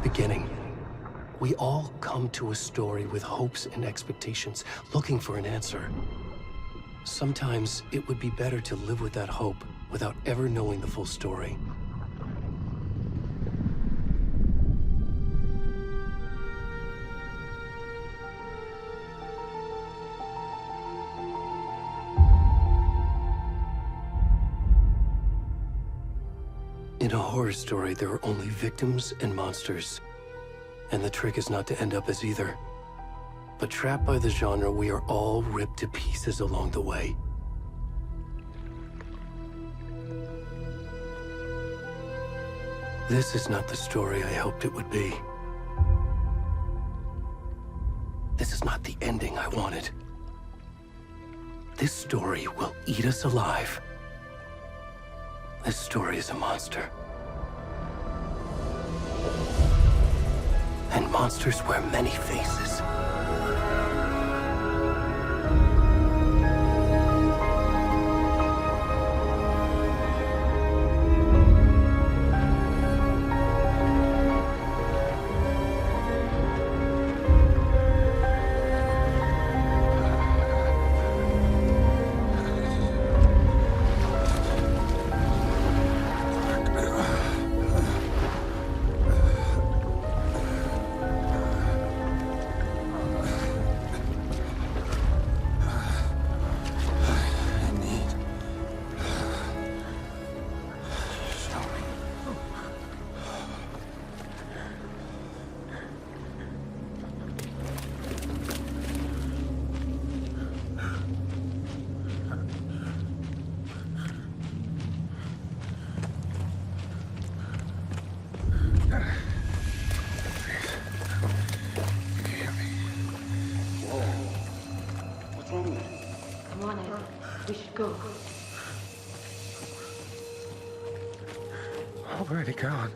beginning. We all come to a story with hopes and expectations, looking for an answer. Sometimes it would be better to live with that hope without ever knowing the full story. In a horror story, there are only victims and monsters. And the trick is not to end up as either. But trapped by the genre, we are all ripped to pieces along the way. This is not the story I hoped it would be. This is not the ending I wanted. This story will eat us alive. This story is a monster. And monsters wear many faces. We should go. Already gone.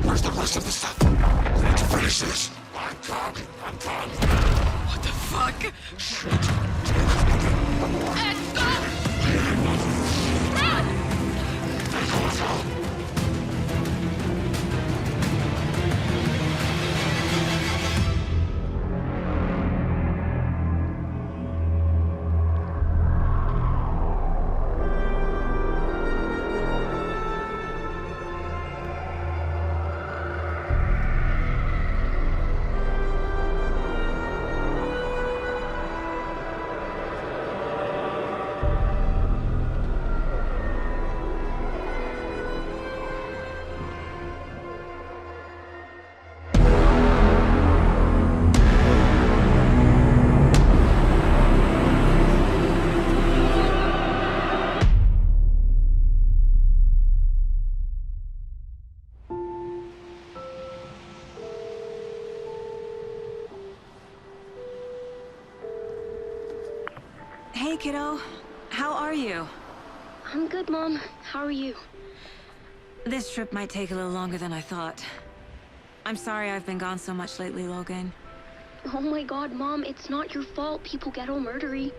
Where's the rest of the stuff? I need to finish this. I'm done. What the fuck? Shit. Ed, stop! Run! Hey, kiddo. How are you? I'm good, Mom. How are you? This trip might take a little longer than I thought. I'm sorry I've been gone so much lately, Logan. Oh my god, Mom, it's not your fault people get all murdery.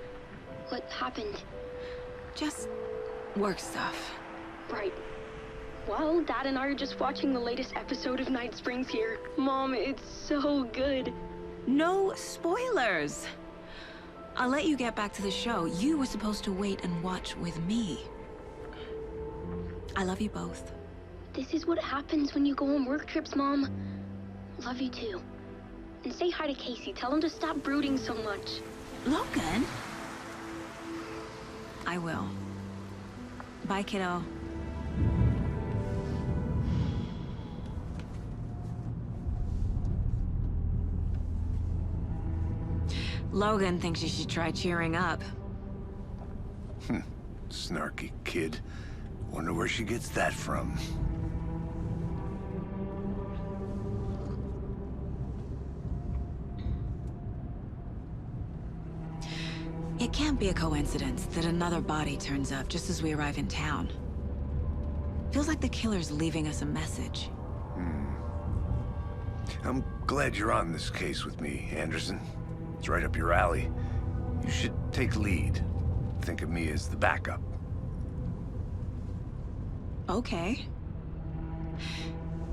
What happened? Just work stuff. Right. Well, Dad and I are just watching the latest episode of Night Springs here. Mom, it's so good. No spoilers! I'll let you get back to the show. You were supposed to wait and watch with me. I love you both. This is what happens when you go on work trips, Mom. Love you too. And say hi to Casey. Tell him to stop brooding so much. Logan? I will. Bye, kiddo. Logan thinks you should try cheering up. Snarky kid. Wonder where she gets that from. It can't be a coincidence that another body turns up just as we arrive in town. Feels like the killer's leaving us a message. I'm glad you're on this case with me, Anderson. It's right up your alley. You should take lead. Think of me as the backup. Okay.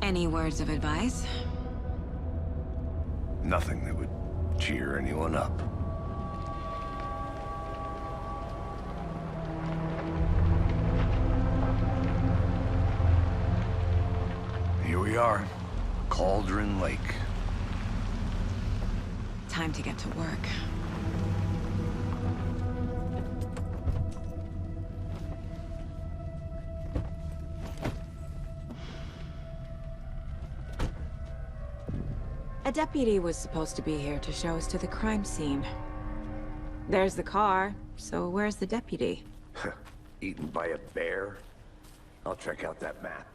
Any words of advice? Nothing that would cheer anyone up. Here we are. Cauldron Lake. Time to get to work. A deputy was supposed to be here to show us to the crime scene. There's the car, so where's the deputy? Eaten by a bear? I'll check out that map.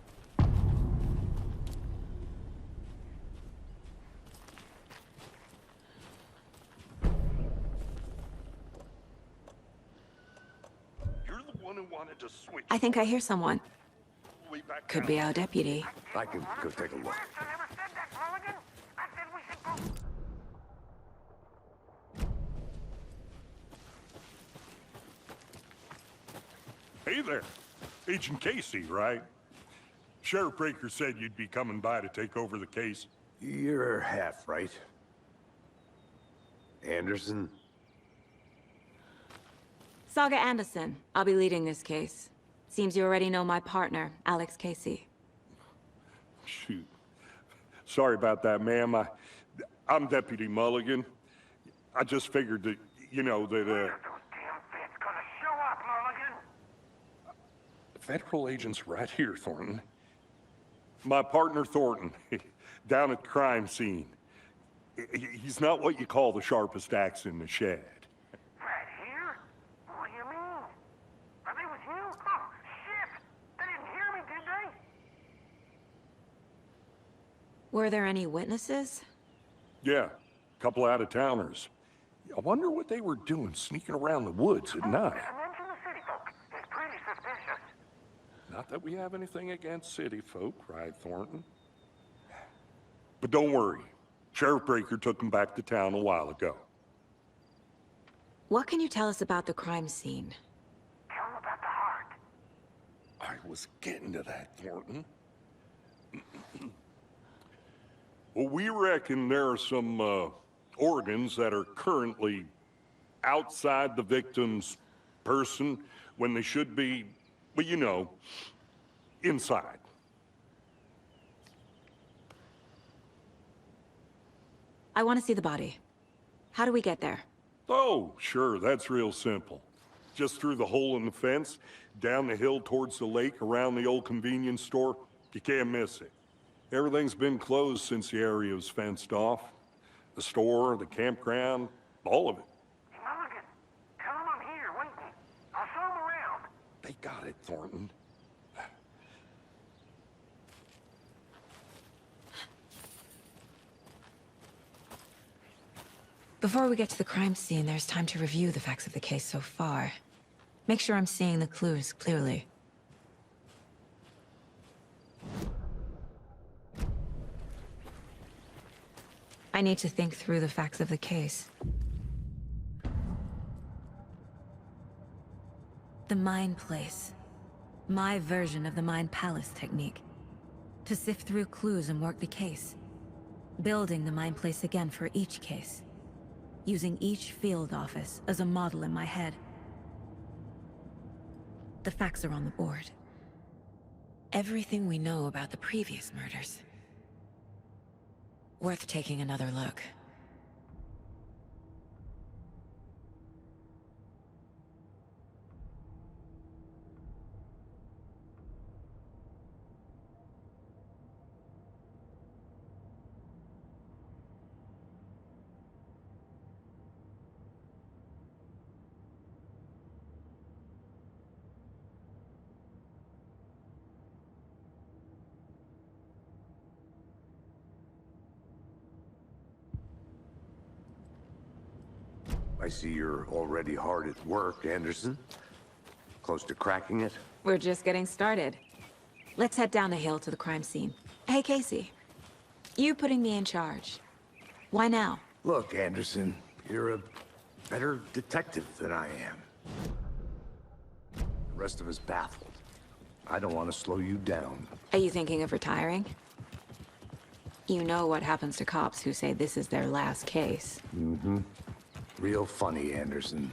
You're the one who wanted to switch. I think I hear someone. way back Could down. be our deputy. I can go take a look. I never said that, Mulligan. I said we should go. Hey there. Agent Casey, right? Sheriff Breaker said you'd be coming by to take over the case. You're half right. Anderson? Saga Anderson. I'll be leading this case. Seems you already know my partner, Alex Casey. Shoot. Sorry about that, ma'am. I'm Deputy Mulligan. I just figured that, you know, that, Those damn feds gonna show up, Mulligan. federal agent's right here, Thornton. My partner, Thornton, down at the crime scene. He's not what you call the sharpest axe in the shed. Right here? What do you mean? Are they with you? Oh, shit! They didn't hear me, did they? Were there any witnesses? Yeah, a couple out-of-towners. I wonder what they were doing sneaking around the woods at night. Listen in to the city folk. It's pretty suspicious. Not that we have anything against city folk, right, Thornton? But don't worry. Sheriff Breaker took them back to town a while ago. What can you tell us about the crime scene? Tell them about the heart. I was getting to that, Thornton. Well, we reckon there are some organs that are currently outside the victim's person when they should be, well, you know, inside. I want to see the body. How do we get there? Oh, sure, that's real simple. Just through the hole in the fence, down the hill towards the lake, around the old convenience store. You can't miss it. Everything's been closed since the area was fenced off. The store, the campground, all of it. Hey, Mulligan, tell them I'm here, waiting. I'll show them around. They got it, Thornton. Before we get to the crime scene, there's time to review the facts of the case so far. Make sure I'm seeing the clues clearly. I need to think through the facts of the case. The Mind Place. My version of the Mind Palace technique. To sift through clues and work the case. Building the Mind Place again for each case. Using each field office as a model in my head. The facts are on the board. Everything we know about the previous murders. Worth taking another look. I see you're already hard at work, Anderson. Close to cracking it? We're just getting started. Let's head down the hill to the crime scene. Hey, Casey. You putting me in charge. Why now? Look, Anderson, you're a better detective than I am. The rest of us baffled. I don't want to slow you down. Are you thinking of retiring? You know what happens to cops who say this is their last case. Mm-hmm. Real funny, Anderson.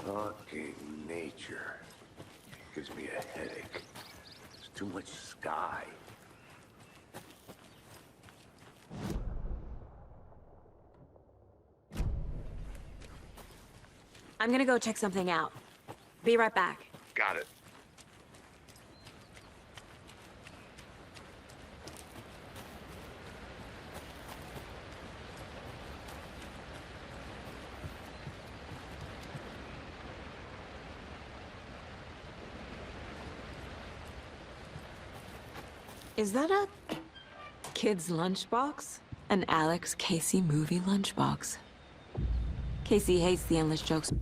Fucking nature. Gives me a headache. There's too much sky. I'm gonna go check something out. Be right back. Got it. Is that a kid's lunchbox? An Alex Casey movie lunchbox. Casey hates the endless jokes.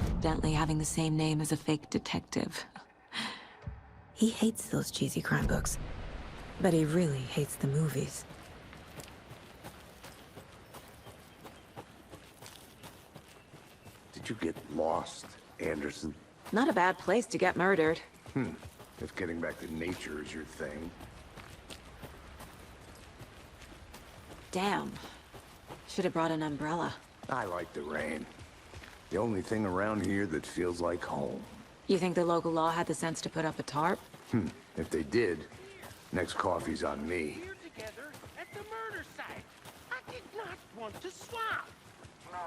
Evidently having the same name as a fake detective. He hates those cheesy crime books, but he really hates the movies. Did you get lost, Anderson? Not a bad place to get murdered. If getting back to nature is your thing. Damn. Should have brought an umbrella. I like the rain. The only thing around here that feels like home. You think the local law had the sense to put up a tarp? If they did, next coffee's on me. Here together at the murder site. I did not want to swap. No,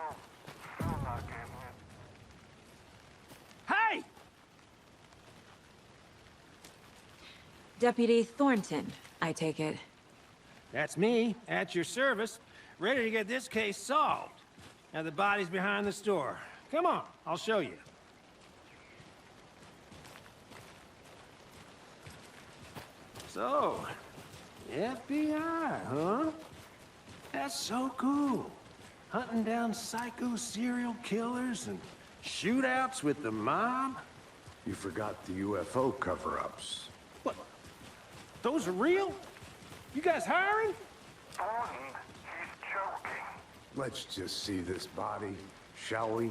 I'm not getting it. Hey! Deputy Thornton, I take it. That's me, at your service, ready to get this case solved. Now the body's behind the store. Come on, I'll show you. So, FBI, huh? That's so cool. Hunting down psycho serial killers and shootouts with the mob. You forgot the UFO cover-ups. What? Those are real? You guys hiring? Thornton, he's joking. Let's just see this body, shall we?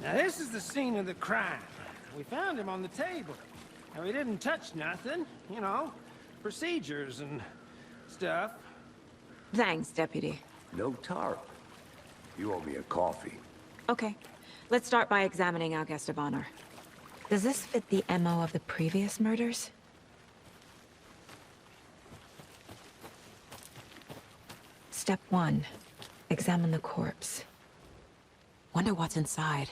Now this is the scene of the crime. We found him on the table. Now he didn't touch nothing, you know, procedures and stuff. Thanks, Deputy. No tarp. You owe me a coffee. Okay. Let's start by examining our guest of honor. Does this fit the MO of the previous murders? Step 1. Examine the corpse. Wonder what's inside.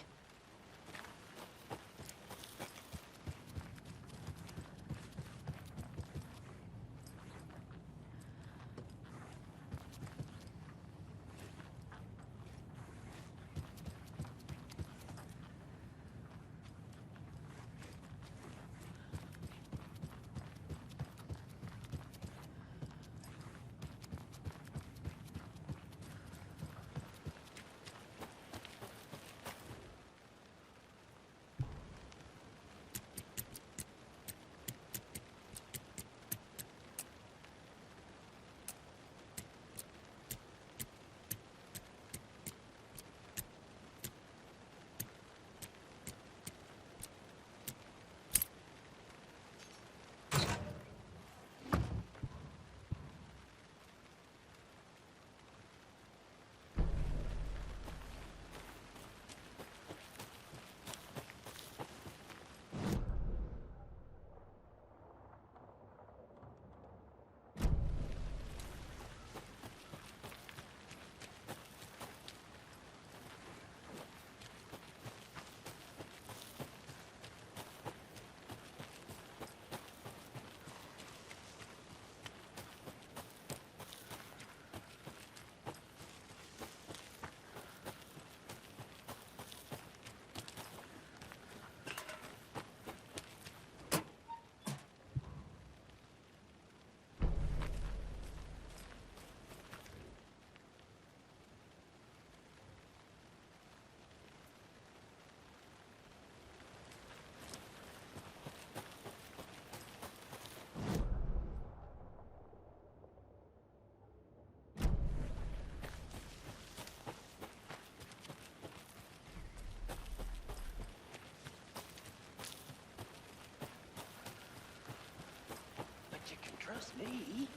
You can trust me.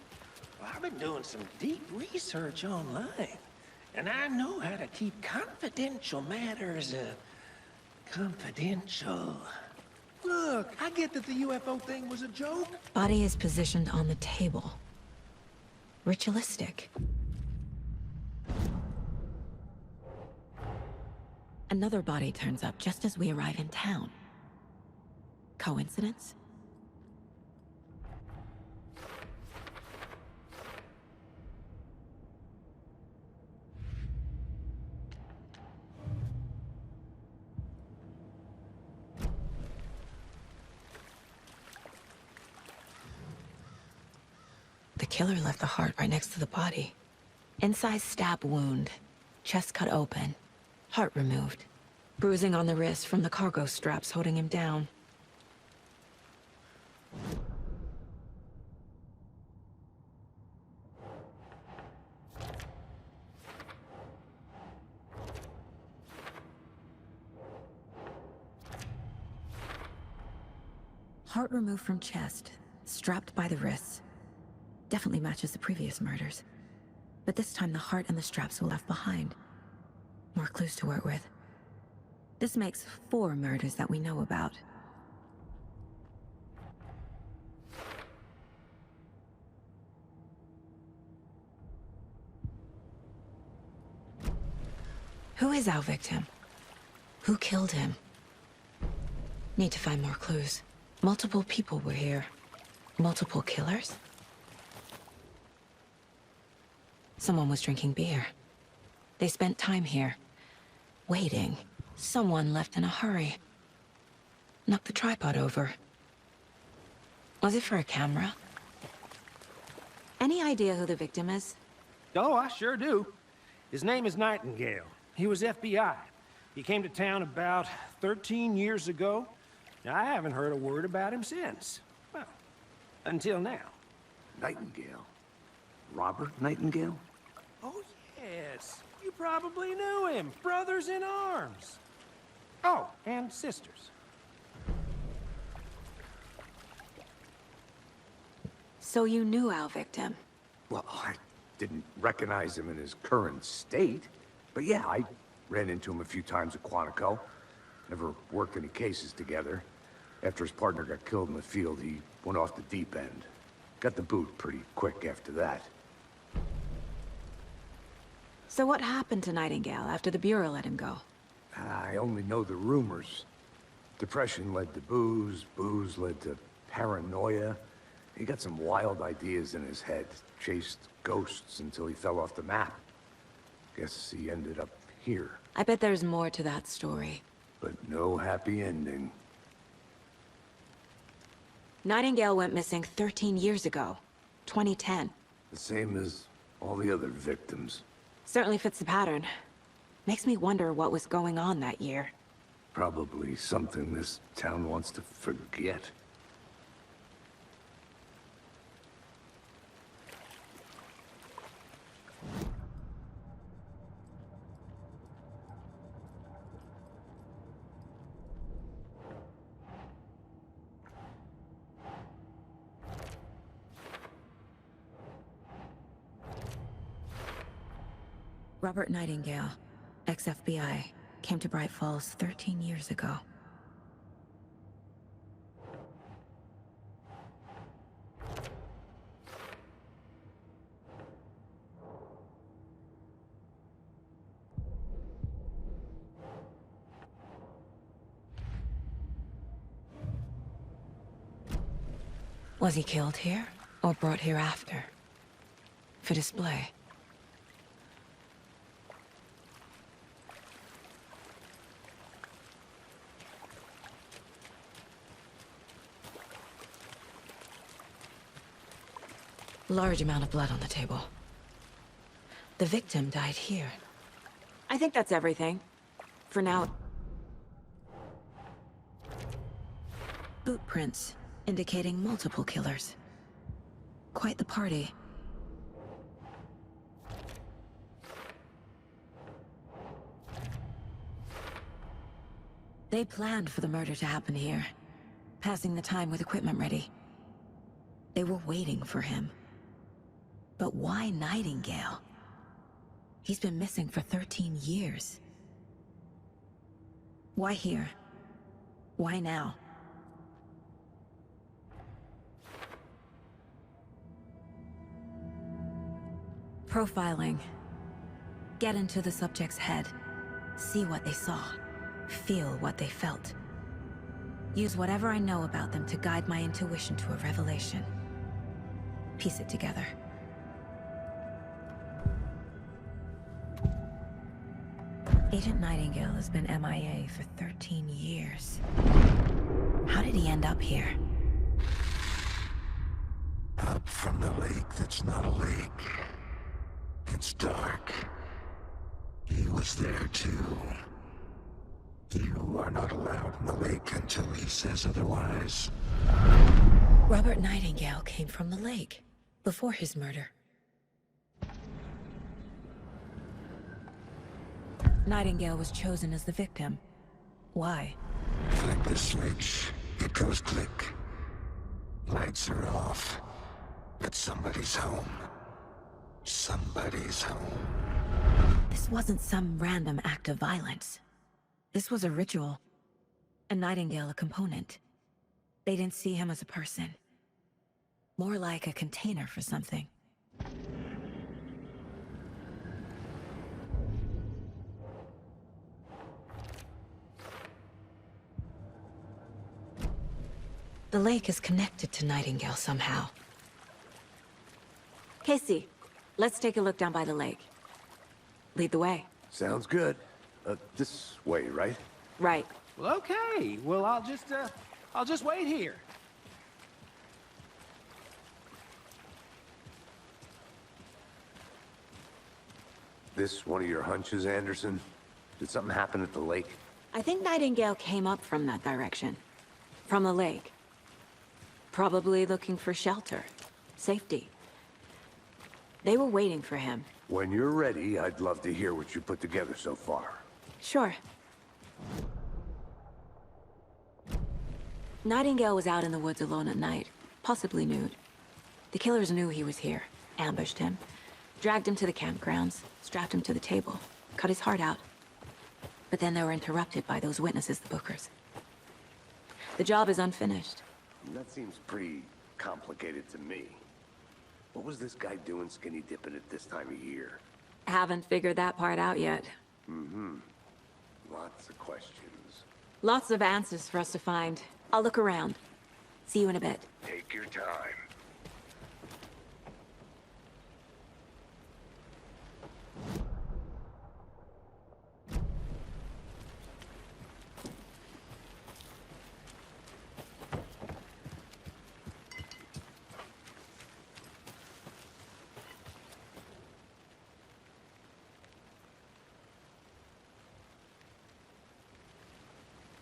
Well, I've been doing some deep research online, and I know how to keep confidential matters, confidential. Look, I get that the UFO thing was a joke. Body is positioned on the table. Ritualistic. Another body turns up just as we arrive in town. Coincidence? The killer left the heart right next to the body. Inside stab wound, chest cut open, heart removed. Bruising on the wrist from the cargo straps holding him down. Heart removed from chest, strapped by the wrists. Definitely matches the previous murders. But this time the heart and the straps were left behind. More clues to work with. This makes 4 murders that we know about. Who is our victim? Who killed him? Need to find more clues. Multiple people were here. Multiple killers? Someone was drinking beer. They spent time here, waiting. Someone left in a hurry. Knocked the tripod over. Was it for a camera? Any idea who the victim is? Oh, I sure do. His name is Nightingale. He was FBI. He came to town about 13 years ago. Now, I haven't heard a word about him since. Well, until now. Nightingale? Robert Nightingale? Oh, yes. You probably knew him. Brothers in arms. Oh, and sisters. So you knew our victim? Well, I didn't recognize him in his current state. But yeah, I ran into him a few times at Quantico. Never worked any cases together. After his partner got killed in the field, he went off the deep end. Got the boot pretty quick after that. So what happened to Nightingale after the Bureau let him go? I only know the rumors. Depression led to booze, booze led to paranoia. He got some wild ideas in his head, chased ghosts until he fell off the map. Guess he ended up here. I bet there's more to that story. But no happy ending. Nightingale went missing 13 years ago. 2010. The same as all the other victims. Certainly fits the pattern. Makes me wonder what was going on that year. Probably something this town wants to forget. Robert Nightingale, ex-FBI, came to Bright Falls 13 years ago. Was he killed here, or brought here after? For display? Large amount of blood on the table. The victim died here. I think that's everything. For now. Boot prints, indicating multiple killers. Quite the party. They planned for the murder to happen here, passing the time with equipment ready. They were waiting for him. But why Nightingale? He's been missing for 13 years. Why here? Why now? Profiling. Get into the subject's head. See what they saw. Feel what they felt. Use whatever I know about them to guide my intuition to a revelation. Piece it together. Agent Nightingale has been MIA for 13 years. How did he end up here? Up from the lake that's not a lake. It's dark. He was there too. You are not allowed in the lake until he says otherwise. Robert Nightingale came from the lake, before his murder. Nightingale was chosen as the victim. Why? Flick the switch, it goes click. Lights are off, but somebody's home. Somebody's home. This wasn't some random act of violence. This was a ritual. And Nightingale a component. They didn't see him as a person. More like a container for something. The lake is connected to Nightingale somehow. Casey, let's take a look down by the lake. Lead the way. Sounds good. This way, right? Right. Well, okay. Well, I'll just wait here. This one of your hunches, Anderson? Did something happen at the lake? I think Nightingale came up from that direction. From the lake. Probably looking for shelter. Safety. They were waiting for him. When you're ready, I'd love to hear what you put together so far. Sure. Nightingale was out in the woods alone at night, possibly nude. The killers knew he was here, ambushed him, dragged him to the campgrounds, strapped him to the table, cut his heart out. But then they were interrupted by those witnesses, the Bookers. The job is unfinished. That seems pretty complicated to me. What was this guy doing skinny dipping at this time of year? Haven't figured that part out yet. Lots of questions. Lots of answers for us to find. I'll look around. See you in a bit. Take your time.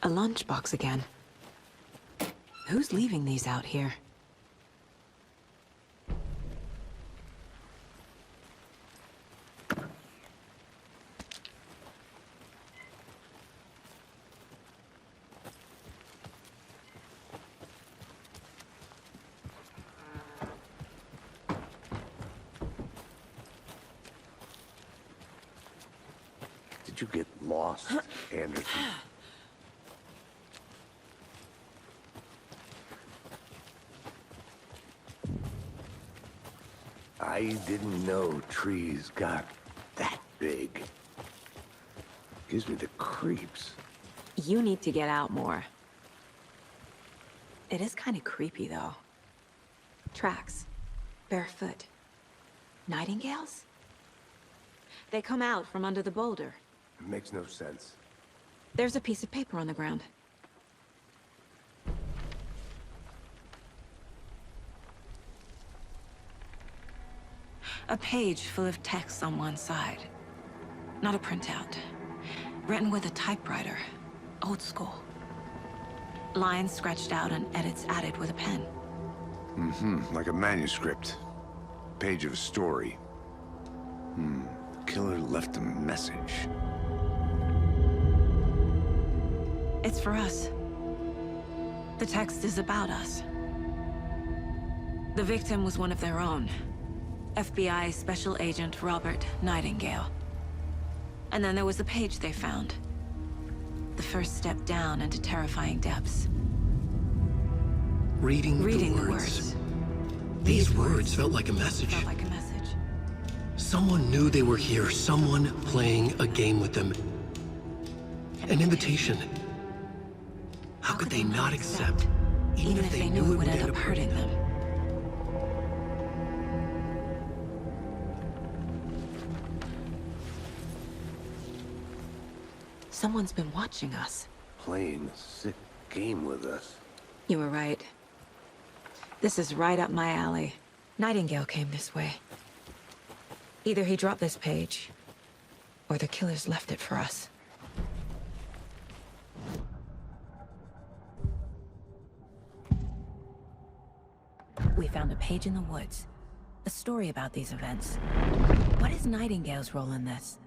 A lunchbox again. Who's leaving these out here? Did you get lost, Anderson? I didn't know trees got that big. Gives me the creeps. You need to get out more. It is kind of creepy, though. Tracks. Barefoot. Nightingales? They come out from under the boulder. It makes no sense. There's a piece of paper on the ground. A page full of text on one side. Not a printout. Written with a typewriter. Old school. Lines scratched out and edits added with a pen. Like a manuscript. Page of a story. Killer left a message. It's for us. The text is about us. The victim was one of their own. FBI Special Agent Robert Nightingale. And then there was the page they found. The first step down into terrifying depths. Reading Reading the words. These words felt like a message. Felt like a message. Someone knew they were here, someone playing a game with them. An invitation. How could they not accept, even if they knew it would end up hurting them? Someone's been watching us. Playing a sick game with us. You were right. This is right up my alley. Nightingale came this way. Either he dropped this page, or the killers left it for us. We found a page in the woods. A story about these events. What is Nightingale's role in this?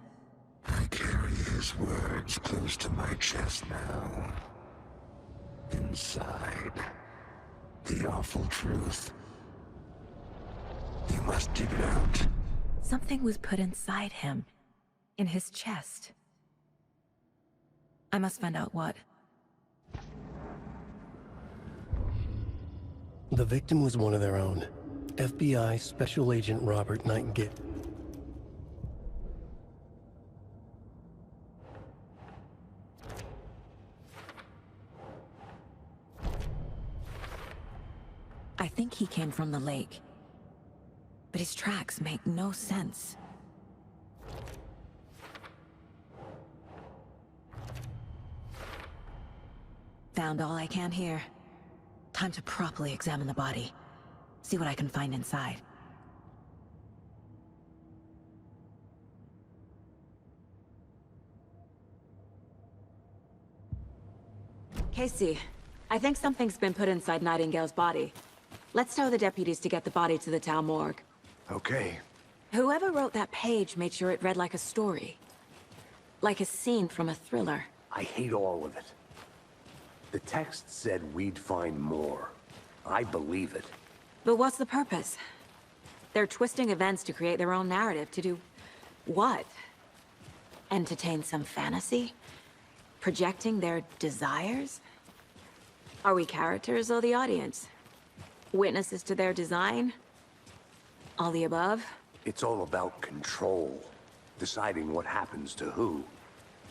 I carry his words close to my chest now. Inside, the awful truth. You must dig it out. Something was put inside him. In his chest. I must find out what. The victim was one of their own. FBI Special Agent Robert Nightingale. I think he came from the lake. But his tracks make no sense. Found all I can here. Time to properly examine the body. See what I can find inside. Casey, I think something's been put inside Nightingale's body. Let's tell the deputies to get the body to the town morgue. Okay. Whoever wrote that page made sure it read like a story. Like a scene from a thriller. I hate all of it. The text said we'd find more. I believe it. But what's the purpose? They're twisting events to create their own narrative. To do what? Entertain some fantasy? Projecting their desires? Are we characters or the audience? Witnesses to their design? All the above? It's all about control. deciding what happens to who.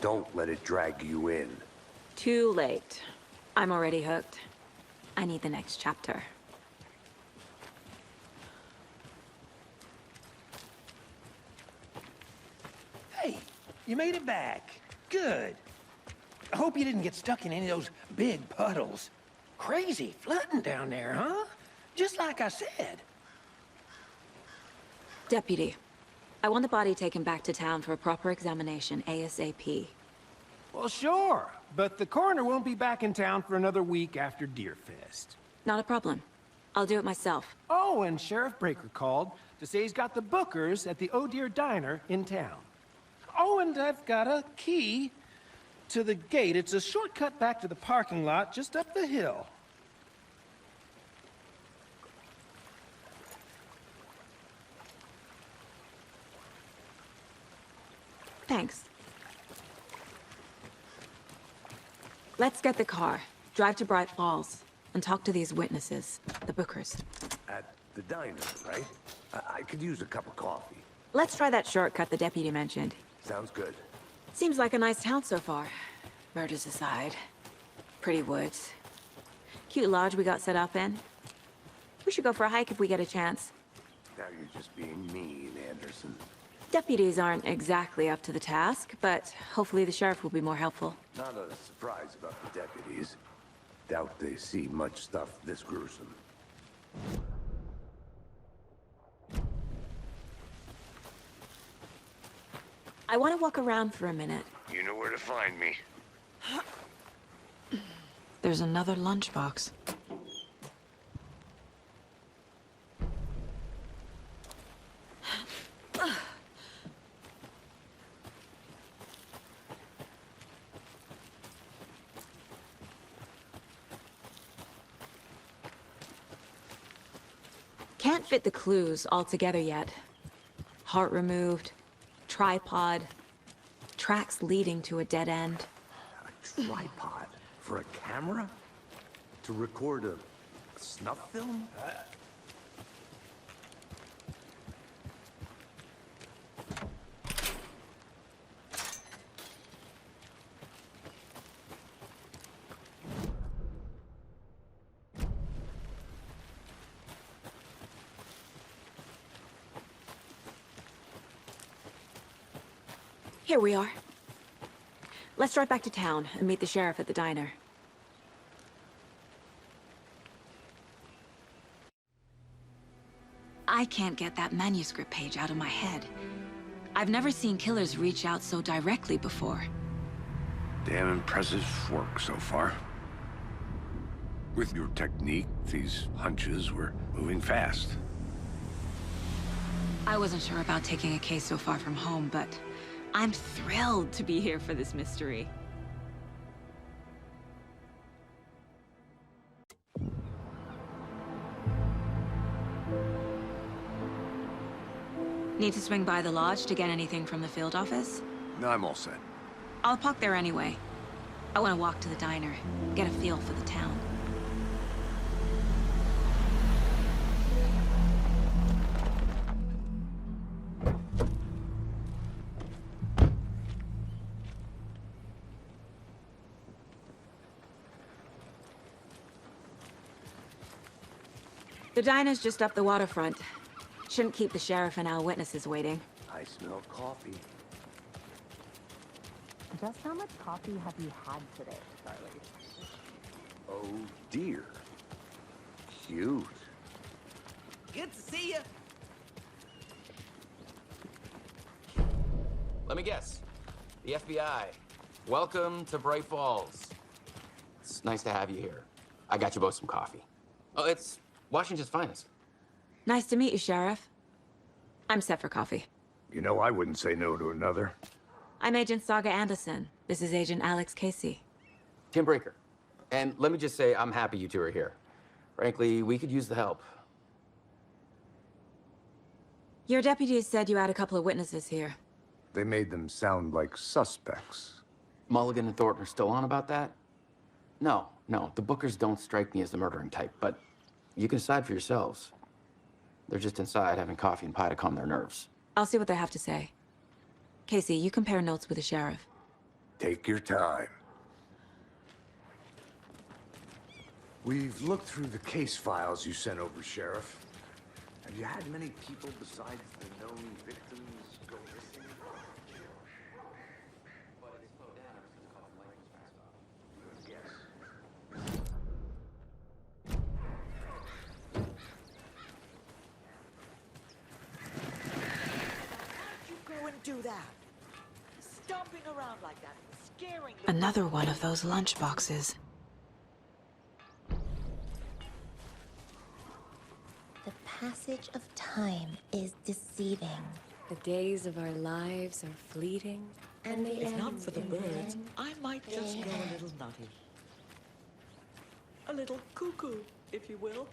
Don't let it drag you in. Too late. I'm already hooked. I need the next chapter. Hey, you made it back. Good. I hope you didn't get stuck in any of those big puddles. Crazy flooding down there, huh? Just like I said. Deputy, I want the body taken back to town for a proper examination ASAP. Well, sure, but the coroner won't be back in town for another week after Deerfest. Not a problem. I'll do it myself. Oh, and Sheriff Breaker called to say he's got the bookers at the Oh Dear Diner in town. Oh, and I've got a key to the gate. It's a shortcut back to the parking lot just up the hill. Thanks. Let's get the car, drive to Bright Falls, and talk to these witnesses, the bookers. At the diner, right? I could use a cup of coffee. Let's try that shortcut the deputy mentioned. Sounds good. Seems like a nice town so far. Murders aside. Pretty woods. Cute lodge we got set up in. We should go for a hike if we get a chance. Now you're just being mean, Anderson. Deputies aren't exactly up to the task, but hopefully the sheriff will be more helpful. Not a surprise about the deputies. Doubt they see much stuff this gruesome. I want to walk around for a minute. You know where to find me. There's another lunchbox. Can't fit the clues all together yet. Heart removed, tripod, tracks leading to a dead end. A tripod? For a camera? To record a snuff film? Here we are. Let's drive back to town and meet the sheriff at the diner. I can't get that manuscript page out of my head. I've never seen killers reach out so directly before. Damn impressive work so far. With your technique, these hunches were moving fast. I wasn't sure about taking a case so far from home, but I'm thrilled to be here for this mystery. Need to swing by the lodge to get anything from the field office? No, I'm all set. I'll park there anyway. I want to walk to the diner, get a feel for the town. The diner's just up the waterfront. Shouldn't keep the sheriff and our witnesses waiting. I smell coffee. Just how much coffee have you had today, Charlie? Oh dear. Cute. Good to see you. Let me guess. The FBI. Welcome to Bright Falls. It's nice to have you here. I got you both some coffee. Oh, it's Washington's finest. Nice to meet you, Sheriff. I'm set for coffee. You know, I wouldn't say no to another. I'm Agent Saga Anderson. This is Agent Alex Casey. Tim Breaker. And let me just say, I'm happy you two are here. Frankly, we could use the help. Your deputies said you had a couple of witnesses here. They made them sound like suspects. Mulligan and Thornton are still on about that? No, the Bookers don't strike me as the murdering type, but you can decide for yourselves. They're just inside having coffee and pie to calm their nerves. I'll see what they have to say. Casey, you compare notes with the sheriff. Take your time. We've looked through the case files you sent over, Sheriff. Have you had many people besides the known victims go missing? Yes. You go and do that. Stomping around like that, scaring the Another one of those lunch boxes. The passage of time is deceiving. The days of our lives are fleeting. And the If not ends for the in birds, end. I might just go a little nutty. A little cuckoo, if you will.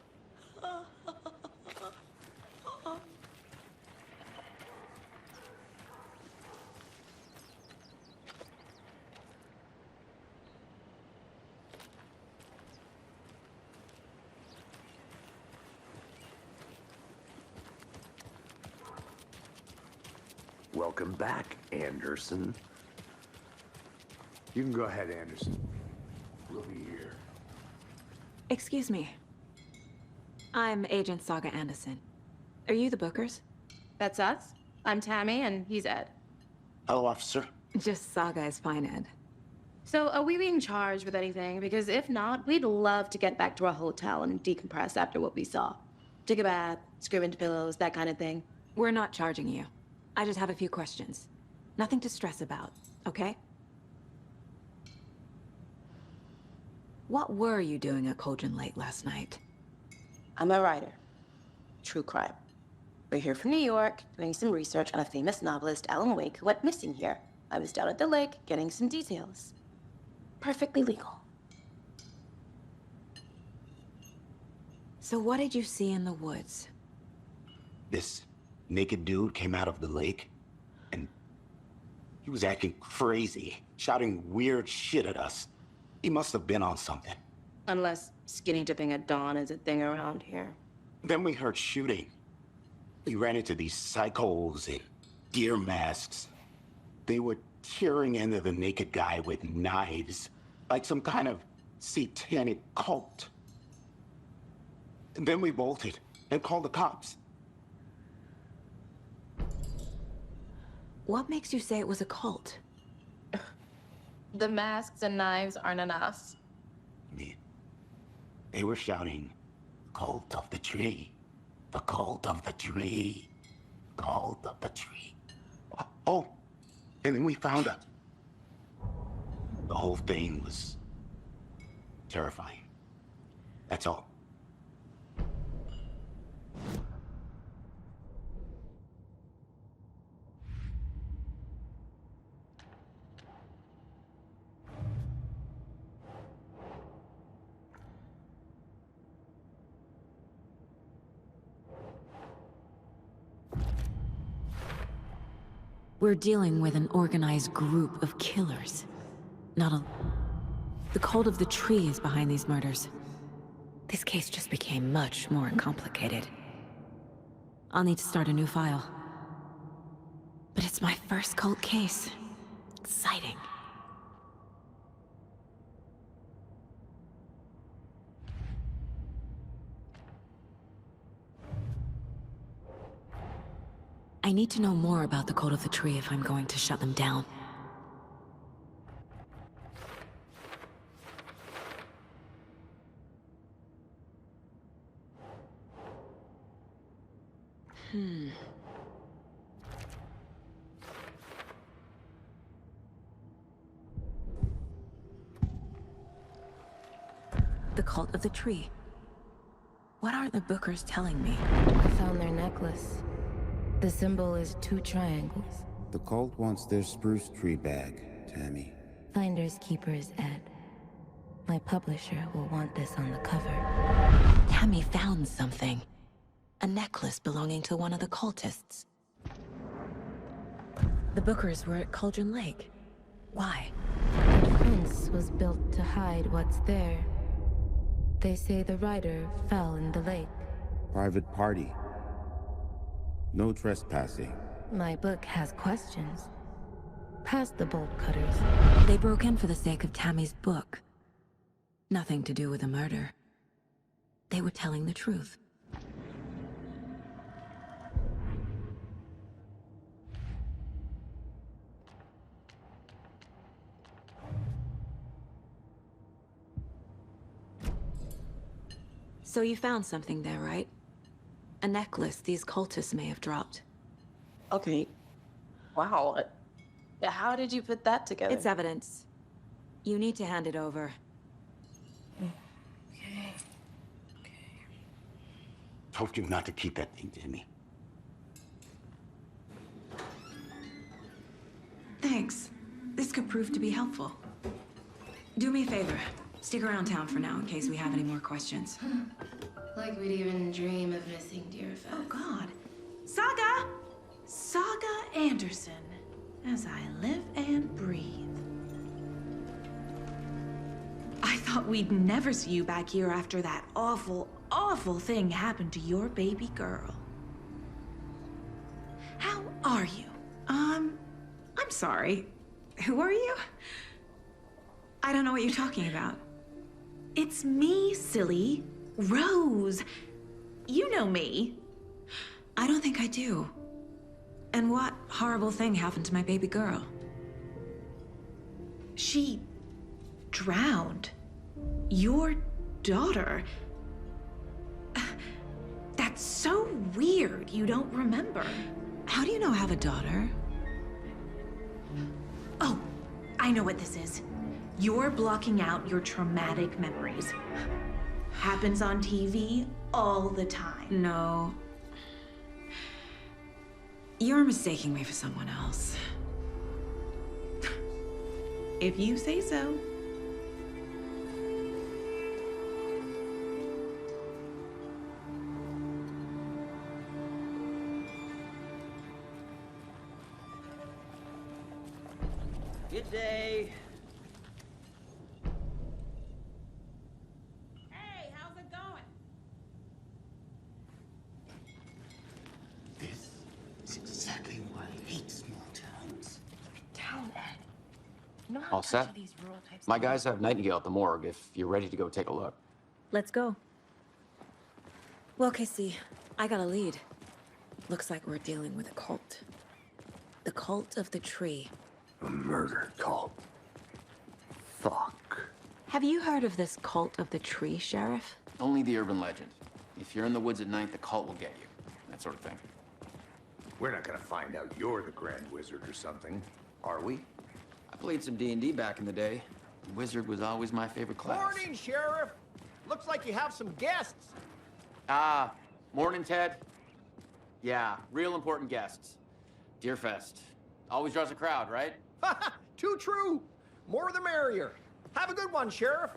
Welcome back, Anderson. You can go ahead, Anderson. We'll be here. Excuse me. I'm Agent Saga Anderson. Are you the Bookers? That's us. I'm Tammy, and he's Ed. Hello, officer. Just Saga is fine, Ed. So, are we being charged with anything? Because if not, we'd love to get back to our hotel and decompress after what we saw. Take a bath, scream into pillows, that kind of thing. We're not charging you. I just have a few questions. Nothing to stress about, okay? What were you doing at Cauldron Lake last night? I'm a writer. True crime. We're here from New York, doing some research on a famous novelist, Alan Wake, who went missing here. I was down at the lake, getting some details. Perfectly legal. So what did you see in the woods? This naked dude came out of the lake, and he was acting crazy, shouting weird shit at us. He must have been on something. Unless skinny dipping at dawn is a thing around here. Then we heard shooting. We ran into these psychos in deer masks. They were tearing into the naked guy with knives, like some kind of satanic cult. And then we bolted and called the cops. What makes you say it was a cult? The masks and knives aren't enough. I mean, they were shouting, "Cult of the tree, the cult of the tree, cult of the tree." Oh, and then we found out. The whole thing was terrifying. That's all. We're dealing with an organized group of killers. Not a... The cult of the tree is behind these murders. This case just became much more complicated. I'll need to start a new file. But it's my first cult case. Exciting. I need to know more about the cult of the tree if I'm going to shut them down. The cult of the tree. What aren't the Bookers telling me? I found their necklace. The symbol is 2 triangles. The cult wants their spruce tree bag, Tammy. Finders keepers, Ed. My publisher will want this on the cover. Tammy found something. A necklace belonging to one of the cultists. The Bookers were at Cauldron Lake. Why? The fence was built to hide what's there. They say the writer fell in the lake. Private party. No trespassing. My book has questions. past the bolt cutters. They broke in for the sake of Tammy's book. Nothing to do with a murder. They were telling the truth. So you found something there, right? A necklace these cultists may have dropped. Okay. Wow. How did you put that together? It's evidence. You need to hand it over. Okay. Told you not to keep that thing, Jimmy. Thanks. This could prove to be helpful. Do me a favor. Stick around town for now in case we have any more questions. Like we'd even dream of missing Deerfest. Oh, God. Saga! Saga Anderson. As I live and breathe. I thought we'd never see you back here after that awful, awful thing happened to your baby girl. How are you? I'm sorry. Who are you? I don't know what you're talking about. It's me, silly. Rose. You know me. I don't think I do. And what horrible thing happened to my baby girl? She drowned. Your daughter. That's so weird you don't remember. How do you know I have a daughter? Oh, I know what this is. You're blocking out your traumatic memories. Happens on TV all the time. No. You're mistaking me for someone else. If you say so. Good day. Hey, how's it going? This is exactly why I hate small towns. Down, Ed. You know how All set? touchy these rural types My guys have Nightingale at the morgue if you're ready to go take a look. Let's go. Well, Casey, I got a lead. Looks like we're dealing with a cult. The cult of the tree. A murder cult. Fuck. Have you heard of this cult of the tree, Sheriff? Only the urban legend. If you're in the woods at night, the cult will get you. That sort of thing. We're not gonna find out you're the Grand Wizard or something, are we? I played some D&D back in the day. Wizard was always my favorite class. Morning, Sheriff. Looks like you have some guests. Ah, morning, Ted. Yeah, real important guests. Deerfest. Always draws a crowd, right? Too true. More the merrier. Have a good one, Sheriff.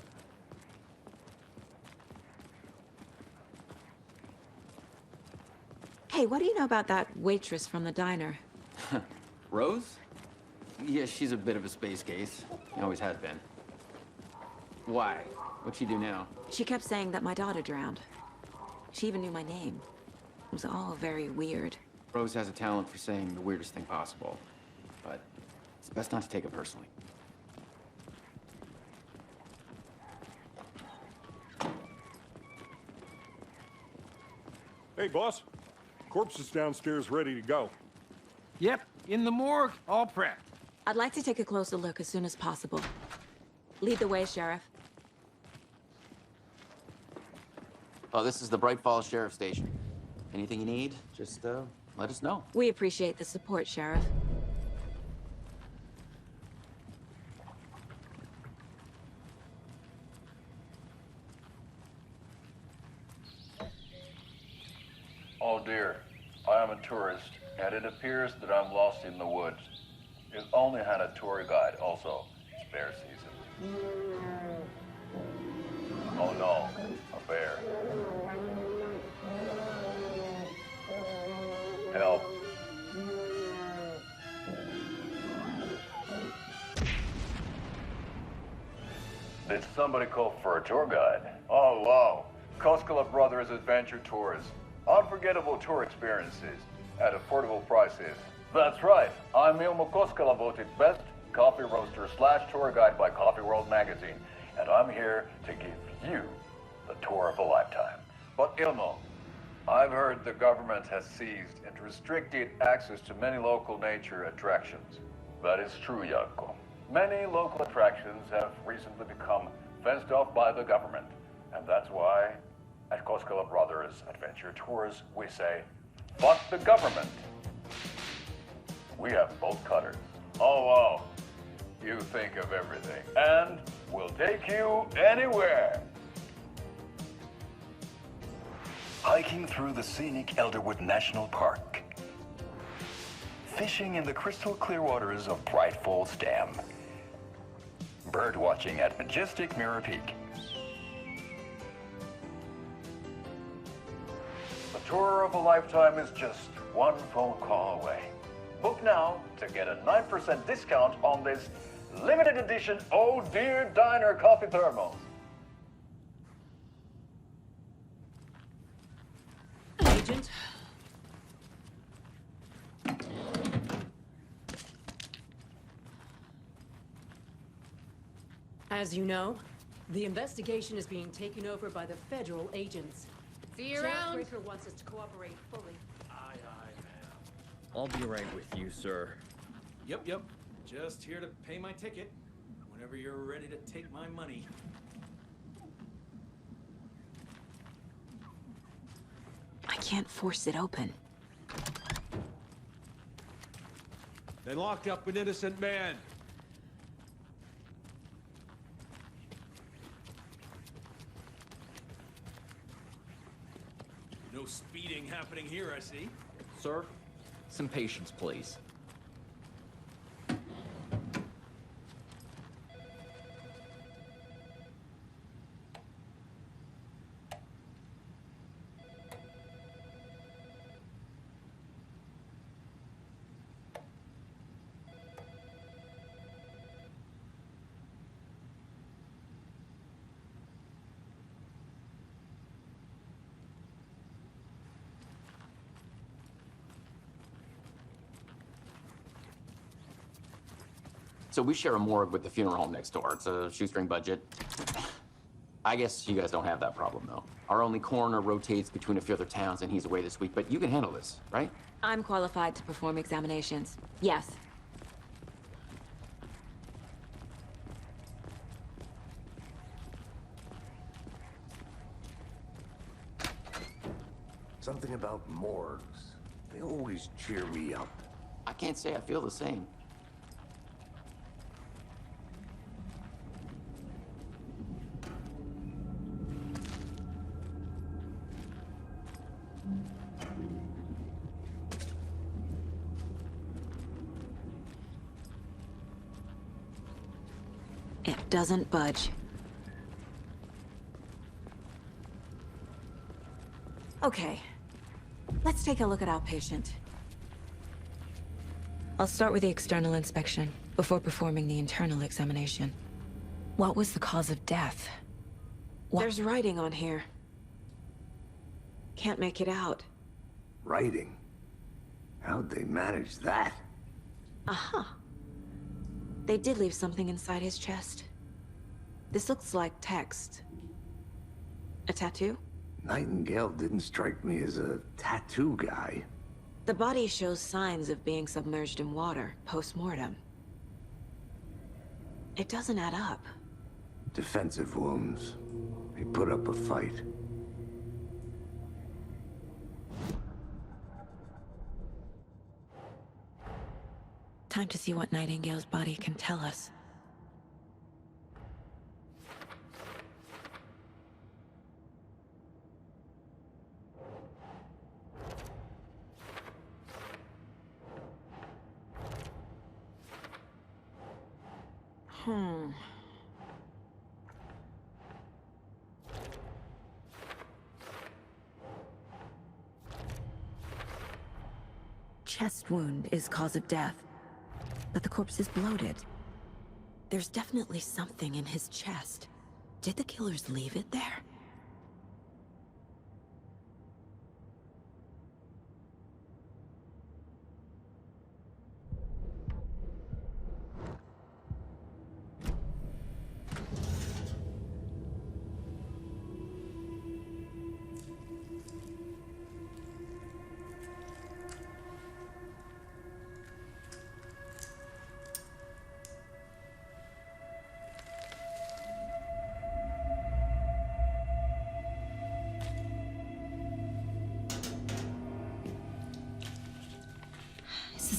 Hey, what do you know about that waitress from the diner? Rose? Yeah, she's a bit of a space case. Always has been. Why? What'd she do now? She kept saying that my daughter drowned. She even knew my name. It was all very weird. Rose has a talent for saying the weirdest thing possible. But it's best not to take it personally. Hey, boss. Corpse is downstairs ready to go. Yep, in the morgue, all prepped. I'd like to take a closer look as soon as possible. Lead the way, Sheriff. Oh, this is the Bright Falls Sheriff Station. Anything you need, just let us know. We appreciate the support, Sheriff. Oh dear, I am a tourist, and it appears that I'm lost in the woods. If only had a tour guide also. It's bear season. Oh no, a bear. Help. Did somebody call for a tour guide? Oh wow, Koskela Brothers Adventure Tours. Unforgettable tour experiences at affordable prices. That's right. I'm Ilmo Koskela, voted best coffee roaster / tour guide by Coffee World magazine. And I'm here to give you the tour of a lifetime. But Ilmo, I've heard the government has seized and restricted access to many local nature attractions. That is true, Jaakko. Many local attractions have recently become fenced off by the government. And that's why, at Koskela Brothers Adventure Tours, we say, fuck the government. We have bolt cutters. Oh, wow. You think of everything. And we'll take you anywhere. Hiking through the scenic Elderwood National Park. Fishing in the crystal clear waters of Bright Falls Dam. Bird watching at majestic Mirror Peak. The tour of a lifetime is just one phone call away. Book now to get a 9% discount on this limited edition Oh Dear Diner coffee thermos. Agent? As you know, the investigation is being taken over by the federal agents. See you around. Jailbreaker wants us to cooperate fully. Aye, ma'am. I'll be right with you, sir. Yep. Just here to pay my ticket. Whenever you're ready to take my money. I can't force it open. They locked up an innocent man. No speeding happening here, I see. Sir, some patience, please. So we share a morgue with the funeral home next door. It's a shoestring budget. I guess you guys don't have that problem, though. Our only coroner rotates between a few other towns, and he's away this week, but you can handle this, right? I'm qualified to perform examinations. Yes. Something about morgues. They always cheer me up. I can't say I feel the same. It doesn't budge. Okay. Let's take a look at our patient. I'll start with the external inspection before performing the internal examination. What was the cause of death? There's writing on here. Can't make it out. Writing? How'd they manage that? Uh-huh. They did leave something inside his chest. This looks like text. A tattoo? Nightingale didn't strike me as a tattoo guy. The body shows signs of being submerged in water, post-mortem. It doesn't add up. Defensive wounds. He put up a fight. Time to see what Nightingale's body can tell us. Chest wound is cause of death, but the corpse is bloated. There's definitely something in his chest. Did the killers leave it there?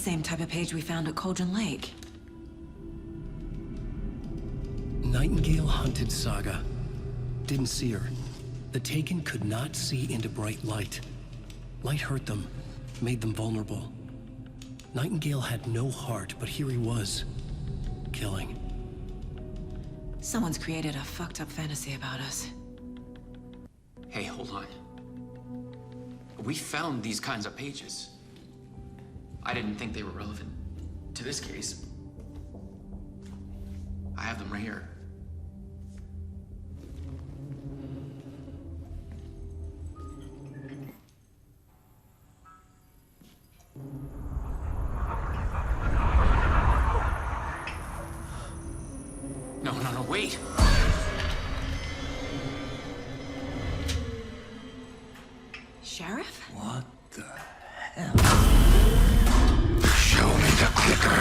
same type of page we found at Cauldron Lake. Nightingale hunted Saga. Didn't see her. The Taken could not see into bright light. Light hurt them, made them vulnerable. Nightingale had no heart, but here he was, killing. Someone's created a fucked up fantasy about us. Hey, hold on. We found these kinds of pages. I didn't think they were relevant to this case. I have them right here. No, wait! Sheriff? What the hell? Show me the clicker.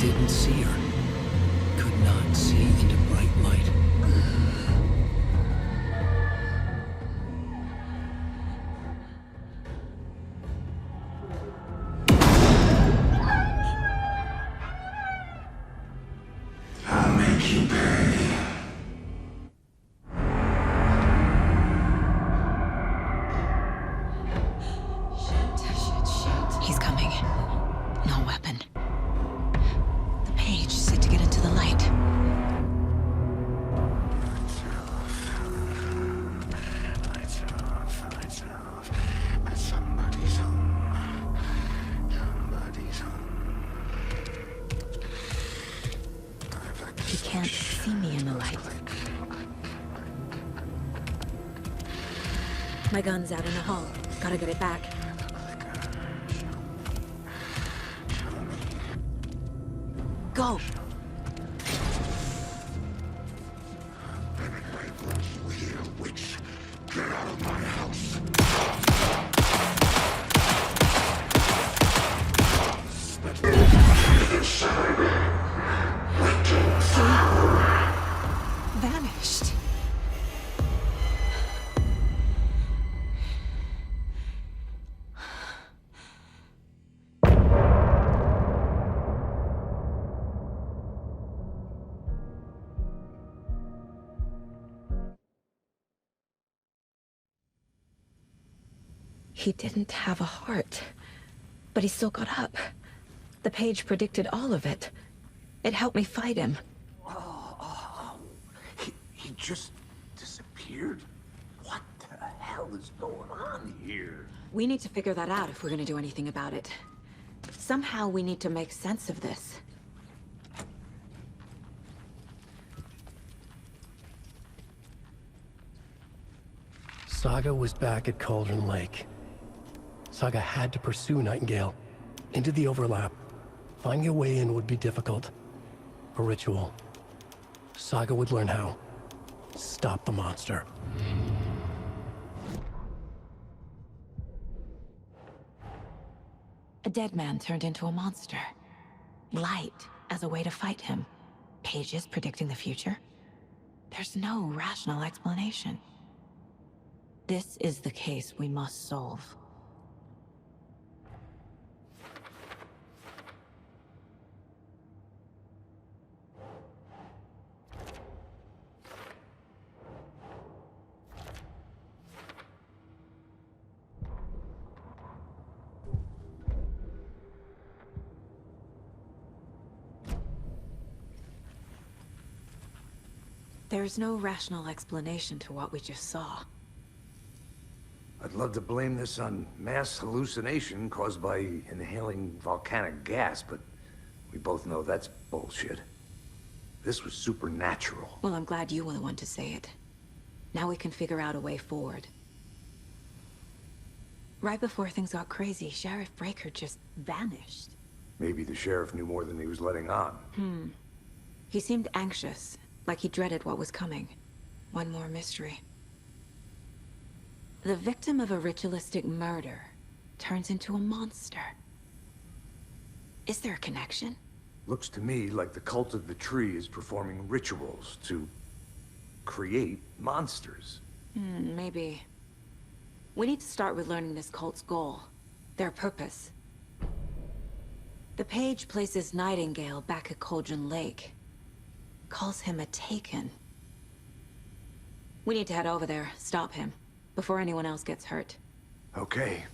Didn't see her. Could not see into bright light. I'll make you pay. Shit. He's coming. No weapon. The page said to get into the light. Lights off. Somebody's home. Somebody's home. He can't see me in the light. My gun's out in the hall. Gotta get it back. Go! You hear, witch? Get out of my house. Vanished. He didn't have a heart, but he still got up. The page predicted all of it. It helped me fight him. He just disappeared? What the hell is going on here? We need to figure that out if we're gonna do anything about it. Somehow we need to make sense of this. Saga was back at Cauldron Lake. Saga had to pursue Nightingale. Into the overlap. Finding a way in would be difficult. A ritual. Saga would learn how. Stop the monster. A dead man turned into a monster. Light as a way to fight him. Pages predicting the future. There's no rational explanation. This is the case we must solve. There's no rational explanation to what we just saw. I'd love to blame this on mass hallucination caused by inhaling volcanic gas, but we both know that's bullshit. This was supernatural. Well, I'm glad you were the one to say it. Now we can figure out a way forward. Right before things got crazy, Sheriff Breaker just vanished. Maybe the sheriff knew more than he was letting on. He seemed anxious, like he dreaded what was coming. One more mystery. The victim of a ritualistic murder turns into a monster. Is there a connection? Looks to me like the cult of the tree is performing rituals to create monsters. Maybe. We need to start with learning this cult's goal, their purpose. The page places Nightingale back at Cauldron Lake. Calls him a Taken. We need to head over there, stop him, before anyone else gets hurt. Okay.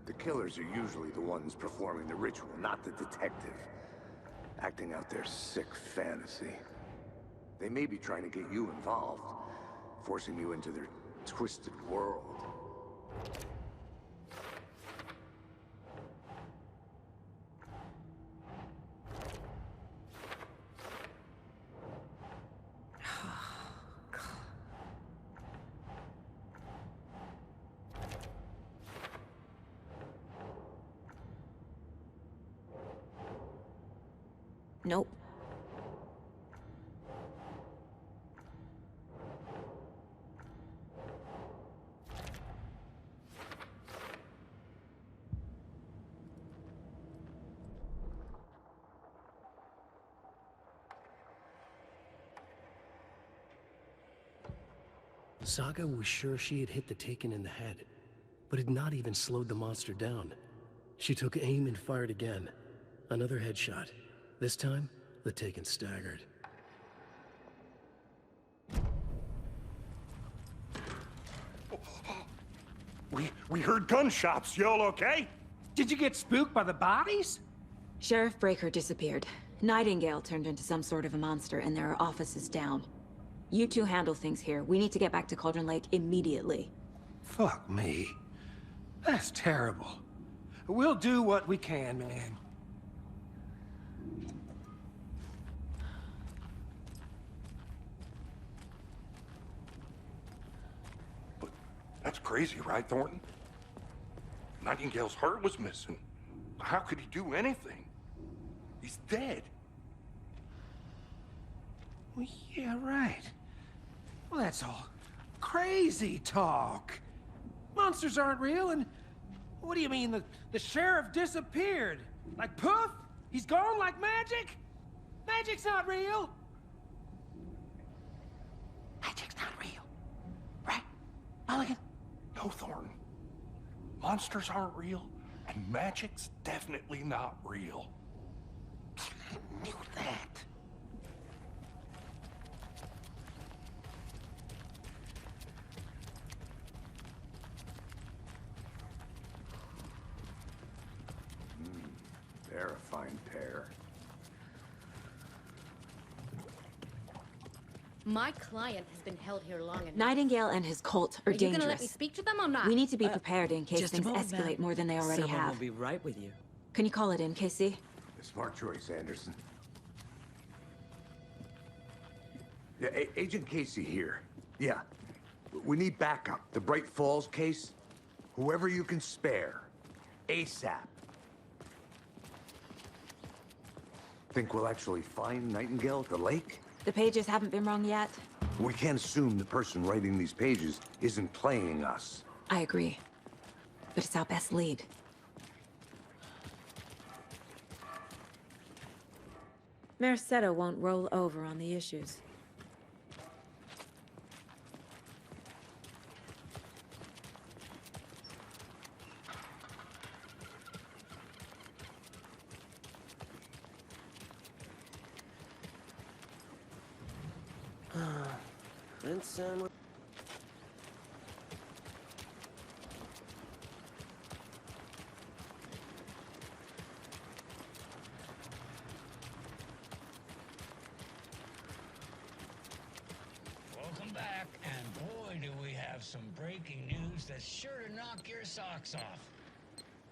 The killers are usually the ones performing the ritual, not the detective. Acting out their sick fantasy. They may be trying to get you involved, forcing you into their twisted world. Nope. Saga was sure she had hit the Taken in the head, but had not even slowed the monster down. She took aim and fired again. Another headshot. This time, the Taken staggered. We heard gunshots. Y'all okay? Did you get spooked by the bodies? Sheriff Breaker disappeared. Nightingale turned into some sort of a monster, and there are offices down. You two handle things here. We need to get back to Cauldron Lake immediately. Fuck me. That's terrible. We'll do what we can, man. That's crazy, right, Thornton? Nightingale's heart was missing. How could he do anything? He's dead. Well, yeah, right. Well, that's all crazy talk. Monsters aren't real, and what do you mean the sheriff disappeared? Like poof? He's gone like magic? Magic's not real. Magic's not real. Right, Mulligan? No, Thornton. Monsters aren't real, and magic's definitely not real. I knew that. They're a fine pair. My client has been held here long enough. Nightingale and his cult are dangerous. You gonna let me speak to them or not? We need to be prepared in case just things a moment, escalate ma'am. more than they already Someone have. will be right with you. Can you call it in, KC? A smart choice, Anderson. Yeah, Agent Casey here. Yeah. We need backup. The Bright Falls case. Whoever you can spare. ASAP. Think we'll actually find Nightingale at the lake? The pages haven't been wrong yet. We can't assume the person writing these pages isn't playing us. I agree. But it's our best lead. Mercado won't roll over on the issues. Vincent. Welcome back, and boy, do we have that's sure to knock your socks off.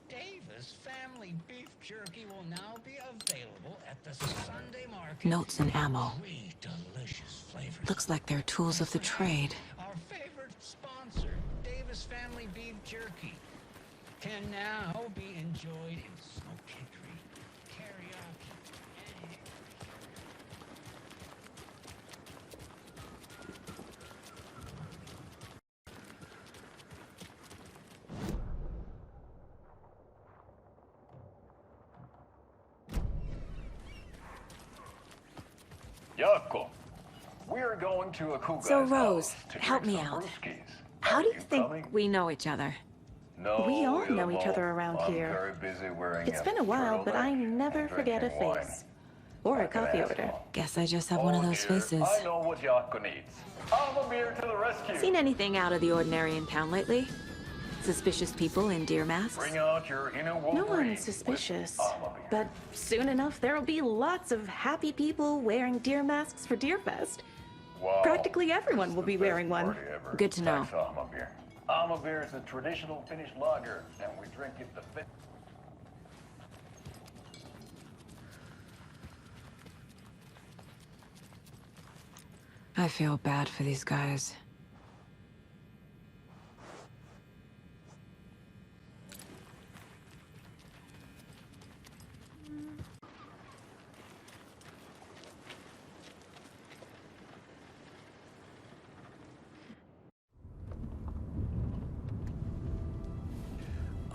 Davis Family Beef Jerky will now be available at the Sunday market. Notes and ammo. 3 delicious flavors. Looks like they're tools of the trade. Our favorite sponsor, Davis Family Beef Jerky, can now be enjoyed in smoked hickory, karaoke, and... Yako, we're going to a cool So, guy's Rose, house to help drink me some out. brewskis. How do you think coming? we know each other? No, We all know each Ilmo. other around I'm here. very busy wearing It's been a while, but I turtleneck never and forget a drinking wine. face. Or a coffee order. Guess I just have one of those Dear, faces. I know what Yako needs. I'm a beer to the rescue. Seen anything out of the ordinary in town lately? Suspicious people in deer masks? Bring out your inner Wolverine. No one's suspicious. But soon enough, there'll be lots of happy people wearing deer masks for Deerfest. Wow. Practically everyone will be wearing one. Party ever. Good to know. Thanks, Alma beer. Alma beer is a traditional Finnish lager, and we drink it the fit. I feel bad for these guys.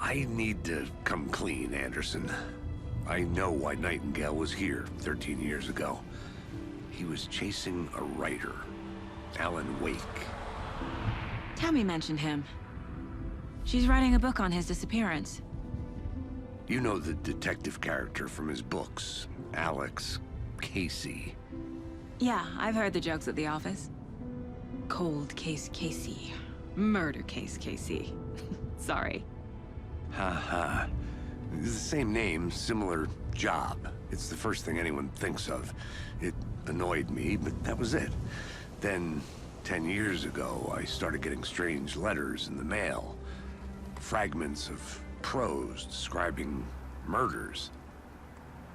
I need to come clean, Anderson. I know why Nightingale was here 13 years ago. He was chasing a writer, Alan Wake. Tammy mentioned him. She's writing a book on his disappearance. You know the detective character from his books, Alex Casey. Yeah, I've heard the jokes at the office. Cold case Casey. Murder case Casey. Sorry. Ha. It's the same name, similar job. It's the first thing anyone thinks of. It annoyed me, but that was it. Then, 10 years ago, I started getting strange letters in the mail. Fragments of prose describing murders.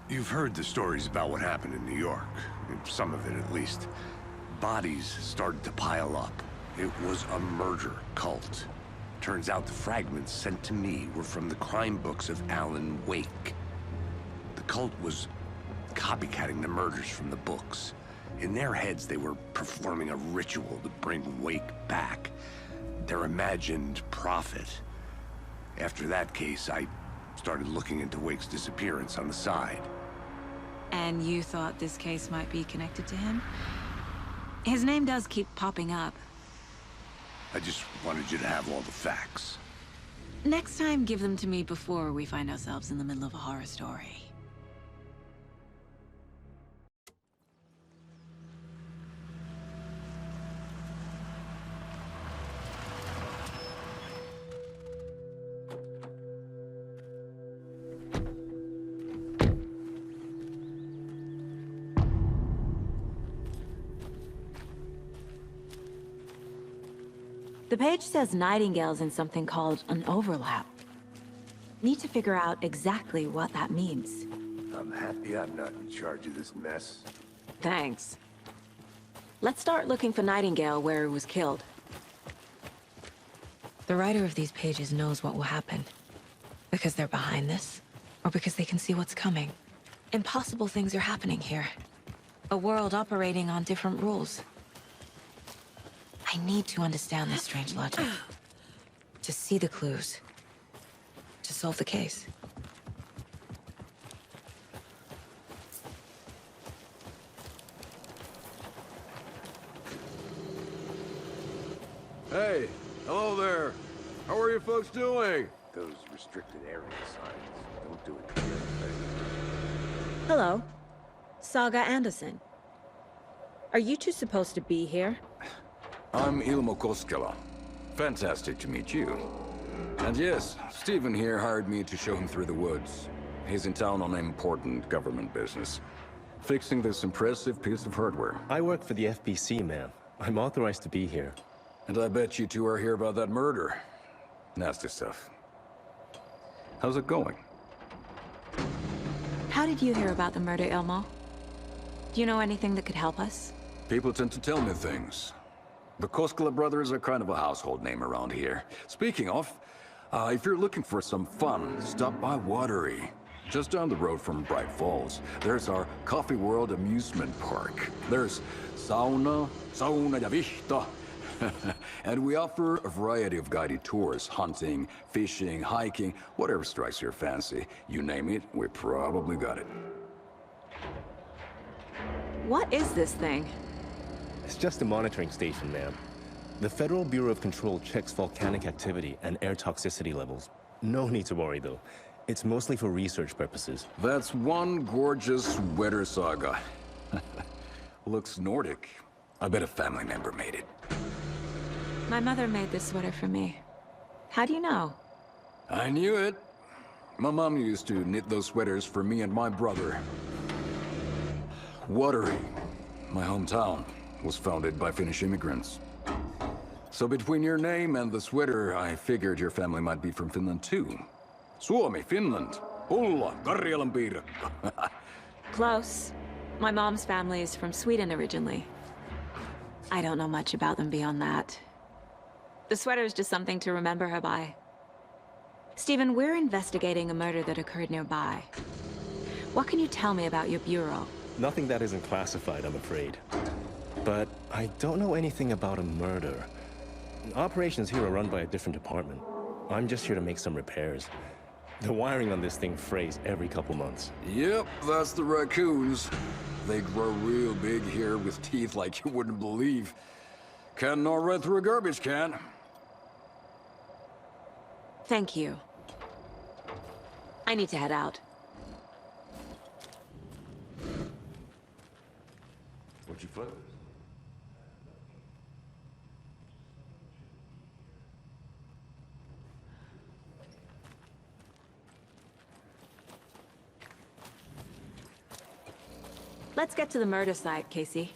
You've heard the stories about what happened in New York. Some of it, at least. Bodies started to pile up. It was a murder cult. Turns out the fragments sent to me were from the crime books of Alan Wake. The cult was copycatting the murders from the books. In their heads, they were performing a ritual to bring Wake back. Their imagined prophet. After that case, I started looking into Wake's disappearance on the side. And you thought this case might be connected to him? His name does keep popping up. I just wanted you to have all the facts. Next time, give them to me before we find ourselves in the middle of a horror story. The page says Nightingale's in something called an overlap. Need to figure out exactly what that means. I'm happy I'm not in charge of this mess. Thanks. Let's start looking for Nightingale where he was killed. The writer of these pages knows what will happen. Because they're behind this, or because they can see what's coming. Impossible things are happening here. A world operating on different rules. I need to understand this strange logic. To see the clues. To solve the case. Hey, hello there. How are you folks doing? Those restricted area signs don't do it. Hello. Saga Anderson. Are you two supposed to be here? I'm Ilmo Koskela. Fantastic to meet you. And yes, Stephen here hired me to show him through the woods. He's in town on important government business. Fixing this impressive piece of hardware. I work for the FBC, ma'am. I'm authorized to be here. And I bet you two are here about that murder. Nasty stuff. How's it going? How did you hear about the murder, Ilmo? Do you know anything that could help us? People tend to tell me things. The Koskela brothers are kind of a household name around here. Speaking of, if you're looking for some fun, stop by Watery. Just down the road from Bright Falls, there's our Coffee World amusement park. There's sauna ja vihta. And we offer a variety of guided tours, hunting, fishing, hiking, whatever strikes your fancy. You name it, we probably got it. What is this thing? It's just a monitoring station, ma'am. The Federal Bureau of Control checks volcanic activity and air toxicity levels. No need to worry, though. It's mostly for research purposes. That's one gorgeous sweater saga. Looks Nordic. I bet a family member made it. My mother made this sweater for me. How do you know? I knew it. My mom used to knit those sweaters for me and my brother. Watery, my hometown, was founded by Finnish immigrants. So between your name and the sweater, I figured your family might be from Finland too. Suomi, Finland. Pulla, Karjalan piirakka. Close. My mom's family is from Sweden originally. I don't know much about them beyond that. The sweater is just something to remember her by. Stephen, we're investigating a murder that occurred nearby. What can you tell me about your bureau? Nothing that isn't classified, I'm afraid. But I don't know anything about a murder. Operations here are run by a different department. I'm just here to make some repairs. The wiring on this thing frays every couple months. Yep, that's the raccoons. They grow real big here with teeth like you wouldn't believe. Can't gnaw right through a garbage can. Thank you. I need to head out. What'd you find? Let's get to the murder site, Casey.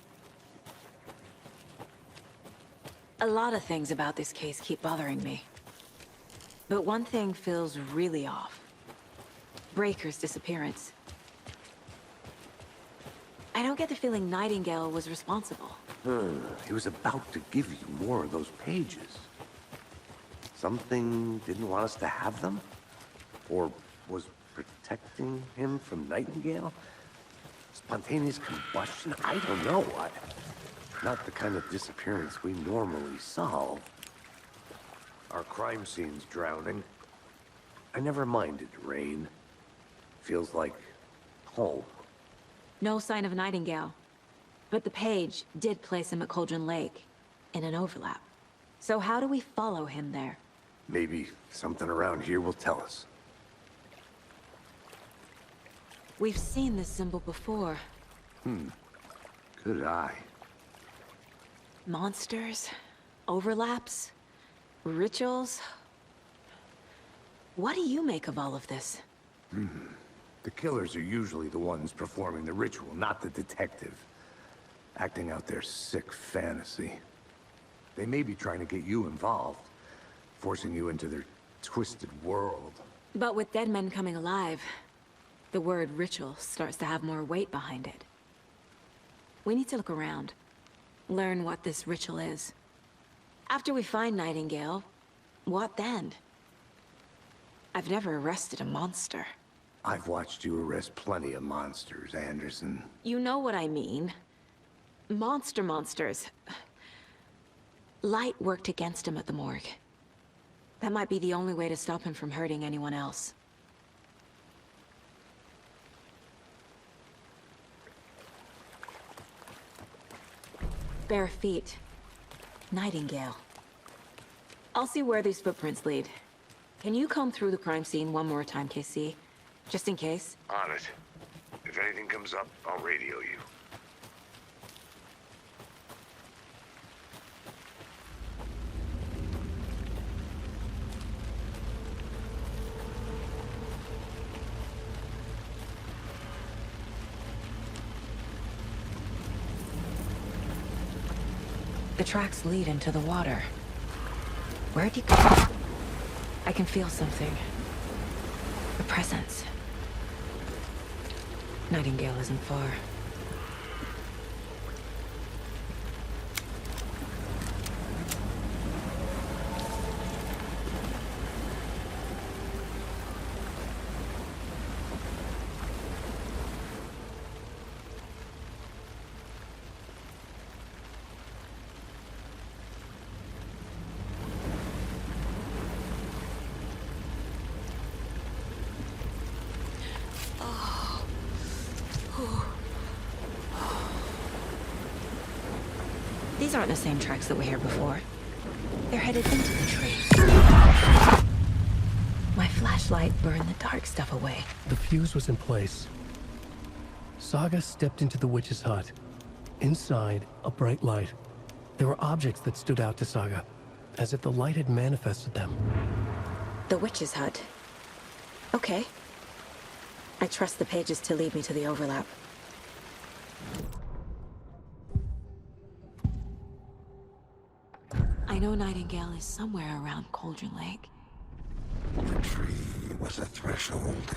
A lot of things about this case keep bothering me. But one thing feels really off. Breaker's disappearance. I don't get the feeling Nightingale was responsible. He was about to give you more of those pages. Something didn't want us to have them? Or was protecting him from Nightingale? Spontaneous combustion? I don't know. Not the kind of disappearance we normally solve. Our crime scene's drowning. I never minded rain. Feels like home. No sign of Nightingale. But the page did place him at Cauldron Lake, in an overlap. So how do we follow him there? Maybe something around here will tell us. We've seen this symbol before. Good eye. Monsters, overlaps, rituals. What do you make of all of this? The killers are usually the ones performing the ritual, not the detective. Acting out their sick fantasy. They may be trying to get you involved, forcing you into their twisted world. But with dead men coming alive, the word ritual starts to have more weight behind it. We need to look around. Learn what this ritual is. After we find Nightingale, what then? I've never arrested a monster. I've watched you arrest plenty of monsters, Anderson. You know what I mean. Monsters. Light worked against him at the morgue. That might be the only way to stop him from hurting anyone else. Bare feet. Nightingale. I'll see where these footprints lead. Can you comb through the crime scene one more time, KC? Just in case? On it. If anything comes up, I'll radio you. The tracks lead into the water. Where'd you go? I can feel something. A presence. Nightingale isn't far. These aren't the same tracks that were here before. They're headed into the tree. My flashlight burned the dark stuff away. The fuse was in place. Saga stepped into the witch's hut. Inside, a bright light. There were objects that stood out to Saga, as if the light had manifested them. The witch's hut. Okay. I trust the pages to lead me to the overlap. I know Nightingale is somewhere around Cauldron Lake. The tree was a threshold.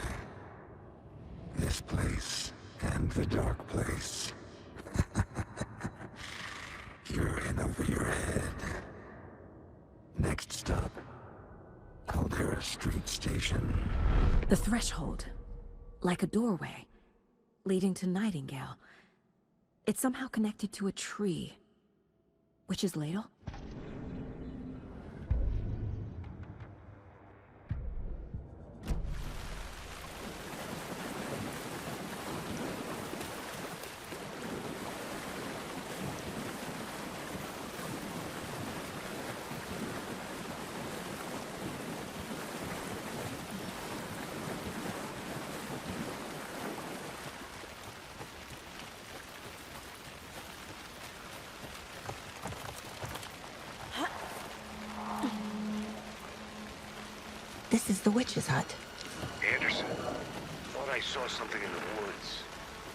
This place and the dark place. You're in over your head. Next stop, Caldera Street Station. The threshold. Like a doorway. Leading to Nightingale. It's somehow connected to a tree. Witch's ladle? This is the witch's hut. Anderson, thought I saw something in the woods.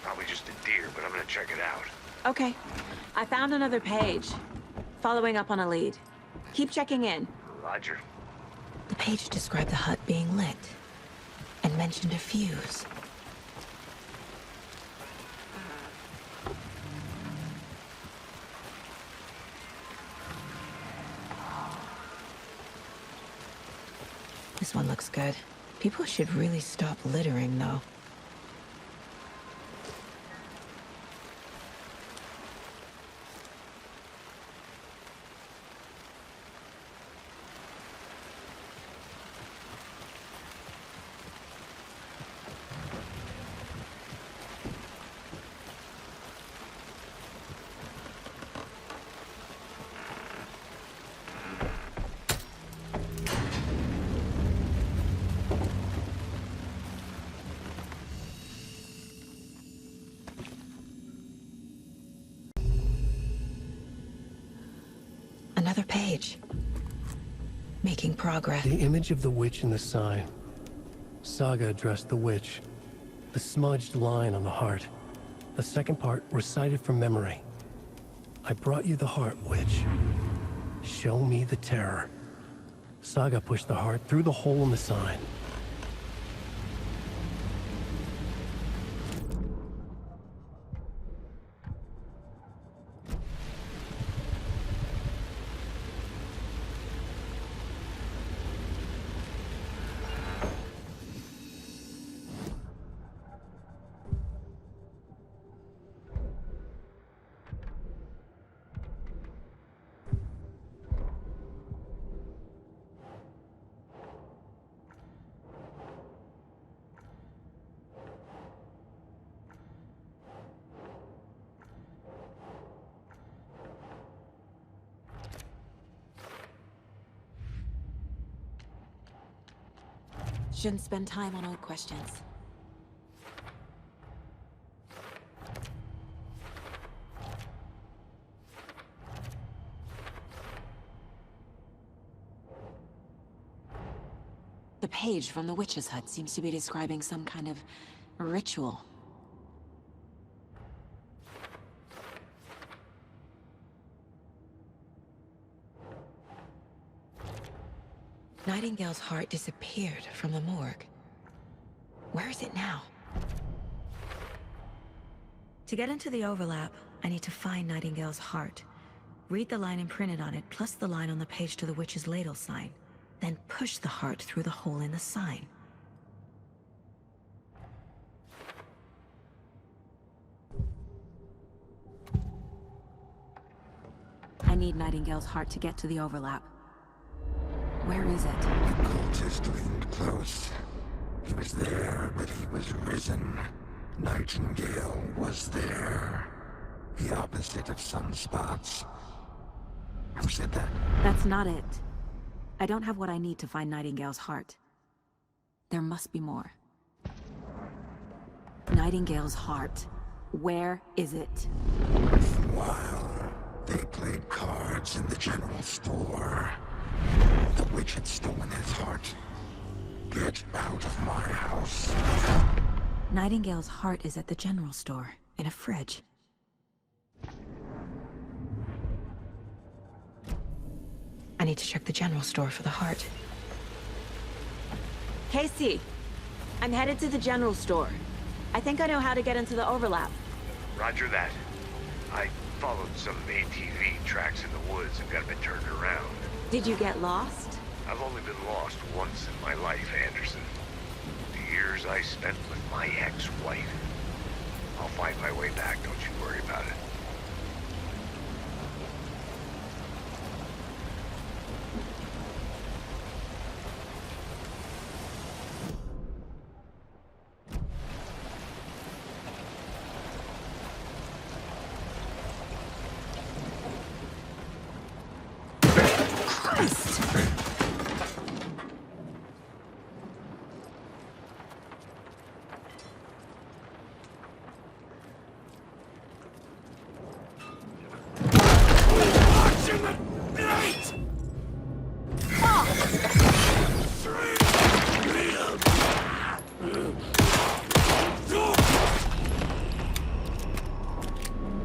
Probably just a deer, but I'm gonna check it out. Okay. I found another page. Following up on a lead. Keep checking in. Roger. The page described the hut being lit, and mentioned a fuse. This one looks good. People should really stop littering, though. Another page. Making progress. The image of the witch in the sign. Saga addressed the witch. The smudged line on the heart. The second part recited from memory. I brought you the heart, witch. Show me the terror. Saga pushed the heart through the hole in the sign. Shouldn't spend time on old questions. The page from the witch's hut seems to be describing some kind of ritual. Nightingale's heart disappeared from the morgue. Where is it now? To get into the overlap, I need to find Nightingale's heart. Read the line imprinted on it, plus the line on the page to the witch's ladle sign. Then push the heart through the hole in the sign. I need Nightingale's heart to get to the overlap. Where is it? The cultist leaned close. He was there, but he was risen. Nightingale was there. The opposite of sunspots. Who said that? That's not it. I don't have what I need to find Nightingale's heart. There must be more. Nightingale's heart. Where is it? While they played cards in the general store, the witch had stolen his heart. Get out of my house. Nightingale's heart is at the general store, in a fridge. I need to check the general store for the heart. Casey, I'm headed to the general store. I think I know how to get into the overlap. Roger that. I followed some ATV tracks in the woods and got a bit turned around. Did you get lost? I've only been lost once in my life, Anderson. The years I spent with my ex-wife. I'll find my way back, don't you worry about it.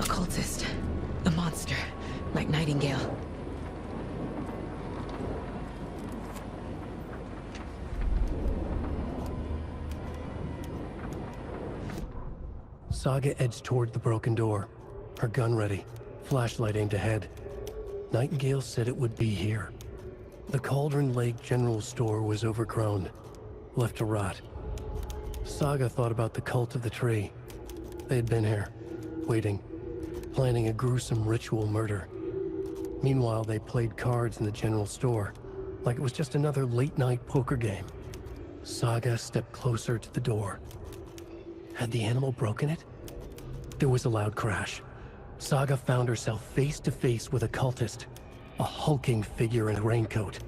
Occultist. A monster. Like Nightingale. Saga edged toward the broken door, her gun ready, flashlight aimed ahead. Nightingale said it would be here. The Cauldron Lake General Store was overgrown, left to rot. Saga thought about the cult of the tree. They had been here, waiting, planning a gruesome ritual murder. Meanwhile, they played cards in the general store, like it was just another late-night poker game. Saga stepped closer to the door. Had the animal broken it? There was a loud crash. Saga found herself face to face with a cultist, a hulking figure in a raincoat.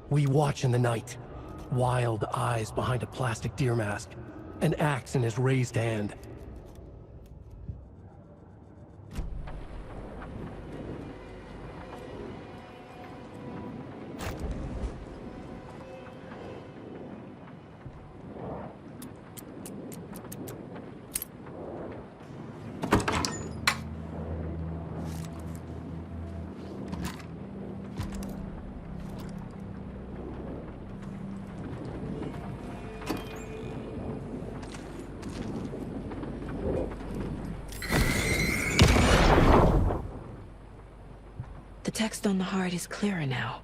We watch in the night, wild eyes behind a plastic deer mask, an axe in his raised hand. The text on the heart is clearer now.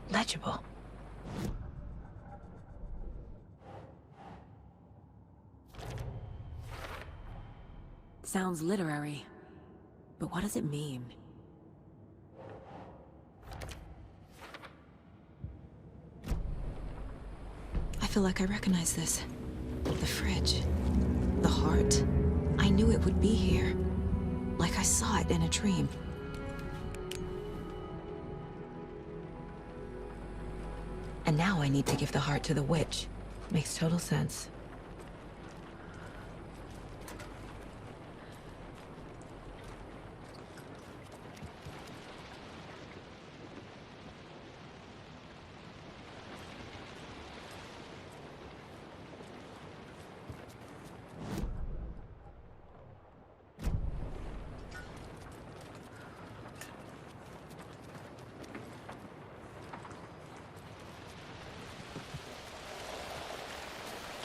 Legible. Sounds literary. But what does it mean? I feel like I recognize this. The fridge. The heart. I knew it would be here. Like I saw it in a dream. And now I need to give the heart to the witch. Makes total sense.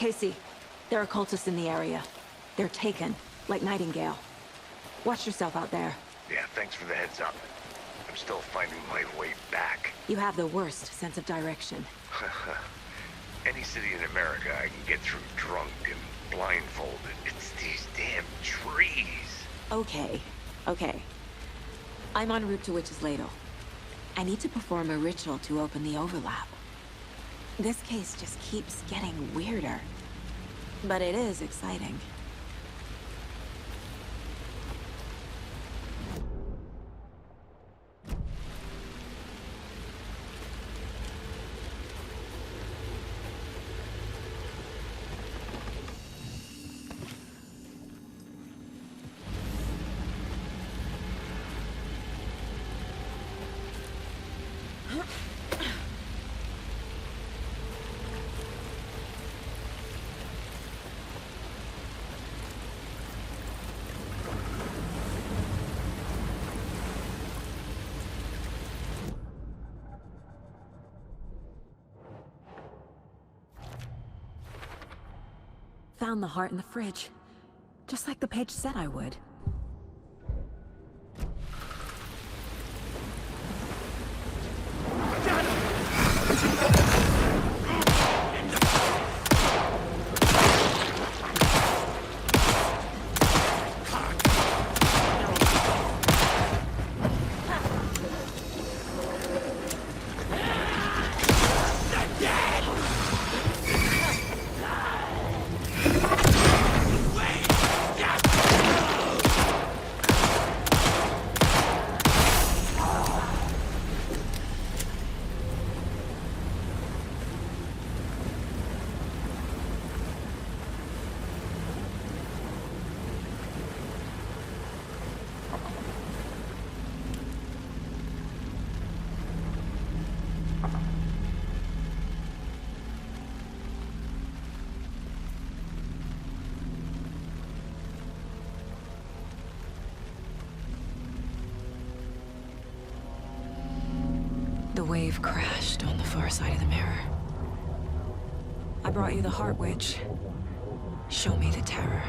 Casey, there are cultists in the area. They're taken, like Nightingale. Watch yourself out there. Yeah, thanks for the heads up. I'm still finding my way back. You have the worst sense of direction. Any city in America I can get through drunk and blindfolded. It's these damn trees. Okay. I'm en route to Witch's Ladle. I need to perform a ritual to open the overlap. This case just keeps getting weirder. But it is exciting. Found the heart in the fridge. Just like the page said I would. The wave crashed on the far side of the mirror. I brought you the Heart Witch. Show me the terror.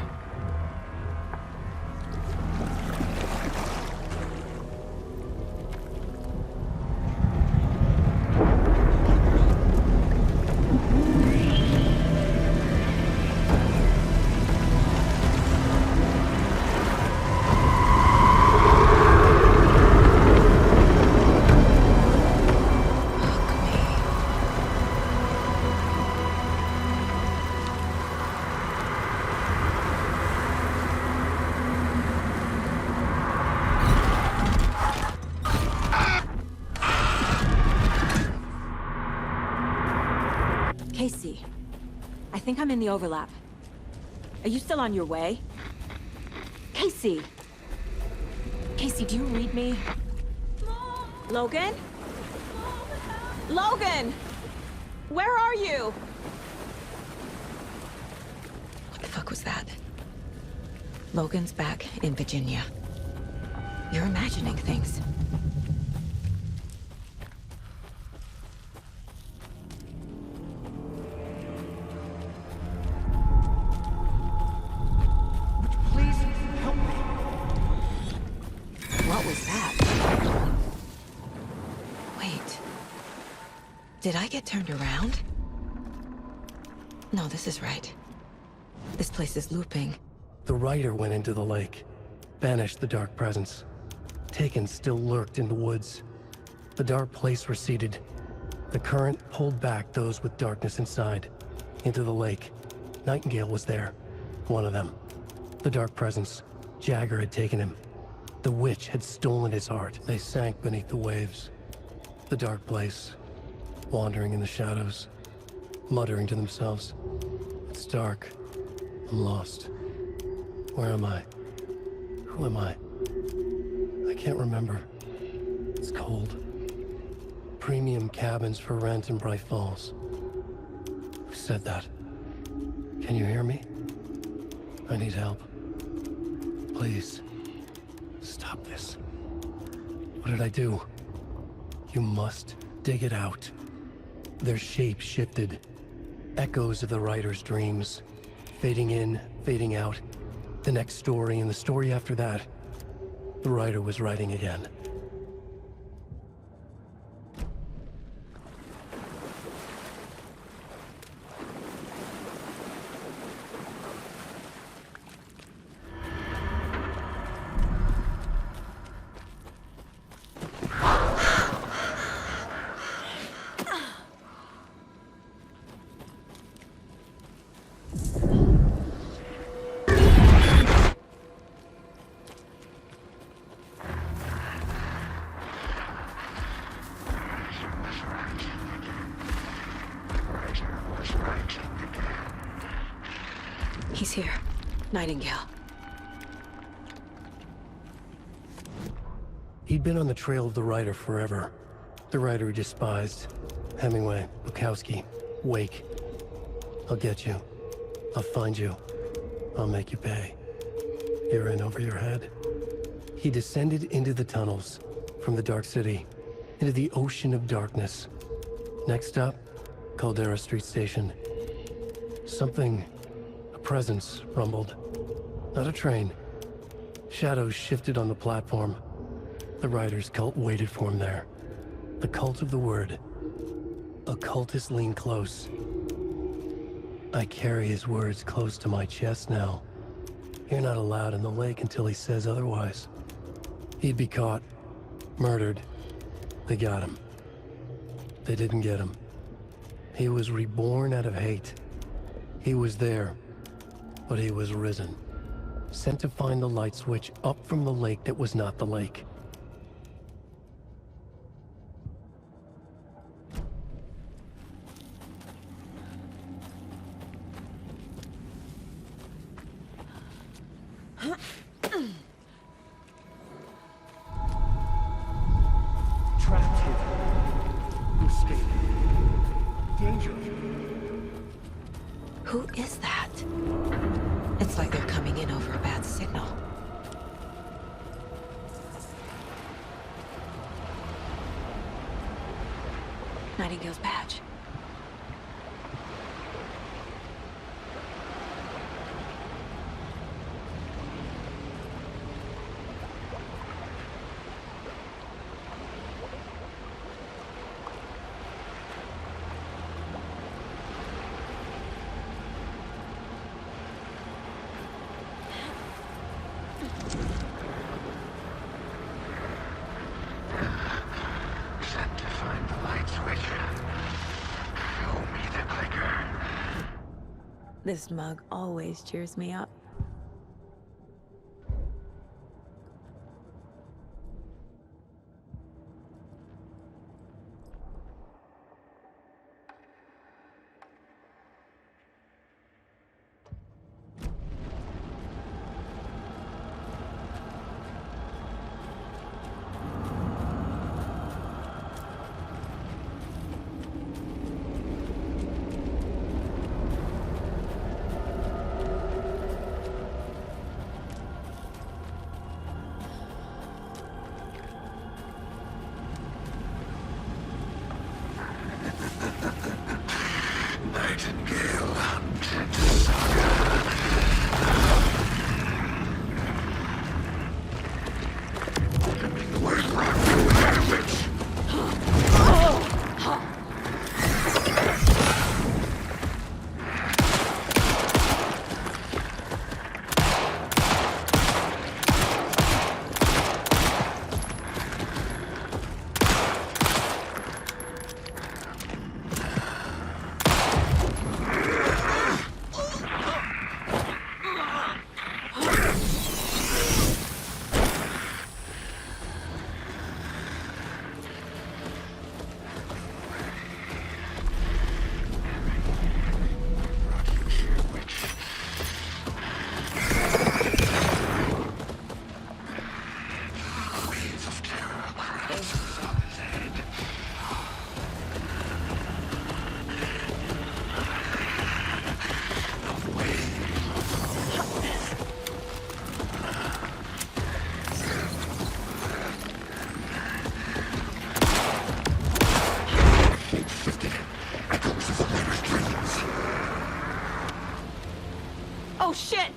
Casey, I think I'm in the overlap. Are you still on your way? Casey! Casey, do you read me? Mom. Logan? Mom. Logan! Where are you? What the fuck was that? Logan's back in Virginia. You're imagining things. Did I get turned around? No, this is right. This place is looping. The rider went into the lake, banished the dark presence. Taken still lurked in the woods. The dark place receded. The current pulled back those with darkness inside, into the lake. Nightingale was there, one of them. The dark presence, Jagger had taken him. The witch had stolen his heart. They sank beneath the waves. The dark place, wandering in the shadows, muttering to themselves. It's dark. I'm lost. Where am I? Who am I? I can't remember. It's cold. Premium cabins for rent in Bright Falls. Who said that? Can you hear me? I need help. Please. Stop this. What did I do? You must dig it out. Their shape shifted. Echoes of the writer's dreams. Fading in, fading out. The next story and the story after that. The writer was writing again. He's here. Nightingale. He'd been on the trail of the writer forever. The writer he despised. Hemingway, Bukowski, Wake. I'll get you. I'll find you. I'll make you pay. You're in over your head. He descended into the tunnels, from the Dark City, into the ocean of darkness. Next up, Caldera Street Station. Something, a presence, rumbled. Not a train. Shadows shifted on the platform. The writer's cult waited for him there. The cult of the word. Occultists lean close. I carry his words close to my chest now. You're not allowed in the lake until he says otherwise. He'd be caught. Murdered. They got him. They didn't get him. He was reborn out of hate. He was there, but he was risen. Sent to find the light switch up from the lake that was not the lake. Trapped here. Escape. Danger. Who is that? It's like they're coming in over a bad signal. Nightingale's badge. Sent to find the light switch. Show me the clicker. This mug always cheers me up. Oh, shit!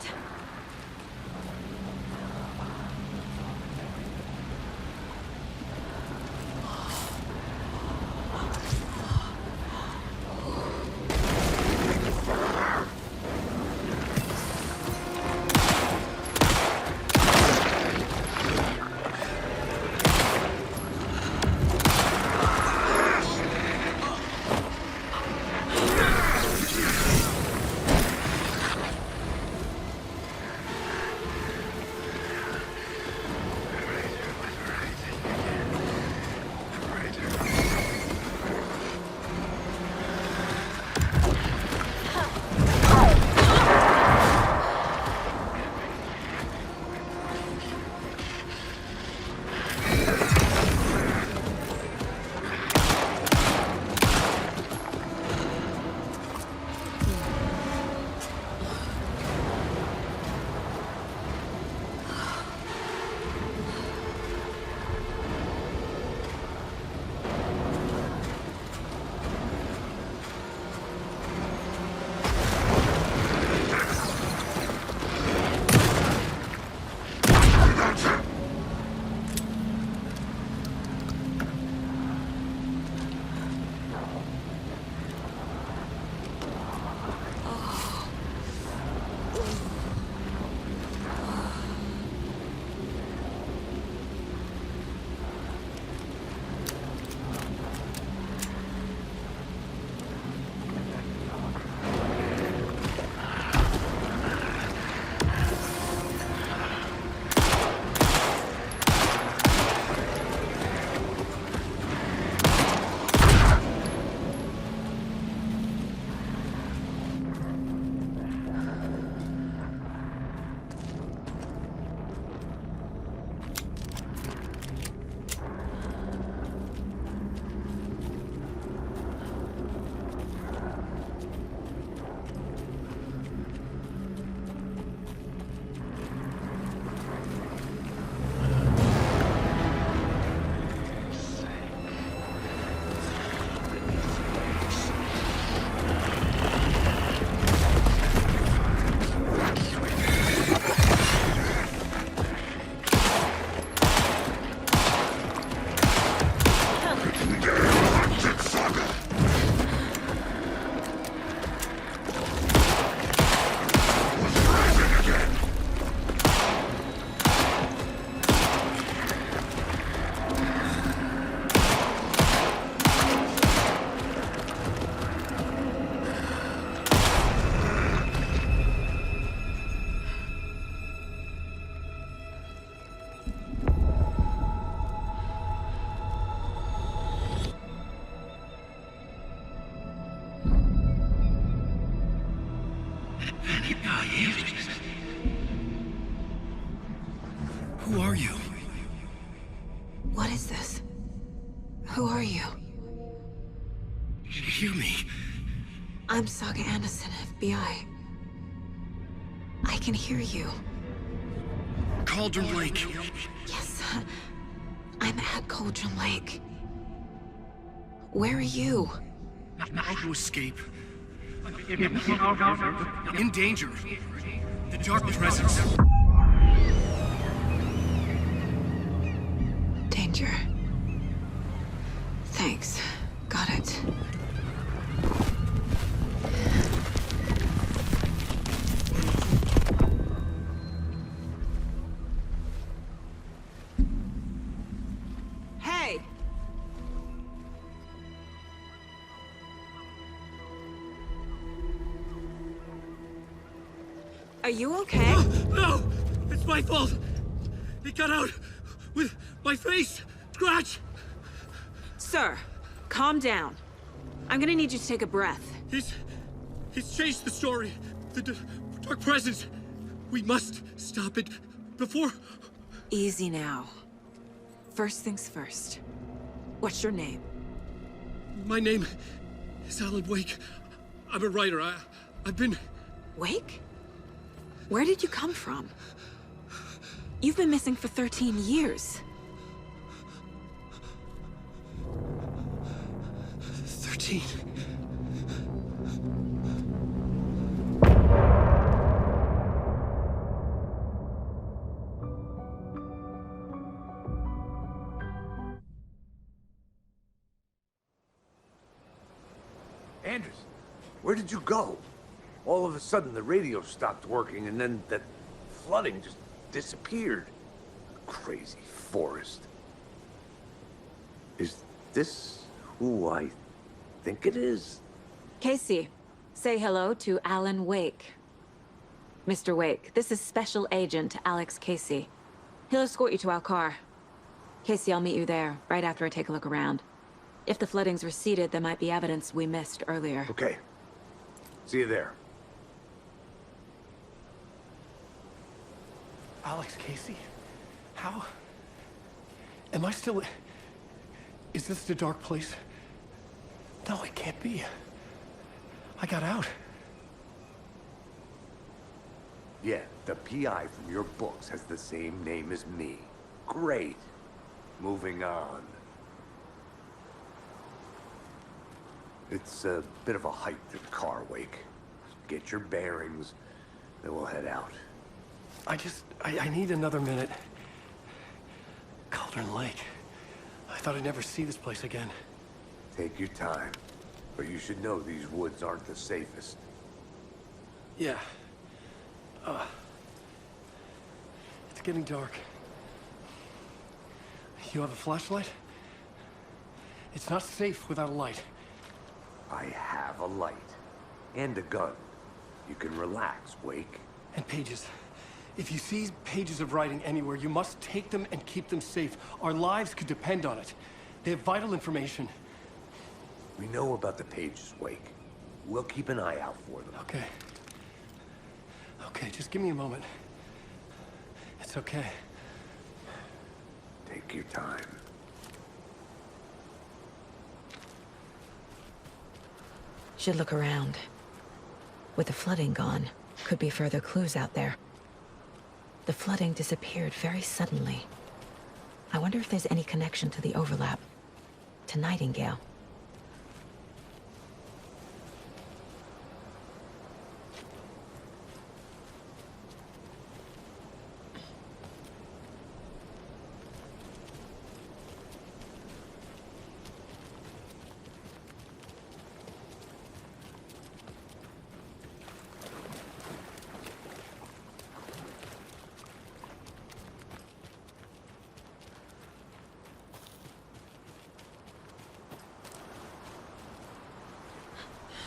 Who are you? What is this? Who are you? You hear me? I'm Saga Anderson, FBI. I can hear you. Cauldron Lake. Yes, I'm at Cauldron Lake. Where are you? How to escape? In danger. The dark presence. Danger. Thanks. Got it. Hey! Are you okay? No! It's my fault! It got out with my face! Scratch! Sir, calm down. I'm gonna need you to take a breath. He's changed the story. The dark presence. We must stop it before... Easy now. First things first. What's your name? My name is Alan Wake. I'm a writer. I've been... Wake? Where did you come from? You've been missing for 13 years. 13. Anderson, where did you go? All of a sudden, the radio stopped working, and then that flooding just disappeared. Crazy forest. Is this who I think it is? Casey, say hello to Alan Wake. Mr. Wake, this is Special Agent Alex Casey. He'll escort you to our car. Casey, I'll meet you there, right after I take a look around. If the flooding's receded, there might be evidence we missed earlier. Okay. See you there. Alex Casey? How? Am I still... Is this the dark place? No, it can't be. I got out. Yeah, the PI from your books has the same name as me. Great. Moving on. It's a bit of a hike to the car, Wake. Get your bearings, then we'll head out. I need another minute. Cauldron Lake. I thought I'd never see this place again. Take your time. But you should know these woods aren't the safest. Yeah. It's getting dark. You have a flashlight? It's not safe without a light. I have a light. And a gun. You can relax, Wake. And pages. If you see pages of writing anywhere, you must take them and keep them safe. Our lives could depend on it. They have vital information. We know about the pages, Wake. We'll keep an eye out for them. Okay. Okay, just give me a moment. It's okay. Take your time. Should look around. With the flooding gone, could be further clues out there. The flooding disappeared very suddenly. I wonder if there's any connection to the overlap. To Nightingale.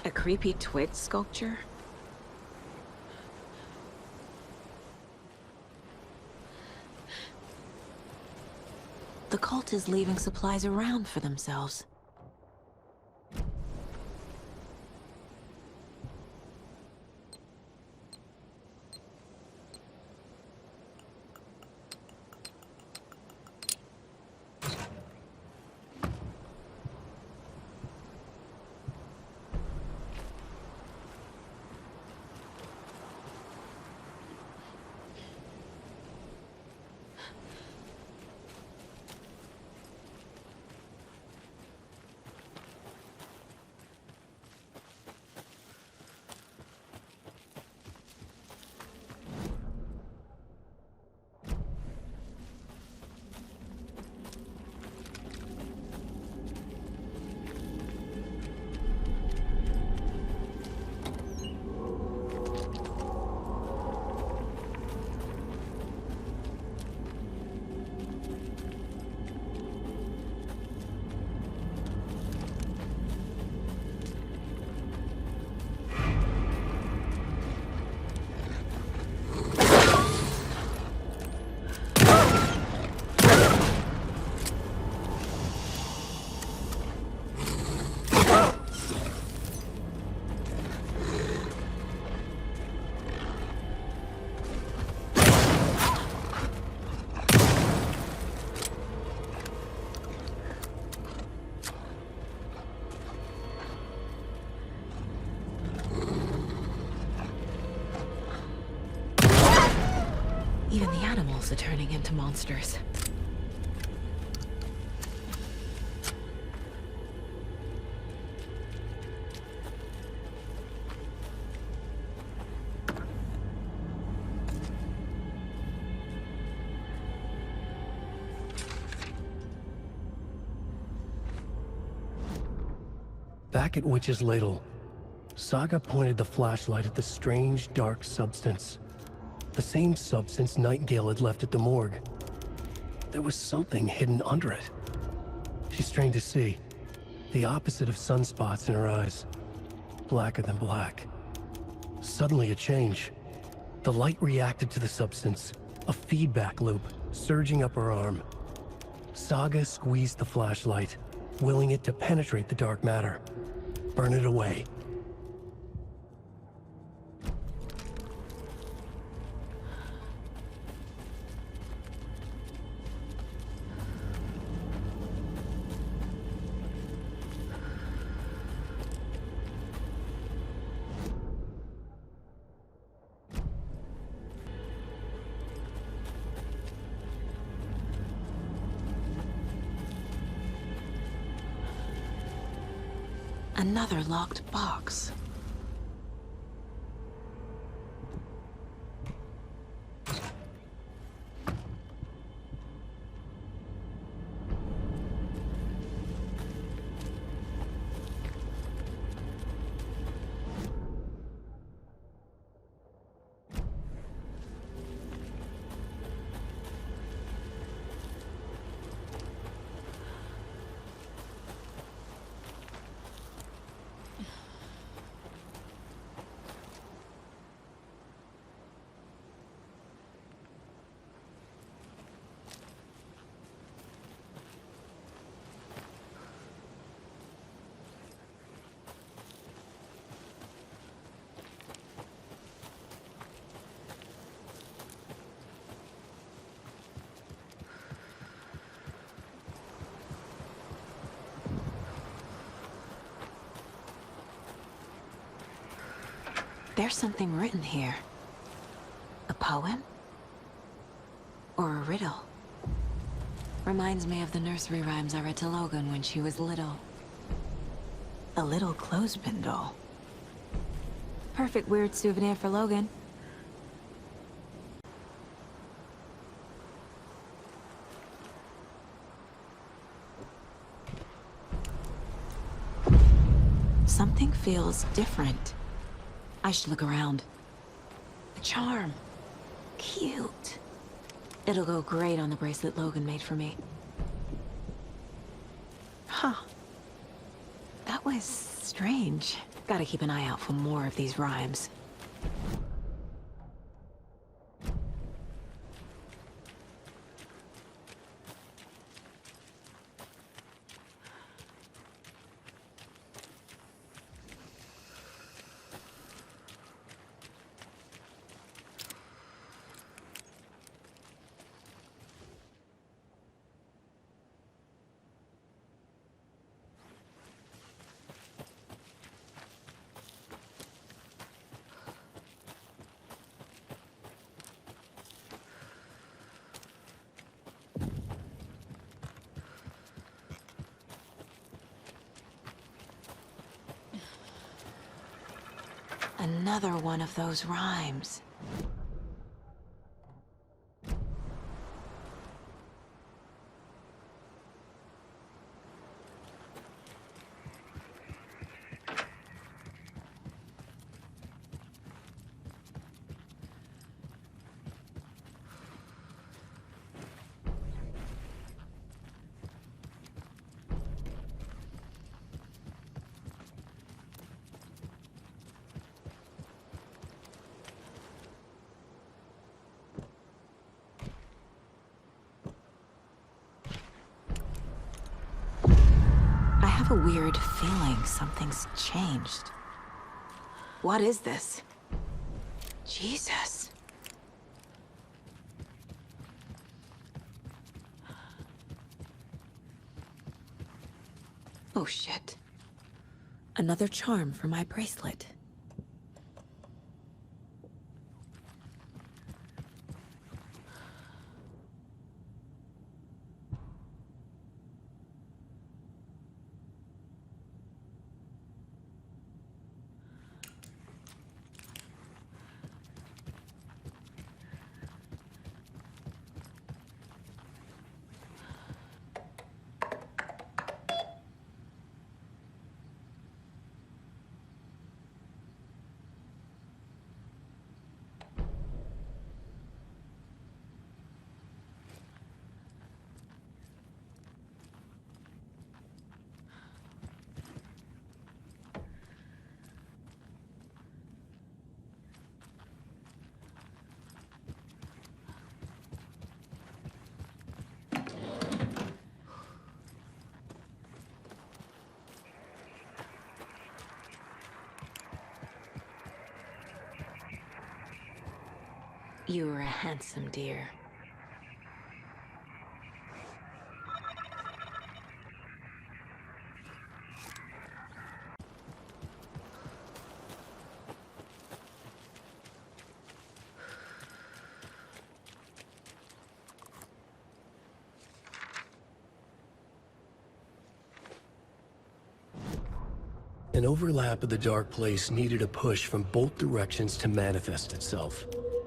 A creepy twig sculpture? The cult is leaving supplies around for themselves. Even the animals are turning into monsters. Back at Witch's Ladle, Saga pointed the flashlight at the strange, dark substance. The same substance Nightingale had left at the morgue. There was something hidden under it. She strained to see. The opposite of sunspots in her eyes. Blacker than black. Suddenly a change. The light reacted to the substance. A feedback loop, surging up her arm. Saga squeezed the flashlight, willing it to penetrate the dark matter. Burn it away. Another locked box. There's something written here. A poem? Or a riddle? Reminds me of the nursery rhymes I read to Logan when she was little. A little clothespin doll. Perfect weird souvenir for Logan. Something feels different. I should look around. A charm. Cute. It'll go great on the bracelet Logan made for me. Huh. That was strange. Gotta keep an eye out for more of these rhymes. Another one of those rhymes. I have a weird feeling something's changed. What is this? Jesus. Oh shit. Another charm for my bracelet. You were a handsome deer. An overlap of the dark place needed a push from both directions to manifest itself.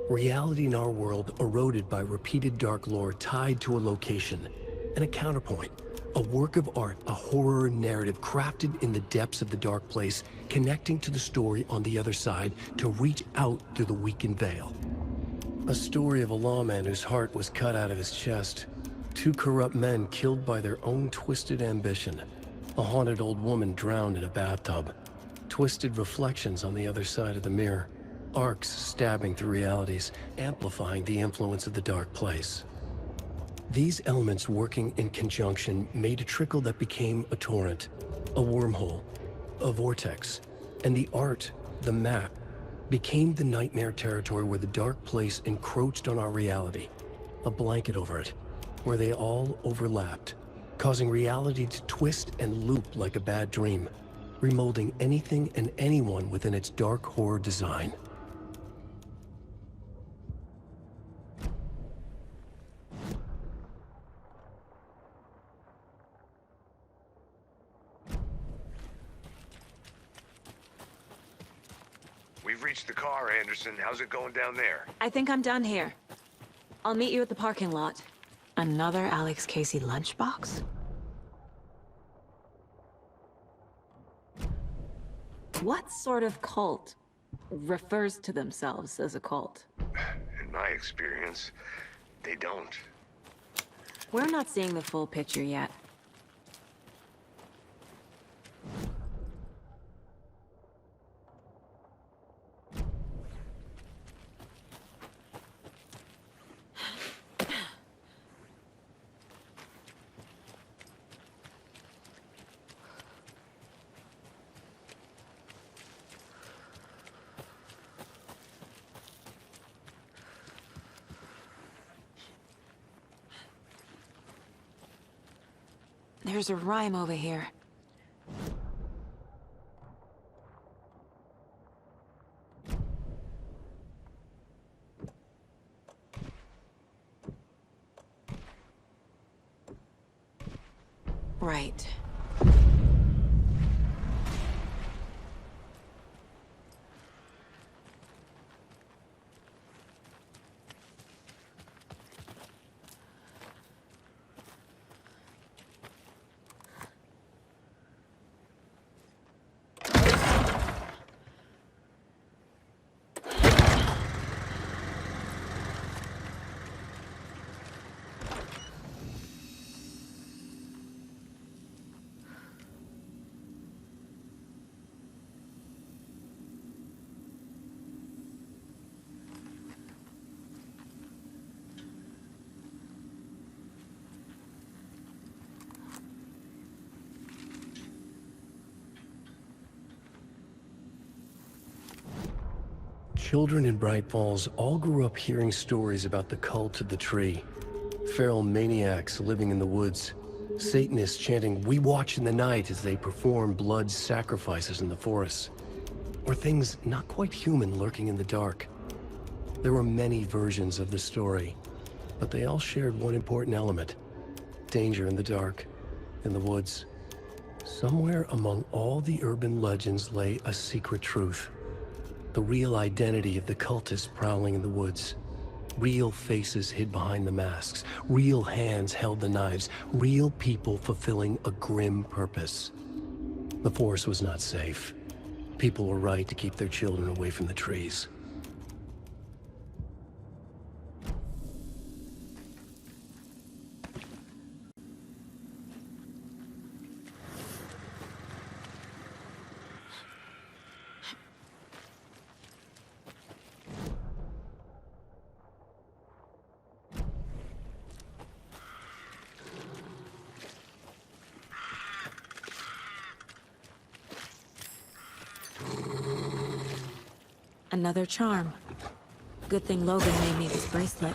Reality in our world eroded by repeated dark lore tied to a location, and a counterpoint, a work of art, a horror narrative crafted in the depths of the dark place, connecting to the story on the other side to reach out through the weakened veil. A story of a lawman whose heart was cut out of his chest, two corrupt men killed by their own twisted ambition, a haunted old woman drowned in a bathtub, twisted reflections on the other side of the mirror, arcs stabbing through realities, amplifying the influence of the dark place. These elements working in conjunction made a trickle that became a torrent, a wormhole, a vortex, and the art, the map, became the nightmare territory where the dark place encroached on our reality, a blanket over it, where they all overlapped, causing reality to twist and loop like a bad dream, remolding anything and anyone within its dark horror design. We've reached the car, Anderson. How's it going down there? I think I'm done here. I'll meet you at the parking lot. Another Alex Casey lunchbox? What sort of cult refers to themselves as a cult? In my experience, they don't. We're not seeing the full picture yet. There's a rhyme over here. Right. Children in Bright Falls all grew up hearing stories about the cult of the tree. Feral maniacs living in the woods. Satanists chanting, "We watch in the night," as they perform blood sacrifices in the forests. Or things not quite human lurking in the dark. There were many versions of the story, but they all shared one important element. Danger in the dark, in the woods. Somewhere among all the urban legends lay a secret truth. The real identity of the cultists prowling in the woods. Real faces hid behind the masks. Real hands held the knives. Real people fulfilling a grim purpose. The forest was not safe. People were right to keep their children away from the trees. Another charm. Good thing Logan made me this bracelet.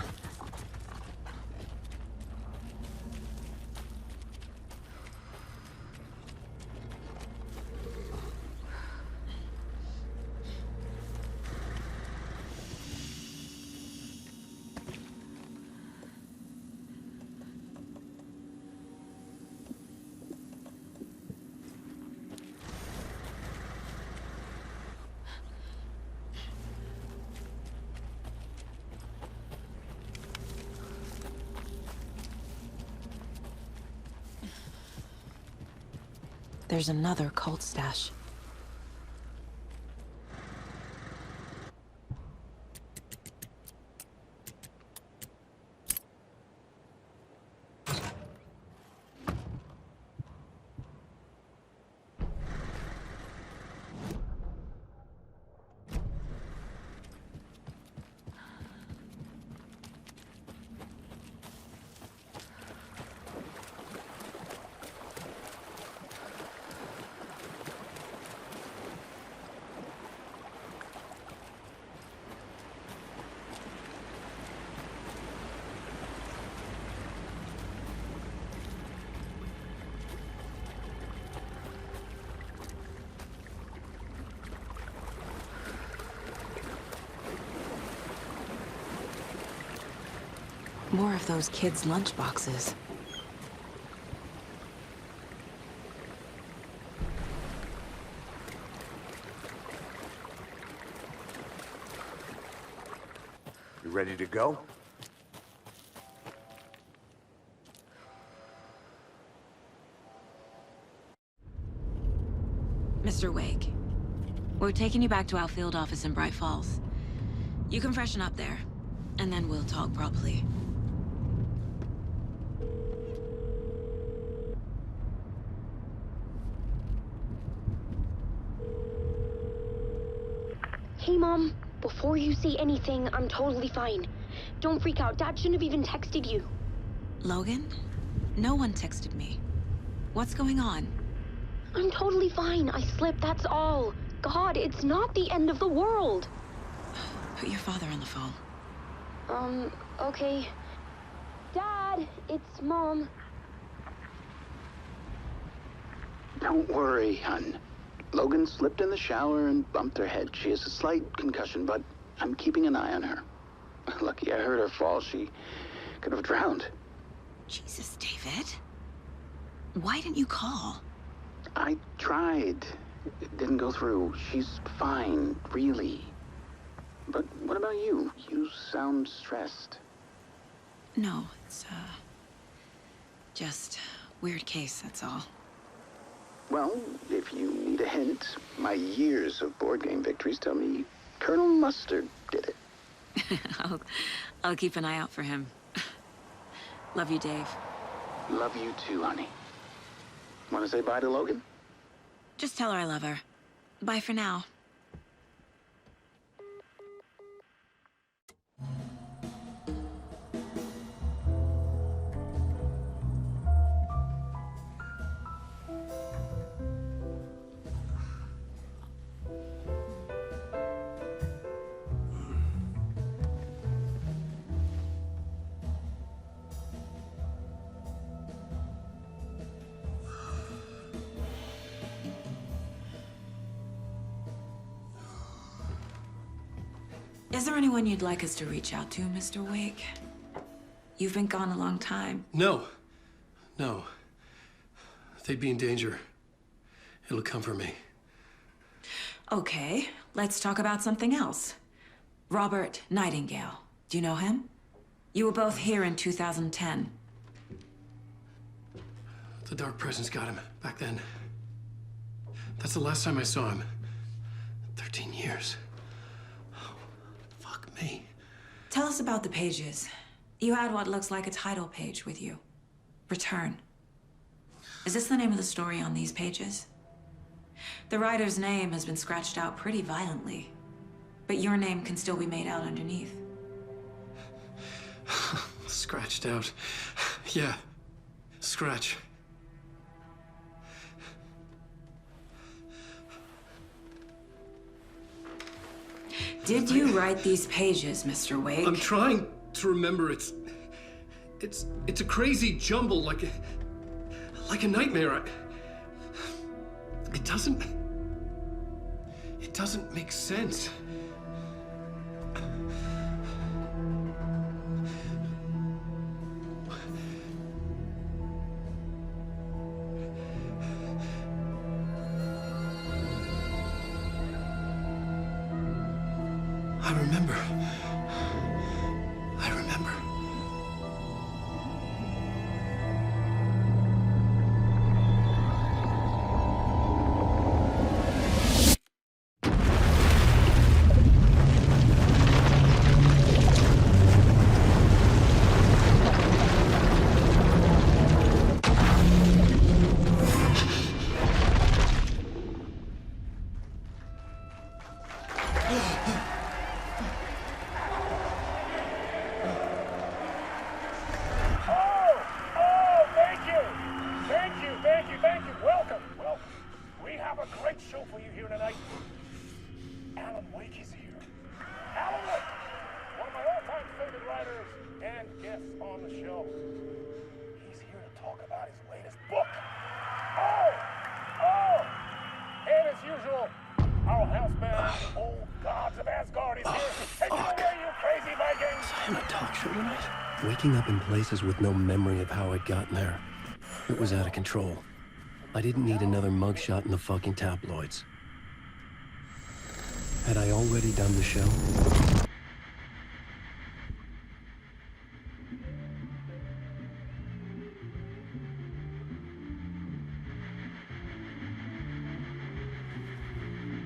There's another cult stash. More of those kids' lunchboxes. You ready to go? Mr. Wake, we're taking you back to our field office in Bright Falls. You can freshen up there, and then we'll talk properly. Hey, Mom. Before you say anything, I'm totally fine. Don't freak out. Dad shouldn't have even texted you. Logan? No one texted me. What's going on? I'm totally fine. I slipped, that's all. God, it's not the end of the world. Put your father on the phone. Okay. Dad, it's Mom. Don't worry, hon. Logan slipped in the shower and bumped her head. She has a slight concussion, but I'm keeping an eye on her. Lucky I heard her fall. She could have drowned. Jesus, David. Why didn't you call? I tried. It didn't go through. She's fine, really. But what about you? You sound stressed. No, it's, just weird case, that's all. Well, if you need a hint, my years of board game victories tell me Colonel Mustard did it. I'll keep an eye out for him. Love you, Dave. Love you too, honey. Want to say bye to Logan? Just tell her I love her. Bye for now. Is there anyone you'd like us to reach out to, Mr. Wake? You've been gone a long time. No. No. They'd be in danger. It'll come for me. Okay, let's talk about something else. Robert Nightingale. Do you know him? You were both here in 2010. The Dark Presence got him back then. That's the last time I saw him. 13 years. Oh, fuck me. Tell us about the pages. You had what looks like a title page with you. Return. Is this the name of the story on these pages? The writer's name has been scratched out pretty violently, but your name can still be made out underneath. Scratched out. Yeah. Scratch. Did you write these pages, Mr. Wake? I'm trying to remember. It's a crazy jumble, like a nightmare. It doesn't make sense. I remember. Thank you. Welcome. We have a great show for you here tonight. Alan Wake is here. Alan Wake, one of my all-time favorite writers and guests on the show. He's here to talk about his latest book. And as usual, our housebound old gods of Asgard is here. Take it away, you crazy Vikings! I'm a talk show tonight. Waking up in places with no memory of how I'd gotten there. It was out of control. I didn't need another mugshot in the fucking tabloids. Had I already done the show?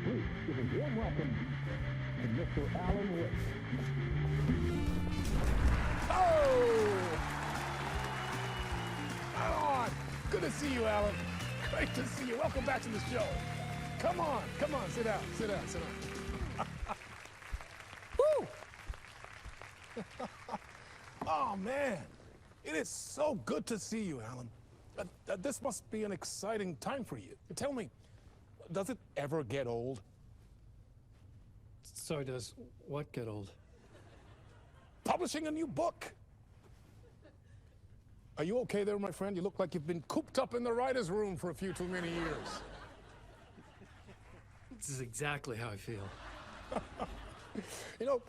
Please give a warm welcome to Mr. Alan Wake. Good to see you, Alan. Great to see you. Welcome back to the show. Come on, sit down. Woo! Oh, man. It is so good to see you, Alan. This must be an exciting time for you. Tell me, does it ever get old? So does what get old? Publishing a new book. Are you okay there, my friend? You look like you've been cooped up in the writer's room for a few too many years. This is exactly how I feel. You know,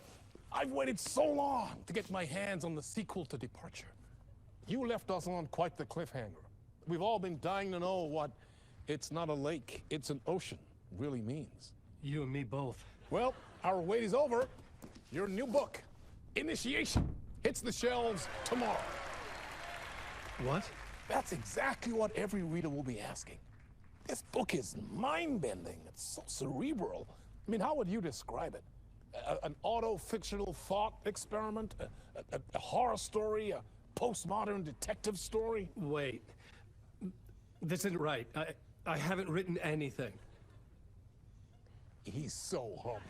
I've waited so long to get my hands on the sequel to Departure. You left us on quite the cliffhanger. We've all been dying to know what "it's not a lake, it's an ocean" really means. You and me both. Well, our wait is over. Your new book, Initiation, hits the shelves tomorrow. What? That's exactly what every reader will be asking. This book is mind-bending. It's so cerebral. I mean, how would you describe it? An auto-fictional thought experiment? A horror story? A postmodern detective story? Wait. This isn't right. I haven't written anything. He's so humble.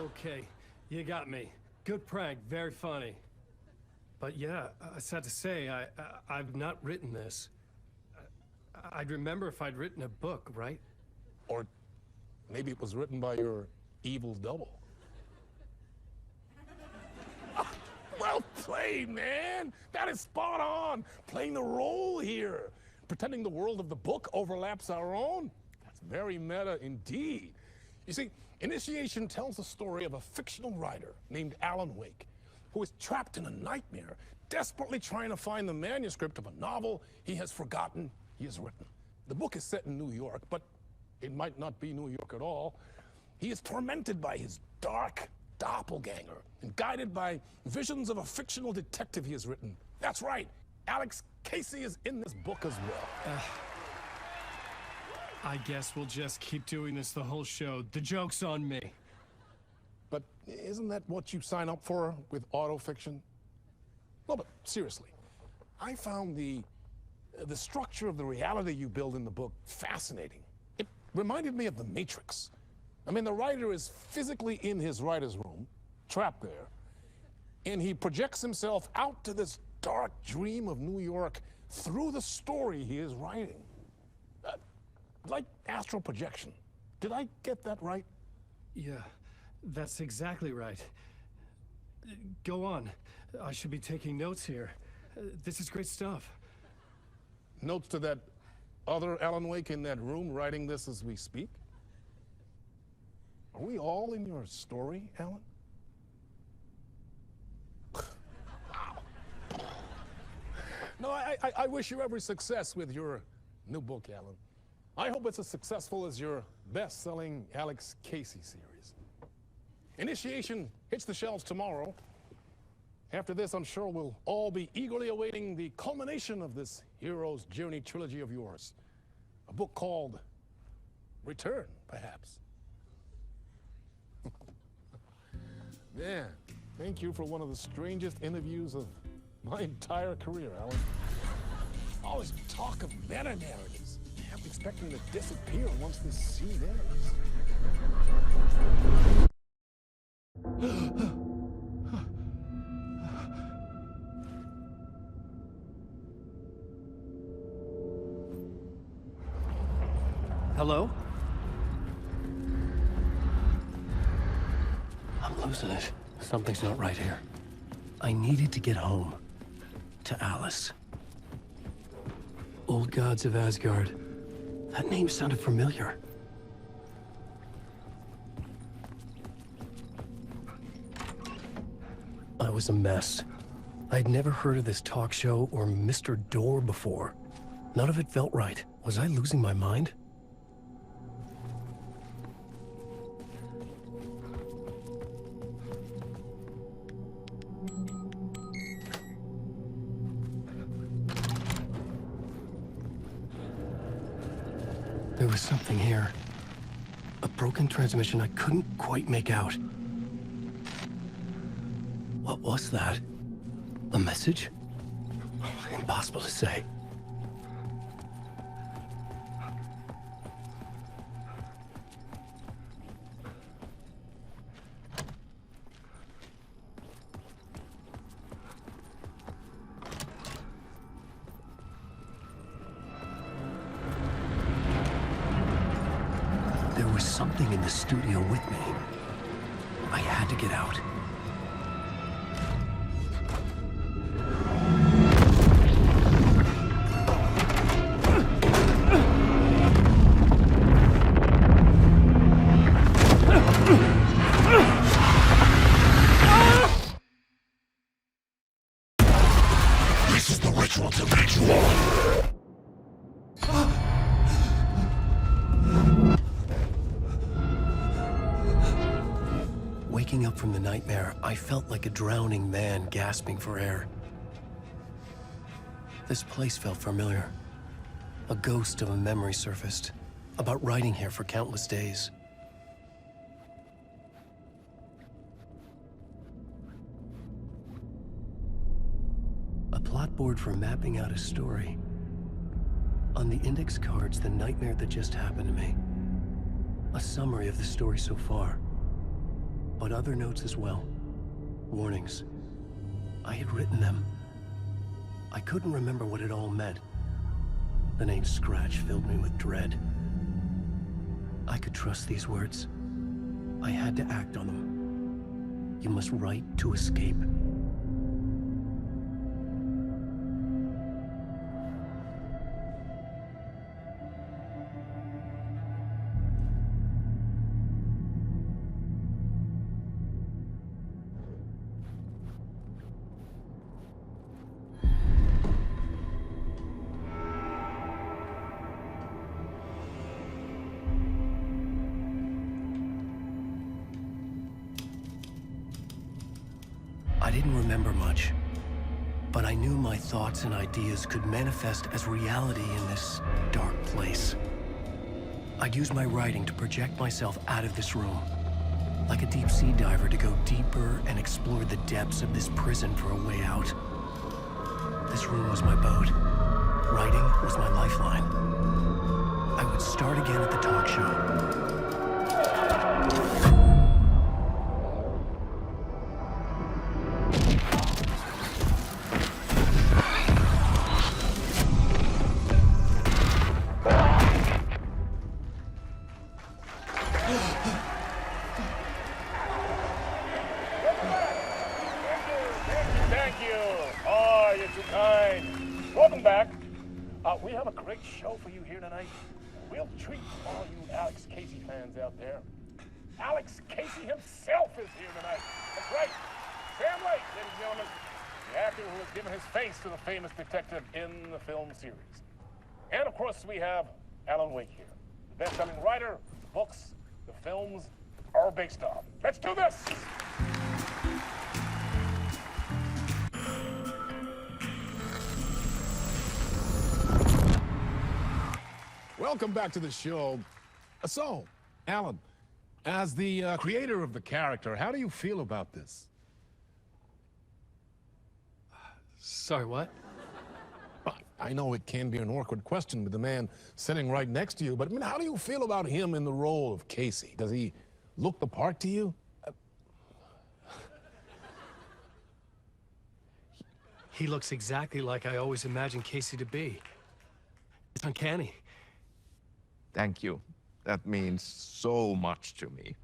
Okay, you got me. Good prank, very funny. But yeah, I sad to say, I've not written this. I'd remember if I'd written a book, right? Or maybe it was written by your evil double. Well played, man! That is spot on! Playing the role here. Pretending the world of the book overlaps our own. That's very meta indeed. You see, Initiation tells the story of a fictional writer named Alan Wake, who is trapped in a nightmare, desperately trying to find the manuscript of a novel he has forgotten he has written. The book is set in New York, but it might not be New York at all. He is tormented by his dark doppelganger and guided by visions of a fictional detective he has written. That's right, Alex Casey is in this book as well. I guess we'll just keep doing this the whole show. The joke's on me. But isn't that what you sign up for with autofiction? No, but seriously, I found the structure of the reality you build in the book fascinating. It reminded me of The Matrix. I mean, the writer is physically in his writer's room, trapped there, and he projects himself out to this dark dream of New York through the story he is writing. Like astral projection. Did I get that right? Yeah. That's exactly right. Go on. I should be taking notes here. This is great stuff. Notes to that other Alan Wake in that room writing this as we speak? Are we all in your story, Alan? No, I wish you every success with your new book, Alan. I hope it's as successful as your best-selling Alex Casey series. Initiation hits the shelves tomorrow. After this, I'm sure we'll all be eagerly awaiting the culmination of this hero's journey trilogy of yours. A book called Return, perhaps. Man, thank you for one of the strangest interviews of my entire career, Alan. Always talk of meta-narratives. I'm expecting to disappear once this scene ends. Hello? I'm losing it. Something's not right here. I needed to get home. To Alice. Old Gods of Asgard. That name sounded familiar. I was a mess. I'd never heard of this talk show or Mr. Door before. None of it felt right. Was I losing my mind? There was something here. A broken transmission I couldn't quite make out. What was that? A message? Impossible to say. There was something in the studio with me. I had to get out. This is the ritual to make you all. Waking up from the nightmare, I felt like a drowning man gasping for air. This place felt familiar. A ghost of a memory surfaced, about writing here for countless days. A plot board for mapping out a story. On the index cards, the nightmare that just happened to me. A summary of the story so far. But other notes as well. Warnings. I had written them. I couldn't remember what it all meant. The name Scratch filled me with dread. I could trust these words. I had to act on them. You must write to escape. I didn't remember much, but I knew my thoughts and ideas could manifest as reality in this dark place. I'd use my writing to project myself out of this room, like a deep-sea diver to go deeper and explore the depths of this prison for a way out. This room was my boat. Writing was my lifeline. I would start again at the talk show. welcome back. We have a great show for you here tonight. Real treat for all you Alex Casey fans out there. Alex Casey himself is here tonight. That's right. Sam Lake, ladies and gentlemen. The actor who has given his face to the famous detective in the film series. And of course, we have Alan Wake here. The best-selling writer, books, the films are based on. Let's do this! Welcome back to the show. So, Alan, as the creator of the character, how do you feel about this? Sorry, what? I know it can be an awkward question with the man sitting right next to you, but I mean, how do you feel about him in the role of Casey? Does he look the part to you? He looks exactly like I always imagined Casey to be. It's uncanny. Thank you. That means so much to me.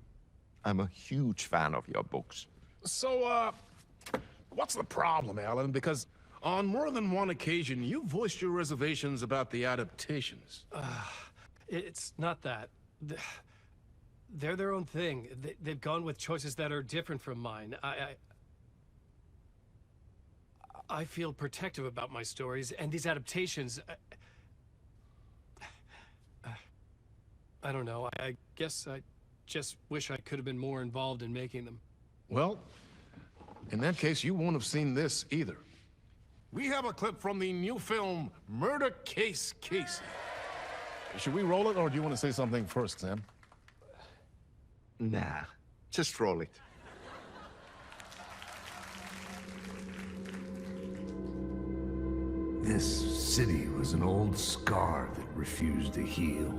I'm a huge fan of your books. So, what's the problem, Alan? Because on more than one occasion, you voiced your reservations about the adaptations. It's not that. They're their own thing. They've gone with choices that are different from mine. I feel protective about my stories, and these adaptations... I don't know. I guess I just wish I could have been more involved in making them. Well, in that case, you won't have seen this either. We have a clip from the new film, Murder Case Casey. Should we roll it, or do you want to say something first, Sam? Nah, just roll it. This city was an old scar that refused to heal.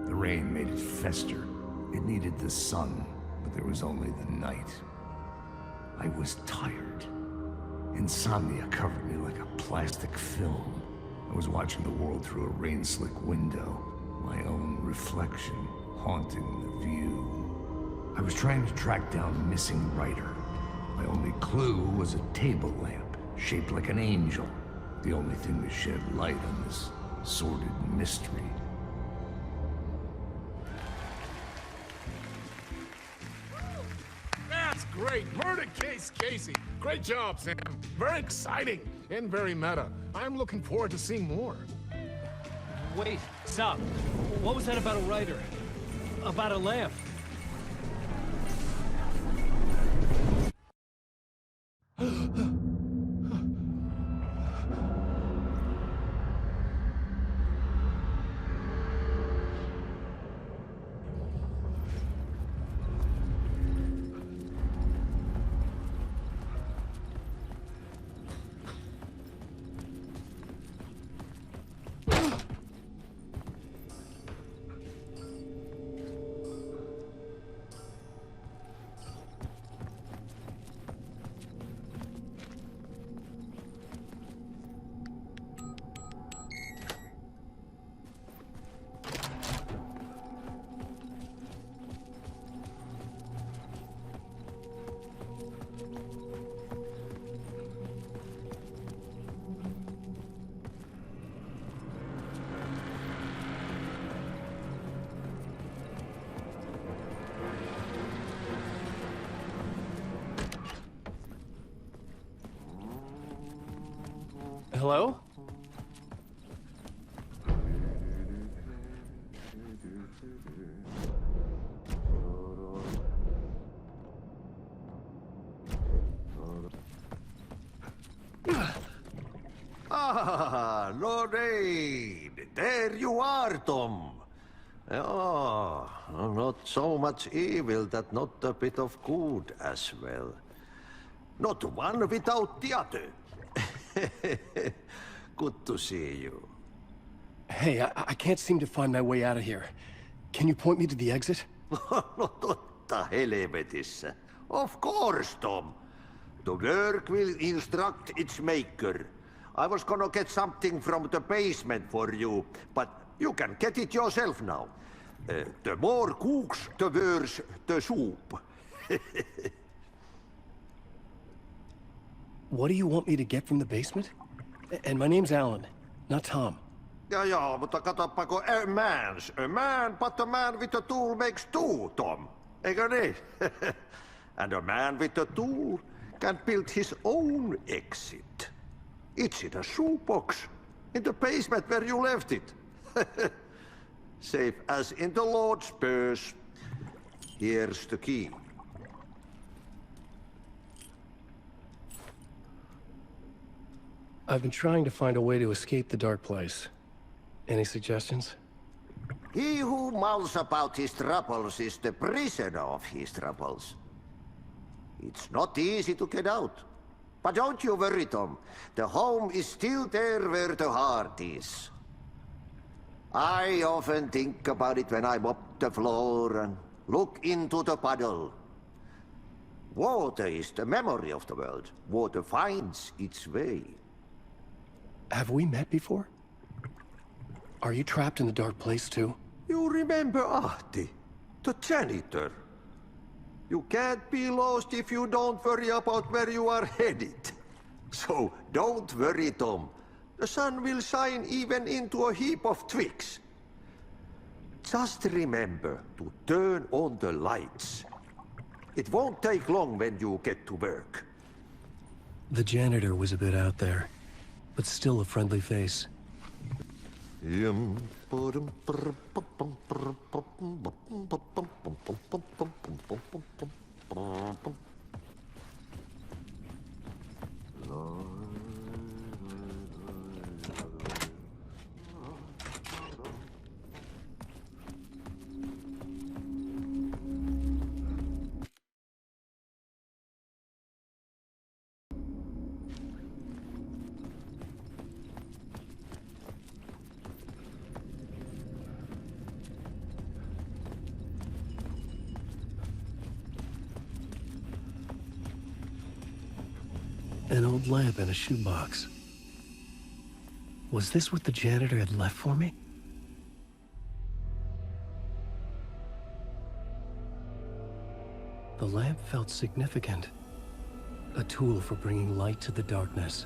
The rain made it fester. It needed the sun, but there was only the night. I was tired. Insomnia covered me like a plastic film. I was watching the world through a rain-slick window, my own reflection haunting the view. I was trying to track down a missing writer. My only clue was a table lamp, shaped like an angel, the only thing to shed light on this sordid mystery. That's great! Murder Case Casey! Great job, Sam. Very exciting and very meta. I'm looking forward to seeing more. Wait, stop. What was that about a writer? About a lamp? Hello? Ah, Lorraine! There you are, Tom! Oh, not so much evil that not a bit of good as well. Not one without the other. Good to see you. Hey, I can't seem to find my way out of here. Can you point me to the exit? Totta helvetissä. Of course, Tom. The work will instruct its maker. I was gonna get something from the basement for you, but you can get it yourself now. The more cooks, the worse the soup. What do you want me to get from the basement? And my name's Alan. not Tom. Ja, mutta katsopako a man, but a man with a tool makes two, Tom. Eikö niin? And a man with a tool can build his own exit. It's in a shoebox, in the basement where you left it. Safe as in the Lord's purse. Here's the key. I've been trying to find a way to escape the dark place. Any suggestions? He who mulls about his troubles is the prisoner of his troubles. It's not easy to get out. But don't you worry, Tom. The home is still there where the heart is. I often think about it when I mop the floor and look into the puddle. Water is the memory of the world. Water finds its way. Have we met before? Are you trapped in the dark place too? You remember Ahti, the janitor. You can't be lost if you don't worry about where you are headed. So don't worry, Tom. The sun will shine even into a heap of twigs. Just remember to turn on the lights. It won't take long when you get to work. The janitor was a bit out there, but still a friendly face. An old lamp in a shoebox. Was this what the janitor had left for me? The lamp felt significant. A tool for bringing light to the darkness.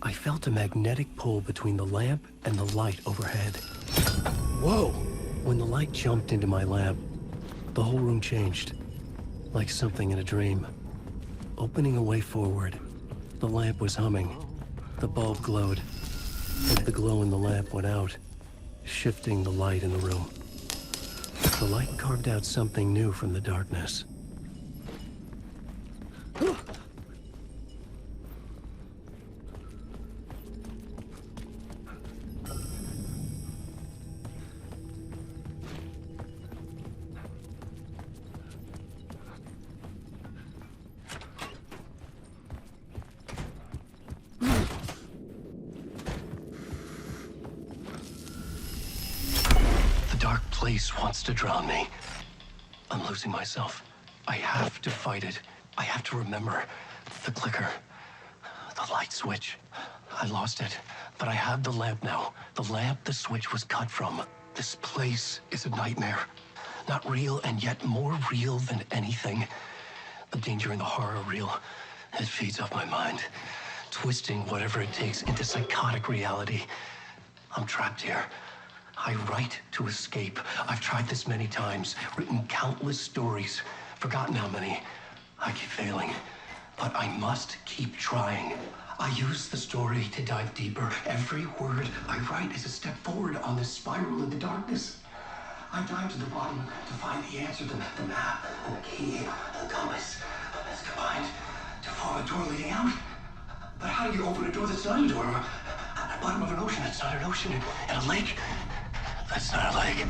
I felt a magnetic pull between the lamp and the light overhead. Whoa! When the light jumped into my lamp, the whole room changed, like something in a dream. Opening a way forward, the lamp was humming. The bulb glowed. As the glow in the lamp went out, shifting the light in the room. The light carved out something new from the darkness. Place wants to drown me. I'm losing myself. I have to fight it. I have to remember the clicker, the light switch. I lost it, but I have the lamp now. The lamp the switch was cut from. This place is a nightmare. Not real, and yet more real than anything. The danger and the horror are real. It feeds off my mind, twisting whatever it takes into psychotic reality. I'm trapped here. I write to escape. I've tried this many times, written countless stories, forgotten how many. I keep failing, but I must keep trying. I use the story to dive deeper. Every word I write is a step forward on this spiral in the darkness. I dive to the bottom to find the answer, the map, and the key, and the compass. It's combined to form a door leading out. But how do you open a door that's not a door? At the bottom of an ocean that's not an ocean, and a lake that's not a lake.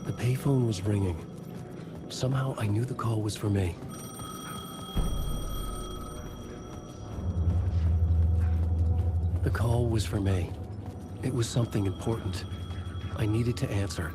The payphone was ringing. Somehow I knew the call was for me. The call was for me. It was something important. I needed to answer.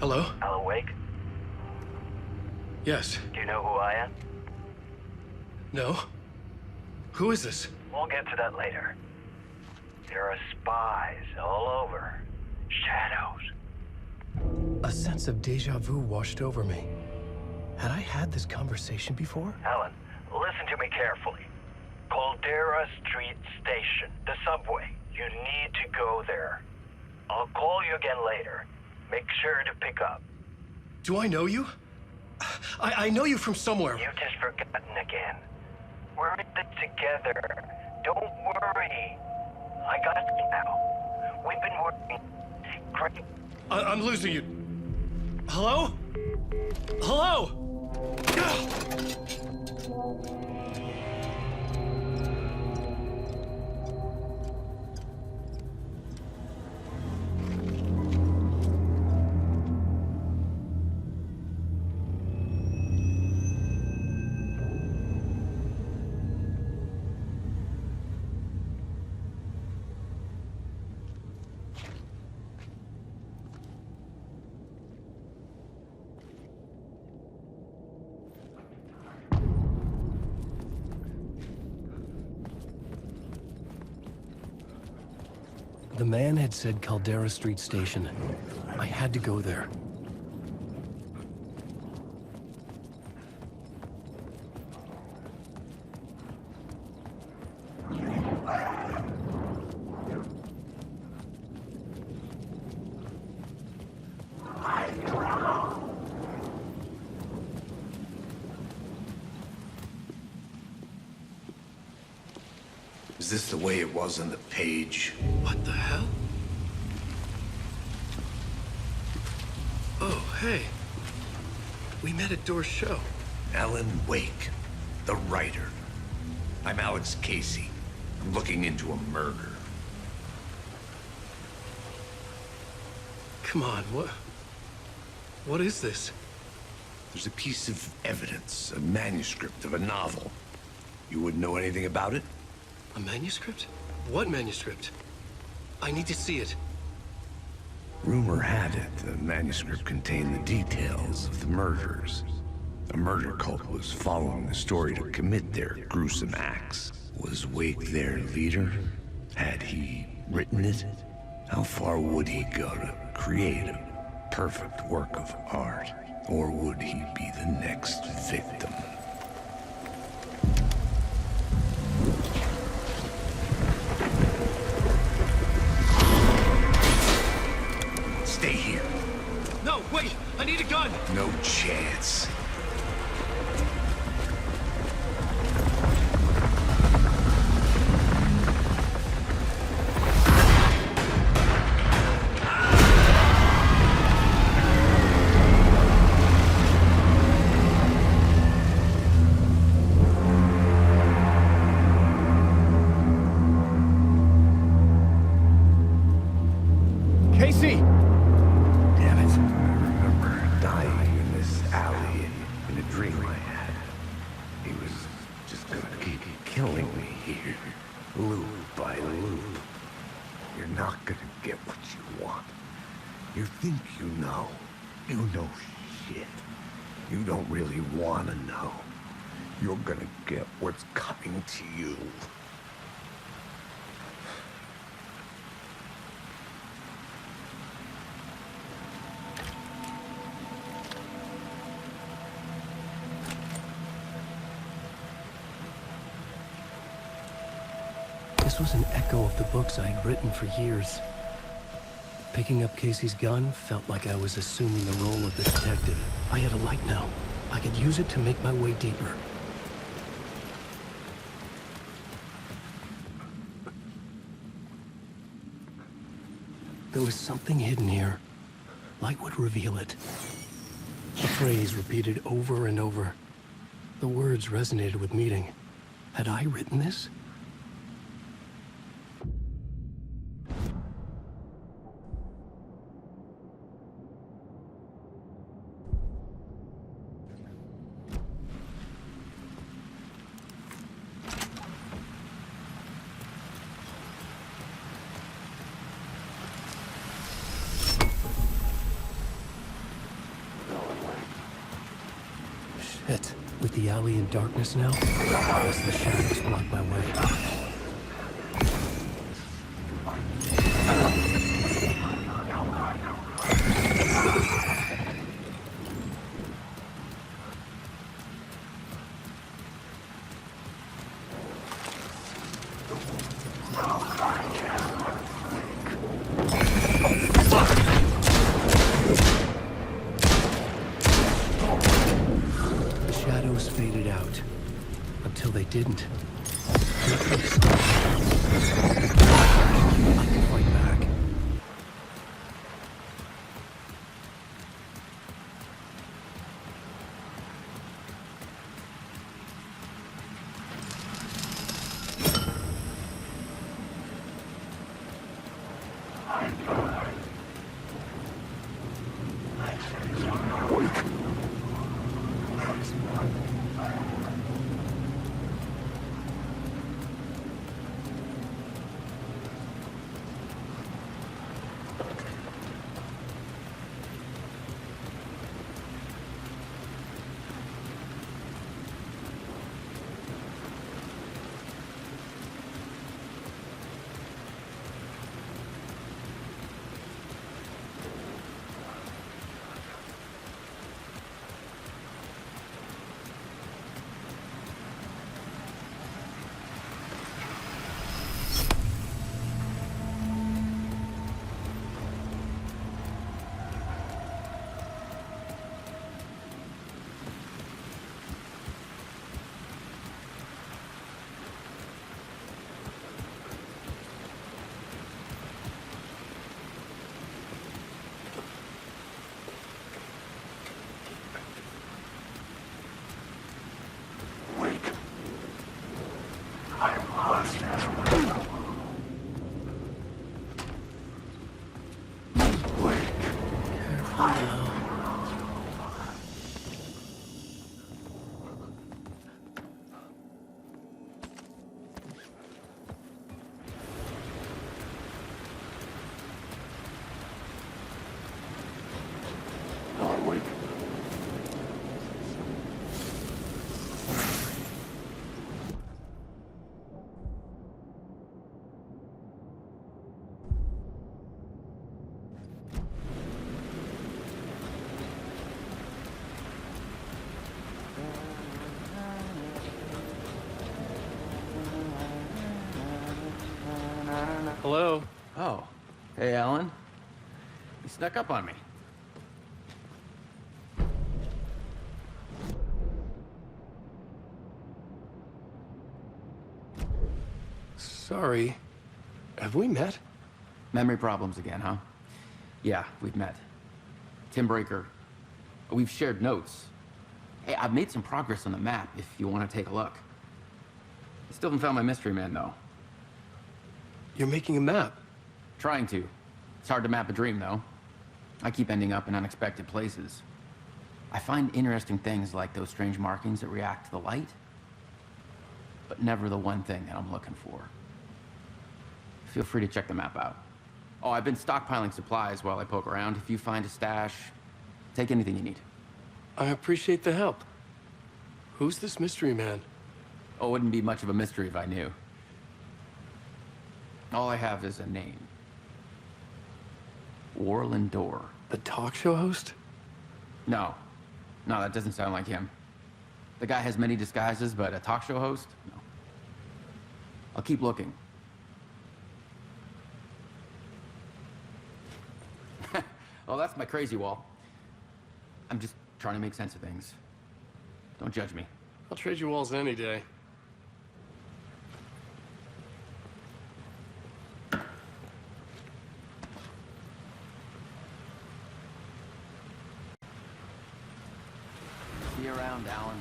Hello? Alan Wake? Yes. Do you know who I am? No? Who is this? We'll get to that later. There are spies all over. Shadows. A sense of deja vu washed over me. Had I had this conversation before? Alan, listen to me carefully. Caldera Street Station, the subway. You need to go there. I'll call you again later. Make sure to pick up. Do I know you? I know you from somewhere. You've just forgotten again. We're in this together. Don't worry. I got you now. We've been working great. I'm losing you. Hello? Hello? The man had said Caldera Street Station. I had to go there. Is this the way it was on the page? What the hell? Oh, hey. We met at Door's show. Alan Wake, the writer. I'm Alex Casey. I'm looking into a murder. Come on, what is this? There's a piece of evidence, a manuscript of a novel. You wouldn't know anything about it? A manuscript? What manuscript? I need to see it. Rumor had it the manuscript contained the details of the murders. A murder cult was following the story to commit their gruesome acts. Was Wake their leader? Had he written it? How far would he go to create a perfect work of art? Or would he be the next victim? Stay here. No, wait! I need a gun! No chance. You think you know. You know shit. You don't really want to know. You're gonna get what's coming to you. This was an echo of the books I had written for years. Picking up Casey's gun felt like I was assuming the role of the detective. I had a light now. I could use it to make my way deeper. There was something hidden here. Light would reveal it. The phrase repeated over and over. The words resonated with meaning. Had I written this? Shit. With the alley in darkness now, as the shadows block my way. Faded out until they didn't. I can fight back. Hello? Oh. Hey, Alan. You snuck up on me. Sorry. Have we met? Memory problems again, huh? Yeah, we've met. Tim Breaker. We've shared notes. Hey, I've made some progress on the map if you want to take a look. I still haven't found my mystery man, though. You're making a map? Trying to. It's hard to map a dream, though. I keep ending up in unexpected places. I find interesting things like those strange markings that react to the light, but never the one thing that I'm looking for. Feel free to check the map out. Oh, I've been stockpiling supplies while I poke around. If you find a stash, take anything you need. I appreciate the help. Who's this mystery man? Oh, it wouldn't be much of a mystery if I knew. All I have is a name. Warland Door. The talk show host? No. No, that doesn't sound like him. The guy has many disguises, but a talk show host? No. I'll keep looking. Oh, that's my crazy wall. I'm just trying to make sense of things. Don't judge me. I'll trade you walls any day. See you around, Alan.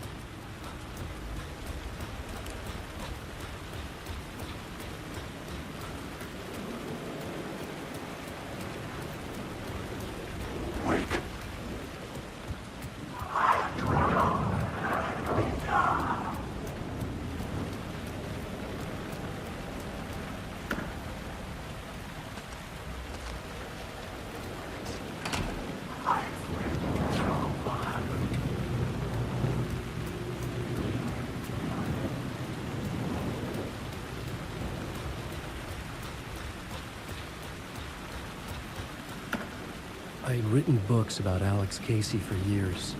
I'd written books about Alex Casey for years.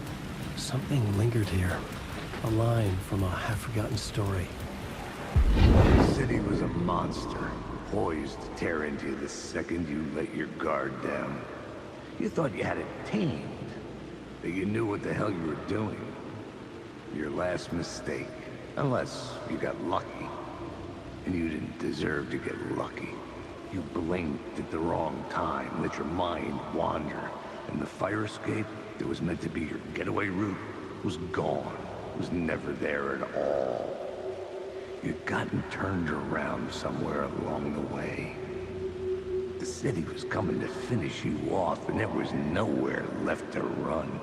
Something lingered here. A line from a half-forgotten story. The city was a monster, poised to tear into you the second you let your guard down. You thought you had it tamed, that you knew what the hell you were doing. Your last mistake, unless you got lucky. And you didn't deserve to get lucky. You blinked at the wrong time, let your mind wander, and the fire escape that was meant to be your getaway route was gone, was never there at all. You'd gotten turned around somewhere along the way. The city was coming to finish you off, and there was nowhere left to run.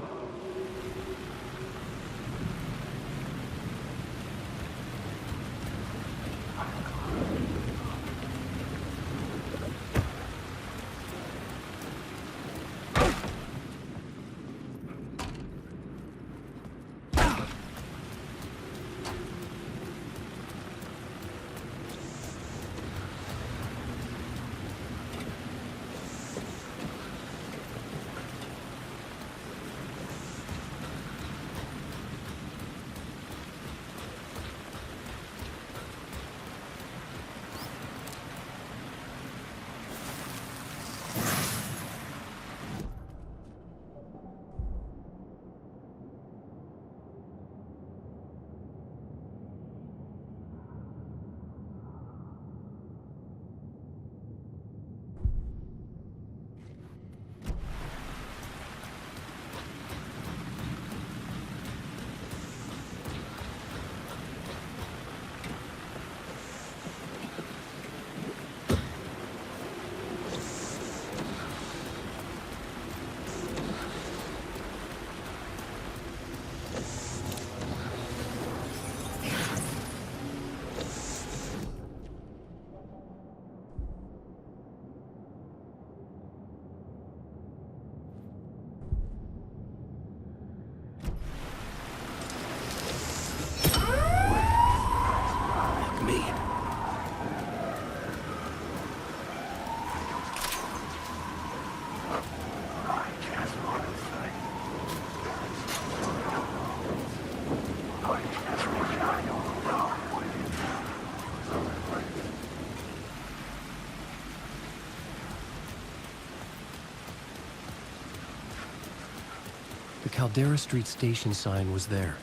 The Caldera Street station sign was there,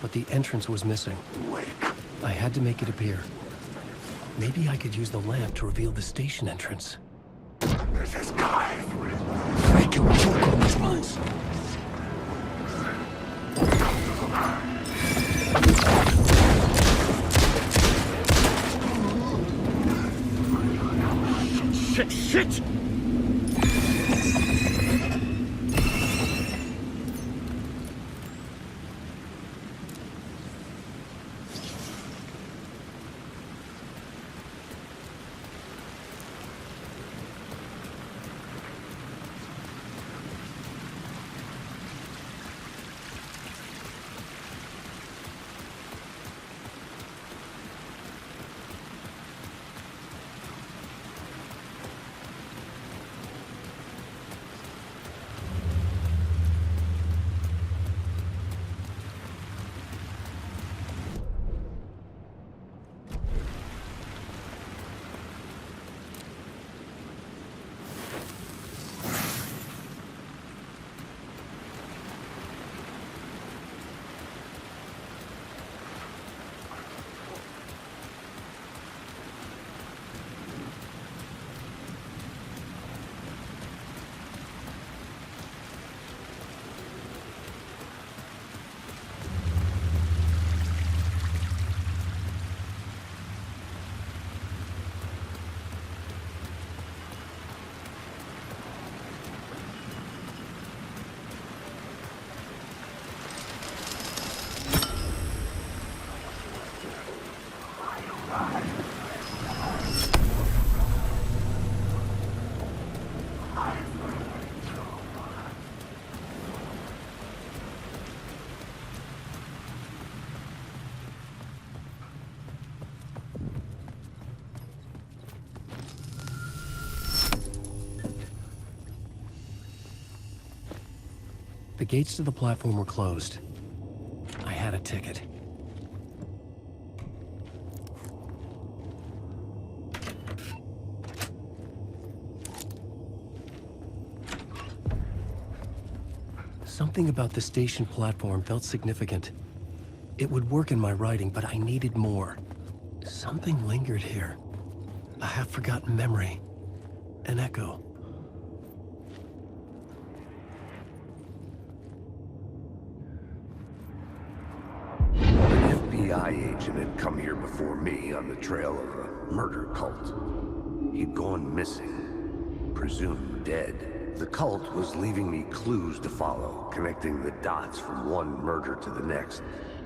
but the entrance was missing. I had to make it appear. Maybe I could use the lamp to reveal the station entrance. This is Kai. Break your choke on these ones. Shit! The gates to the platform were closed. I had a ticket. Something about the station platform felt significant. It would work in my writing, but I needed more. Something lingered here. A half-forgotten memory. An echo. An FBI agent had come here before me on the trail of a murder cult. He'd gone missing, presumed dead. The cult was leaving me clues to follow, connecting the dots from one murder to the next,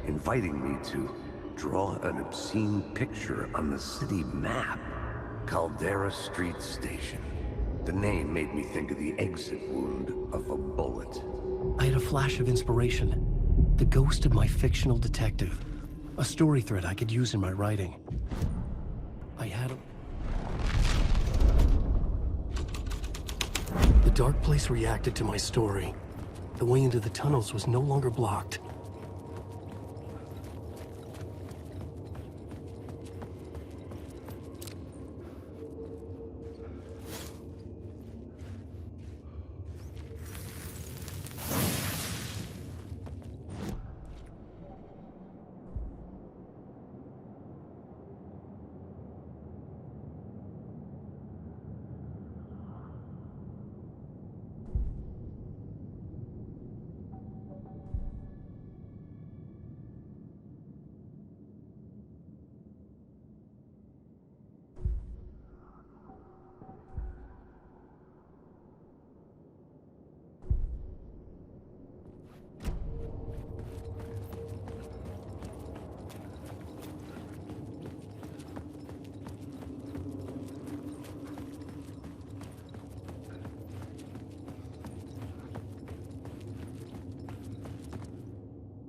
inviting me to draw an obscene picture on the city map. Caldera Street Station. The name made me think of the exit wound of a bullet. I had a flash of inspiration. The ghost of my fictional detective. A story thread I could use in my writing. I had a... The dark place reacted to my story. The way into the tunnels was no longer blocked.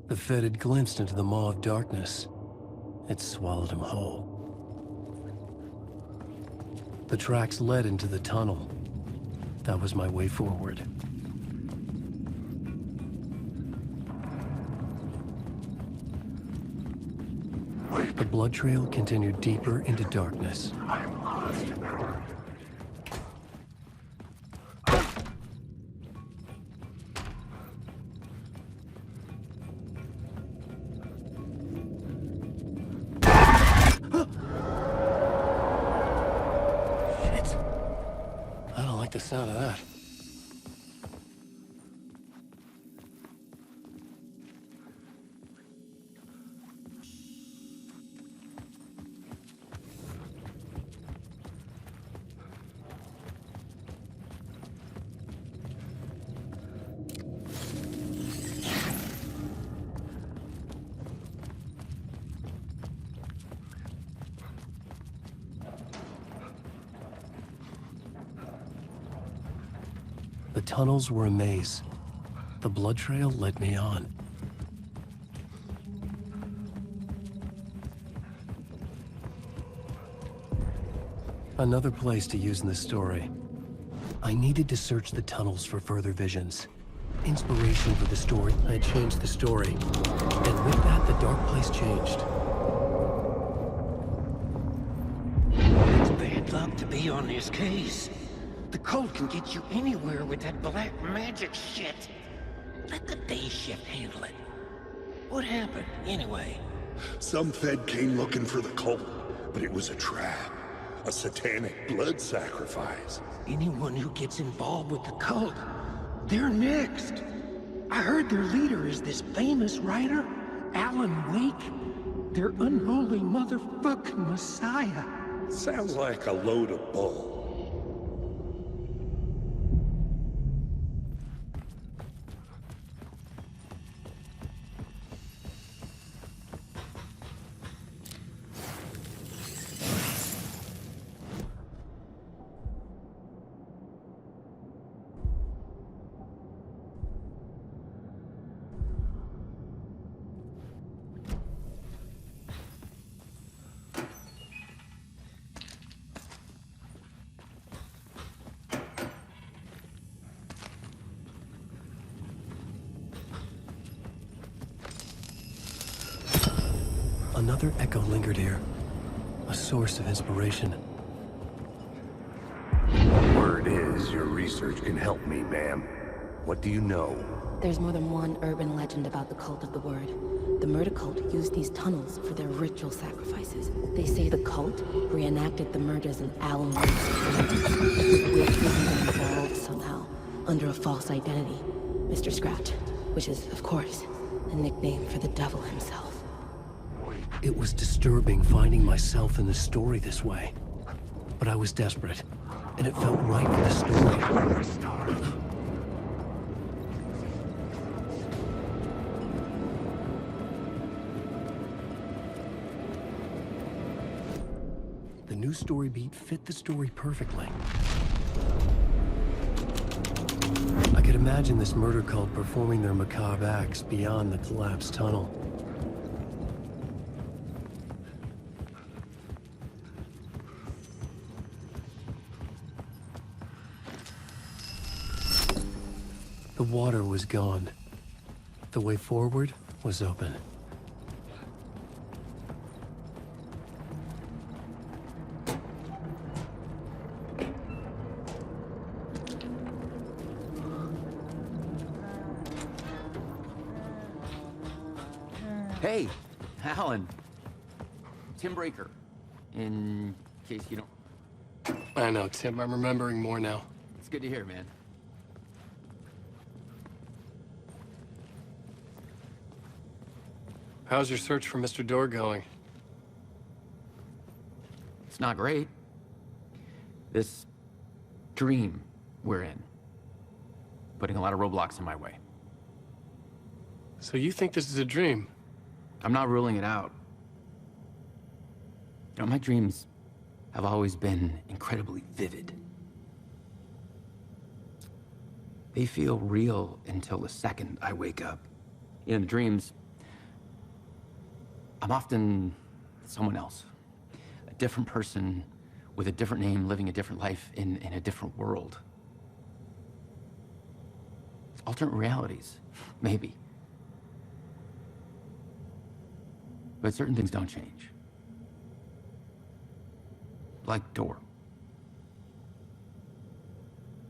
The Fed had glimpsed into the maw of darkness. It swallowed him whole. The tracks led into the tunnel. That was my way forward. The blood trail continued deeper into darkness. I'm lost. The sound of that. The tunnels were a maze. The blood trail led me on. Another place to use in this story. I needed to search the tunnels for further visions. Inspiration for the story. I had changed the story. And with that, the dark place changed. It's bad luck to be on this case. The cult can get you anywhere with that black magic shit. Let the day shift handle it. What happened, anyway? Some Fed came looking for the cult, but it was a trap. A satanic blood sacrifice. Anyone who gets involved with the cult, they're next. I heard their leader is this famous writer, Alan Wake. Their unholy motherfucking messiah. Sounds like a load of bull. Another echo lingered here. A source of inspiration. Word is, your research can help me, ma'am. What do you know? There's more than one urban legend about the Cult of the Word. The murder cult used these tunnels for their ritual sacrifices. They say the cult reenacted the murders in Alan Wake's with which was even involved somehow, under a false identity. Mr. Scratch, which is, of course, a nickname for the devil himself. It was disturbing finding myself in the story this way. But I was desperate, and it felt right for the story. The new story beat fit the story perfectly. I could imagine this murder cult performing their macabre acts beyond the collapsed tunnel. The water was gone. The way forward was open. Hey, Alan. Tim Breaker. In case you don't... I know, Tim. I'm remembering more now. It's good to hear, man. How's your search for Mr. Door going? It's not great. This dream we're in, putting a lot of roadblocks in my way. So you think this is a dream? I'm not ruling it out. You know, my dreams have always been incredibly vivid. They feel real until the second I wake up. In the dreams, I'm often someone else. A different person with a different name, living a different life in a different world. Alternate realities, maybe. But certain things don't change. Like Door.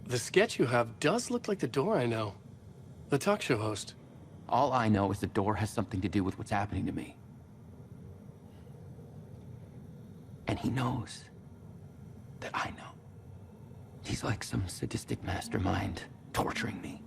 The sketch you have does look like the Door I know. The talk show host. All I know is the Door has something to do with what's happening to me. And he knows that I know. He's like some sadistic mastermind torturing me.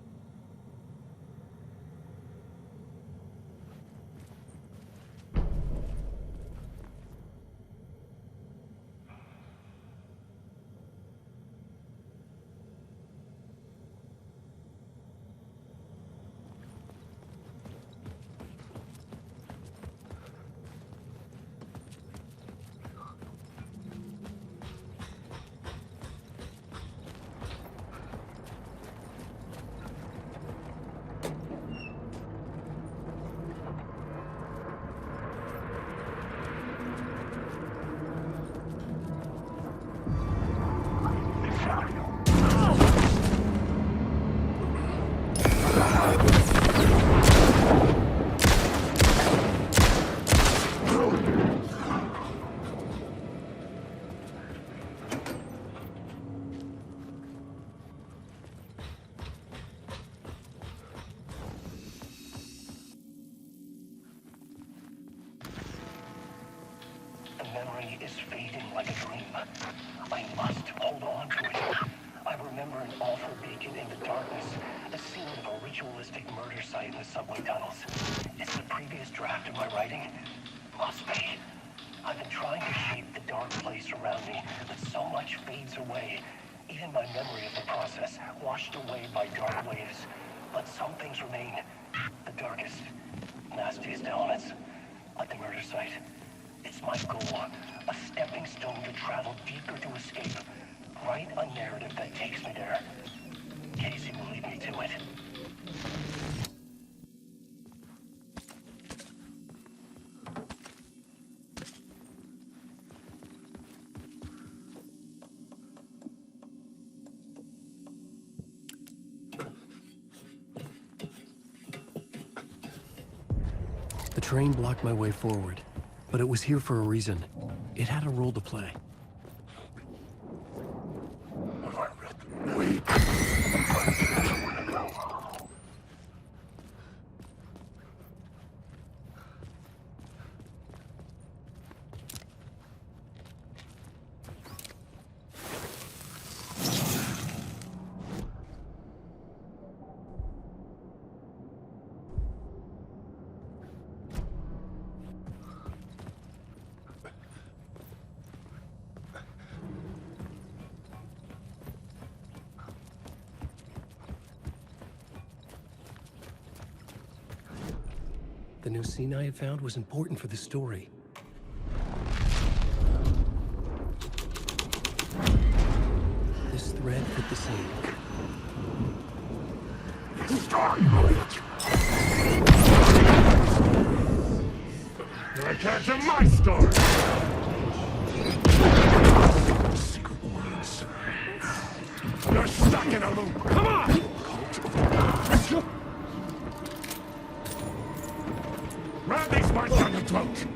Memory is fading like a dream. I must hold on to it. I remember an awful beacon in the darkness, the scene of a ritualistic murder site in the subway tunnels. It's the previous draft of my writing. Must be. I've been trying to shape the dark place around me, but so much fades away. Even my memory of the process, washed away by dark waves. But some things remain. The darkest, nastiest elements, like the murder site. It's my goal, a stepping stone to travel deeper to escape. Write a narrative that takes me there. Casey will lead me to it. The train blocked my way forward. But it was here for a reason. It had a role to play. The new scene I had found was important for the story. This thread fit the scene. I can't do my story! Secret warnings. You're stuck in a loop! Come on! Grab these marks on your throat!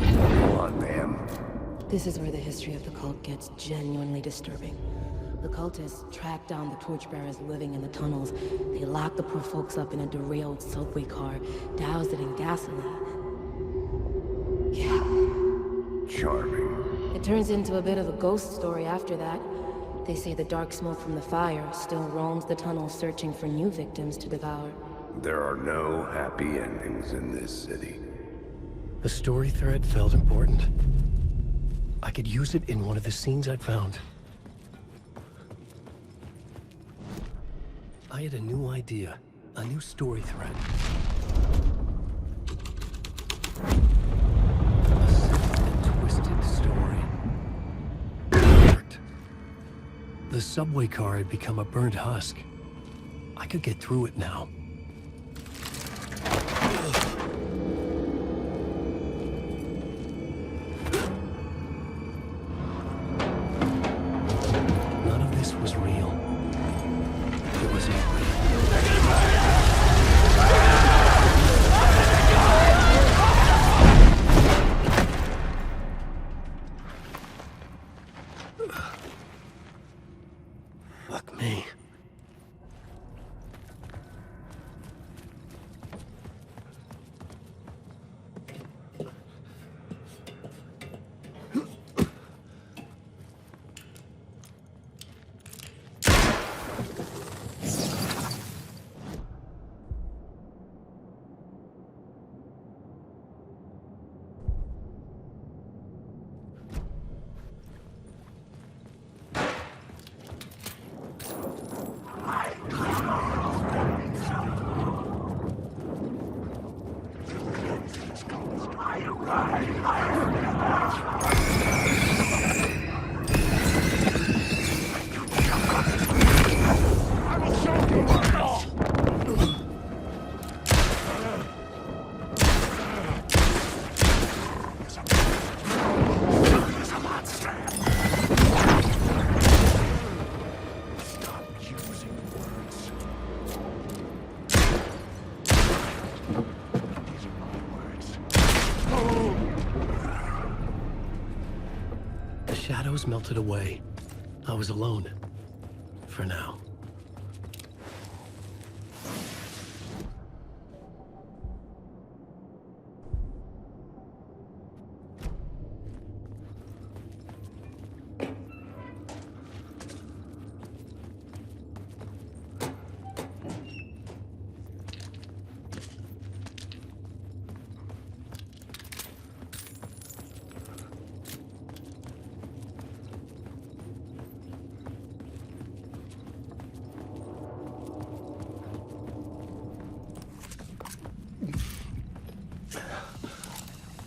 Come on, ma'am. This is where the history of the cult gets genuinely disturbing. The cultists track down the torchbearers living in the tunnels. They lock the poor folks up in a derailed subway car, douse it in gasoline. Yeah. Charming. It turns into a bit of a ghost story after that. They say the dark smoke from the fire still roams the tunnels searching for new victims to devour. There are no happy endings in this city. The story thread felt important. I could use it in one of the scenes I'd found. I had a new idea, a new story thread. A sick and twisted story. The subway car had become a burnt husk. I could get through it now. None of this was real. It was not real. Fuck me. Shadows melted away. I was alone. For now.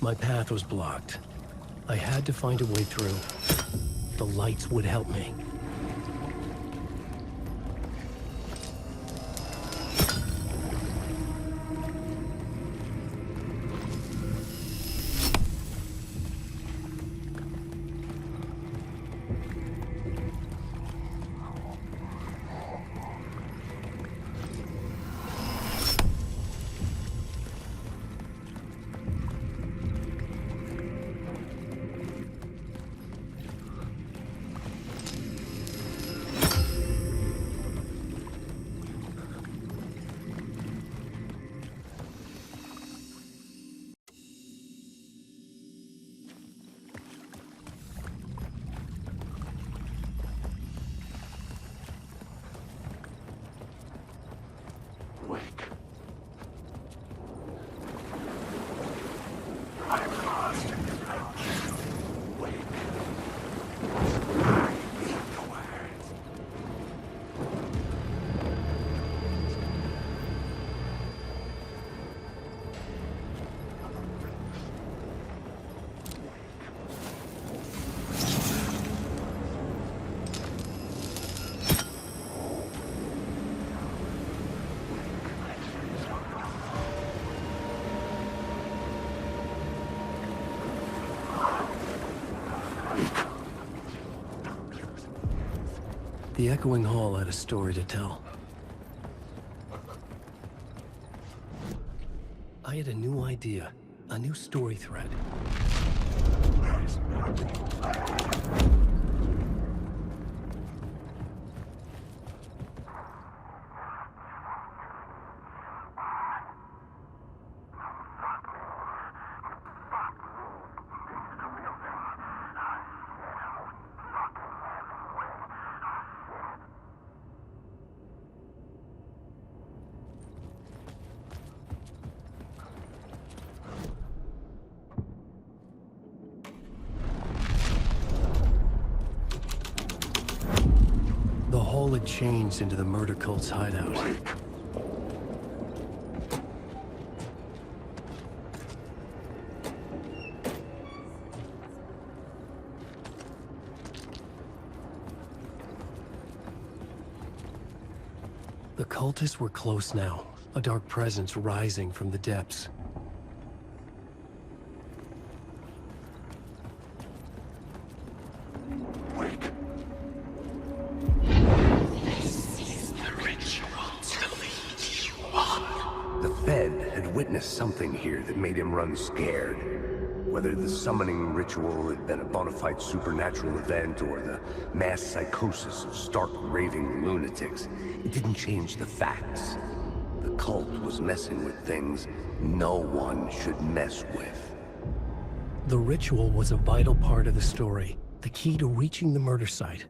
My path was blocked. I had to find a way through. The lights would help me. The echoing hall had a story to tell. I had a new idea, a new story thread. The hall had changed into the murder cult's hideout. The cultists were close now, a dark presence rising from the depths. Something here that made him run scared. Whether the summoning ritual had been a bona fide supernatural event or the mass psychosis of stark raving lunatics, it didn't change the facts. The cult was messing with things no one should mess with. The ritual was a vital part of the story, the key to reaching the murder site.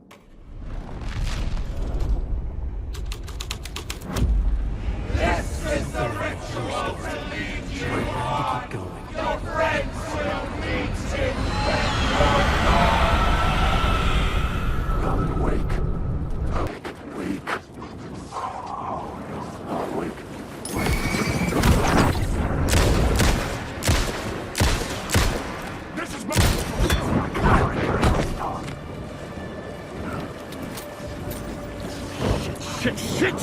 This is the ritual to lead you on. Your friends will meet in Wake. This is my... Shit!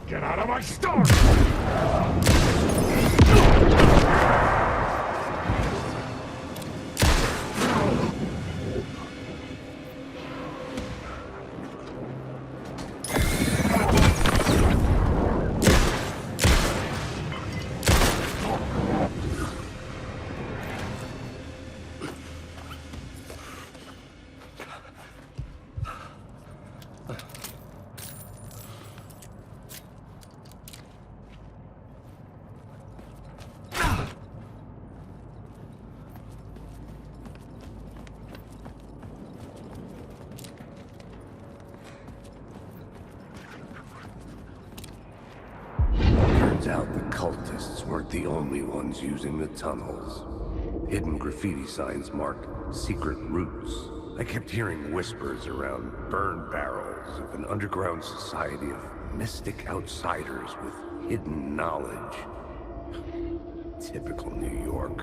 Get out of my store! Turns out the cultists weren't the only ones using the tunnels. Hidden graffiti signs marked secret routes. I kept hearing whispers around burn barrels of an underground society of mystic outsiders with hidden knowledge. Typical New York.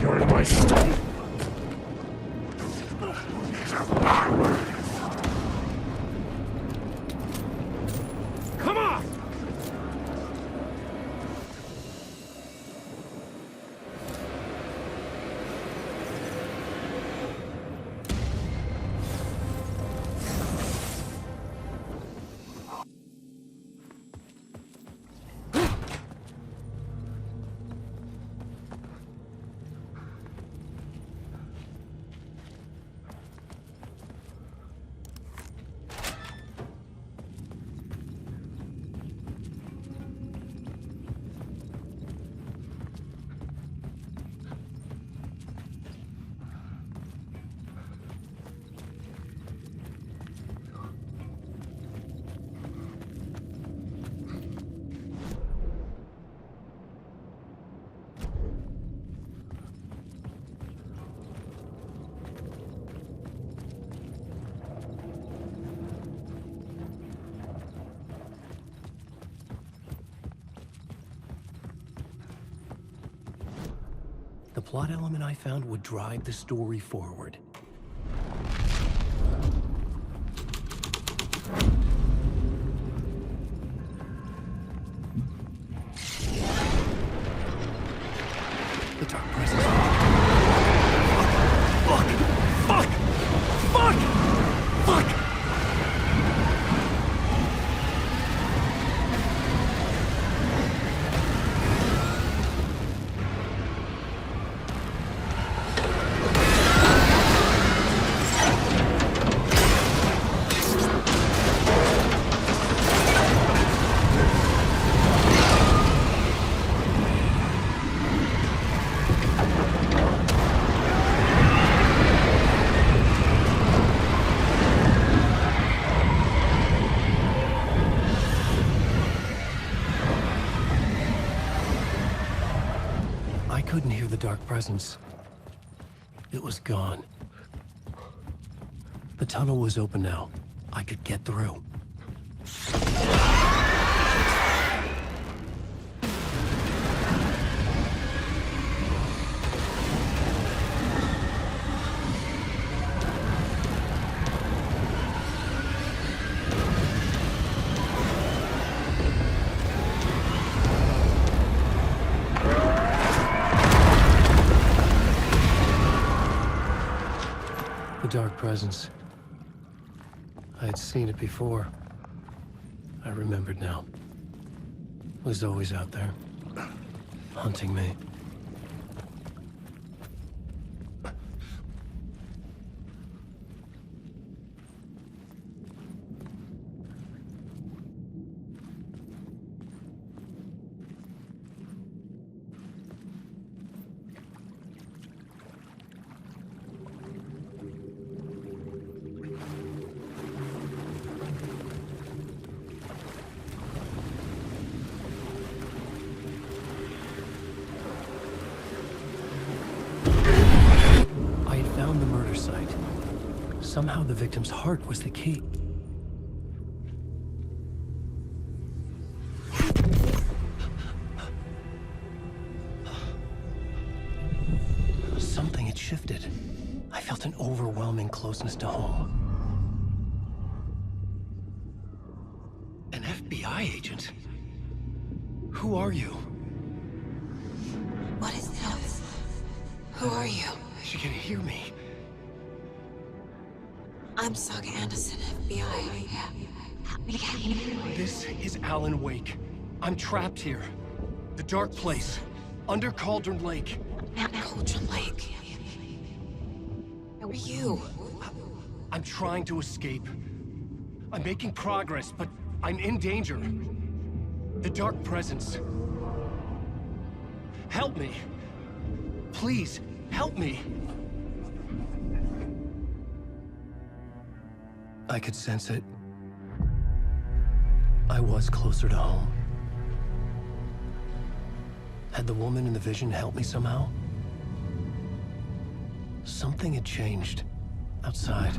You're in my store! Come on! The plot element I found would drive the story forward. The dark presence. Fuck! Fuck! Fuck! Fuck! Fuck! I couldn't hear the dark presence. It was gone. The tunnel was open now. I could get through. The dark presence. I had seen it before. I remembered now. It was always out there, hunting me. Found the murder site. Somehow the victim's heart was the key. Something had shifted. I felt an overwhelming closeness to home. An FBI agent? Who are you? What is this? Who are you? She can hear me. I'm Saga Anderson, FBI. This is Alan Wake. I'm trapped here. The dark place. Under Cauldron Lake. Cauldron Lake. Where are you? I'm trying to escape. I'm making progress, but I'm in danger. The dark presence. Help me. Please, help me. I could sense it. I was closer to home. Had the woman in the vision helped me somehow? Something had changed. Outside.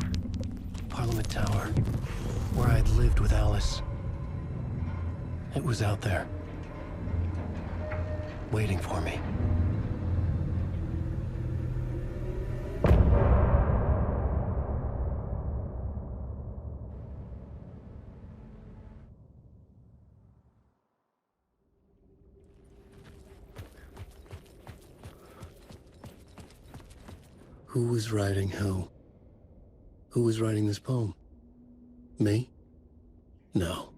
Parliament Tower. Where I'd lived with Alice. It was out there. Waiting for me. Who was writing who? Who was writing this poem? Me? No.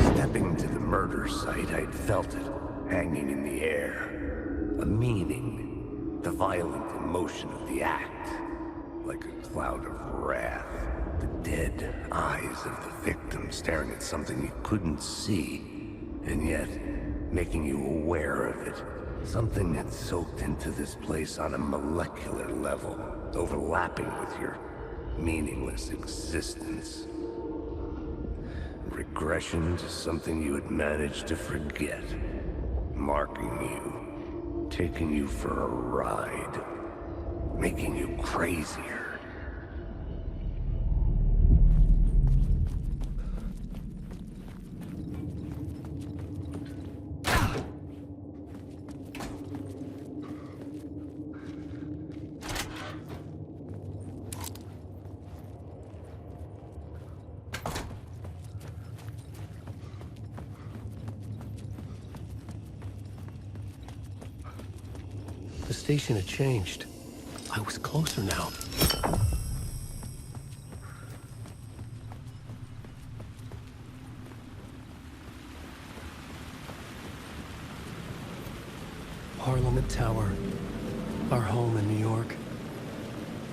Stepping to the murder site, I'd felt it, hanging in the air. A meaning, the violent emotion of the act, like a cloud of wrath. The dead eyes of the victim staring at something you couldn't see, and yet making you aware of it. Something that soaked into this place on a molecular level, overlapping with your meaningless existence. Regression to something you had managed to forget. Marking you. Taking you for a ride. Making you crazier. The station had changed. I was closer now. Parliament Tower. Our home in New York.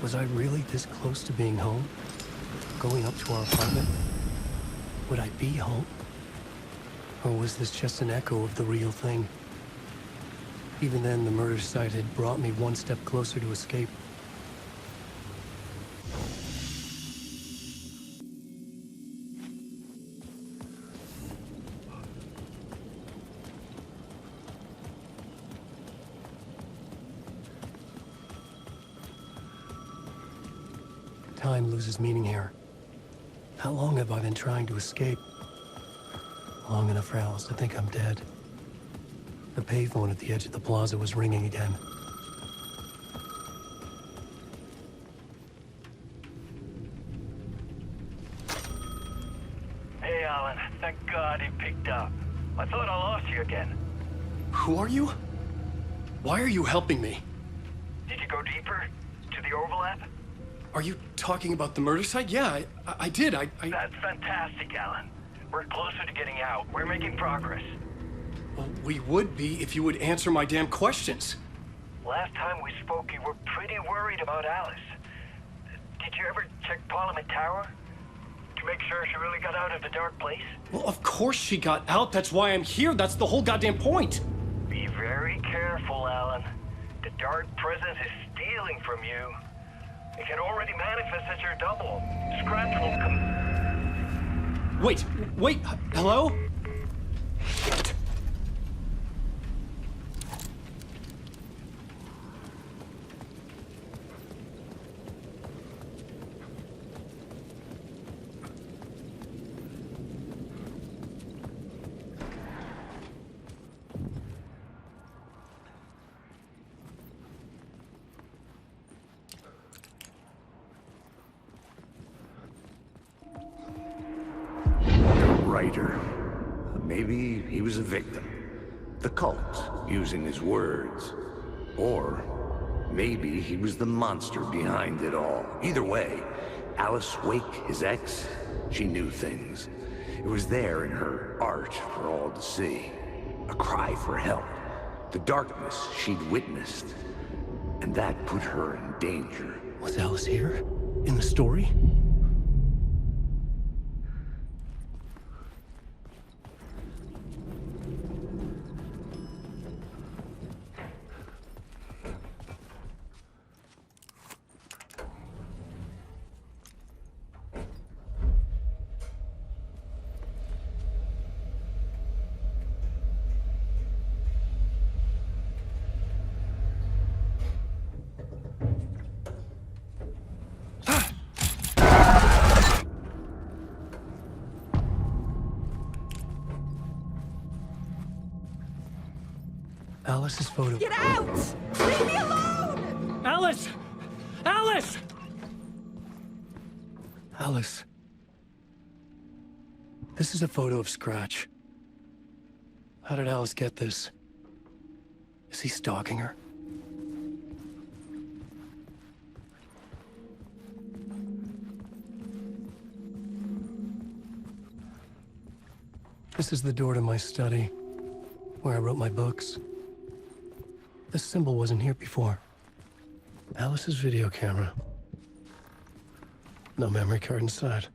Was I really this close to being home? Going up to our apartment? Would I be home? Or was this just an echo of the real thing? Even then, the murder site had brought me one step closer to escape. Time loses meaning here. How long have I been trying to escape? Long enough for Alice to think I'm dead. The payphone at the edge of the plaza was ringing again. Hey, Alan. Thank God he picked up. I thought I lost you again. Who are you? Why are you helping me? Did you go deeper? To the overlap? Are you talking about the murder site? Yeah, I did. That's fantastic, Alan. We're closer to getting out. We're making progress. Well, we would be if you would answer my damn questions. Last time we spoke, you were pretty worried about Alice. Did you ever check Parliament Tower? To make sure she really got out of the dark place? Well, of course she got out. That's why I'm here. That's the whole goddamn point. Be very careful, Alan. The dark presence is stealing from you. It can already manifest as your double. Scratch will come... Wait, hello? Writer. Maybe he was a victim. The cult, using his words. Or maybe he was the monster behind it all. Either way, Alice Wake, his ex, she knew things. It was there in her art for all to see. A cry for help. The darkness she'd witnessed. And that put her in danger. Was Alice here? In the story? Alice's photo. Get out! Leave me alone! Alice! Alice! Alice. This is a photo of Scratch. How did Alice get this? Is he stalking her? This is the door to my study, where I wrote my books. This symbol wasn't here before. Alice's video camera. No memory card inside.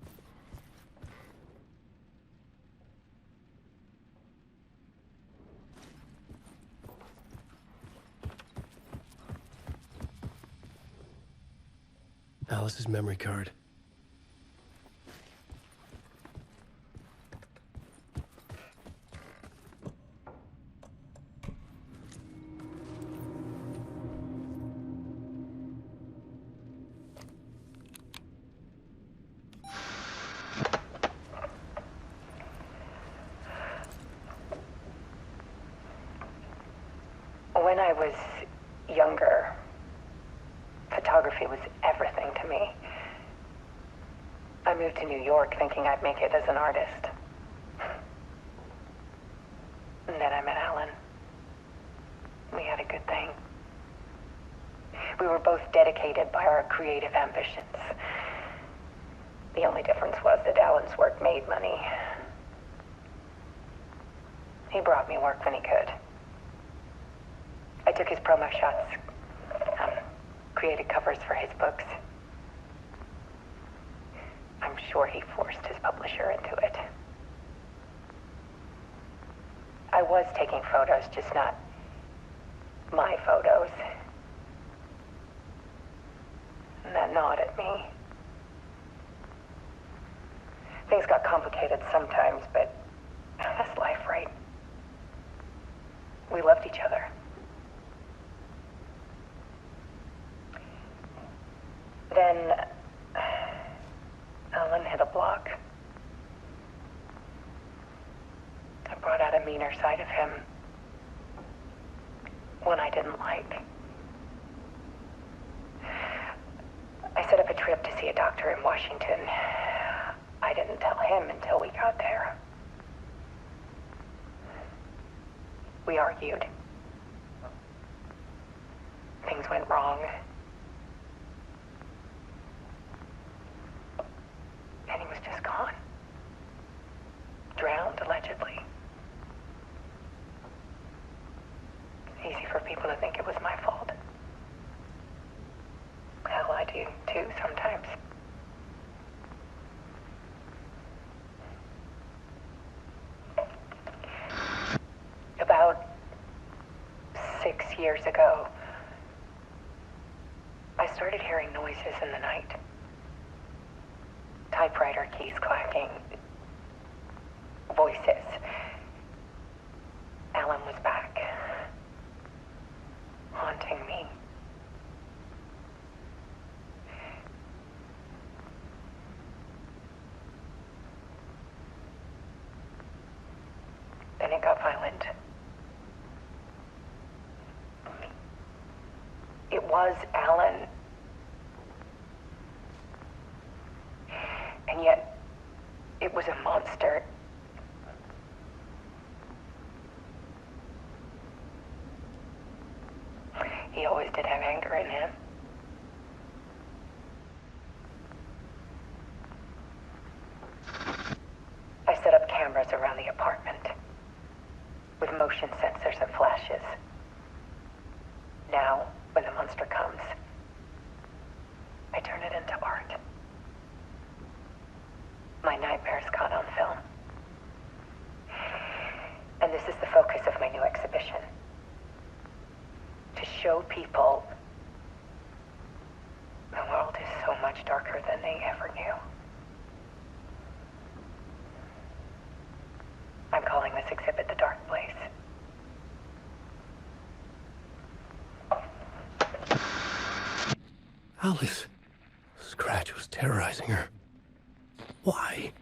Alice's memory card. When I was younger, photography was everything to me. I moved to New York thinking I'd make it as an artist. And then I met Alan. We had a good thing. We were both dedicated by our creative ambitions. The only difference was that Alan's work made money. He brought me work when he could. I took his promo shots, created covers for his books. I'm sure he forced his publisher into it. I was taking photos, just not my photos. And that gnawed at me. Things got complicated sometimes, but that's life, right? We loved each other. Then Alan hit a block. I brought out a meaner side of him. One I didn't like. I set up a trip to see a doctor in Washington. I didn't tell him until we got there. We argued. Things went wrong. And he was just gone. Drowned, allegedly. Easy for people to think it was my fault. Hell, I do too sometimes. About 6 years ago, I started hearing noises in the night. Typewriter keys clacking. Voices. Alan was back. Haunting me. Then it got violent. It was Alan. And yet, it was a monster. He always did have anger in him. I set up cameras around the apartment with motion sensors and flashes. Now, when the monster comes, I turn it into art. My nightmares caught on film. And this is the focus of my new exhibition. To show people the world is so much darker than they ever knew. I'm calling this exhibit The Dark Place. Alice. Scratch was terrorizing her. Why?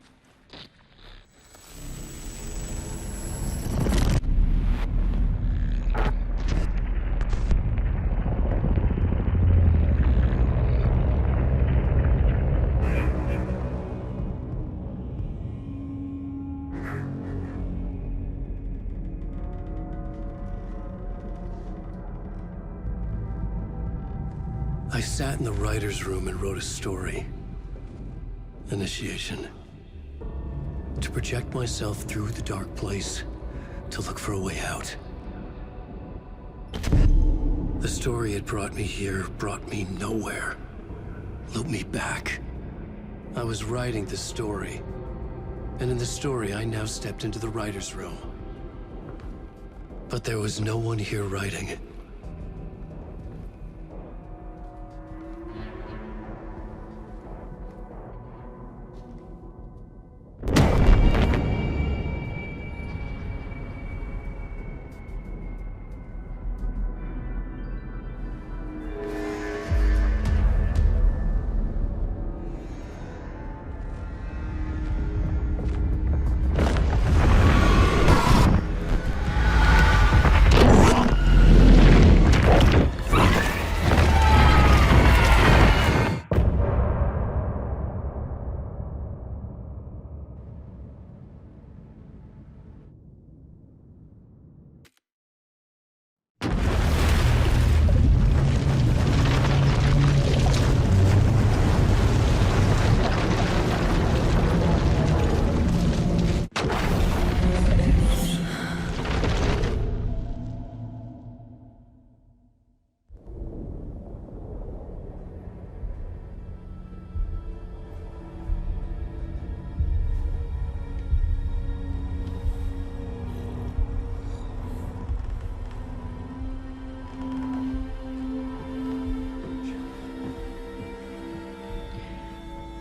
I sat in the writer's room and wrote a story. Initiation. To project myself through the dark place, to look for a way out. The story had brought me here, brought me nowhere. Looped me back. I was writing the story. And in the story, I now stepped into the writer's room. But there was no one here writing it.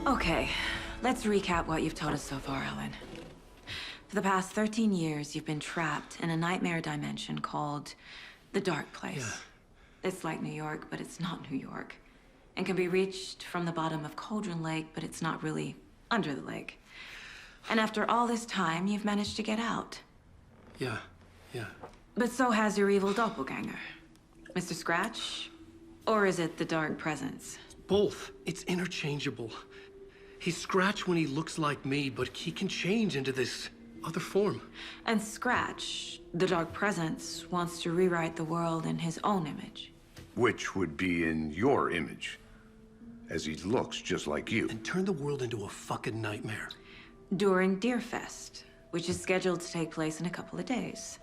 Okay, let's recap what you've told us so far, Alan. For the past 13 years, you've been trapped in a nightmare dimension called the Dark Place. Yeah. It's like New York, but it's not New York. And can be reached from the bottom of Cauldron Lake, but it's not really under the lake. And after all this time, you've managed to get out. Yeah. But so has your evil doppelganger. Mr. Scratch? Or is it the Dark Presence? Both. It's interchangeable. He's Scratch when he looks like me, but he can change into this other form. And Scratch, the Dark Presence, wants to rewrite the world in his own image. Which would be in your image, as he looks just like you. And turn the world into a fucking nightmare. During Deerfest, which is scheduled to take place in a couple of days.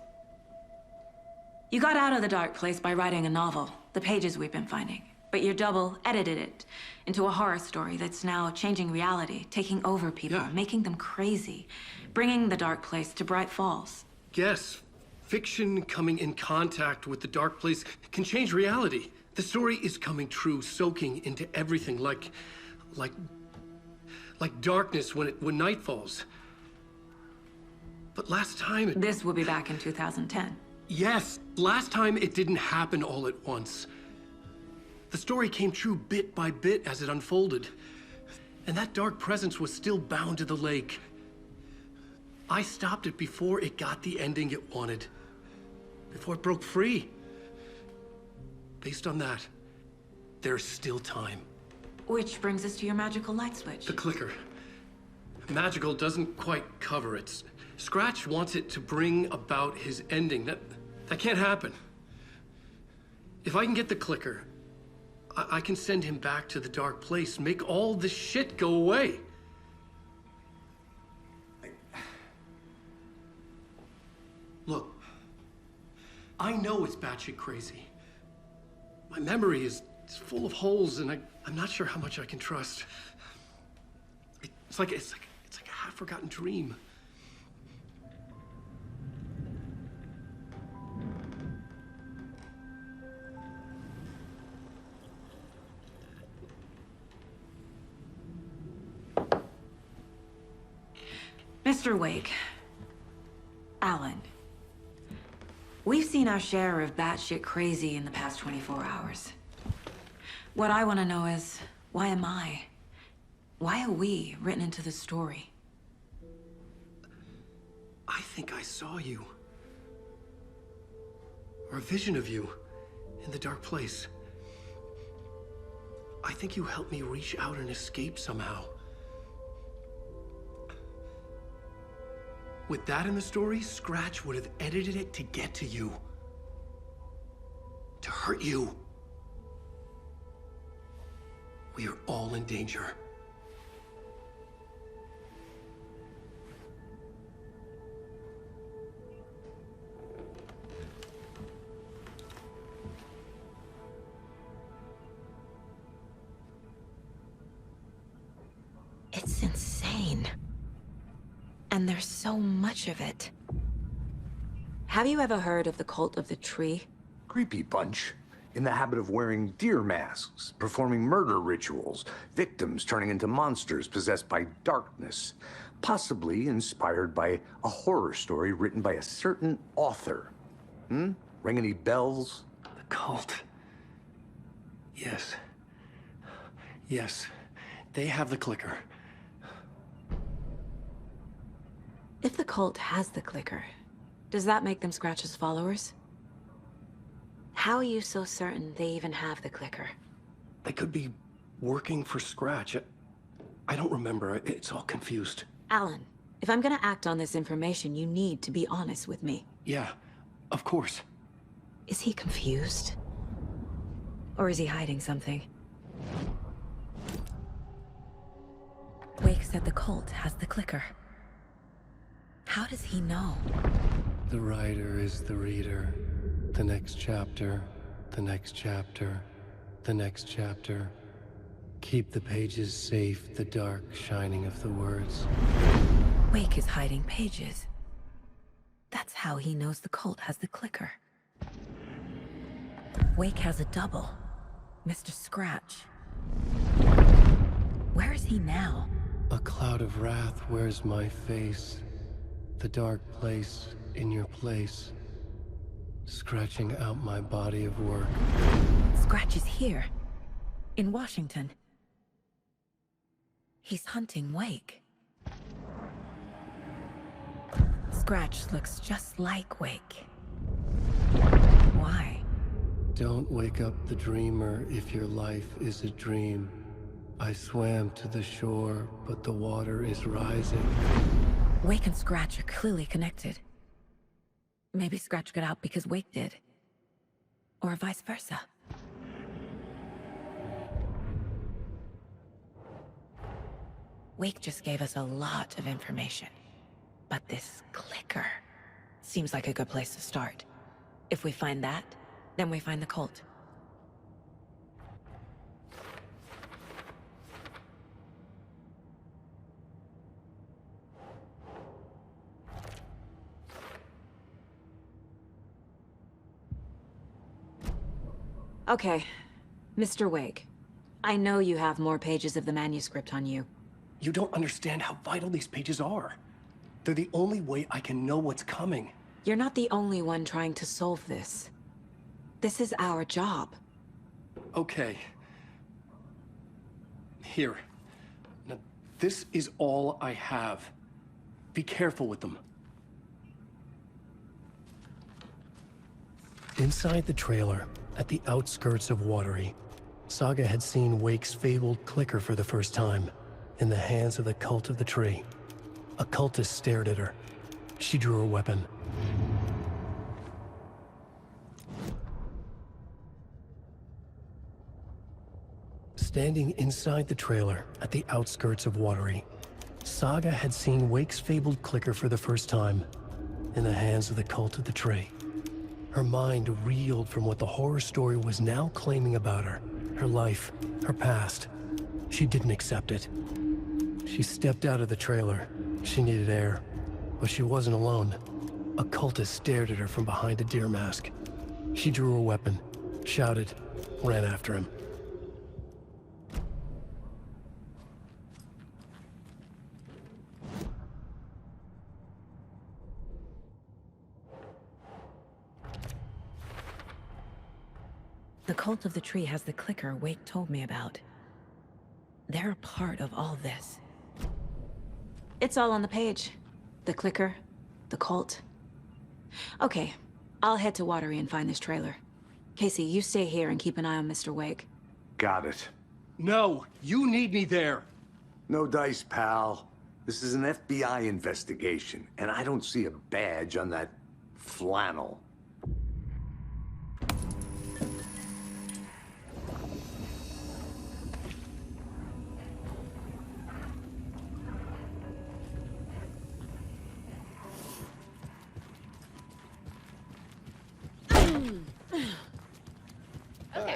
You got out of the Dark Place by writing a novel, the pages we've been finding. But your double edited it into a horror story that's now changing reality, taking over people, making them crazy, bringing the Dark Place to Bright Falls. Yes, fiction coming in contact with the Dark Place can change reality. The story is coming true, soaking into everything, like darkness when night falls. But last time This will be back in 2010. Yes, last time it didn't happen all at once. The story came true bit by bit as it unfolded. And that dark presence was still bound to the lake. I stopped it before it got the ending it wanted. Before it broke free. Based on that, there's still time. Which brings us to your magical light switch. The clicker. Magical doesn't quite cover it. Scratch wants it to bring about his ending. That can't happen. If I can get the clicker, I can send him back to the Dark Place, make all this shit go away. Look, I know it's batshit crazy. My memory is full of holes, and I'm not sure how much I can trust. It's like a half-forgotten dream. Mr. Wake, Alan, we've seen our share of batshit crazy in the past 24 hours. What I want to know is, why am I? Why are we written into the story? I think I saw you. Or a vision of you in the Dark Place. I think you helped me reach out and escape somehow. With that in the story, Scratch would have edited it to get to you. To hurt you. We are all in danger. It's insane. And there's so much of it. Have you ever heard of the Cult of the Tree? Creepy bunch. In the habit of wearing deer masks, performing murder rituals, victims turning into monsters possessed by darkness, possibly inspired by a horror story written by a certain author. Ring any bells? The cult. Yes. Yes. They have the clicker. If the cult has the clicker, does that make them Scratch's followers? How are you so certain they even have the clicker? They could be working for Scratch. I don't remember. It's all confused. Alan, if I'm gonna act on this information, you need to be honest with me. Yeah, of course. Is he confused? Or is he hiding something? Wake said the cult has the clicker. How does he know? The writer is the reader. The next chapter, the next chapter, the next chapter. Keep the pages safe, the dark shining of the words. Wake is hiding pages. That's how he knows the cult has the clicker. Wake has a double. Mr. Scratch. Where is he now? A cloud of wrath wears my face. The dark place in your place. Scratching out my body of work. Scratch is here. In Washington. He's hunting Wake. Scratch looks just like Wake. Why? Don't wake up the dreamer if your life is a dream. I swam to the shore, but the water is rising. Wake and Scratch are clearly connected. Maybe Scratch got out because Wake did. Or vice versa. Wake just gave us a lot of information. But this clicker seems like a good place to start. If we find that, then we find the cult. Okay, Mr. Wake. I know you have more pages of the manuscript on you. You don't understand how vital these pages are. They're the only way I can know what's coming. You're not the only one trying to solve this. This is our job. Okay. Here. Now, this is all I have. Be careful with them. Inside the trailer, at the outskirts of Watery, Saga had seen Wake's fabled clicker for the first time, in the hands of the Cult of the Tree. A cultist stared at her. She drew her weapon. Standing inside the trailer, at the outskirts of Watery, Saga had seen Wake's fabled clicker for the first time, in the hands of the Cult of the Tree. Her mind reeled from what the horror story was now claiming about her. Her life, her past. She didn't accept it. She stepped out of the trailer. She needed air. But she wasn't alone. A cultist stared at her from behind a deer mask. She drew her weapon, shouted, ran after him. The Cult of the Tree has the clicker Wake told me about. They're a part of all this. It's all on the page. The clicker, the cult. Okay, I'll head to Watery and find this trailer. Casey, you stay here and keep an eye on Mr. Wake. Got it. No, you need me there. No dice, pal. This is an FBI investigation, and I don't see a badge on that flannel.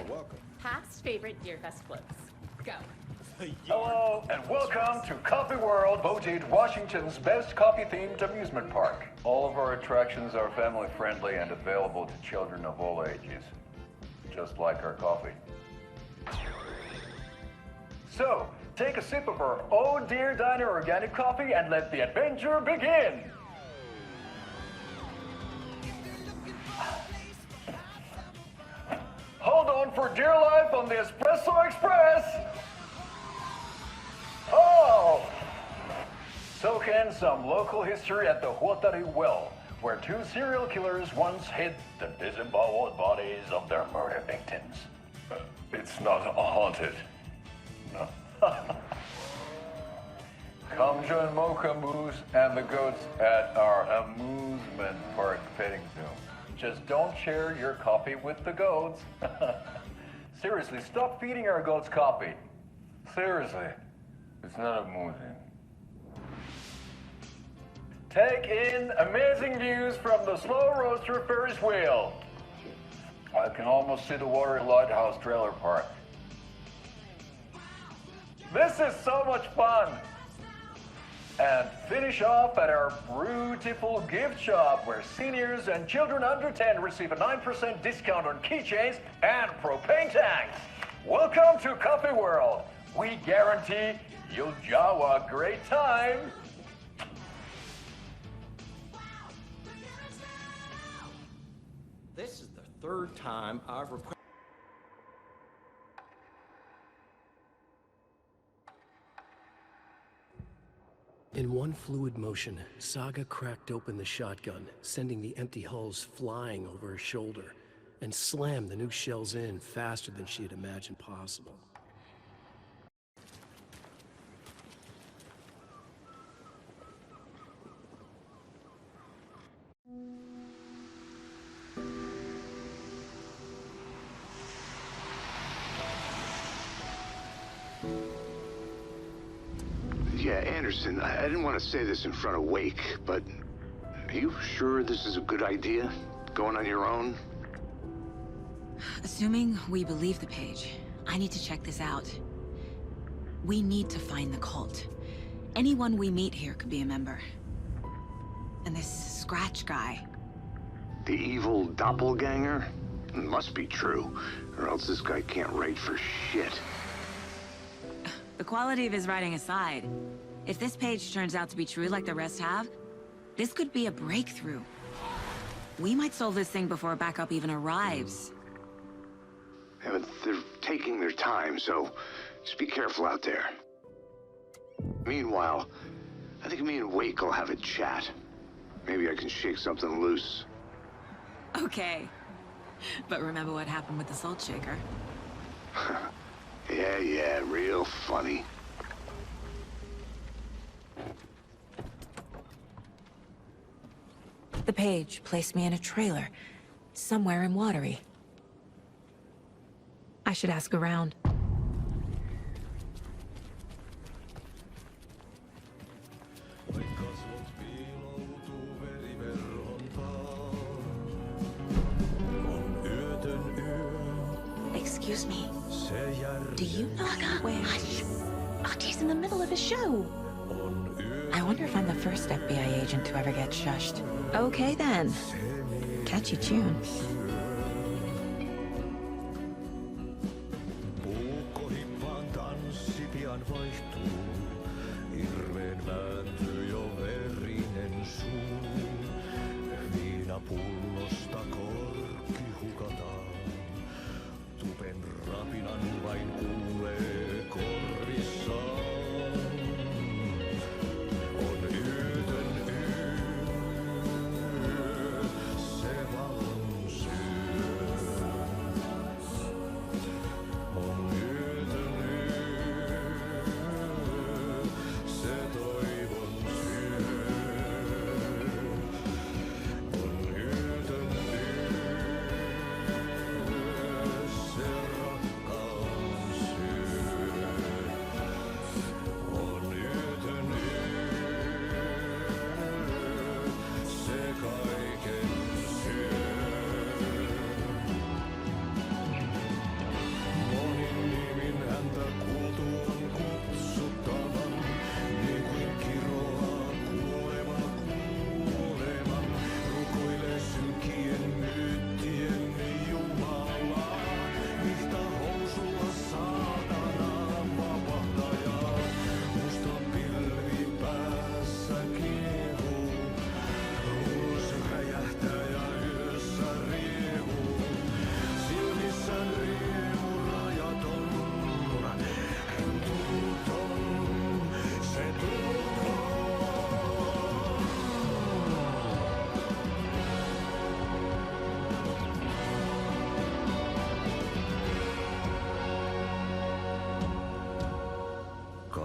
welcome. Past favorite Deerfest floats. Go. Hello, and welcome to Coffee World, voted Washington's best coffee-themed amusement park. All of our attractions are family-friendly and available to children of all ages, just like our coffee. So, take a sip of our Oh Dear Diner organic coffee and let the adventure begin! Hold on for dear life on the Espresso Express! Oh! Soak in some local history at the Huotari Well, where 2 serial killers once hid the disemboweled bodies of their murder victims. It's not haunted. No. Come join Mocha Moose and the goats at our amusement park petting zoo. Just don't share your coffee with the goats. Seriously, stop feeding our goats coffee. Seriously, it's not amusing. Take in amazing views from the Slow Roaster Ferris wheel. I can almost see the Water Lighthouse Trailer Park. This is so much fun! And finish off at our beautiful gift shop where seniors and children under 10 receive a 9% discount on keychains and propane tanks. Welcome to Coffee World. We guarantee you'll jaw a great time. This is the 3rd time I've requested. In one fluid motion, Saga cracked open the shotgun, sending the empty hulls flying over her shoulder, and slammed the new shells in faster than she had imagined possible. Yeah, Anderson, I didn't want to say this in front of Wake, but are you sure this is a good idea? Going on your own? Assuming we believe the page, I need to check this out. We need to find the cult. Anyone we meet here could be a member. And this Scratch guy. The evil doppelganger? It must be true, or else this guy can't write for shit. The quality of his writing aside, if this page turns out to be true like the rest have, this could be a breakthrough. We might solve this thing before backup even arrives. Yeah, but they're taking their time, so just be careful out there. Meanwhile, I think me and Wake will have a chat. Maybe I can shake something loose. Okay. But remember what happened with the salt shaker? Yeah, real funny. The page placed me in a trailer, somewhere in Watery. I should ask around. Excuse me. Do you know where? Hush. Artie's in the middle of a show. I wonder if I'm the first FBI agent to ever get shushed. Okay then. Catchy tune.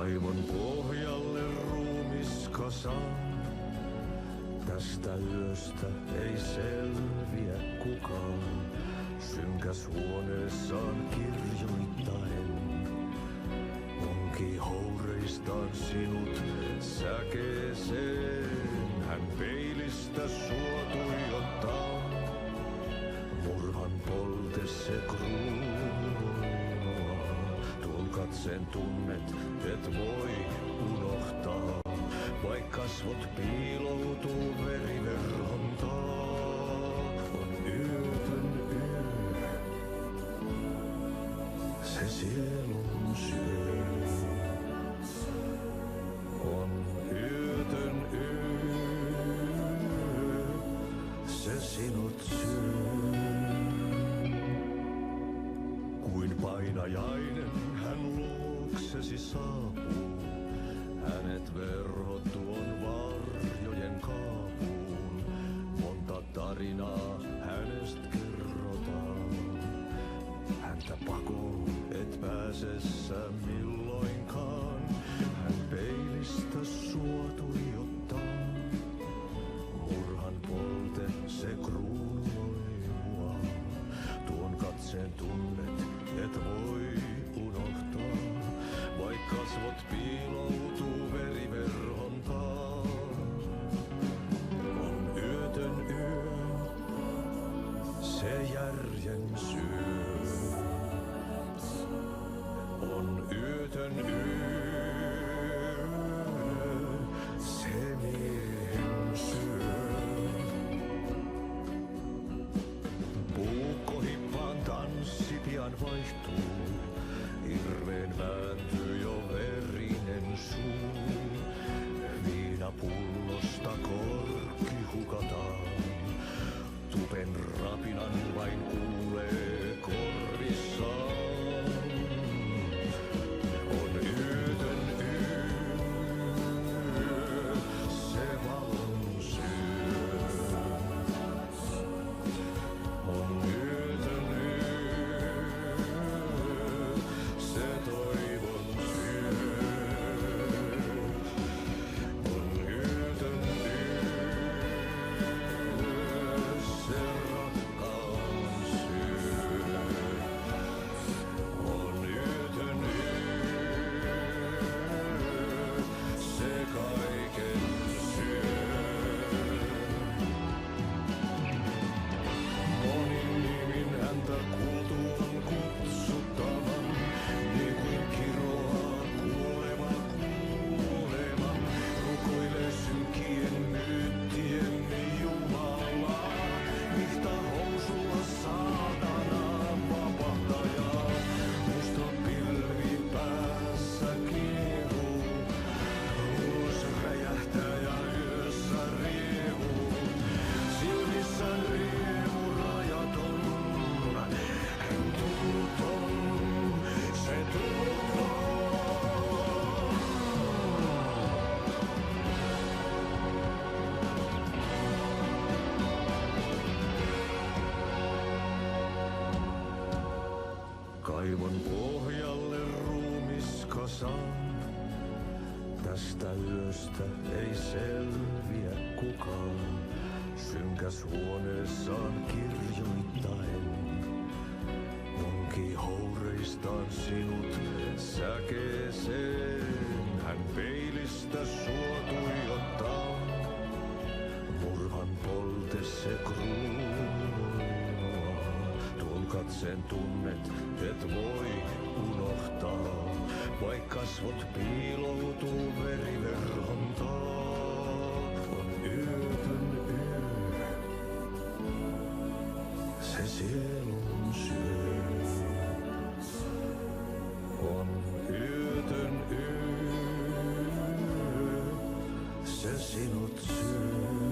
Kaivon pohjalle ruumiskasan. Tästä yöstä ei selviä kukaan. Synkäs huoneessaan kirjoittain. Onki houreistaan sinut säkeeseen. Hän peilistä sua tuijottaa. Murhan polte se kruunua. Tuon katseen tunnet, et voi unohtaa. Vaik kasvot piiloutuu veriverhon taa. On yötön yö. Se sielun syö. On yötön yö. Se sinut syö. Kuin painajainen hän luoksesi saapuu. Hänet verhot tuon varjojen kaapuun. Monta tarinaa hänestä kerrotaan. Häntä pakoon et pääsessä milloinkaan. Hän peilistä sua tuijottaa. Murhan polte se kruunui mua. Tuon katseen tunnet et voi unohtaa. Vaik kasvot piiloutuu veriverhon taa. On yötön yö, se järjen syö. On yötön yö, se miehen syö. Puukkohippaan tanssi pian vaihtuu. Hirveen vääntyy jo verinen suu. Viinapullosta korkki hukataan. Tupen rapinan vain kuulee korvissaan. On yötön yö, se valon syö. On yötön yö, se toivon syö. On yötön yö, se rakkaus syö. On yötön yö, se kaiken syö. Monin nimin häntä kuultuaan kutsuttavan, niin kuin kiroaa kuolema kuoleman. Rukoilee synkien myyttiemme Jumalaa, vihta housulla saatanaa vapahtajaa. Musta pilvi päässä kiehuu, ulos räjähtää ja yössä riehuu. Silmissä riemu rajaton, hän tunnuton, se tunnuton. Kaivon pohjalle ruumiskasan. Tästä yöstä ei selviä kukaan. Synkäs huoneessaan kirjoittain. Onki houreistaan sinut säkeeseen. Hän peilistä sua tuijottaa. Murhan polte se kruunua. Tuon katseen tunnet et voi unohtaa. Vaik kasvot piiloutuu veriverhon taa. On yötön yö, se sielun syö. On yötön yö, se sinut syö.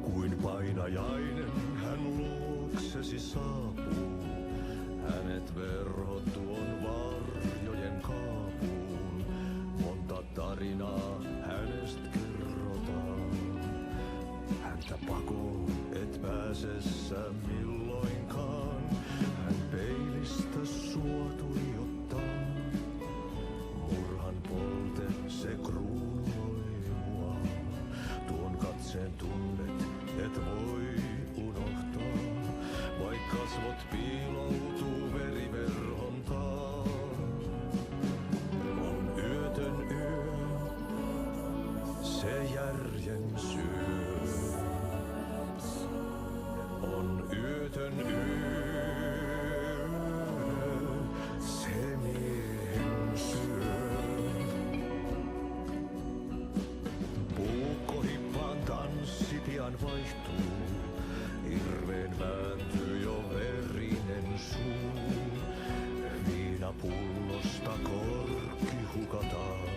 Kuin painajainen hän luoksesi saapuu. Hänet verhot tuon varjojen kaapuun. Monta tarinaa hänestä kerrotaan. Häntä pakoon et pääsessä milloinkaan. Hän peilistä sua tuijottaa. pian vaihtuu. Irveen vääntyy jo verinen suu. Viinapullosta korkki hukataan.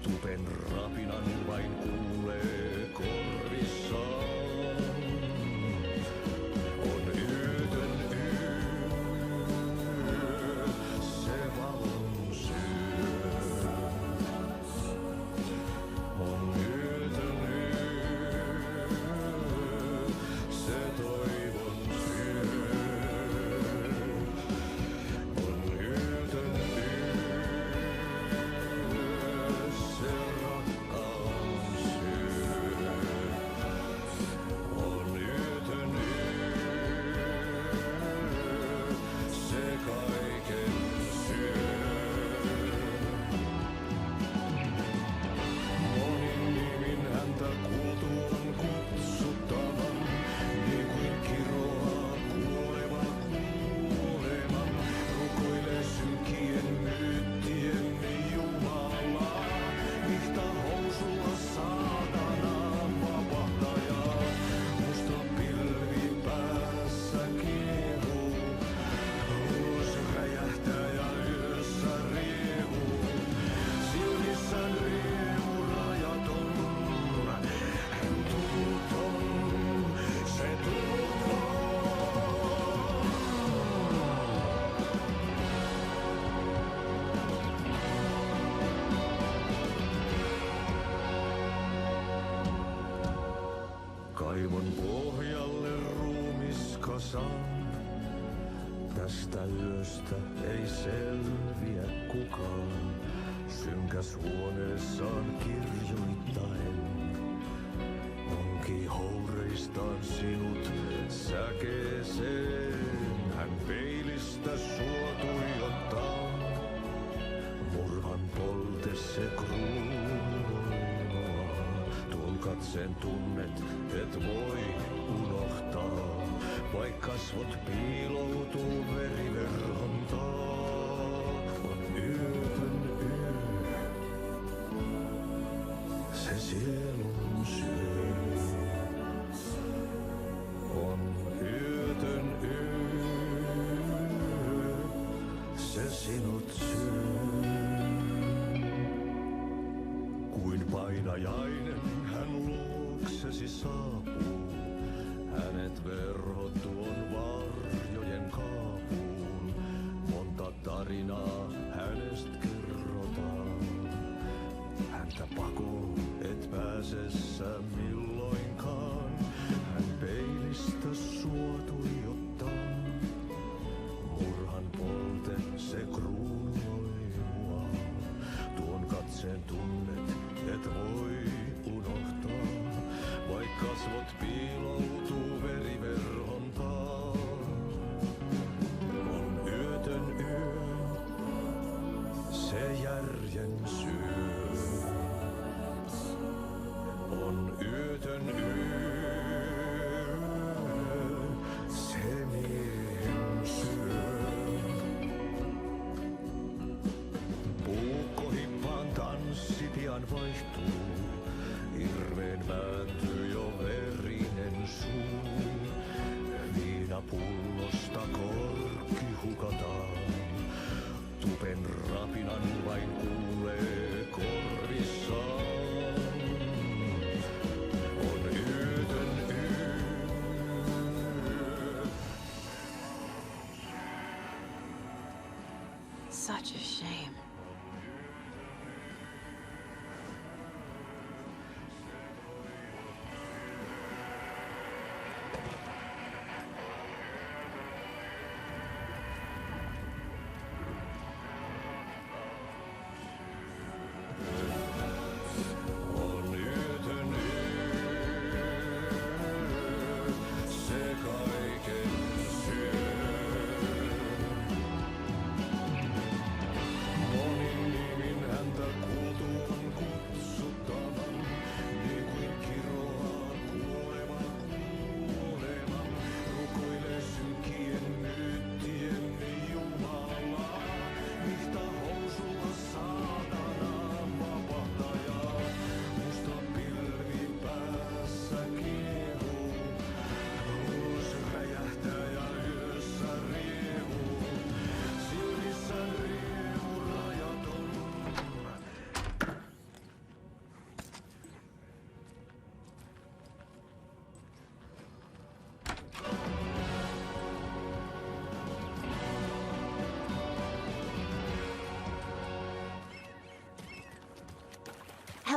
Tupen rapinan vain kuulee korvissaan. On yötön yö, se valon syö. On yötön yö, se toivon syö. On yötön yö, se rakkaus syö. On yötön yö, se kaiken syö. Monin nimin häntä kuultu on kutsuttavan, niin kuin kiroaa kuoleva kuoleman. Rukoilee synkien myyttien Jumalaa, ihta housulla saatanaan vapahtajaa. Musta pilvi päässä kiehuu, ulos räjähtää ja yössä riehuu. Silmissään riemu rajaton, hän tunnuton, se tunnuton. Kaivon pohjalle ruumiskasan. Tästä yöstä ei selviä kukaan. Synkäs huoneessaan kirjoittaen. Onki houreistaan sinut säkeeseen. Hän peilistä sua tuijottaa. Murhan polte se kruunoimaa. Tuon katseen tunnet et voi unohtaa. Vaik kasvot piiloutuu veriverhon taa. On yötön yö, se sielun syö. On yötön yö, se sinut syö. Kuin painajainen hän luoksesi saapuu. Hänet verhot tuon varjojen kaapuun. Monta tarinaa hänestä kerrotaan. Häntä pakoon et pääsessä milloinkaan. Hän peilistä sua tuijottaa. Murhan polte se kruunoi mua. Tuon katseen tunnet et voi unohtaa. Vaik kasvot piiloutuu veriverhon taa. On yötön yö, se järjen syö. On yötön yö, se miehen syö. Puukkohippaan tanssi pian vaihtuu. Irveen vääntyy jo verinen suu. Viinapullosta korkki hukataan. Tupen rapinan vain kuulee korvissaan. On yötön yö. Such a shame. On yötön yö, se kaiken syö.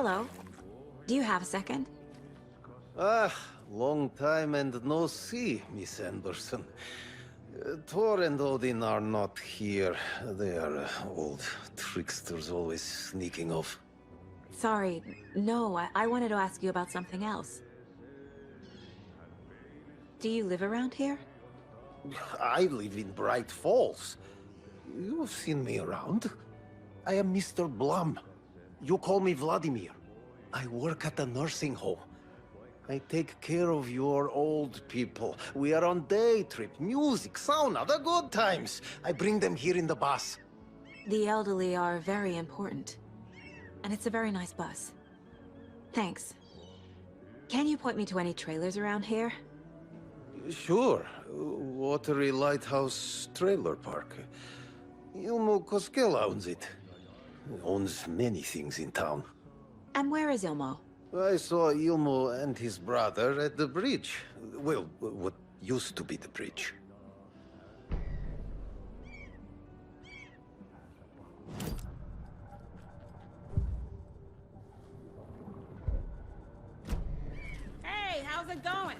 Hello. Do you have a second? Ah, long time and no see, Miss Anderson. Thor and Odin are not here. They are old tricksters always sneaking off. Sorry. No, I wanted to ask you about something else. Do you live around here? I live in Bright Falls. You've seen me around. I am Mr. Blum. You call me Vladimir. I work at a nursing home. I take care of your old people. We are on day trip, music, sauna, the good times. I bring them here in the bus. The elderly are very important. And it's a very nice bus. Thanks. Can you point me to any trailers around here? Sure. Watery Lighthouse Trailer Park. Ilmo Koskela owns it. Owns many things in town. And where is Ilmo? I saw Ilmo and his brother at the bridge. Well, what used to be the bridge. Hey, how's it going?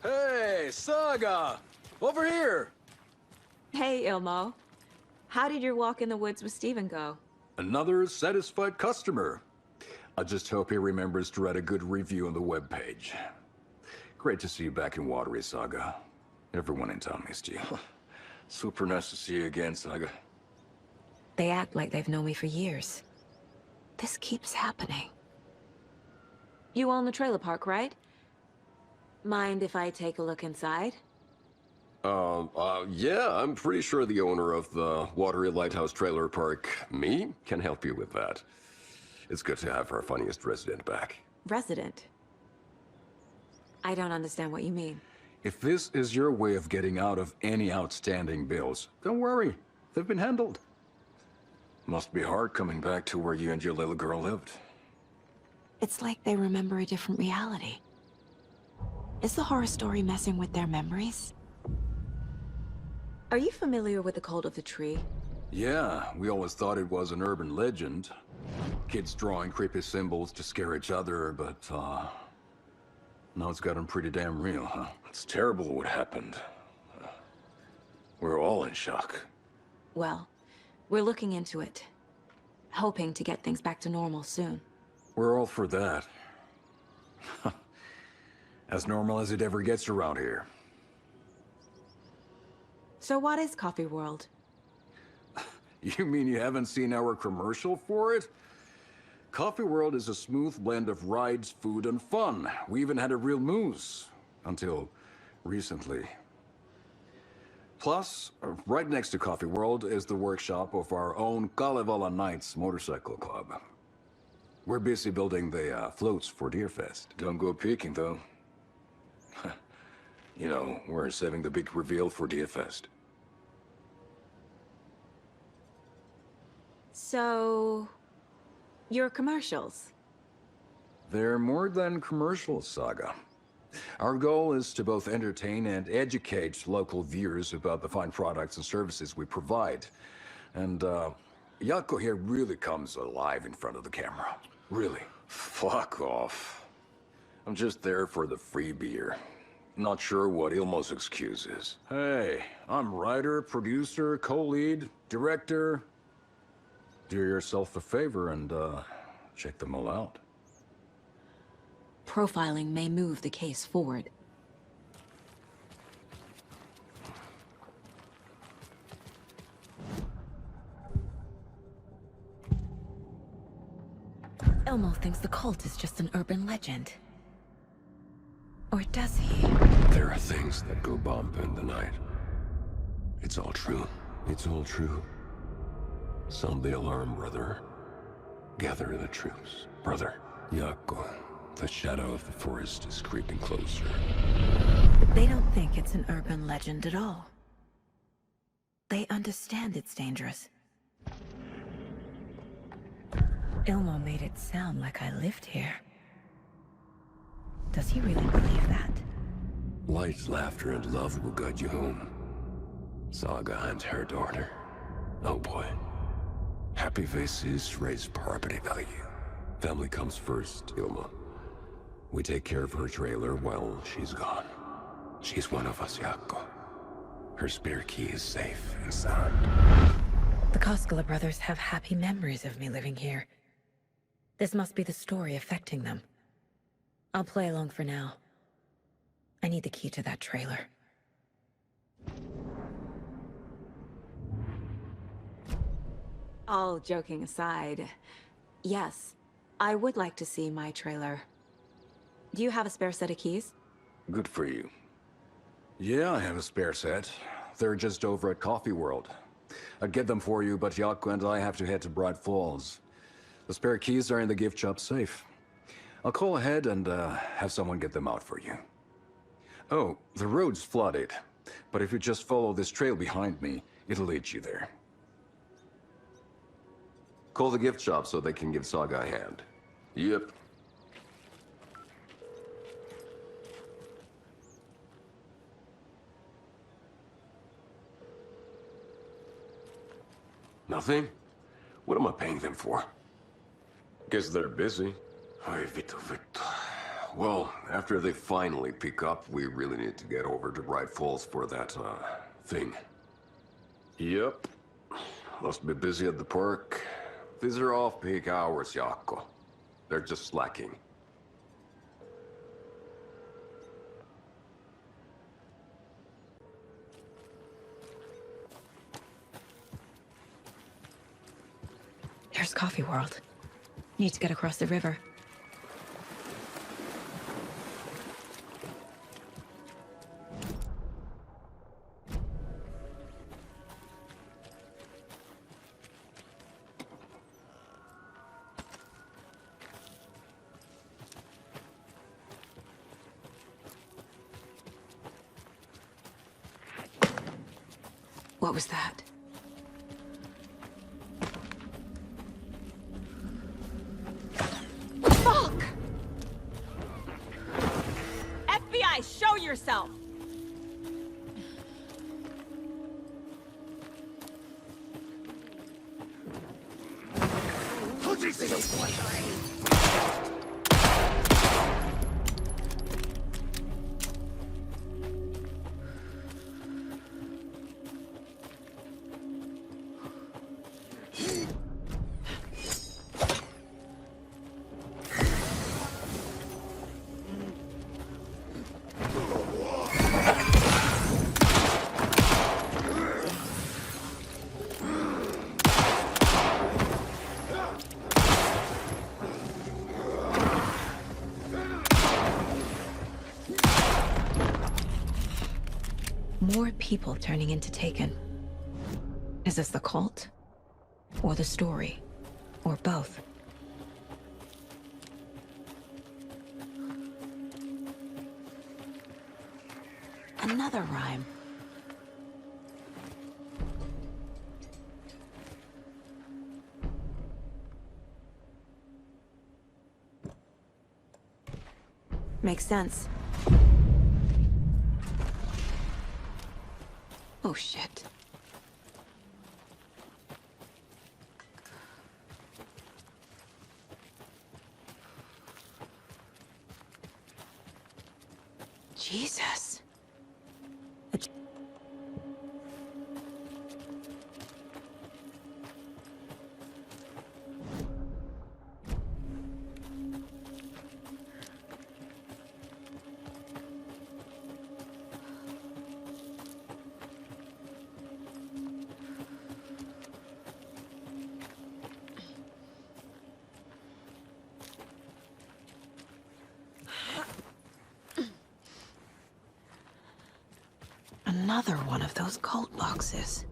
Hey, Saga! Over here! Hey, Ilmo. How did your walk in the woods with Steven go? Another satisfied customer. I just hope he remembers to write a good review on the webpage. Great to see you back in Watery, Saga. Everyone in town missed you. Super nice to see you again, Saga. They act like they've known me for years. This keeps happening. You own the trailer park, right? Mind if I take a look inside? Yeah, I'm pretty sure the owner of the Watery Lighthouse Trailer Park, me, can help you with that. It's good to have our funniest resident back. Resident? I don't understand what you mean. If this is your way of getting out of any outstanding bills, don't worry. They've been handled. Must be hard coming back to where you and your little girl lived. It's like they remember a different reality. Is the horror story messing with their memories? Are you familiar with the Cult of the Tree? Yeah, we always thought it was an urban legend. Kids drawing creepy symbols to scare each other, but, now it's gotten pretty damn real, huh? It's terrible what happened. We're all in shock. Well, we're looking into it. Hoping to get things back to normal soon. We're all for that. As normal as it ever gets around here. So what is Coffee World? You mean you haven't seen our commercial for it? Coffee World is a smooth blend of rides, food, and fun. We even had a real moose. Until recently. Plus, right next to Coffee World is the workshop of our own Kalevala Knights motorcycle club. We're busy building the floats for Deerfest. Don't go peeking, though. You know, we're saving the big reveal for Deerfest. So... your commercials? They're more than commercials, Saga. Our goal is to both entertain and educate local viewers about the fine products and services we provide. And, Yako here really comes alive in front of the camera. Really. Fuck off. I'm just there for the free beer. Not sure what Ilmo's excuse is. Hey, I'm writer, producer, co-lead, director. Do yourself a favor and, check them all out. Profiling may move the case forward. Elmo thinks the cult is just an urban legend. Or does he? There are things that go bump in the night. It's all true. It's all true. Sound the alarm, brother. Gather the troops. Brother, Yako, the shadow of the forest is creeping closer. They don't think it's an urban legend at all. They understand it's dangerous. Ilmo made it sound like I lived here. Does he really believe that? Light, laughter, and love will guide you home. Saga and her daughter. Oh boy. Happy faces raise property value. Family comes first, Ilma. We take care of her trailer while she's gone. She's one of us, Jaakko. Her spare key is safe and sound. The Koskela brothers have happy memories of me living here. This must be the story affecting them. I'll play along for now. I need the key to that trailer. All joking aside, yes, I would like to see my trailer. Do you have a spare set of keys? Good for you. Yeah, I have a spare set. They're just over at Coffee World. I'd get them for you, but Jaakko and I have to head to Bright Falls. The spare keys are in the gift shop safe. I'll call ahead and have someone get them out for you. Oh, the road's flooded, but if you just follow this trail behind me, it'll lead you there. Call the gift shop so they can give Saga a hand. Yep. Nothing? What am I paying them for? Guess they're busy. Ay, vittu. Well, after they finally pick up, we really need to get over to Bright Falls for that, thing. Yep. Must be busy at the park. These are off-peak hours, Jaakko. They're just slacking. There's Coffee World. Need to get across the river. What was that? Fuck! FBI, show yourself! More people turning into Taken. Is this the cult? Or the story? Or both? Another rhyme. Makes sense. Oh, shit. Jesus. Another one of those cult boxes.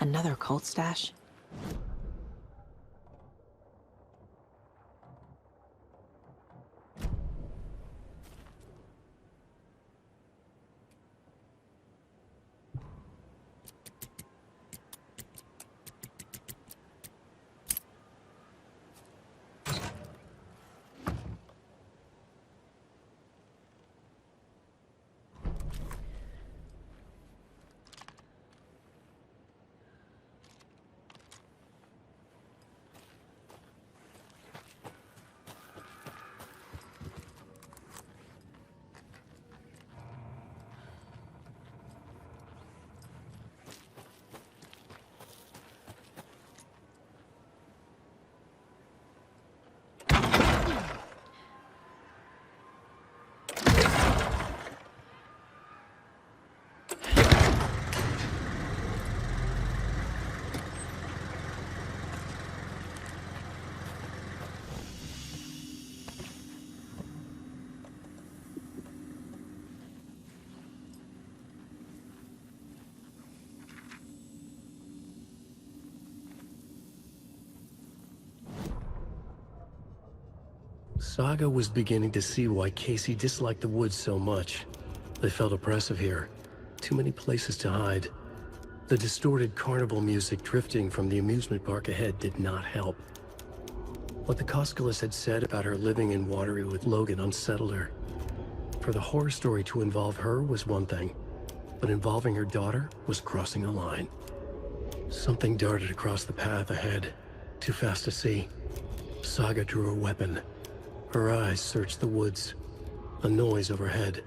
Another cult stash? Saga was beginning to see why Casey disliked the woods so much. They felt oppressive here. Too many places to hide. The distorted carnival music drifting from the amusement park ahead did not help. What the Cosculus had said about her living in Watery with Logan unsettled her. For the horror story to involve her was one thing, but involving her daughter was crossing a line. Something darted across the path ahead, too fast to see. Saga drew her weapon. Her eyes searched the woods. A noise overhead.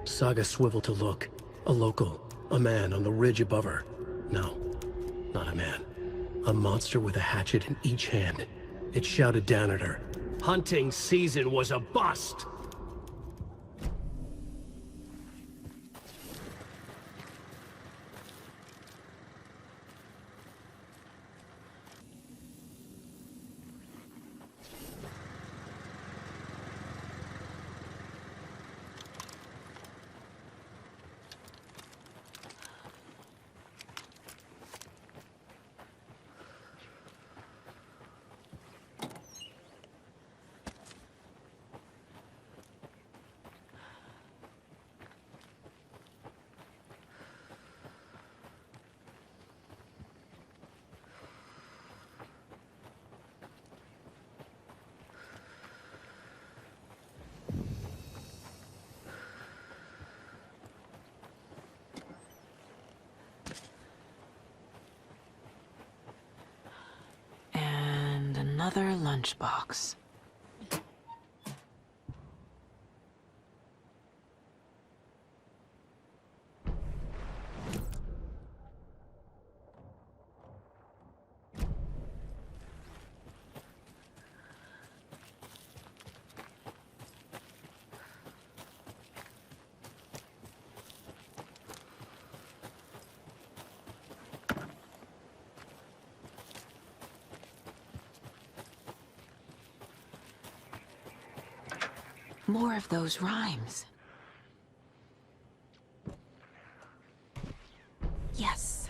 Saga swiveled to look. A local. A man on the ridge above her. No, not a man. A monster with a hatchet in each hand. It shouted down at her. Hunting season was a bust! Another lunchbox. More of those rhymes. Yes.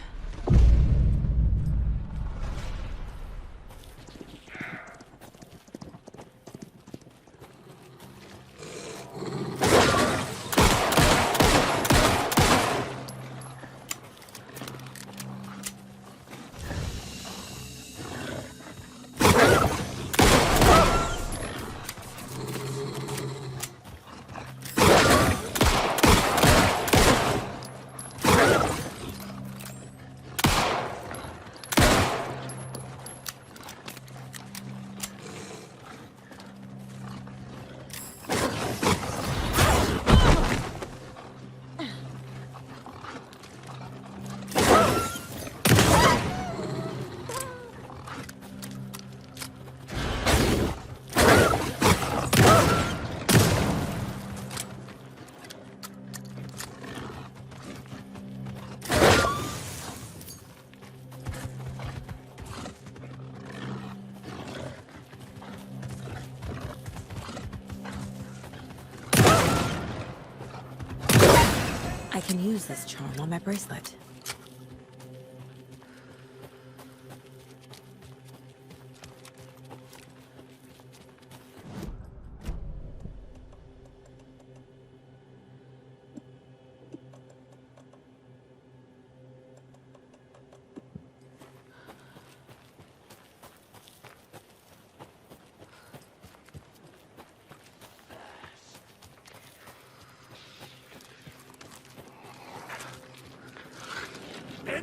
I can use this charm on my bracelet.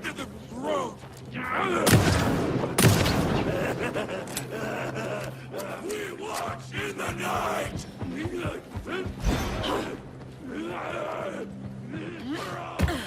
into the throat! We watch in the night! We're all dead!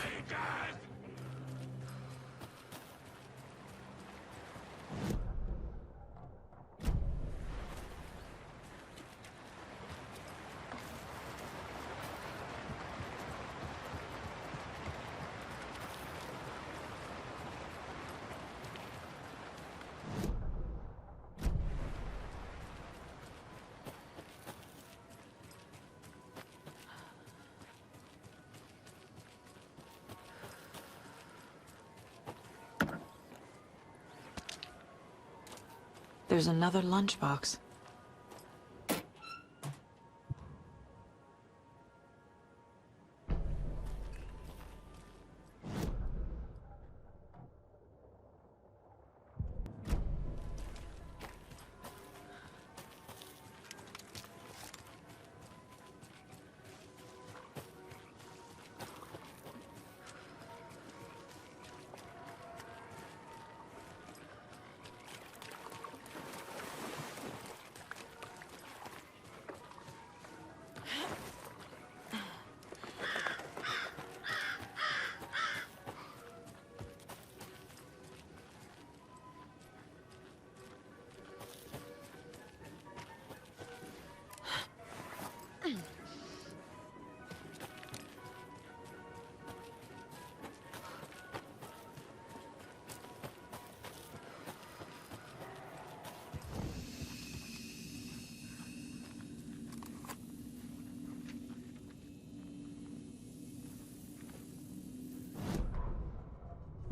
There's another lunchbox.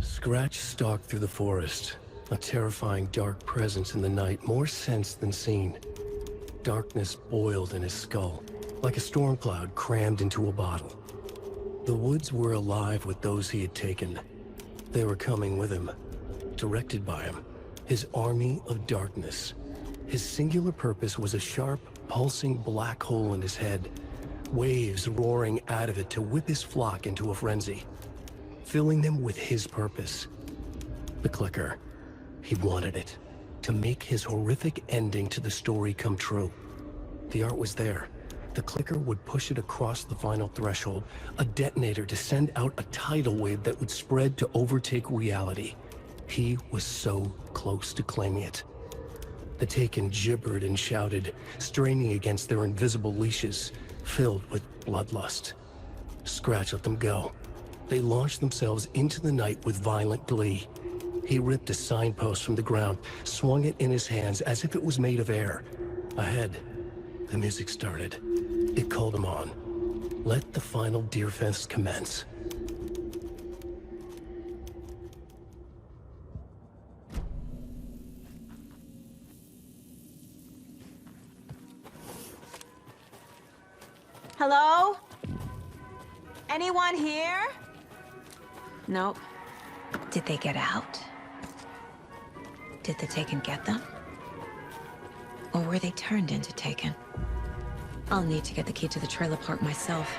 Scratch stalked through the forest, a terrifying dark presence in the night, more sensed than seen. Darkness boiled in his skull, like a storm cloud crammed into a bottle. The woods were alive with those he had taken. They were coming with him, directed by him, his army of darkness. His singular purpose was a sharp, pulsing black hole in his head, waves roaring out of it to whip his flock into a frenzy, filling them with his purpose. The clicker. He wanted it, to make his horrific ending to the story come true. The art was there. The clicker would push it across the final threshold, a detonator to send out a tidal wave that would spread to overtake reality. He was so close to claiming it. The Taken gibbered and shouted, straining against their invisible leashes, filled with bloodlust. Scratch let them go. They launched themselves into the night with violent glee. He ripped a signpost from the ground, swung it in his hands as if it was made of air. Ahead, the music started. It called him on. Let the final deer fest commence. Hello? Anyone here? Nope. Did they get out? Did the Taken get them? Or were they turned into Taken? I'll need to get the key to the trailer park myself.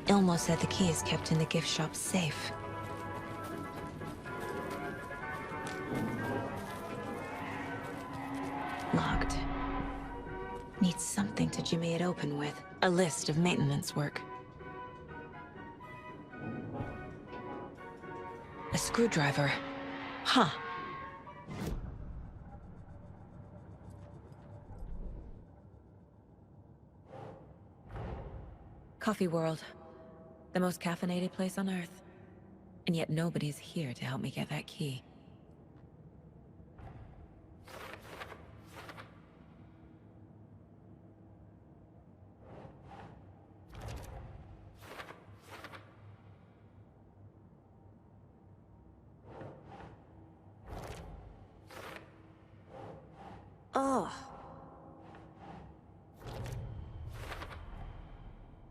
Ilmo said the key is kept in the gift shop safe. Locked. Needs something to jimmy it open with. A list of maintenance work. A screwdriver. Huh. Coffee World. The most caffeinated place on Earth. And yet nobody's here to help me get that key. Ugh.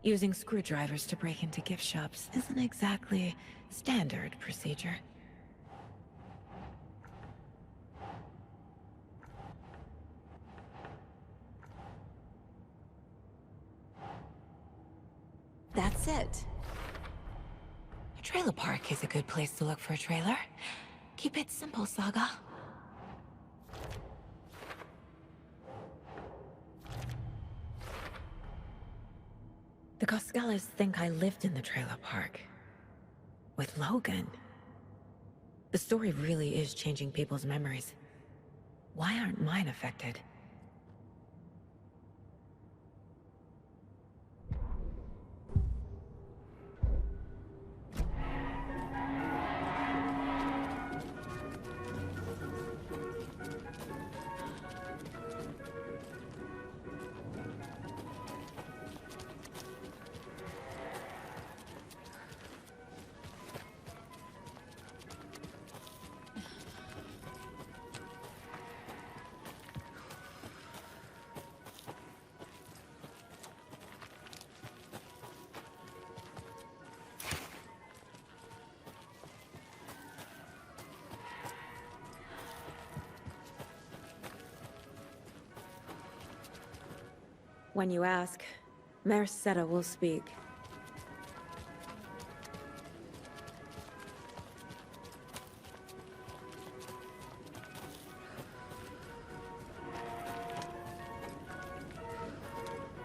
Using screwdrivers to break into gift shops isn't exactly standard procedure. That's it. Trailer park is a good place to look for a trailer. Keep it simple, Saga. The Costellas think I lived in the trailer park. With Logan. The story really is changing people's memories. Why aren't mine affected? When you ask, Merceda will speak.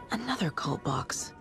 Another cult box.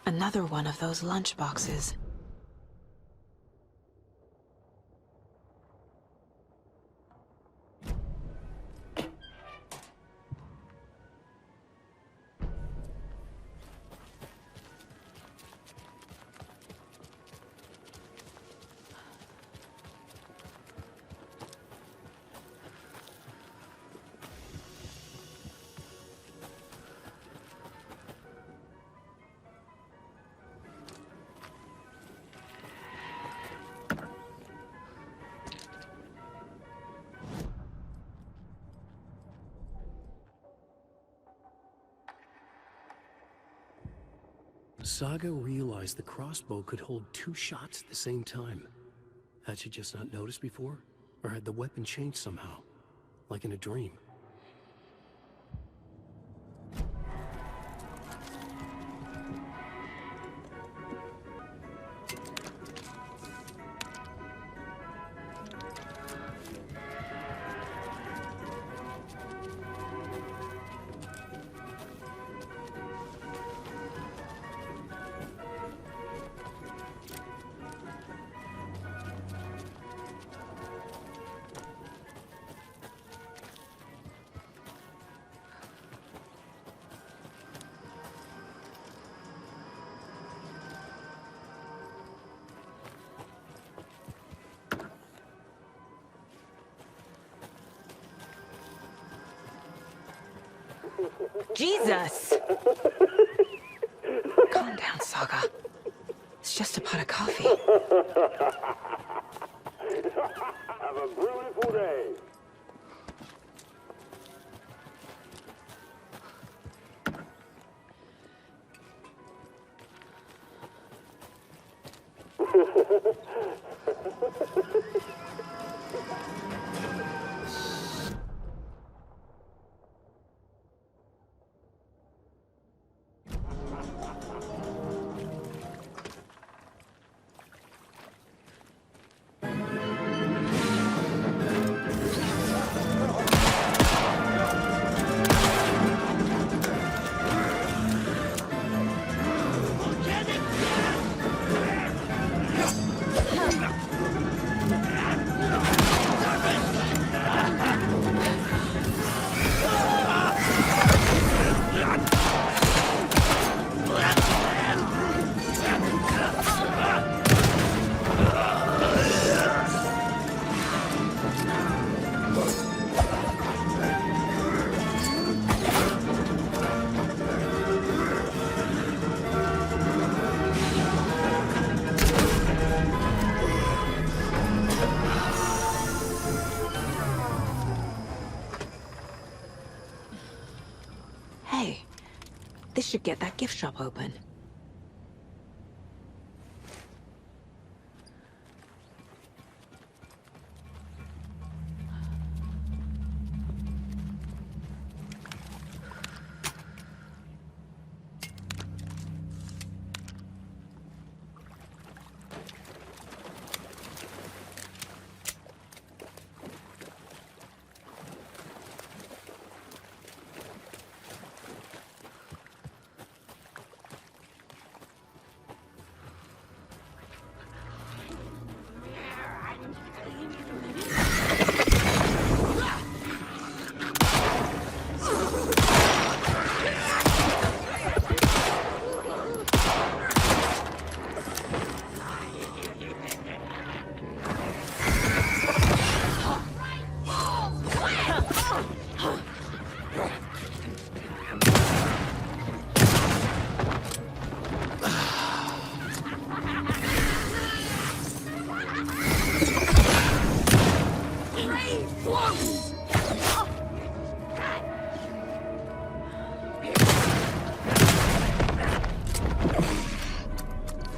Another one of those lunch boxes. Saga realized the crossbow could hold 2 shots at the same time. Had she just not noticed before? Or had the weapon changed somehow? Like in a dream? Jesus! Calm down, Saga. It's just a pot of coffee. Have a beautiful day. This should get that gift shop open.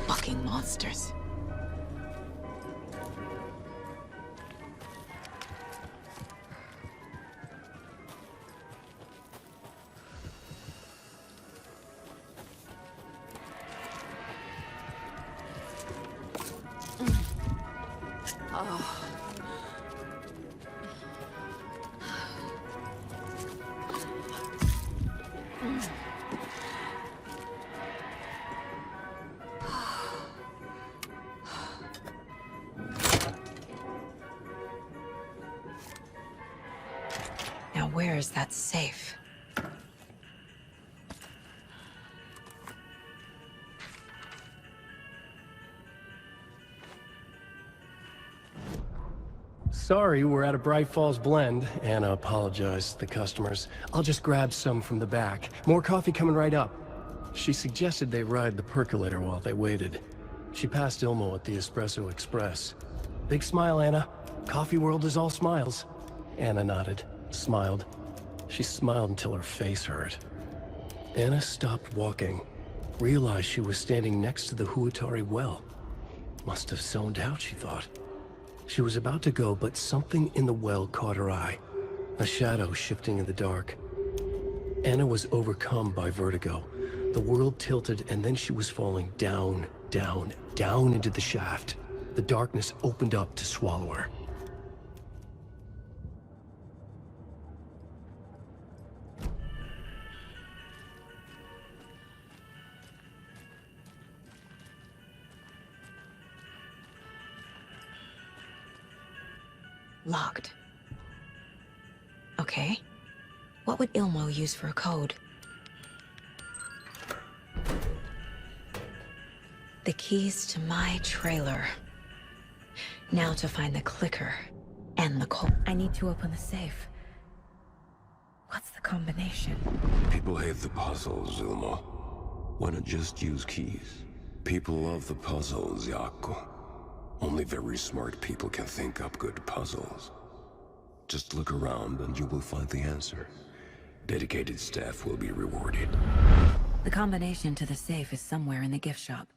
Fucking monsters. Oh. Now where is that safe? Sorry, we're at a Bright Falls blend. Anna apologized to the customers. I'll just grab some from the back. More coffee coming right up. She suggested they ride the percolator while they waited. She passed Ilmo at the Espresso Express. Big smile, Anna. Coffee world is all smiles. Anna nodded, smiled. She smiled until her face hurt. Anna stopped walking, realized she was standing next to the Huatari well. Must have zoned out, she thought. She was about to go, but something in the well caught her eye. A shadow shifting in the dark. Anna was overcome by vertigo. The world tilted, and then she was falling down, down, down into the shaft. The darkness opened up to swallow her. Locked. Okay. What would Ilmo use for a code? The keys to my trailer. Now to find the clicker and the code. I need to open the safe. What's the combination? People hate the puzzles, Ilmo. Why not just use keys? People love the puzzles, Yaku. Only very smart people can think up good puzzles. Just look around and you will find the answer. Dedicated staff will be rewarded. The combination to the safe is somewhere in the gift shop.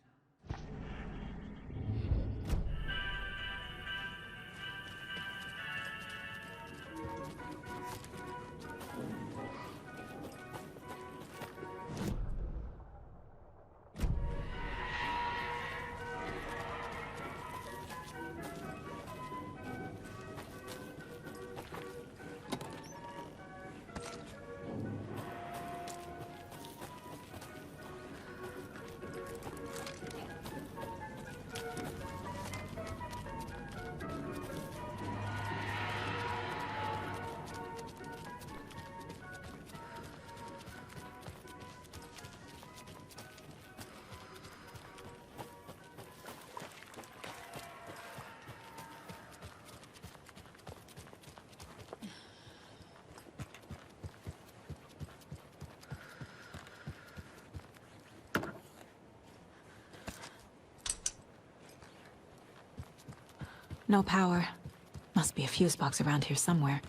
No power. Must be a fuse box around here somewhere.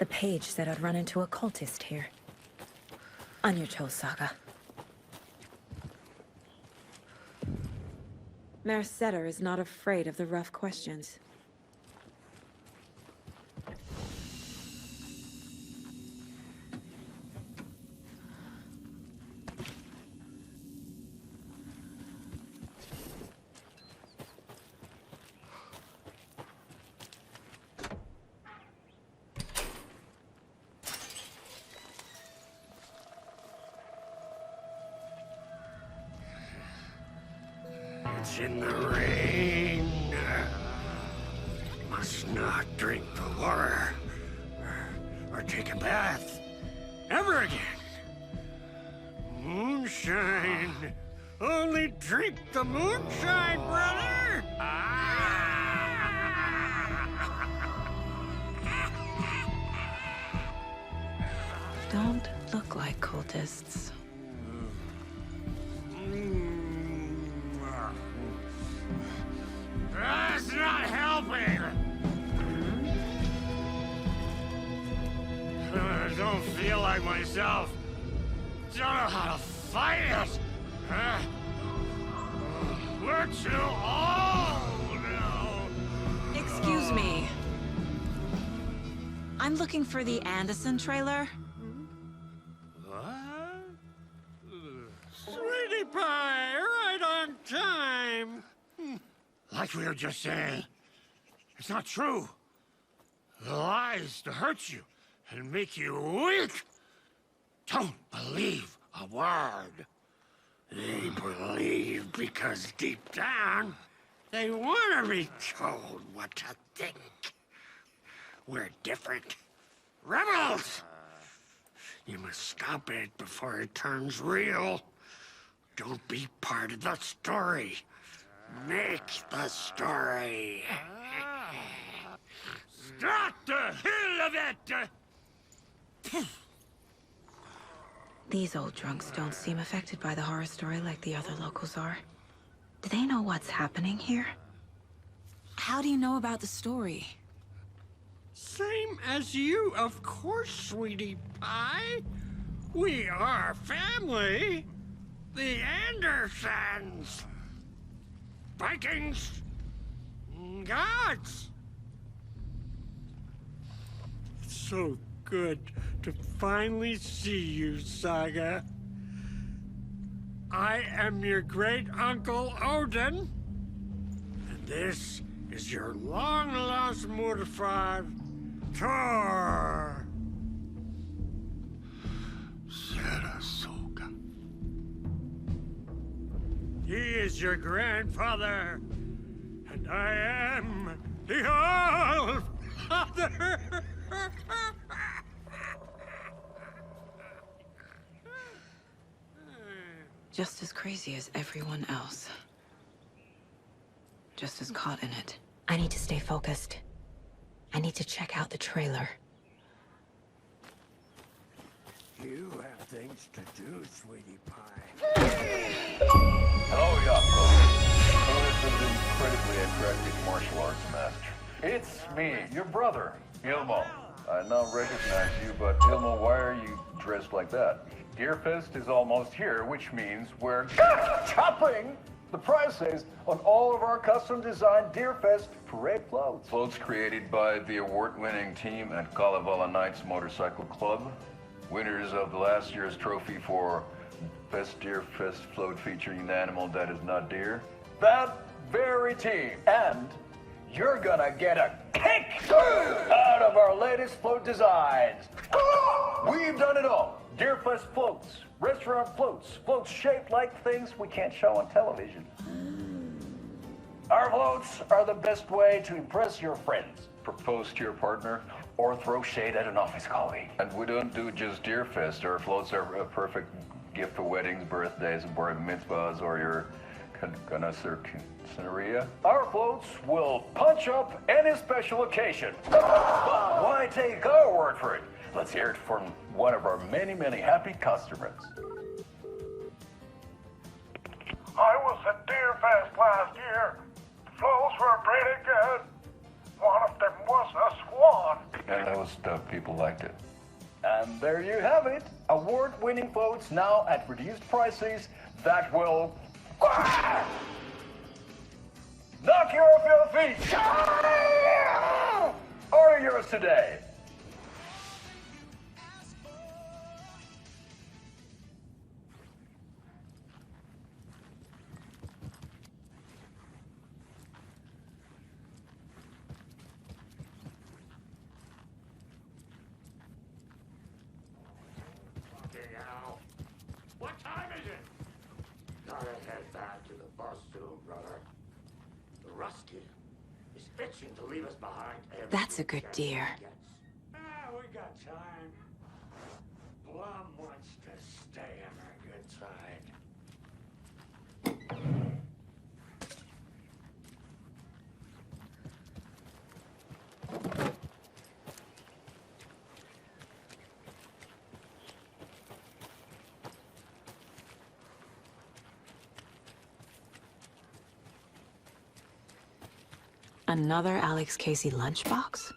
The page said I'd run into a cultist here. On your toes, Saga. Mercetter is not afraid of the rough questions. It's in the rain. Must not drink the water or take a bath ever again. Moonshine. Only drink the moonshine, brother. Don't look like cultists. That's not helping! I don't feel like myself. Don't know how to fight it. We're too old now. Excuse me. I'm looking for the Anderson trailer. What? Sweetie pie, right on time. Like we were just saying, it's not true. The lies to hurt you and make you weak. Don't believe a word. They believe because deep down, they want to be told what to think. We're different. Rebels! You must stop it before it turns real. Don't be part of the story. Make the story. Start the hell of it! These old drunks don't seem affected by the horror story like the other locals are. Do they know what's happening here? How do you know about the story? Same as you, of course, sweetie pie. We are family. The Andersons. Vikings. Gods. It's so good to finally see you, Saga. I am your great uncle Odin, and this is your long-lost mortified Thor. Sarasota. He is your grandfather, and I am the All-Father. Just as crazy as everyone else. Just as caught in it. I need to stay focused. I need to check out the trailer. You have things to do, sweetie pie. Hello, Yako. This is incredibly attractive martial arts master. It's me, your brother, Ilmo. I now recognize you, but Ilmo, why are you dressed like that? Deerfest is almost here, which means we're chopping the prices on all of our custom-designed Deerfest parade floats. Floats created by the award-winning team at Kalevala Knights Motorcycle Club. Winners of the last year's trophy for Best Deerfest float featuring an animal that is not deer. That very team. And you're gonna get a kick out of our latest float designs. We've done it all. Deerfest floats, restaurant floats, floats shaped like things we can't show on television. Our floats are the best way to impress your friends, propose to your partner, or throw shade at an office colleague. And we don't do just Deerfest. Our floats are a perfect gift for weddings, birthdays, bar mitzvahs, or your quinceañera. Our floats will punch up any special occasion. Why take our word for it? Let's hear it from one of our many, many happy customers. I was at Deerfest last year. The floats were pretty good. One of them was a swan. And that was stuff people liked it. And there you have it. Award-winning boats now at reduced prices that will knock you off your feet. Order yours today. What time is it? Gotta head back to the bus soon, brother. The Rusky is itching to leave us behind. That's a good deer. We got time. Blum wants to stay on our good side. Another Alex Casey lunchbox?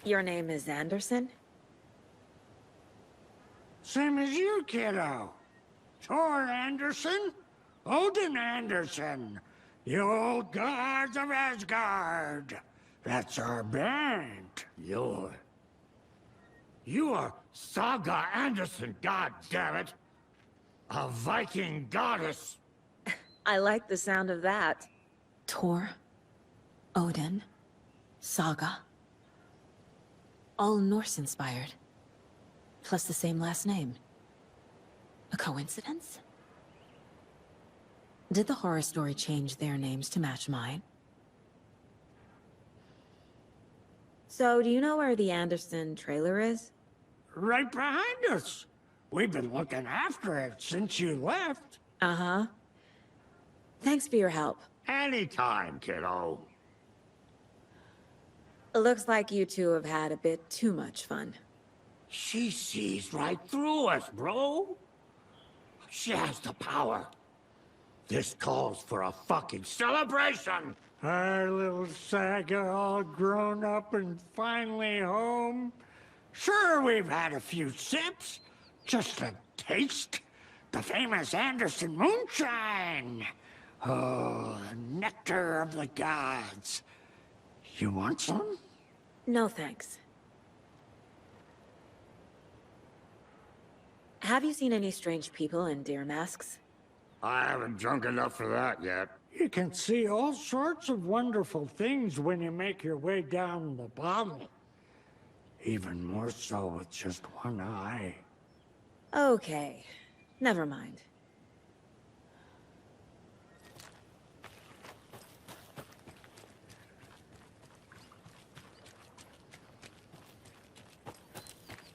Your name is Anderson? Same as you, kiddo. Thor Anderson, Odin Anderson, the old gods of Asgard. That's our band. You are Saga Anderson, goddammit. A Viking goddess. I like the sound of that. Thor, Odin, Saga. All Norse-inspired. Plus the same last name. A coincidence? Did the horror story change their names to match mine? So, do you know where the Anderson trailer is? Right behind us. We've been looking after it since you left. Uh-huh. Thanks for your help. Anytime, kiddo. It looks like you two have had a bit too much fun. She sees right through us, bro. She has the power. This calls for a fucking celebration. Our little Saga all grown up and finally home. Sure, we've had a few sips. Just a taste. The famous Anderson moonshine. Oh, the nectar of the gods. You want some? No thanks. Have you seen any strange people in deer masks? I haven't drunk enough for that yet. You can see all sorts of wonderful things when you make your way down the bottle. Even more so with just one eye. Okay, never mind.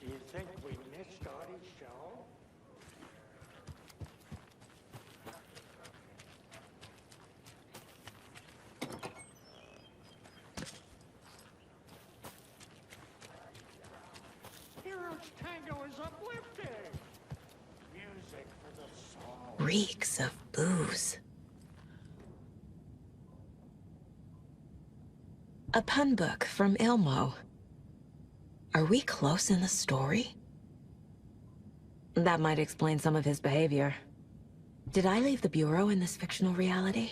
Do you think we missed Audie's show? Hero's Tango is uplifting. Music for the soul. Reeks of booze. A pun book from Ilmo. Are we close in the story? That might explain some of his behavior. Did I leave the Bureau in this fictional reality?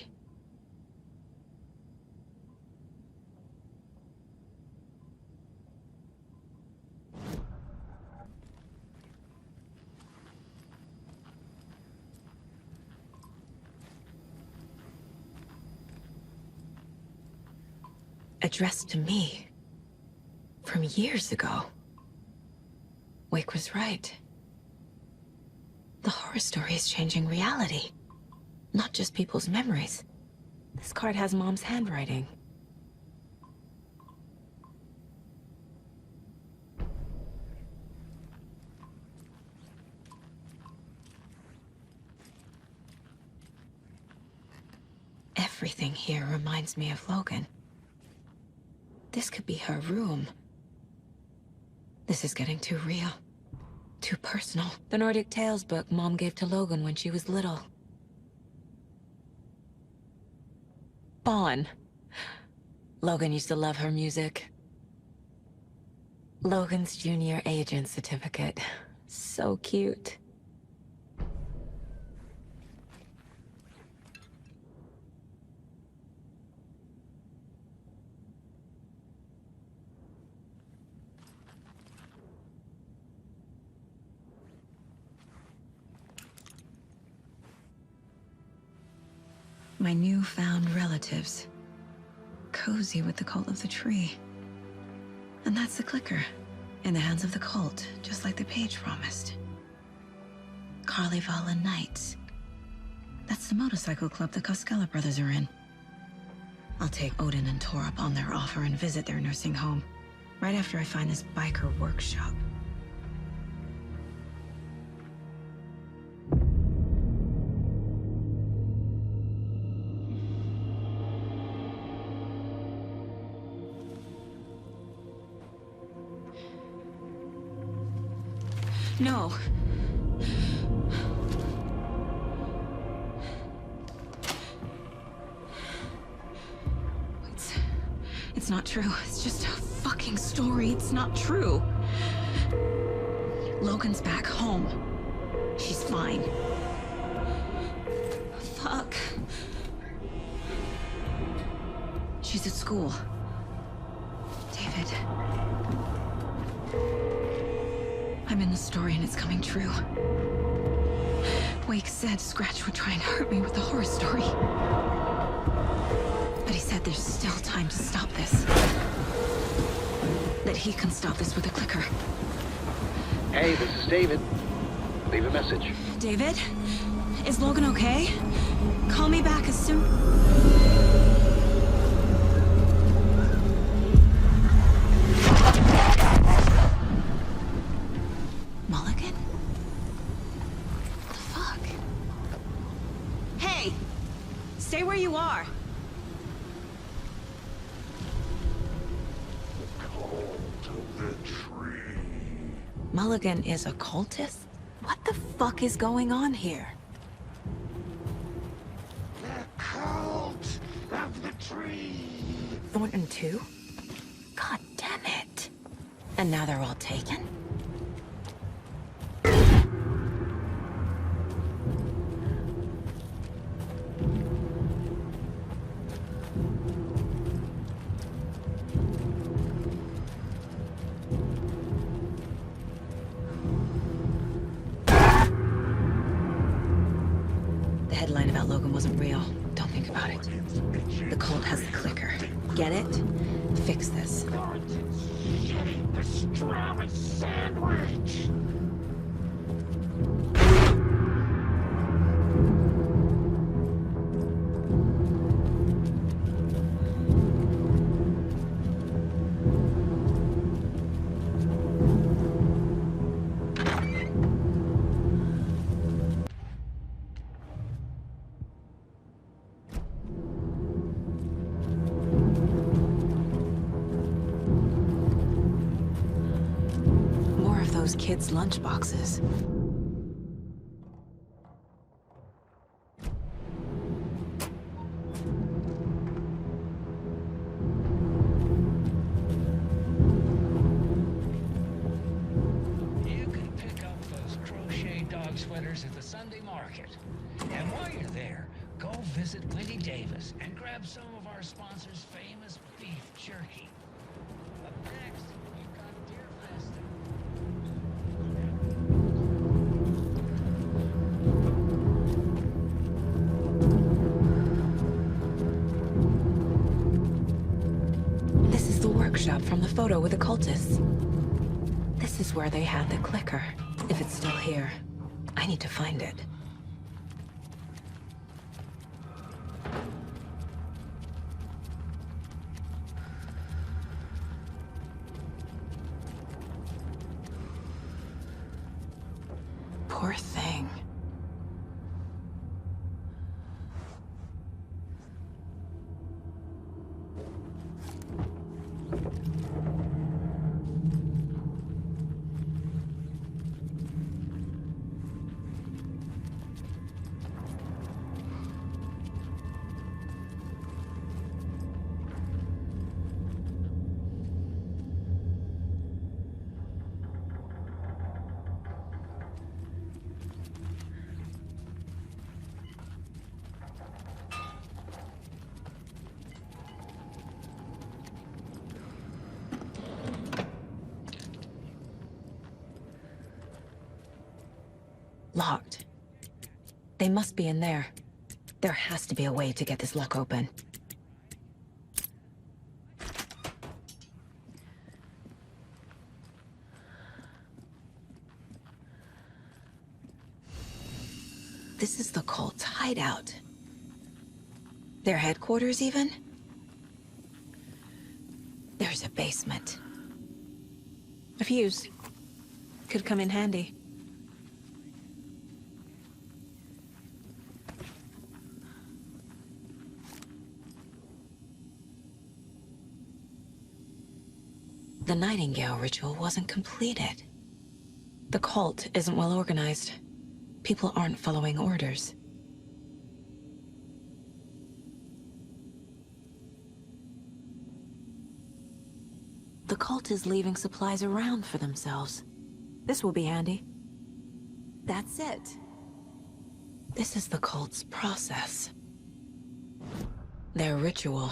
Addressed to me. From years ago. Wake was right. The horror story is changing reality. Not just people's memories. This card has Mom's handwriting. Everything here reminds me of Logan. This could be her room. This is getting too real. Too personal. The Nordic Tales book Mom gave to Logan when she was little. Bon. Logan used to love her music. Logan's junior agent certificate. So cute. My newfound relatives. Cozy with the cult of the tree. And that's the clicker. In the hands of the cult, just like the page promised. Carnival Knights. That's the motorcycle club the Koskela brothers are in. I'll take Odin and Tor up on their offer and visit their nursing home. Right after I find this biker workshop. No. It's not true. It's just a fucking story. It's not true. Logan's back home. She's fine. Fuck. She's at school. David. I'm in the story and it's coming true. Wake said Scratch would try and hurt me with the horror story. But he said there's still time to stop this. That he can stop this with a clicker. Hey, this is David. Leave a message. David? Is Logan okay? Call me back as soon... Mulligan? What the fuck? Hey! Stay where you are! Mulligan is a cultist? What the fuck is going on here? The cult of the tree. Thornton too? God damn it. And now they're all taken? The headline about Logan wasn't real. Don't think about it. The cult has the clicker. Get it? Fix this. Pastrami sandwich. Kids' lunchboxes. You can pick up those crochet dog sweaters at the Sunday market. And while you're there, go visit Winnie Davis and grab some of our sponsor's famous beef jerky. Up next, we've got Deer Festival. This is the workshop from the photo with the cultists. This is where they had the clicker. If it's still here, I need to find it. Poor thing. Locked. They must be in there. There has to be a way to get this lock open. This is the cult's hideout. Their headquarters, even? There's a basement. A fuse. Could come in handy. The Nightingale ritual wasn't completed. The cult isn't well organized. People aren't following orders. The cult is leaving supplies around for themselves. This will be handy. That's it. This is the cult's process. Their ritual.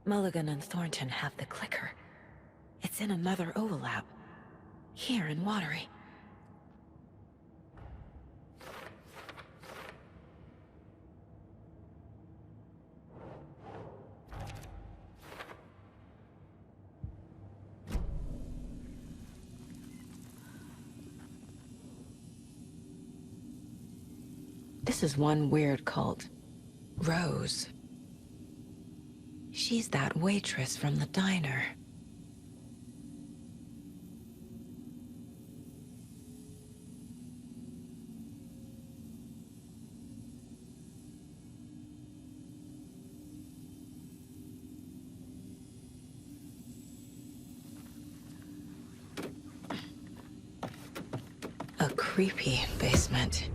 Mulligan and Thornton have the clicker. It's in another overlap. Here in Watery. This is one weird cult. Rose. She's that waitress from the diner. A creepy basement.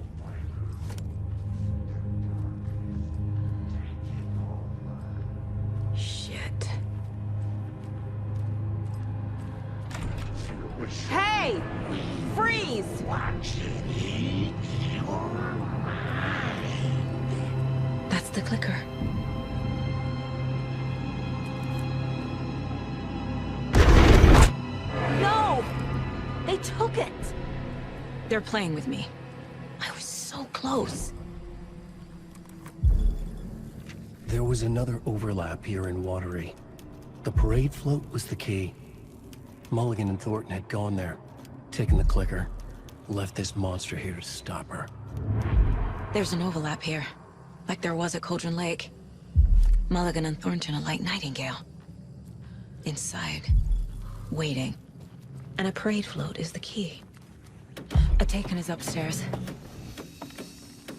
Shit. Hey! Freeze! That's the clicker. No! They took it! They're playing with me. I was so close. There was another overlap here in Watery. The parade float was the key. Mulligan and Thornton had gone there, taken the clicker, left this monster here to stop her. There's an overlap here, like there was at Cauldron Lake. Mulligan and Thornton are like Nightingale. Inside, waiting. And a parade float is the key. A taken is upstairs.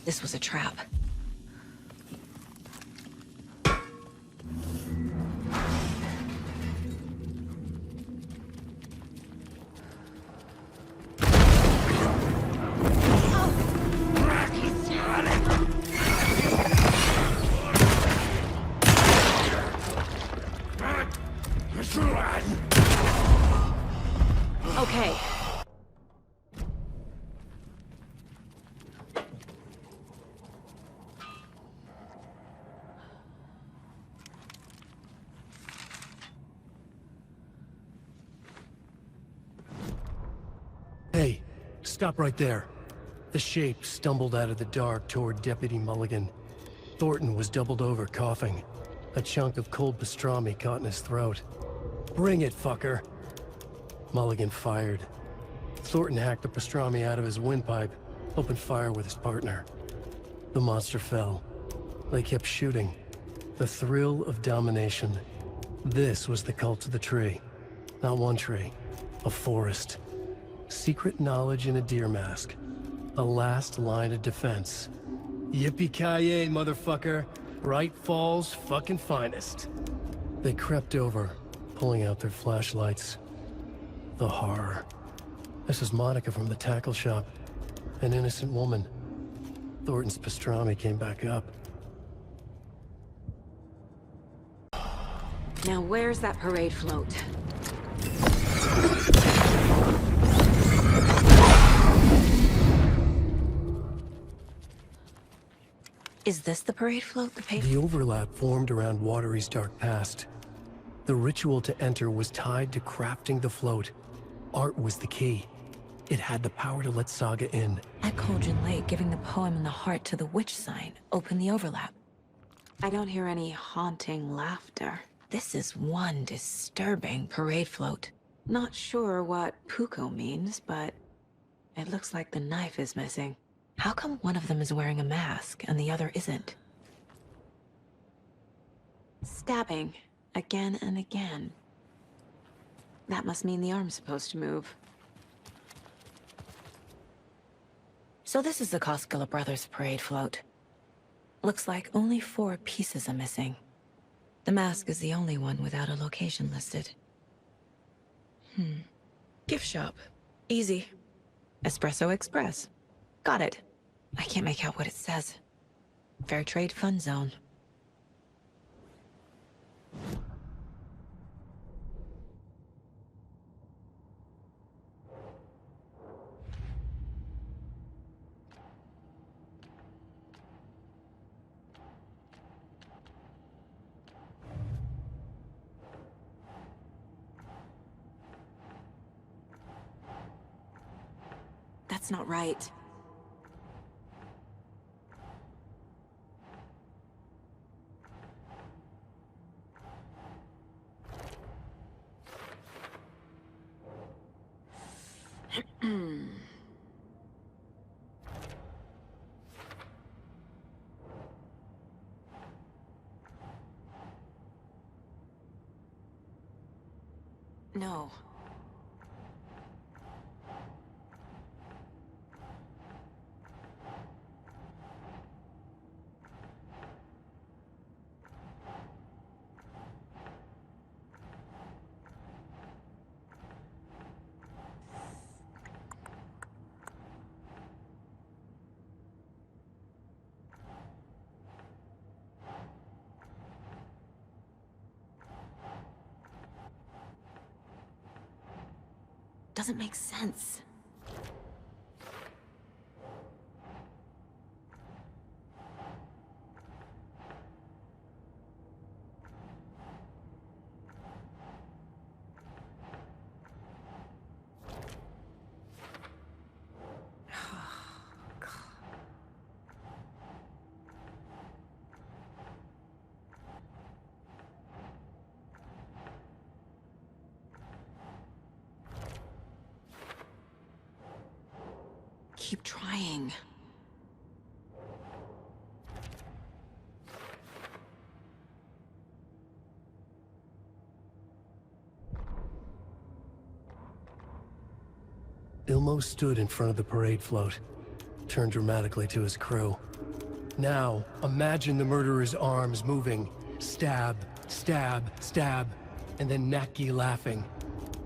This was a trap. Okay. Hey, stop right there. The shape stumbled out of the dark toward Deputy Mulligan. Thornton was doubled over, coughing. A chunk of cold pastrami caught in his throat. Bring it, fucker! Mulligan fired. Thornton hacked the pastrami out of his windpipe, opened fire with his partner. The monster fell. They kept shooting. The thrill of domination. This was the cult of the tree. Not one tree. A forest. Secret knowledge in a deer mask. A last line of defense. Yippee-ki-yay, motherfucker. Bright Falls' fucking finest. They crept over, pulling out their flashlights. The horror. This is Monica from the tackle shop. An innocent woman. Thornton's pastrami came back up. Now where's that parade float? Is this the parade float? The overlap formed around Watery's dark past. The ritual to enter was tied to crafting the float. Art was the key. It had the power to let Saga in. At Cauldron Lake, giving the poem and the heart to the witch sign opened the overlap. I don't hear any haunting laughter. This is one disturbing parade float. Not sure what Puko means, but it looks like the knife is missing. How come one of them is wearing a mask and the other isn't? Stabbing again and again. That must mean the arm's supposed to move. So this is the Koskela Brothers parade float. Looks like only 4 pieces are missing. The mask is the only one without a location listed. Gift shop. Easy. Espresso Express. Got it. I can't make out what it says. Fair Trade Fund Zone. That's not right. No. Doesn't make sense. Keep trying. Ilmo stood in front of the parade float, turned dramatically to his crew. Now, imagine the murderer's arms moving. Stab, stab, stab, and then Naki laughing.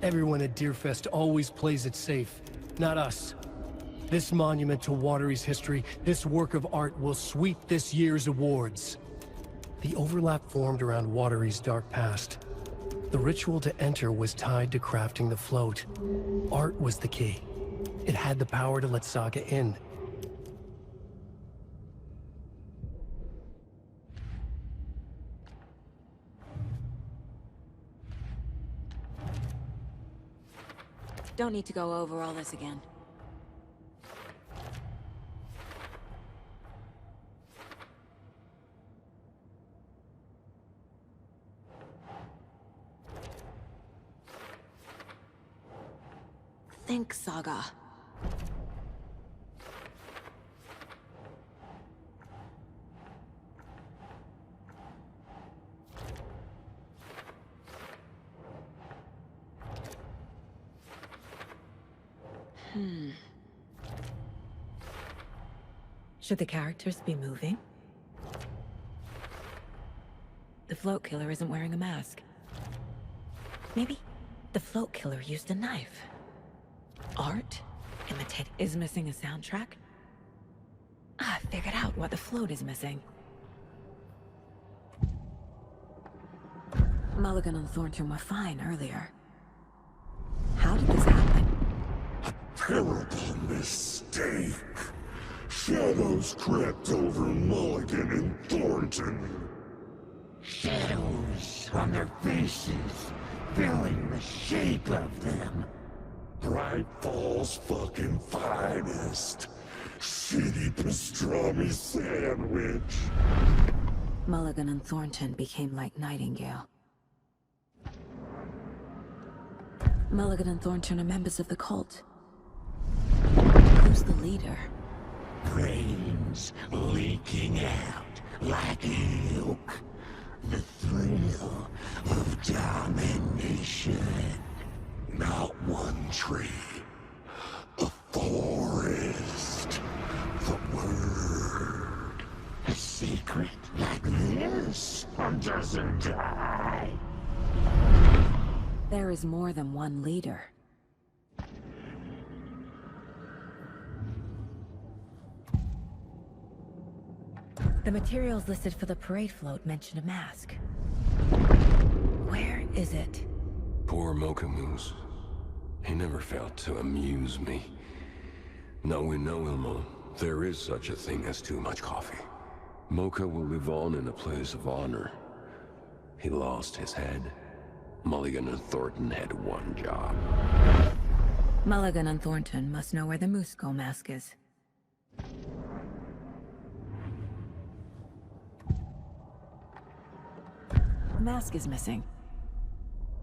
Everyone at Deerfest always plays it safe, not us. This monument to Watery's history, this work of art will sweep this year's awards. The overlap formed around Watery's dark past. The ritual to enter was tied to crafting the float. Art was the key. It had the power to let Saga in. Don't need to go over all this again. Think, Saga. Should the characters be moving? The float killer isn't wearing a mask. Maybe the float killer used a knife. Art? Imitate is missing a soundtrack? I figured out what the float is missing. Mulligan and Thornton were fine earlier. How did this happen? Terrible mistake. Shadows crept over Mulligan and Thornton. Shadows on their faces, filling the shape of them. Bright Falls fucking finest. Shitty pastrami sandwich. Mulligan and Thornton became like Nightingale. Mulligan and Thornton are members of the cult. Who's the leader? Brains leaking out like milk. The thrill of domination. Not one tree. A forest. The word. A secret like this doesn't die. There is more than one leader. The materials listed for the parade float mention a mask. Where is it? Poor Mocha Moose. He never failed to amuse me. Now we know, Ilmo, there is such a thing as too much coffee. Mocha will live on in a place of honor. He lost his head. Mulligan and Thornton had one job. Mulligan and Thornton must know where the Moose Skull mask is. The mask is missing.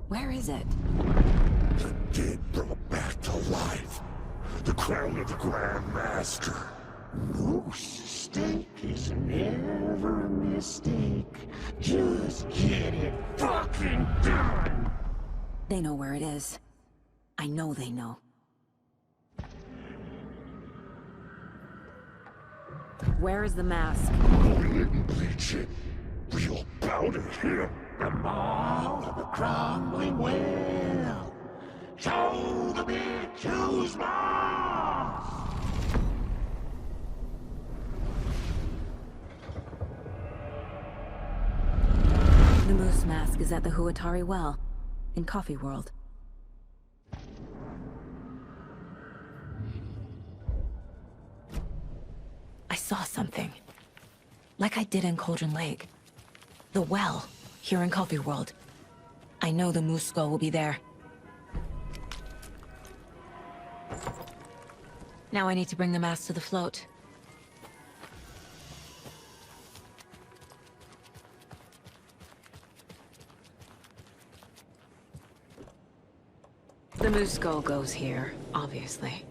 Where is it? The dead brought back to life. The crown of the Grand Master. Moose steak is never a mistake. Just get it fucking done. They know where it is. I know they know. Where is the mask? Go in and bleach it. Real powder here. The mall of the crumbling well. Show the bitch who's boss. The moose mask is at the Huatari Well, in Coffee World. I saw something. Like I did in Cauldron Lake. The well, here in Coffee World. I know the moose skull will be there. Now I need to bring the mask to the float. The moose skull goes here, obviously.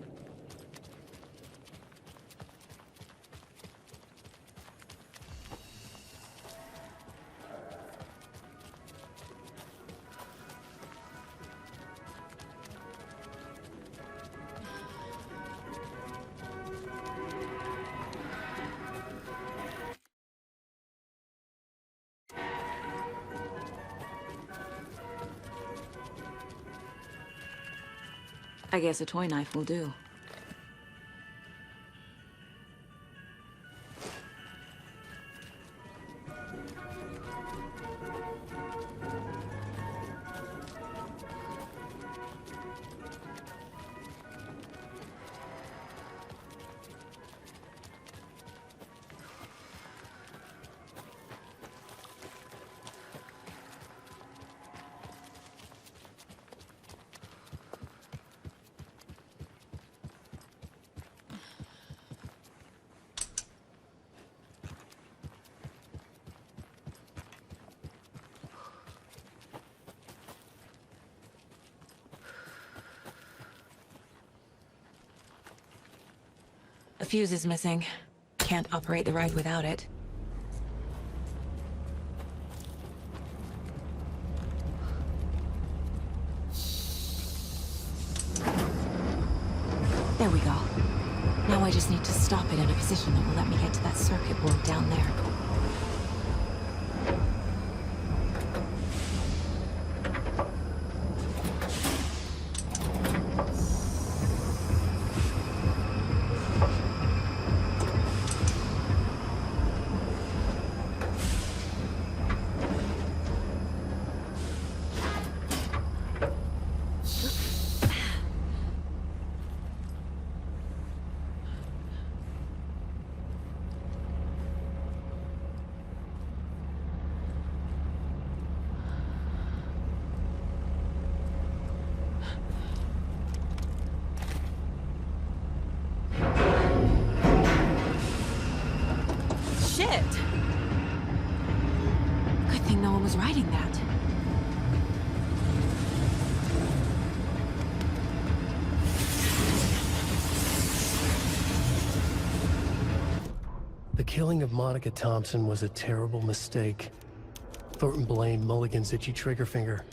I guess a toy knife will do. A fuse is missing. Can't operate the ride without it. There we go. Now I just need to stop it in a position that will let me get to that circuit board down there. shit! Good thing no one was riding that. The killing of Monica Thompson was a terrible mistake. Thornton blamed Mulligan's itchy trigger finger.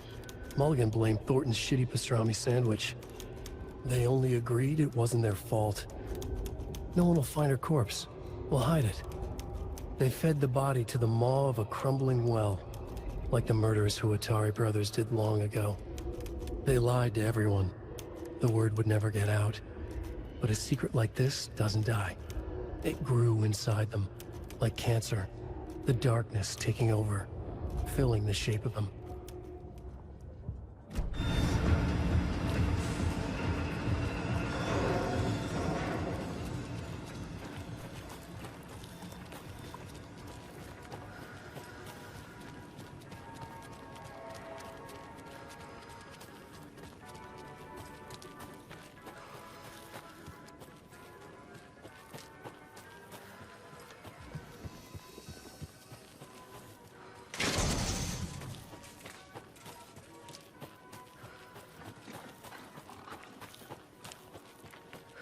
Mulligan blamed Thornton's shitty pastrami sandwich. They only agreed it wasn't their fault. No one will find her corpse. We'll hide it. They fed the body to the maw of a crumbling well, like the murderous Huatari brothers did long ago. They lied to everyone. The word would never get out. But a secret like this doesn't die. It grew inside them, like cancer, the darkness taking over, filling the shape of them.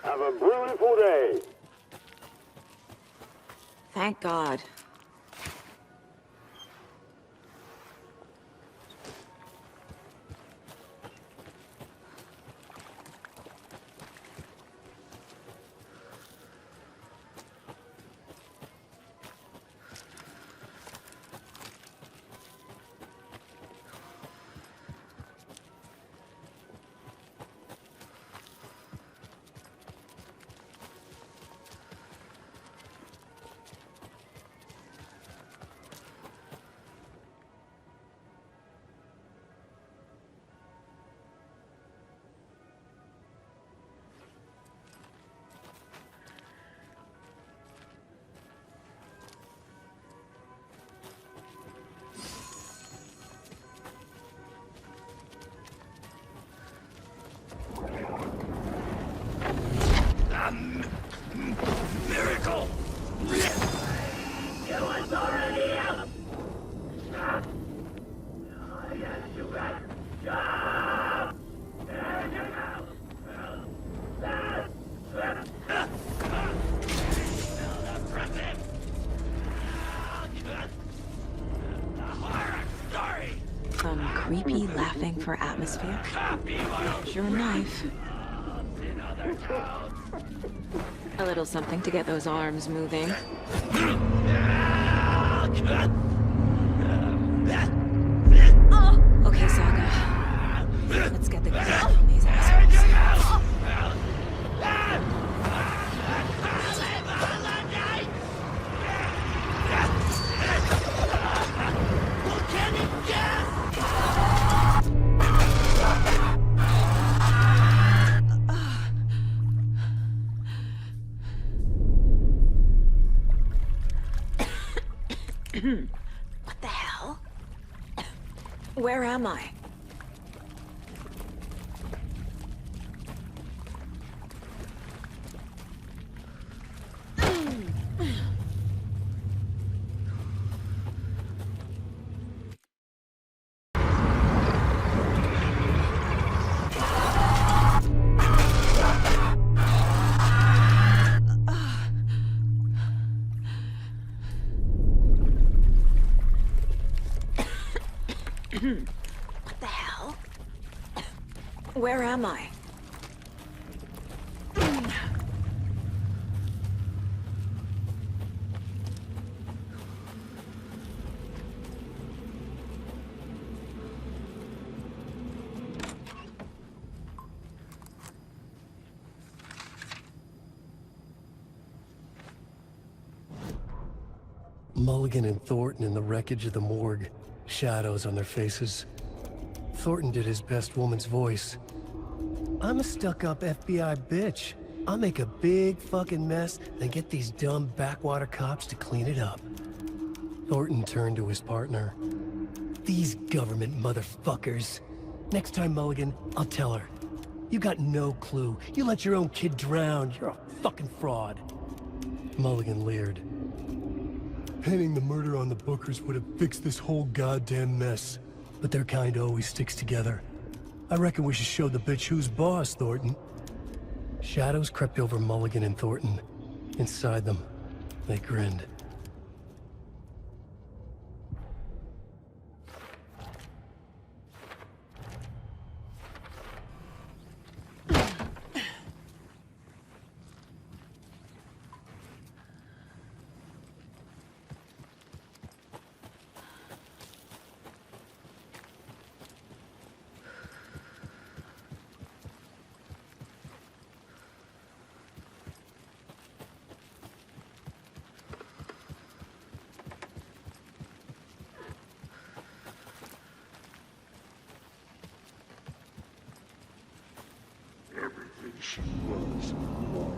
Have a beautiful day. Thank God. Miracle! It was already out! I got you back. Some creepy laughing for atmosphere. Sure knife. A little something to get those arms moving. Okay, Saga. Let's get the grip on these assholes. What the hell? Where am I? What the hell? Where am I? Mulligan and Thornton in the wreckage of the morgue, shadows on their faces. Thornton did his best woman's voice. I'm a stuck-up FBI bitch. I'll make a big fucking mess, then get these dumb backwater cops to clean it up. Thornton turned to his partner. These government motherfuckers. Next time, Mulligan, I'll tell her. You got no clue. You let your own kid drown. You're a fucking fraud. Mulligan leered. Pinning the murder on the Bookers would have fixed this whole goddamn mess. But their kind always sticks together. I reckon we should show the bitch who's boss, Thornton. Shadows crept over Mulligan and Thornton. Inside them, they grinned. Everything she was and was.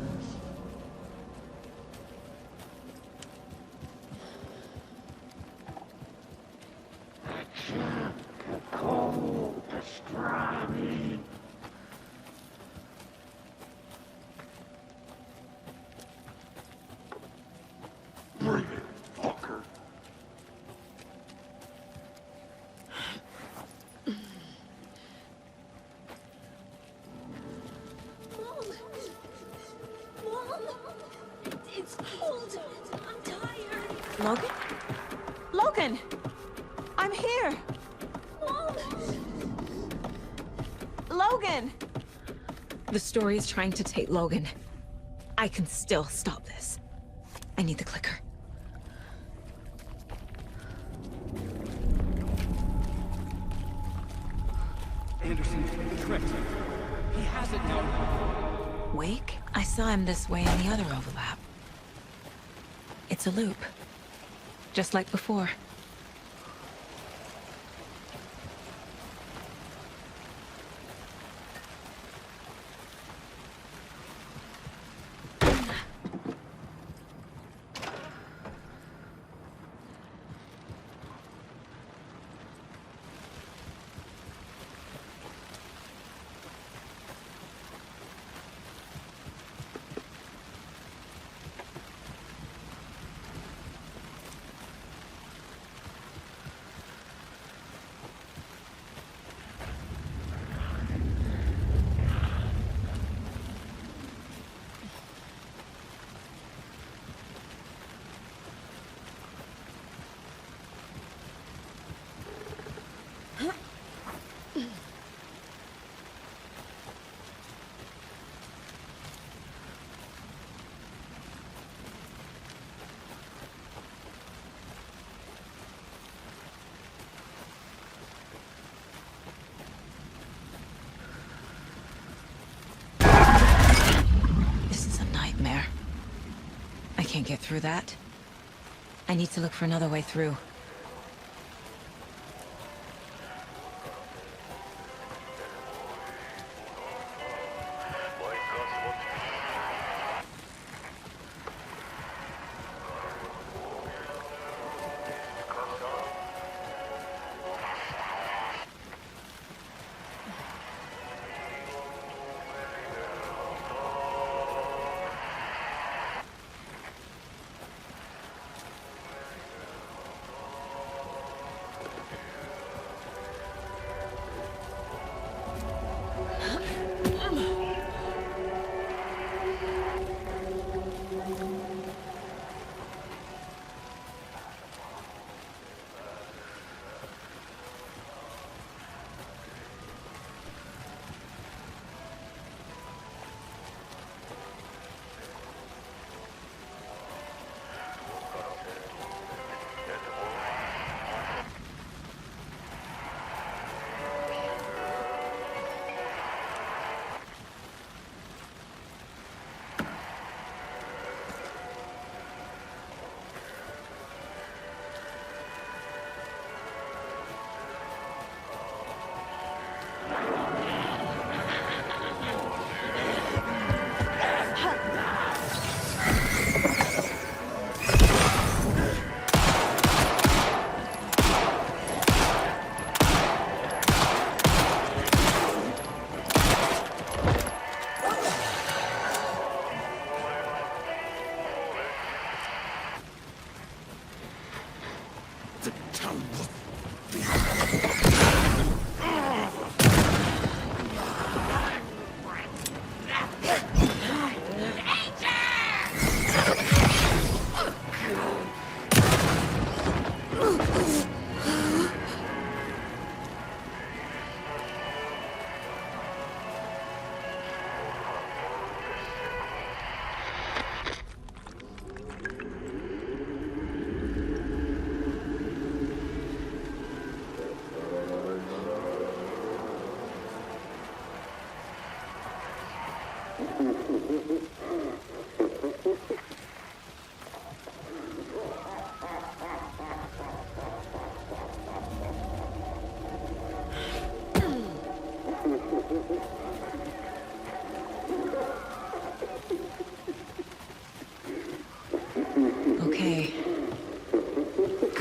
Cold pastrami. Bring it, fucker. It's cold. I'm tired. Logan? Logan! I'm here! Logan! The story is trying to take Logan. I can still stop this. I need the clicker. Anderson, correct. He has it now. Wake? I saw him this way in the other overlap. It's a loop. Just like before. I can't get through that. I need to look for another way through.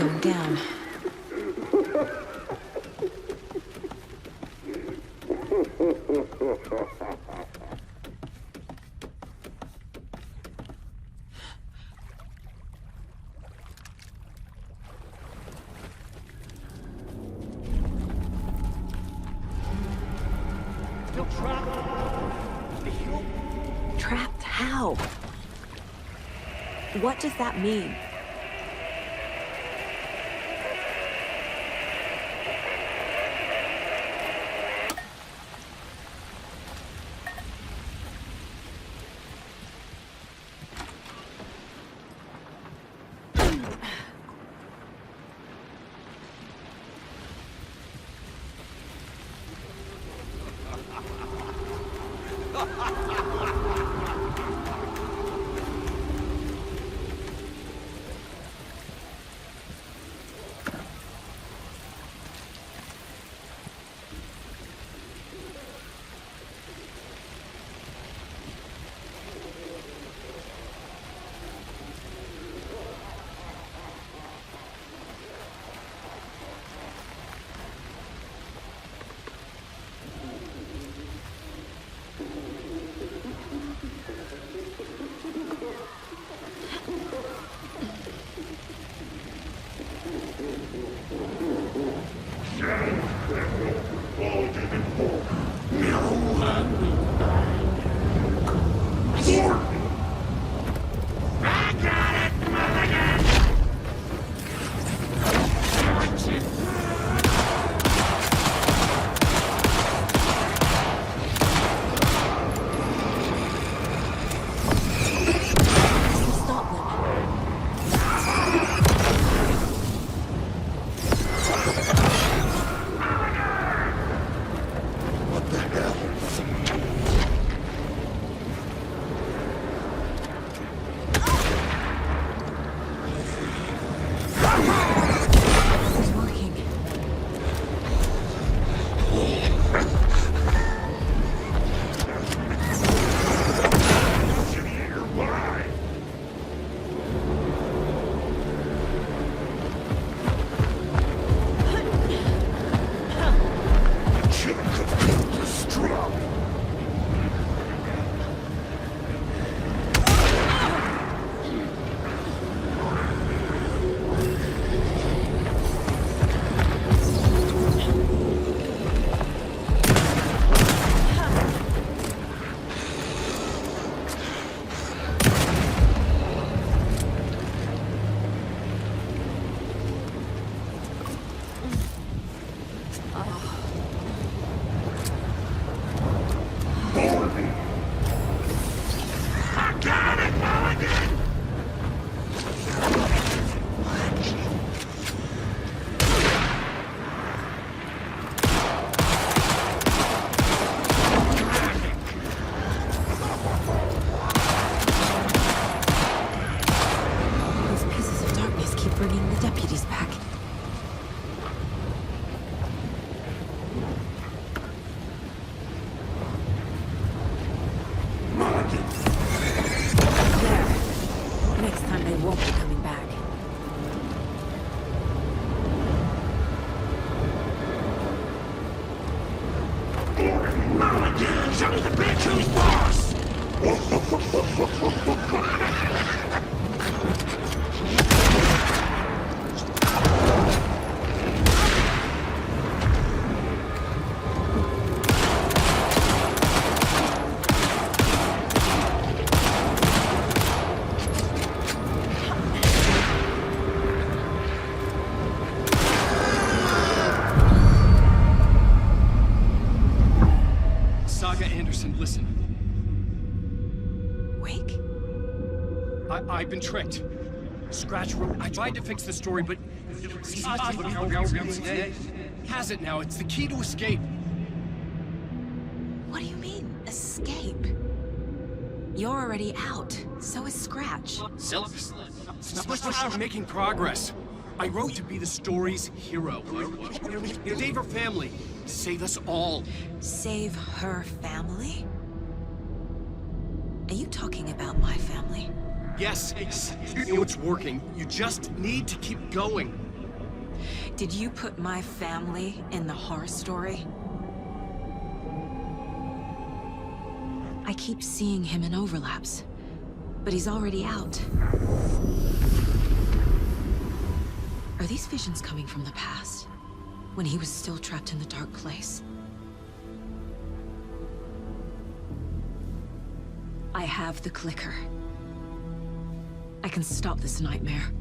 going down. Still trapped. Trapped how? What does that mean? Show me the bitch who's boss! Listen. Wake? I've been tricked. Scratch wrote. I tried to fix the story, but has it now. It's the key to escape. What do you mean, escape? You're already out. So is Scratch. We're making progress. I wrote to be the story's hero. Save her family. Save us all. Save her family? Are you talking about my family? Yes, you know it's working. You just need to keep going. Did you put my family in the horror story? I keep seeing him in overlaps, but he's already out. Are these visions coming from the past, when he was still trapped in the dark place? I have the clicker. I can stop this nightmare.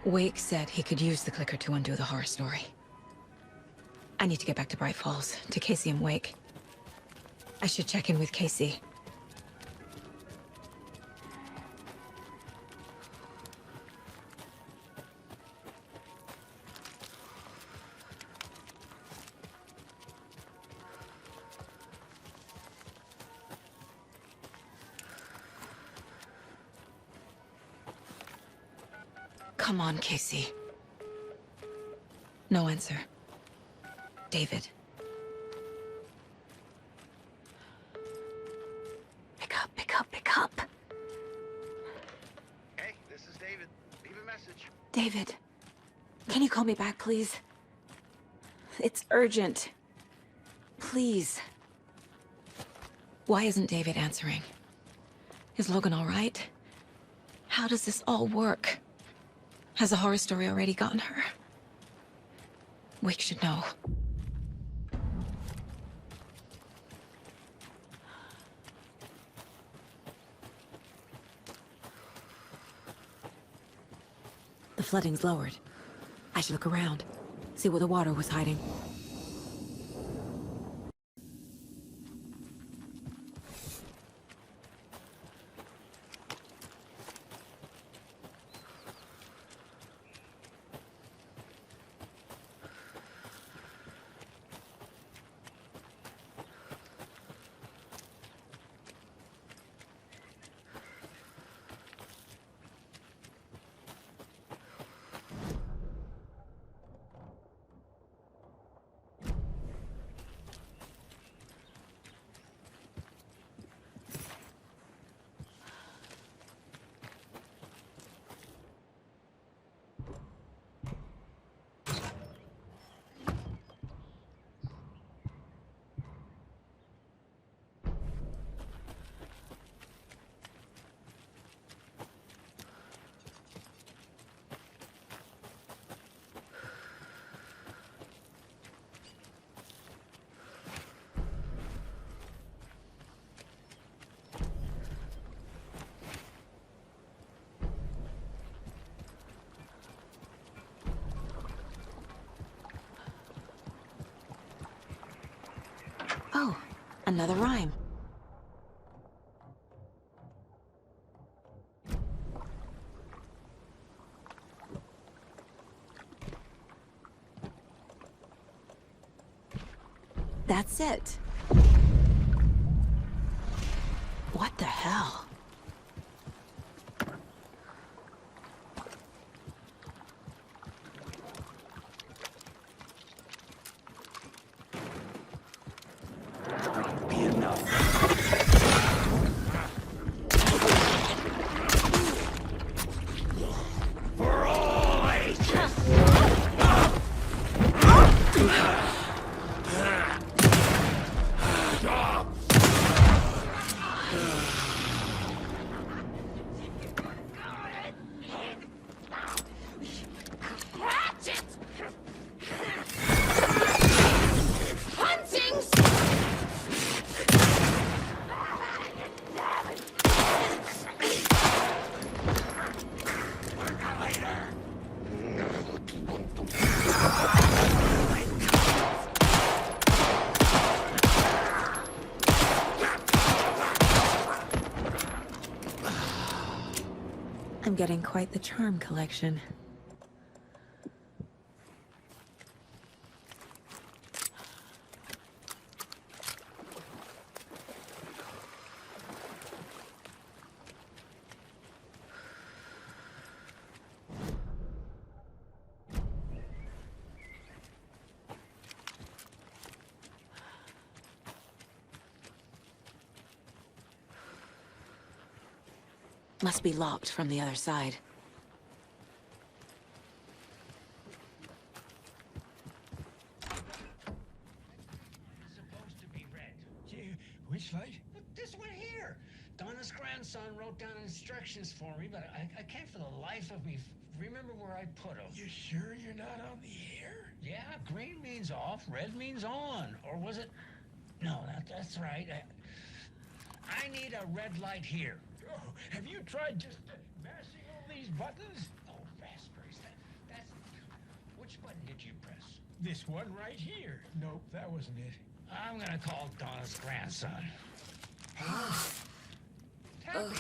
Wake said he could use the clicker to undo the horror story. I need to get back to Bright Falls, to Casey and Wake. I should check in with Casey. Come on, Casey. No answer. David. Pick up, pick up, pick up. Hey, this is David. Leave a message. David, can you call me back, please? It's urgent. Please. Why isn't David answering? Is Logan all right? How does this all work? Has the horror story already gotten her? Wake should know. The flooding's lowered. I should look around, see where the water was hiding. Oh, another rhyme. That's it. What the hell? I'm getting quite the charm collection. Must be locked from the other side. It's supposed to be red. Yeah, which light? This one here. Donna's grandson wrote down instructions for me, but I can't for the life of me remember where I put them. You sure you're not on the air? Yeah, green means off, red means on. Or was it? No, that's right. I need a red light here. Oh, have you tried just mashing all these buttons? Oh, raspberries. That's... Which button did you press? This one right here. Nope, that wasn't it. I'm gonna call Donna's grandson. Happy. Sorry,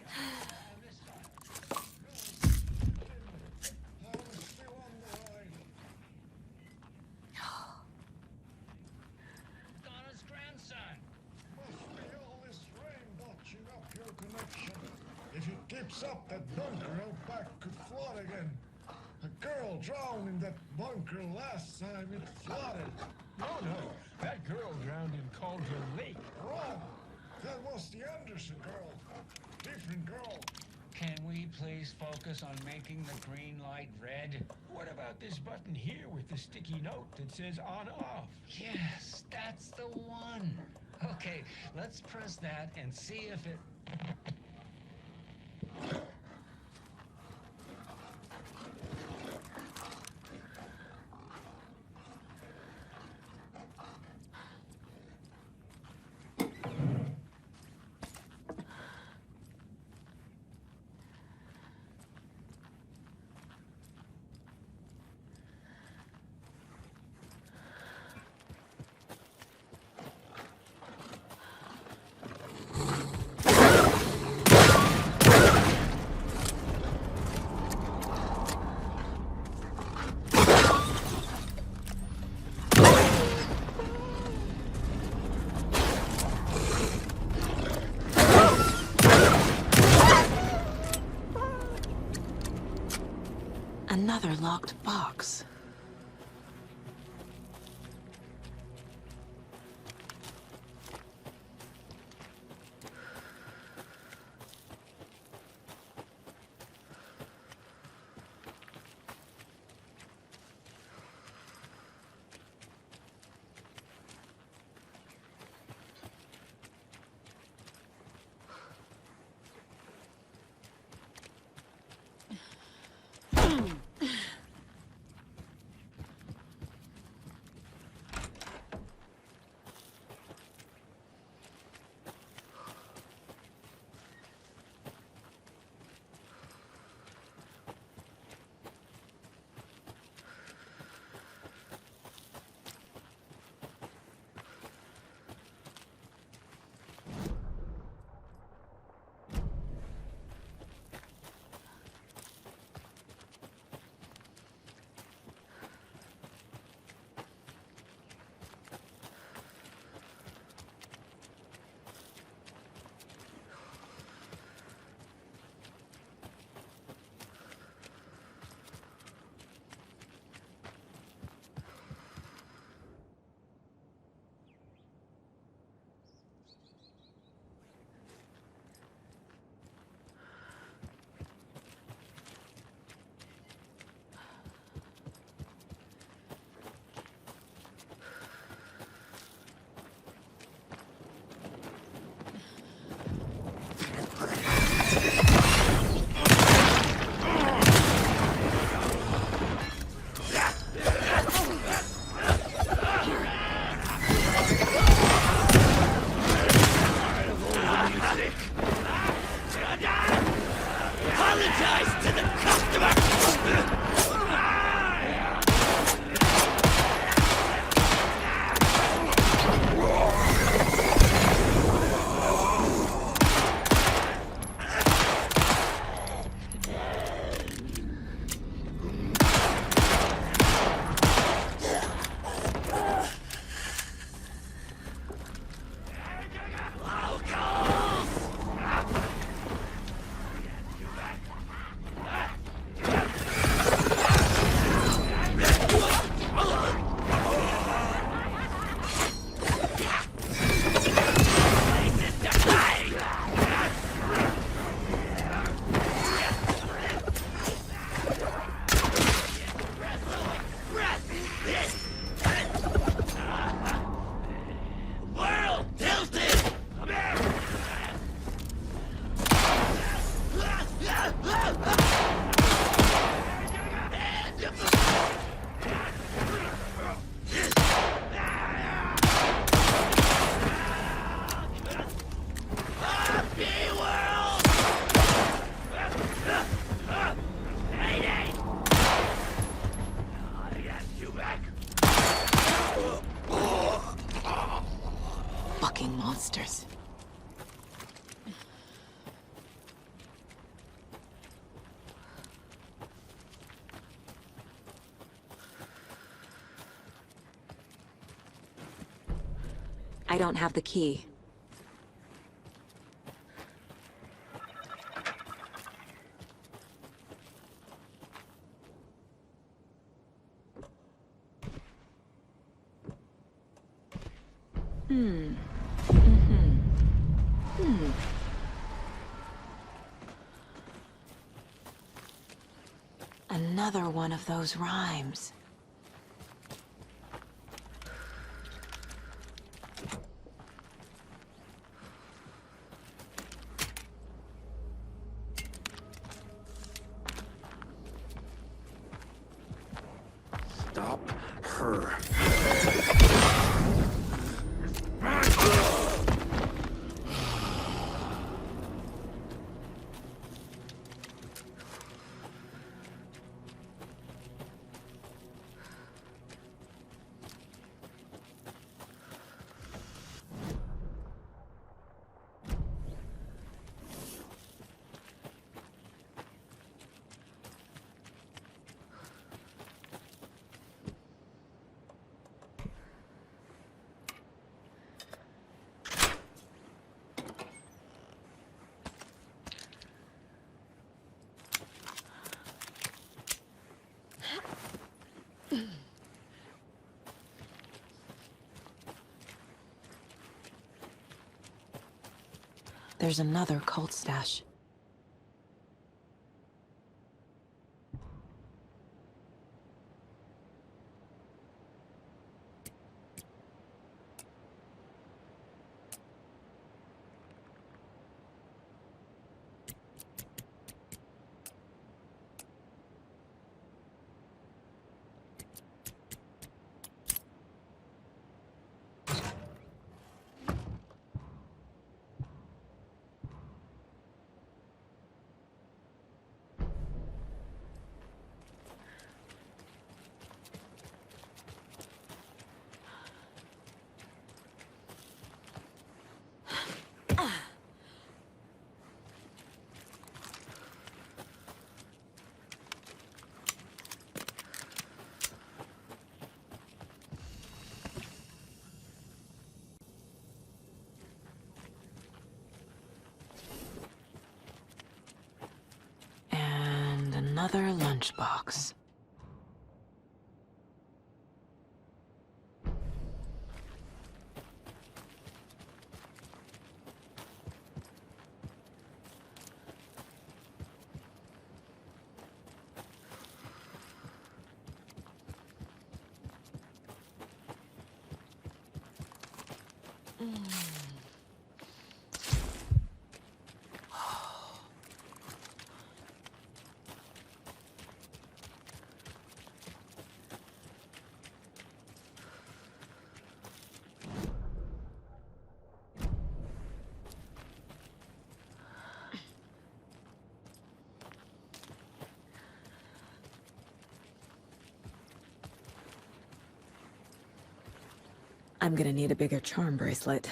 I missed that. I was still on the line. Donna's grandson. Must be all this rain botching up your connection. If it keeps up, that bunker out back could flood again. A girl drowned in that bunker last time it flooded. No, that girl drowned in Cauldron Lake. Wrong. That was the Anderson girl. Different girl. Can we please focus on making the green light red? What about this button here with the sticky note that says on/off? Yes, that's the one. Okay, let's press that and see if it... Another locked box. monsters. I don't have the key. Another one of those rhymes. Stop her. There's another cult stash. Another lunchbox. I'm gonna need a bigger charm bracelet.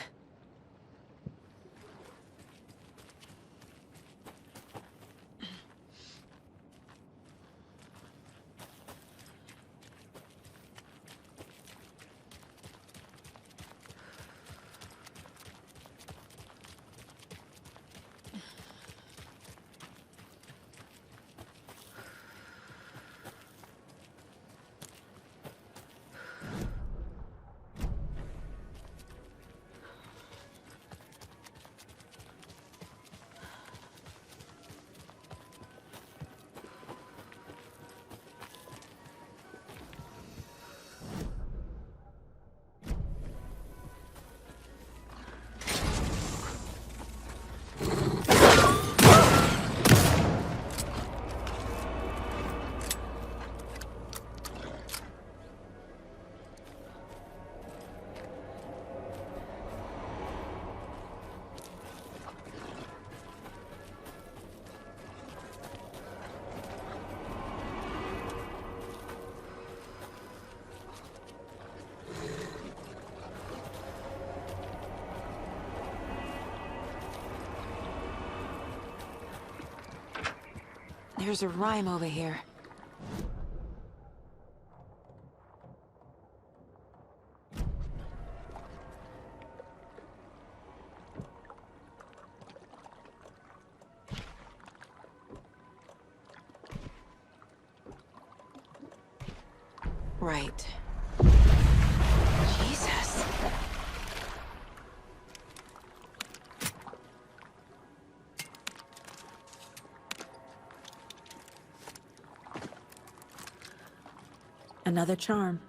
There's a rhyme over here. Right. Jesus. Another charm.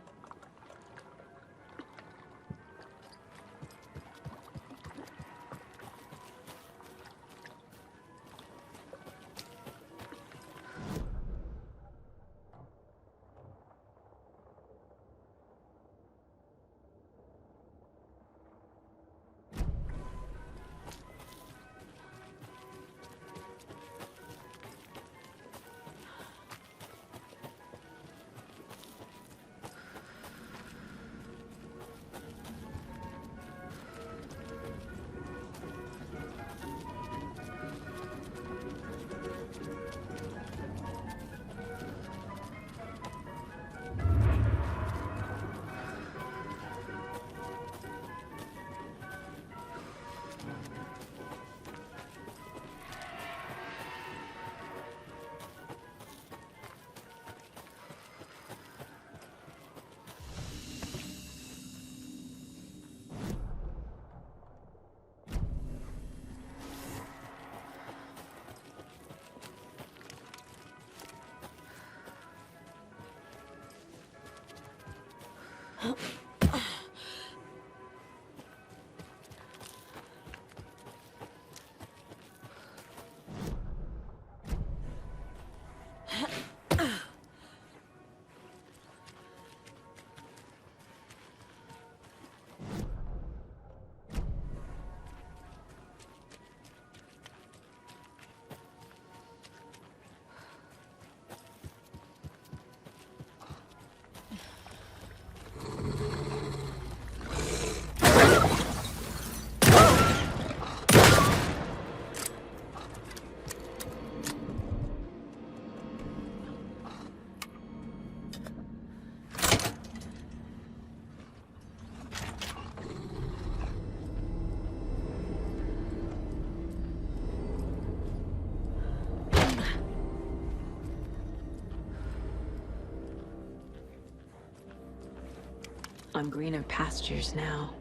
On greener pastures now.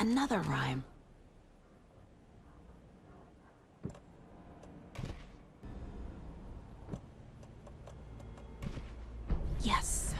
Another rhyme. Yes.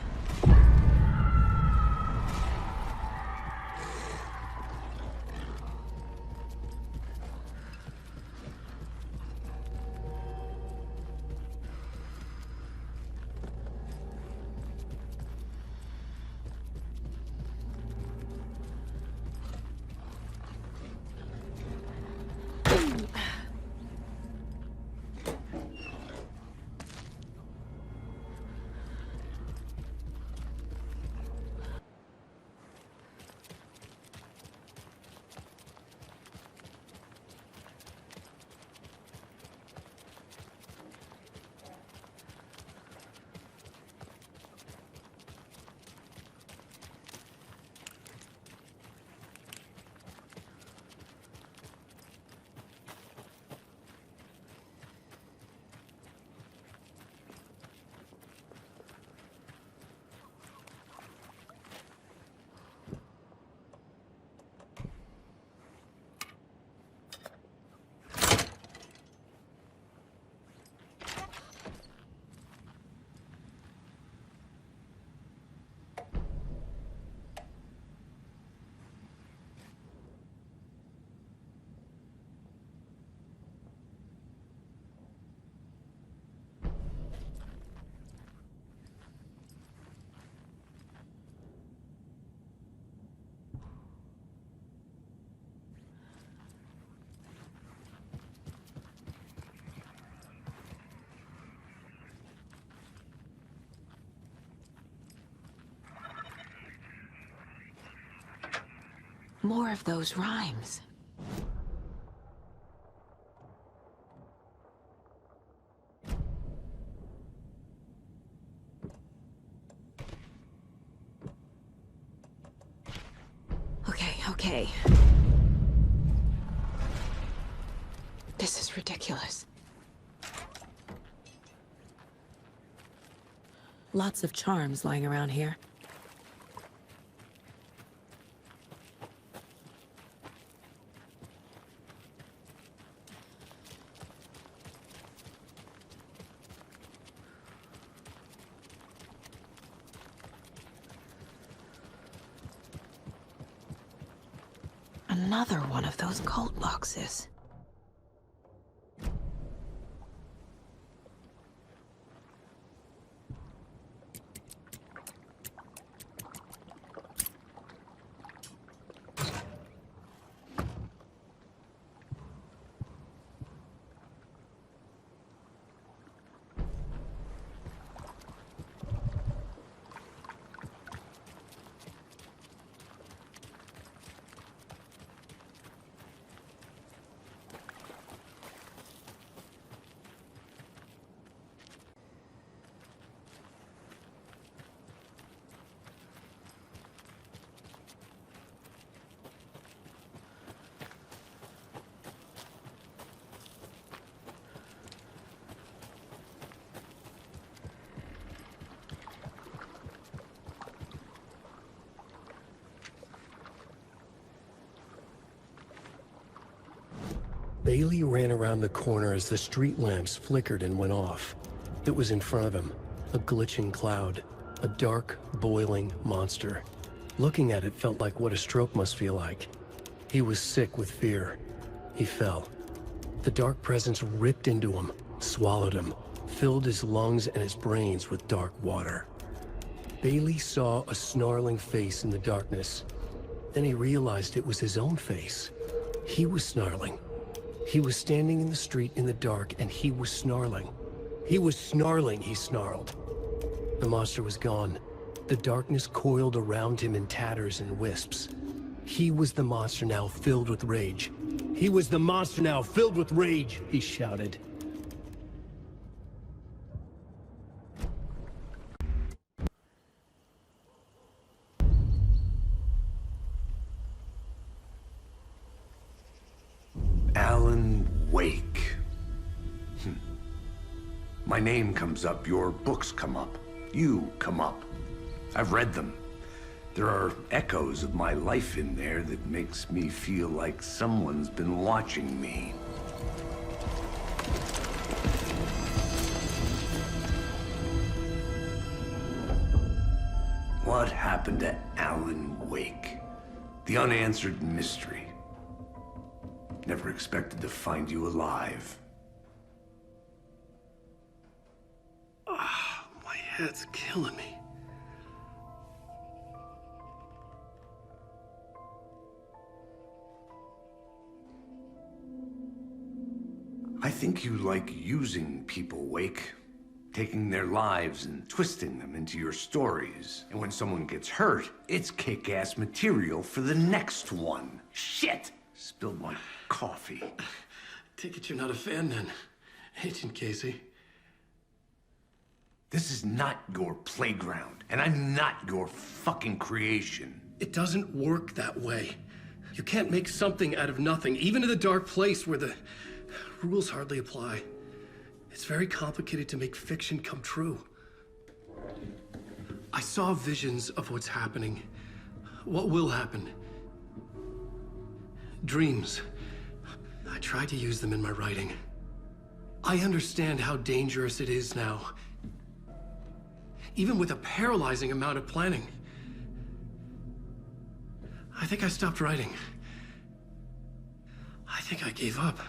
More of those rhymes. Okay. This is ridiculous. Lots of charms lying around here. Another one of those cult boxes. Bailey ran around the corner as the street lamps flickered and went off. It was in front of him, a glitching cloud, a dark, boiling monster. Looking at it felt like what a stroke must feel like. He was sick with fear. He fell. The dark presence ripped into him, swallowed him, filled his lungs and his brains with dark water. Bailey saw a snarling face in the darkness. Then he realized it was his own face. He was snarling. He was standing in the street in the dark, and he was snarling. He was snarling, he snarled. The monster was gone. The darkness coiled around him in tatters and wisps. He was the monster now filled with rage. He was the monster now filled with rage, he shouted. Alan Wake. My name comes up, your books come up, you come up. I've read them. There are echoes of my life in there that makes me feel like someone's been watching me. What happened to Alan Wake? The unanswered mystery. Never expected to find you alive. My head's killing me. I think you like using people, Wake. Taking their lives and twisting them into your stories. And when someone gets hurt, it's kick-ass material for the next one. Shit! Spilled my coffee. Take it you're not a fan then, Agent Casey. This is not your playground, and I'm not your fucking creation. It doesn't work that way. You can't make something out of nothing, even in the dark place where the rules hardly apply. It's very complicated to make fiction come true. I saw visions of what's happening, what will happen. Dreams. I tried to use them in my writing. I understand how dangerous it is now. Even with a paralyzing amount of planning. I think I stopped writing. I think I gave up.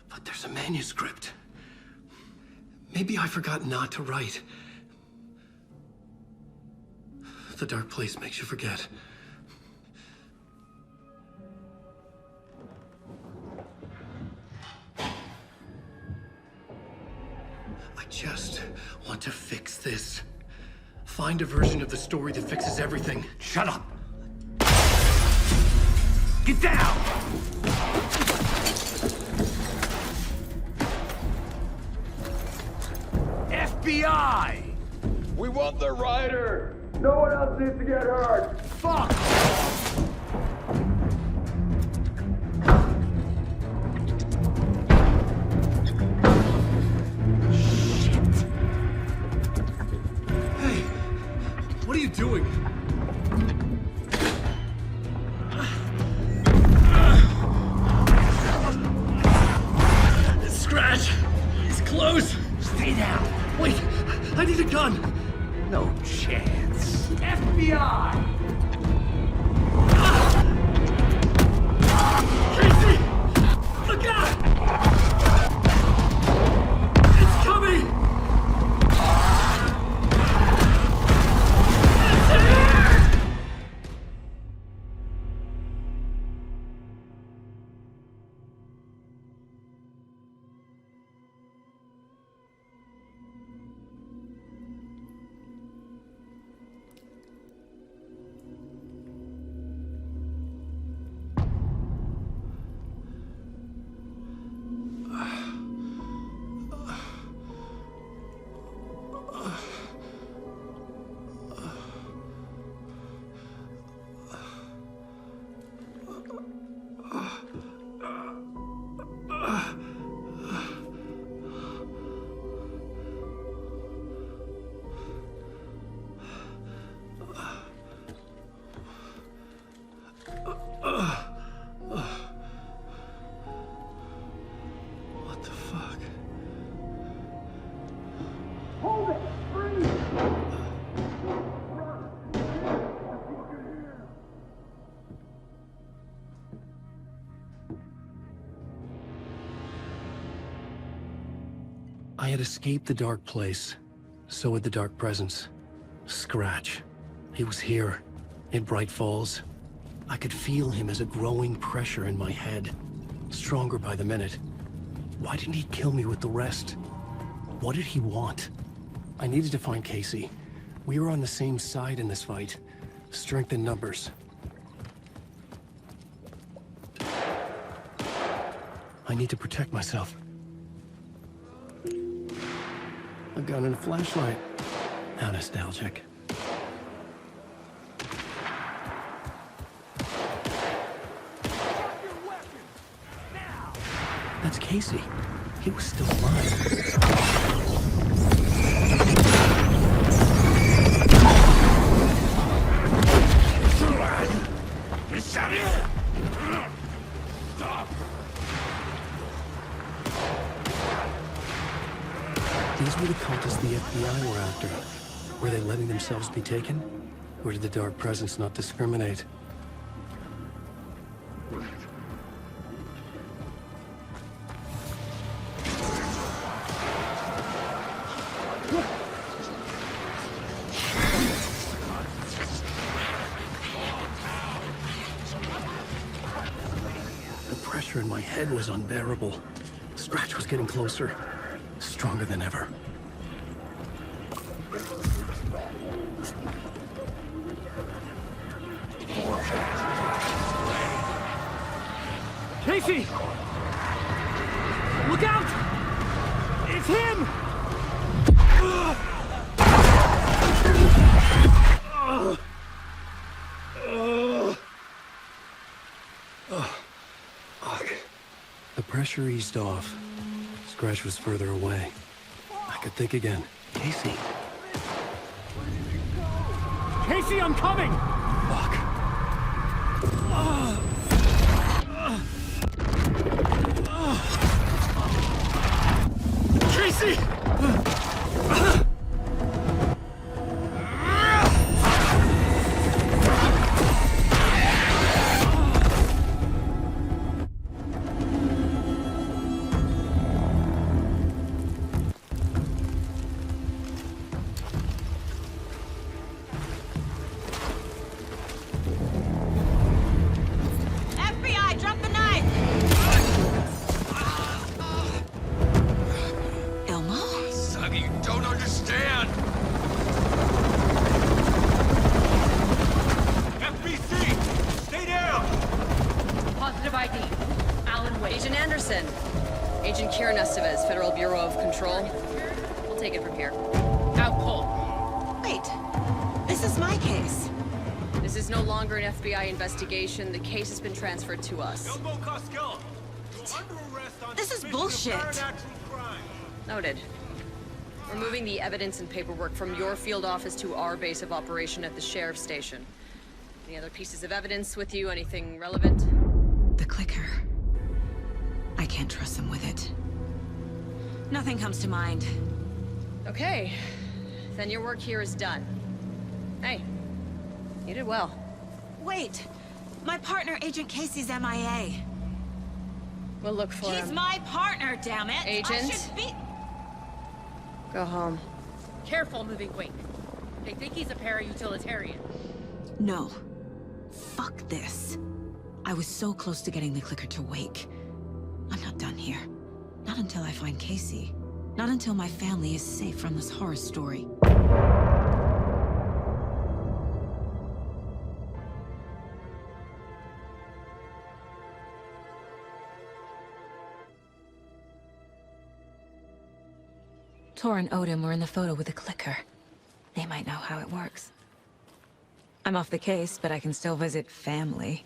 But there's a manuscript. Maybe I forgot not to write. The dark place makes you forget. I just want to fix this. Find a version of the story that fixes everything. Shut up! Get down! FBI! We want the rider! No one else needs to get hurt! Fuck! What are you doing? Scratch! He's close! Stay down! Wait! I need a gun! No chance. FBI! Casey! Look out! It's coming! What the fuck? Hold it! Freeze! I had escaped the dark place. So had the dark presence. Scratch. He was here, in Bright Falls. I could feel him as a growing pressure in my head. Stronger by the minute. Why didn't he kill me with the rest? What did he want? I needed to find Casey. We were on the same side in this fight. Strength in numbers. I need to protect myself. A gun and a flashlight. How nostalgic. That's Casey. He was still alive. These were the cultists the FBI were after. Were they letting themselves be taken? Or did the dark presence not discriminate? The pressure in my head was unbearable. Scratch was getting closer. Stronger than ever. Casey! Look out! It's him! Fuck. The pressure eased off. Scratch was further away. I could think again. Casey. Casey, I'm coming! Fuck. Casey! FBI, drop the knife! Elmo? Anderson. Agent Kieran Estevez, Federal Bureau of Control. We'll take it from here. Out cold. Wait. This is my case. This is no longer an FBI investigation. The case has been transferred to us. This is bullshit. Noted. We're moving the evidence and paperwork from your field office to our base of operation at the sheriff's station. Any other pieces of evidence with you? Anything relevant? The clicker. I can't trust them with it. Nothing comes to mind. Okay. Then your work here is done. Hey. You did well. Wait! My partner, Agent Casey's MIA. We'll look for him. He's my partner, damn it! Agent? I should be... Go home. Careful moving weight. They think he's a para-utilitarian. No. Fuck this. I was so close to getting the clicker to wake. I'm not done here. Not until I find Casey. Not until my family is safe from this horror story. Tor and Odin were in the photo with the clicker. They might know how it works. I'm off the case, but I can still visit family.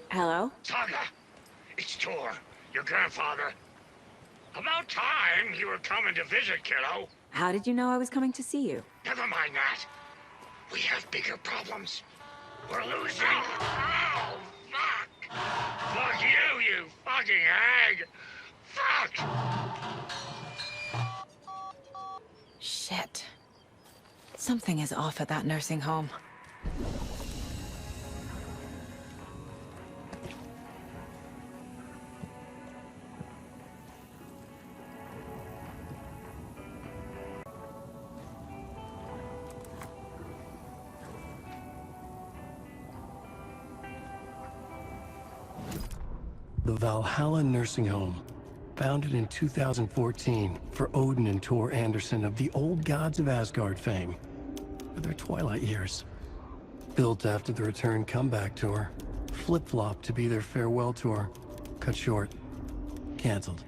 Hello? Saga! It's Tor, your grandfather. About time you were coming to visit, kiddo. How did you know I was coming to see you? Never mind that. We have bigger problems. We're losing. Oh, fuck! Fuck you, you fucking hag! Fuck! Shit. Something is off at that nursing home. The Valhalla Nursing Home, founded in 2014 for Odin and Tor Anderson of the Old Gods of Asgard fame, for their twilight years. Built after the return comeback tour, flip-flopped to be their farewell tour, cut short, canceled.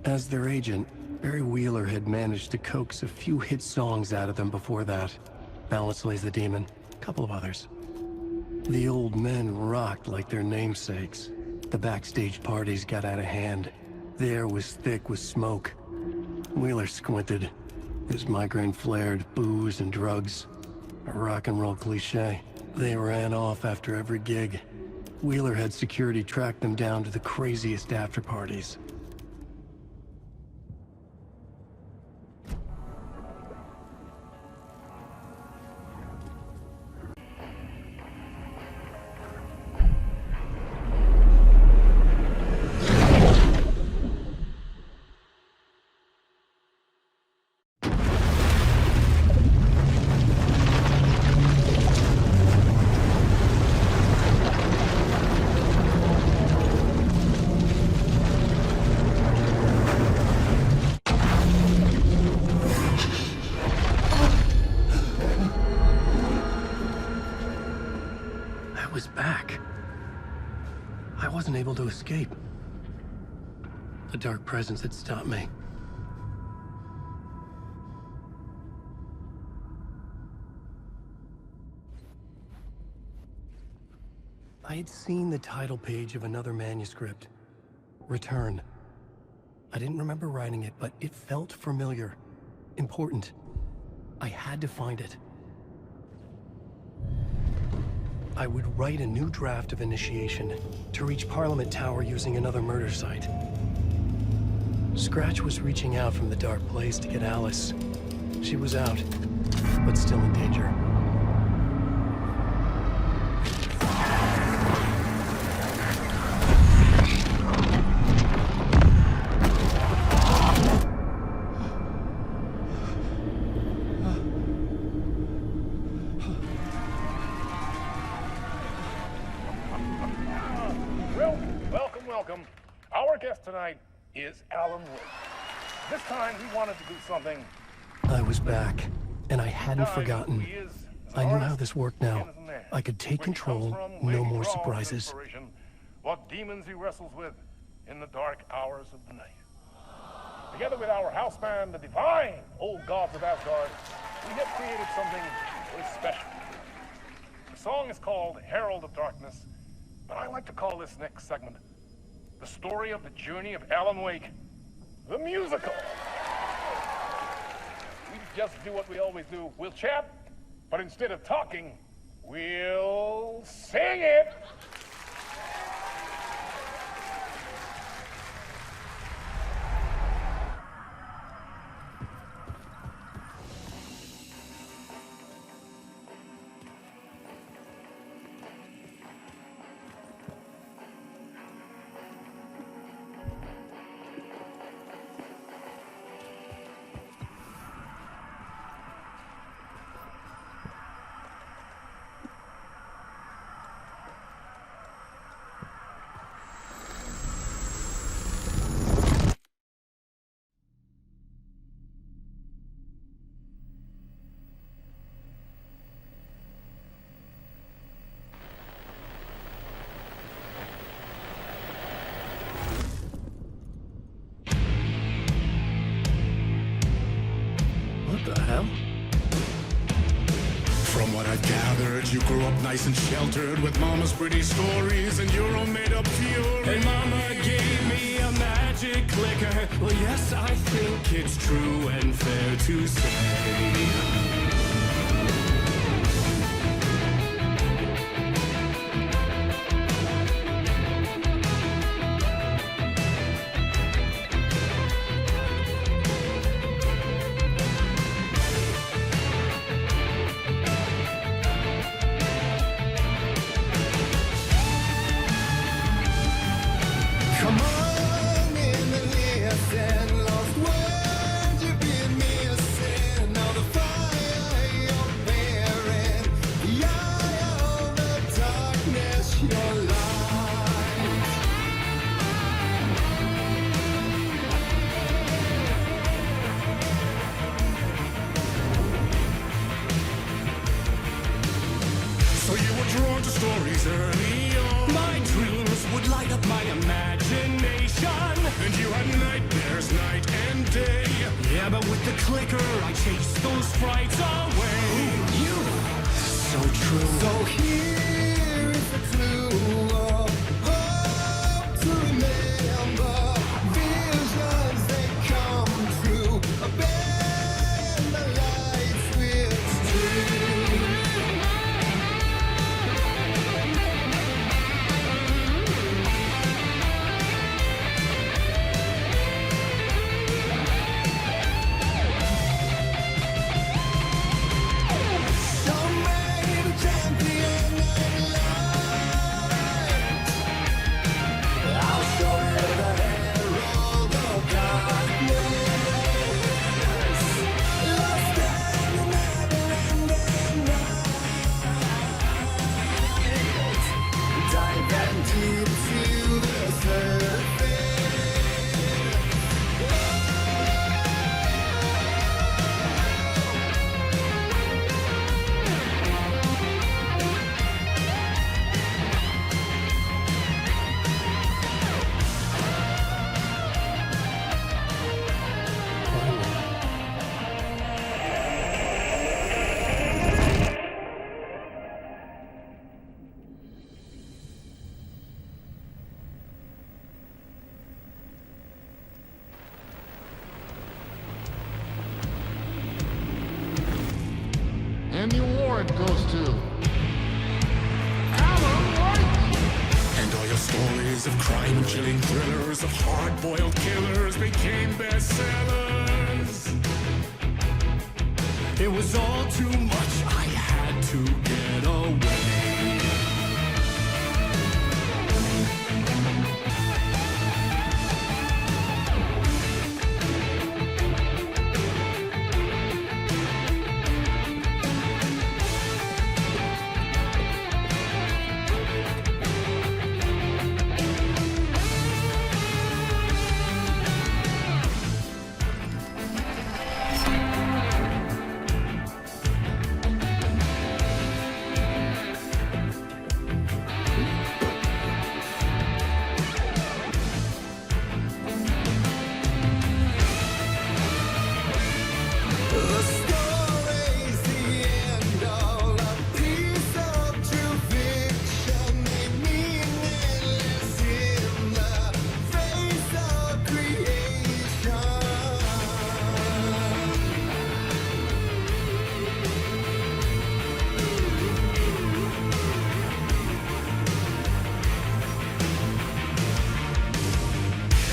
As their agent, Barry Wheeler had managed to coax a few hit songs out of them before that. Balance Lays the Demon, a couple of others. The old men rocked like their namesakes. The backstage parties got out of hand. The air was thick with smoke. Wheeler squinted. His migraine flared, booze and drugs. A rock and roll cliche. They ran off after every gig. Wheeler had security track them down to the craziest after parties. To escape. The dark presence had stopped me. I had seen the title page of another manuscript. Return. I didn't remember writing it, but it felt familiar. Important. I had to find it. I would write a new draft of initiation to reach Parliament Tower using another murder site. Scratch was reaching out from the dark place to get Alice. She was out, but still in danger. Welcome. Our guest tonight is Alan Wake. This time he wanted to do something. I was back, and I hadn't forgotten. Who he is, as I knew how this worked now. I could take control, no more surprises. What demons he wrestles with in the dark hours of the night. Together with our house band, the divine old gods of Asgard, we have created something very special. The song is called Herald of Darkness, but I like to call this next segment the story of the journey of Alan Wake, the musical. We just do what we always do. We'll chat, but instead of talking, we'll sing it. What the hell? From what I've gathered, you grew up nice and sheltered with mama's pretty stories and your own made-up fury. And mama gave me a magic clicker. Well, yes, I think it's true and fair to say. And the award goes to Alan Wake! And all your stories of crime and chilling thrillers of hard-boiled killers became bestsellers. It was all too much, I had to get away.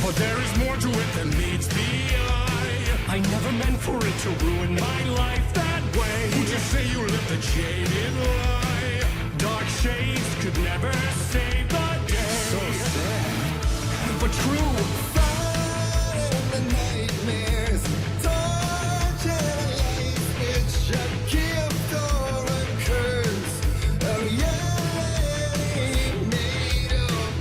But there is more to it than meets the eye. I never meant for it to ruin my life that way. Would you say you lived a jaded lie? Dark shades could never save the day. So sad, but true. Fire the nightmares, torture life, it's a gift or a curse. Oh yeah, made of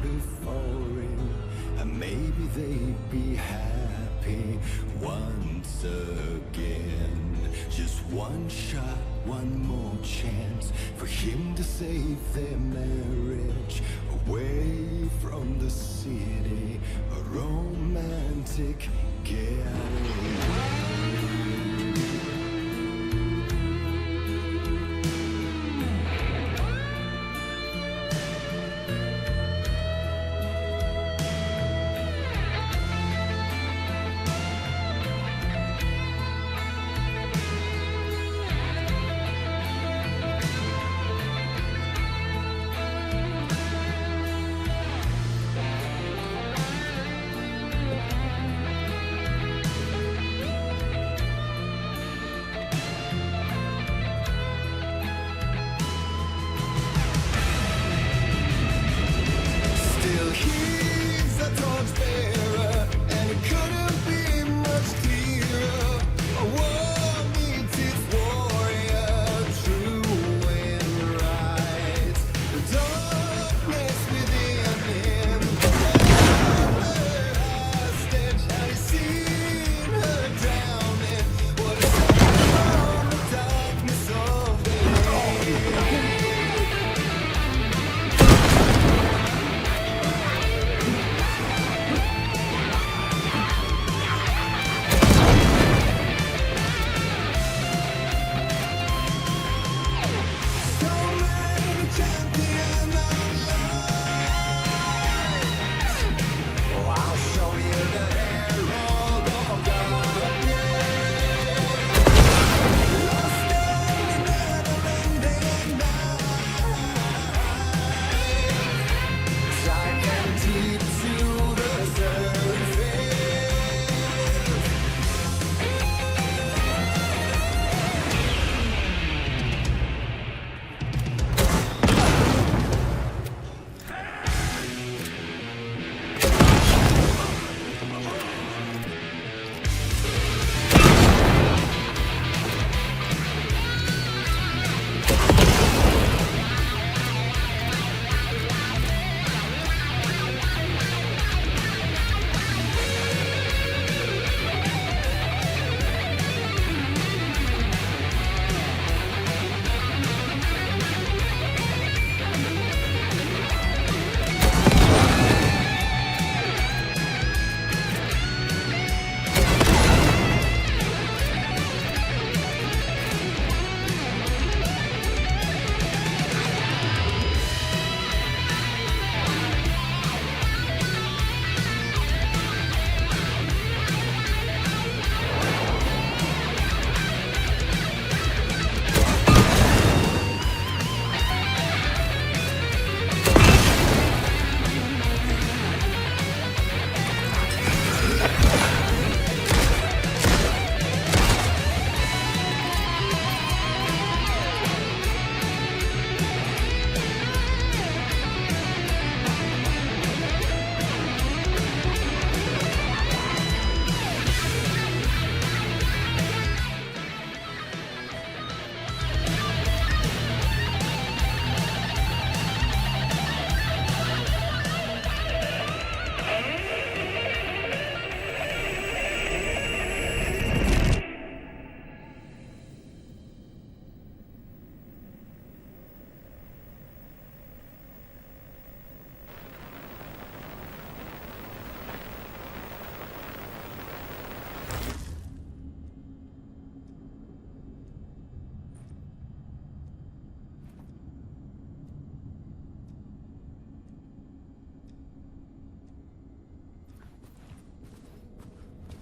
before him, and maybe they'd be happy once again. Just one shot, one more chance for him to save their marriage away from the city, a romantic getaway.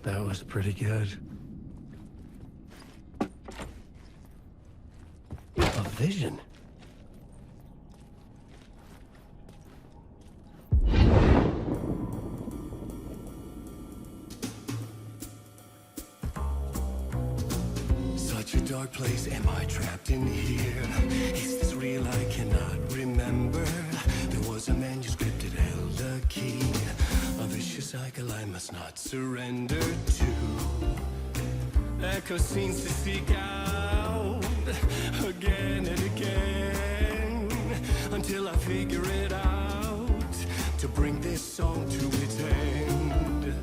That was pretty good. A vision? Such a dark place, am I trapped in here? Is this real? I cannot remember. There was a manuscript, it held a key. A vicious cycle I must not surrender to. Echo scenes to seek out again and again until I figure it out to bring this song to its end.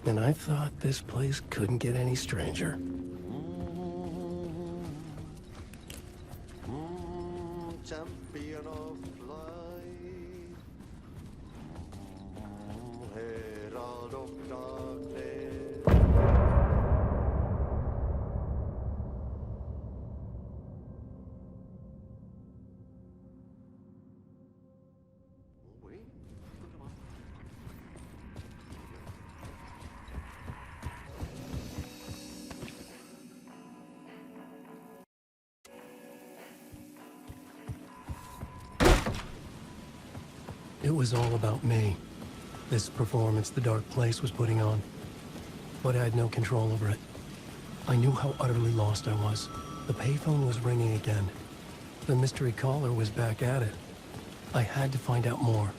And I thought this place couldn't get any stranger. Champion of light, herald of darkness. Wait. It was all about me. This performance the Dark Place was putting on. But I had no control over it. I knew how utterly lost I was. The payphone was ringing again. The mystery caller was back at it. I had to find out more.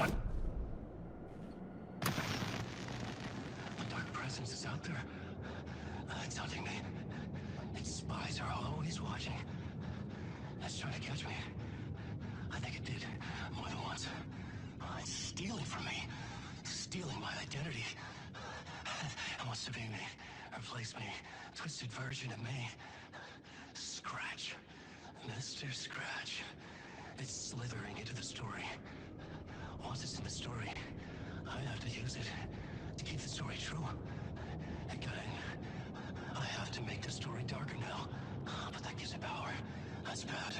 A dark presence is out there. It's hunting me. Its spies are always watching. It's trying to catch me. I think it did more than once. It's stealing from me. Stealing my identity. It wants to be me. Replace me. Twisted version of me. Scratch. Mr. Scratch. It's slithering into the story. Once it's in the story, I have to use it to keep the story true. Again, I have to make the story darker now. But that gives it power. That's bad.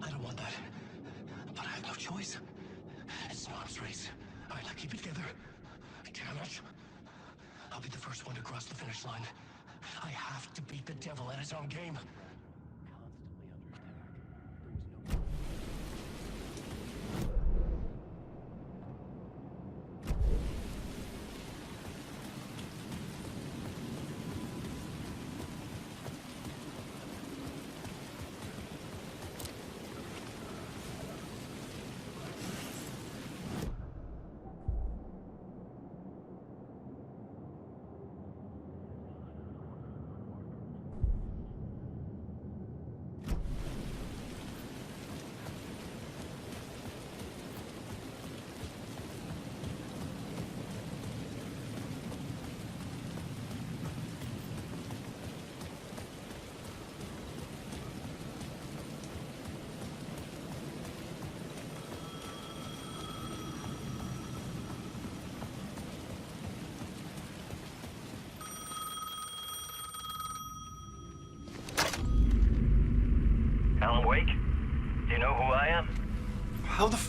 I don't want that. But I have no choice. It's an arms race. All right, now keep it together. Damn it. I'll be the first one to cross the finish line. I have to beat the devil at his own game.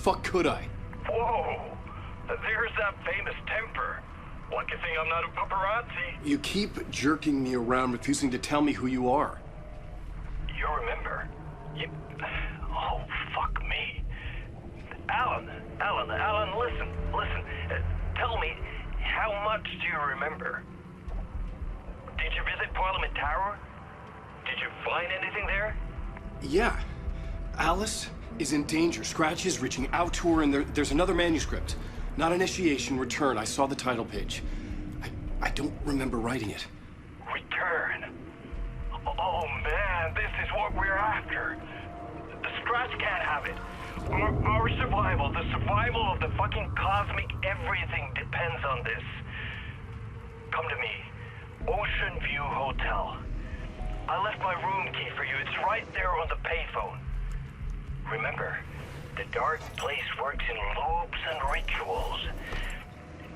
fuck could I? Whoa! There's that famous temper. Lucky thing I'm not a paparazzi. You keep jerking me around, refusing to tell me who you are. You remember? Oh, fuck me. Alan, listen. Tell me, how much do you remember? Did you visit Parliament Tower? Did you find anything there? Yeah. Alice is in danger. Scratch is reaching out to her, and there's another manuscript. Not initiation, return. I saw the title page. I don't remember writing it. Return? Oh man, this is what we're after. The Scratch can't have it. Our survival, the survival of the fucking cosmic everything depends on this. Come to me. Ocean View Hotel. I left my room key for you. It's right there on the payphone. Remember, the dark place works in loops and rituals.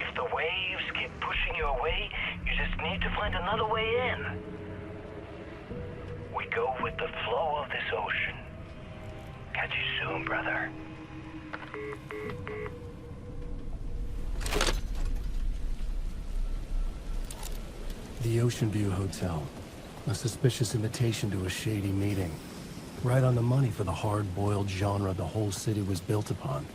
If the waves keep pushing you away, you just need to find another way in. We go with the flow of this ocean. Catch you soon, brother. The Ocean View Hotel. A suspicious invitation to a shady meeting. Right on the money for the hard-boiled genre the whole city was built upon.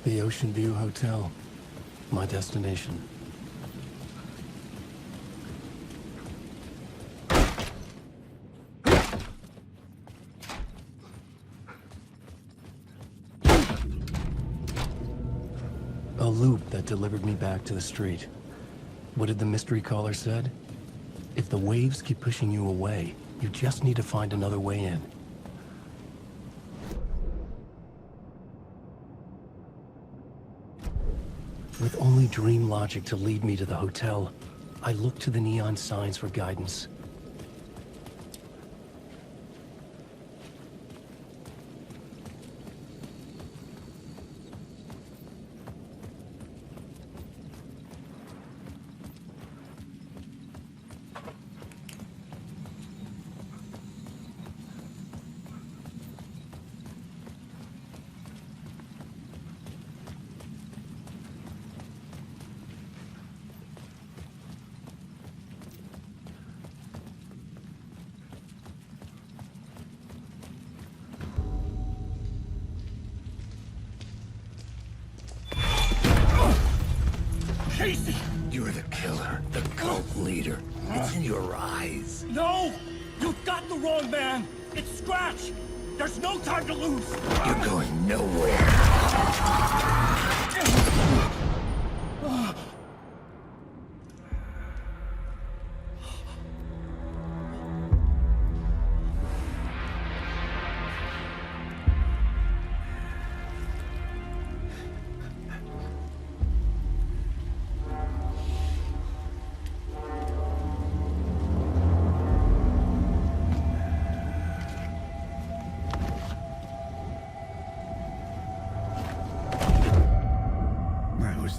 The Ocean View Hotel. My destination. A loop that delivered me back to the street. What did the mystery caller said? If the waves keep pushing you away, you just need to find another way in. With only dream logic to lead me to the hotel, I looked to the neon signs for guidance. You're the killer, the cult leader. It's in your eyes. No! You've got the wrong man! It's Scratch! There's no time to lose! You're going nowhere.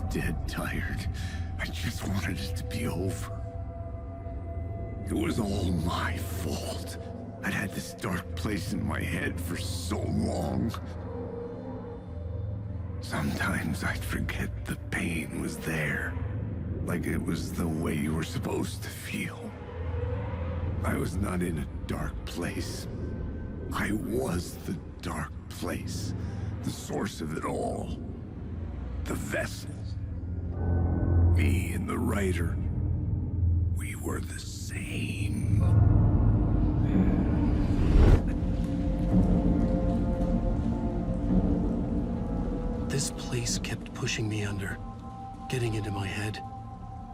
Dead tired. I just wanted it to be over. It was all my fault. I'd had this dark place in my head for so long. Sometimes I'd forget the pain was there. Like it was the way you were supposed to feel. I was not in a dark place. I was the dark place. The source of it all. The vessel. Me and the writer, we were the same. This place kept pushing me under, getting into my head,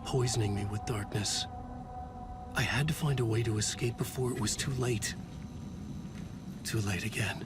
poisoning me with darkness. I had to find a way to escape before it was too late. Too late again.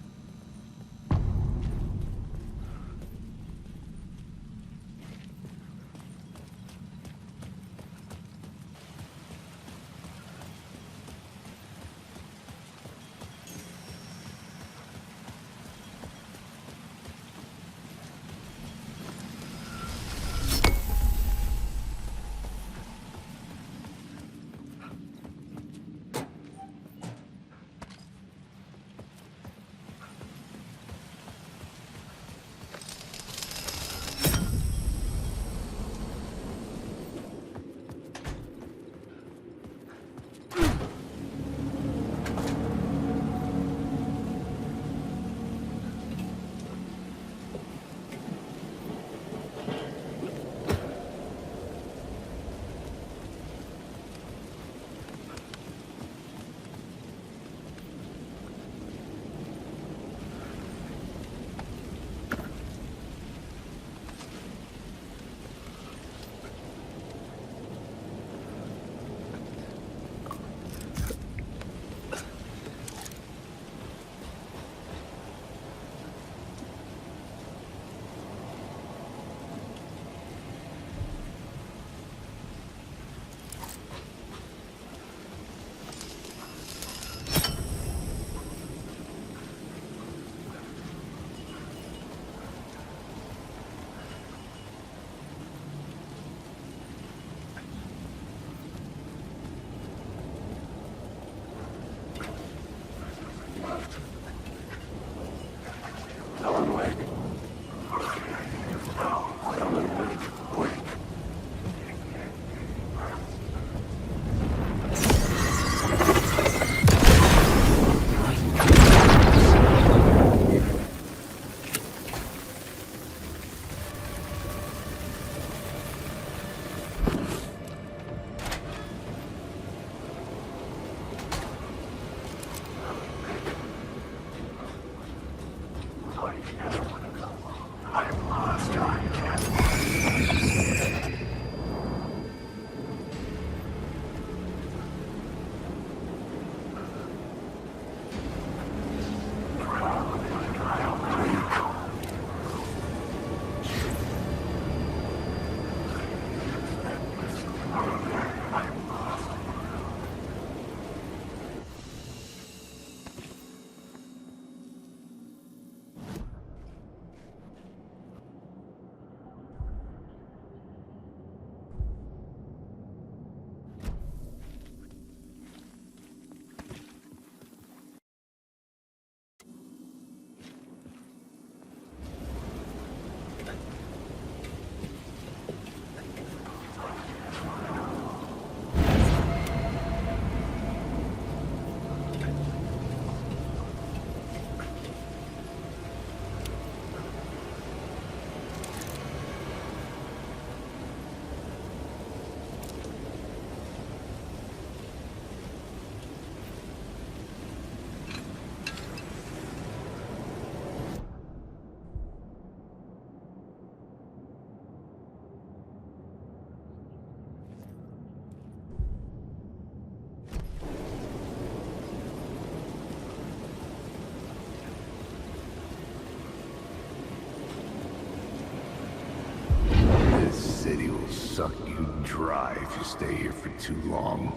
dry if you stay here for too long.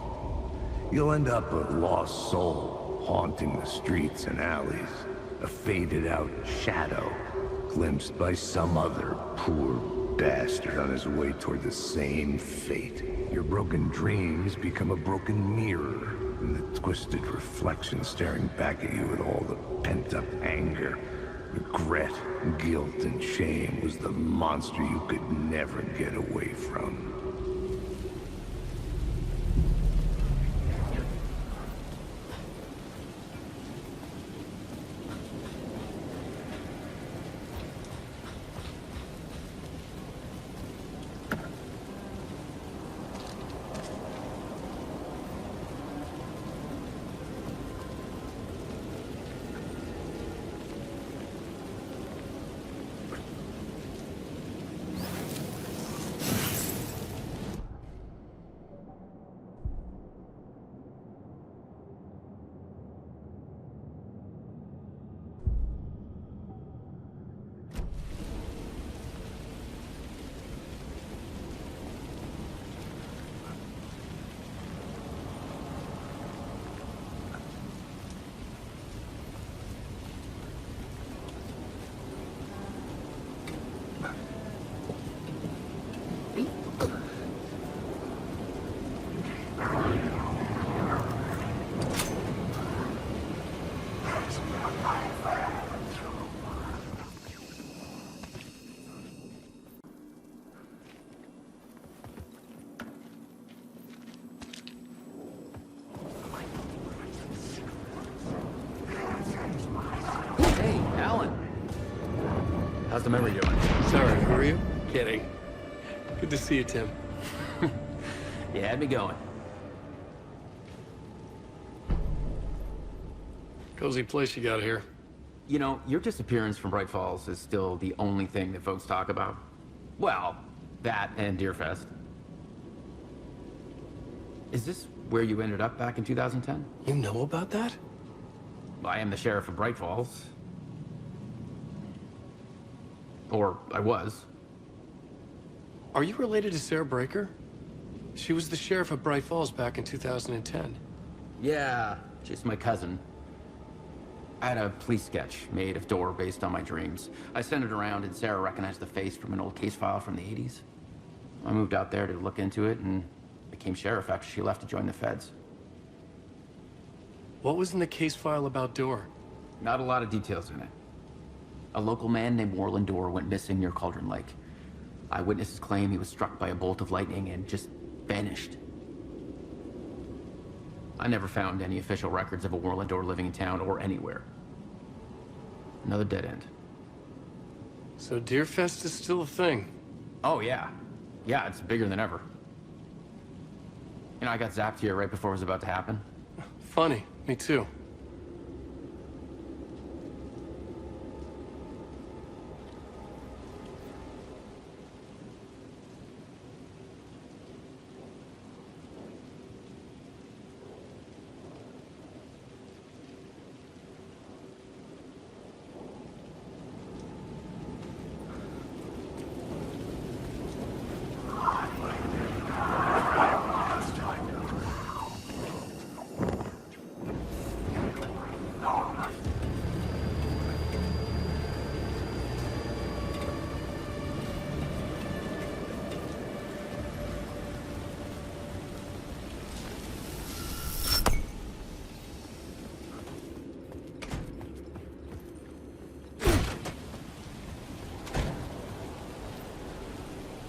You'll end up a lost soul, haunting the streets and alleys. A faded-out shadow, glimpsed by some other poor bastard on his way toward the same fate. Your broken dreams become a broken mirror, and the twisted reflection staring back at you with all the pent-up anger, regret, guilt, and shame was the monster you could never get away from. How's the memory doing? Sorry, who are you? Kidding. Good to see you, Tim. You had me going. Cozy place you got here. You know, your disappearance from Bright Falls is still the only thing that folks talk about. Well, that and Deerfest. Is this where you ended up back in 2010? You know about that? Well, I am the sheriff of Bright Falls. Or I was. Are you related to Sarah Breaker? She was the sheriff of Bright Falls back in 2010. Yeah, she's my cousin. I had a police sketch made of Door based on my dreams. I sent it around and Sarah recognized the face from an old case file from the 80s. I moved out there to look into it and became sheriff after she left to join the feds. What was in the case file about Door? Not a lot of details in it. A local man named Warland Door went missing near Cauldron Lake. Eyewitnesses claim he was struck by a bolt of lightning and just vanished. I never found any official records of a Warland Door living in town or anywhere. Another dead end. So Deerfest is still a thing? Oh, yeah. Yeah, it's bigger than ever. You know, I got zapped here right before it was about to happen. Funny, me too.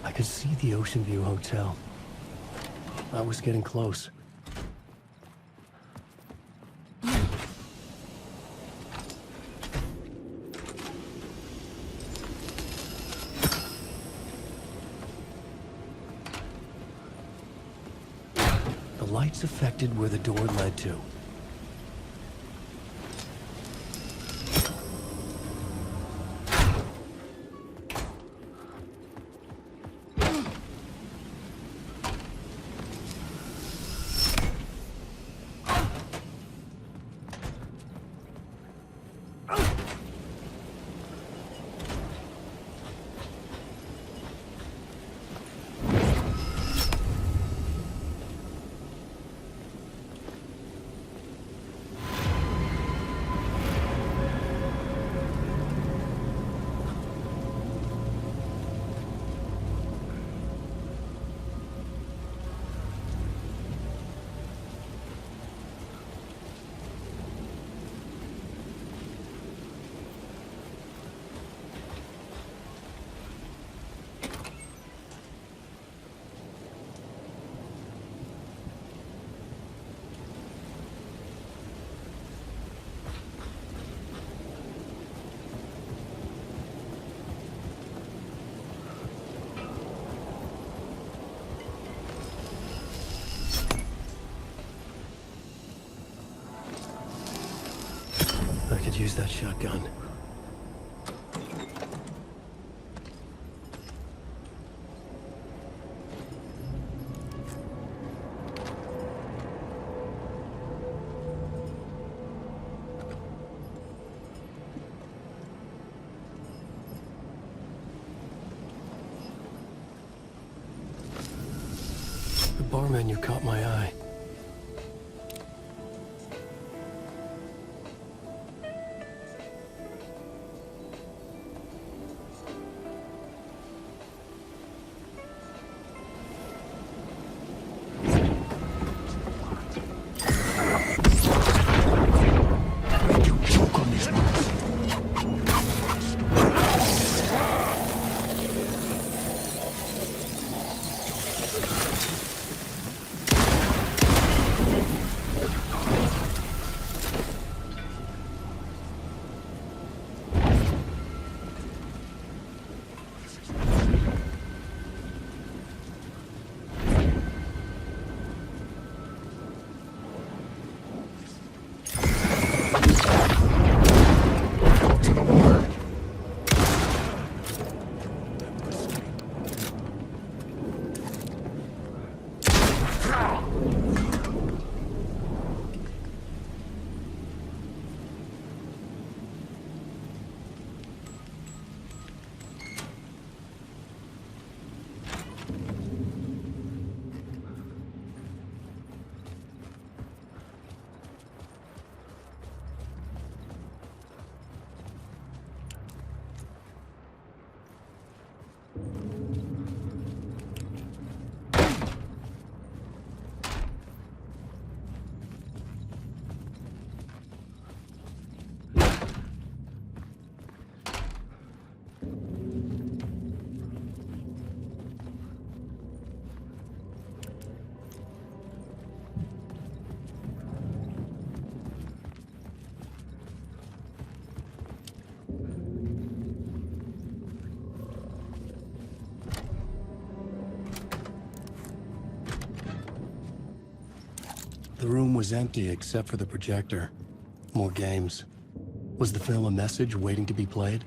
I could see the Ocean View Hotel. I was getting close. The lights affected where the door led to. could use that shotgun. The bar menu caught my eye. The room was empty except for the projector. More games. Was the film a message waiting to be played?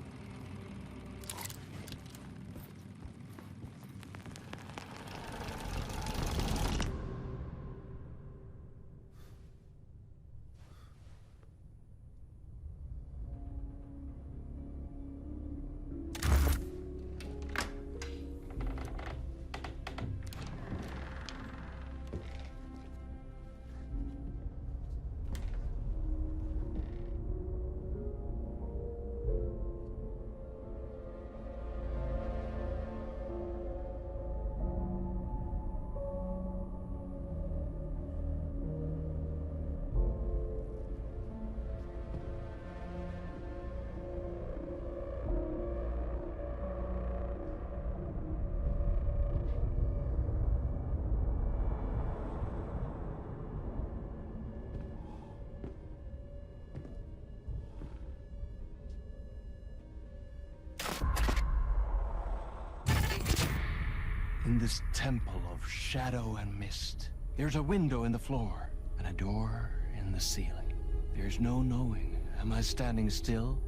In this temple of shadow and mist, there's a window in the floor and a door in the ceiling. There's no knowing, am I standing still,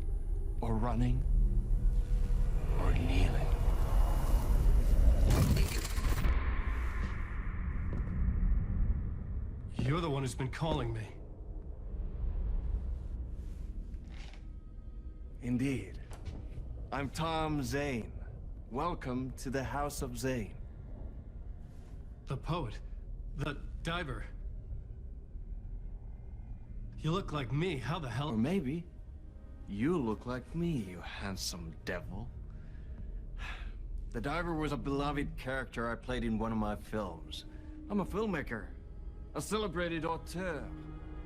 or running, or kneeling? You're the one who's been calling me. Indeed. I'm Tom Zane. Welcome to the House of Zane. The poet. The diver. You look like me. How the hell? Or maybe you look like me, you handsome devil. The diver was a beloved character I played in one of my films. I'm a filmmaker, a celebrated auteur.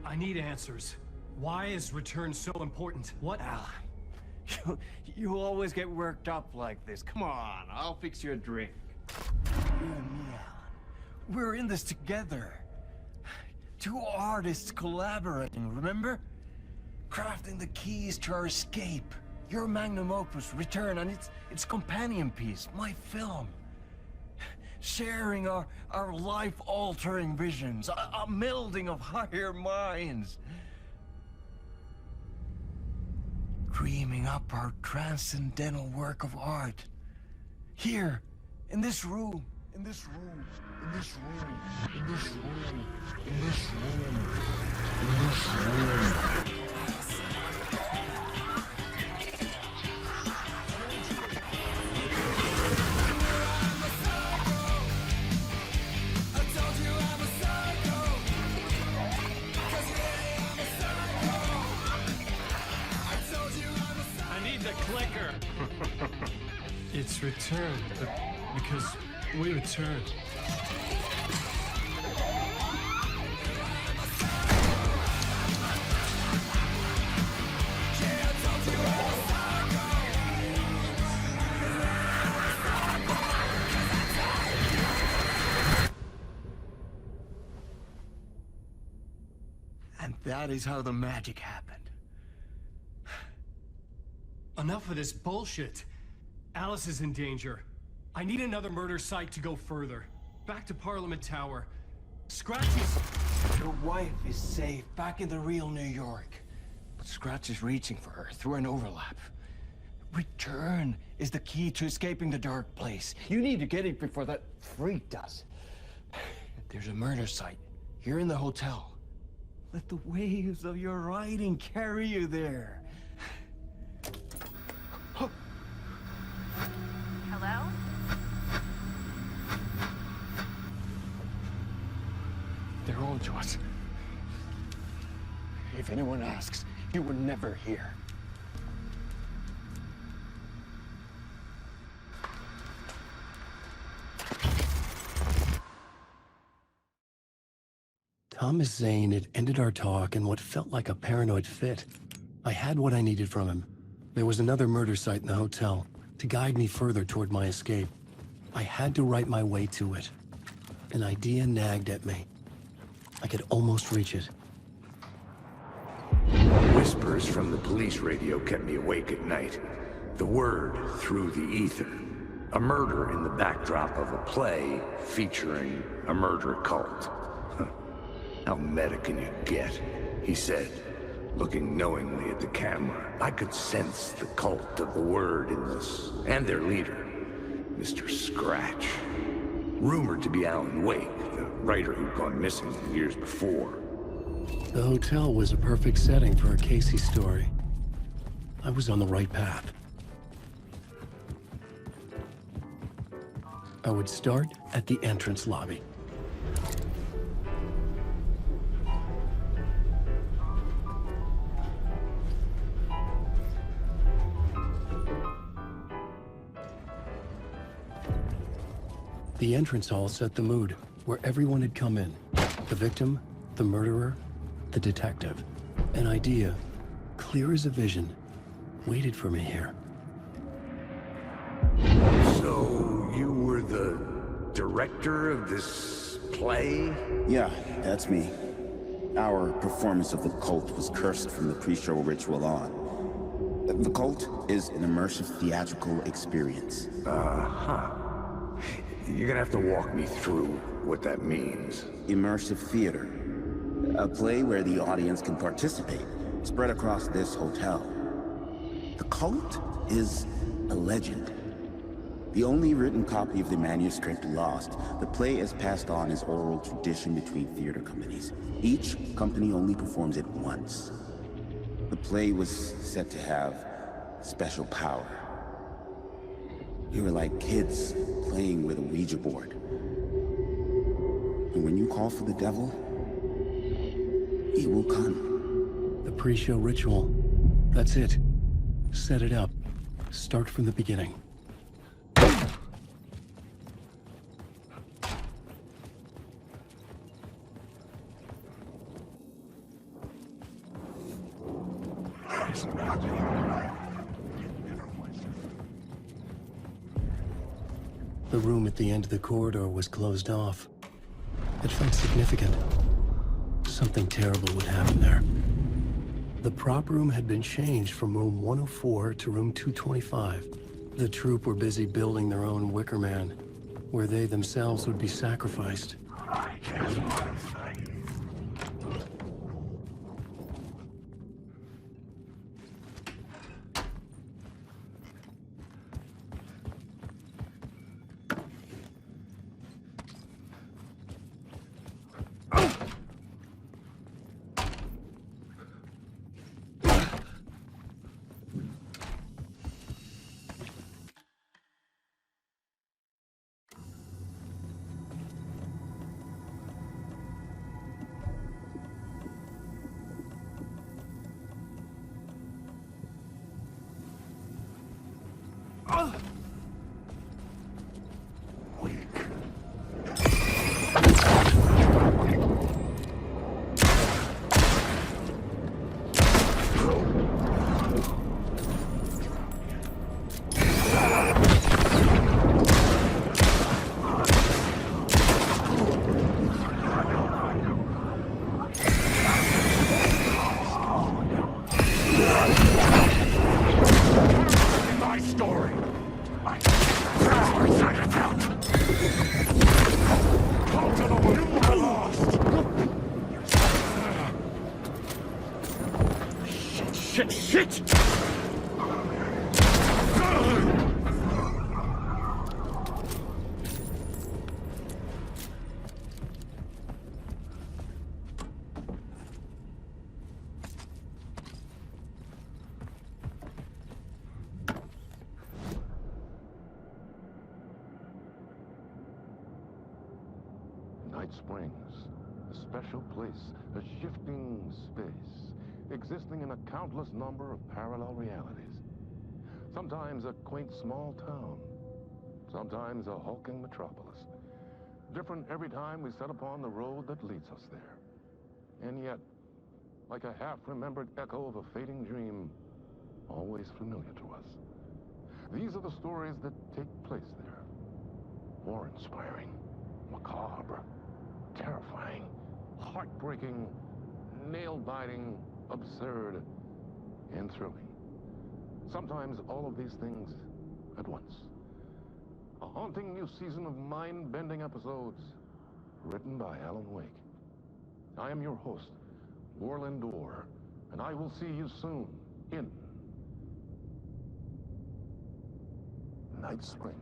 I need answers. Why is Return so important? What? Al, you always get worked up like this. Come on, I'll fix you a drink. You and me, Alan. We're in this together. Two artists collaborating, remember? Crafting the keys to our escape. Your magnum opus, Return, and its companion piece, my film. Sharing our life-altering visions, a melding of higher minds. dreaming up our transcendental work of art. Here, in this room, in this room, in this room, in this room, in this room, in this room. Clicker. It's returned, because we returned. And that is how the magic happened. Enough of this bullshit. Alice is in danger. I need another murder site to go further. Back to Parliament Tower. Scratch is... Your wife is safe, back in the real New York. But Scratch is reaching for her through an overlap. Return is the key to escaping the dark place. You need to get it before that freak does. There's a murder site here in the hotel. Let the waves of your writing carry you there. Hello? They're on to us. If anyone asks, you were never here. Thomas Zane had ended our talk in what felt like a paranoid fit. I had what I needed from him. There was another murder site in the hotel to guide me further toward my escape. I had to write my way to it. An idea nagged at me. I could almost reach it. Whispers from the police radio kept me awake at night. The word through the ether. A murder in the backdrop of a play featuring a murder cult. How meta can you get? He said, looking knowingly at the camera. I could sense the cult of the word in this, and their leader, Mr. Scratch. Rumored to be Alan Wake, the writer who'd gone missing years before. The hotel was a perfect setting for a Casey story. I was on the right path. I would start at the entrance lobby. The entrance hall set the mood, where everyone had come in. The victim, the murderer, the detective. An idea, clear as a vision, waited for me here. So, you were the director of this play? Yeah, that's me. Our performance of the cult was cursed from the pre-show ritual on. The cult is an immersive theatrical experience. Uh-huh. You're gonna have to walk me through what that means. Immersive theater. A play where the audience can participate, spread across this hotel. The cult is a legend. The only written copy of the manuscript lost, the play is passed on as oral tradition between theater companies. Each company only performs it once. The play was said to have special power. We were like kids playing with a Ouija board. And when you call for the devil, he will come. The pre-show ritual. That's it. Set it up. Start from the beginning. The room at the end of the corridor was closed off. It felt significant. Something terrible would happen there. The prop room had been changed from room 104 to room 225. The troupe were busy building their own Wicker Man, where they themselves would be sacrificed. Shit! Night Springs, a special place, a shifting space, existing in a countless number of parallel realities. Sometimes a quaint small town, sometimes a hulking metropolis. Different every time we set upon the road that leads us there. And yet, like a half-remembered echo of a fading dream, always familiar to us. These are the stories that take place there. Awe-inspiring, macabre, terrifying, heartbreaking, nail-biting, absurd, and thrilling. Sometimes all of these things at once. A haunting new season of mind-bending episodes written by Alan Wake. I am your host, Warland Orr, and I will see you soon in Night Springs.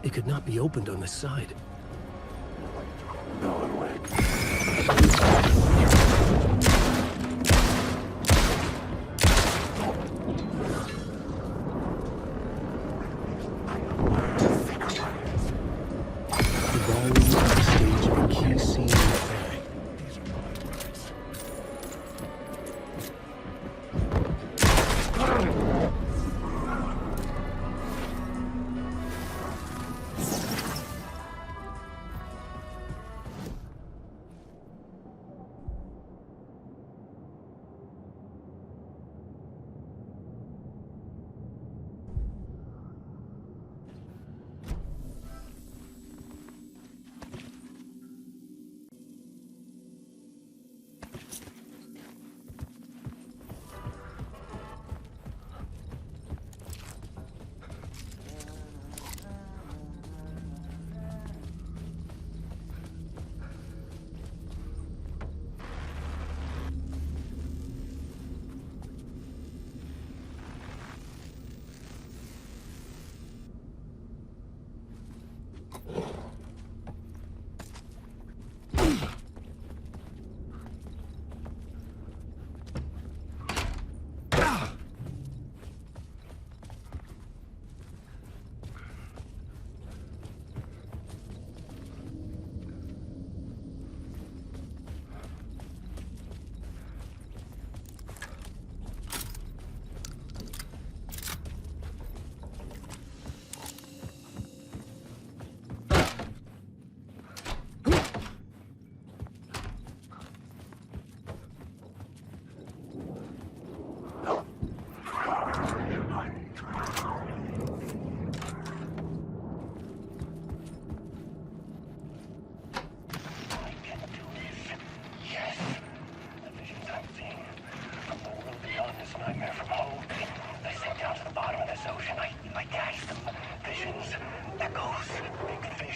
It could not be opened on this side. Alan Wake. Stage of a key scene in the play.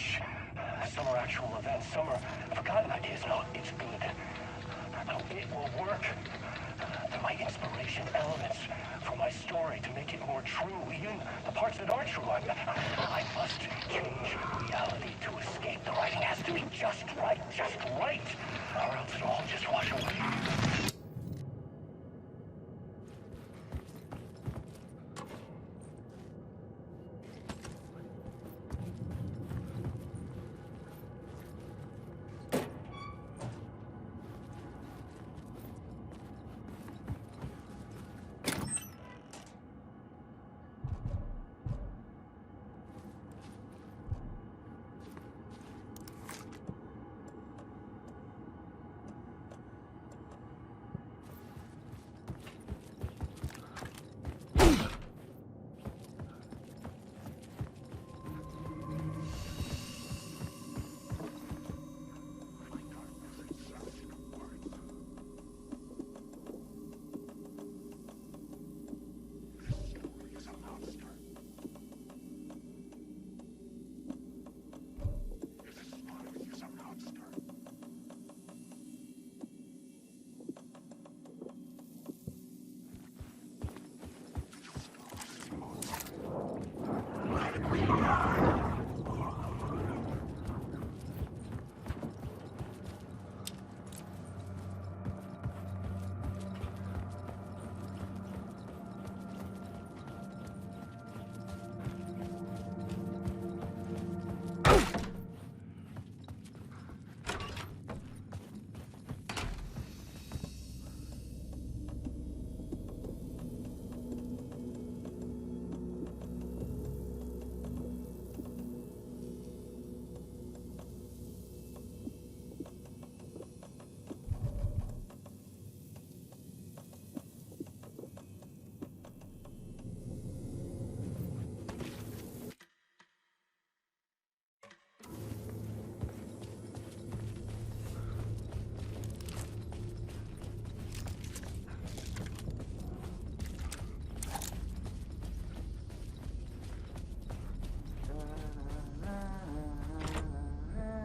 wish. Some are actual events, some are forgotten ideas. No, it's good. No, it will work. They're my inspiration elements for my story to make it more true, even the parts that aren't true. I must change reality to escape. The writing has to be just right, or else it'll all just wash away.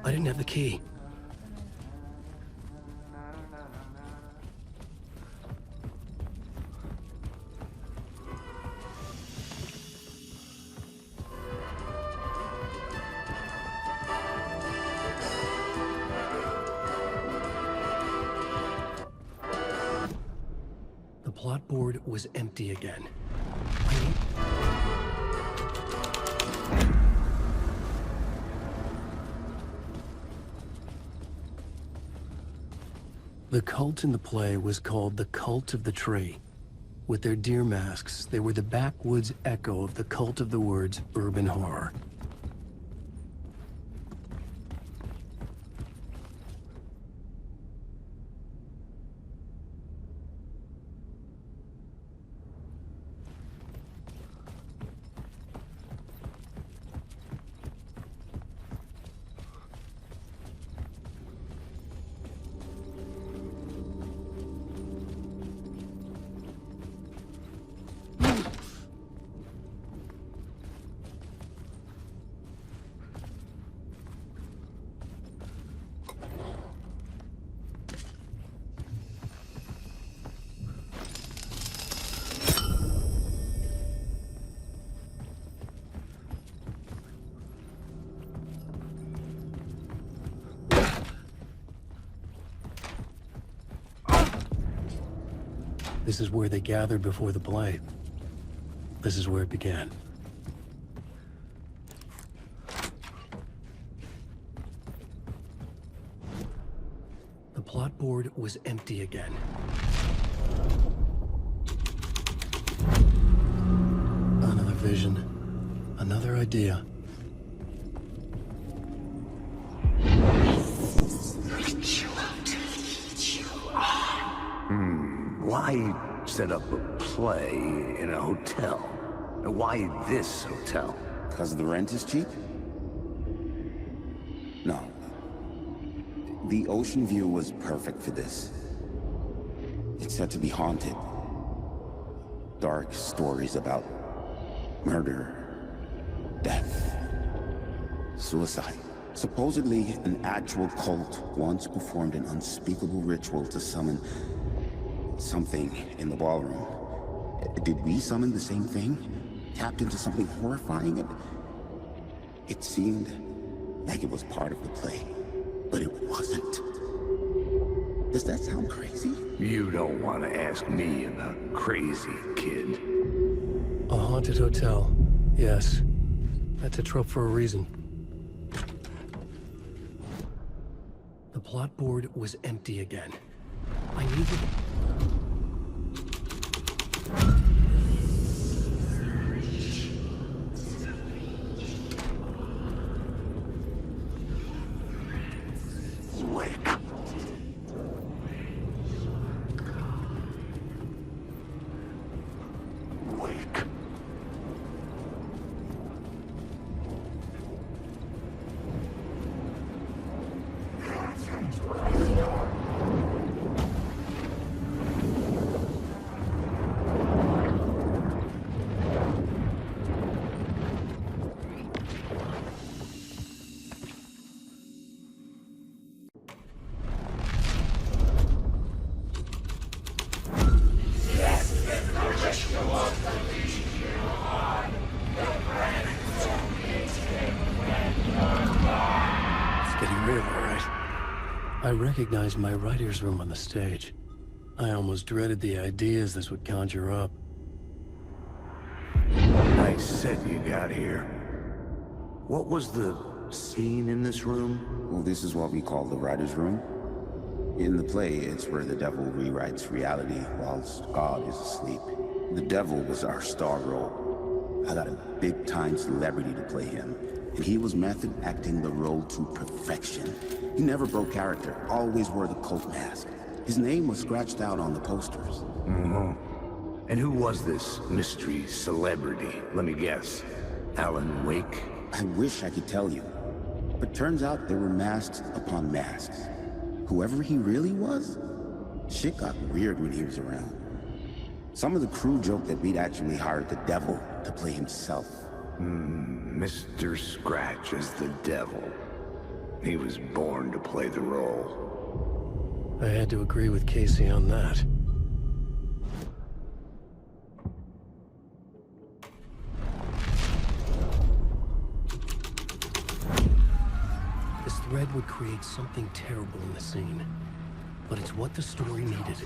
I didn't have the key. The plot board was empty again. The cult in the play was called the Cult of the Tree. With their deer masks, they were the backwoods echo of the cult of the words urban horror. This is where they gathered before the play. This is where it began. The plot board was empty again. Another vision. Another idea. Why set up a play in a hotel? Why this hotel? Because the rent is cheap? No. The ocean view was perfect for this. It's said to be haunted. Dark stories about murder, death, suicide. Supposedly, an actual cult once performed an unspeakable ritual to summon something in the ballroom. Did we summon the same thing? Tapped into something horrifying? It seemed like it was part of the play, but it wasn't. Does that sound crazy? You don't want to ask me about crazy, kid. A haunted hotel. Yes. That's a trope for a reason. The plot board was empty again. I needed... I recognized my writer's room on the stage. I almost dreaded the ideas this would conjure up. Nice set you got here. What was the scene in this room? Well, this is what we call the writer's room. In the play, it's where the devil rewrites reality whilst God is asleep. The devil was our star role. I got a big-time celebrity to play him, and he was method acting the role to perfection. He never broke character, always wore the cult mask. His name was scratched out on the posters. Mm-hmm. And who was this mystery celebrity? Let me guess. Alan Wake? I wish I could tell you. But turns out there were masks upon masks. Whoever he really was, shit got weird when he was around. Some of the crew joked that we'd actually hired the devil to play himself. Mr. Scratch as the devil. He was born to play the role. I had to agree with Casey on that. This thread would create something terrible in the scene, but it's what the story needed.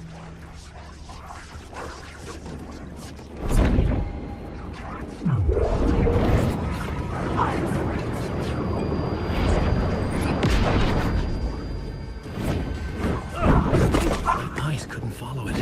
My eyes couldn't follow it.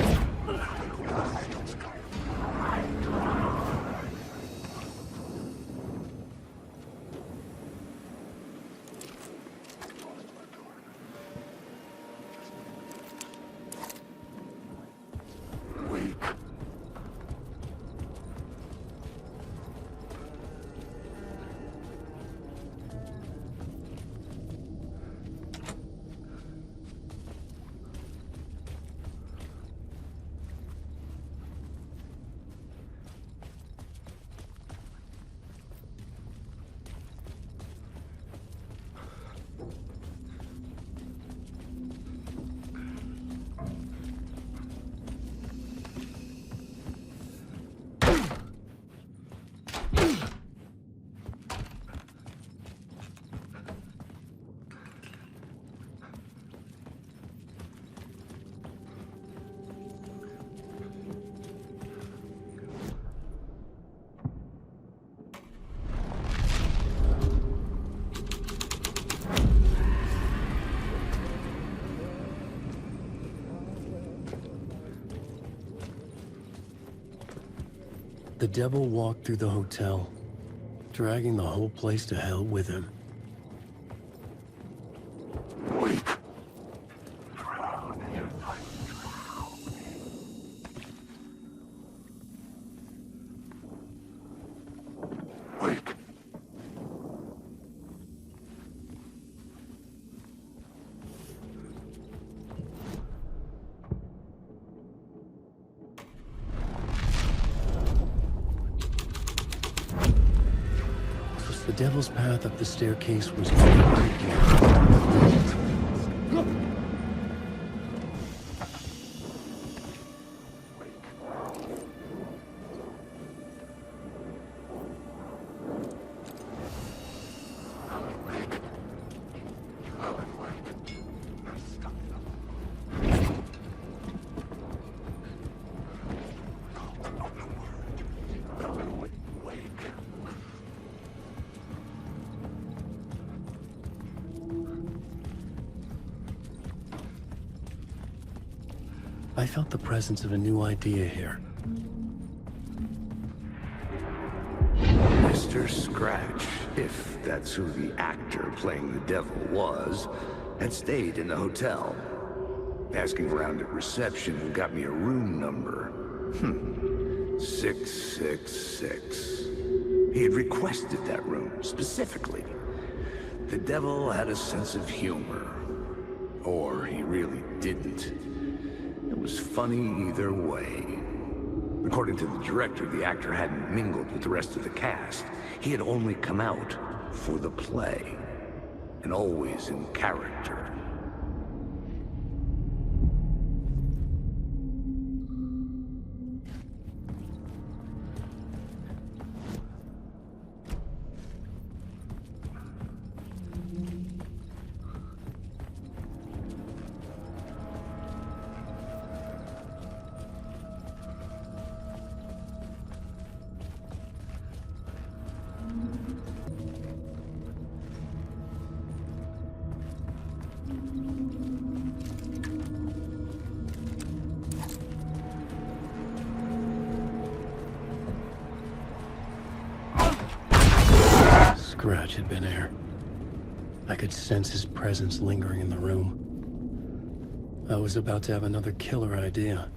The devil walked through the hotel, dragging the whole place to hell with him. The devil's path up the staircase was I felt the presence of a new idea here. Mr. Scratch, if that's who the actor playing the devil was, had stayed in the hotel. Asking around at reception got me a room number. 666. He had requested that room, specifically. The devil had a sense of humor. Or he really didn't. It was funny either way. According to the director, the actor hadn't mingled with the rest of the cast. He had only come out for the play, and always in character. Scratch had been here. I could sense his presence lingering in the room. I was about to have another killer idea.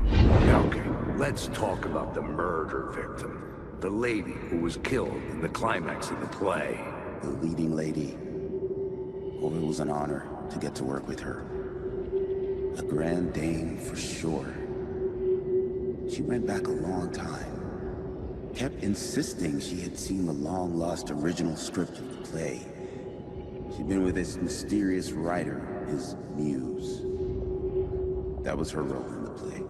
Okay, let's talk about the murder victim. The lady who was killed in the climax of the play. The leading lady. Oh, it was an honor to get to work with her. A grand dame for sure. She went back a long time. Kept insisting she had seen the long-lost original script of the play. She'd been with this mysterious writer, his muse. That was her role in the play.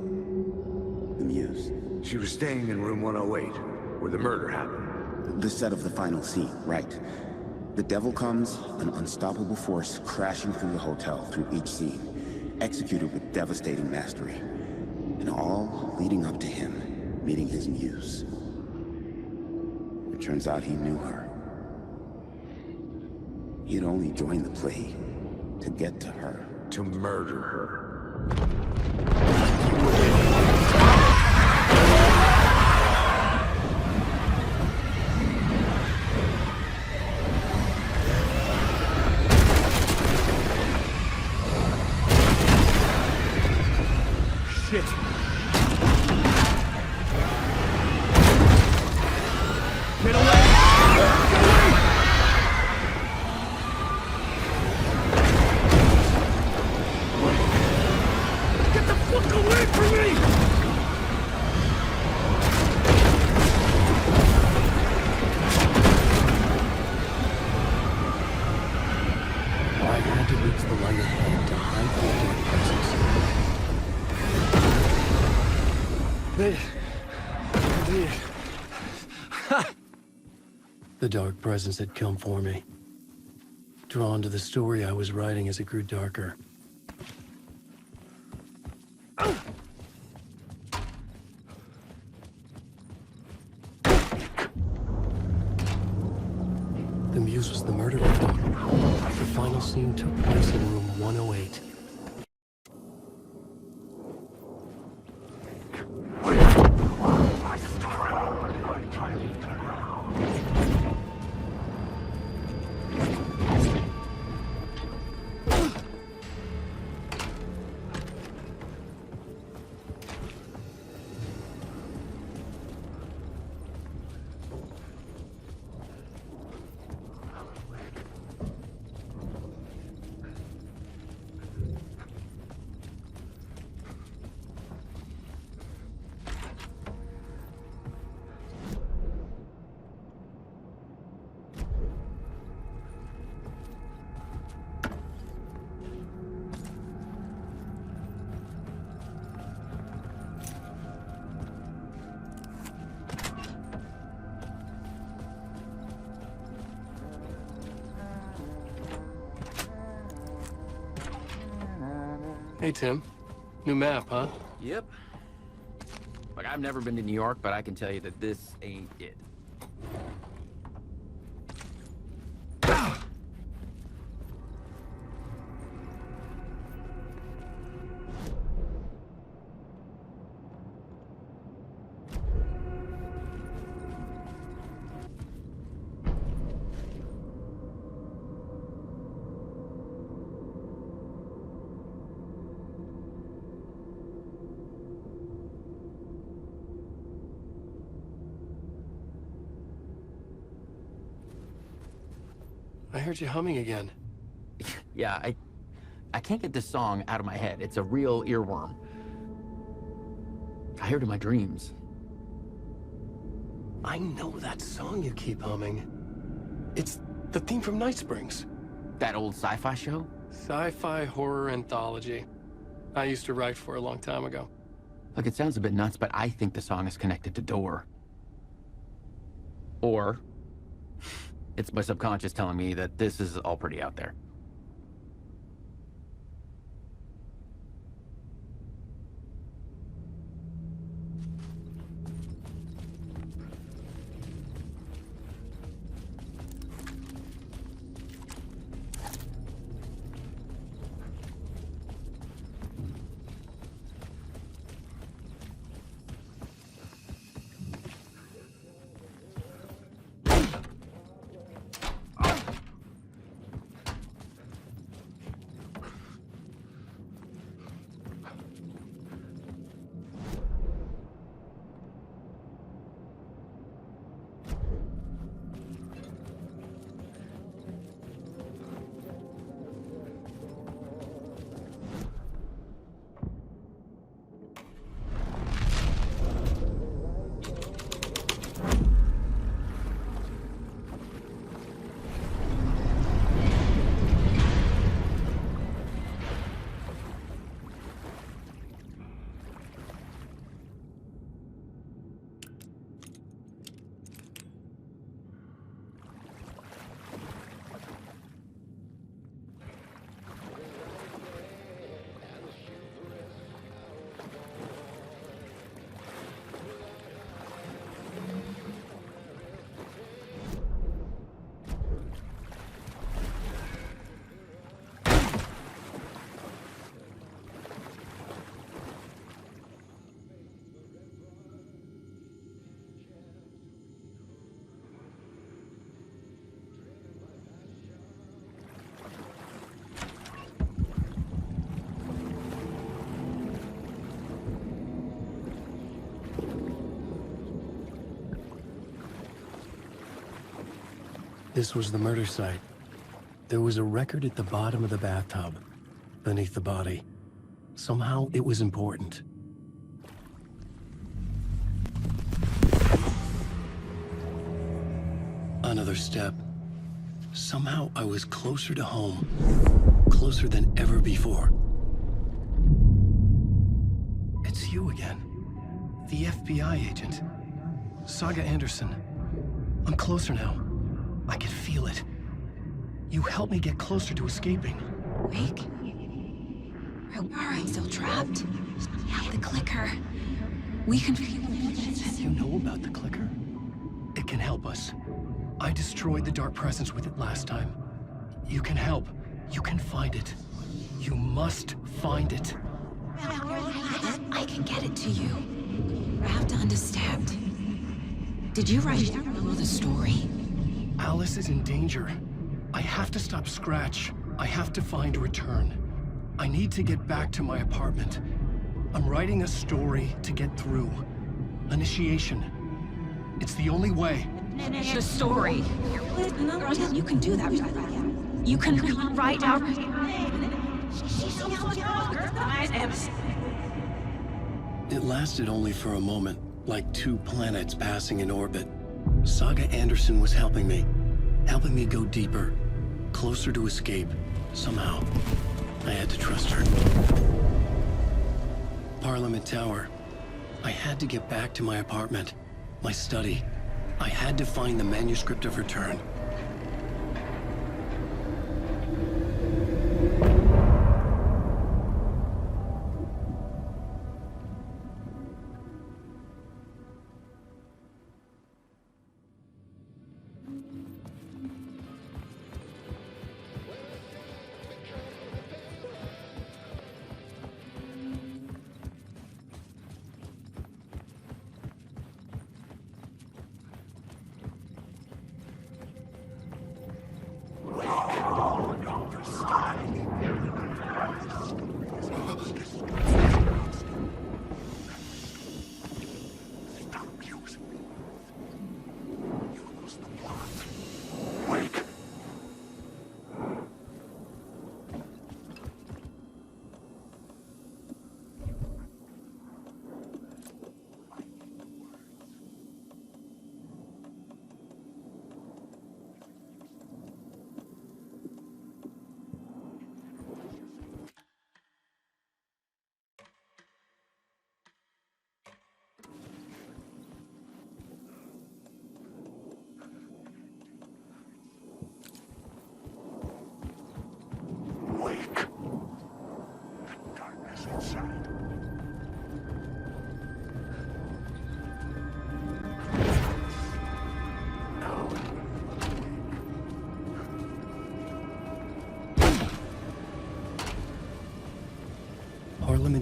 The muse. She was staying in room 108, where the murder happened. The set of the final scene, right. The devil comes, an unstoppable force crashing through the hotel through each scene, executed with devastating mastery. And all leading up to him meeting his muse. It turns out he knew her. He had only joined the play to get to her. To murder her. Shit! Get away! Get the fuck away from me! I had to reach the light ahead to hide the dark presence. The dark presence had come for me. Drawn to the story I was writing as it grew darker. The muse was the murder victim. The final scene took place in room 108. Hey, Tim. New map, huh? Yep. Like, I've never been to New York, but I can tell you that this ain't it. I heard you humming again. Yeah, I can't get this song out of my head. It's a real earworm. I hear it in my dreams. I know that song you keep humming. It's the theme from Night Springs. That old sci-fi show? Sci-fi horror anthology. I used to write for a long time ago. Look, it sounds a bit nuts, but I think the song is connected to Door. Or it's my subconscious telling me that this is all pretty out there. This was the murder site. There was a record at the bottom of the bathtub, beneath the body. Somehow, it was important. Another step. Somehow, I was closer to home. Closer than ever before. It's you again. The FBI agent. Saga Anderson. I'm closer now. I can feel it. You helped me get closer to escaping. Wake? Are I still trapped? Yeah, the clicker. We can... You know about the clicker? It can help us. I destroyed the dark presence with it last time. You can help. You can find it. You must find it. I can get it to you. I have to understand. Did you write the story? Alice is in danger. I have to stop Scratch. I have to find Return. I need to get back to my apartment. I'm writing a story to get through. Initiation. It's the only way. The story. You can do that. You can write out... It lasted only for a moment, like two planets passing in orbit. Saga Anderson was helping me go deeper, closer to escape, somehow. I had to trust her. Parliament Tower. I had to get back to my apartment, my study. I had to find the manuscript of Return.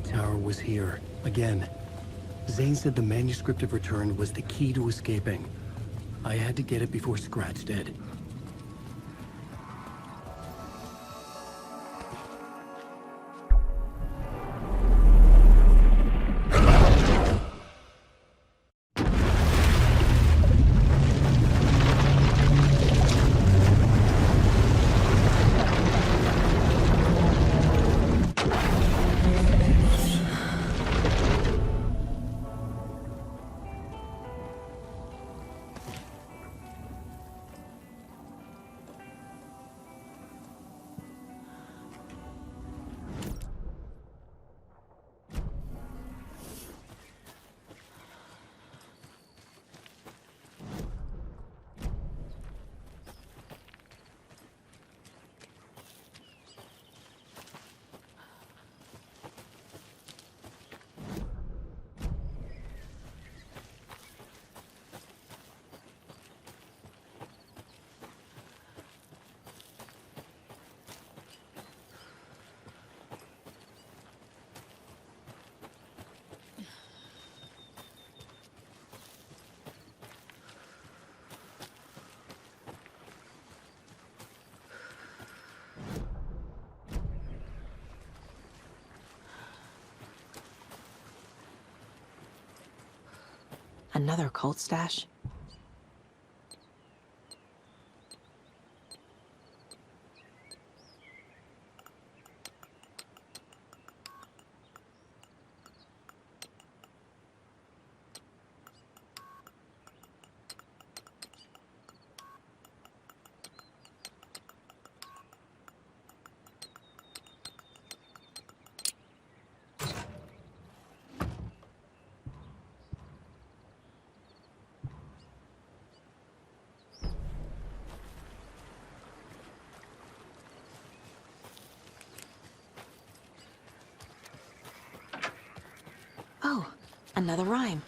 basement tower was here, again. Zane said the manuscript of return was the key to escaping. I had to get it before Scratch did. Another cult stash? Oh, another rhyme.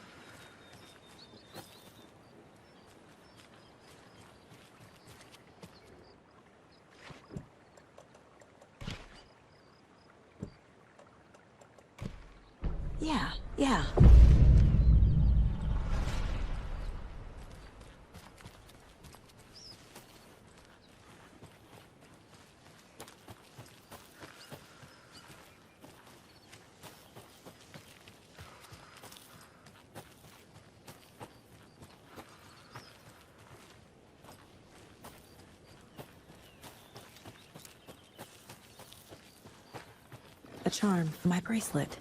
Yeah. A charm for my bracelet.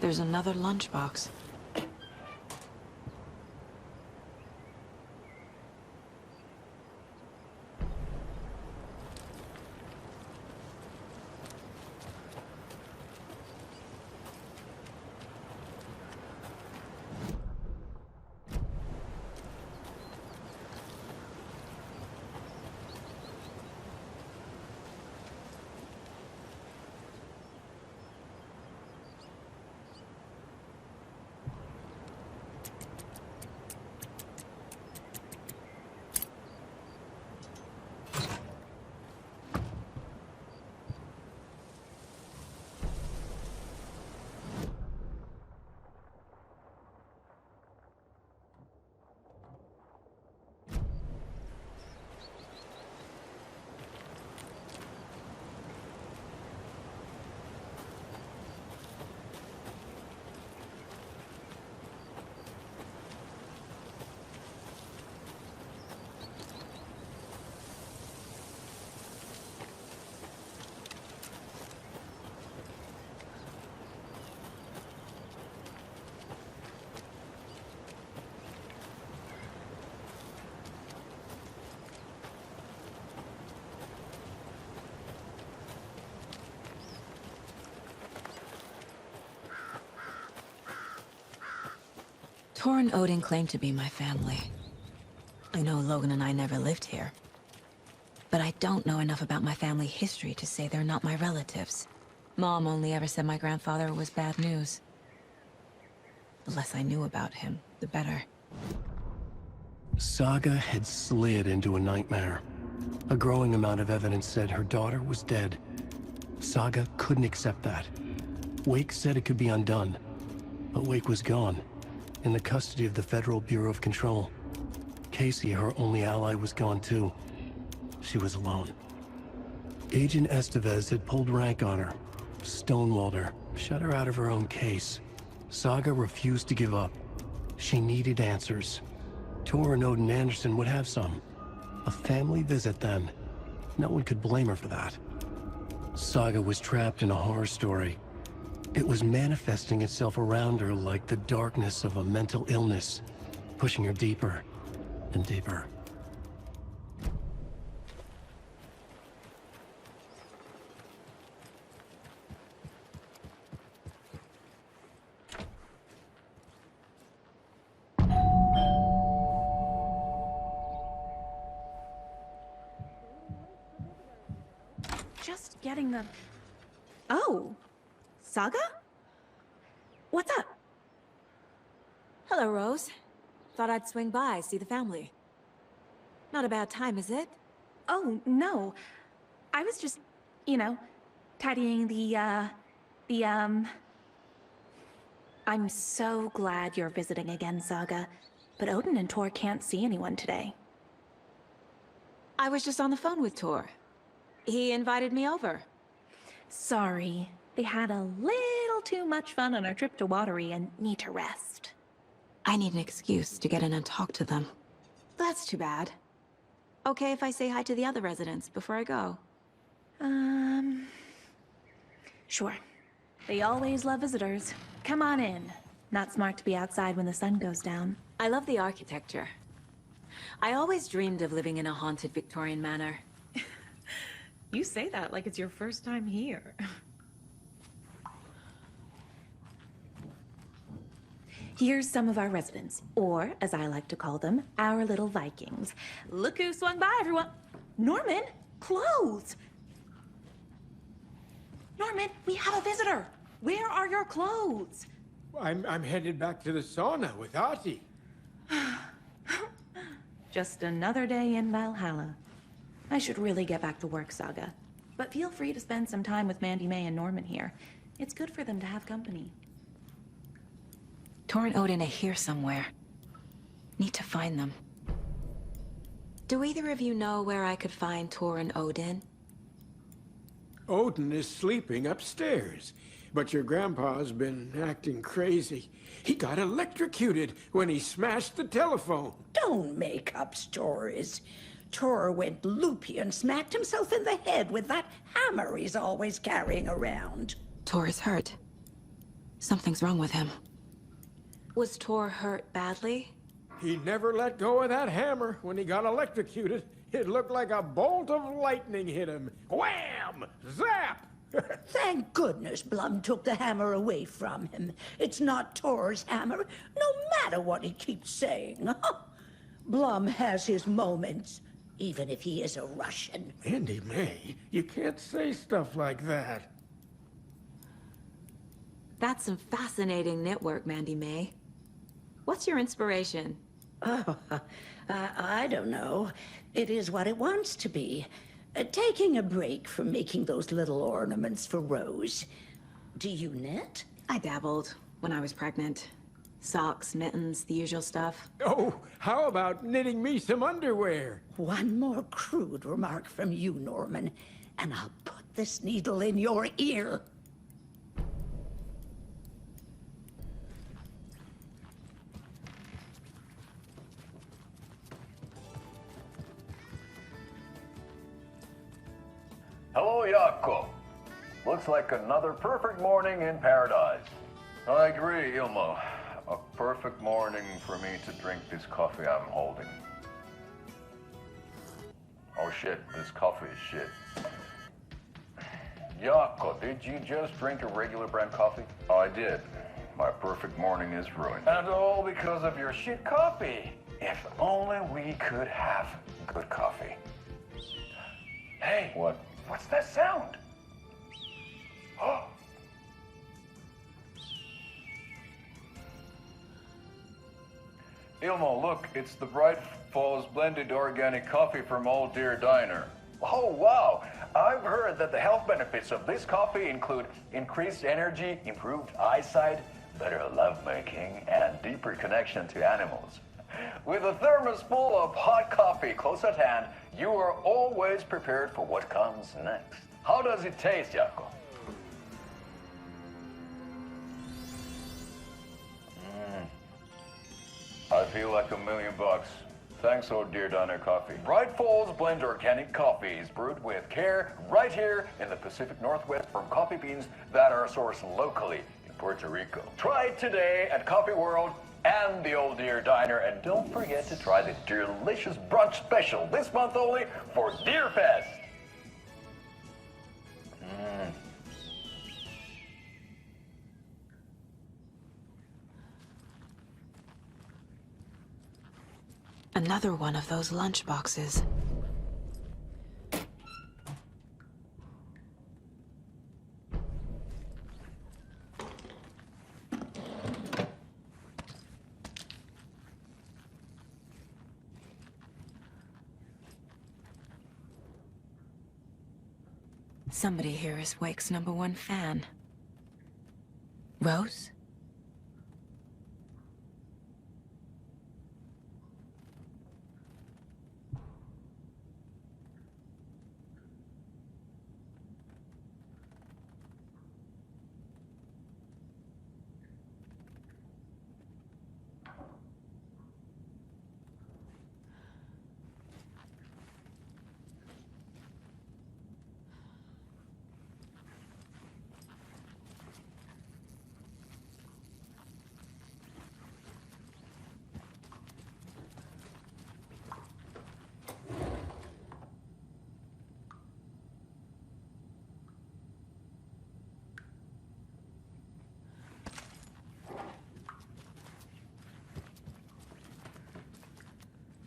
There's another lunchbox. Tor and Odin claim to be my family. I know Logan and I never lived here. But I don't know enough about my family history to say they're not my relatives. Mom only ever said my grandfather was bad news. The less I knew about him, the better. Saga had slid into a nightmare. A growing amount of evidence said her daughter was dead. Saga couldn't accept that. Wake said it could be undone. But Wake was gone, in the custody of the Federal Bureau of Control. Casey, her only ally, was gone too. She was alone. Agent Estevez had pulled rank on her, stonewalled her, shut her out of her own case. Saga refused to give up. She needed answers. Tor and Odin Anderson would have some. A family visit then. No one could blame her for that. Saga was trapped in a horror story. It was manifesting itself around her like the darkness of a mental illness, pushing her deeper and deeper. Just getting the... Oh, Saga? What's up? Hello, Rose. Thought I'd swing by, see the family. Not a bad time, is it? Oh, no. I was just, you know, tidying I'm so glad you're visiting again, Saga. But Odin and Tor can't see anyone today. I was just on the phone with Tor. He invited me over. Sorry. They had a little too much fun on our trip to Watery and need to rest. I need an excuse to get in and talk to them. That's too bad. Okay if I say hi to the other residents before I go? Sure. They always love visitors. Come on in. Not smart to be outside when the sun goes down. I love the architecture. I always dreamed of living in a haunted Victorian manor. You say that like it's your first time here. Here's some of our residents, or as I like to call them, our little Vikings. Look who swung by, everyone. Norman, clothes. Norman, we have a visitor. Where are your clothes? I'm headed back to the sauna with Ahti. Just another day in Valhalla. I should really get back to work, Saga. But feel free to spend some time with Mandy May and Norman here. It's good for them to have company. Tor and Odin are here somewhere. Need to find them. Do either of you know where I could find Tor and Odin? Odin is sleeping upstairs, but your grandpa's been acting crazy. He got electrocuted when he smashed the telephone. Don't make up stories. Tor went loopy and smacked himself in the head with that hammer he's always carrying around. Tor is hurt. Something's wrong with him. Was Tor hurt badly? He never let go of that hammer when he got electrocuted. It looked like a bolt of lightning hit him. Wham! Zap! Thank goodness Blum took the hammer away from him. It's not Tor's hammer, no matter what he keeps saying. Blum has his moments, even if he is a Russian. Mandy May, you can't say stuff like that. That's some fascinating knitwork, Mandy May. What's your inspiration? Oh, I don't know. It is what it wants to be. Taking a break from making those little ornaments for Rose. Do you knit? I dabbled when I was pregnant. Socks, mittens, the usual stuff. Oh, how about knitting me some underwear? One more crude remark from you, Norman, and I'll put this needle in your ear. Hello, Jaakko. Looks like another perfect morning in paradise. I agree, Ilmo. A perfect morning for me to drink this coffee I'm holding. Oh shit, this coffee is shit. Jaakko, did you just drink a regular brand coffee? I did. my perfect morning is ruined. And all because of your shit coffee. If only we could have good coffee. Hey, what's that sound? Oh. Ilmo, look, it's the Bright Falls blended organic coffee from Old Deer Diner. Oh, wow. I've heard that the health benefits of this coffee include increased energy, improved eyesight, better lovemaking, and deeper connection to animals. With a thermos full of hot coffee close at hand, you are always prepared for what comes next. How does it taste, Jaakko? I feel like $1 million. Thanks, Old Deer Diner Coffee. Bright Falls Blend Organic Coffee is brewed with care right here in the Pacific Northwest from coffee beans that are sourced locally in Puerto Rico. Try it today at Coffee World and the Old Deer Diner, and don't forget to try the delicious brunch special this month only for Deer Fest. Another one of those lunch boxes. Somebody here is Wake's #1 fan. Rose?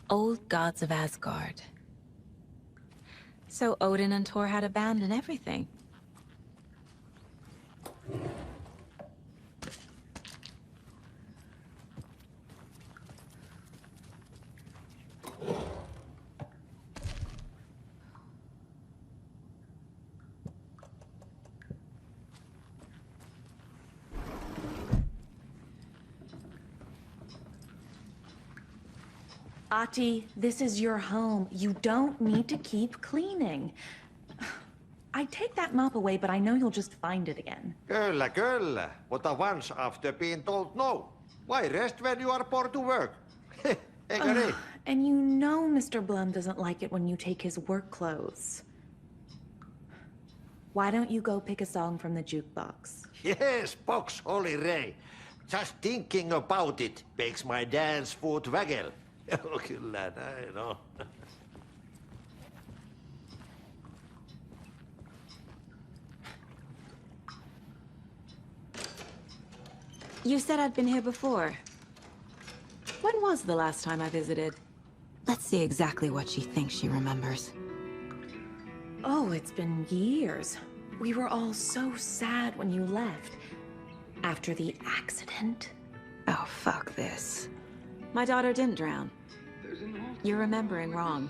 Old gods of Asgard. So Odin and Thor had a band and everything. Ati, this is your home. You don't need to keep cleaning. I'd take that mop away, but I know you'll just find it again. Kyllä, kyllä. But once after being told no. Why rest when you are poor to work? Eikö niin? And you know Mr. Blum doesn't like it when you take his work clothes. Why don't you go pick a song from the jukebox? Yes, box Holy Ray. Just thinking about it makes my dance foot waggle. Kyllä näin on. You said I'd been here before. When was the last time I visited? Let's see exactly what she thinks she remembers. Oh, it's been years. We were all so sad when you left. After the accident. Oh, fuck this. My daughter didn't drown. You're remembering wrong.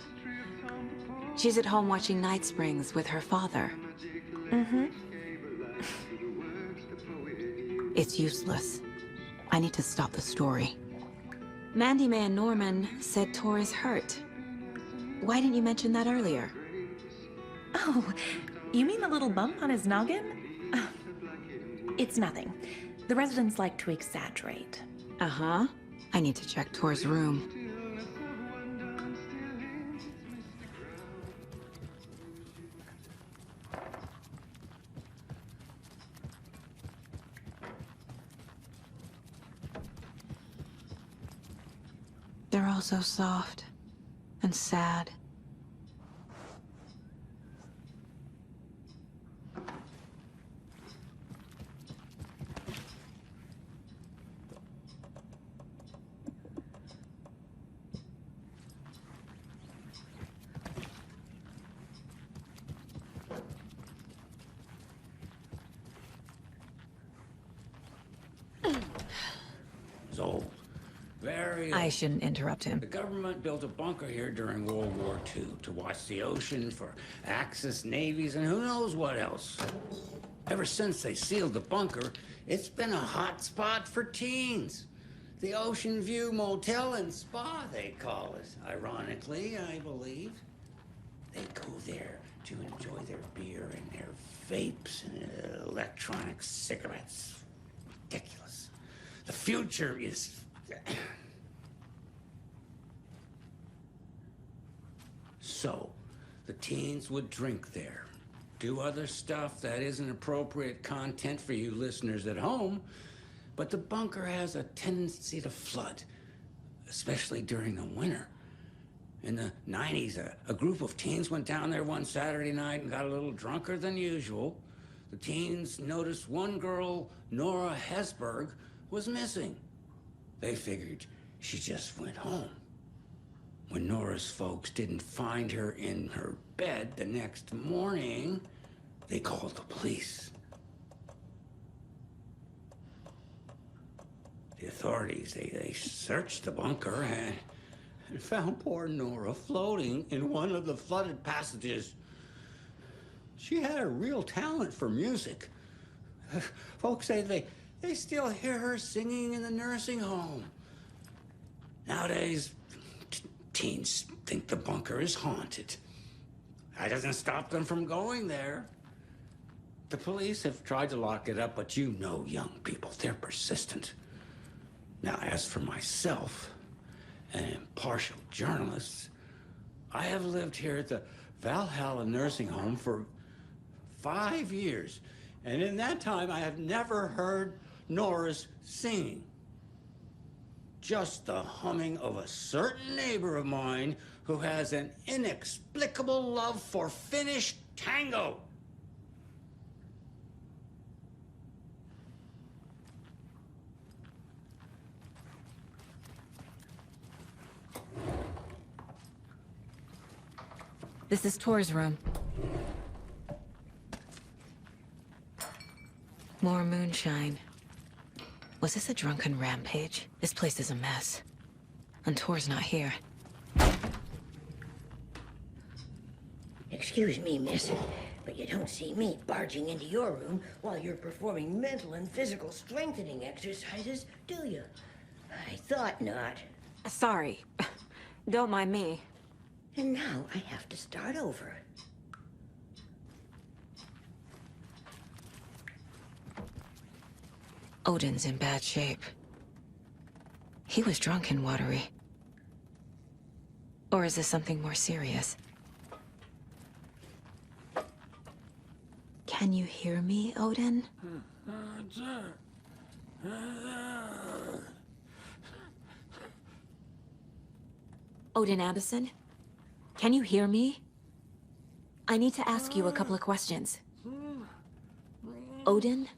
She's at home watching Night Springs with her father. Mm-hmm. It's useless. I need to stop the story. Mandy May and Norman said Tor is hurt. Why didn't you mention that earlier? Oh, you mean the little bump on his noggin? It's nothing. The residents like to exaggerate. Uh-huh. I need to check Tor's room. They're all so soft and sad. Sorry. I shouldn't interrupt him. The government built a bunker here during World War II to watch the ocean for Axis navies and who knows what else. Ever since they sealed the bunker, it's been a hot spot for teens. The Ocean View Motel and Spa, they call it. Ironically, I believe. They go there to enjoy their beer and their vapes and electronic cigarettes. Ridiculous. The future is... So, the teens would drink there, do other stuff that isn't appropriate content for you listeners at home, but the bunker has a tendency to flood, especially during the winter. In the 90s, a group of teens went down there one Saturday night and got a little drunker than usual. The teens noticed one girl, Nora Hesberg, was missing. They figured she just went home. When Nora's folks didn't find her in her bed the next morning, they called the police. The authorities, they searched the bunker and found poor Nora floating in one of the flooded passages. She had a real talent for music. Folks say they still hear her singing in the nursing home. Nowadays, teens think the bunker is haunted. That doesn't stop them from going there. The police have tried to lock it up, but you know young people, they're persistent. Now, as for myself, an impartial journalist, I have lived here at the Valhalla nursing home for 5 years, and in that time, I have never heard Nora's singing. Just the humming of a certain neighbor of mine who has an inexplicable love for Finnish tango. This is Tor's room. More moonshine. Was this a drunken rampage? This place is a mess. And Tor's not here. Excuse me, miss, but you don't see me barging into your room while you're performing mental and physical strengthening exercises, do you? I thought not. Sorry. Don't mind me. And now I have to start over. Odin's in bad shape. He was drunk and watery. Or is this something more serious? Can you hear me, Odin? Odin Addison? Can you hear me? I need to ask you a couple of questions. Odin?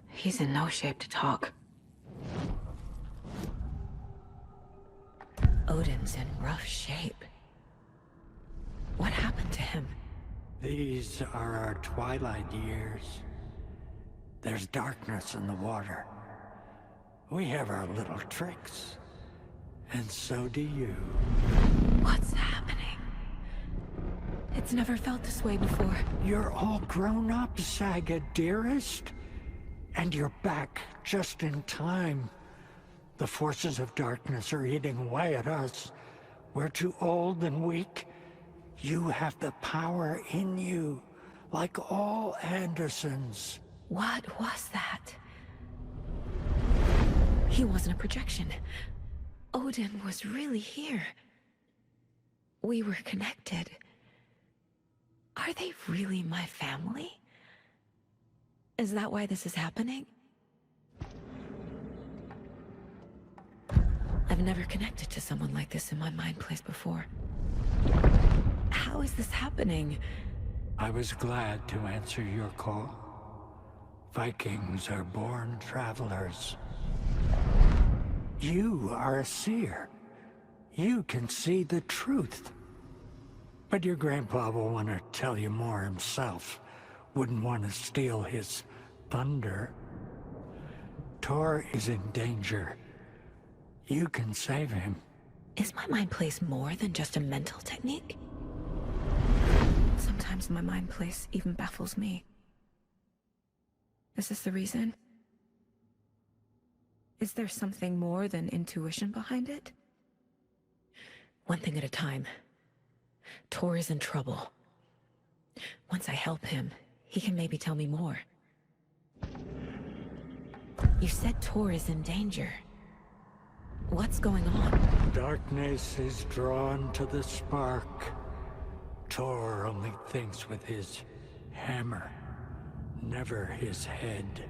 He's in no shape to talk. Odin's in rough shape. What happened to him? These are our twilight years. There's darkness in the water. We have our little tricks. And so do you. What's happening? It's never felt this way before. You're all grown up, Saga, dearest. And you're back just in time. The forces of darkness are eating away at us. We're too old and weak. You have the power in you, like all Andersons. What was that? He wasn't a projection. Odin was really here. We were connected. Are they really my family? Is that why this is happening? I've never connected to someone like this in my mind place before. How is this happening? I was glad to answer your call. Vikings are born travelers. You are a seer. You can see the truth. But your grandpa will want to tell you more himself. Wouldn't want to steal his thunder. Tor is in danger. You can save him. Is my mind place more than just a mental technique? Sometimes my mind place even baffles me. Is this the reason? Is there something more than intuition behind it? One thing at a time. Tor is in trouble. Once I help him, he can maybe tell me more. You said Tor is in danger. What's going on? Darkness is drawn to the spark. Tor only thinks with his hammer, never his head.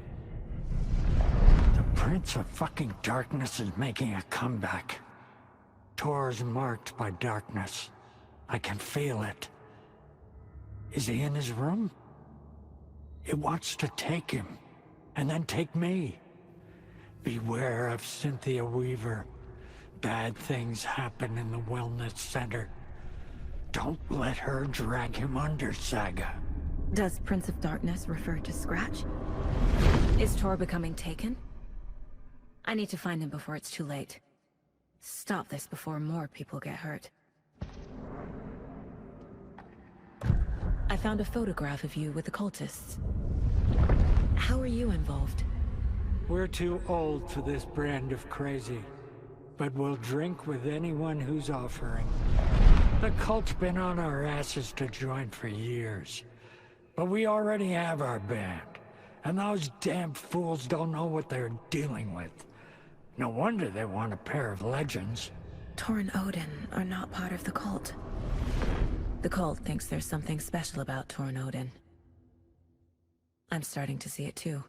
The Prince of fucking Darkness is making a comeback. Tor's marked by darkness. I can feel it. Is he in his room? It wants to take him, and then take me. Beware of Cynthia Weaver. Bad things happen in the wellness center. Don't let her drag him under, Saga. Does Prince of Darkness refer to Scratch? Is Tor becoming taken? I need to find him before it's too late. Stop this before more people get hurt. I found a photograph of you with the cultists. How are you involved? We're too old for this brand of crazy, but we'll drink with anyone who's offering. The cult's been on our asses to join for years, but we already have our band, and those damn fools don't know what they're dealing with. No wonder they want a pair of legends. Tor and Odin are not part of the cult. The cult thinks there's something special about Tor and Odin. I'm starting to see it too.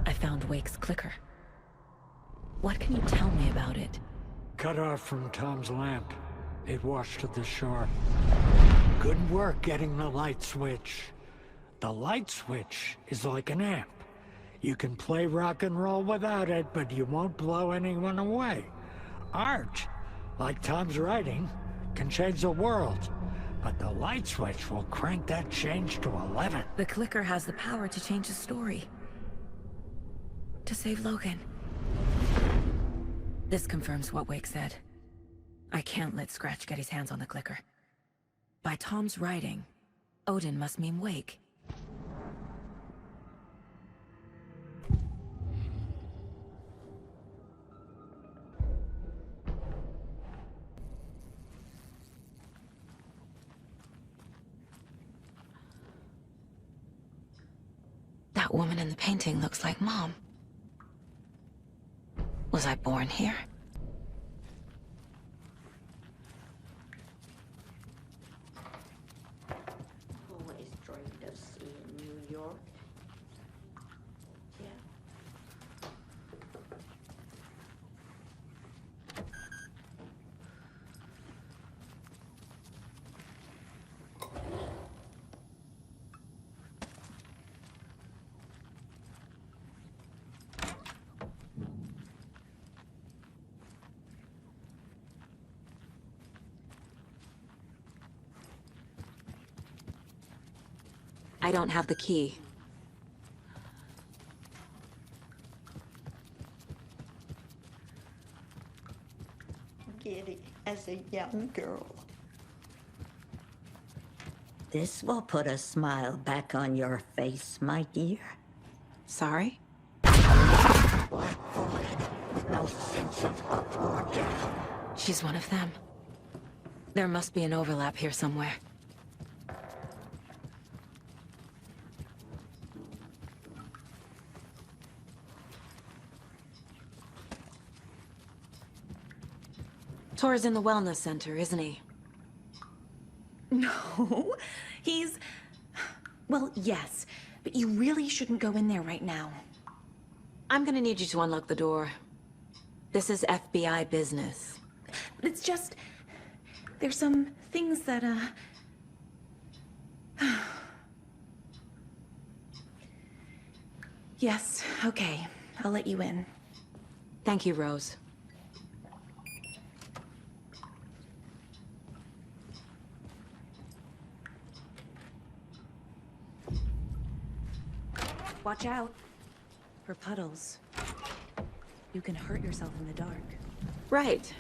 I found Wake's clicker. What can you tell me about it? Cut off from Tom's lamp. It washed to the shore. Good work getting the light switch. The light switch is like an amp. You can play rock and roll without it, but you won't blow anyone away. Art, like Tom's writing, can change the world. But the light switch will crank that change to 11. The clicker has the power to change the story. To save Logan. This confirms what Wake said. I can't let Scratch get his hands on the clicker. By Tom's writing, Odin must mean Wake. That woman in the painting looks like Mom. Was I born here? Always dreamed of seeing New York. Yeah. I don't have the key. Giddy as a young girl. This will put a smile back on your face, my dear. Sorry? Black woman, no sense of up or down. She's one of them. There must be an overlap here somewhere. Tor's in the wellness center, isn't he? No, he's... Well, yes, but you really shouldn't go in there right now. I'm gonna need you to unlock the door. This is FBI business. It's just... There's some things that, Yes, okay. I'll let you in. Thank you, Rose. Watch out for puddles. You can hurt yourself in the dark. Right.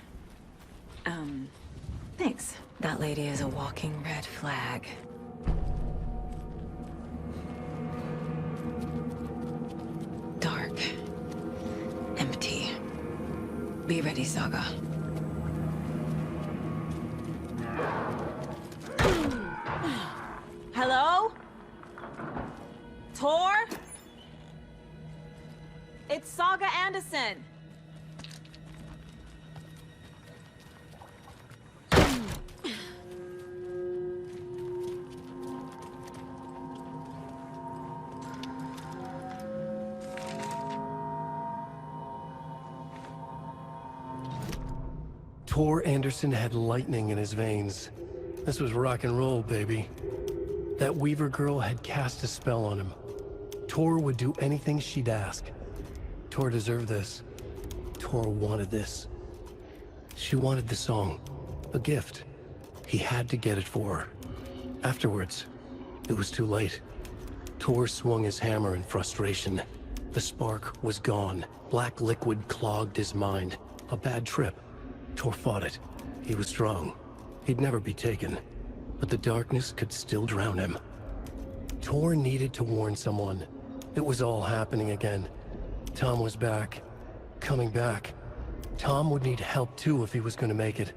Thanks. That lady is a walking red flag. Dark. Empty. Be ready, Saga. Hello? Tor? It's Saga Anderson. Tor Anderson had lightning in his veins. This was rock and roll, baby. That Weaver girl had cast a spell on him. Tor would do anything she'd ask. Tor deserved this. Tor wanted this. She wanted the song. A gift. He had to get it for her. Afterwards, it was too late. Tor swung his hammer in frustration. The spark was gone. Black liquid clogged his mind. A bad trip. Tor fought it. He was strong. He'd never be taken. But the darkness could still drown him. Tor needed to warn someone. It was all happening again. Tom was back. Coming back. Tom would need help too if he was going to make it.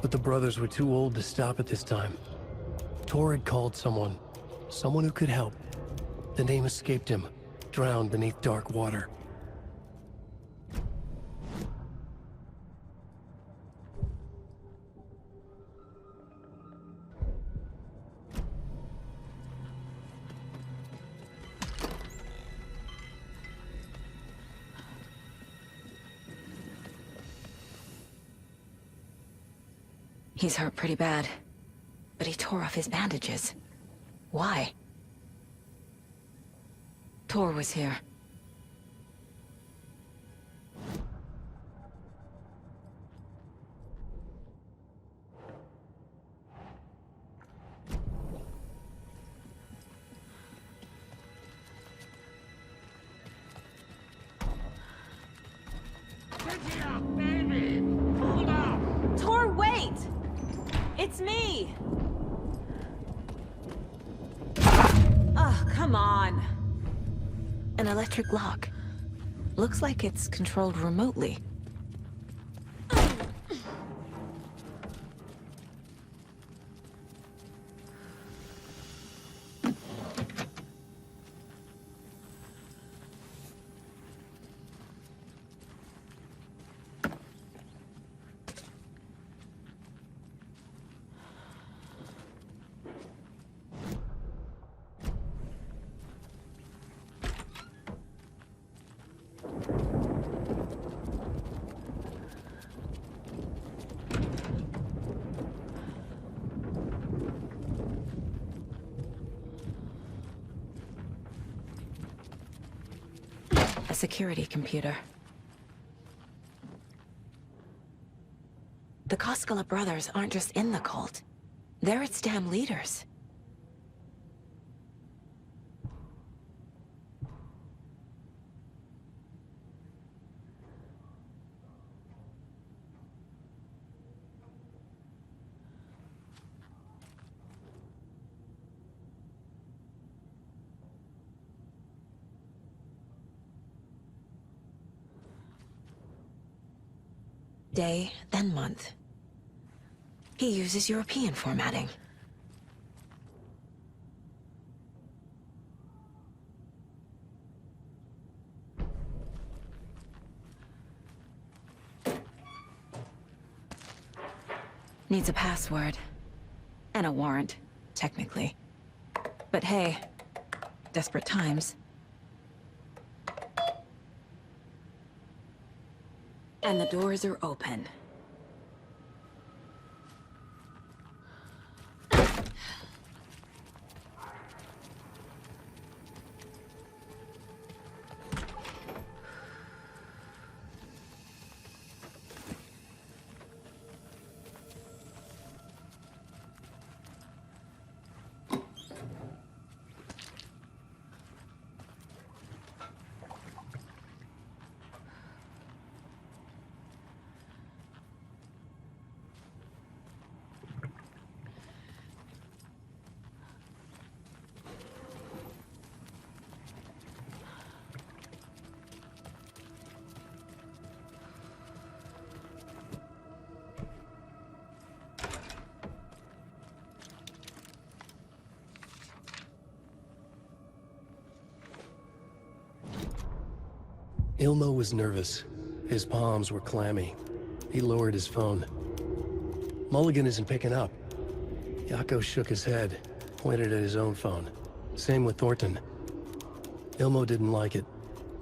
But the brothers were too old to stop at this time. Tor had called someone. Someone who could help. The name escaped him. Drowned beneath dark water. He's hurt pretty bad, but he tore off his bandages. Why? Tor was here. Tor, wait! It's me! Ugh, come on. An electric lock. Looks like it's controlled remotely. A security computer. The Koskela brothers aren't just in the cult. They're its damn leaders. Day, then month. He uses European formatting. Needs a password. And a warrant, technically. But hey, desperate times. And the doors are open. Ilmo was nervous. His palms were clammy. He lowered his phone. Mulligan isn't picking up. Yako shook his head, pointed at his own phone. Same with Thornton. Ilmo didn't like it.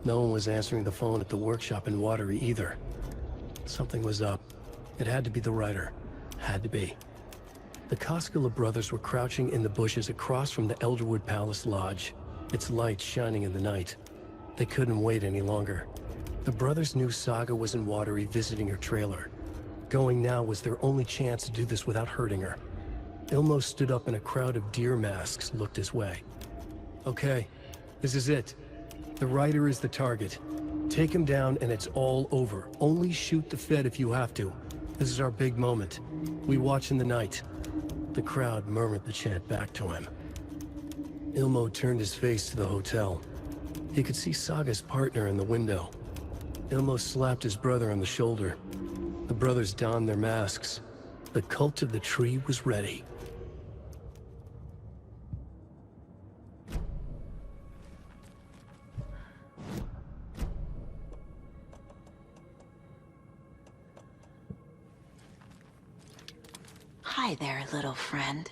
No one was answering the phone at the workshop in Watery either. Something was up. It had to be the writer. Had to be. The Koskela brothers were crouching in the bushes across from the Elderwood Palace Lodge, its lights shining in the night. They couldn't wait any longer. The brothers knew Saga was in Watery visiting her trailer. Going now was their only chance to do this without hurting her. Ilmo stood up and a crowd of deer masks looked his way. Okay, this is it. The writer is the target. Take him down and it's all over. Only shoot the Fed if you have to. This is our big moment. We watch in the night. The crowd murmured the chant back to him. Ilmo turned his face to the hotel. He could see Saga's partner in the window. Ilmo slapped his brother on the shoulder. The brothers donned their masks. The cult of the tree was ready. Hi there, little friend.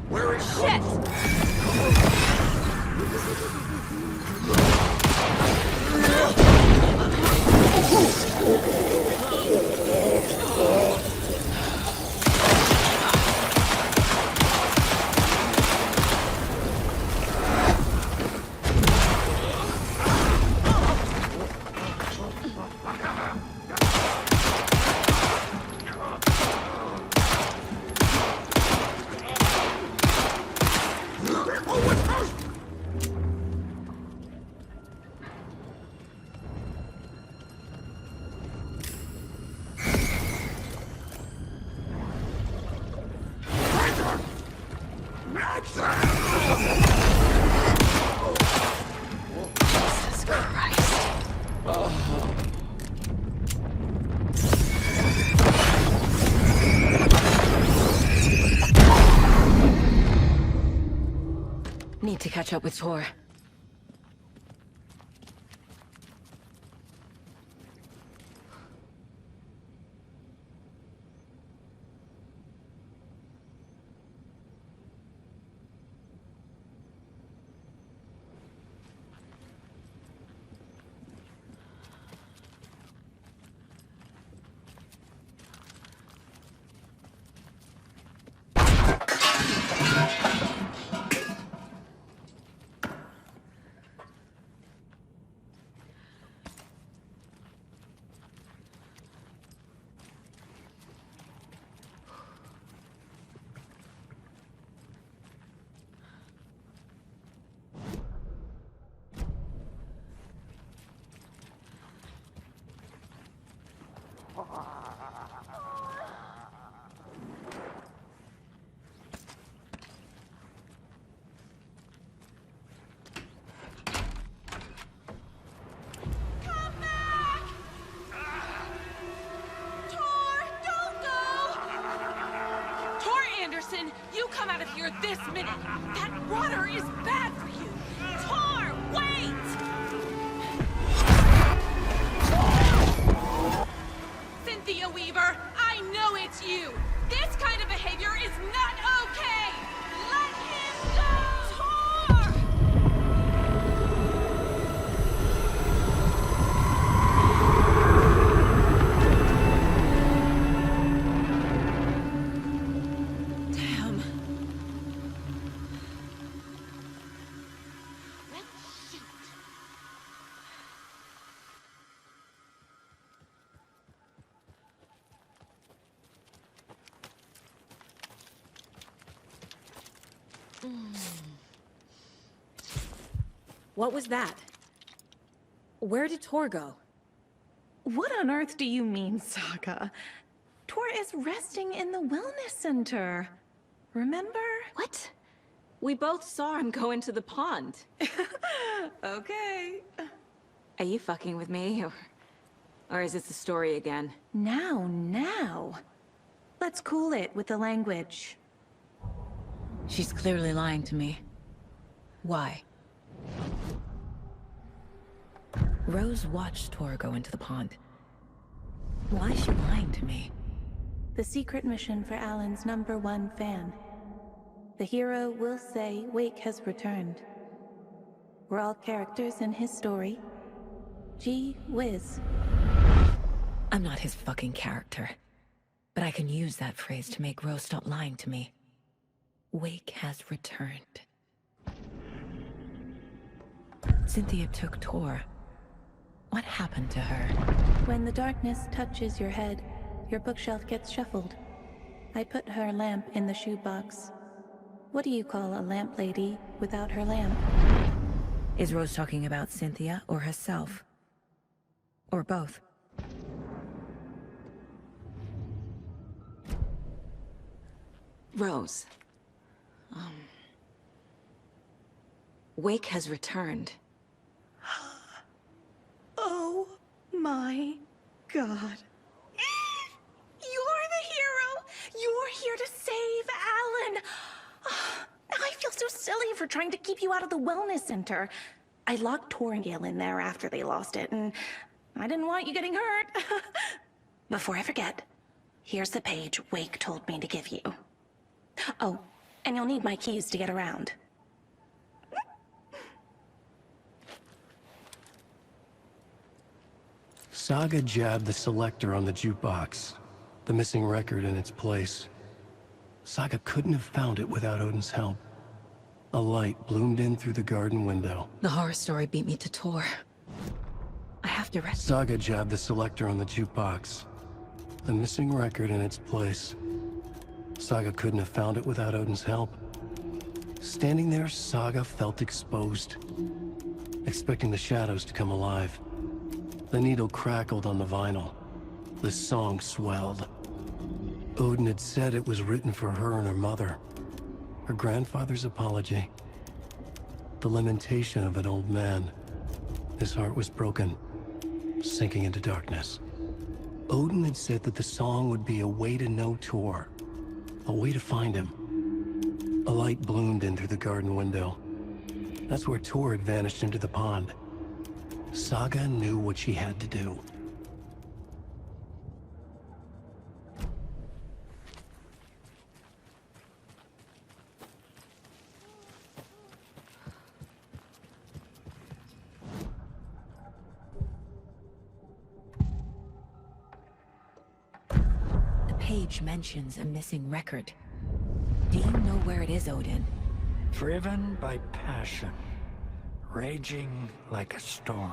Where is Shit! Jesus Christ. Need to catch up with Tor. You come out of here this minute! That water is bad for you! Tor, wait! Cynthia Weaver, I know it's you! This kind of behavior is not okay! Let him go! Tor! What was that? Where did Tor go? What on earth do you mean, Saga? Tor is resting in the wellness center. Remember? What? We both saw him go into the pond. Okay. Are you fucking with me, or is this the story again? Now. Let's cool it with the language. She's clearly lying to me. Why? Rose watched Tor go into the pond. Why is she lying to me? The secret mission for Alan's #1 fan. The hero will say Wake has returned. We're all characters in his story. Gee whiz. I'm not his fucking character. But I can use that phrase to make Rose stop lying to me. Wake has returned. Cynthia took Tor. What happened to her? When the darkness touches your head, your bookshelf gets shuffled. I put her lamp in the shoebox. What do you call a lamp lady without her lamp? Is Rose talking about Cynthia or herself? Or both? Rose. Wake has returned. Oh my God. You're the hero! You're here to save Alan! I feel so silly for trying to keep you out of the wellness center. I locked Tor and Gale in there after they lost it, and I didn't want you getting hurt. Before I forget, here's the page Wake told me to give you. Oh, and you'll need my keys to get around. Saga jabbed the selector on the jukebox, the missing record in its place. Saga couldn't have found it without Odin's help. A light bloomed in through the garden window. The horror story beat me to Tor. I have to rest. Saga jabbed the selector on the jukebox, the missing record in its place. Saga couldn't have found it without Odin's help. Standing there, Saga felt exposed, expecting the shadows to come alive. The needle crackled on the vinyl. The song swelled. Odin had said it was written for her and her mother. Her grandfather's apology. The lamentation of an old man. His heart was broken, sinking into darkness. Odin had said that the song would be a way to know Tor, a way to find him. A light bloomed in through the garden window. That's where Tor had vanished into the pond. Saga knew what she had to do. The page mentions a missing record. Do you know where it is, Odin? Driven by passion, raging like a storm.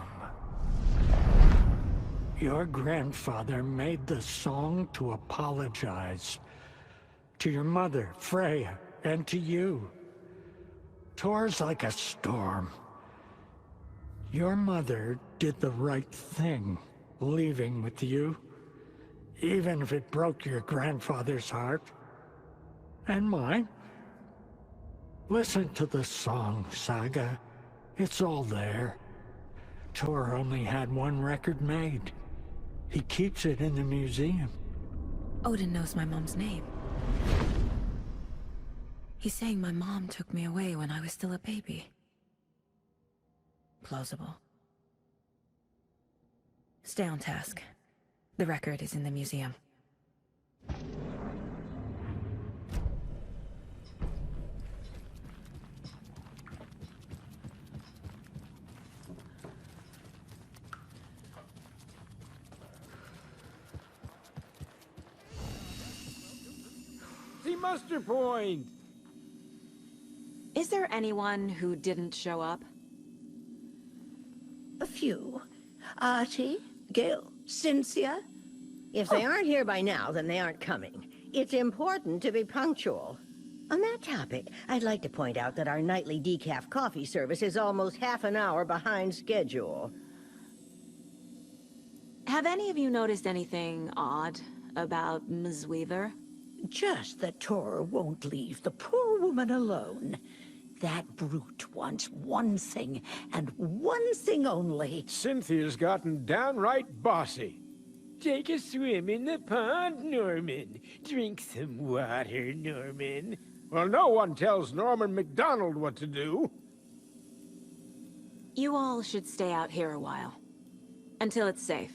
Your grandfather made the song to apologize. To your mother, Freya, and to you. Tor's like a storm. Your mother did the right thing, leaving with you. Even if it broke your grandfather's heart. And mine. Listen to the song, Saga. It's all there. Tor only had one record made. He keeps it in the museum. Odin knows my mom's name. He's saying my mom took me away when I was still a baby. Plausible. Stay on task. The record is in the museum. The muster point! Is there anyone who didn't show up? A few. Artie, Gil, Cynthia. If they aren't here by now, then they aren't coming. It's important to be punctual. On that topic, I'd like to point out that our nightly decaf coffee service is almost half an hour behind schedule. Have any of you noticed anything odd about Ms. Weaver? Just that Tor won't leave the poor woman alone. That brute wants one thing, and one thing only. Cynthia's gotten downright bossy. Take a swim in the pond, Norman. Drink some water, Norman. Well, no one tells Norman MacDonald what to do. You all should stay out here a while. Until it's safe.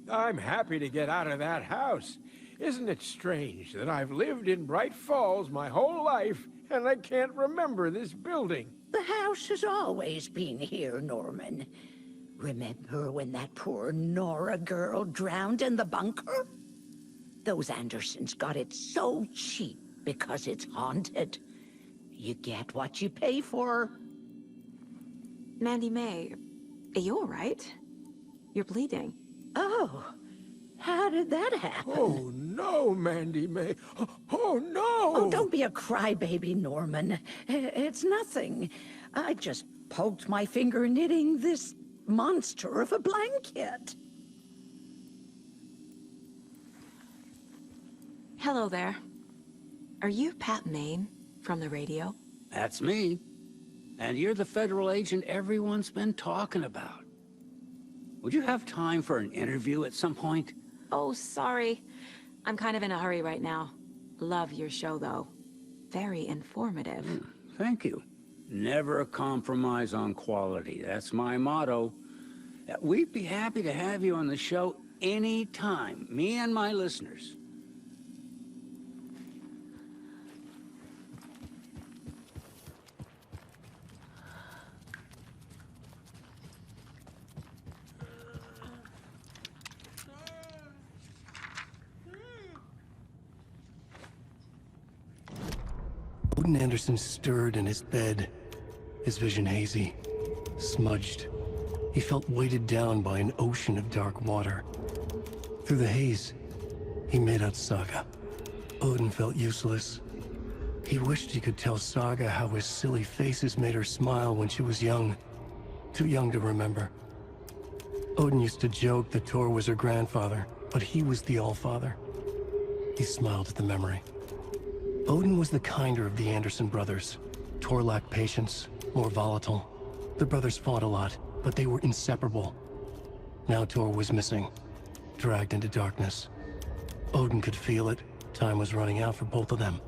I'm happy to get out of that house. Isn't it strange that I've lived in Bright Falls my whole life, and I can't remember this building? The house has always been here, Norman. Remember when that poor Nora girl drowned in the bunker? Those Andersons got it so cheap because it's haunted. You get what you pay for. Mandy May, are you all right? You're bleeding. Oh, how did that happen? Oh, no, Mandy May. Oh, no! Oh, don't be a crybaby, Norman. It's nothing. I just poked my finger knitting this monster of a blanket. Hello there. Are you Pat Maine from the radio? That's me. And you're the federal agent everyone's been talking about. Would you have time for an interview at some point? Oh, sorry. I'm kind of in a hurry right now. Love your show, though. Very informative. Thank you. Never compromise on quality. That's my motto. We'd be happy to have you on the show anytime, me and my listeners. Odin Anderson stirred in his bed, his vision hazy, smudged. He felt weighted down by an ocean of dark water. Through the haze, he made out Saga. Odin felt useless. He wished he could tell Saga how his silly faces made her smile when she was young. Too young to remember. Odin used to joke that Tor was her grandfather, but he was the Allfather. He smiled at the memory. Odin was the kinder of the Anderson brothers. Tor lacked patience, more volatile. The brothers fought a lot, but they were inseparable. Now Tor was missing, dragged into darkness. Odin could feel it. Time was running out for both of them.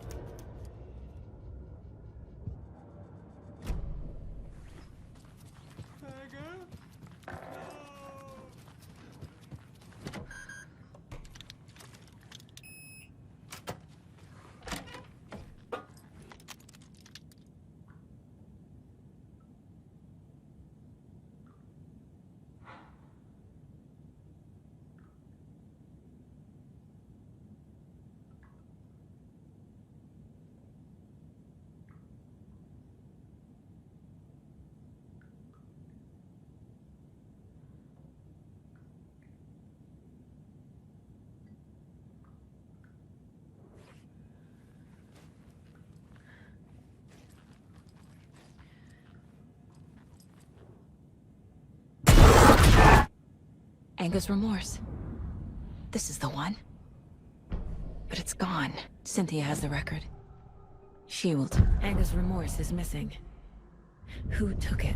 Anger's remorse. This is the one. But it's gone. Cynthia has the record. She will Anger's remorse is missing. Who took it?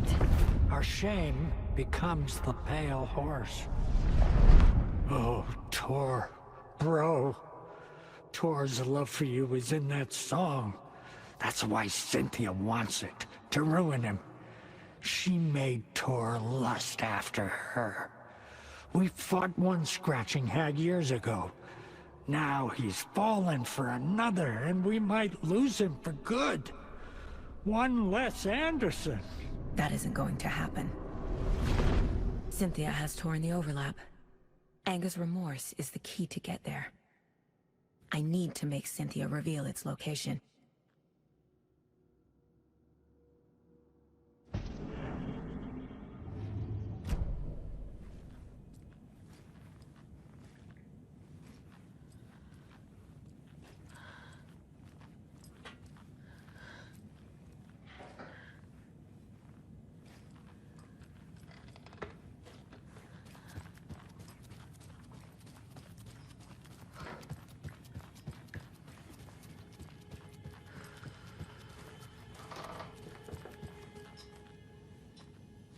Our shame becomes the pale horse. Oh, Tor. Bro. Tor's love for you is in that song. That's why Cynthia wants it, to ruin him. She made Tor lust after her. We fought one scratching hag years ago. Now he's fallen for another, and we might lose him for good. One less Anderson. That isn't going to happen. Cynthia has torn the overlap. Anger's remorse is the key to get there. I need to make Cynthia reveal its location.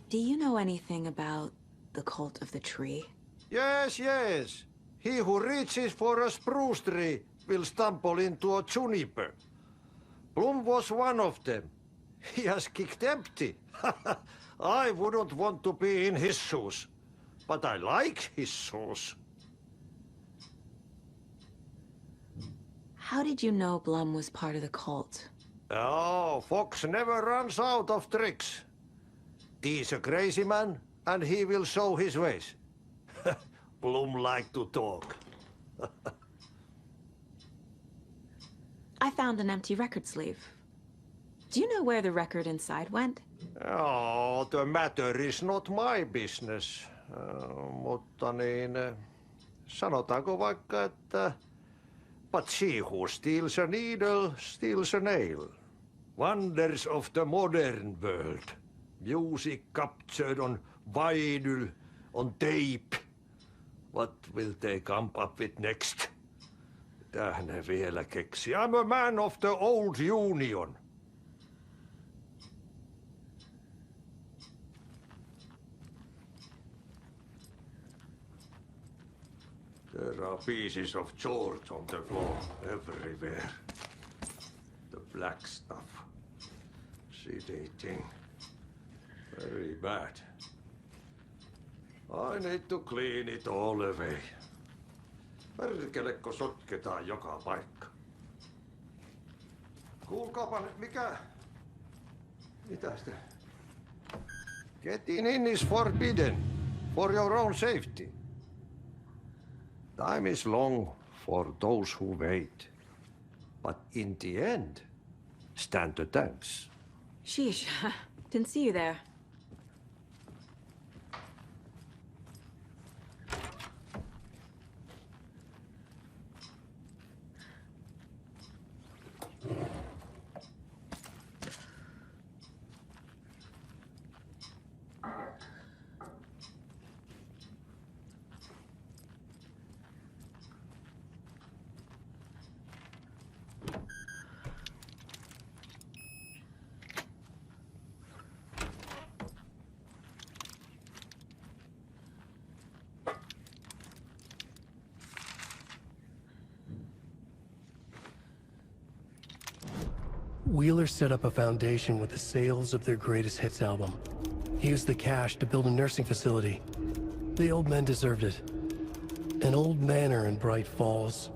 Do you know anything about the Cult of the Tree? Yes, yes. He who reaches for a spruce tree will stumble into a juniper. Bloom was one of them. He has kicked empty. I wouldn't want to be in his shoes. But I like his shoes. How did you know Blum was part of the cult? Oh, Fox never runs out of tricks. He's a crazy man, and he will show his ways. Bloom like to talk. I found an empty record sleeve. Do you know where the record inside went? Oh, the matter is not my business. Mutta niin, sanotaanko vaikka, että but she who steals a needle steals a nail. Wonders of the modern world. Music captured on vinyl, on tape. What will they come up with next? Mitä ne vielä keksi? I'm a man of the old union. There are pieces of George on the floor everywhere. The black stuff. Sedating. Very bad. I need to clean it all away. Perkelekko sotketaan joka paikka. Kuulkaapa nyt, mitä sitä? Getting in is forbidden. For your own safety. Time is long for those who wait. But in the end, stand the thanks. Sheesh, didn't see you there. Wheeler set up a foundation with the sales of their greatest hits album. He used the cash to build a nursing facility. The old men deserved it. An old manor in Bright Falls.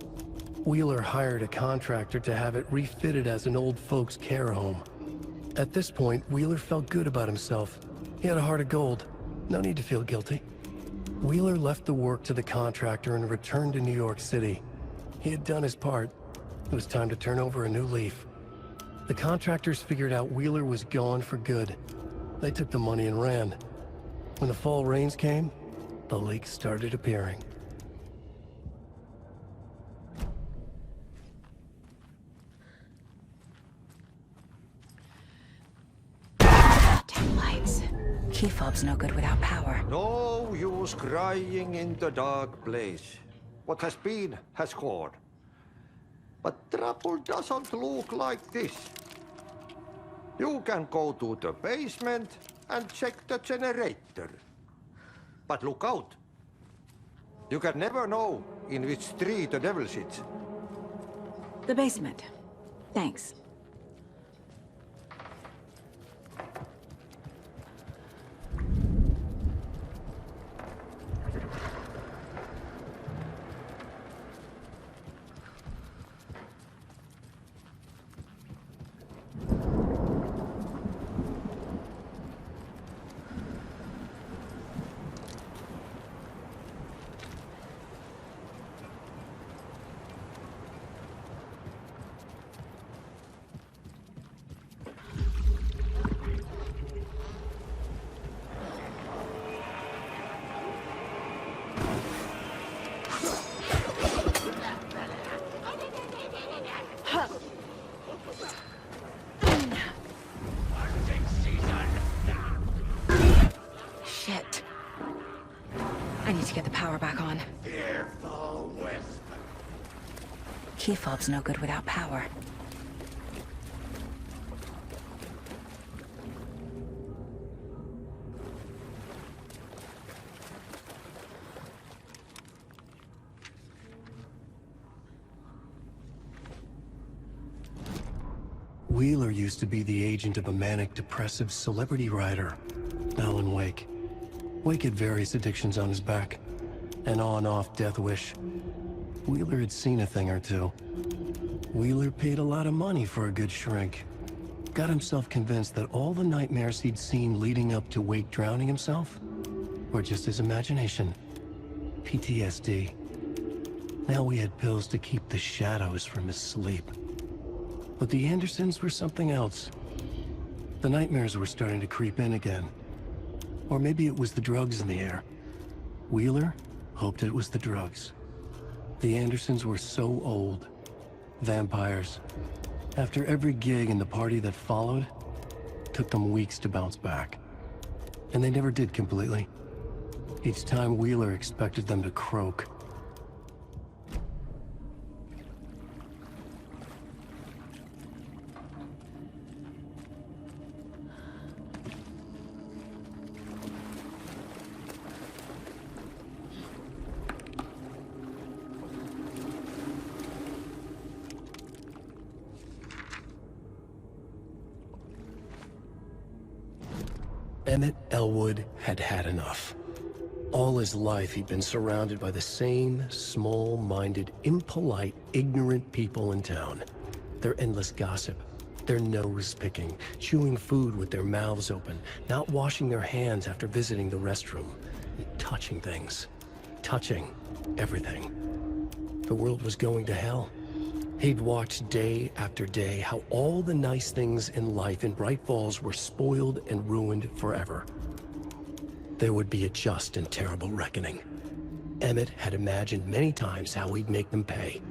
Wheeler hired a contractor to have it refitted as an old folks' care home. At this point, Wheeler felt good about himself. He had a heart of gold. No need to feel guilty. Wheeler left the work to the contractor and returned to New York City. He had done his part. It was time to turn over a new leaf. The contractors figured out Wheeler was gone for good. They took the money and ran. When the fall rains came, the leaks started appearing. Damn lights. Key fob's no good without power. No use crying in the dark place. What has been has gone. But trouble doesn't look like this. You can go to the basement and check the generator. But look out. You can never know in which tree the devil sits. The basement. Thanks. Shit. I need to get the power back on. Fearful whisper. Key fob's no good without power. Wheeler used to be the agent of a manic-depressive celebrity writer, Alan Wake. Wake had various addictions on his back, an on-off death wish. Wheeler had seen a thing or two. Wheeler paid a lot of money for a good shrink. Got himself convinced that all the nightmares he'd seen leading up to Wake drowning himself were just his imagination. PTSD. Now we had pills to keep the shadows from his sleep. But the Andersons were something else. The nightmares were starting to creep in again. Or maybe it was the drugs in the air. Wheeler hoped it was the drugs. The Andersons were so old. Vampires. After every gig and the party that followed, took them weeks to bounce back. And they never did completely. Each time Wheeler expected them to croak. Emmett Elwood had had enough. All his life he'd been surrounded by the same small-minded, impolite, ignorant people in town. Their endless gossip, their nose-picking, chewing food with their mouths open, not washing their hands after visiting the restroom, and touching things. Touching everything. The world was going to hell. He'd watched day after day how all the nice things in life in Bright Falls were spoiled and ruined forever. There would be a just and terrible reckoning. Emmett had imagined many times how he'd make them pay.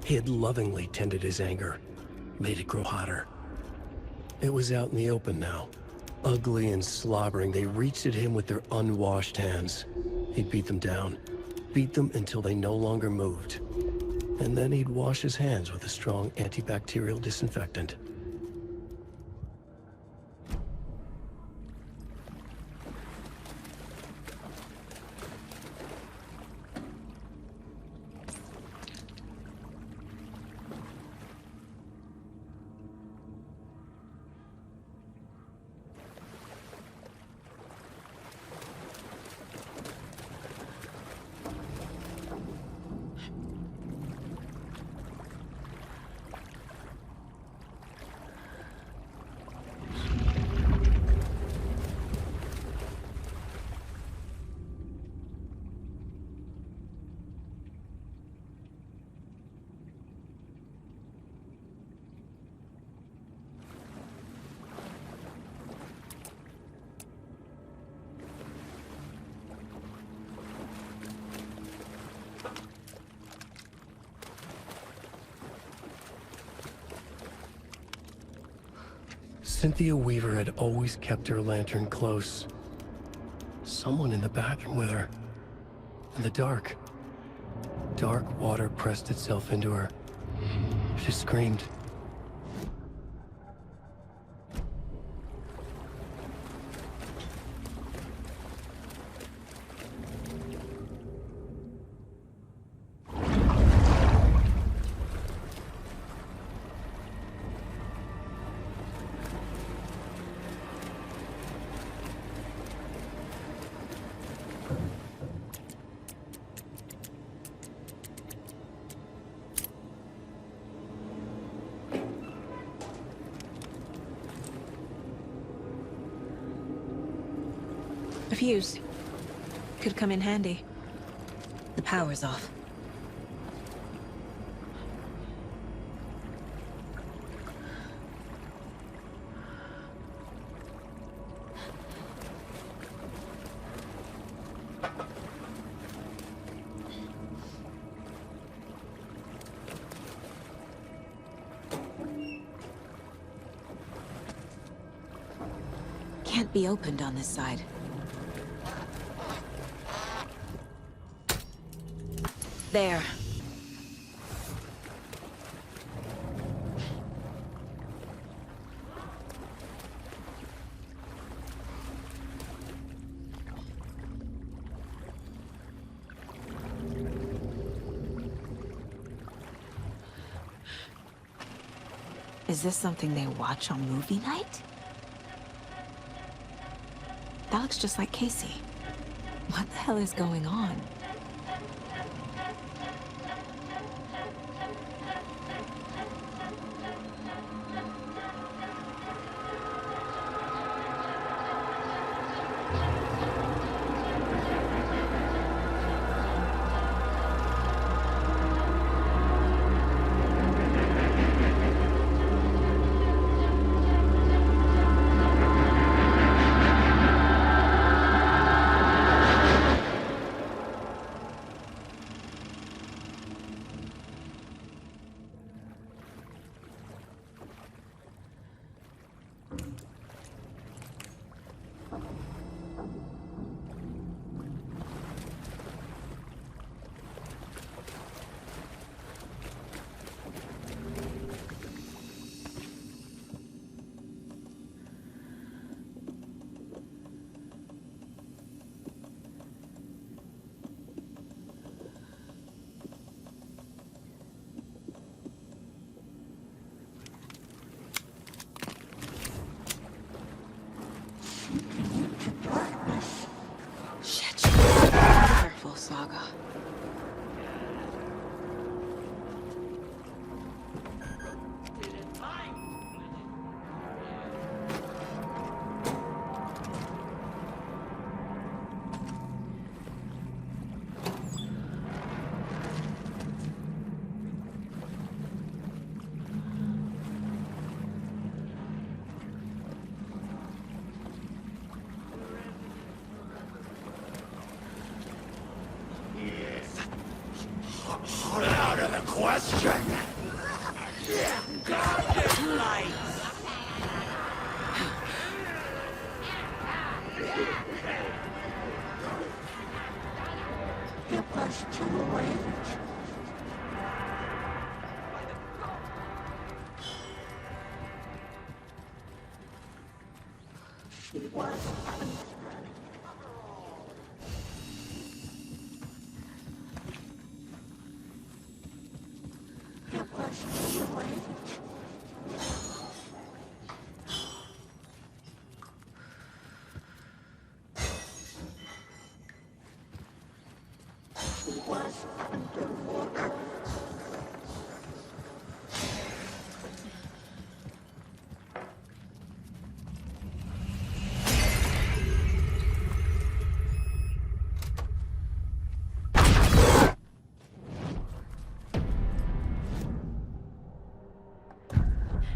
He had lovingly tended his anger, made it grow hotter. It was out in the open now. Ugly and slobbering, they reached at him with their unwashed hands. He'd beat them down, beat them until they no longer moved. And then he'd wash his hands with a strong antibacterial disinfectant. Cynthia Weaver had always kept her lantern close. Someone in the bathroom with her. In the dark. Dark water pressed itself into her. She screamed. A fuse. Could come in handy. The power's off. Can't be opened on this side. There. Is this something they watch on movie night? That looks just like Casey. What the hell is going on? Saga. Out of the question! Goddamn lights! It was too late. She was underwater.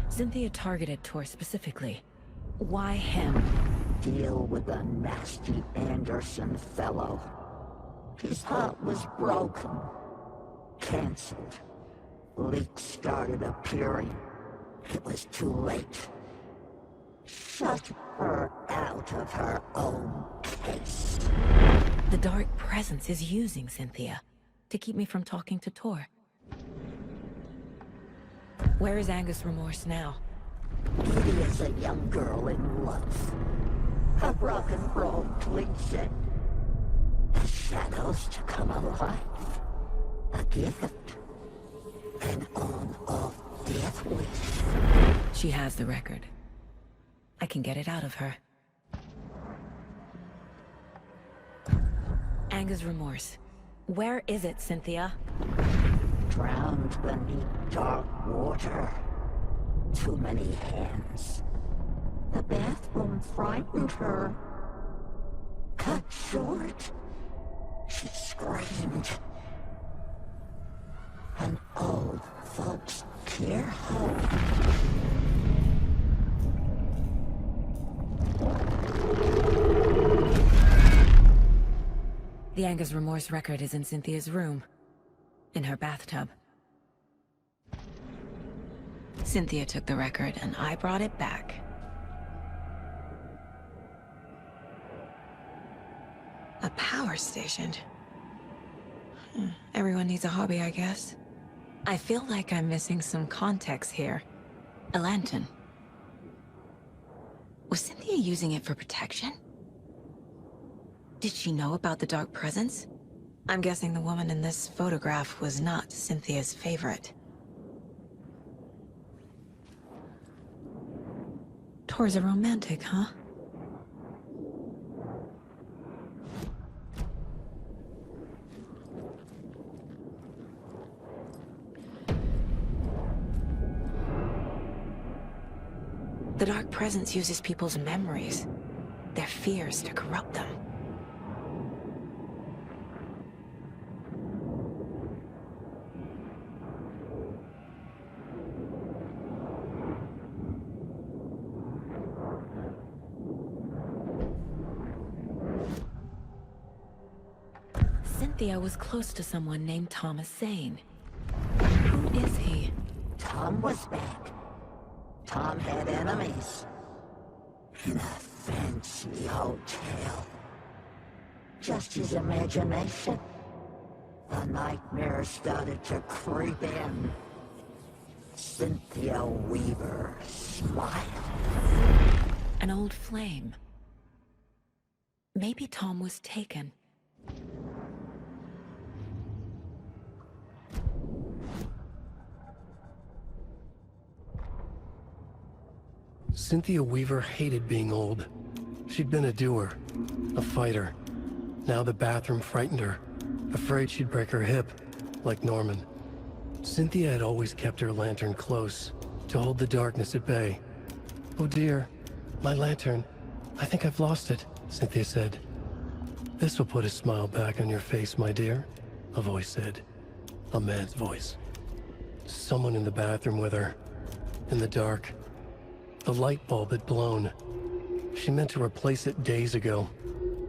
Cynthia targeted Tor specifically. Why him? Deal with the nasty Anderson fellow. His heart was broken. Cancelled. Leaks started appearing. It was too late. Shut her out of her own case. The Dark Presence is using Cynthia to keep me from talking to Tor. Where is Angus Remorse now? Kitty is a young girl in love. Her rock and roll pleads it. The shadows to come alive. A gift. An on-off death wish. She has the record. I can get it out of her. Angus Remorse. Where is it, Cynthia? Drowned beneath dark water. Too many hands. The bathroom frightened her. Cut short. She screamed. An old folks' care home. The Angus Remorse record is in Cynthia's room. In her bathtub. Cynthia took the record and I brought it back. A power station. Everyone needs a hobby, I guess. I feel like I'm missing some context here. A lantern. Was Cynthia using it for protection? Did she know about the Dark Presence? I'm guessing the woman in this photograph was not Cynthia's favorite. Tor's a romantic, huh? The Dark Presence uses people's memories, their fears to corrupt them. Cynthia was close to someone named Thomas Zane. Who is he? Tom was back. Tom had enemies. In a fancy hotel. Just his imagination. The nightmare started to creep in. Cynthia Weaver smiled. An old flame. Maybe Tom was taken. Cynthia Weaver hated being old. She'd been a doer, a fighter. Now the bathroom frightened her, afraid she'd break her hip, like Norman. Cynthia had always kept her lantern close, to hold the darkness at bay. "Oh dear, my lantern. I think I've lost it," Cynthia said. "This will put a smile back on your face, my dear," a voice said. A man's voice. Someone in the bathroom with her, in the dark. The light bulb had blown. She meant to replace it days ago.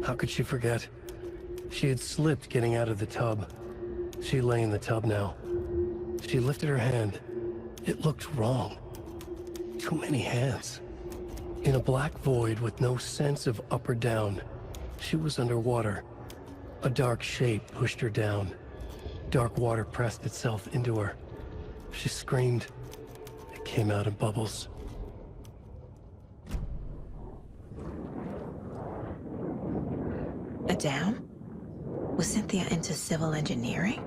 How could she forget? She had slipped getting out of the tub. She lay in the tub now. She lifted her hand. It looked wrong. Too many hands. In a black void with no sense of up or down, she was underwater. A dark shape pushed her down. Dark water pressed itself into her. She screamed. It came out in bubbles. A dam? Was Cynthia into civil engineering?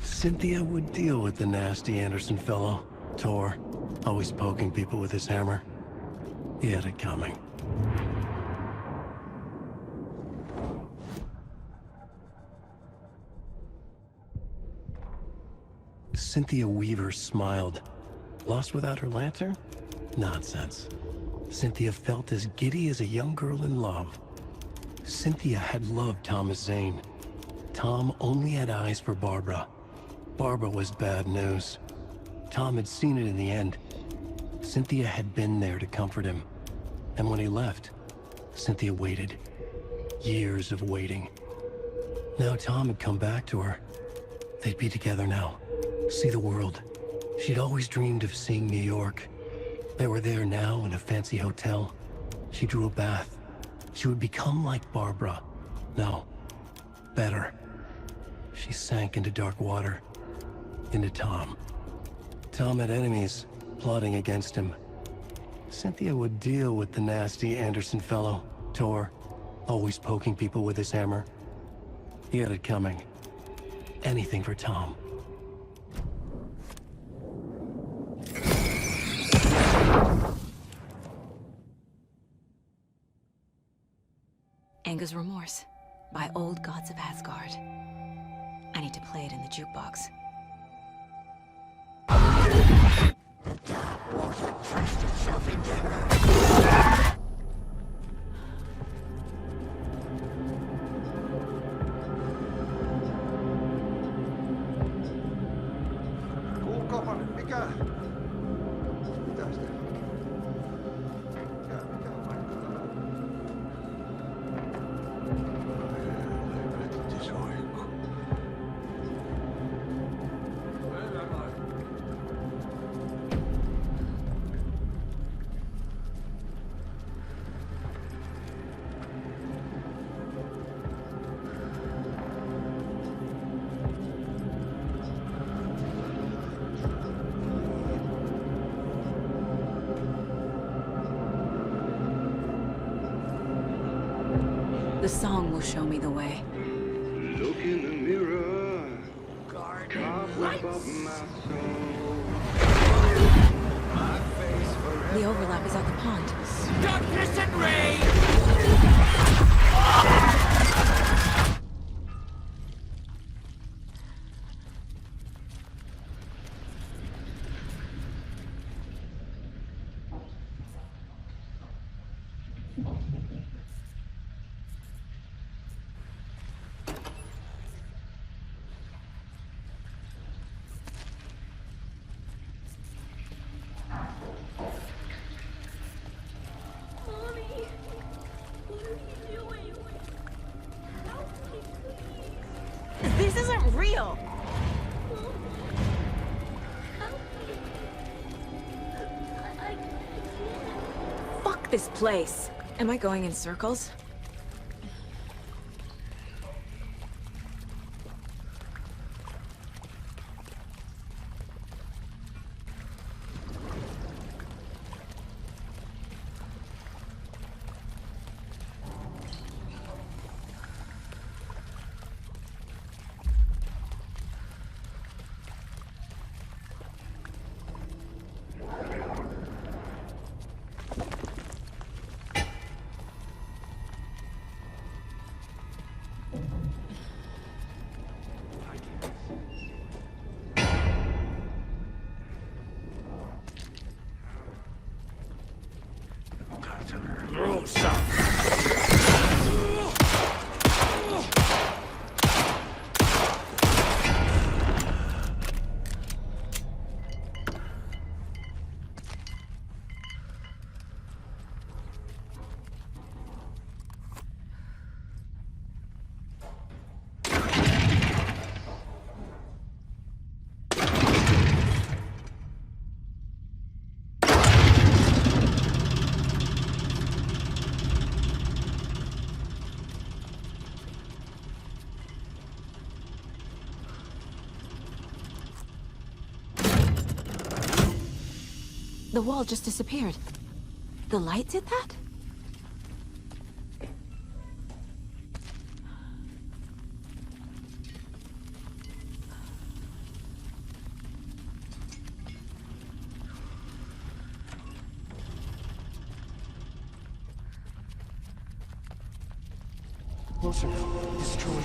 Cynthia would deal with the nasty Anderson fellow, Tor, always poking people with his hammer. He had it coming. Cynthia Weaver smiled. Lost without her lantern? Nonsense. Cynthia felt as giddy as a young girl in love. Cynthia had loved Thomas Zane. Tom only had eyes for Barbara. Barbara was bad news. Tom had seen it in the end. Cynthia had been there to comfort him. And when he left, Cynthia waited. Years of waiting. Now Tom had come back to her. They'd be together now. See the world. She'd always dreamed of seeing New York. They were there now in a fancy hotel. She drew a bath. She would become like Barbara. No, better. She sank into dark water. Into Tom. Tom had enemies, plotting against him. Cynthia would deal with the nasty Anderson fellow, Tor, always poking people with his hammer. He had it coming. Anything for Tom. Anger's Remorse by Old Gods of Asgard. I need to play it in the jukebox. The dark water pressed itself into her. Kuulkaapa, mikä? Mitä sitä? Mikä paikka tämä on? Helvetti soiku. The song will show me the way. Look in the mirror, The overlap is at the pond. Darkness and rain! This isn't real! Fuck this place. Am I going in circles? The wall just disappeared. The light did that? Closer now. This is truly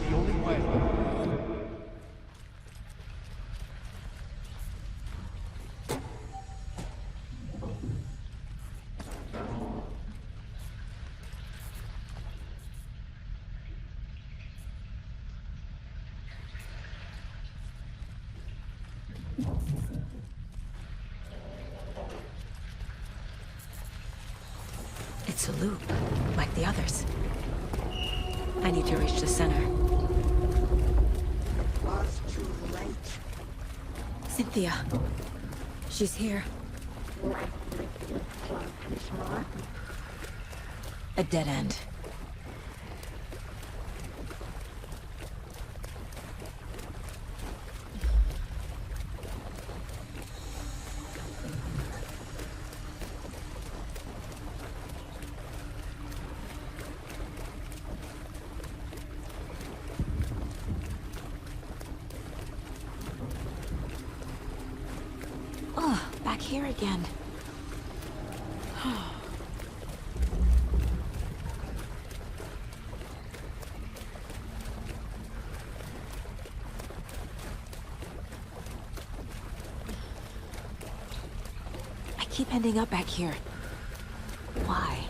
the only way. It's a loop, like the others. I need to reach the center. Was too late. Cynthia. She's here. A dead end. Back here again. I keep ending up back here. Why?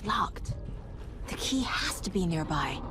Locked. The key has to be nearby.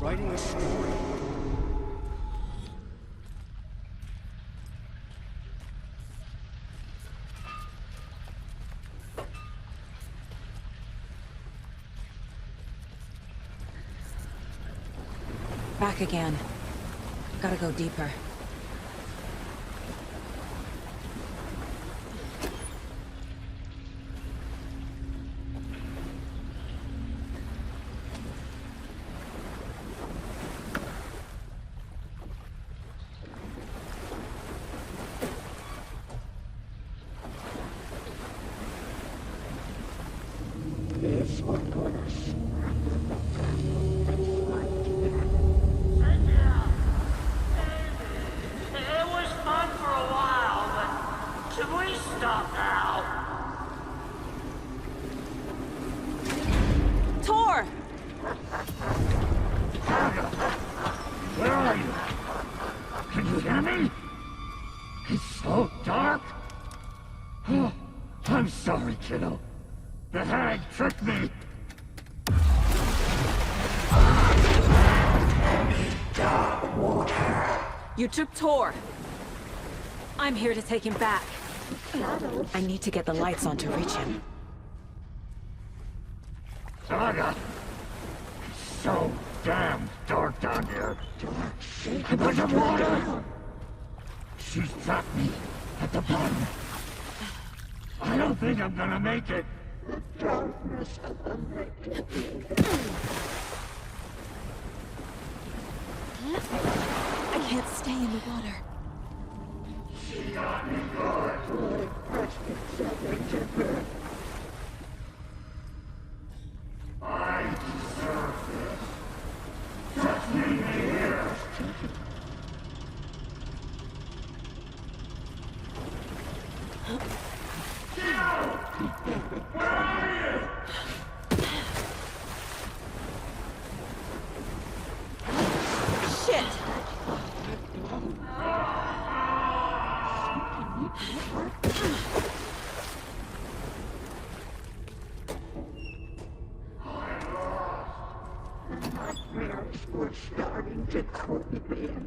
Writing a story. Back again. Gotta go deeper. Where are you? Can you hear me? It's so dark. Oh, I'm sorry, kiddo. The hag tricked me. Dark water. You took Tor. I'm here to take him back. I need to get the lights on to reach him. Saga! It's so damn dark down here. A bunch of water! She's trapped me at the bottom. I don't think I'm gonna make it. The darkness of the lake. I can't stay in the water. She got me good. It pressed itself into her. I deserve this. Just leave me here. Where are you? Shit! Nightmares were starting to creep in.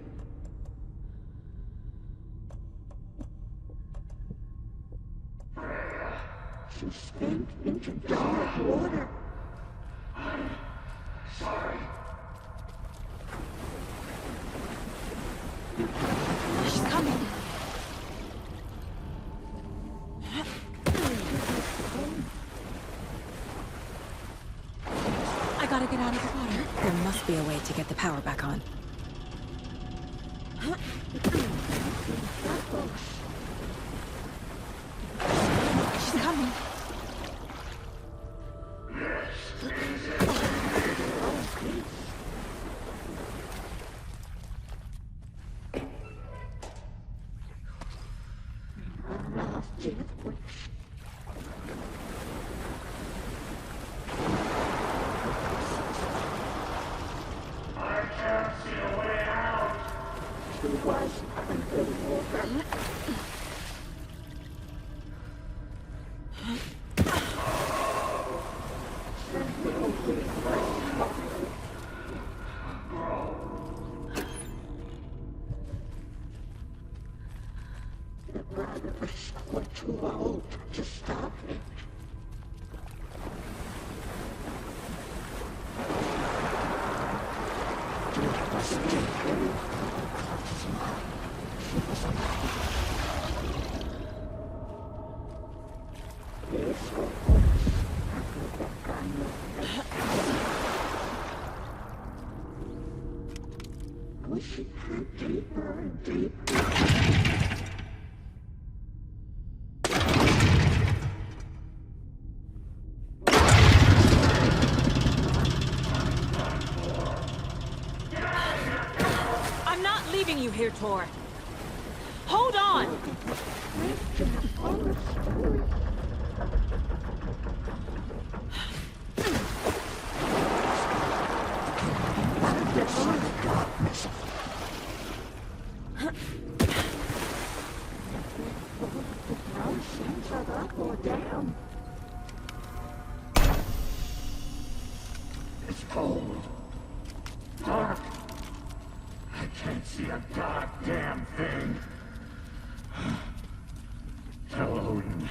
She sank into dark water. I'm sorry. She's coming. I gotta get out of the water. There must be a way to get the power back on. She's coming. I can't see a way We're too old to stop it. It was taken. We should go deeper and deeper. I'm not leaving you here, Tor. Hold on! It's cold. Dark. I can't see a goddamn thing. Tell Odin.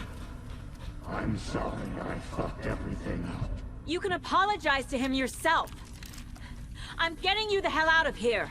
I'm sorry I fucked everything up. You can apologize to him yourself. I'm getting you the hell out of here.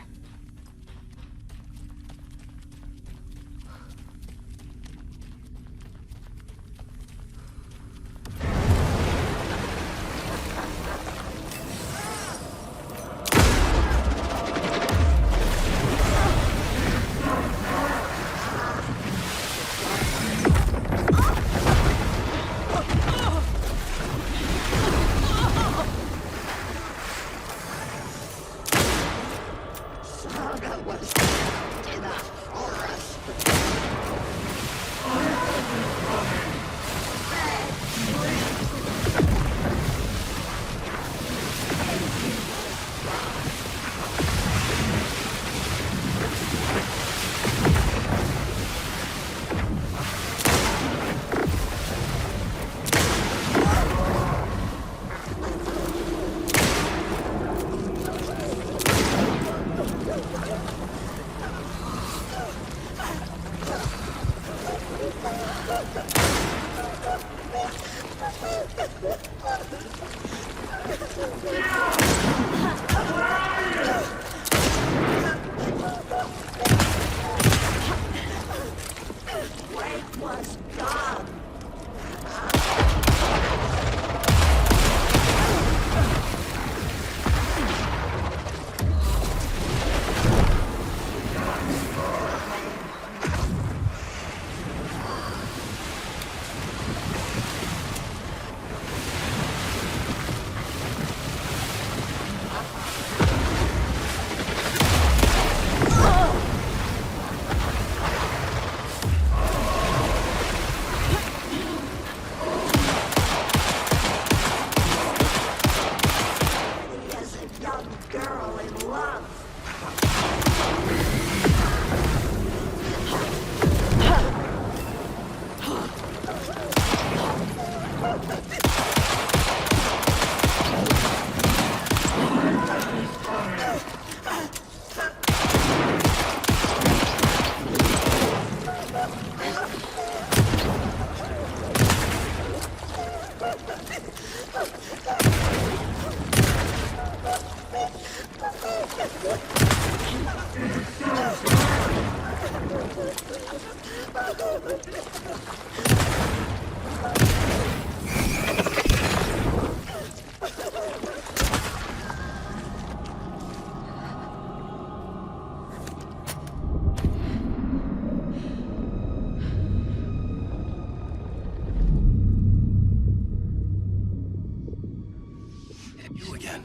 You again.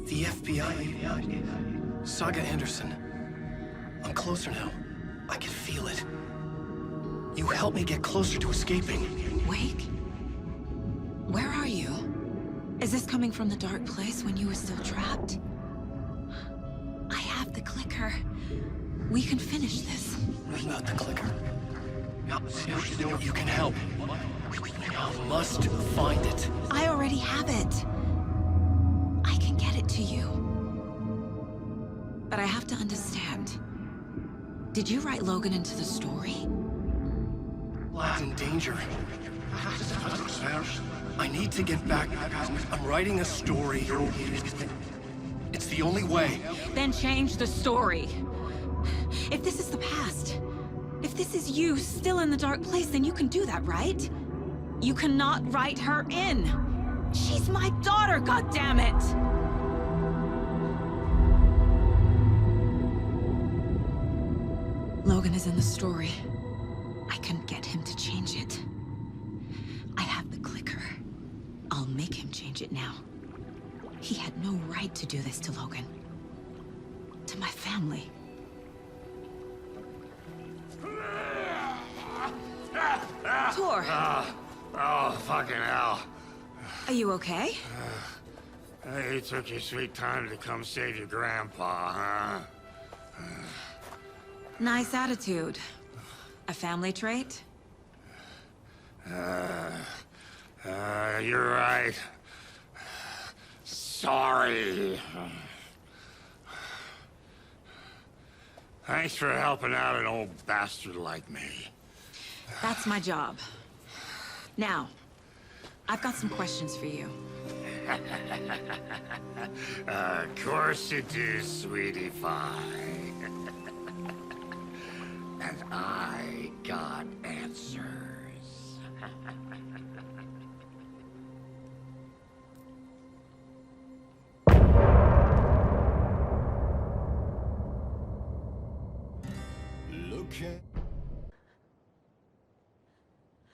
The FBI. Saga Anderson. I'm closer now. I can feel it. You helped me get closer to escaping. Wake? Where are you? Is this coming from the dark place when you were still trapped? I have the clicker. We can finish this. Not the clicker. You can help. I must find it. I already have it. I can get it to you. But I have to understand. Did you write Logan into the story? lab's in danger. I need to get back. I'm writing a story. It's the only way. Then change the story. If this is the past, if this is you still in the dark place, then you can do that, right? You cannot write her in. She's my daughter, goddammit! Logan is in the story. I can get him to change it. I have the clicker. I'll make him change it now. He had no right to do this to Logan. To my family. Tor! Oh, fucking hell. Are you okay? You took your sweet time to come save your grandpa, huh? Nice attitude. A family trait? You're right. Sorry. Thanks for helping out an old bastard like me. That's my job. Now, I've got some questions for you. Of course you do, sweetie pie. And I got answers. Look at...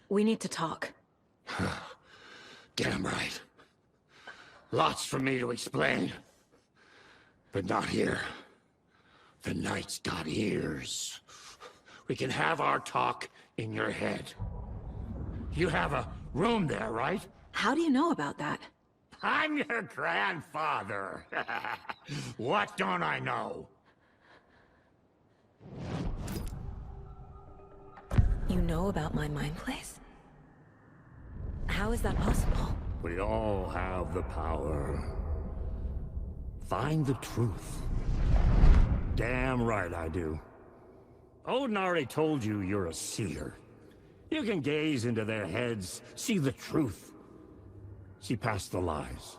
We need to talk. Damn right. Lots for me to explain. But not here. The night's got ears. We can have our talk in your head. You have a room there, right? How do you know about that? I'm your grandfather. What don't I know? You know about my mind place? How is that possible? We all have the power. Find the truth. Damn right I do. Odin already told you you're a seer. You can gaze into their heads, see the truth. See past the lies.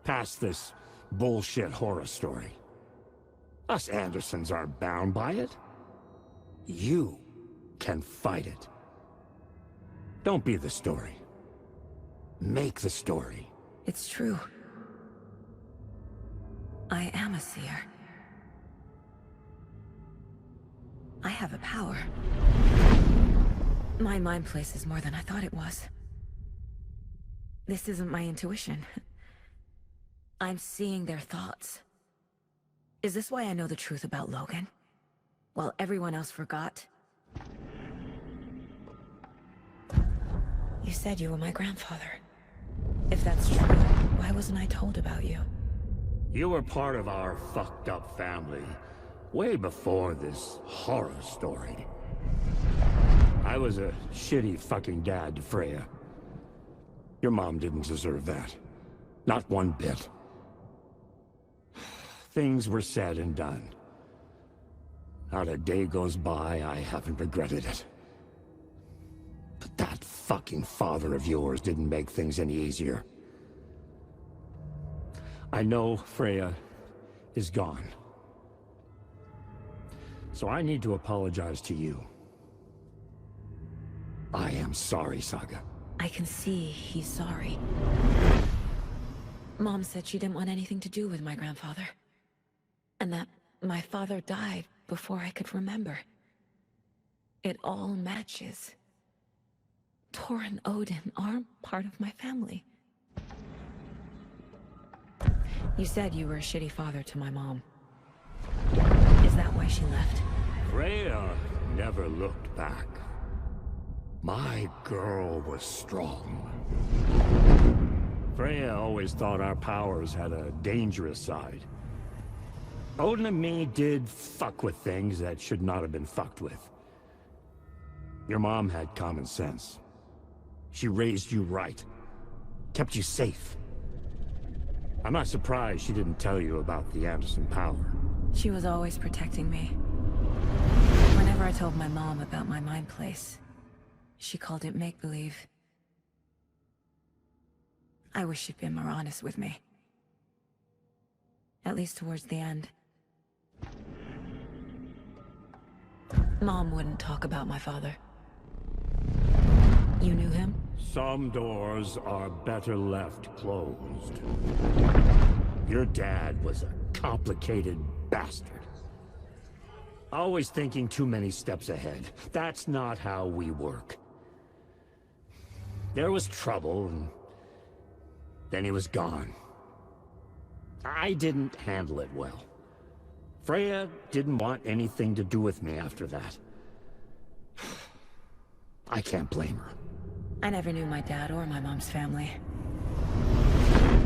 Past this bullshit horror story. Us Andersons aren't bound by it. You can fight it. Don't be the story. Make the story. It's true. I am a seer. I have a power. My mind place is more than I thought it was. This isn't my intuition. I'm seeing their thoughts. Is this why I know the truth about Logan? While everyone else forgot? You said you were my grandfather. If that's true, why wasn't I told about you? You were part of our fucked up family, way before this horror story. I was a shitty fucking dad to Freya. Your mom didn't deserve that. Not one bit. Things were said and done. Not a day goes by I haven't regretted it. But that fucking father of yours didn't make things any easier. I know Freya is gone. So I need to apologize to you. I am sorry, Saga. I can see he's sorry. Mom said she didn't want anything to do with my grandfather. And that my father died before I could remember. It all matches. Tor and Odin aren't part of my family. You said you were a shitty father to my mom. Is that why she left? Freya never looked back. My girl was strong. Freya always thought our powers had a dangerous side. Odin and me did fuck with things that should not have been fucked with. Your mom had common sense. She raised you right. Kept you safe. I'm not surprised she didn't tell you about the Anderson power. She was always protecting me. Whenever I told my mom about my mind place, She called it make-believe. I wish she'd been more honest with me. At least towards the end. Mom wouldn't talk about my father. You knew him? Some doors are better left closed. Your dad was a complicated bastard. Always thinking too many steps ahead. That's not how we work. There was trouble, and then he was gone. I didn't handle it well. Freya didn't want anything to do with me after that. I can't blame her. I never knew my dad or my mom's family.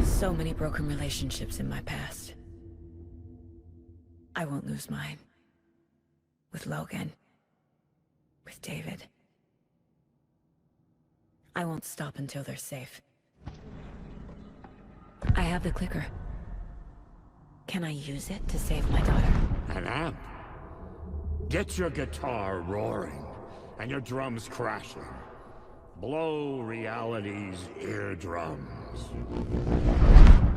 So many broken relationships in my past. I won't lose mine. With Logan. With David. I won't stop until they're safe. I have the clicker. Can I use it to save my daughter? An amp? Get your guitar roaring, and your drums crashing. Blow reality's eardrums.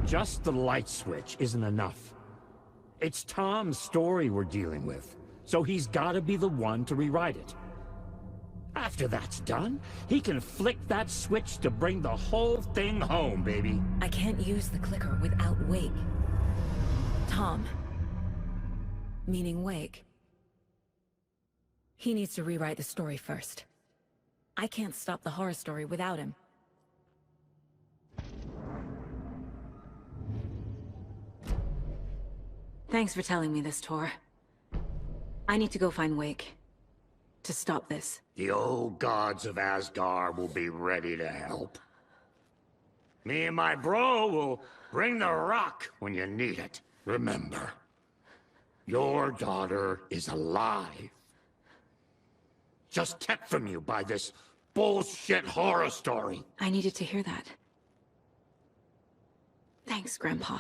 Just the light switch isn't enough. It's Tom's story we're dealing with, so he's gotta be the one to rewrite it. After that's done, he can flick that switch to bring the whole thing home, baby. I can't use the clicker without Wake. Tom. Meaning Wake. He needs to rewrite the story first. I can't stop the horror story without him. Thanks for telling me this, Tor. I need to go find Wake. To stop this. The old gods of Asgard will be ready to help. Me and my bro will bring the rock when you need it. Remember, your daughter is alive. Just kept from you by this bullshit horror story. I needed to hear that. Thanks, Grandpa.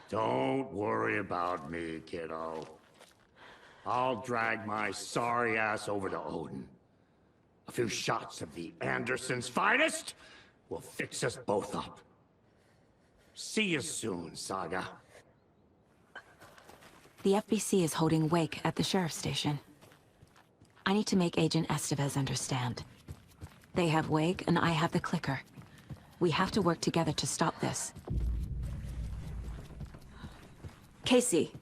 Don't worry about me, kiddo. I'll drag my sorry ass over to Odin. A few shots of the Andersons' finest will fix us both up. See you soon, Saga. The FBC is holding Wake at the sheriff's station. I need to make Agent Estevez understand. They have Wake and I have the clicker. We have to work together to stop this. Casey.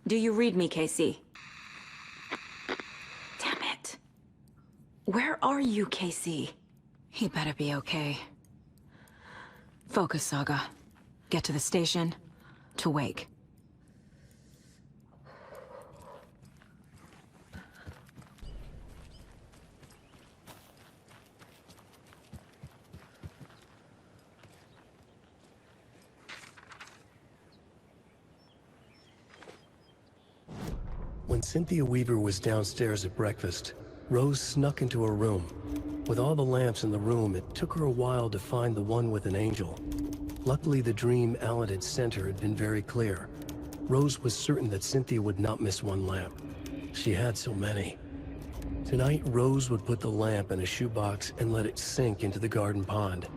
Do you read me, Casey? Damn it. Where are you, Casey? He better be okay. Focus, Saga. Get to the station, to Wake. When Cynthia Weaver was downstairs at breakfast, Rose snuck into her room. With all the lamps in the room, it took her a while to find the one with an angel. Luckily, the dream Alan had sent her had been very clear. Rose was certain that Cynthia would not miss one lamp. She had so many. Tonight, Rose would put the lamp in a shoebox and let it sink into the garden pond.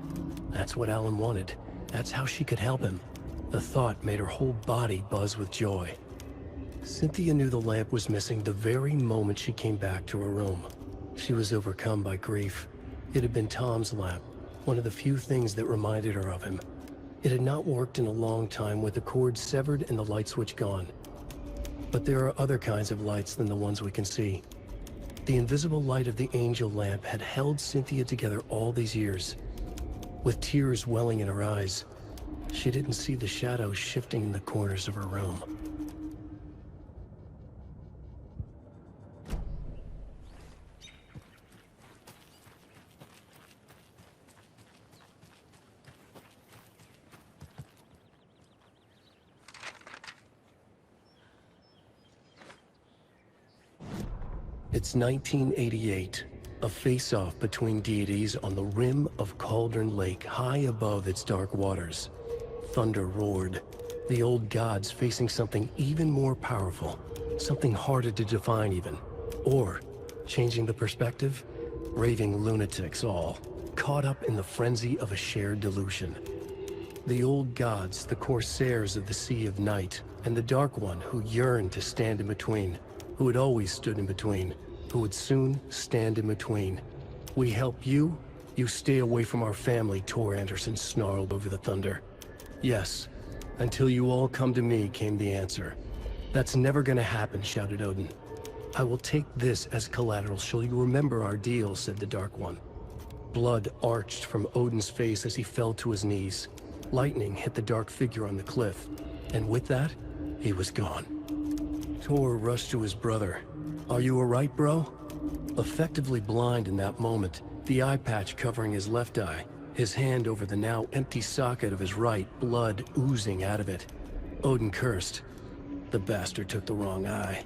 That's what Alan wanted. That's how she could help him. The thought made her whole body buzz with joy. Cynthia knew the lamp was missing the very moment she came back to her room. She was overcome by grief. It had been Tom's lamp, one of the few things that reminded her of him. It had not worked in a long time with the cord severed and the light switch gone. But there are other kinds of lights than the ones we can see. The invisible light of the angel lamp had held Cynthia together all these years. With tears welling in her eyes, she didn't see the shadows shifting in the corners of her room. It's 1988, a face-off between deities on the rim of Cauldron Lake, high above its dark waters. Thunder roared, the old gods facing something even more powerful, something harder to define even, Or, changing the perspective, raving lunatics all, caught up in the frenzy of a shared delusion. The old gods, the corsairs of the Sea of Night, and the Dark One who yearned to stand in between, who had always stood in between, who would soon stand in between. We help you, you stay away from our family, Tor Anderson snarled over the thunder. Yes, until you all come to me, came the answer. That's never gonna happen, shouted Odin. I will take this as collateral, shall you remember our deal, said the Dark One. Blood arched from Odin's face as he fell to his knees. Lightning hit the dark figure on the cliff, and with that, he was gone. Tor rushed to his brother. Are you alright, bro? Effectively blind in that moment, the eye patch covering his left eye, his hand over the now empty socket of his right, blood oozing out of it. Odin cursed. The bastard took the wrong eye.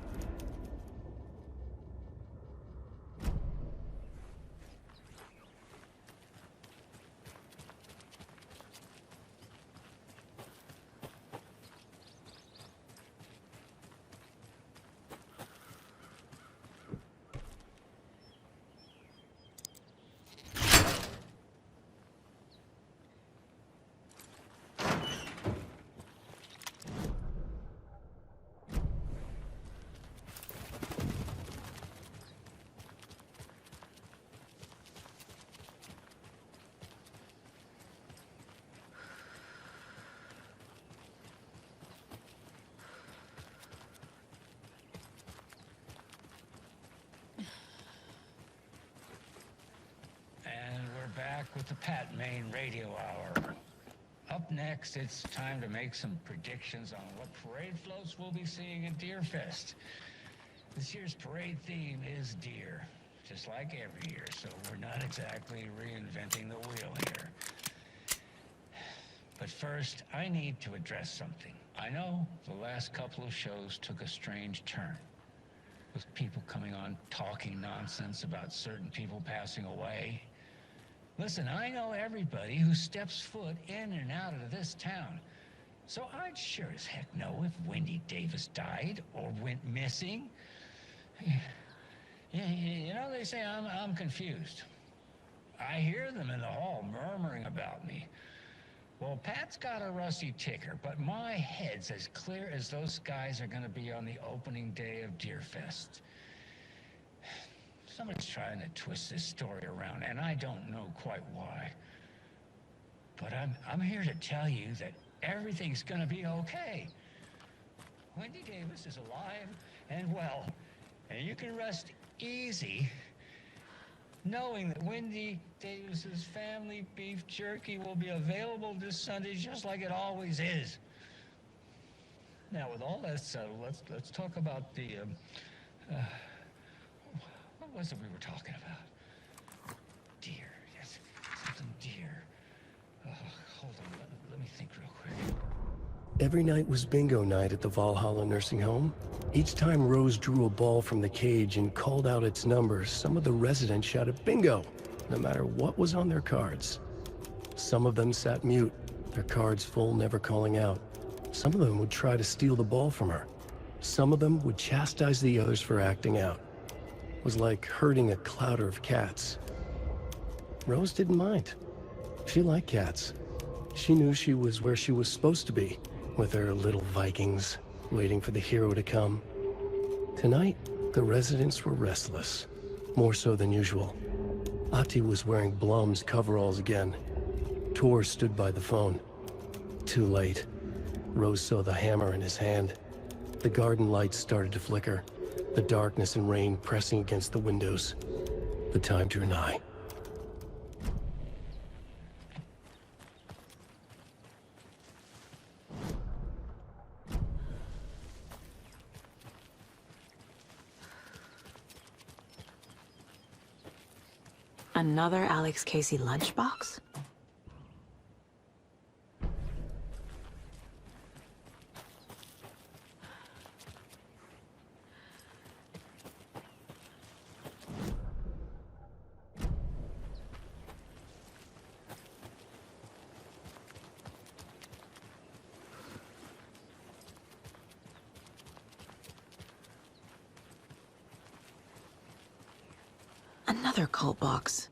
Back with the Pat Main Radio Hour. Up next, it's time to make some predictions on what parade floats we'll be seeing at Deerfest. This year's parade theme is deer, just like every year, so we're not exactly reinventing the wheel here. But first, I need to address something. I know the last couple of shows took a strange turn, with people coming on talking nonsense about certain people passing away. Listen, I know everybody who steps foot in and out of this town. So I'd sure as heck know if Wendy Davis died or went missing. You know, they say I'm confused. I hear them in the hall murmuring about me. Well, Pat's got a rusty ticker, but my head's as clear as those guys are gonna be on the opening day of Deerfest. Somebody's trying to twist this story around, and I don't know quite why. But I'm here to tell you that everything's gonna be okay. Wendy Davis is alive and well, and you can rest easy knowing that Wendy Davis's family beef jerky will be available this Sunday just like it always is. Now, with all that settled, let's talk about the what was it we were talking about? Deer, yes, something deer. Hold on, let me think real quick. Every night was bingo night at the Valhalla nursing home. Each time Rose drew a ball from the cage and called out its numbers, some of the residents shouted bingo, no matter what was on their cards. Some of them sat mute, their cards full, never calling out. Some of them would try to steal the ball from her. Some of them would chastise the others for acting out. It was like herding a clouder of cats. Rose didn't mind. She liked cats. She knew she was where she was supposed to be, with her little Vikings, waiting for the hero to come. Tonight, the residents were restless, more so than usual. Ahti was wearing Blum's coveralls again. Tor stood by the phone. Too late. Rose saw the hammer in his hand. The garden lights started to flicker, the darkness and rain pressing against the windows. The time drew nigh. Another Alex Casey lunchbox? Another cult box.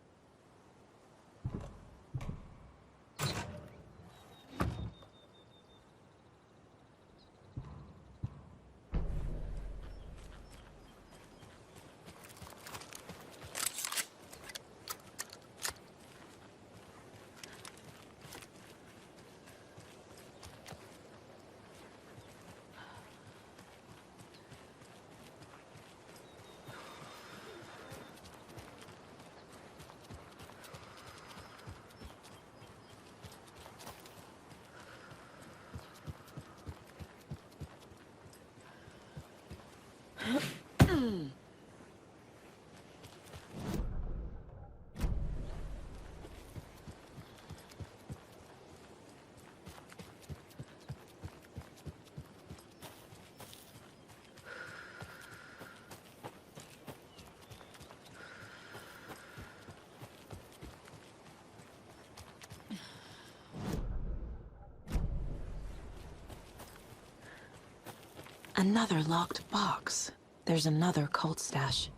Another locked box. There's another cult stash.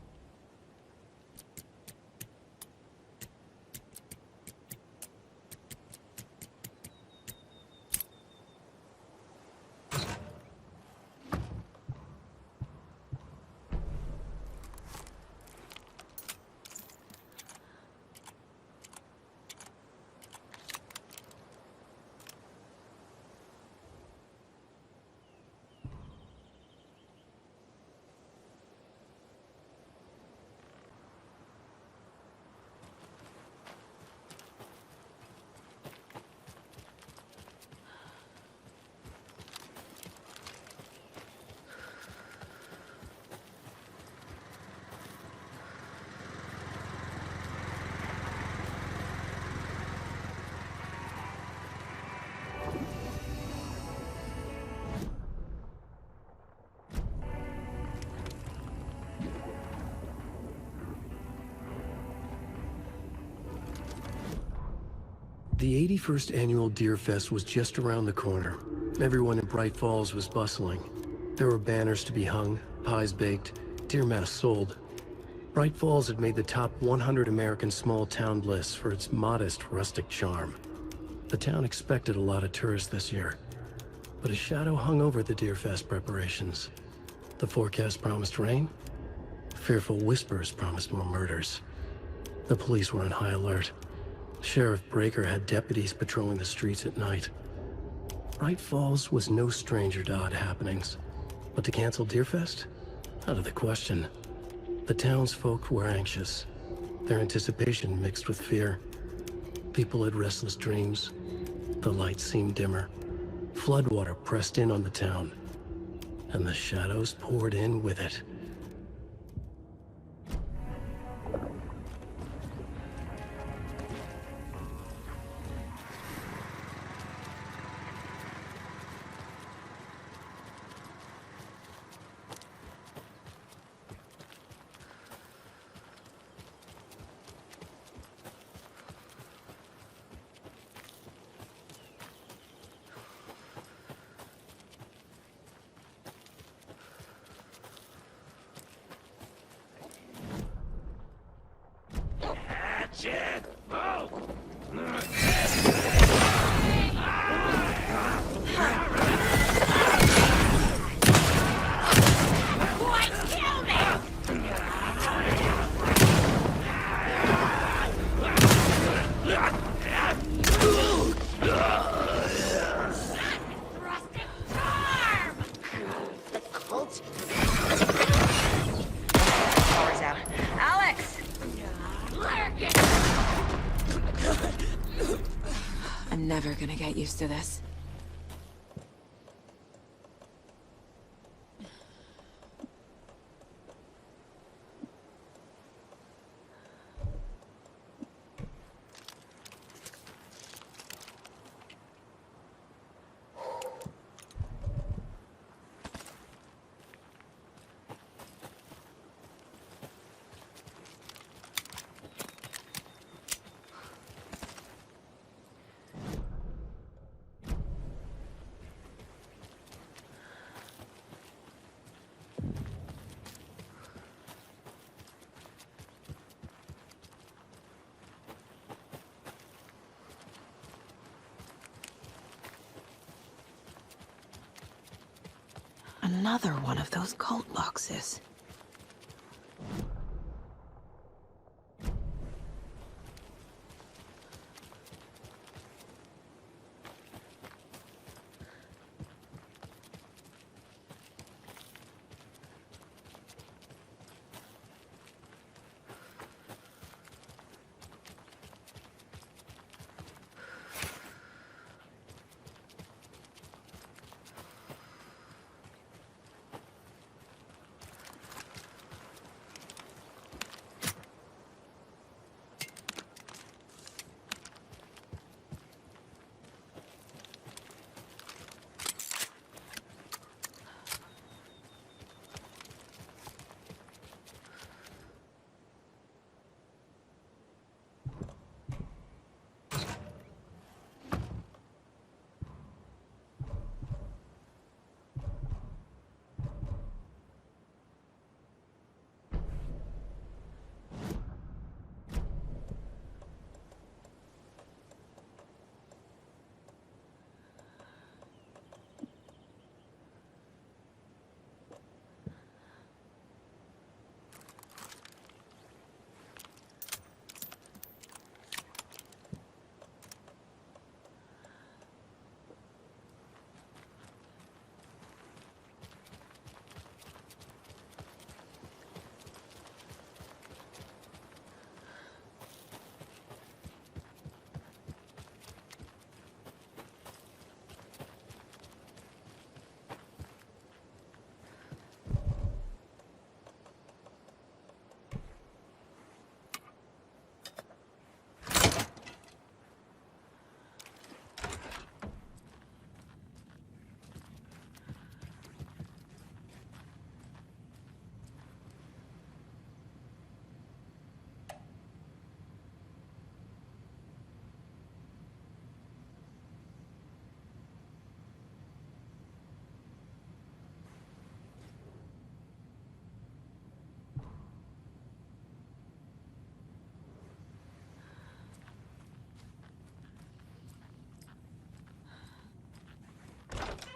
The 81st annual Deer Fest was just around the corner. Everyone in Bright Falls was bustling. There were banners to be hung, pies baked, deer masks sold. Bright Falls had made the top 100 American small town lists for its modest, rustic charm. The town expected a lot of tourists this year, but a shadow hung over the Deer Fest preparations. The forecast promised rain. Fearful whispers promised more murders. The police were on high alert. Sheriff Breaker had deputies patrolling the streets at night. Bright Falls was no stranger to odd happenings, but to cancel Deerfest? Out of the question. The townsfolk were anxious, their anticipation mixed with fear. People had restless dreams. The lights seemed dimmer. Floodwater pressed in on the town, and the shadows poured in with it. I'm never gonna get used to this. Another one of those cult boxes.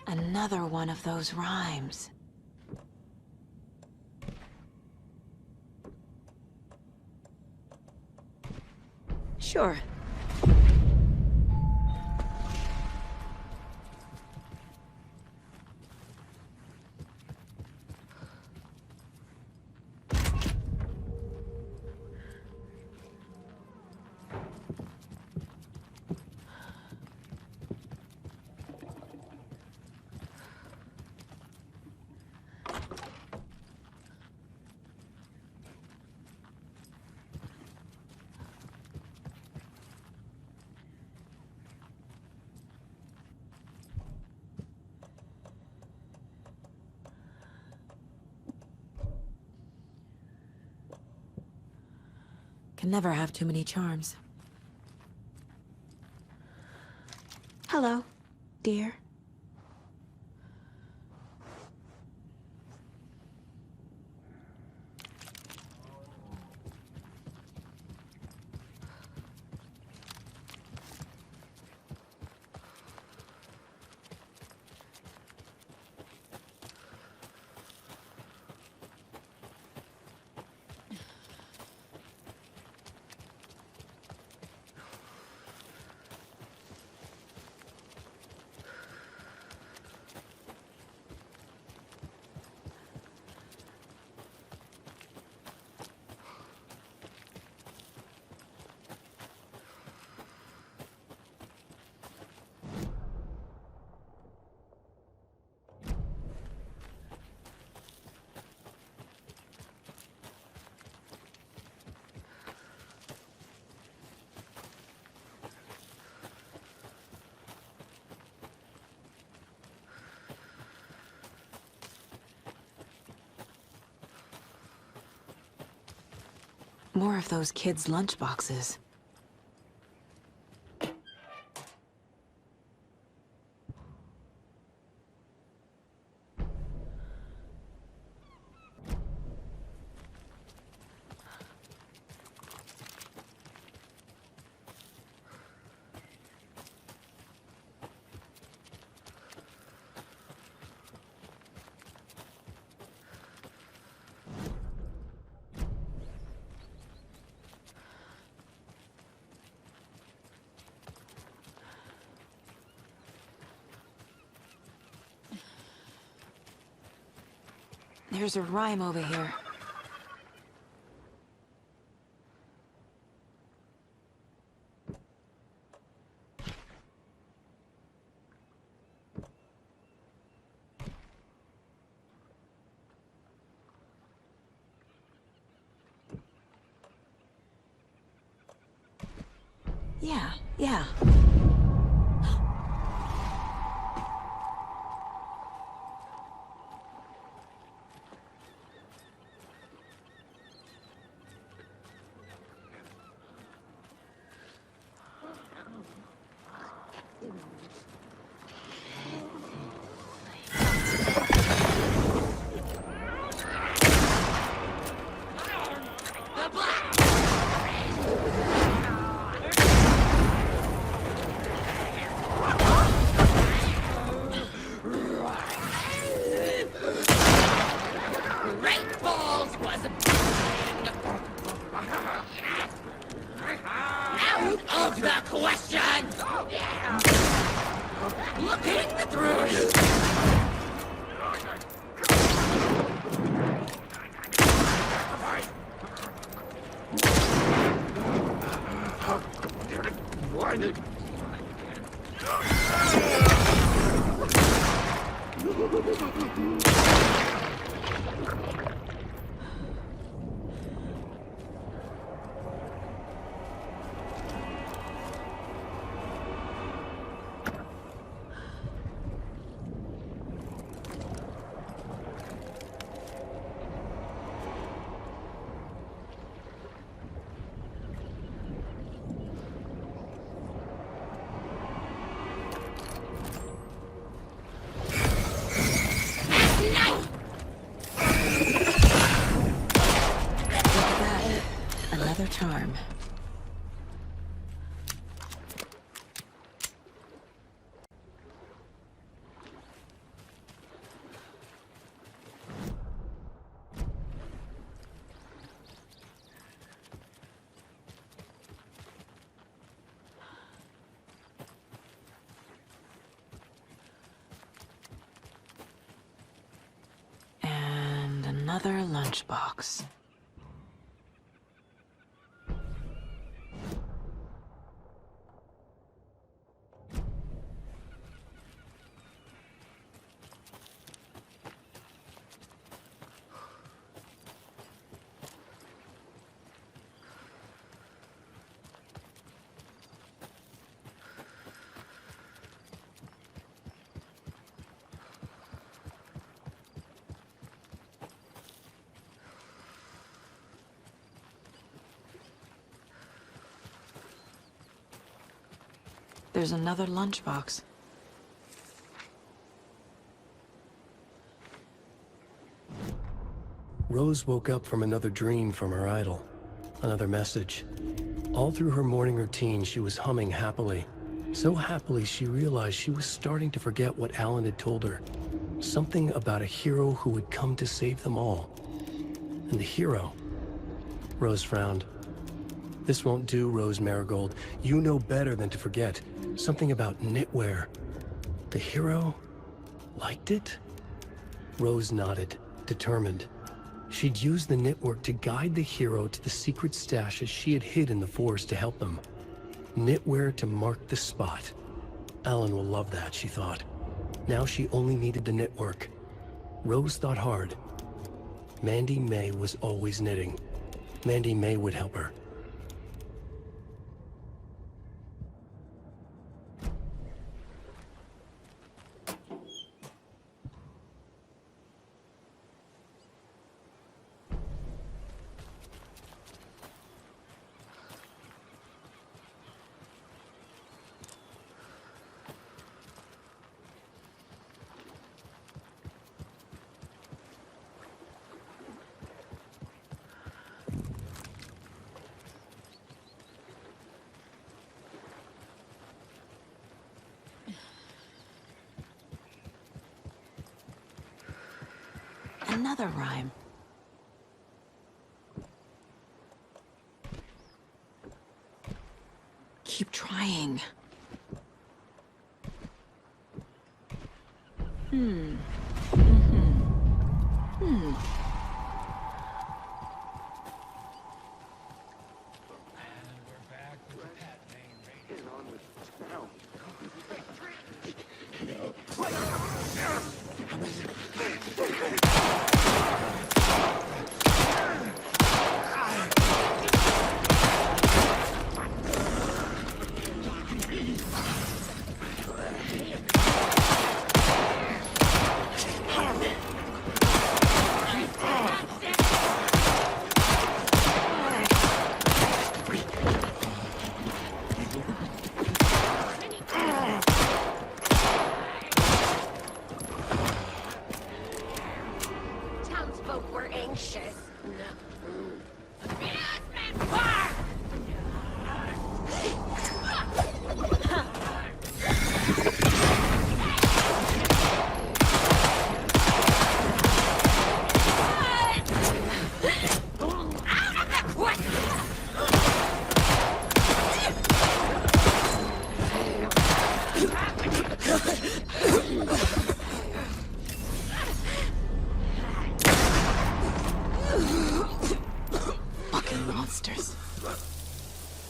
Another one of those rhymes. Sure. Can never have too many charms. Hello, dear. More of those kids' lunchboxes. There's a rhyme over here. Yeah. Of the question! Looking through! Another charm. And another lunchbox. There's another lunchbox. Rose woke up from another dream from her idol. Another message. All through her morning routine, she was humming happily. So happily, she realized she was starting to forget what Alan had told her. Something about a hero who would come to save them all. And the hero... Rose frowned. This won't do, Rose Marigold. You know better than to forget. Something about knitwear. The hero liked it? Rose nodded, determined. She'd use the knitwork to guide the hero to the secret stashes she had hid in the forest to help them. Knitwear to mark the spot. Alan will love that, she thought. Now she only needed the knitwork. Rose thought hard. Mandy May was always knitting. Mandy May would help her. Another rhyme. Keep trying.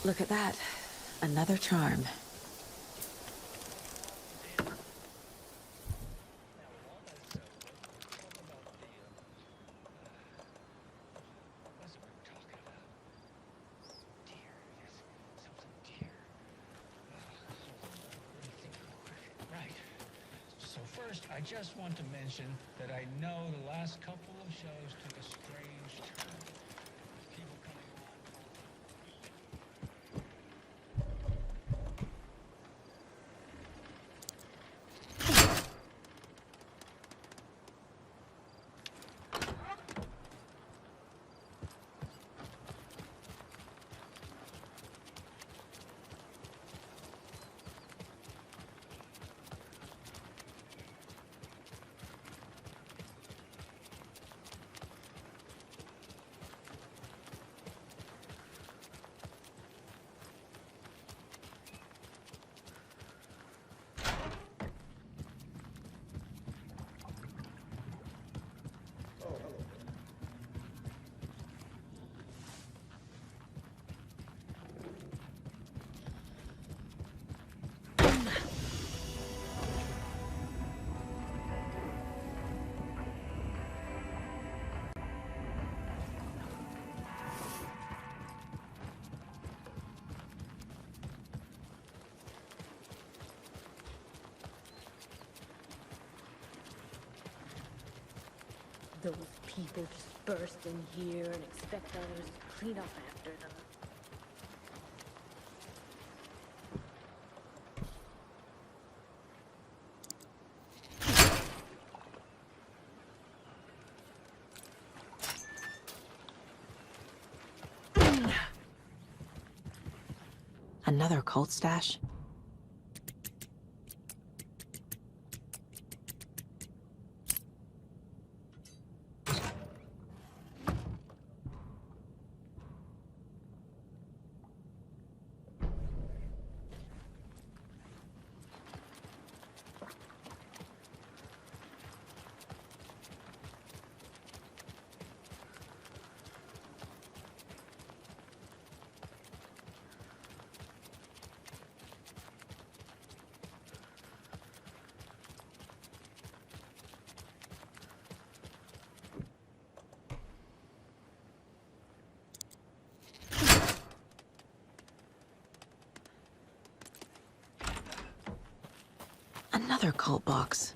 Look at that. Another charm. I just want to mention that I know the last couple of shows took a strange turn. People coming Those people just burst in here and expect others to clean up after them. Another cult stash? Another cult box.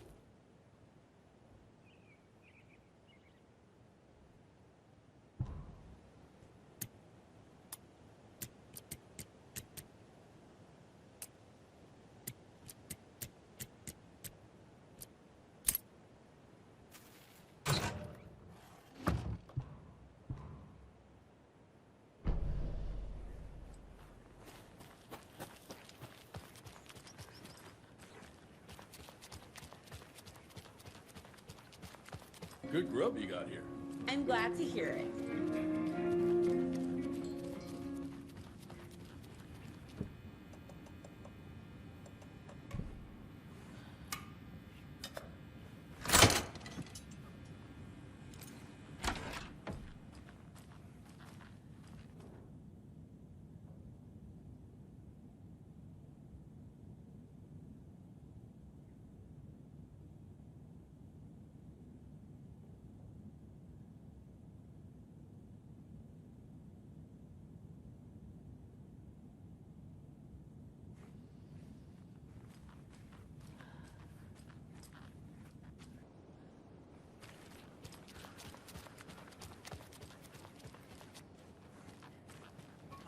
Good grub you got here. I'm glad to hear it.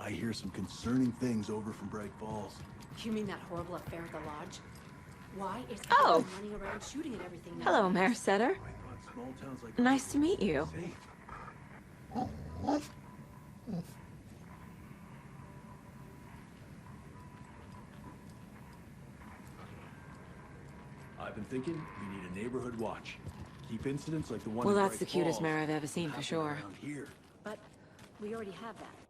I hear some concerning things over from Bright Falls. You mean that horrible affair at the lodge? Why is Oh. everyone running around shooting at everything now? Hello, Mare Setter. Small towns like Nice to meet you. I've been thinking we need a neighborhood watch. Keep incidents like the one Well, in that's the Bright cutest Falls mare I've ever seen for happen sure. around here. But we already have that.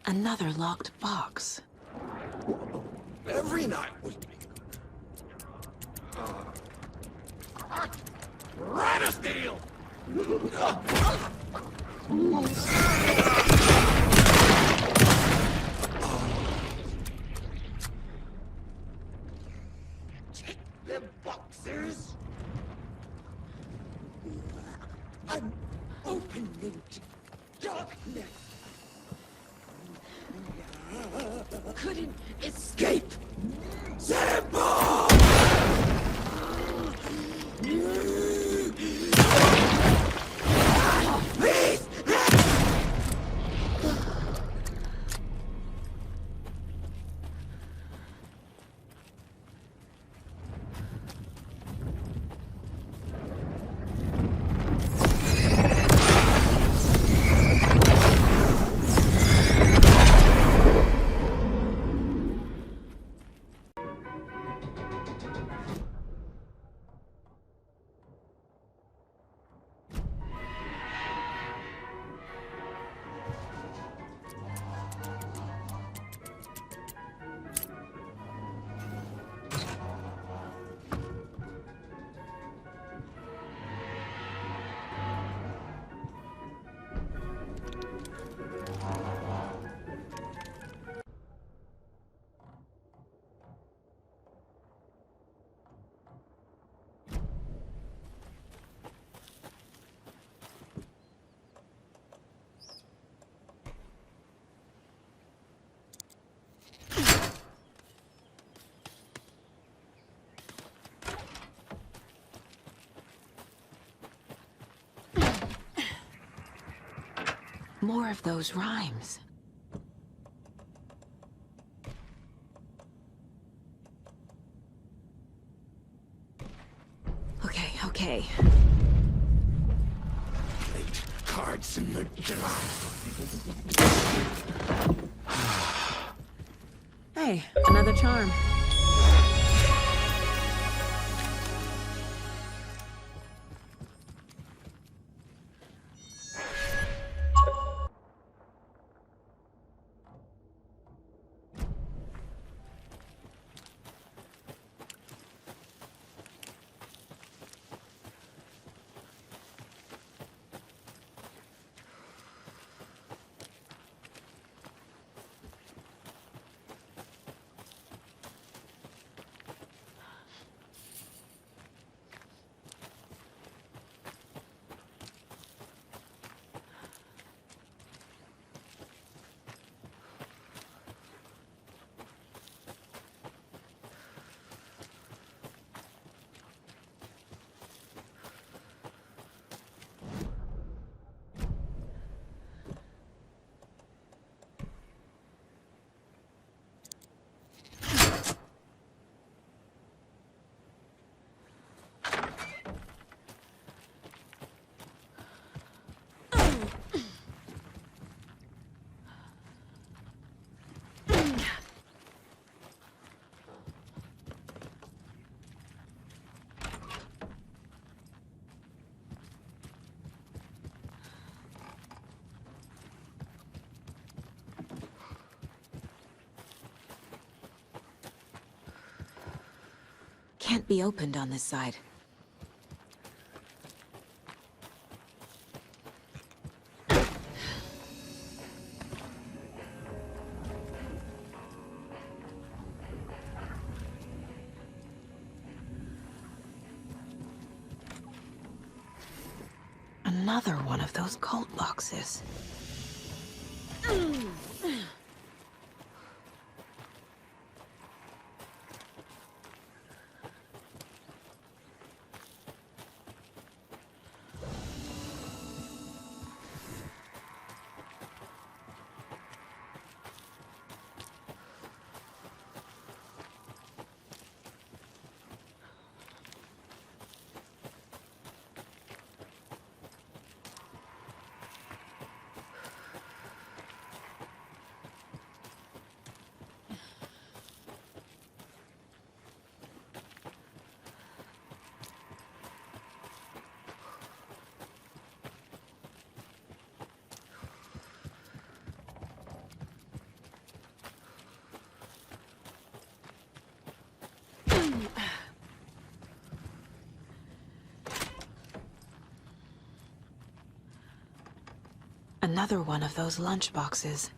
Another locked box. Every night we... Rattlesnake! Check the boxers. I'm opening to darkness. Couldn't escape. Zebo! Please! More of those rhymes. Okay. Cards in the drawer. Hey, another charm. Can't be opened on this side. Another one of those cult boxes. Another one of those lunchboxes.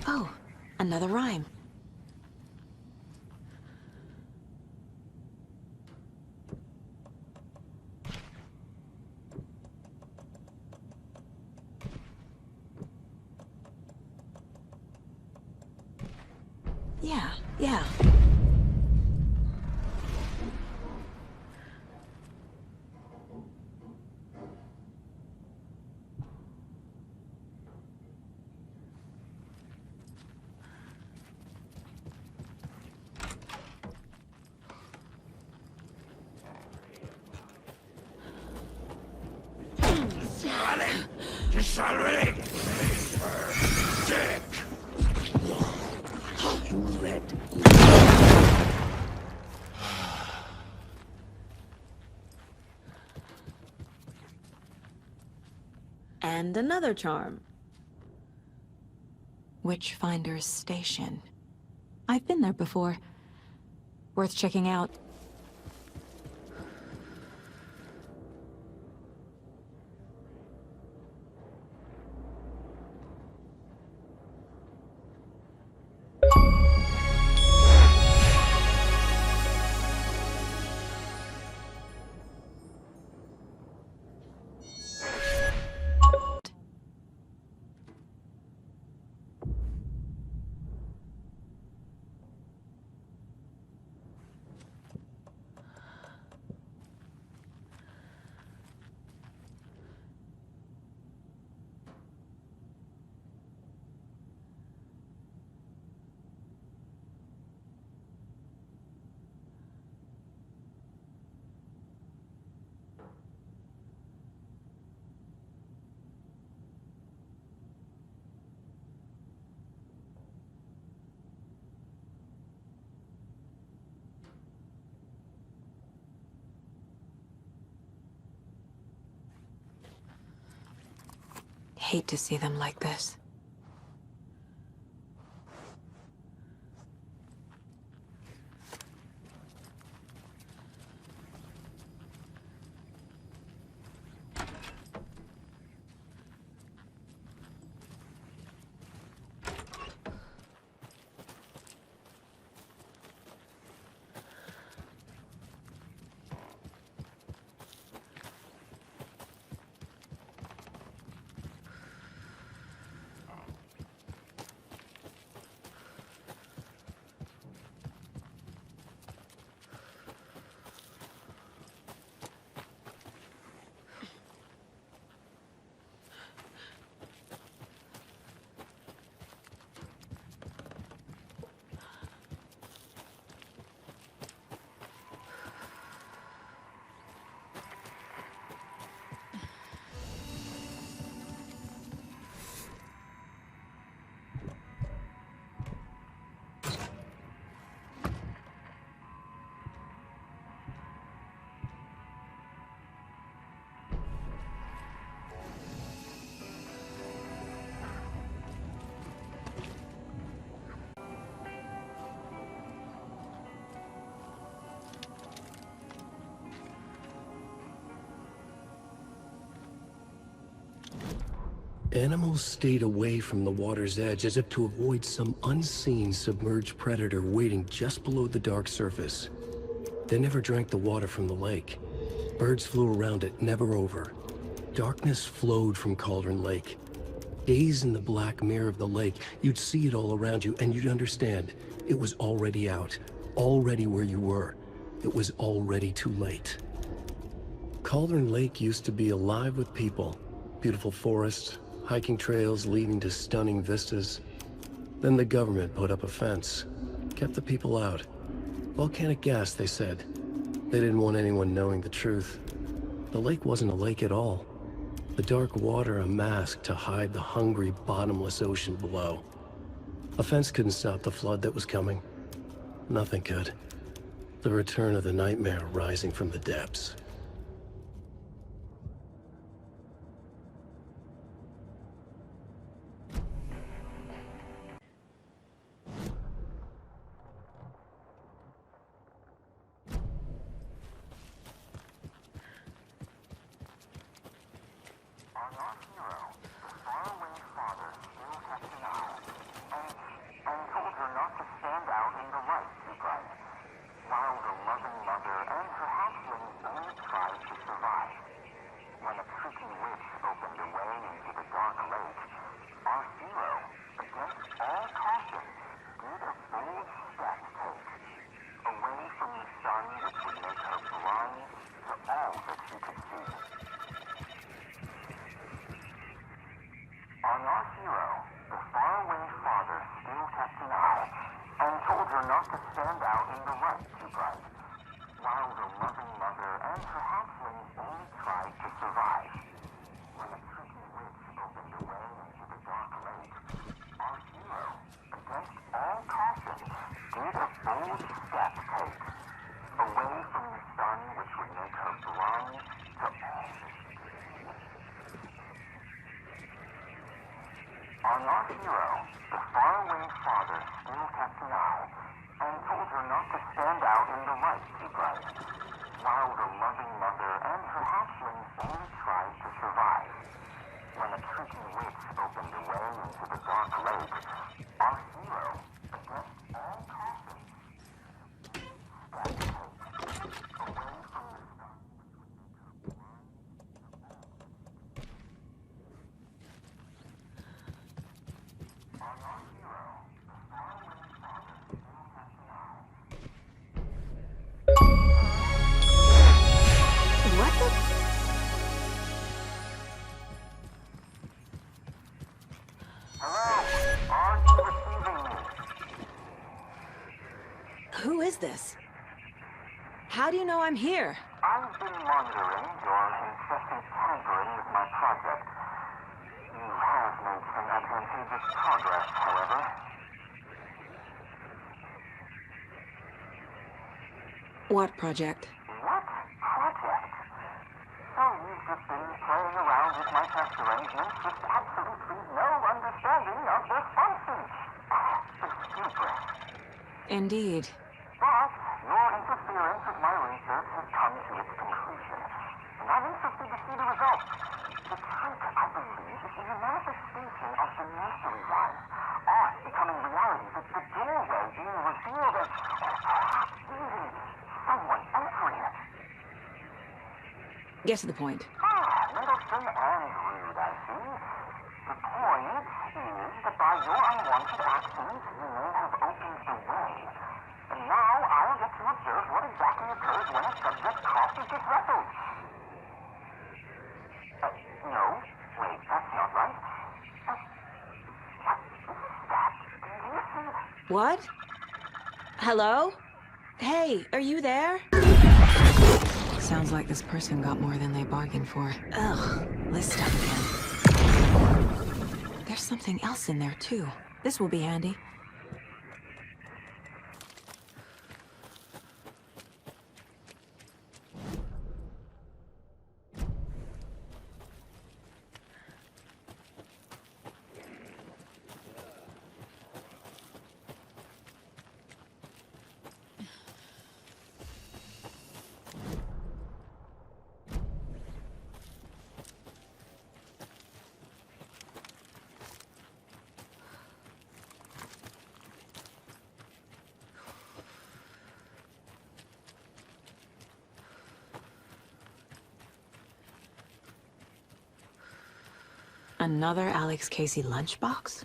Oh, another rhyme. Yeah. And another charm. Witchfinder's Station. I've been there before. Worth checking out. Hate to see them like this. Animals stayed away from the water's edge as if to avoid some unseen submerged predator waiting just below the dark surface. They never drank the water from the lake. Birds flew around it, never over. Darkness flowed from Cauldron Lake. Gaze in the black mirror of the lake, you'd see it all around you, and you'd understand. It was already out, already where you were. It was already too late. Cauldron Lake used to be alive with people. Beautiful forests, hiking trails leading to stunning vistas. Then the government put up a fence, kept the people out. Volcanic gas, they said. They didn't want anyone knowing the truth. The lake wasn't a lake at all. The dark water a mask to hide the hungry, bottomless ocean below. A fence couldn't stop the flood that was coming. Nothing could. The return of the nightmare rising from the depths. Who is this? How do you know I'm here? I've been monitoring your incessant tampering with my project. You have made some advantageous progress, however. What project? What project? So you've just been playing around with my test arrangements with absolutely no understanding of their function. So stupid. Indeed. But your interference with my research has come to its conclusion, and I'm interested to see the results. The trick, I believe, is in the manifestation of the nursery rhymes. Art becoming reality, the doorway being revealed as perhaps even someone entering it. Get to the point. Middleton and rude, I see. The point is that by your unwanted actions, you may have opened the way. And now I'll get to observe what exactly occurs when a subject crosses this threshold. No. Wait, that's not right. What is that? Do you see? What? Hello? Hey, are you there? Sounds like this person got more than they bargained for. Ugh, this stuff again. There's something else in there, too. This will be handy. Another Alex Casey lunchbox?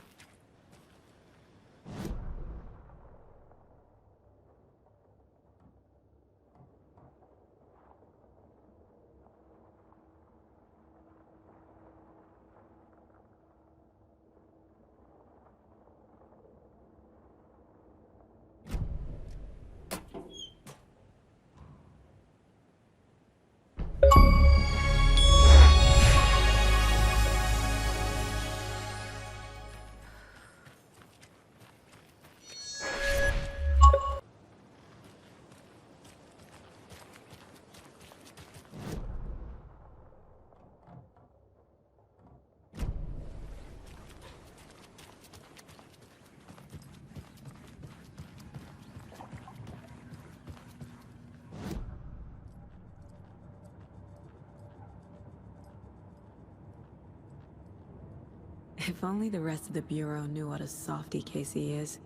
If only the rest of the Bureau knew what a softy Casey is.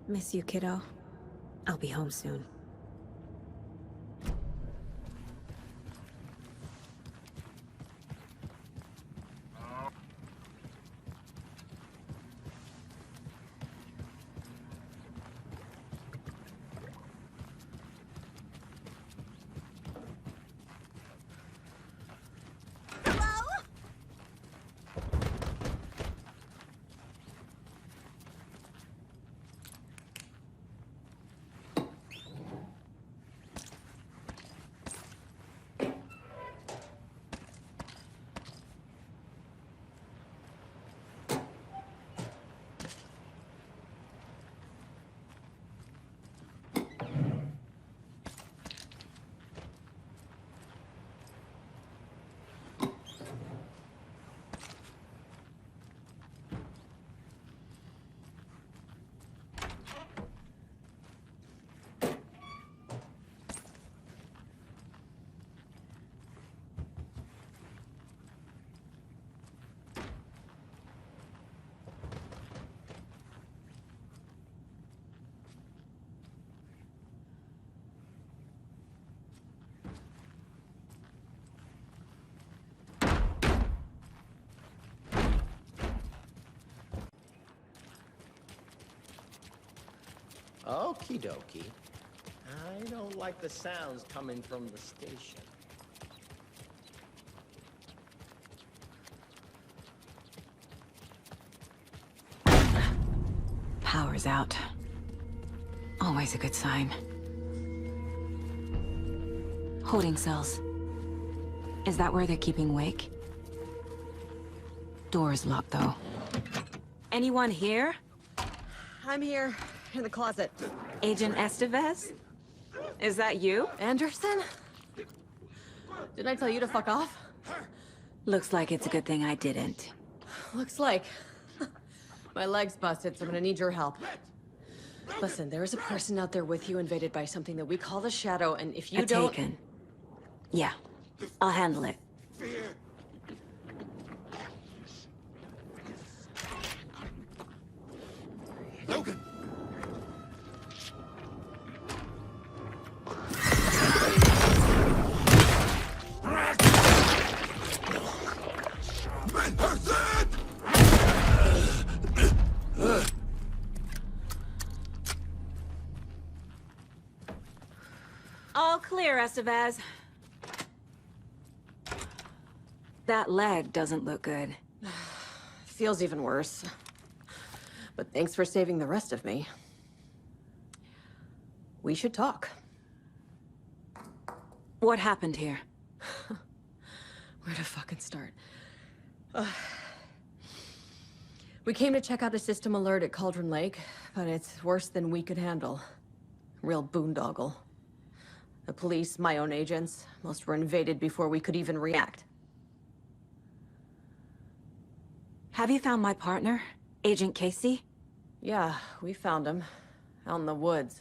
Miss you, kiddo. I'll be home soon. Okie dokie. I don't like the sounds coming from the station. Power's out. Always a good sign. Holding cells. Is that where they're keeping Wake? Door's locked, though. Anyone here? I'm here, in the closet. Agent Estevez? Is that you? Anderson? Didn't I tell you to fuck off? Looks like it's a good thing I didn't. Looks like. My leg's busted, so I'm gonna need your help. Listen, there is a person out there with you invaded by something that we call the Shadow, and if you don't... Taken. Yeah, I'll handle it. Logan! All clear, Estevez. That leg doesn't look good. Feels even worse. But thanks for saving the rest of me. We should talk. What happened here? Where to fucking start? We came to check out a system alert at Cauldron Lake, but it's worse than we could handle. Real boondoggle. The police, my own agents, most were invaded before we could even react. Have you found my partner, Agent Casey? Yeah, we found him. Out in the woods.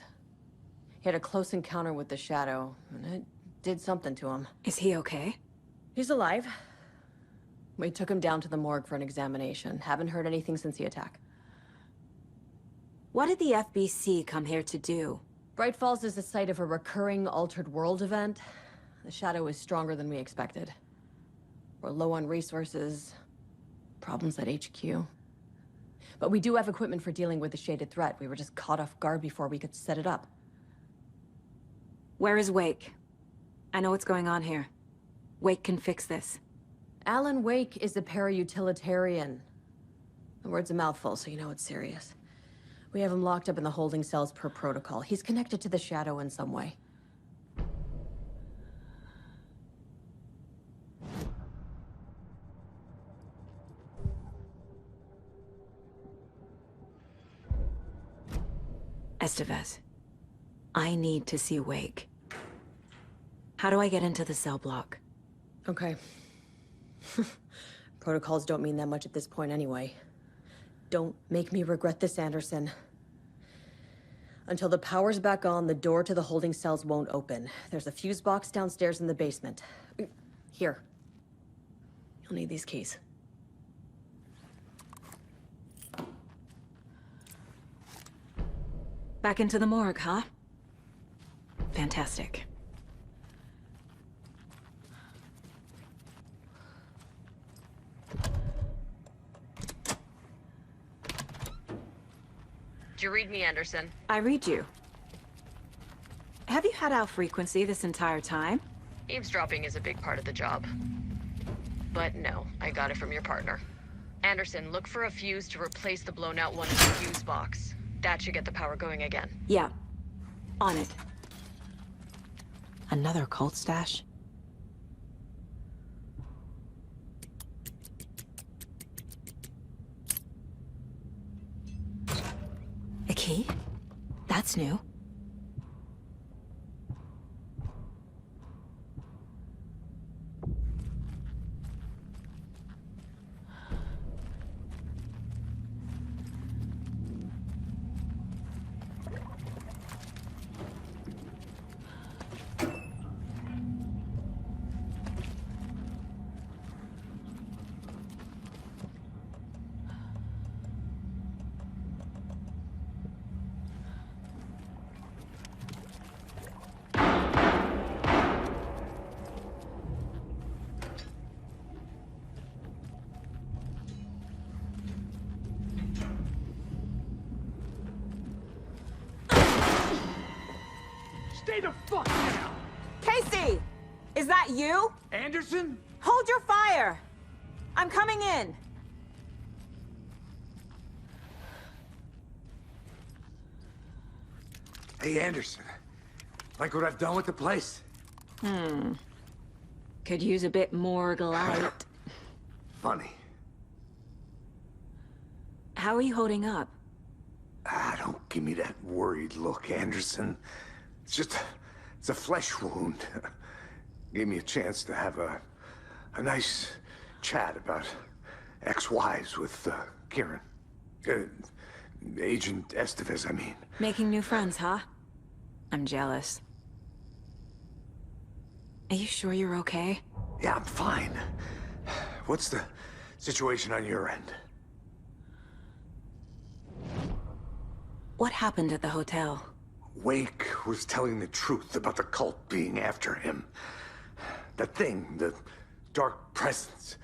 He had a close encounter with the Shadow, and it did something to him. Is he okay? He's alive. We took him down to the morgue for an examination. Haven't heard anything since the attack. What did the FBC come here to do? Bright Falls is the site of a recurring Altered World event. The Shadow is stronger than we expected. We're low on resources. Problems at HQ. But we do have equipment for dealing with the shaded threat. We were just caught off guard before we could set it up. Where is Wake? I know what's going on here. Wake can fix this. Alan Wake is a para-utilitarian. The word's a mouthful, so you know it's serious. We have him locked up in the holding cells per protocol. He's connected to the Shadow in some way. Estevez, I need to see Wake. How do I get into the cell block? Okay. Protocols don't mean that much at this point anyway. Don't make me regret this, Anderson. Until the power's back on, the door to the holding cells won't open. There's a fuse box downstairs in the basement. Here. You'll need these keys. Back into the morgue, huh? Fantastic. Did you read me, Anderson? I read you. Have you had our frequency this entire time? Eavesdropping is a big part of the job. But no, I got it from your partner. Anderson, look for a fuse to replace the blown out one in the fuse box. That should get the power going again. Yeah. On it. Another cult stash? A key? That's new. Stay the fuck down! Casey! Is that you? Anderson? Hold your fire! I'm coming in! Hey, Anderson. Like what I've done with the place? Could use a bit more light. Funny. How are you holding up? Don't give me that worried look, Anderson. It's a flesh wound. Gave me a chance to have a nice chat about ex-wives with Kieran. Agent Estevez, I mean. Making new friends, huh? I'm jealous. Are you sure you're okay? Yeah, I'm fine. What's the situation on your end? What happened at the hotel? Wake was telling the truth about the cult being after him. That thing, the dark presence,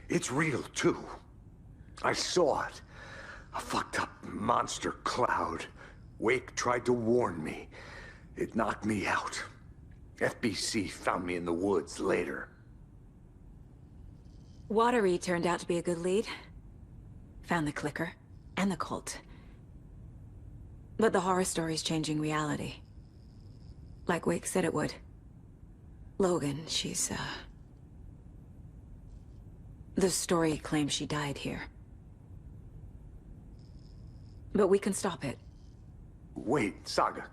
it's real too. I saw it. A fucked up monster cloud. Wake tried to warn me. It knocked me out. FBC found me in the woods later. Watery turned out to be a good lead. Found the clicker and the cult. But the horror story's changing reality. Like Wake said it would. Logan, she's, the story claims she died here. But we can stop it. Wait, Saga.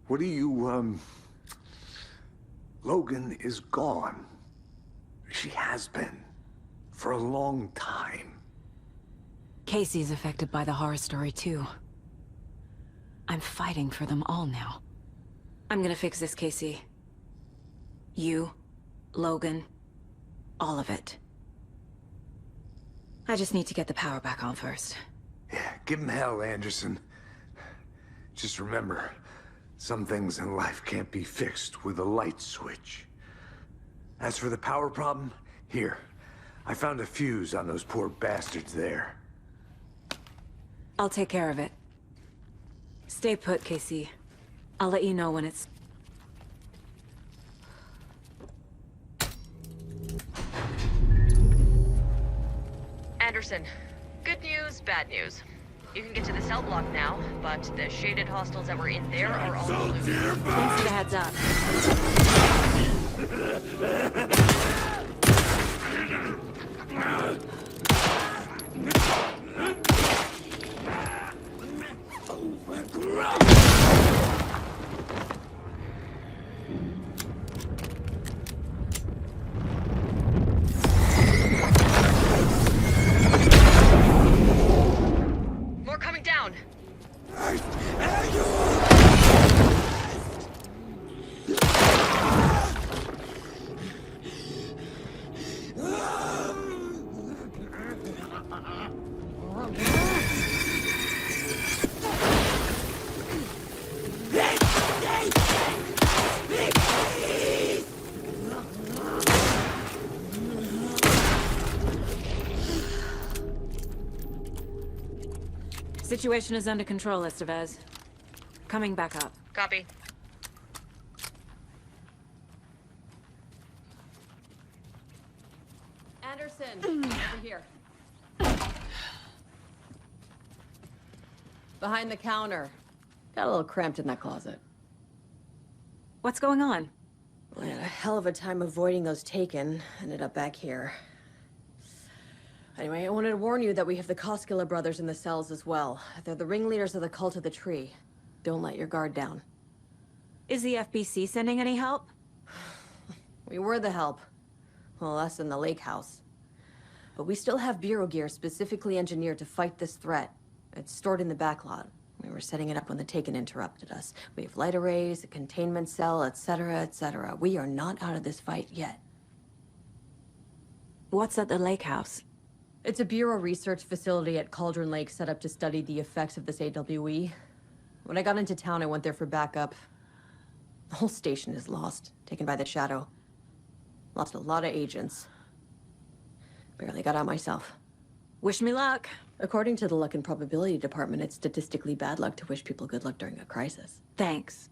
What do you, Logan is gone. She has been. For a long time. Casey's affected by the horror story, too. I'm fighting for them all now. I'm gonna fix this, Casey. You, Logan, all of it. I just need to get the power back on first. Yeah, give him hell, Anderson. Just remember, some things in life can't be fixed with a light switch. As for the power problem, here, I found a fuse on those poor bastards there. I'll take care of it. Stay put, Casey. I'll let you know when it's... Anderson, good news, bad news. You can get to the cell block now, but the shaded hostiles that were in there are all loose. Thanks for the heads up. More coming down. Situation is under control, Estevez. Coming back up. Copy. Anderson, over here. Behind the counter. Got a little cramped in that closet. What's going on? We had a hell of a time avoiding those taken. Ended up back here. Anyway, I wanted to warn you that we have the Koskela brothers in the cells as well. They're the ringleaders of the Cult of the Tree. Don't let your guard down. Is the FBC sending any help? We were the help. Well, us in the lake house. But we still have Bureau gear specifically engineered to fight this threat. It's stored in the backlot. We were setting it up when the Taken interrupted us. We have light arrays, a containment cell, etc., etc. We are not out of this fight yet. What's at the lake house? It's a Bureau research facility at Cauldron Lake set up to study the effects of this AWE. When I got into town, I went there for backup. The whole station is lost, taken by the Shadow. Lost a lot of agents. Barely got out myself. Wish me luck. According to the Luck and Probability Department, it's statistically bad luck to wish people good luck during a crisis. Thanks.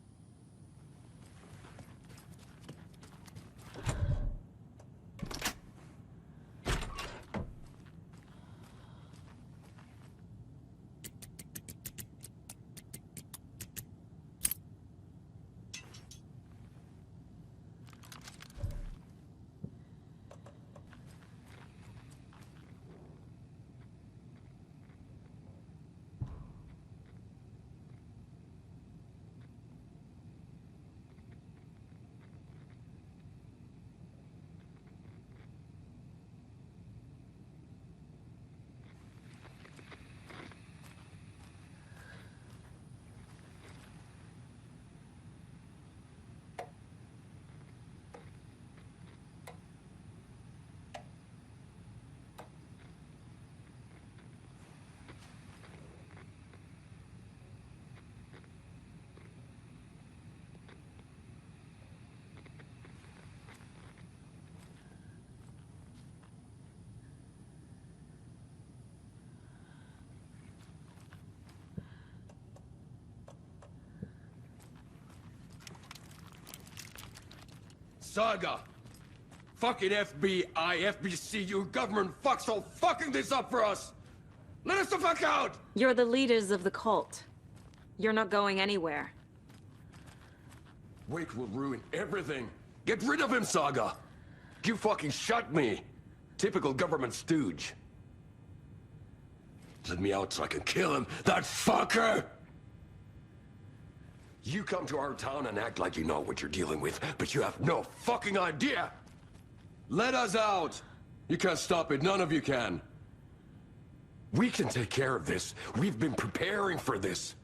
Saga! Fucking FBI, FBC, you government fucks all fucking this up for us! Let us the fuck out! You're the leaders of the cult. You're not going anywhere. Wake will ruin everything. Get rid of him, Saga! You fucking shot me! Typical government stooge. Let me out so I can kill him, that fucker! You come to our town and act like you know what you're dealing with, but you have no fucking idea! Let us out! You can't stop it, none of you can. We can take care of this. We've been preparing for this.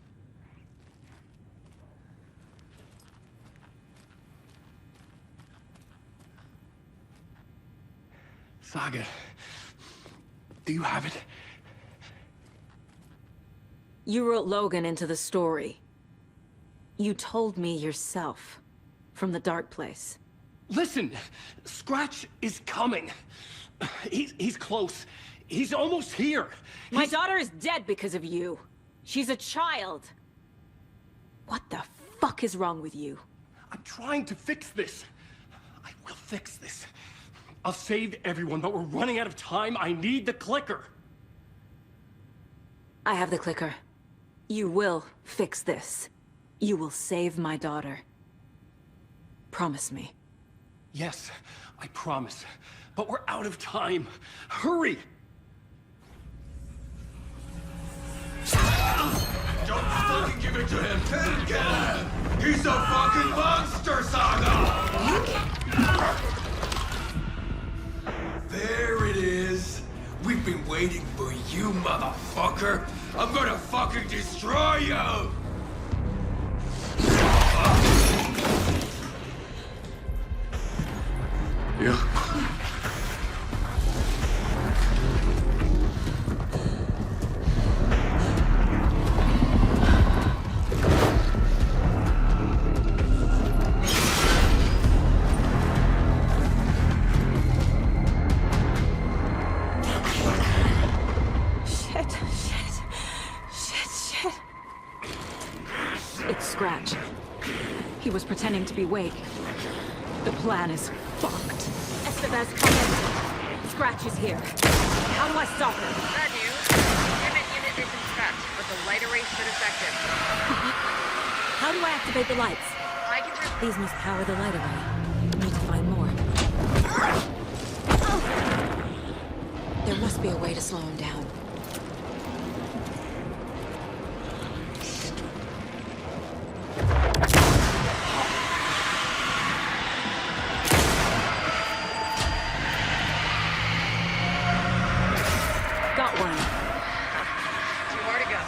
Saga, do you have it? You wrote Logan into the story. You told me yourself, from the dark place. Listen, Scratch is coming. He's close. He's almost here. My daughter is dead because of you. She's a child. What the fuck is wrong with you? I'm trying to fix this. I will fix this. I'll save everyone, but we're running out of time. I need the clicker. I have the clicker. You will fix this. You will save my daughter. Promise me. Yes, I promise. But we're out of time. Hurry! Don't fucking give it to him! Get him! He's a fucking monster, Saga! There it is! We've been waiting for you, motherfucker! I'm gonna fucking destroy you! Yeah. It's Scratch. He was pretending to be Wake. The plan is fucked. Estevez, come in. Scratch is here. How do I stop him? Bad news. Unit isn't trapped, but the light array should affect him. How do I activate the lights? I can These must power the light array. Need to find more. There must be a way to slow him down. Got one. 2 more to go.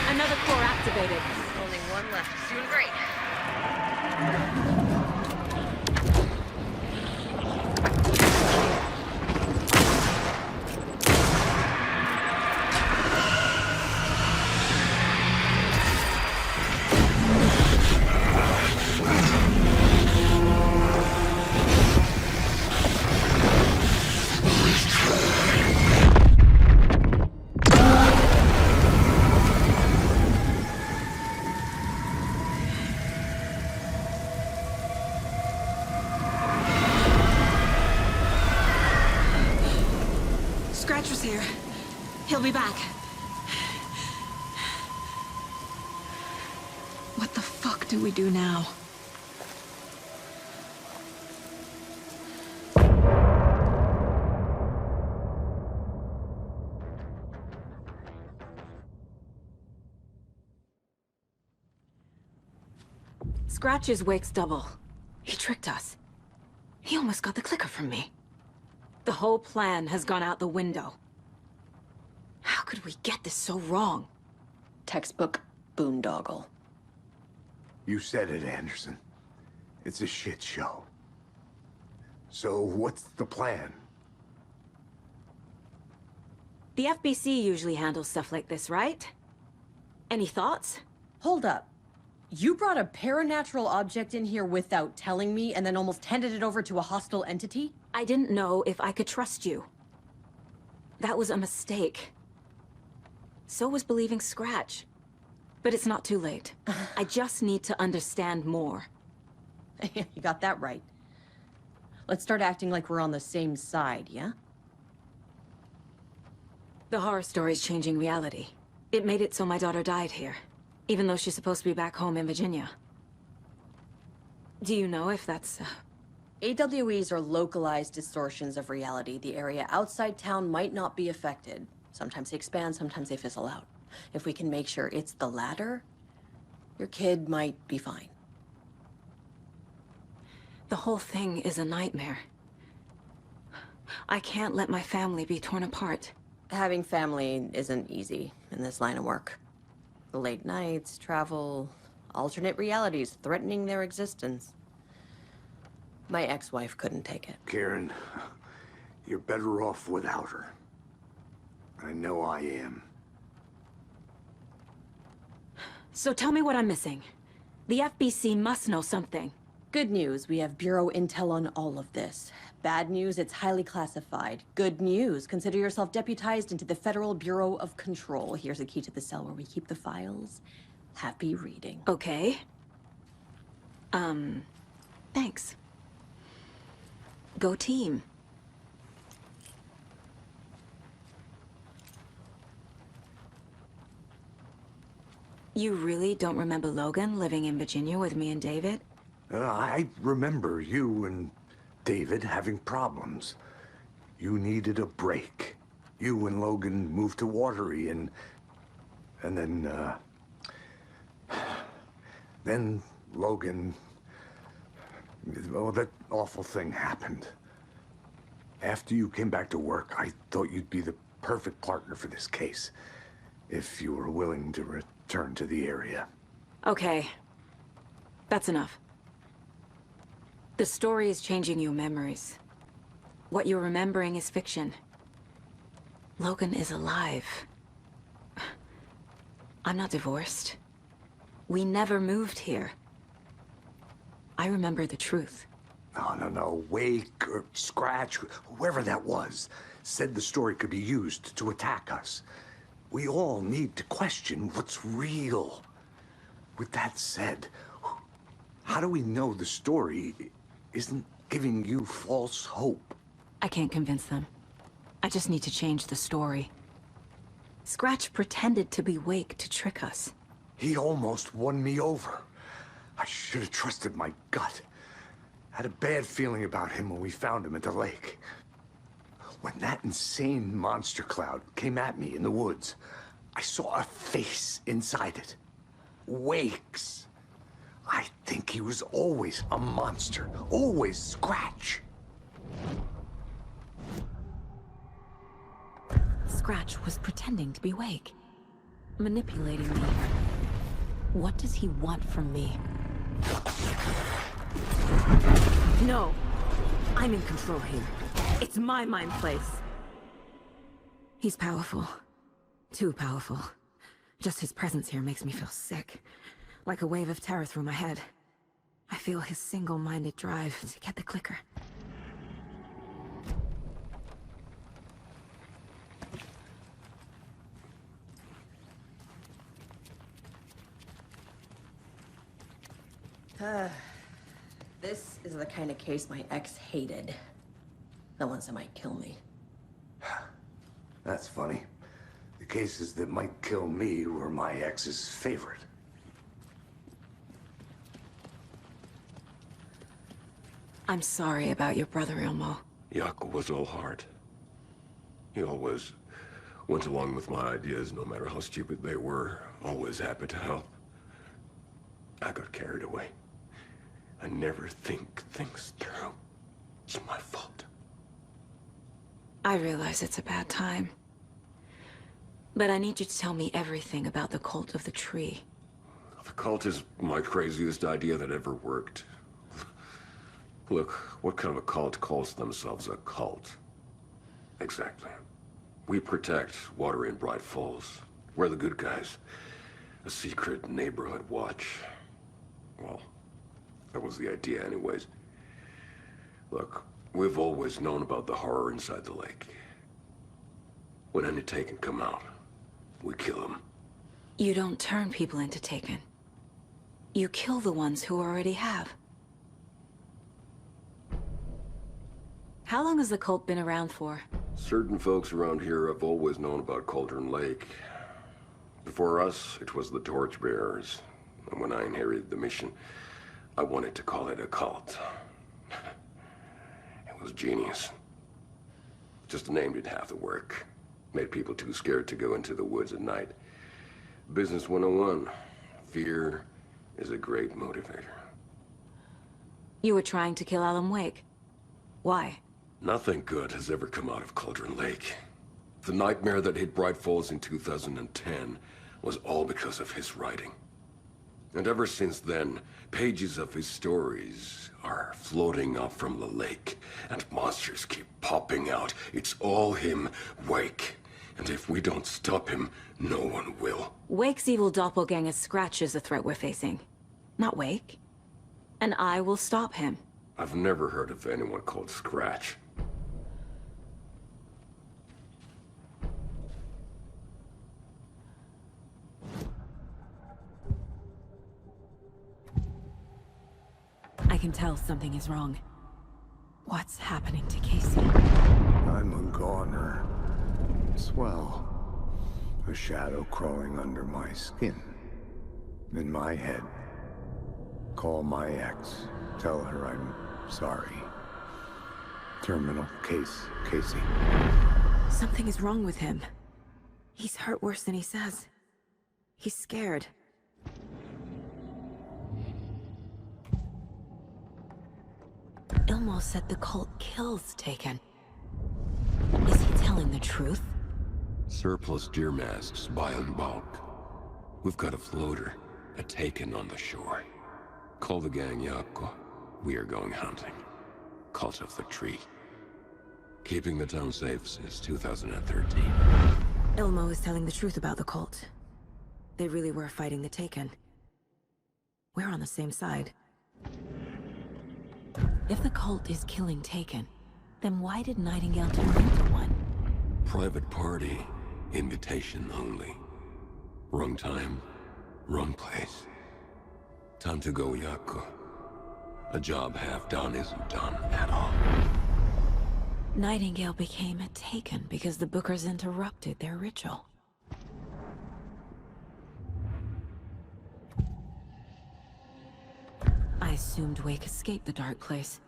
Another core activated. Only one left. Doing great. Scratcher's here. He'll be back. What the fuck do we do now? Scratch is Wake's double. He tricked us. He almost got the clicker from me. The whole plan has gone out the window. How could we get this so wrong? Textbook boondoggle. You said it, Anderson. It's a shit show. So what's the plan? The FBC usually handles stuff like this, right? Any thoughts? Hold up. You brought a paranatural object in here without telling me and then almost handed it over to a hostile entity? I didn't know if I could trust you. That was a mistake. So was believing Scratch. But it's not too late. I just need to understand more. You got that right. Let's start acting like we're on the same side, yeah? The horror story's changing reality. It made it so my daughter died here, even though she's supposed to be back home in Virginia. Do you know if that's... AWEs are localized distortions of reality. The area outside town might not be affected. Sometimes they expand, sometimes they fizzle out. If we can make sure it's the latter, your kid might be fine. The whole thing is a nightmare. I can't let my family be torn apart. Having family isn't easy in this line of work. The late nights, travel, alternate realities threatening their existence. My ex-wife couldn't take it. Karen, You're better off without her. I know I am. So tell me what I'm missing. The FBC must know something. Good news, we have Bureau intel on all of this. Bad news, it's highly classified. Good news, consider yourself deputized into the Federal Bureau of Control. Here's a key to the cell where we keep the files. Happy reading. Okay. Thanks. Go team. You really don't remember Logan living in Virginia with me and David? I remember you and David having problems. You needed a break. You and Logan moved to Watery and then Logan, well, that awful thing happened. After you came back to work, I thought you'd be the perfect partner for this case, if you were willing to return to the area. Okay. That's enough. The story is changing your memories. What you're remembering is fiction. Logan is alive. I'm not divorced. We never moved here. I remember the truth. No. Wake or Scratch, whoever that was, said the story could be used to attack us. We all need to question what's real. With that said, how do we know the story isn't giving you false hope? I can't convince them. I just need to change the story. Scratch pretended to be Wake to trick us. He almost won me over. I should have trusted my gut. Had a bad feeling about him when we found him at the lake. When that insane monster cloud came at me in the woods, I saw a face inside it. Wake's. I think he was always a monster. Always Scratch. Scratch was pretending to be Wake. Manipulating me. What does he want from me? No! I'm in control here. It's my mind place. He's powerful. Too powerful. Just his presence here makes me feel sick. Like a wave of terror through my head. I feel his single-minded drive to get the clicker. This is the kind of case my ex hated. The ones that might kill me. That's funny. The cases that might kill me were my ex's favorite. I'm sorry about your brother, Ilmo. Yaakov was all heart. He always went along with my ideas, no matter how stupid they were. Always happy to help. I got carried away. I never think things through. It's my fault. I realize it's a bad time. But I need you to tell me everything about the cult of the tree. The cult is my craziest idea that ever worked. Look, what kind of a cult calls themselves a cult? Exactly. We protect Watery and Bright Falls. We're the good guys. A secret neighborhood watch. Well, that was the idea anyways. Look, we've always known about the horror inside the lake. When any Taken come out, we kill them. You don't turn people into Taken. You kill the ones who already have. How long has the cult been around for? Certain folks around here have always known about Cauldron Lake. Before us, it was the Torchbearers. And when I inherited the mission, I wanted to call it a cult. It was genius. Just a name did half the work. Made people too scared to go into the woods at night. Business 101. Fear is a great motivator. You were trying to kill Alan Wake. Why? Nothing good has ever come out of Cauldron Lake. The nightmare that hit Bright Falls in 2010 was all because of his writing. And ever since then, pages of his stories are floating up from the lake, and monsters keep popping out. It's all him, Wake. And if we don't stop him, no one will. Wake's evil doppelganger Scratch is the threat we're facing, not Wake. And I will stop him. I've never heard of anyone called Scratch. I can tell something is wrong. What's happening to Casey? I'm a goner. Swell. A shadow crawling under my skin. In my head. Call my ex. Tell her I'm sorry. Terminal case, Casey. Something is wrong with him. He's hurt worse than he says. He's scared. Ilmo said the cult kills Taken. Is he telling the truth? Surplus deer masks by in bulk. We've got a floater, a Taken on the shore. Call the gang Yako. We are going hunting. Cult of the Tree. Keeping the town safe since 2013. Ilmo is telling the truth about the cult. They really were fighting the Taken. We're on the same side. If the cult is killing Taken, then why did Nightingale turn into one? Private party. Invitation only. Wrong time, wrong place. Time to go, Yako. A job half done isn't done at all. Nightingale became a Taken because the Bookers interrupted their ritual. I assumed Wake escaped the dark place.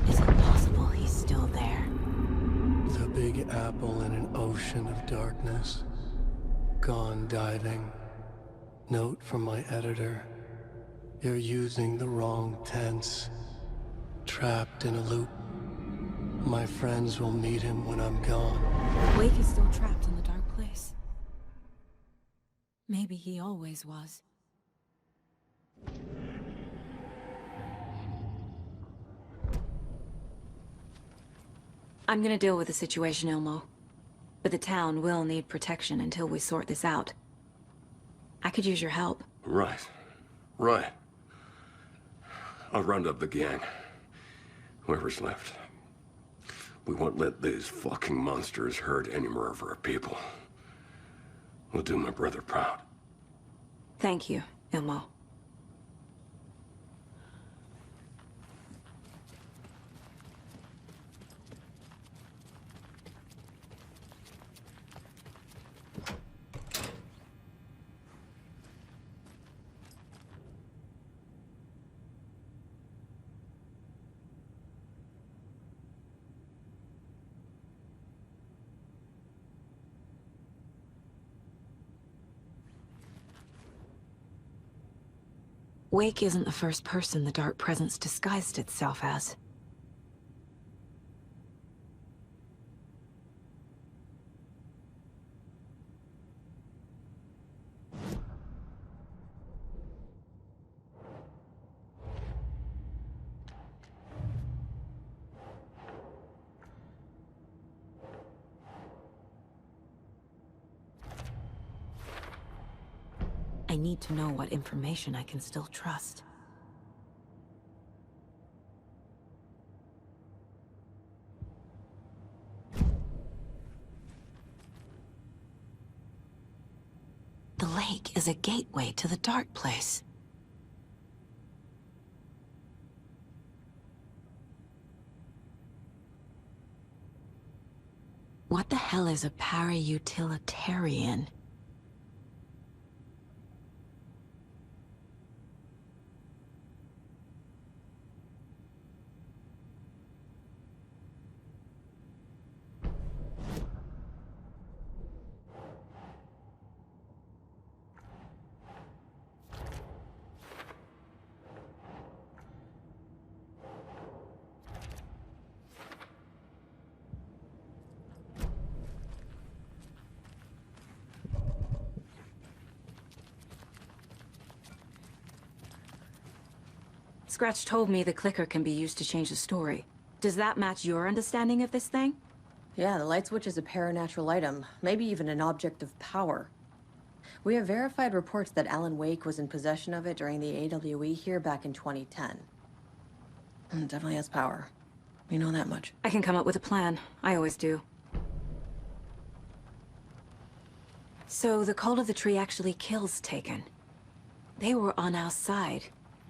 Is it possible he's still there? The Big Apple in an ocean of darkness. Gone diving. Note from my editor. You're using the wrong tense. Trapped in a loop. My friends will meet him when I'm gone. Wake is still trapped in the dark place. Maybe he always was. I'm gonna deal with the situation, Ilmo. But the town will need protection until we sort this out. I could use your help. Right. Right. I'll round up the gang. Whoever's left. We won't let these fucking monsters hurt any more of our people. We'll do my brother proud. Thank you, Ilmo. Wake isn't the first person the Dark Presence disguised itself as. I need to know what information I can still trust. The lake is a gateway to the dark place. What the hell is a para-utilitarian? Scratch told me the clicker can be used to change the story. Does that match your understanding of this thing? Yeah, the light switch is a paranatural item, maybe even an object of power. We have verified reports that Alan Wake was in possession of it during the AWE here back in 2010. It definitely has power. We know that much. I can come up with a plan. I always do. So the Cult of the Tree actually kills Taken. They were on our side,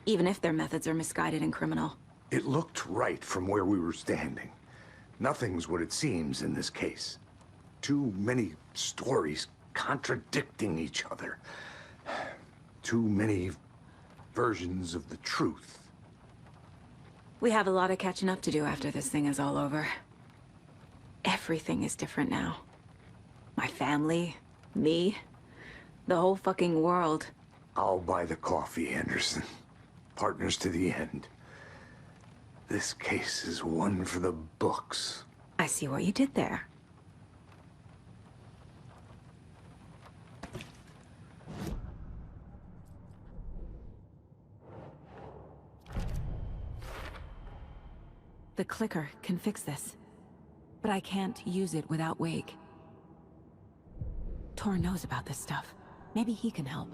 even if their methods are misguided and criminal. It looked right from where we were standing. Nothing's what it seems in this case. Too many stories contradicting each other. Too many versions of the truth. We have a lot of catching up to do after this thing is all over. Everything is different now. My family, me, the whole fucking world. I'll buy the coffee, Anderson. Partners to the end. This case is one for the books. I see what you did there. The clicker can fix this, but I can't use it without Wake. Tor knows about this stuff. Maybe he can help.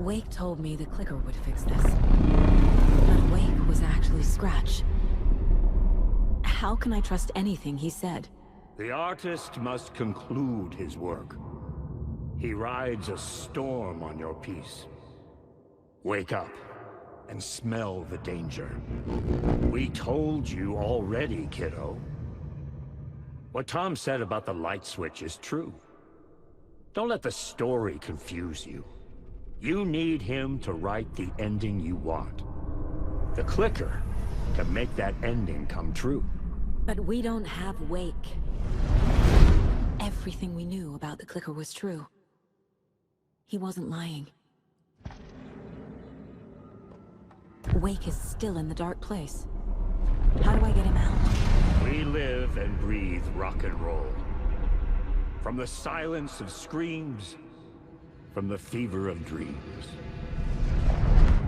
Wake told me the clicker would fix this. But Wake was actually Scratch. How can I trust anything he said? The artist must conclude his work. He rides a storm on your piece. Wake up and smell the danger. We told you already, kiddo. What Tom said about the light switch is true. Don't let the story confuse you. You need him to write the ending you want. The clicker can make that ending come true. But we don't have Wake. Everything we knew about the clicker was true. He wasn't lying. Wake is still in the dark place. How do I get him out? We live and breathe rock and roll. From the silence of screams, from the fever of dreams.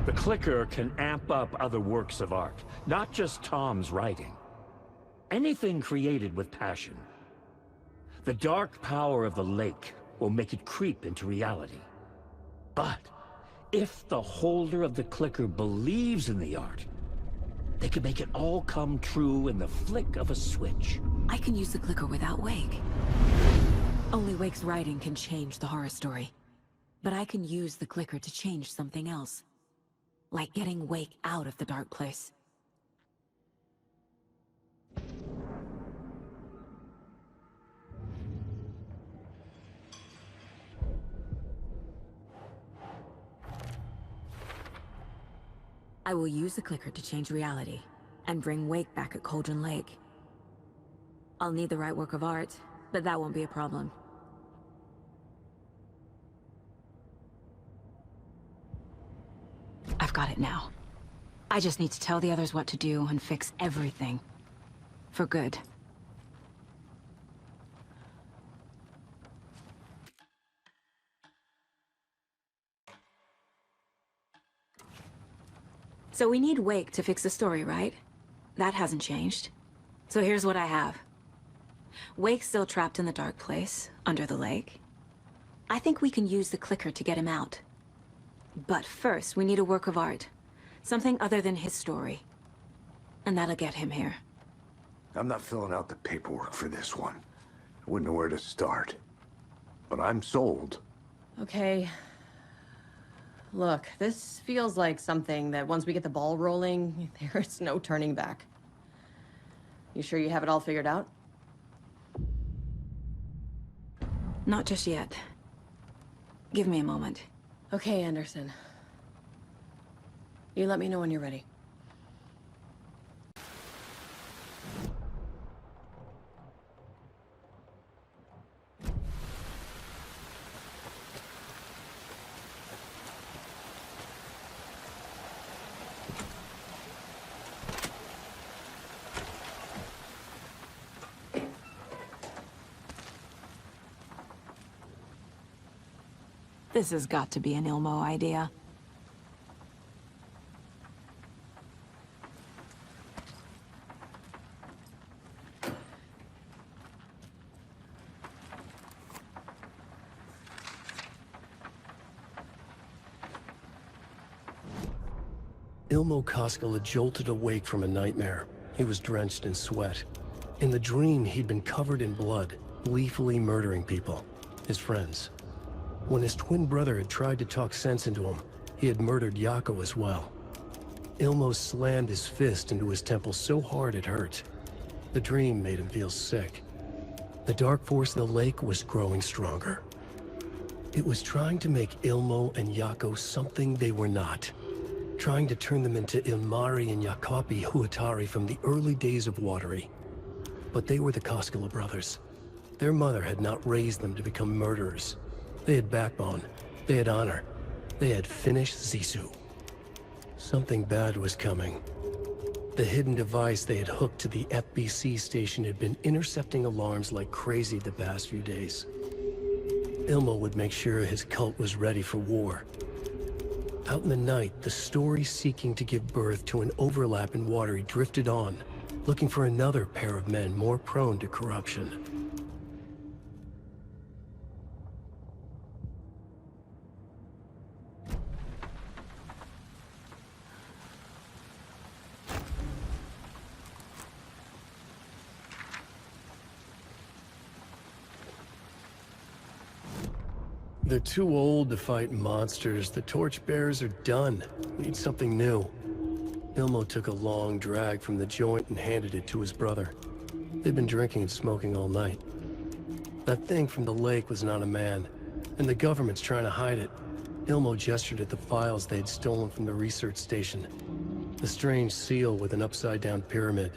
The clicker can amp up other works of art, not just Tom's writing. Anything created with passion. The dark power of the lake will make it creep into reality. But if the holder of the clicker believes in the art, they can make it all come true in the flick of a switch. I can use the clicker without Wake. Only Wake's writing can change the horror story. But I can use the clicker to change something else. Like getting Wake out of the dark place. I will use the clicker to change reality, and bring Wake back at Cauldron Lake. I'll need the right work of art, but that won't be a problem. I've got it now. I just need to tell the others what to do and fix everything. For good. So we need Wake to fix the story, right? That hasn't changed. So here's what I have. Wake's still trapped in the dark place, under the lake. I think we can use the clicker to get him out. But first, we need a work of art. Something other than his story. And that'll get him here. I'm not filling out the paperwork for this one. I wouldn't know where to start. But I'm sold. Okay. Look, this feels like something that once we get the ball rolling, there's no turning back. You sure you have it all figured out? Not just yet. Give me a moment. Okay, Anderson. You let me know when you're ready. This has got to be an Ilmo idea. Ilmo Koskela jolted awake from a nightmare. He was drenched in sweat. In the dream, he'd been covered in blood, gleefully murdering people, his friends. When his twin brother had tried to talk sense into him, he had murdered Yako as well. Ilmo slammed his fist into his temple so hard it hurt. The dream made him feel sick. The dark force of the lake was growing stronger. It was trying to make Ilmo and Yako something they were not. Trying to turn them into Ilmari and Yakapi Huatari from the early days of Watery. But they were the Koskela brothers. Their mother had not raised them to become murderers. They had backbone. They had honor. They had finished Zissou. Something bad was coming. The hidden device they had hooked to the FBC station had been intercepting alarms like crazy the past few days. Ilmo would make sure his cult was ready for war. Out in the night, the story seeking to give birth to an overlap in Watery drifted on, looking for another pair of men more prone to corruption. They're too old to fight monsters. The torchbearers are done. We need something new. Ilmo took a long drag from the joint and handed it to his brother. They'd been drinking and smoking all night. That thing from the lake was not a man, and the government's trying to hide it. Ilmo gestured at the files they had stolen from the research station. The strange seal with an upside-down pyramid.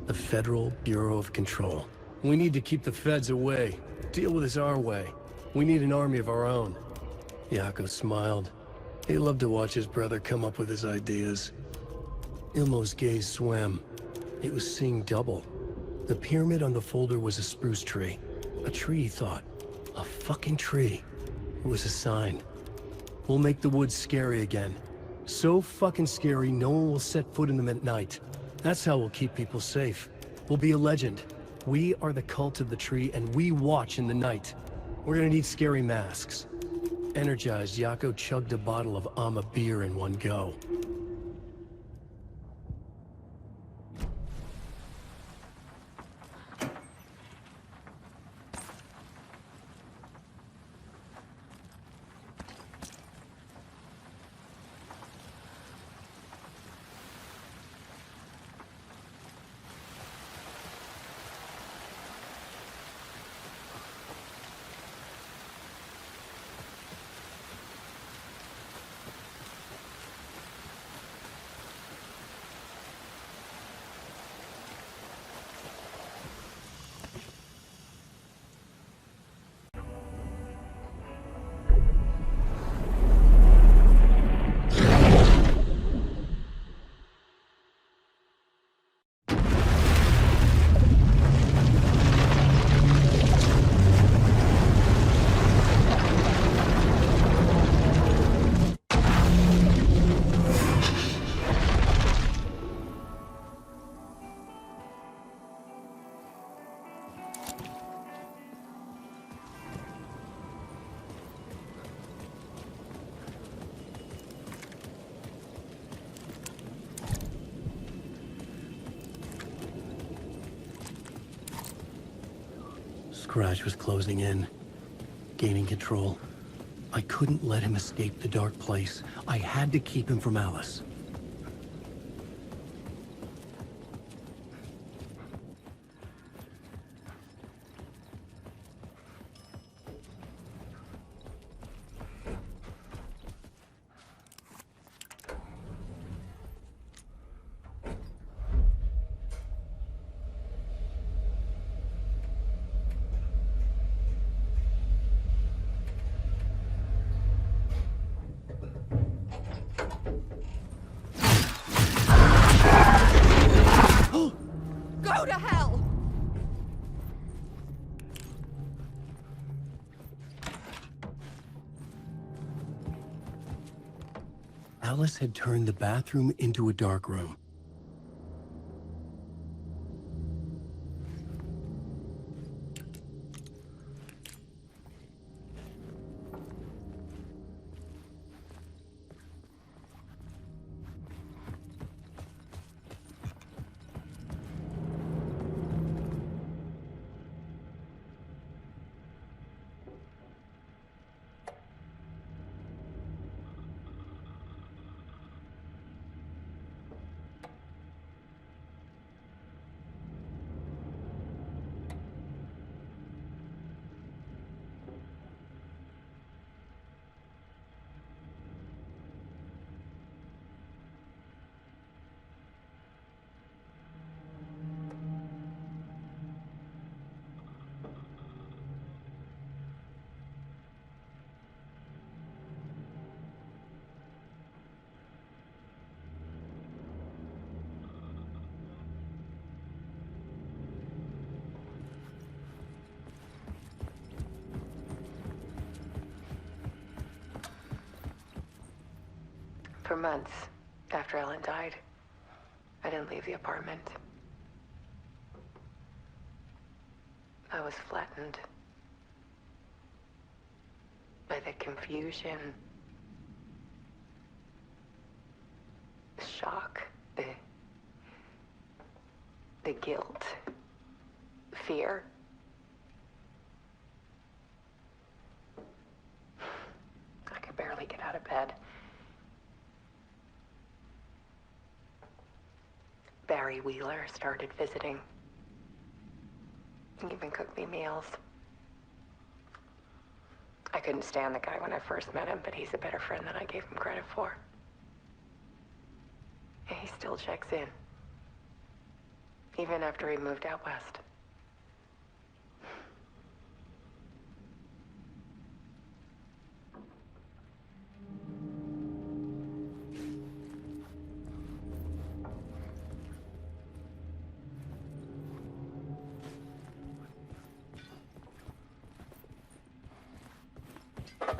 The Federal Bureau of Control. We need to keep the feds away. Deal with this our way. We need an army of our own. Yako smiled. He loved to watch his brother come up with his ideas. Ilmo's gaze swam. He was seeing double. The pyramid on the folder was a spruce tree. A tree, he thought. A fucking tree. It was a sign. We'll make the woods scary again. So fucking scary, no one will set foot in them at night. That's how we'll keep people safe. We'll be a legend. We are the cult of the tree, and we watch in the night. We're gonna need scary masks. Energized, Yako chugged a bottle of Ama beer in one go. Scratch was closing in, gaining control. I couldn't let him escape the dark place. I had to keep him from Alice. Go to hell! Alice had turned the bathroom into a dark room. For months after Ellen died, I didn't leave the apartment. I was flattened by the confusion, the shock, the guilt, fear. I could barely get out of bed. Barry Wheeler started visiting. He even cooked me meals. I couldn't stand the guy when I first met him, but he's a better friend than I gave him credit for. And he still checks in. Even after he moved out west.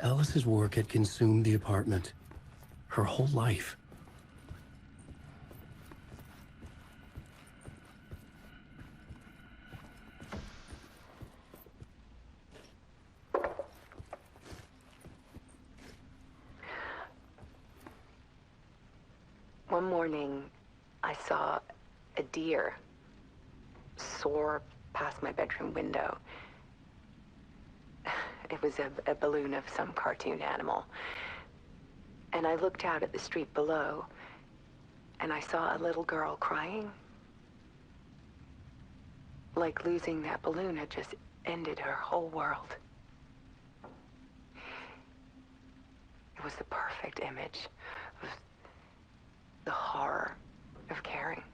Alice's work had consumed the apartment. Her whole life. One morning, I saw a deer soar past my bedroom window. It was a balloon of some cartoon animal. And I looked out at the street below, and I saw a little girl crying. Like losing that balloon had just ended her whole world. It was the perfect image of the horror of caring.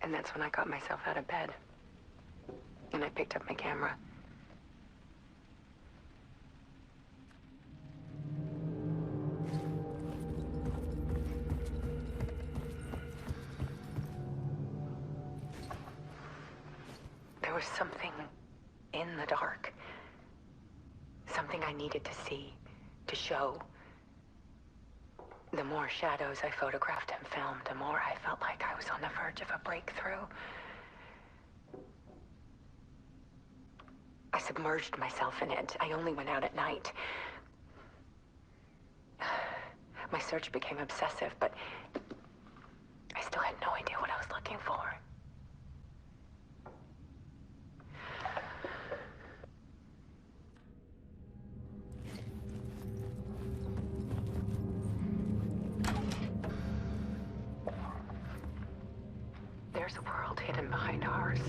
And that's when I got myself out of bed. And I picked up my camera. There was something in the dark. Something I needed to see, to show. The more shadows I photographed and filmed, the more I felt like I was on the verge of a breakthrough. I submerged myself in it. I only went out at night. My search became obsessive, but I still had no idea what I was looking for. There's a world hidden behind ours.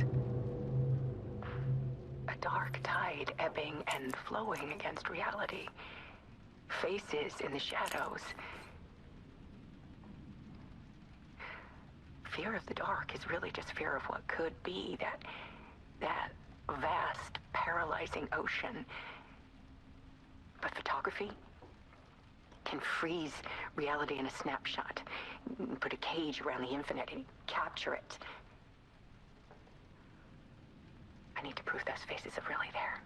A dark tide ebbing and flowing against reality. Faces in the shadows. Fear of the dark is really just fear of what could be, that vast, paralyzing ocean. But photography can freeze reality in a snapshot, put a cage around the infinite and capture it. I need to prove those faces are really there.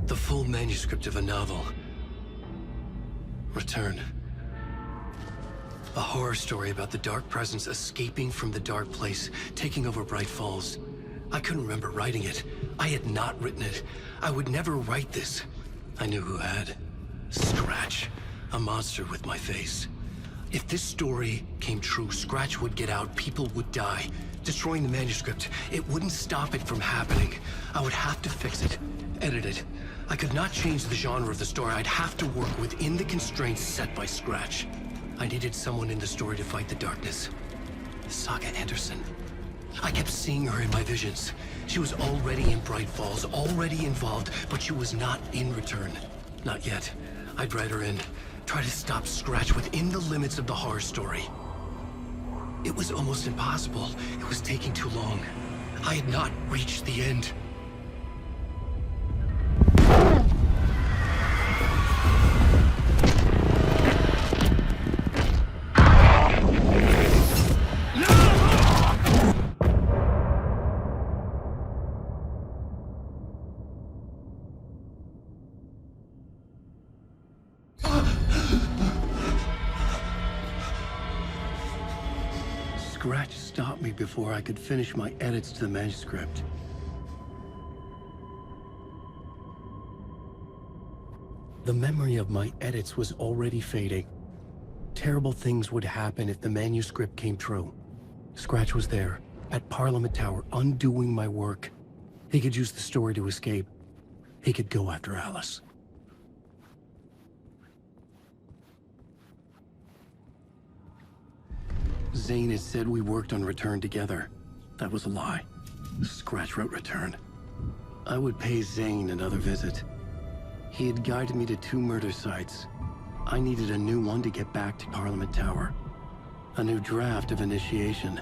The full manuscript of a novel. Return. A horror story about the dark presence escaping from the dark place, taking over Bright Falls. I couldn't remember writing it. I had not written it. I would never write this. I knew who had. Scratch. A monster with my face. If this story came true, Scratch would get out, people would die. Destroying the manuscript, it wouldn't stop it from happening. I would have to fix it, edit it. I could not change the genre of the story. I'd have to work within the constraints set by Scratch. I needed someone in the story to fight the darkness. Saga Anderson. I kept seeing her in my visions. She was already in Bright Falls, already involved, but she was not in Return. Not yet. I'd write her in, try to stop Scratch within the limits of the horror story. It was almost impossible. It was taking too long. I had not reached the end. Scratch stopped me before I could finish my edits to the manuscript. The memory of my edits was already fading. Terrible things would happen if the manuscript came true. Scratch was there, at Parliament Tower, undoing my work. He could use the story to escape. He could go after Alice. Zane had said we worked on Return together. That was a lie. Scratch wrote Return. I would pay Zane another visit. He had guided me to 2 murder sites. I needed a new one to get back to Parliament Tower. A new draft of Initiation.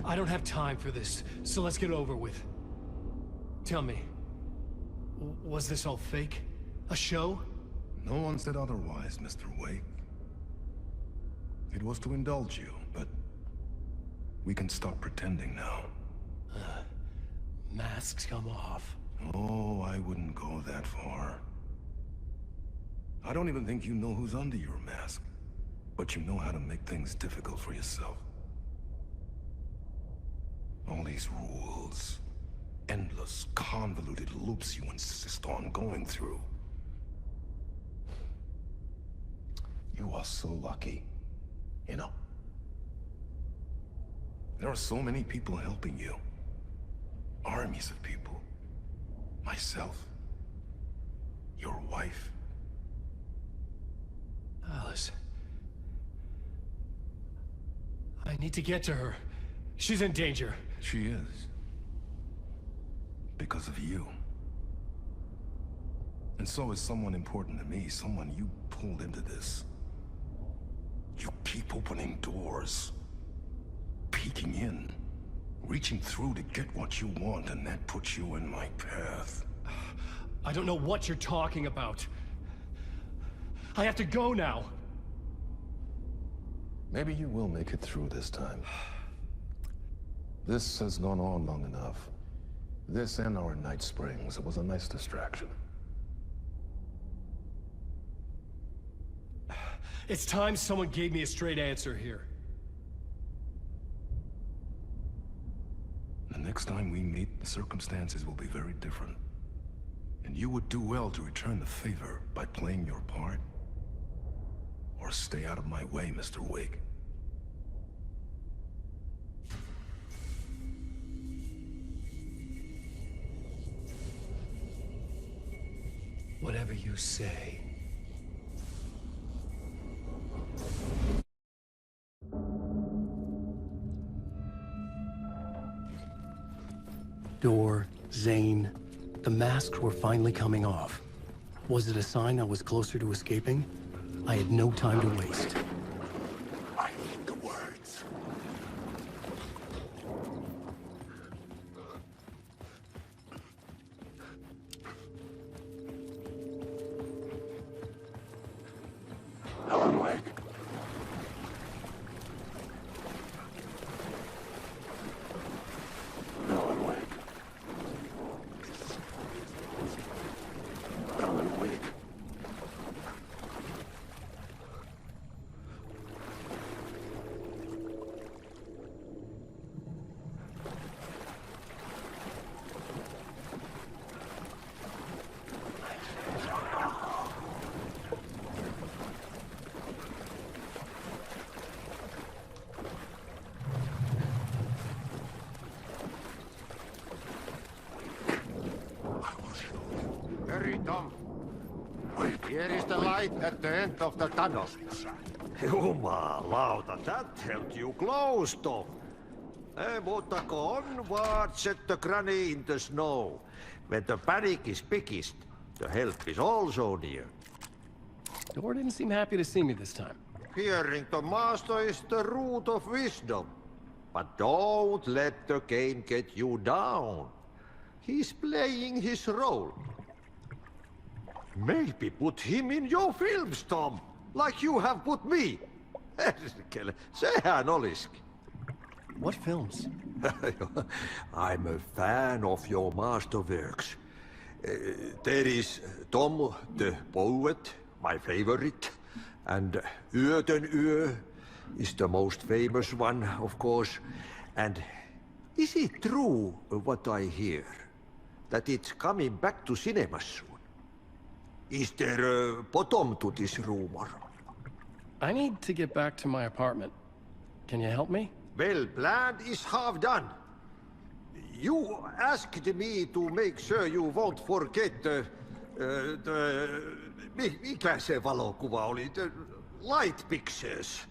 I don't have time for this, so let's get over with. Tell me, was this all fake? A show? No one said otherwise, Mr. Wake. It was to indulge you, but we can stop pretending now. Masks come off. Oh, I wouldn't go that far. I don't even think you know who's under your mask, but you know how to make things difficult for yourself. All these rules, endless, convoluted loops you insist on going through. You are so lucky, you know. There are so many people helping you. Armies of people. Myself. Your wife. Alice. I need to get to her. She's in danger. She is. Because of you. And so is someone important to me, someone you pulled into this. You keep opening doors. Peeking in. Reaching through to get what you want, and that puts you in my path. I don't know what you're talking about. I have to go now. Maybe you will make it through this time. This has gone on long enough. This and our Night Springs, it was a nice distraction. It's time someone gave me a straight answer here. The next time we meet, the circumstances will be very different. And you would do well to return the favor by playing your part. Or stay out of my way, Mr. Wig. Whatever you say. Door, Zane, the masks were finally coming off. Was it a sign I was closer to escaping? I had no time to waste. I need the words. Helen Wake. Helen Wake. Helen Wake. Hurry, Tom. Here is the light at the end of the tunnel. Jumalauta, that held you close, Tom. Mutta onward, set the granny in the snow. When the panic is biggest, the help is also near. Door didn't seem happy to see me this time. Hearing the master is the root of wisdom. But don't let the game get you down. He's playing his role. Maybe put him in your films, Tom, like you have put me. Sehän olisikin. What films? I'm a fan of your masterworks. There is Tom the Poet, my favorite, and Yöten Yö is the most famous one, of course. And is it true what I hear, that it's coming back to cinemas soon? Is there a bottom to this rumor? I need to get back to my apartment. Can you help me? Well, plan is half done. You asked me to make sure you won't forget mikä se valokuva oli? The light pictures.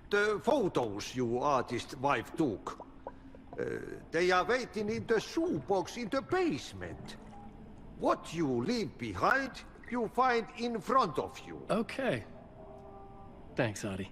The photos your artist wife took. They are waiting in the shoebox in the basement. What you leave behind, you find in front of you. Okay. Thanks, Adi.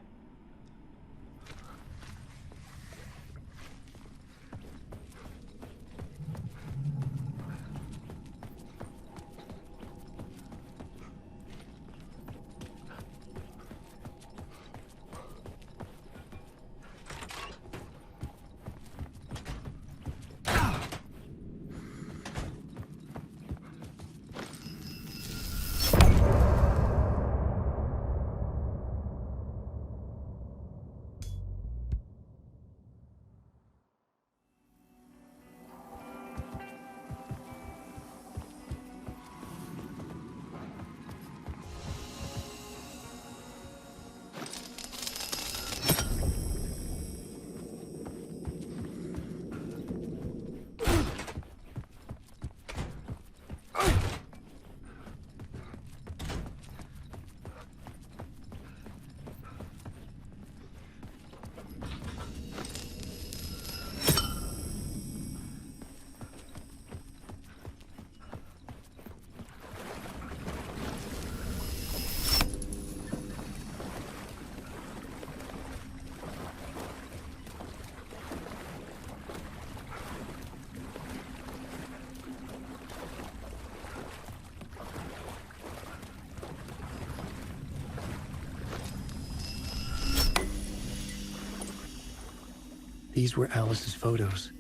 These were Alice's photos.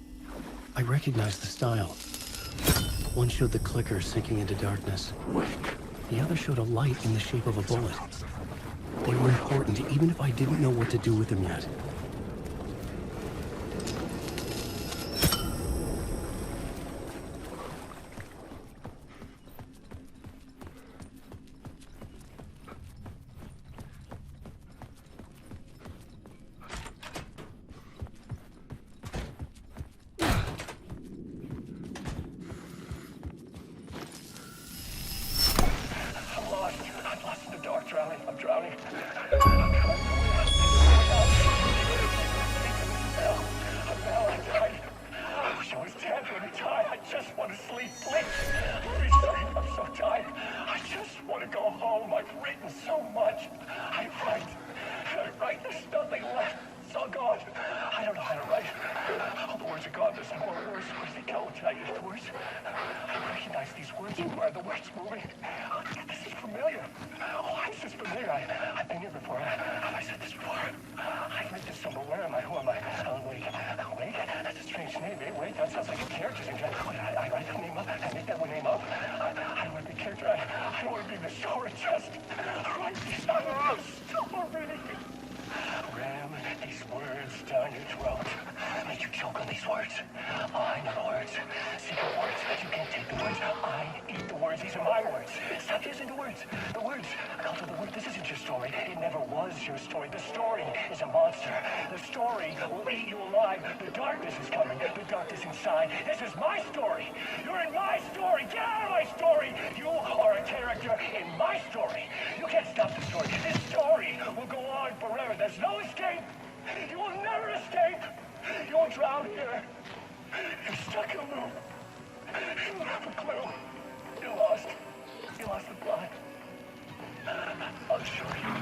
I recognized the style. One showed the clicker sinking into darkness. The other showed a light in the shape of a bullet. They were important, even if I didn't know what to do with them yet. I'm drowning. I died. I wish I was dead. Let me die. I just want to sleep, please. Let me sleep. I'm so tired. I just want to go home. I've written so much. I write. There's nothing left. It's all gone. I don't know how to write. All the words are gone. There's no more words. Where's they go? Did I use the words? I recognize these words. Where are the words moving? This is familiar. Oh, this is familiar. I've been here before. Have I said this before? I've read this somewhere. Where am I? Who am I? Wait. Wait? That's a strange name. Wait, that sounds like a character name. I write the name up. I make that one name up. I don't want to be a character. I don't want to be the story. Just write these story. Ram these words down your throat. Make you choke on these words. I know the words. Secret words. You can't take the words. I eat the words. These are my words. Stop using the words. The words. Culture, the word. This isn't your story. It never was your story. The story is a monster. The story will eat you alive. The darkness is coming. The darkness inside. This is my story. You're in my story. Get out of my story. You are a character in my story. You can't stop the story. This story will go on forever. There's no escape. You will never escape. You will drown here. You're stuck in a loop. You don't have a clue. You lost. You lost the plot. I'll show you.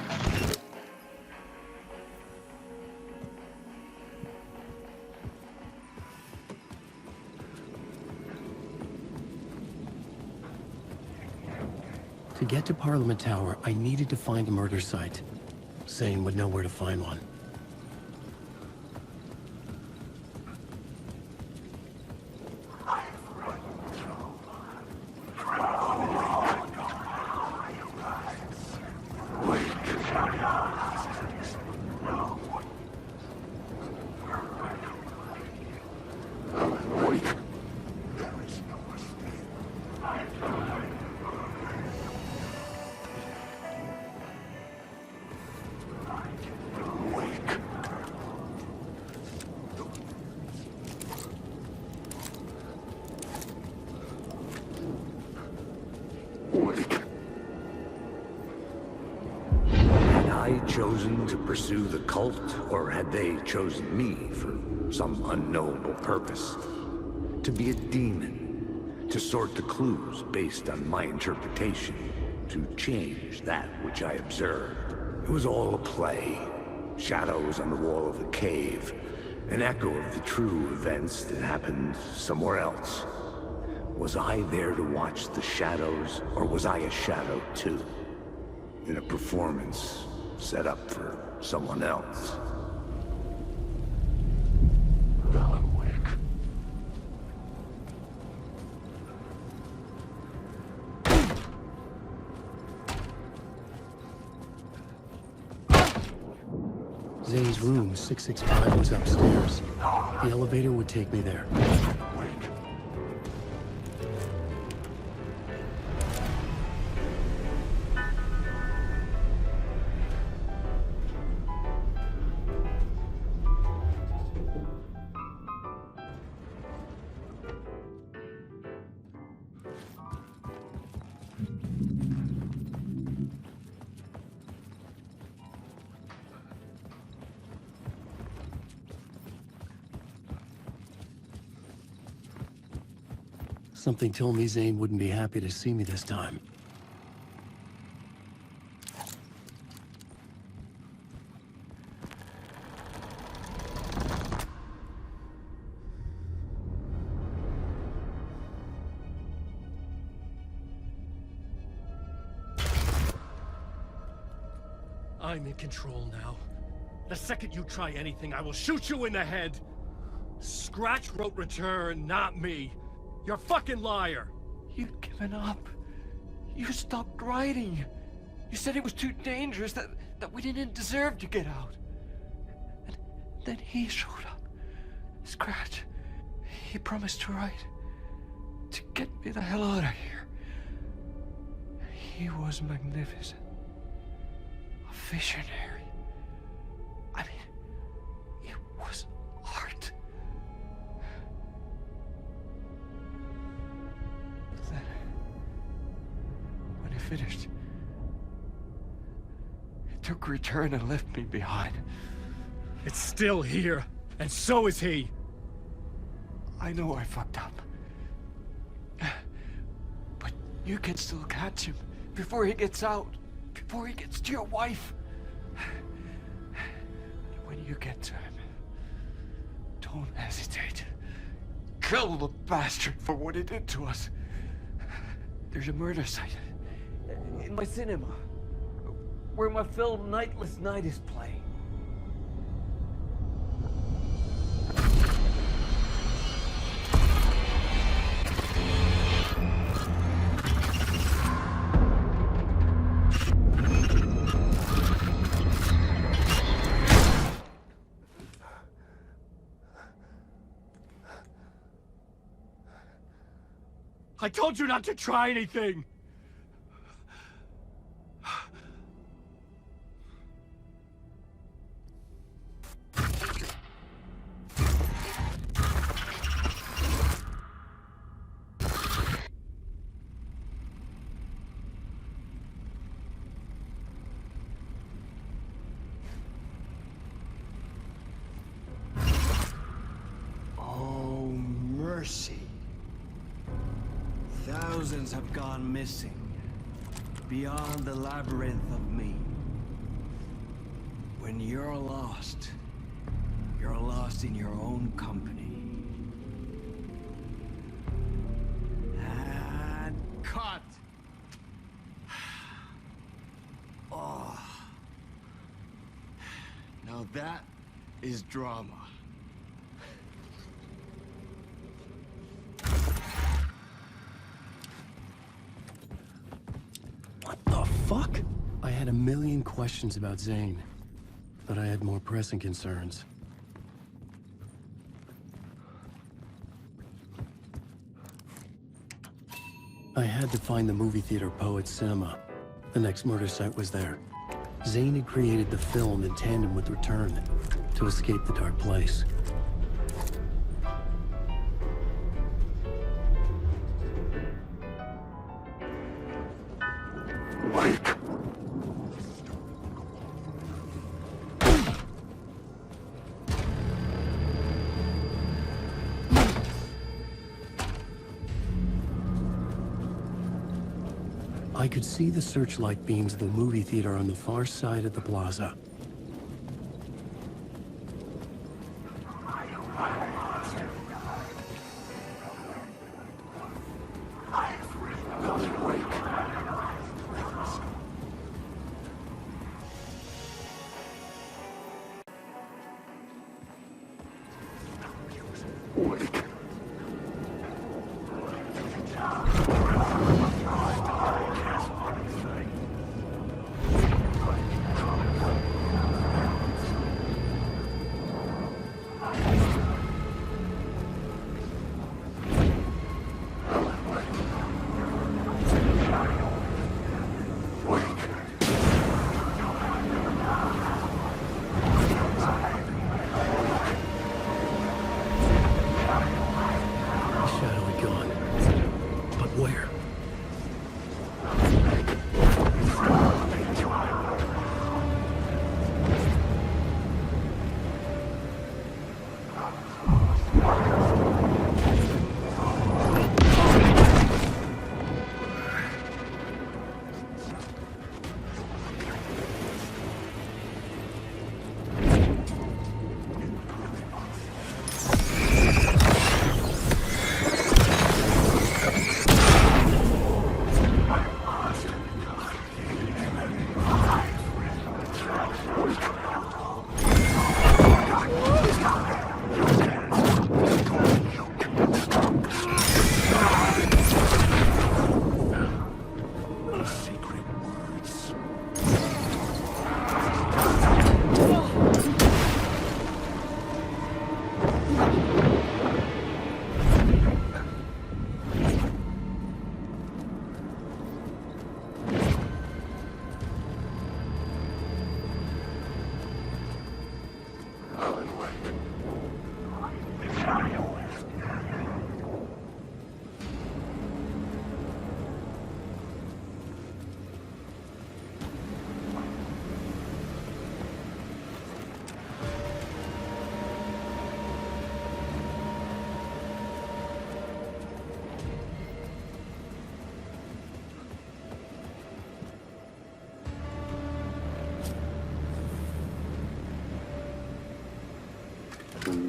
To get to Parliament Tower, I needed to find a murder site. Zane would know where to find one. Chosen to pursue the cult, or had they chosen me for some unknowable purpose? To be a demon, to sort the clues based on my interpretation, to change that which I observed. It was all a play. Shadows on the wall of the cave, an echo of the true events that happened somewhere else. Was I there to watch the shadows, or was I a shadow too? In a performance set up for someone else. Zane's room, 665, was upstairs. The elevator would take me there. Something told me Zane wouldn't be happy to see me this time. I'm in control now. The second you try anything, I will shoot you in the head! Scratch wrote return, not me. You're a fucking liar! You'd given up. You stopped writing. You said it was too dangerous, that we didn't deserve to get out. And then he showed up. Scratch. He promised to write. To get me the hell out of here. He was magnificent. A visionary. I mean, it was art. Then, when he finished, took return and left me behind. It's still here, and so is he. I know I fucked up. But you can still catch him before he gets out, before he gets to your wife. When you get to him, don't hesitate. Kill the bastard for what he did to us. There's a murder site in my cinema where my film Nightless Night is playing. I told you not to try anything! Oh, mercy. Thousands have gone missing, beyond the labyrinth of me. When you're lost in your own company. And cut! Oh. Now that is drama. What the fuck? I had a million questions about Zane, but I had more pressing concerns. I had to find the movie theater Poet's Cinema. The next murder site was there. Zane had created the film in tandem with Return to escape the dark place. I could see the searchlight beams of the movie theater on the far side of the plaza.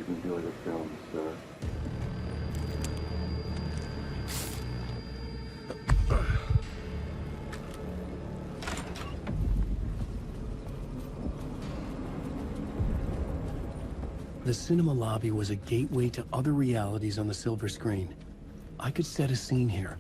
enjoy the film, sir. The cinema lobby was a gateway to other realities on the silver screen. I could set a scene here.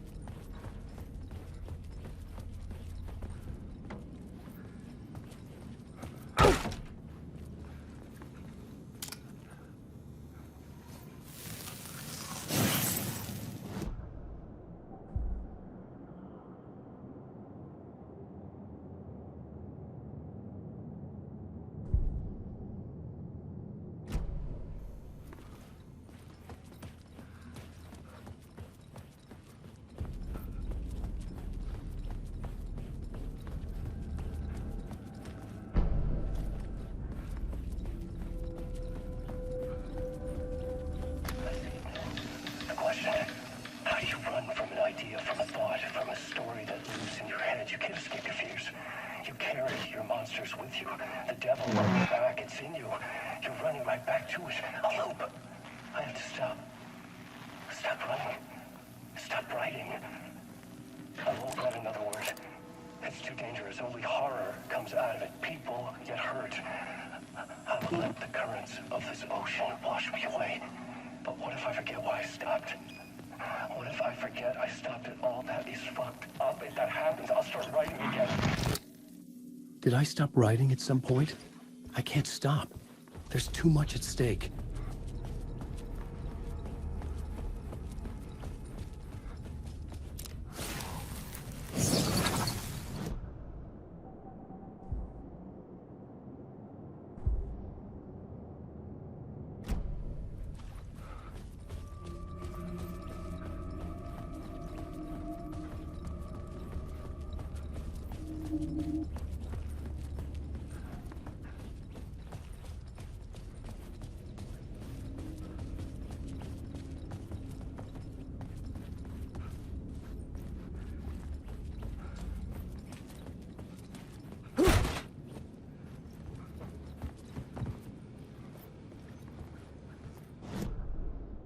Did I stop writing at some point? I can't stop. There's too much at stake.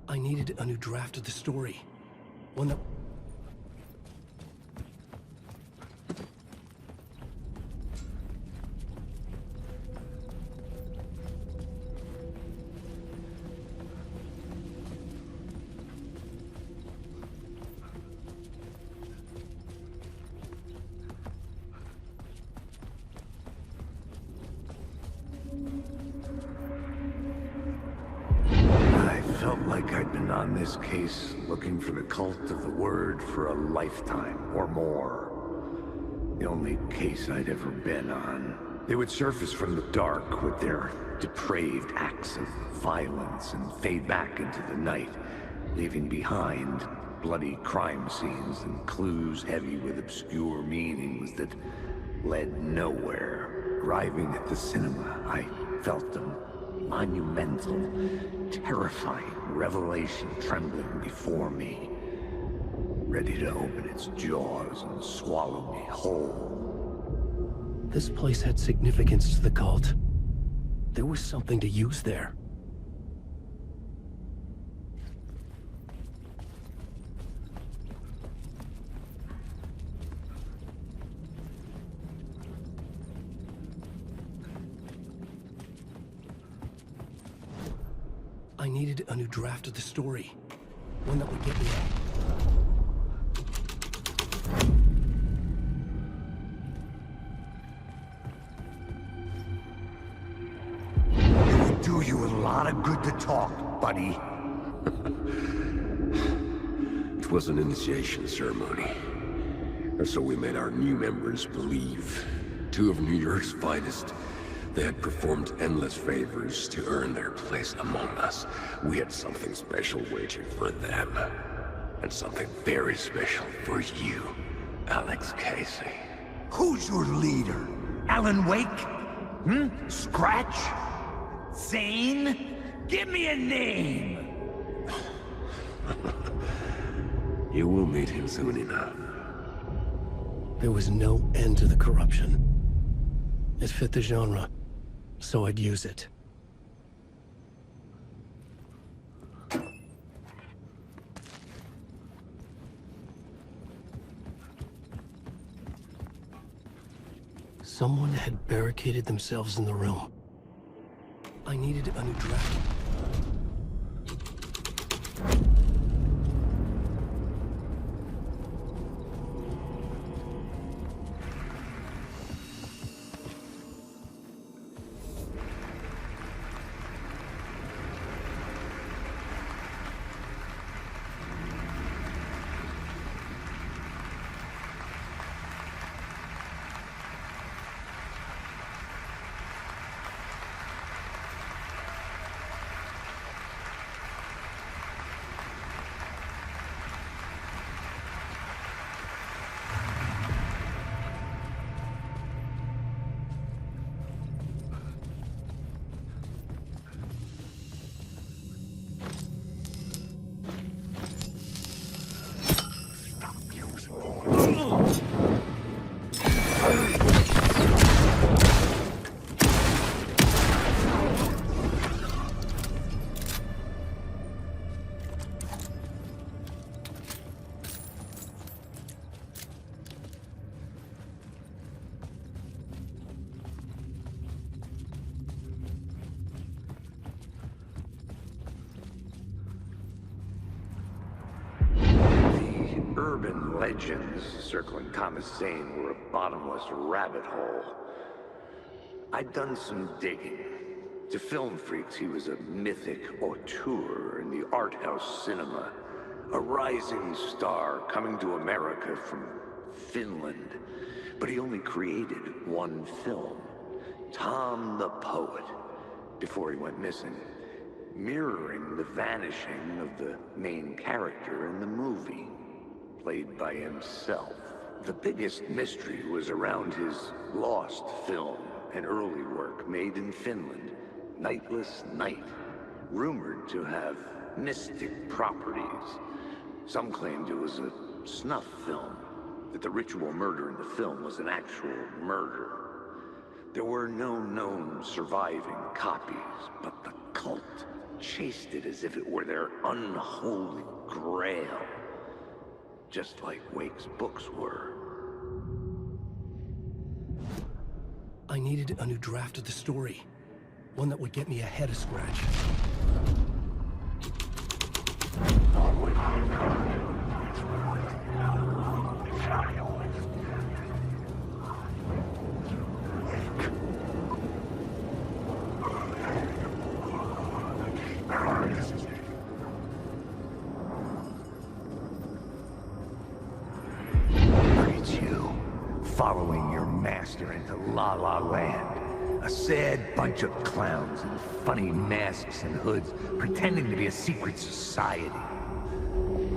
I needed a new draft of the story. One that... On this case, looking for the cult of the word for a lifetime or more. The only case I'd ever been on. They would surface from the dark with their depraved acts of violence and fade back into the night, leaving behind bloody crime scenes and clues heavy with obscure meanings that led nowhere. Arriving at the cinema, I felt them. Monumental, terrifying revelation trembling before me, ready to open its jaws and swallow me whole. This place had significance to the cult. There was something to use there. I needed a new draft of the story. One that would get me It would do you a lot of good to talk, buddy. It was an initiation ceremony. Or so we made our new members believe. 2 of New York's finest. They had performed endless favors to earn their place among us. We had something special waiting for them. And something very special for you, Alex Casey. Who's your leader? Alan Wake? Scratch? Zane? Give me a name! You will meet him soon enough. There was no end to the corruption. It fit the genre, so I'd use it. Someone had barricaded themselves in the room. I needed a new draft. Urban legends circling Thomas Zane were a bottomless rabbit hole. I'd done some digging. To film freaks, he was a mythic auteur in the art house cinema. A rising star coming to America from Finland. But he only created one film, Tom the Poet, before he went missing, mirroring the vanishing of the main character in the movie, played by himself. The biggest mystery was around his lost film, an early work made in Finland, Nightless Night, rumored to have mystic properties. Some claimed it was a snuff film, that the ritual murder in the film was an actual murder. There were no known surviving copies, but the cult chased it as if it were their unholy grail. Just like Wake's books were. I needed a new draft of the story. One that would get me ahead of Scratch. Following your master into La La Land. A sad bunch of clowns in funny masks and hoods, pretending to be a secret society.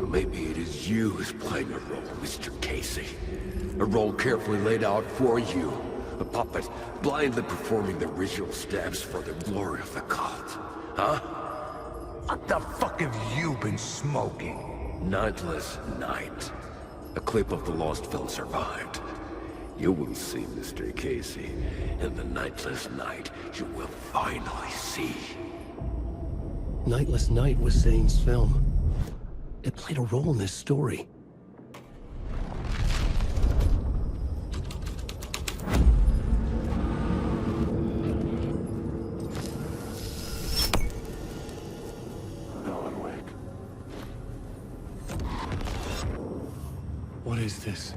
Maybe it is you who's playing a role, Mr. Casey. A role carefully laid out for you. A puppet blindly performing the ritual steps for the glory of the cult. Huh? What the fuck have you been smoking? Nightless Night. A clip of the lost film survived. You will see, Mr. Casey. In the Nightless Night, you will finally see. Nightless Night was Zane's film. It played a role in this story. What is this?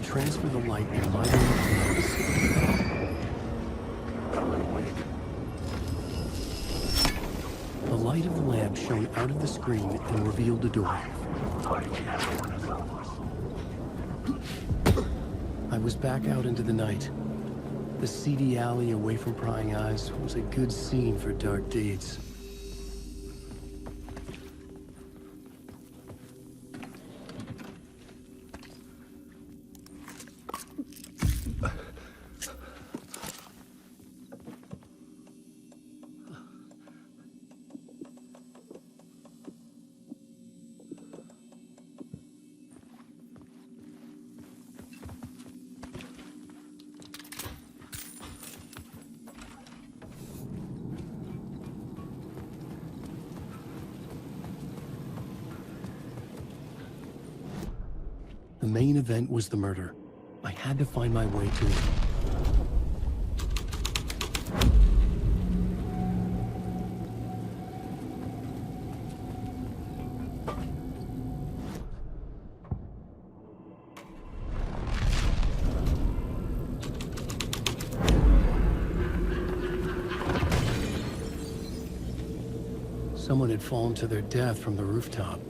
Transfer the light in my room. The light of the lamp shone out of the screen and revealed a door. I was back out into the night. The seedy alley away from prying eyes was a good scene for dark deeds. The main event was the murder. I had to find my way to it. Someone had fallen to their death from the rooftop.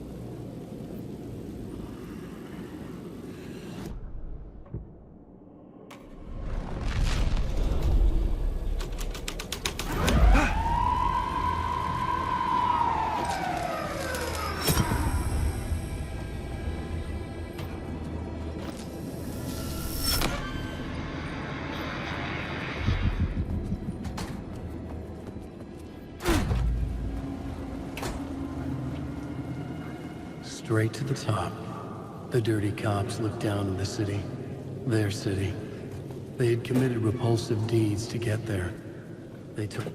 Straight to the top. The dirty cops looked down on the city. Their city. They had committed repulsive deeds to get there. They took...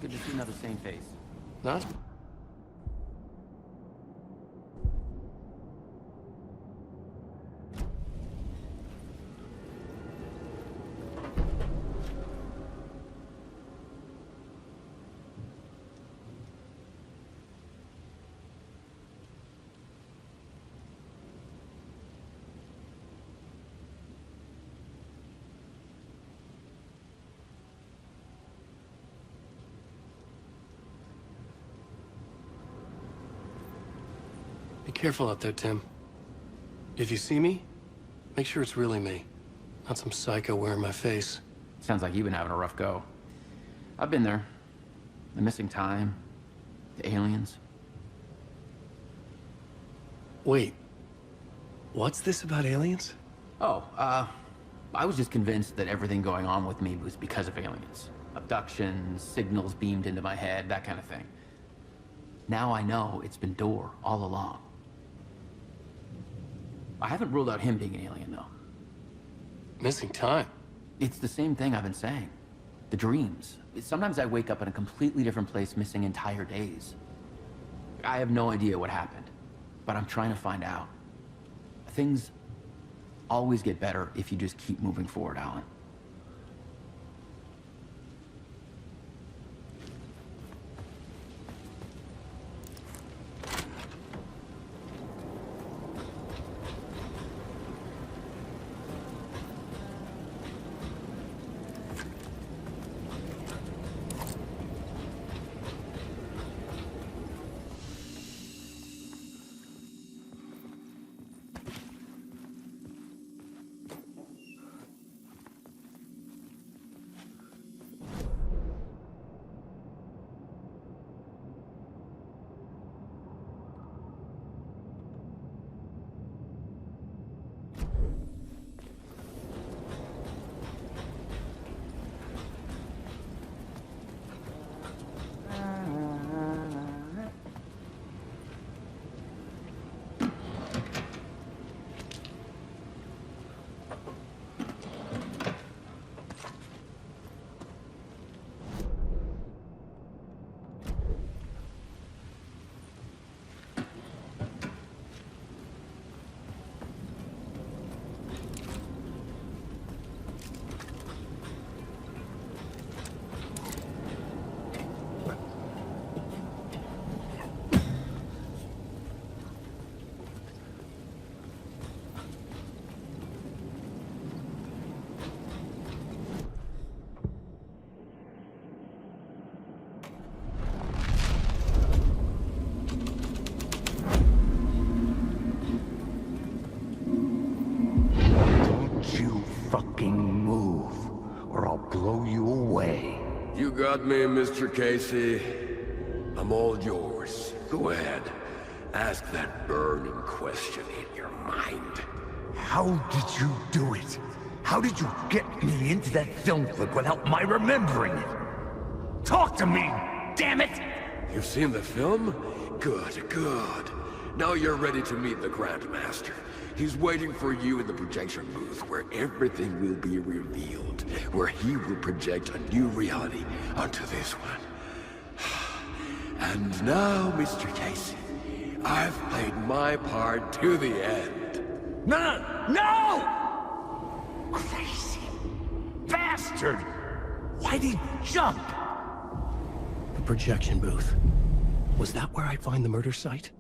Good to see another sane face. Not? Be careful out there, Tim. If you see me, make sure it's really me, not some psycho wearing my face. Sounds like you've been having a rough go. I've been there. The missing time, the aliens. Wait, what's this about aliens? Oh, I was just convinced that everything going on with me was because of aliens. Abductions, signals beamed into my head, that kind of thing. Now I know it's been Door all along. I haven't ruled out him being an alien, though. Missing time? It's the same thing I've been saying. The dreams. Sometimes I wake up in a completely different place, missing entire days. I have no idea what happened, but I'm trying to find out. Things always get better if you just keep moving forward, Alan. fucking move, or I'll blow you away. You got me, Mr. Casey. I'm all yours. Go ahead. Ask that burning question in your mind. How did you do it? How did you get me into that film clip without my remembering it? Talk to me, damn it! You've seen the film? Good, good. Now you're ready to meet the Grandmaster. He's waiting for you in the projection booth where everything will be revealed, where he will project a new reality onto this one. And now, Mr. Casey, I've played my part to the end. No! Crazy bastard! Why'd he jump? The projection booth. Was that where I'd find the murder site?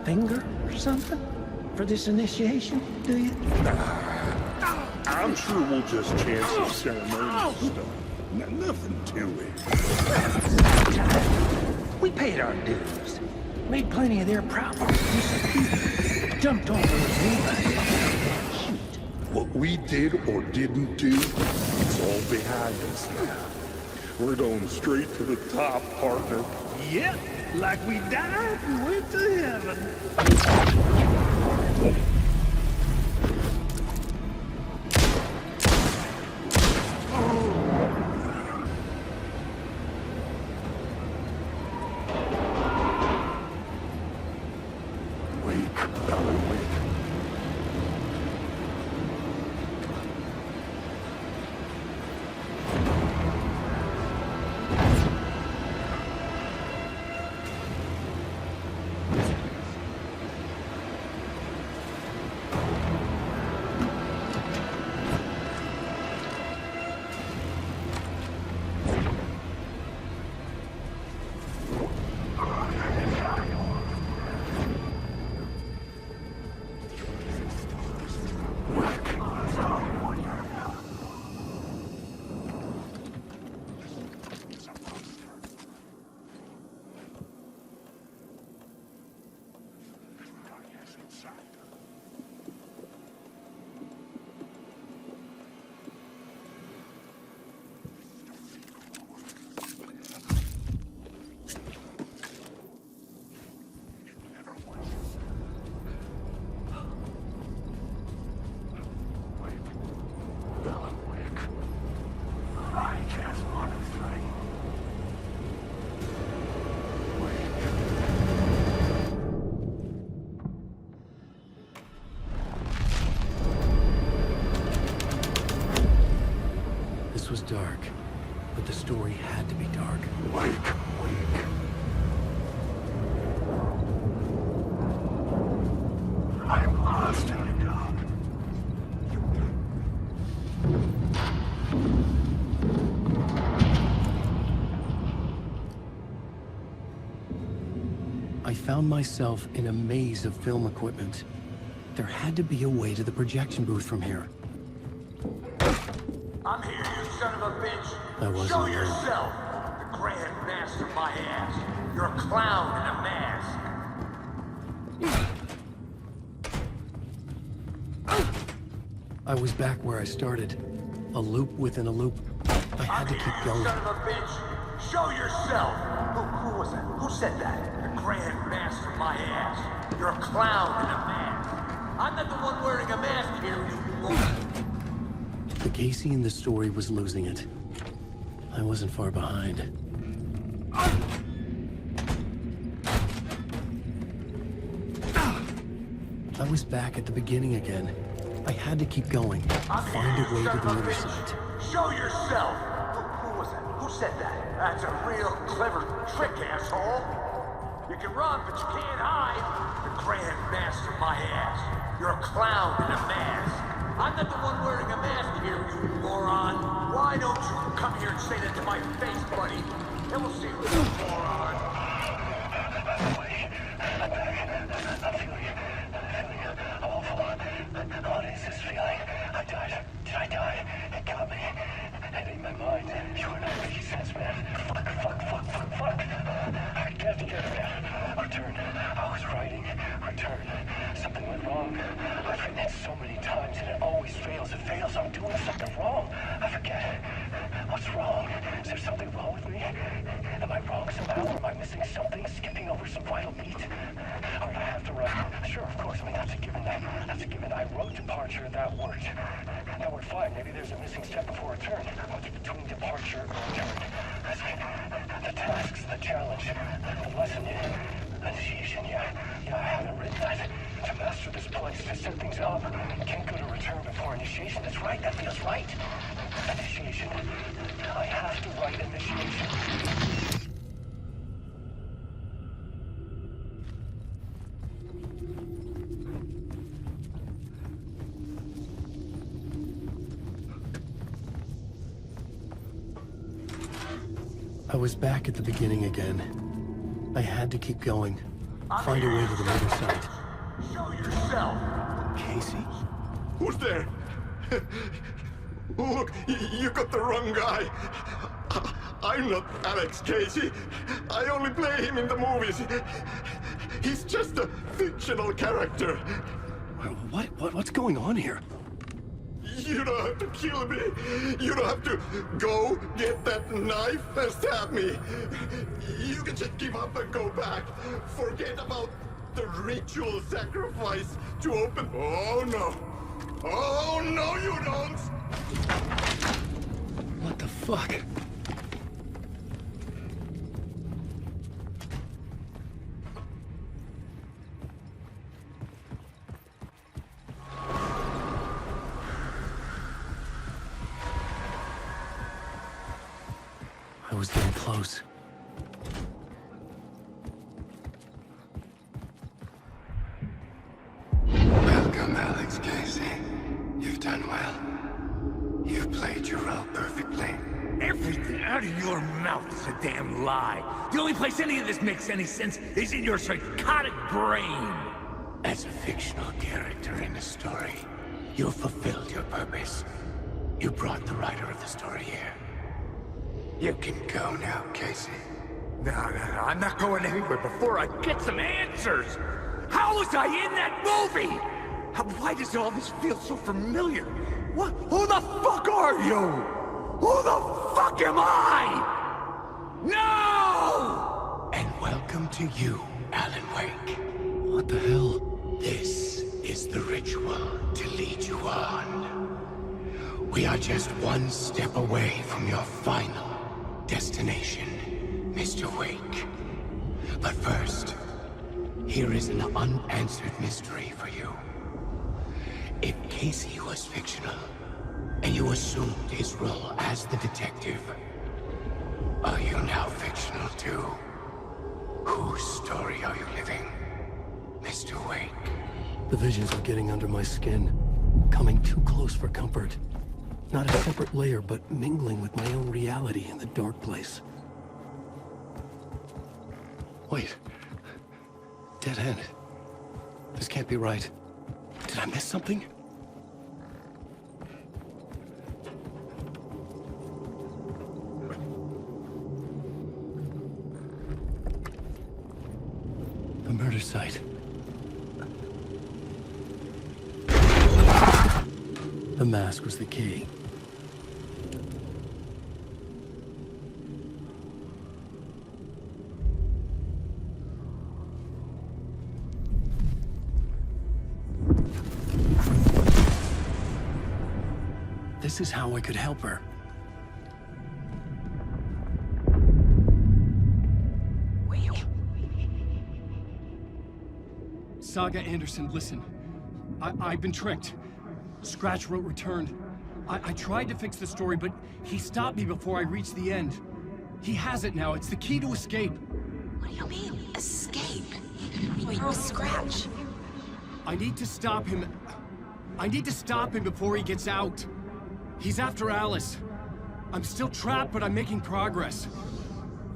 Finger or something for this initiation, do you? I'm sure we'll just chance some ceremonial stuff. Nothing to it. We paid our dues. Made plenty of their problems disappear. Jumped off of the shoot. What we did or didn't do, it's all behind us now. We're going straight to the top, partner. Yep. Like we died and went to heaven. This was dark, but the story had to be dark. I'm lost in the dark. found myself in a maze of film equipment. There had to be a way to the projection booth from here. I'm here, you son of a bitch. I wasn't Show alone. yourself. The Grand Master, my ass. You're a clown in a mask. I was back where I started. A loop within a loop. I had to keep going. Son of a bitch. Show yourself. Who was that? Who said that? The Grand Master, my ass. You're a clown in a mask. I'm not the one wearing a mask here, you moron. The Casey in the story was losing it. I wasn't far behind. I was back at the beginning again. I had to keep going. Find a way to the other side. Show yourself. Who was that? Who said that? That's a real clever trick, asshole. You can run, but you can't hide. The Grand Master, my ass. You're a clown in a mask. I'm not the one wearing a mask here, you moron. Why don't you come here and say that to my face, buddy? Then we'll see who's a moron. What is this feeling? I died. Did I die? It got me. It ate my mind. You are not making sense, man. Fuck. I can't get it now. Return. I was writing. Return. Something went wrong. I've written it so many times and it always fails. It fails. I'm doing something wrong. I forget. What's wrong? Is there something wrong with me? Am I wrong somehow? Or am I missing something? Skipping over some vital beat? Or do I have to write? Sure, of course. I mean, that's a given. That's a given. I wrote departure. That worked. That worked fine. Maybe there's a missing step before return. What's between departure and return? The tasks, the challenge, the lesson, initiation. Yeah, I haven't written that. To master this place, to set things up. Can't go to return before initiation. That's right. That feels right. Initiation. I have to write initiation. I was back at the beginning again. I had to keep going. Find a way to the other side. Show yourself. Casey? Who's there? Look, you got the wrong guy. I'm not Alex Casey. I only play him in the movies. He's just a fictional character. What's going on here? You don't have to kill me. You don't have to go get that knife and stab me. You can just give up and go back. Forget about the ritual sacrifice to open... Oh, no. Oh, no, you don't! What the fuck? I was getting close. Welcome, Alex Casey. You've done well. You've played your role perfectly. Everything out of your mouth is a damn lie. The only place any of this makes any sense is in your psychotic brain. As a fictional character in a story, you fulfilled your purpose. You brought the writer of the story here. You can go now, Casey. No, I'm not going anywhere before I get some answers. How was I in that movie? Why does all this feel so familiar? What? Who the fuck are you? Who the fuck am I? No! And welcome to you, Alan Wake. What the hell? This is the ritual to lead you on. We are just one step away from your final destination, Mr. Wake. But first, here is an unanswered mystery for you. If Casey was fictional, and you assumed his role as the detective, are you now fictional too? Whose story are you living, Mr. Wake? The visions are getting under my skin, coming too close for comfort. Not a separate layer, but mingling with my own reality in the dark place. Wait. Dead end. This can't be right. Did I miss something? The murder site. The mask was the key. This is how I could help her. Saga Anderson, listen. I've been tricked. Scratch wrote returned. I tried to fix the story, but he stopped me before I reached the end. He has it now. It's the key to escape. What do you mean, escape? Wait, Scratch. I need to stop him. I need to stop him before he gets out. He's after Alice. I'm still trapped, but I'm making progress.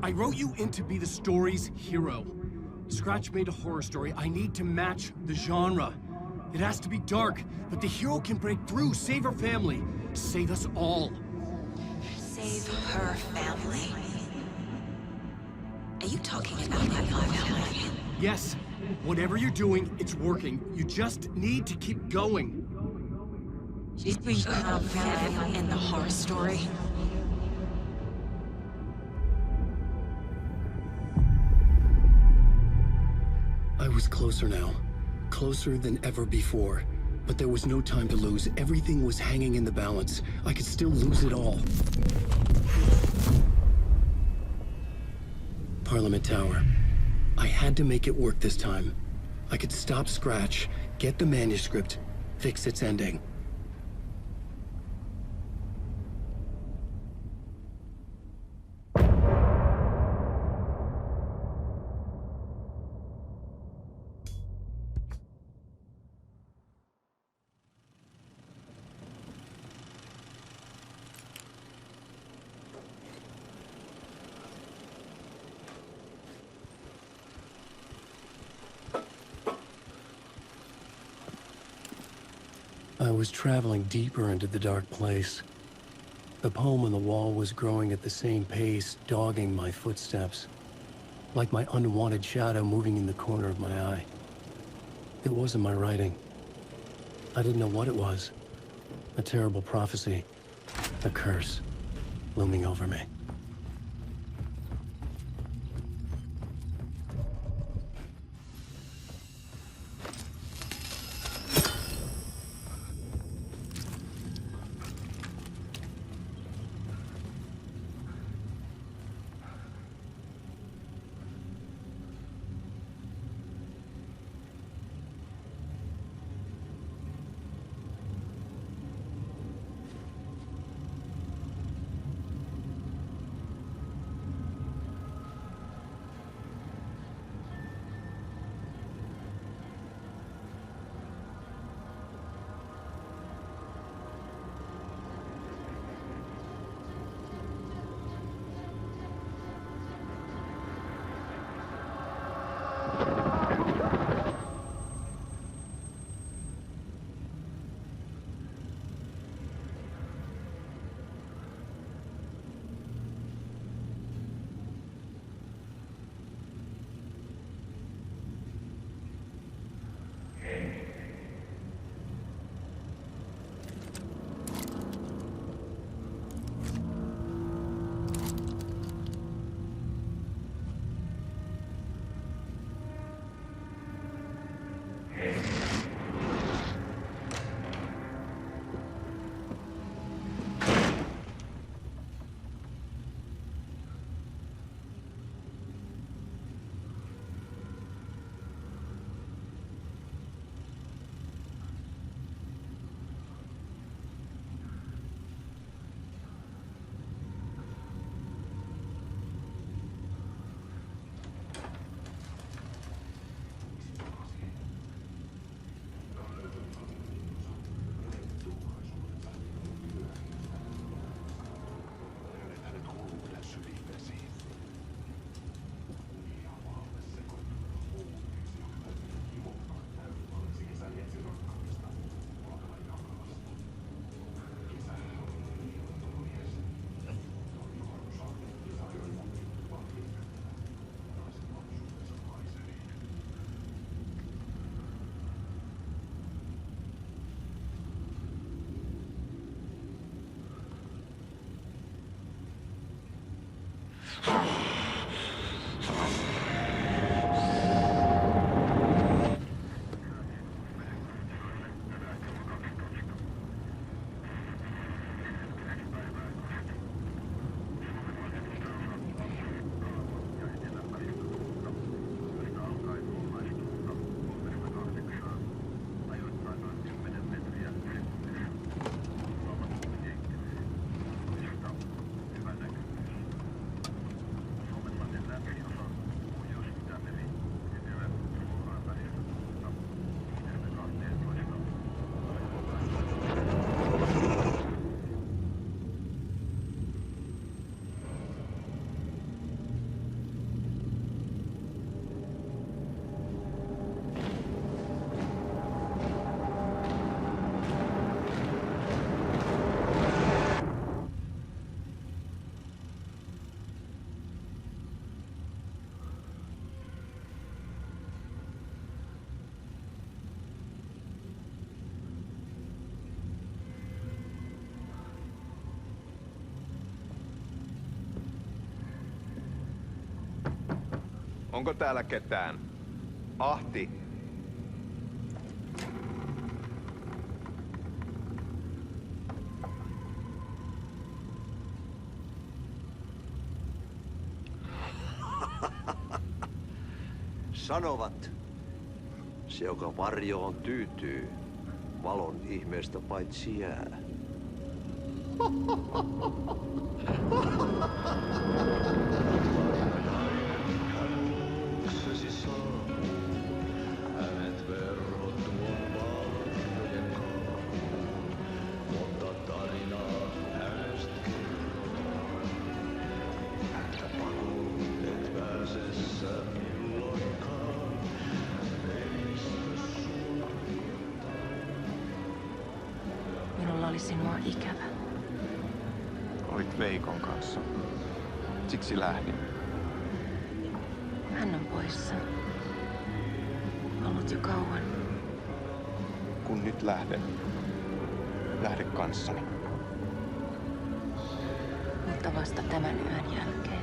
I wrote you in to be the story's hero. Scratch made a horror story. I need to match the genre. It has to be dark, but the hero can break through, save her family, save us all. Save her family? Are you talking about my family? Yes. Whatever you're doing, it's working. You just need to keep going. You become family in the horror story? I was closer now. Closer than ever before. But there was no time to lose. Everything was hanging in the balance. I could still lose it all. Parliament Tower. I had to make it work this time. I could stop Scratch, get the manuscript, fix its ending. I was traveling deeper into the dark place. The poem on the wall was growing at the same pace, dogging my footsteps, like my unwanted shadow moving in the corner of my eye. It wasn't my writing. I didn't know what it was. A terrible prophecy, a curse, looming over me. Onko täällä ketään? Ahti! Sanovat, se joka varjoon tyytyy, valon ihmeestä paitsi jää. Minulla oli sinua ikävä. Olit Veikon kanssa. Siksi lähdin. Hän on poissa. Ollut jo kauan. Kun nyt lähden, lähde kanssani. Mutta vasta tämän yön jälkeen.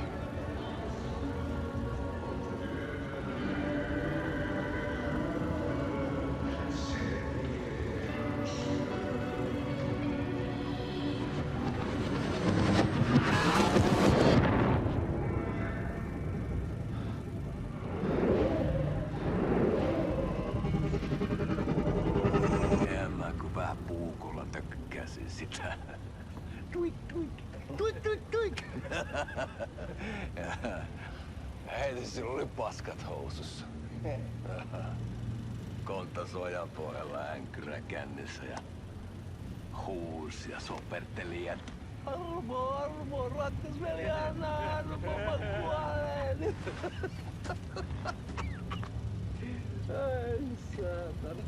Sitä. Tuik, tuik, tuik, tuik, tuik. Hei, sillä oli paskat housussa. Kontas ojan pohjalla änkyrä kännissä ja huusi ja soperteli, että Armo, rakkasveli, anna Armo, mä kuolen. Ai saatana.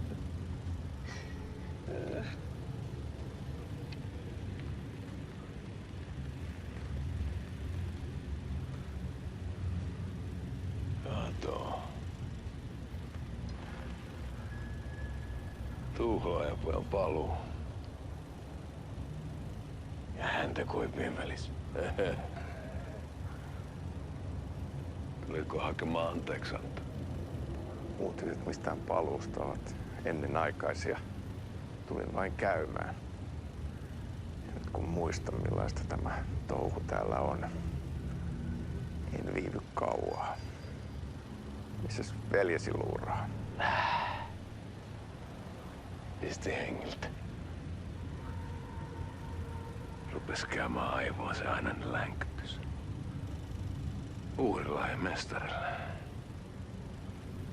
Tuhlaajapojan paluu. Ja häntä kuin pimelis. Tuliko hakemaan anteeksi antaa? Uutiset mistään paluusta ovat ennenaikaisia. Tulin vain käymään. Ja nyt kun muistan millaista tämä touhu täällä on, en viivy kauaa. Missäs veljesi luuraa? Pisti hengiltä. Rupes käymään aivoon se aina länkytys. Uurilla ja mestarilla.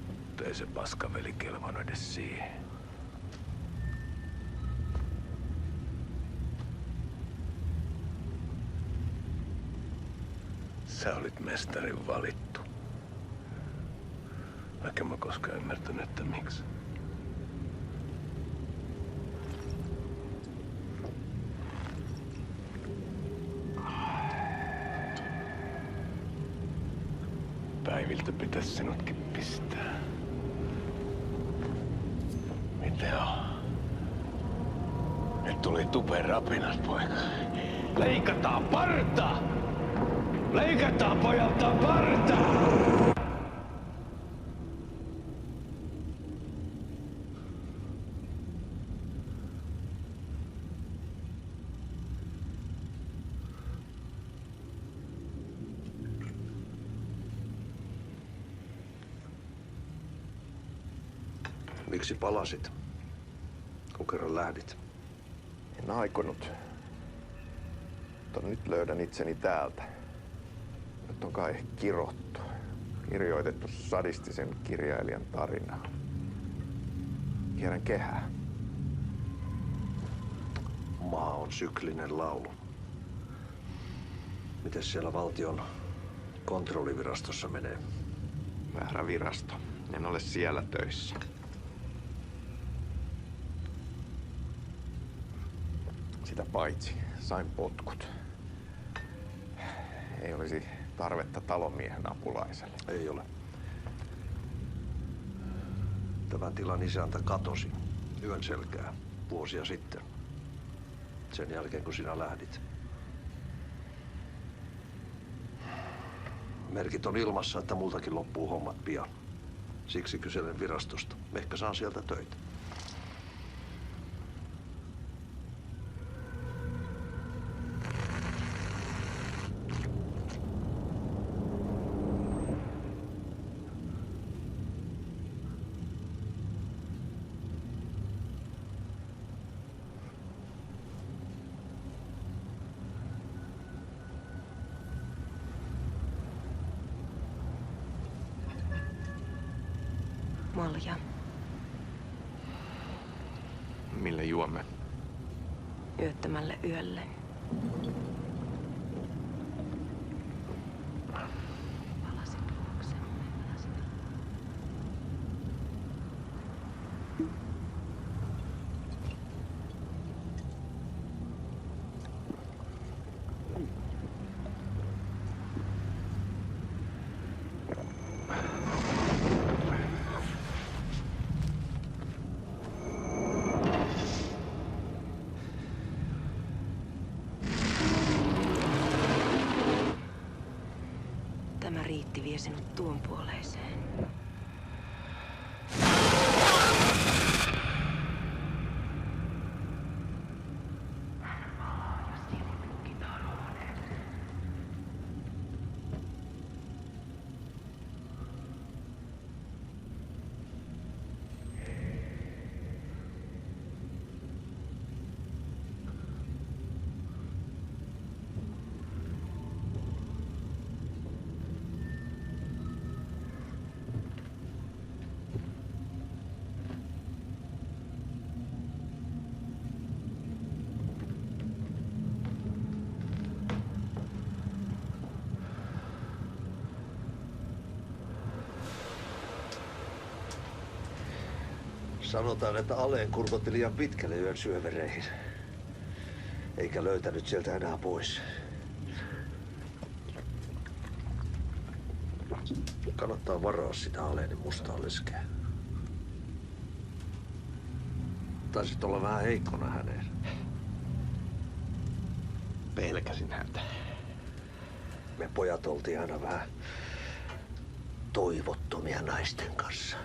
Mutta ei se paskaveli kelvannut edes siihen. Sä olit mestarin valittu. Vaikka mä koskaan ymmärtänyt, että miksi. Päiviltä pitäisi sinutkin pistää. Miten on? Nyt tuli tupen rapinat, poika. Leikataan parta! Leikataan pojalta parta! Miksi palasit, kun kerran lähdit? En aikonut. Mutta nyt löydän itseni täältä. Nyt on kai kirottu. Kirjoitettu sadistisen kirjailijan tarinaa. Kierrän kehää. Maa on syklinen laulu. Mites siellä valtion kontrollivirastossa menee? Väärä virasto. En ole siellä töissä. Sitä paitsi sain potkut. Ei olisi tarvetta talonmiehen apulaiselle. Ei ole. Tämän tilan isäntä katosi yön selkää vuosia sitten. Sen jälkeen kun sinä lähdit. Merkit on ilmassa, että multakin loppuu hommat pian. Siksi kyselen virastosta. Ehkä saan sieltä töitä. Malja. Mille juomme? Yöttömälle yölle. Tämä riitti vie sinut tuon puoleiseen. Sanotaan, että Aleen kurkotti liian pitkälle yön syövereihin. Eikä löytänyt sieltä enää pois. Kannattaa varaa sitä Aleenin mustaa leskeä. Taisit olla vähän heikkona häneen. Pelkäsin häntä. Me pojat oltiin aina vähän toivottomia naisten kanssa.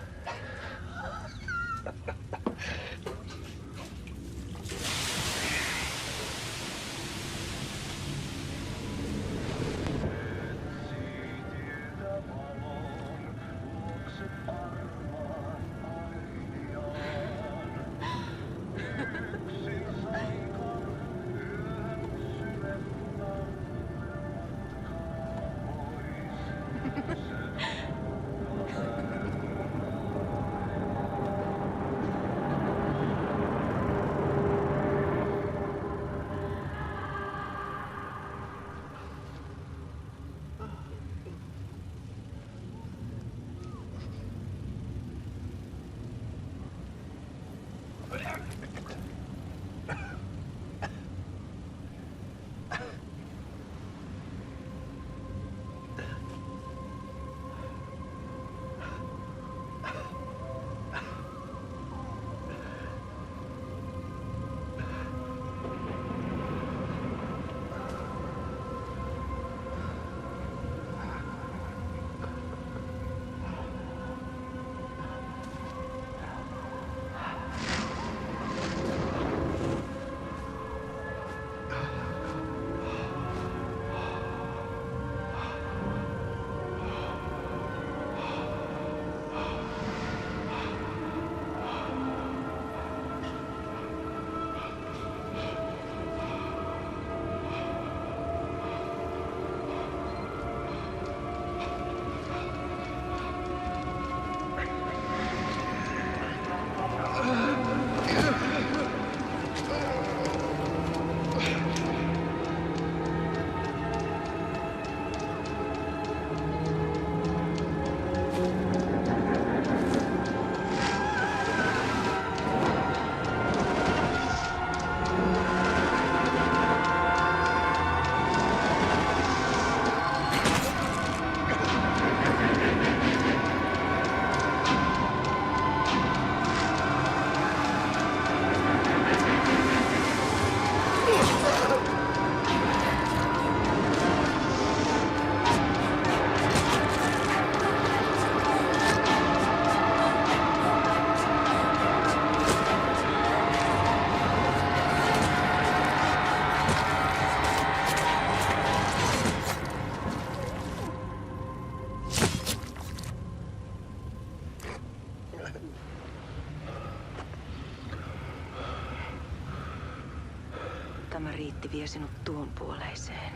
Tämä riitti vie sinut tuon puoleiseen.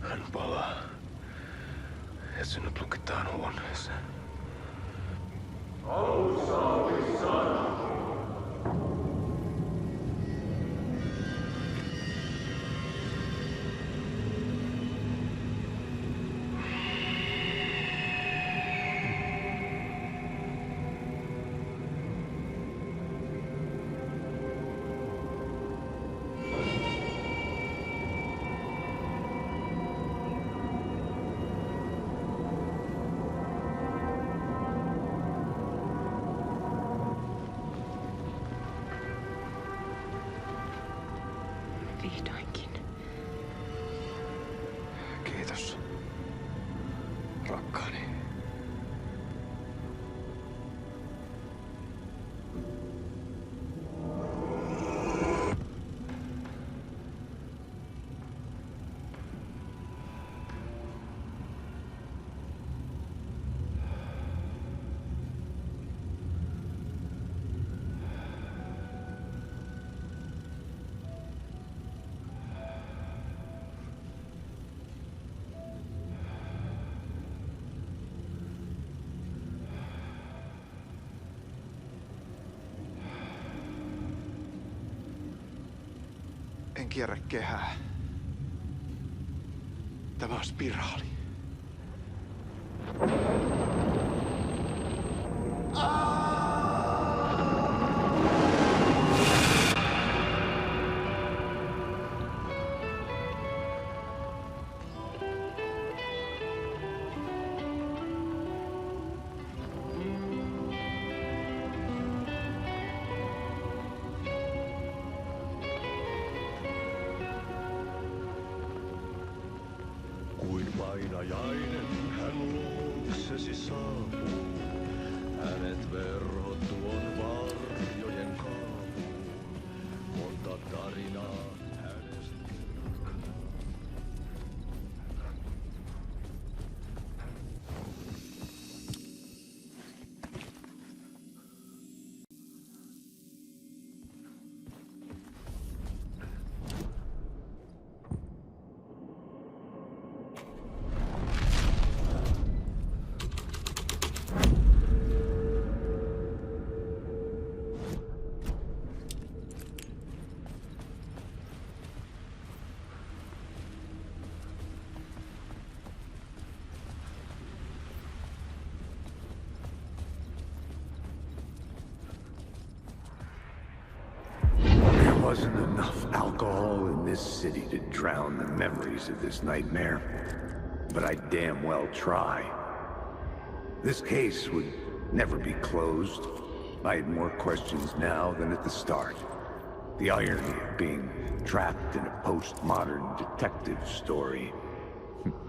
Hän palaa. Ja sinut lukitaan huoneeseen. Alussa oli sana. Vihdoinkin. Kiitos. Rakkaani. En kierrä kehää. Tämä on spiraali. Kuin painajainen hän luoksesi saapuu. Hänet verhot tuon varjojen kaapuun. Monta tarinaa hänestä. There wasn't enough alcohol in this city to drown the memories of this nightmare, but I'd damn well try. This case would never be closed. I had more questions now than at the start. The irony of being trapped in a postmodern detective story.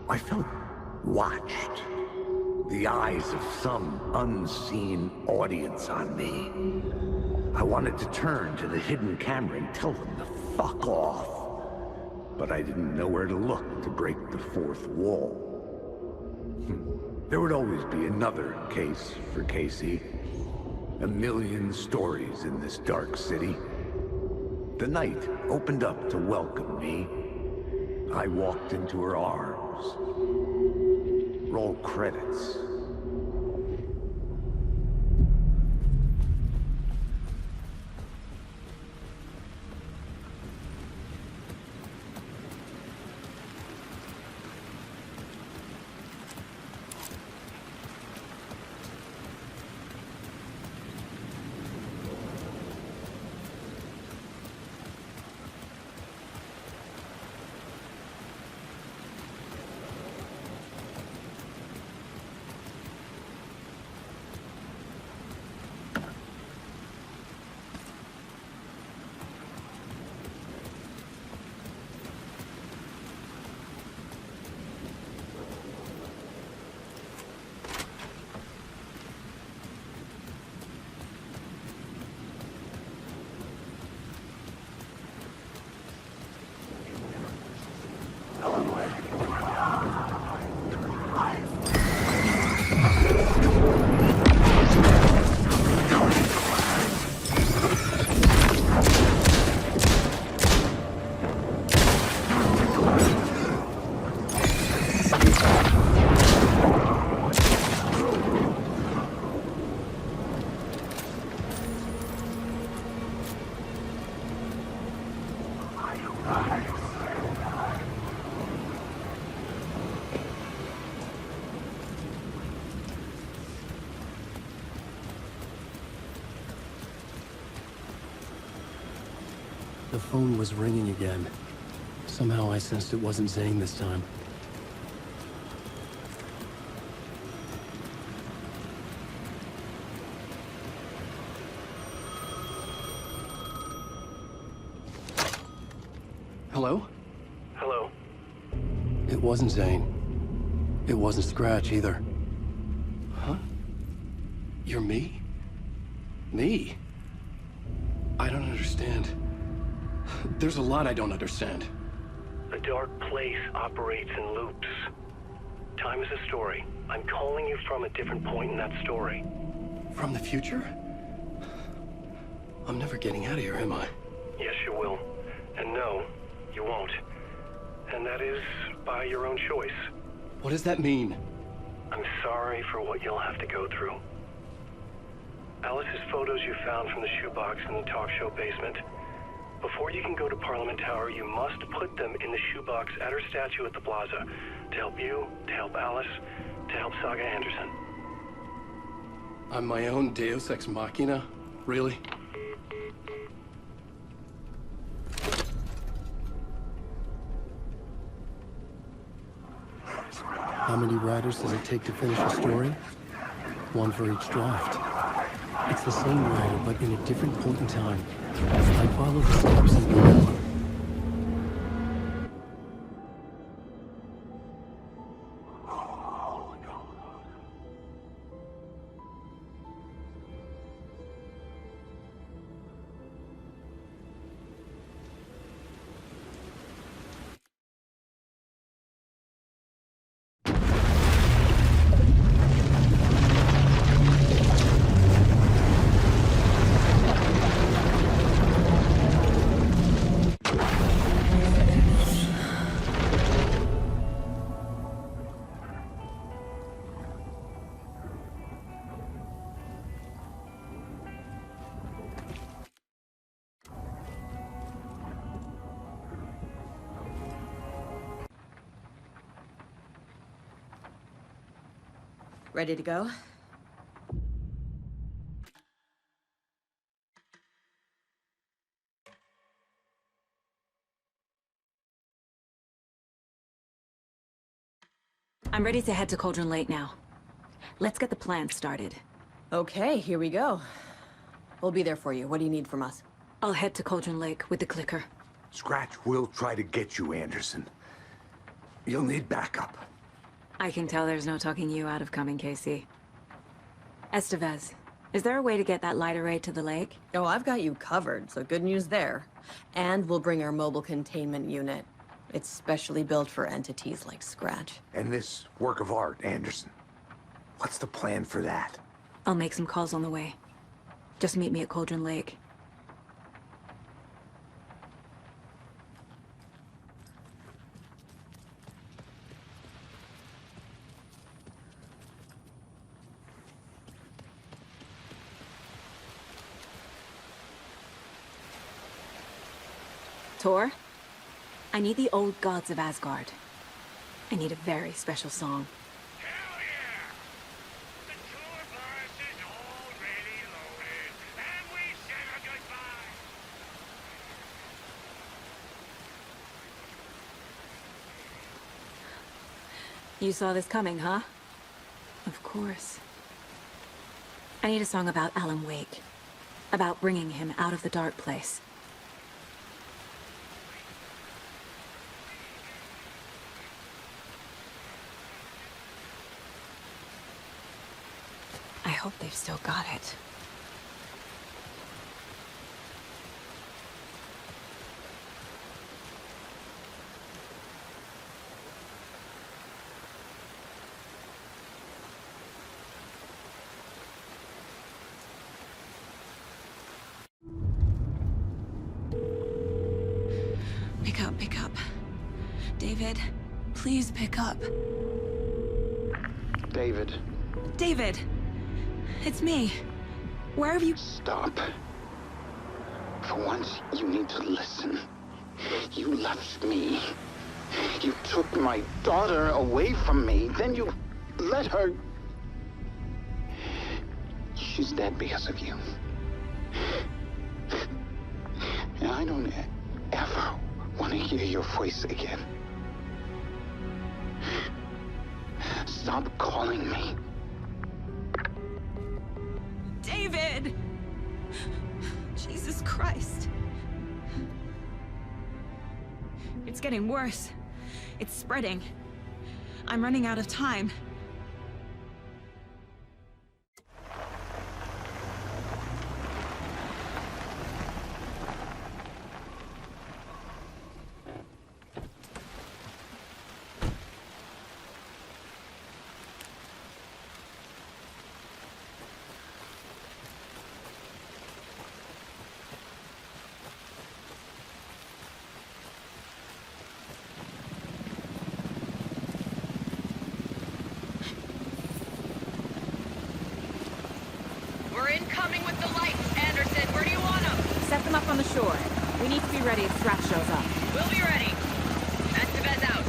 I felt watched. The eyes of some unseen audience on me. I wanted to turn to the hidden camera and tell them to fuck off. But I didn't know where to look to break the fourth wall. There would always be another case for Casey. A million stories in this dark city. The night opened up to welcome me. I walked into her arms. Roll credits. The phone was ringing again. Somehow I sensed it wasn't Zane this time. Hello? Hello. It wasn't Zane. It wasn't Scratch either. Huh? You're me? Me? I don't understand. There's a lot I don't understand. The dark place operates in loops. Time is a story. I'm calling you from a different point in that story. From the future? I'm never getting out of here, am I? Yes, you will. And no, you won't. And that is by your own choice. What does that mean? I'm sorry for what you'll have to go through. Alice's photos you found from the shoebox in the talk show basement. Before you can go to Parliament Tower, you must put them in the shoebox at her statue at the plaza. To help you, to help Alice, to help Saga Anderson. I'm my own Deus Ex Machina? Really? How many writers does it take to finish a story? One for each draft. It's the same writer, but in a different point in time. I follow the steps in the book. Ready to go? I'm ready to head to Cauldron Lake now. Let's get the plan started. Okay, here we go. We'll be there for you. What do you need from us? I'll head to Cauldron Lake with the clicker. Scratch will try to get you, Anderson. You'll need backup. I can tell there's no talking you out of coming, Casey. Estevez, is there a way to get that light array to the lake? Oh, I've got you covered, so good news there. And we'll bring our mobile containment unit. It's specially built for entities like Scratch. And this work of art, Anderson. What's the plan for that? I'll make some calls on the way. Just meet me at Cauldron Lake. Tor, I need the old gods of Asgard. I need a very special song. You saw this coming, huh? Of course. I need a song about Alan Wake. About bringing him out of the dark place. I hope they've still got it. Pick up. David, please pick up. David. David! It's me. Where have you... Stop. For once, you need to listen. You left me. You took my daughter away from me. Then you let her... She's dead because of you. And I don't ever want to hear your voice again. Stop calling me. David! Jesus Christ. It's getting worse. It's spreading. I'm running out of time. We're incoming with the lights, Anderson. Where do you want them? Set them up on the shore. We need to be ready if Scratch shows up. We'll be ready. Estevez out.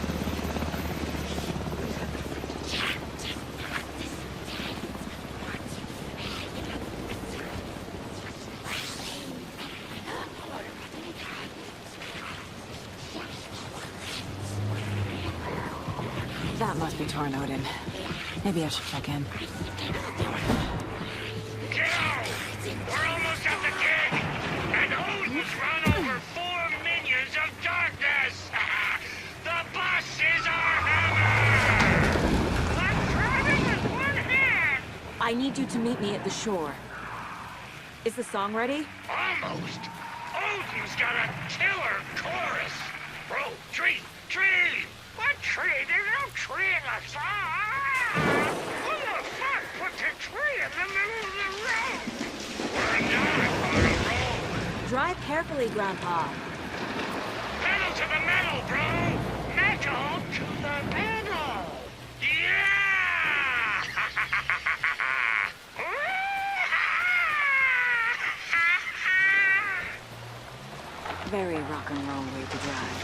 That must be torn Odin. Maybe I should check in. We're almost at the gig! And Odin's run over 4 minions of darkness! The bus is our hammer! I'm driving with one hand! I need you to meet me at the shore. Is the song ready? Almost! Odin's got a killer chorus! Bro, tree! Tree! What tree? There's no tree in the song! Who the fuck put the tree in the middle of the road? Drive carefully, Grandpa. Pedal to the metal, bro! Metal to the metal! Yeah! Very rock and roll way to drive.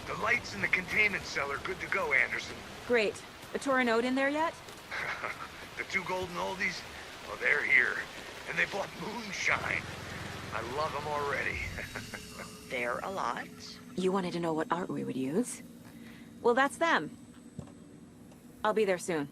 The lights in the containment cell are good to go, Anderson. Great. The Torin Odin there yet? The 2 golden oldies? Well, they're here. And they bought moonshine. I love them already. They're a lot. You wanted to know what art we would use? Well, that's them. I'll be there soon.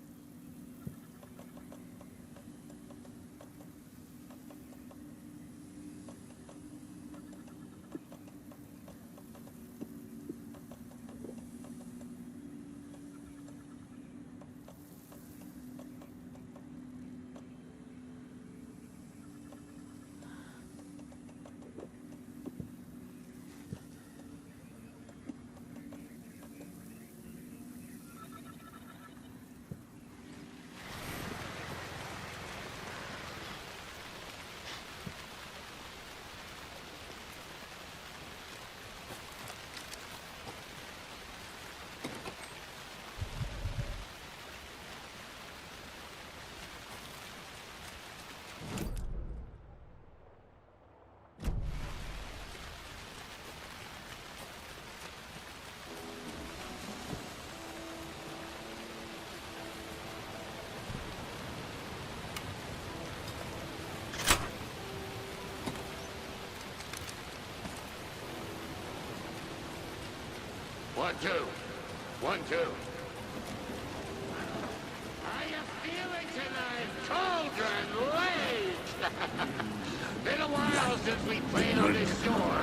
2. 1, 2. How you feeling tonight, Cauldron Lake? Been a while since we played on this shore.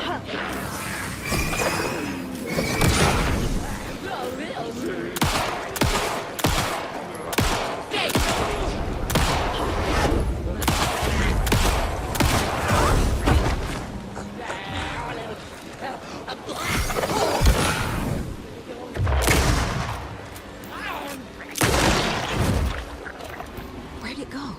Where'd it go?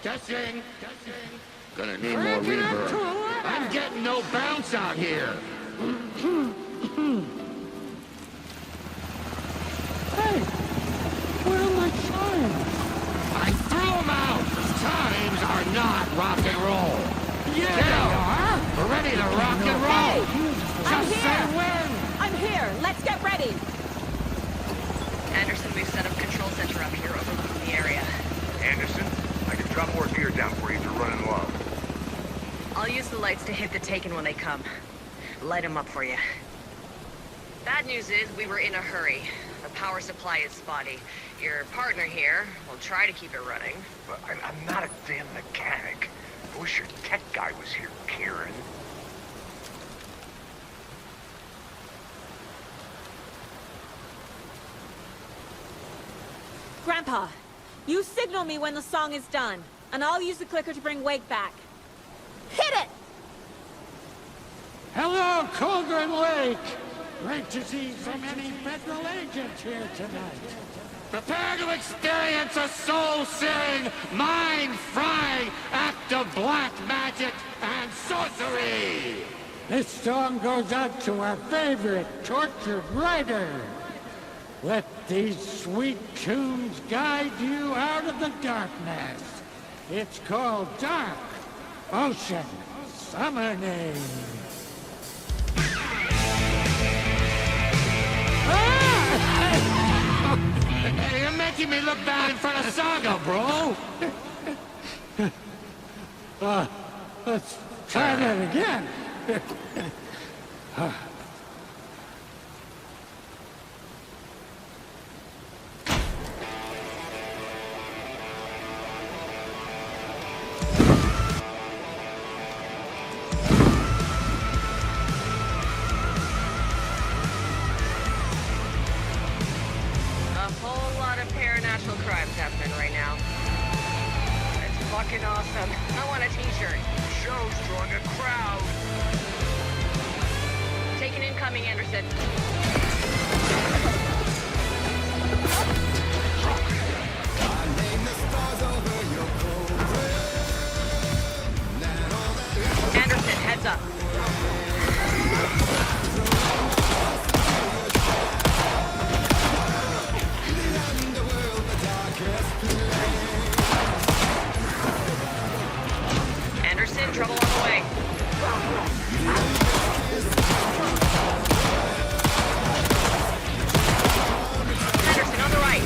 Testing. Gonna need more reverb. I'm getting no bounce out here. Hey, where are my chimes? I threw them out. Chimes are not rock and roll. Yeah, they are. We're ready to rock and roll. I'm Just here. say when. I'm here. Let's get ready. Anderson, we've set up control center up here overlooking the area. Anderson, I can drop more gear down for you if you're running low. I'll use the lights to hit the Taken when they come. Light them up for you. Bad news is we were in a hurry. The power supply is spotty. Your partner here will try to keep it running. But I'm not a damn mechanic. I wish your tech guy was here, Kieran. Grandpa, you signal me when the song is done, and I'll use the clicker to bring Wake back. Hit it! Hello, Cauldron Lake! Great to see so many federal agents here tonight. Prepare to experience a soul-searing, mind-frying act of black magic and sorcery! This song goes out to our favorite tortured writer. Let these sweet tunes guide you out of the darkness. It's called Dark Ocean Summoning. Hey, you're making me look bad in front of Saga, bro. Let's try that again. Crimes happening right now. It's fucking awesome. I want a t-shirt. The show's drawing a crowd. Taking incoming, Anderson. Anderson, heads up. Anderson, trouble on the way. Anderson, on the right.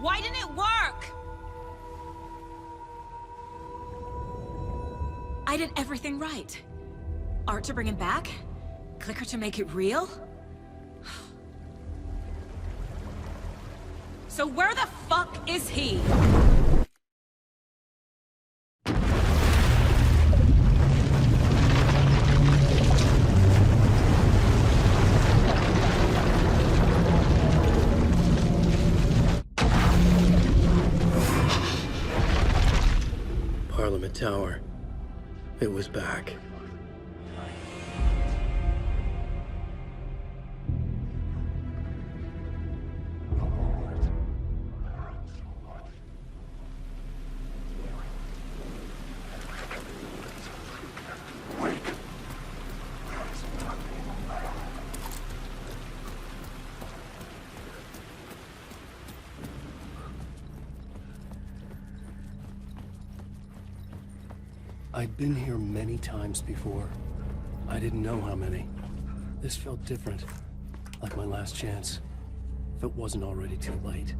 Why didn't it work? I did everything right. Art to bring him back? Clicker to make it real? So where the fuck is he? Parliament Tower. It was back. I'd been here many times before. I didn't know how many. This felt different, like my last chance, if it wasn't already too late.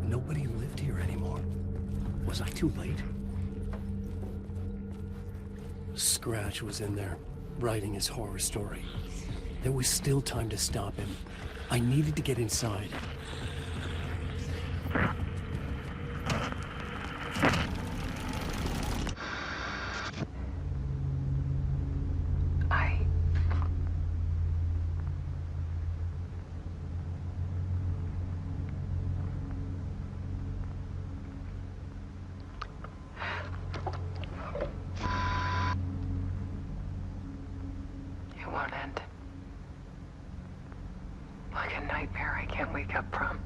Nobody lived here anymore. Was I too late? Scratch was in there, writing his horror story. There was still time to stop him. I needed to get inside. wake up from.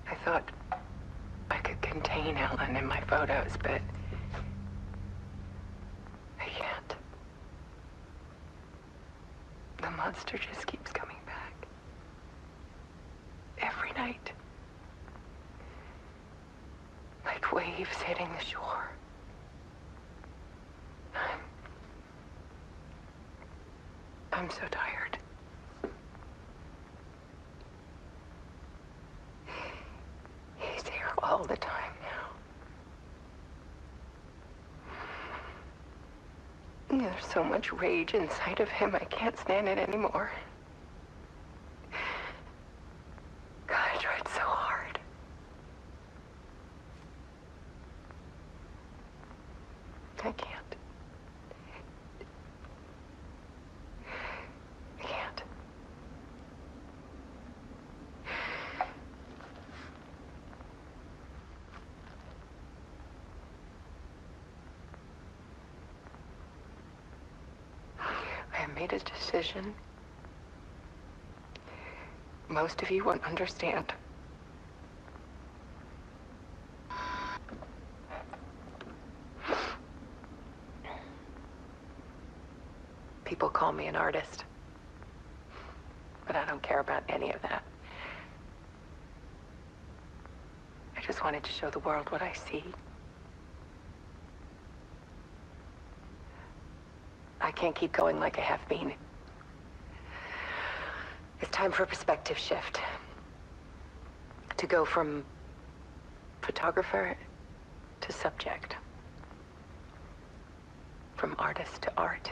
I thought I could contain Ellen in my photos, but I can't. The monster just keeps coming back. Every night. Like waves hitting the shore. I'm so tired. He's here all the time now. There's so much rage inside of him, I can't stand it anymore. God, I tried so hard. I can't. I can't. I have made a decision. Most of you won't understand. People call me an artist, but I don't care about any of that. I just wanted to show the world what I see. I can't keep going like I have been. It's time for a perspective shift. To go from photographer to subject. From artist to art.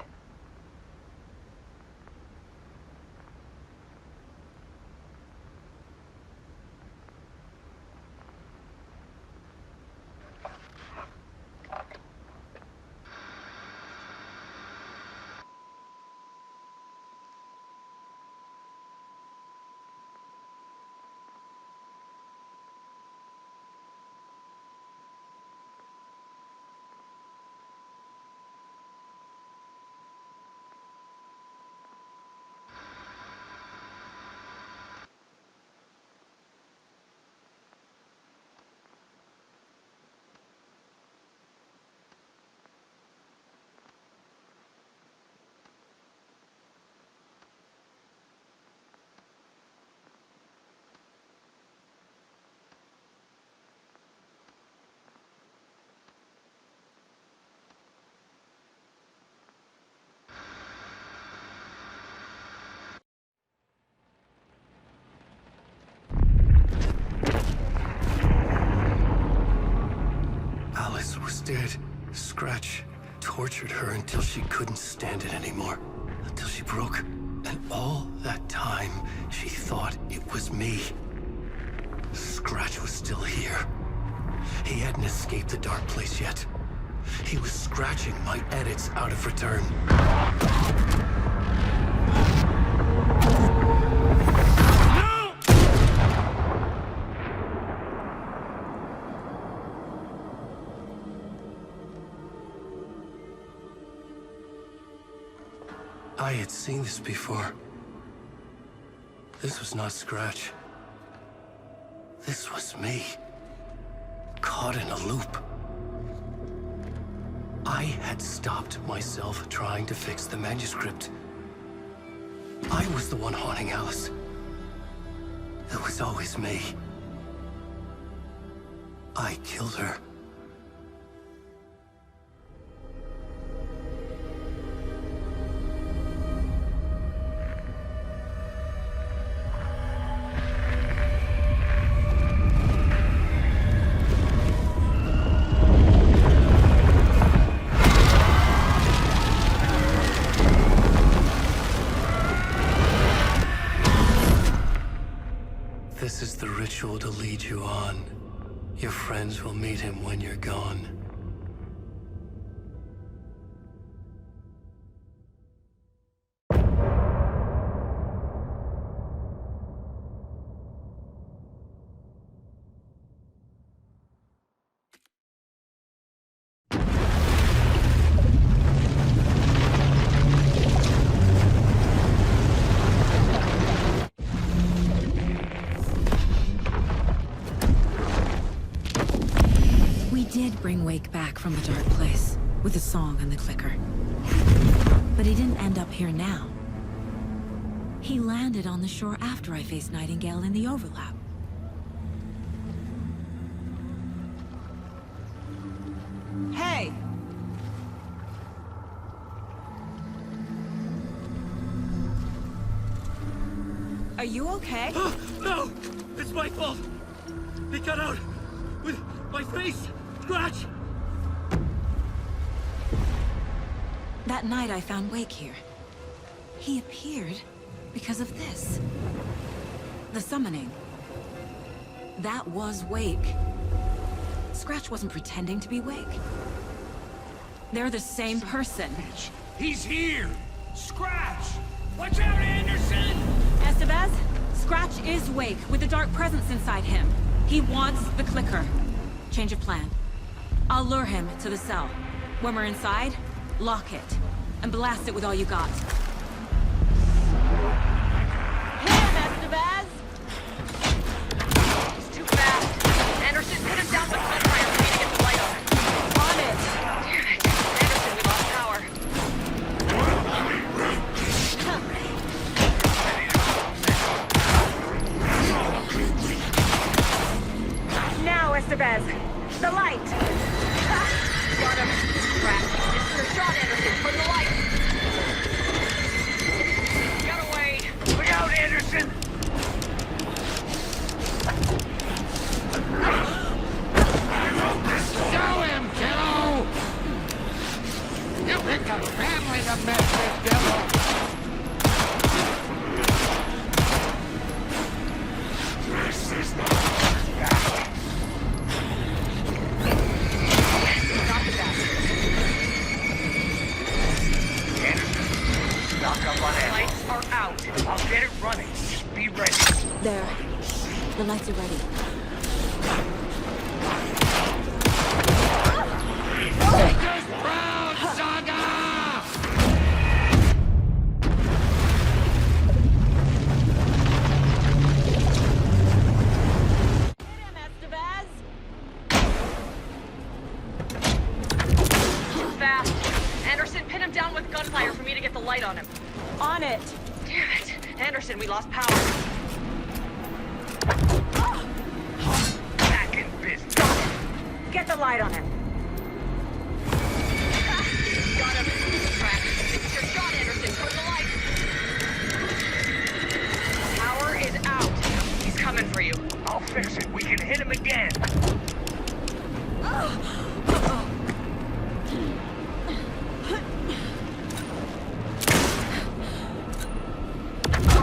Alice was dead. Scratch tortured her until she couldn't stand it anymore. Until she broke. And all that time, she thought it was me. Scratch was still here. He hadn't escaped the dark place yet. He was scratching my edits out of return. I had seen this before. This was not Scratch. This was me. Caught in a loop. I had stopped myself trying to fix the manuscript. I was the one haunting Alice. It was always me. I killed her. This is the ritual to lead you on. Your friends will meet him when you're gone. song on the clicker. But he didn't end up here now. He landed on the shore after I faced Nightingale in the overlap. Hey! Are you okay? No! It's my fault! He got out! With my face! Scratch! That night I found Wake here. He appeared because of this. The summoning. That was Wake. Scratch wasn't pretending to be Wake. They're the same person. He's here! Scratch! Watch out, Anderson! Estevez, Scratch is Wake with the dark presence inside him. He wants the clicker. Change of plan. I'll lure him to the cell. When we're inside, lock it. And blast it with all you got. Hit him, Estevez! He's too fast. Anderson, put him down with gunfire for me to get the light on him. On it! Damn it. Anderson, we lost power. Now, Estevez! The light! Got him! Scratch! It's your shot, Anderson! For the light! Get away! Look out, Anderson! Show him, kiddo! You picked a family to mess with, devil! This is not back. Knock up on ammo. Lights are out. I'll get it running. Just be ready. There. The lights are ready. Take us proud, Saga! Hit him, Estevez! Too fast. Anderson, pin him down with gunfire for me to get the light on him. On it! Damn it. Anderson, we lost power. Back in business. Get the light on him. Got him. Crack. It's your shot, Anderson. Put the light. Power is out. He's coming for you. I'll fix it. We can hit him again.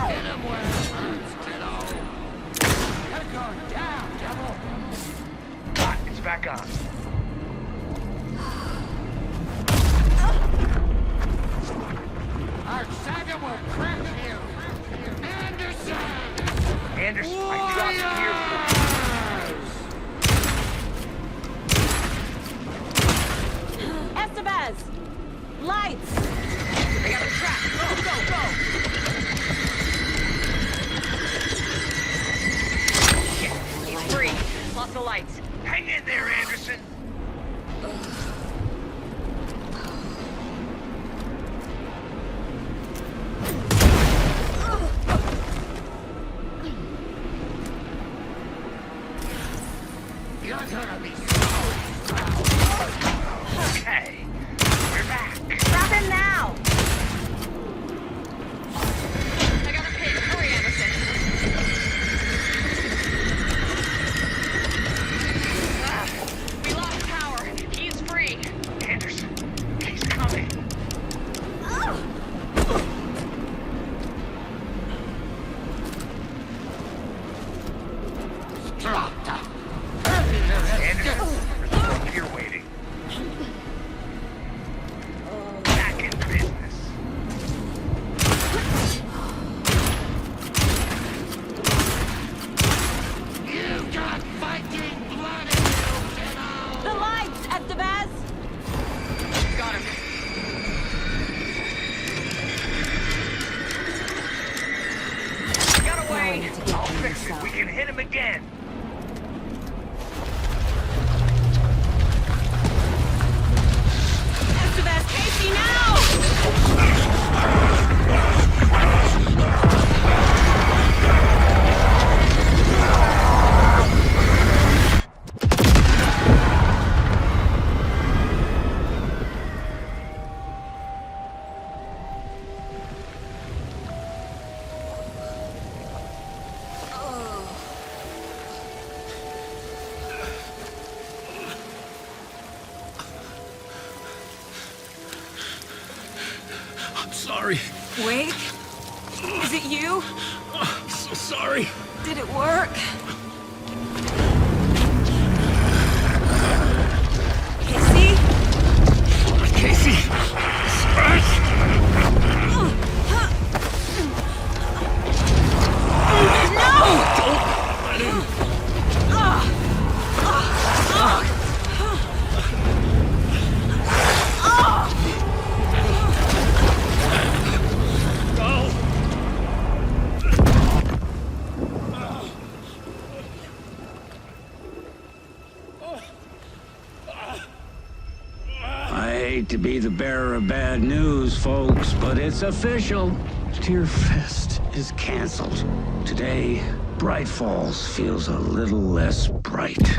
Hit him where it hurts, kiddo! You're going down, devil! Ah, it's back on. Our Saga will crush you! Anderson! Anderson, I dropped here for Estevez! Lights! They got a trap. Go, go, go! Shit, he's free. Lost the lights. Hang in there, Anderson. You're gonna be Okay, we're back. Stop him now! I got a pin. Hurry, Anderson. We lost power. He's free. Anderson, he's coming. Anderson, there's a book here waiting. Back in business. You got Viking blood in you, kiddo! The lights, Estevez! Got him. Got away. I'll fix it. We can hit him again. Estevez! sorry. Wake? Is it you? I'm so sorry. Did it work? Casey? Casey! Scratch! I hate to be the bearer of bad news, folks, but it's official. Tearfest is canceled. Today, Bright Falls feels a little less bright.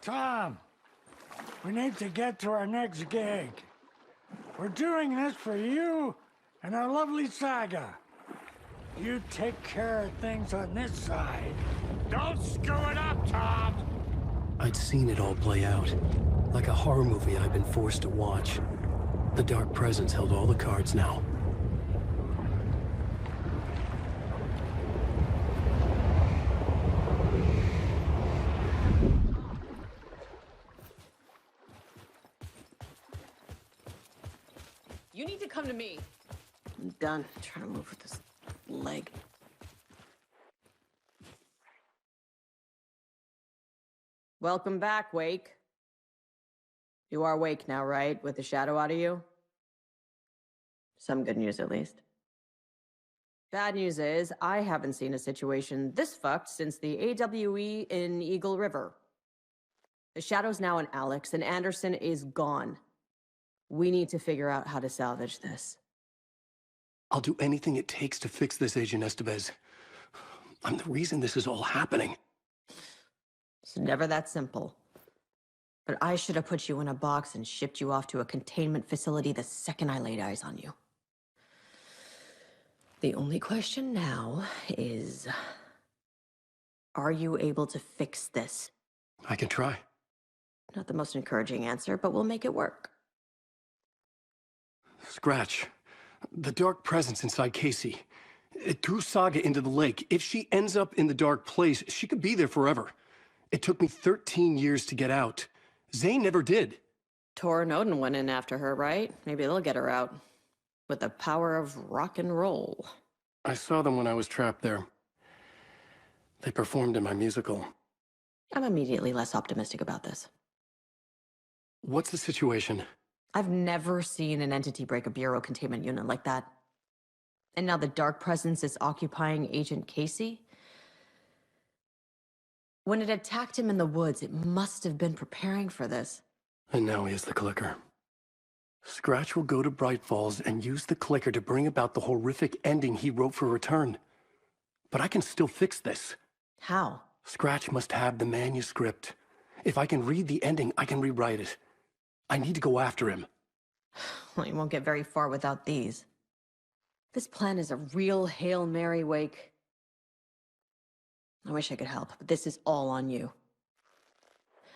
Tom, we need to get to our next gig. We're doing this for you and our lovely Saga. You take care of things on this side. Don't screw it up, Tom! I'd seen it all play out. Like a horror movie I'd been forced to watch. The Dark Presence held all the cards now. You need to come to me. I'm done trying to move with this leg. Welcome back, Wake. You are Wake now, right? With the shadow out of you? Some good news, at least. Bad news is, I haven't seen a situation this fucked since the AWE in Eagle River. The shadow's now in Alex, and Anderson is gone. We need to figure out how to salvage this. I'll do anything it takes to fix this, Agent Estevez. I'm the reason this is all happening. It's never that simple. But I should have put you in a box and shipped you off to a containment facility the second I laid eyes on you. The only question now is, are you able to fix this? I can try. Not the most encouraging answer, but we'll make it work. Scratch. The Dark Presence inside Casey. It threw Saga into the lake. If she ends up in the Dark Place, she could be there forever. It took me 13 years to get out. Zane never did. Tor and Odin went in after her, right? Maybe they'll get her out. With the power of rock and roll. I saw them when I was trapped there. They performed in my musical. I'm immediately less optimistic about this. What's the situation? I've never seen an entity break a bureau containment unit like that. And now the Dark Presence is occupying Agent Casey? When it attacked him in the woods, it must have been preparing for this. And now he has the clicker. Scratch will go to Bright Falls and use the clicker to bring about the horrific ending he wrote for Return. But I can still fix this. How? Scratch must have the manuscript. If I can read the ending, I can rewrite it. I need to go after him. Well, you won't get very far without these. This plan is a real Hail Mary, Wake. I wish I could help, but this is all on you.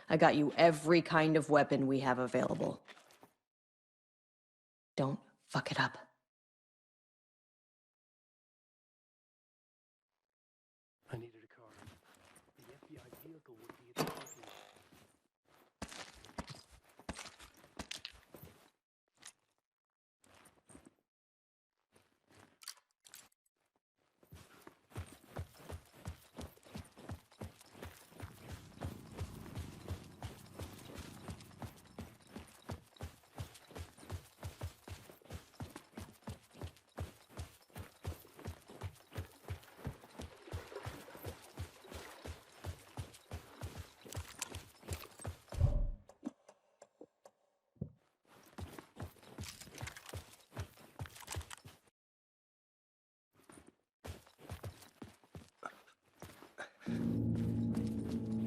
I got you every kind of weapon we have available. Don't fuck it up. I needed a car. The FBI vehicle would be at the parking lot.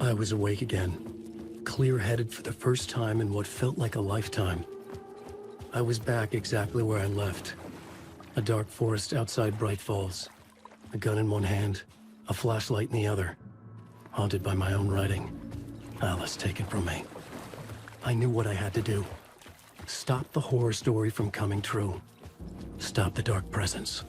I was awake again, clear-headed for the first time in what felt like a lifetime. I was back exactly where I left. A dark forest outside Bright Falls. A gun in one hand, a flashlight in the other. Haunted by my own writing. Alice taken from me. I knew what I had to do. Stop the horror story from coming true. Stop the dark presence.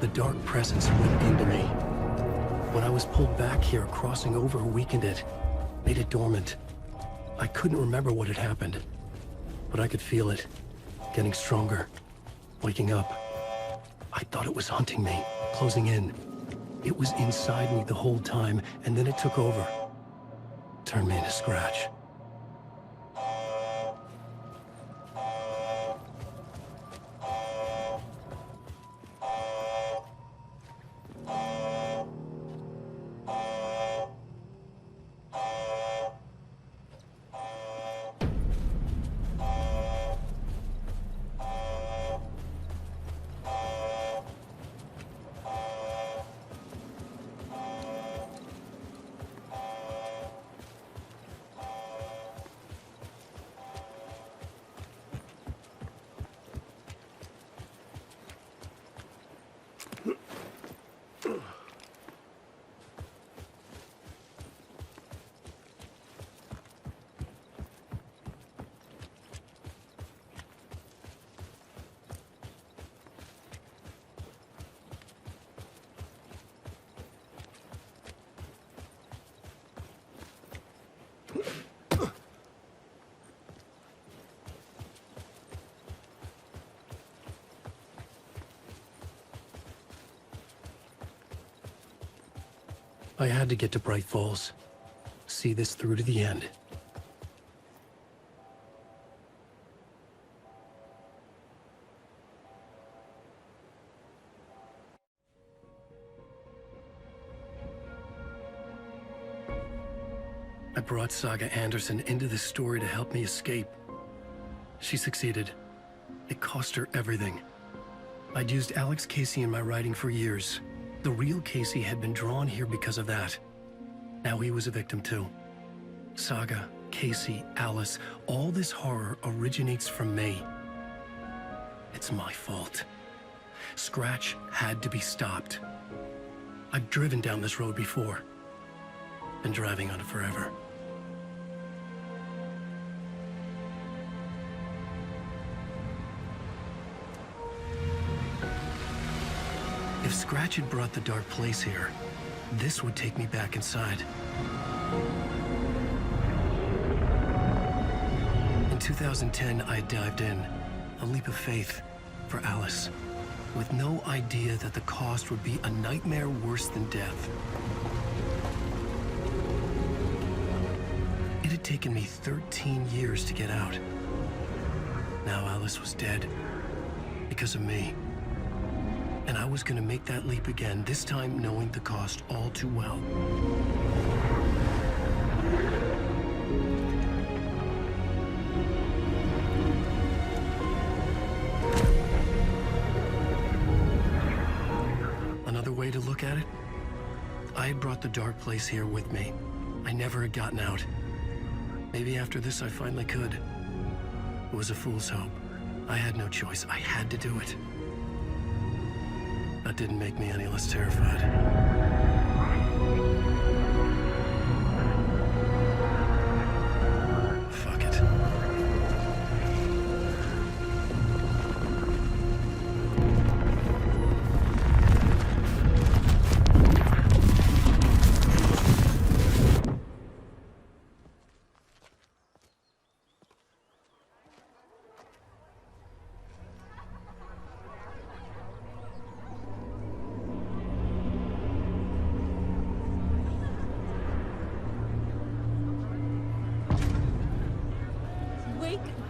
The dark presence went into me. When I was pulled back here, crossing over weakened it, made it dormant. I couldn't remember what had happened, but I could feel it, getting stronger, waking up. I thought it was hunting me, closing in. It was inside me the whole time, and then it took over. Turned me into Scratch. I had to get to Bright Falls. See this through to the end. I brought Saga Anderson into this story to help me escape. She succeeded. It cost her everything. I'd used Alex Casey in my writing for years. The real Casey had been drawn here because of that. Now he was a victim too. Saga, Casey, Alice, all this horror originates from me. It's my fault. Scratch had to be stopped. I've driven down this road before. Been driving on it forever. If Scratch had brought the dark place here, this would take me back inside. In 2010, I dived in, A leap of faith for Alice, with no idea that the cost would be a nightmare worse than death. It had taken me 13 years to get out. Now Alice was dead, because of me. And I was gonna make that leap again, this time knowing the cost all too well. Another way to look at it, I had brought the dark place here with me. I never had gotten out. Maybe after this I finally could. It was a fool's hope. I had no choice. I had to do it. That didn't make me any less terrified. Fuck it.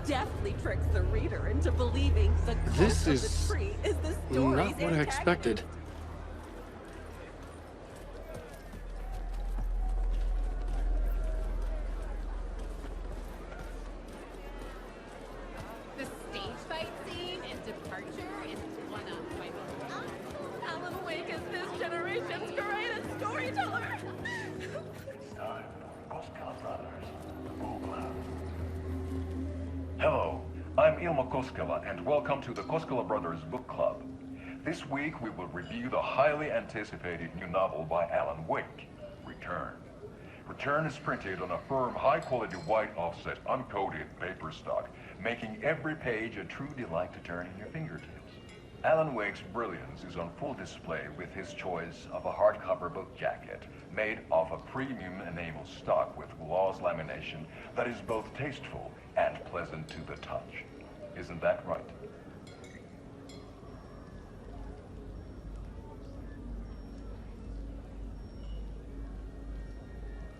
Deftly tricks the reader into believing the cult This of is the tree is the story's not what I expected. The stage fight scene in Departure is one of my favorites. Alan Wake is this generation's greatest storyteller. It's time for Koskela Brothers, Book Club. Hello, I'm Ilmo Koskela, and welcome to the Koskela Brothers Book Club. This week we will review the highly anticipated new novel by Alan Wake, Return. Return is printed on a firm, high-quality white offset, uncoated paper stock, making every page a true delight to turn in your fingertips. Alan Wake's brilliance is on full display with his choice of a hardcover book jacket made of a premium enamel stock with gloss lamination that is both tasteful and pleasant to the touch. Isn't that right?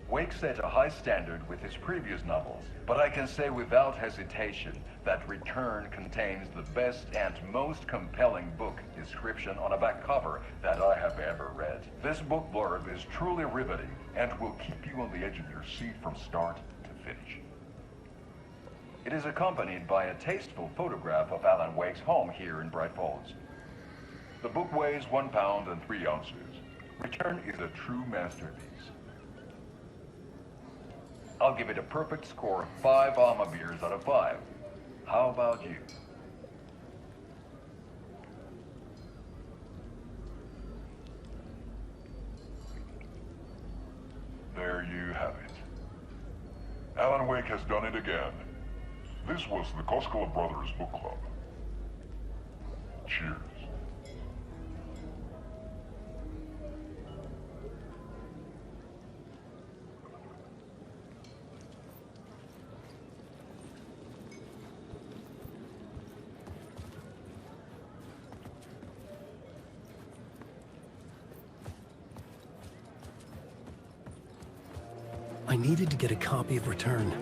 Wake set a high standard with his previous novels, but I can say without hesitation that Return contains the best and most compelling book description on a back cover that I have ever read. This book blurb is truly riveting and will keep you on the edge of your seat from start to finish. It is accompanied by a tasteful photograph of Alan Wake's home here in Bright Falls. The book weighs 1 pound and 3 ounces. Return is a true masterpiece. I'll give it a perfect score of 5 Alma beers out of 5. How about you? There you have it. Alan Wake has done it again. This was the Koskela Brothers Book Club. Cheers. I needed to get a copy of Return.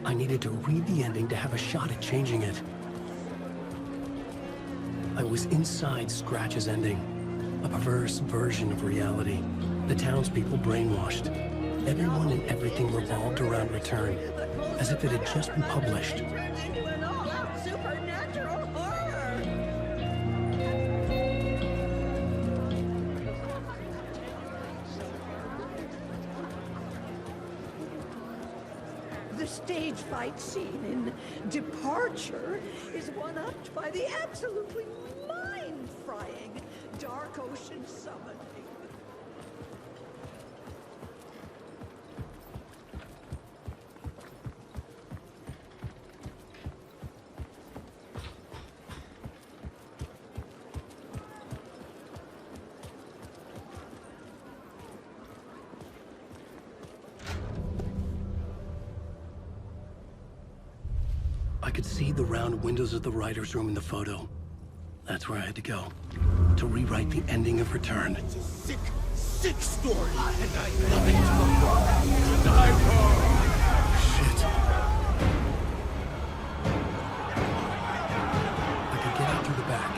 I needed to read the ending to have a shot at changing it. I was inside Scratch's ending, a perverse version of reality. The townspeople brainwashed. Everyone and everything revolved around Return, as if it had just been published. Into an all-out supernatural horror. The stage fight scene in Departure is one-upped by the absolutely mind-frying Dark Ocean summoning. I could see the round windows of the writer's room in the photo. That's where I had to go, to rewrite the ending of Return. It's a sick, sick story, and I love it. To die for. Shit. I could get out through the back.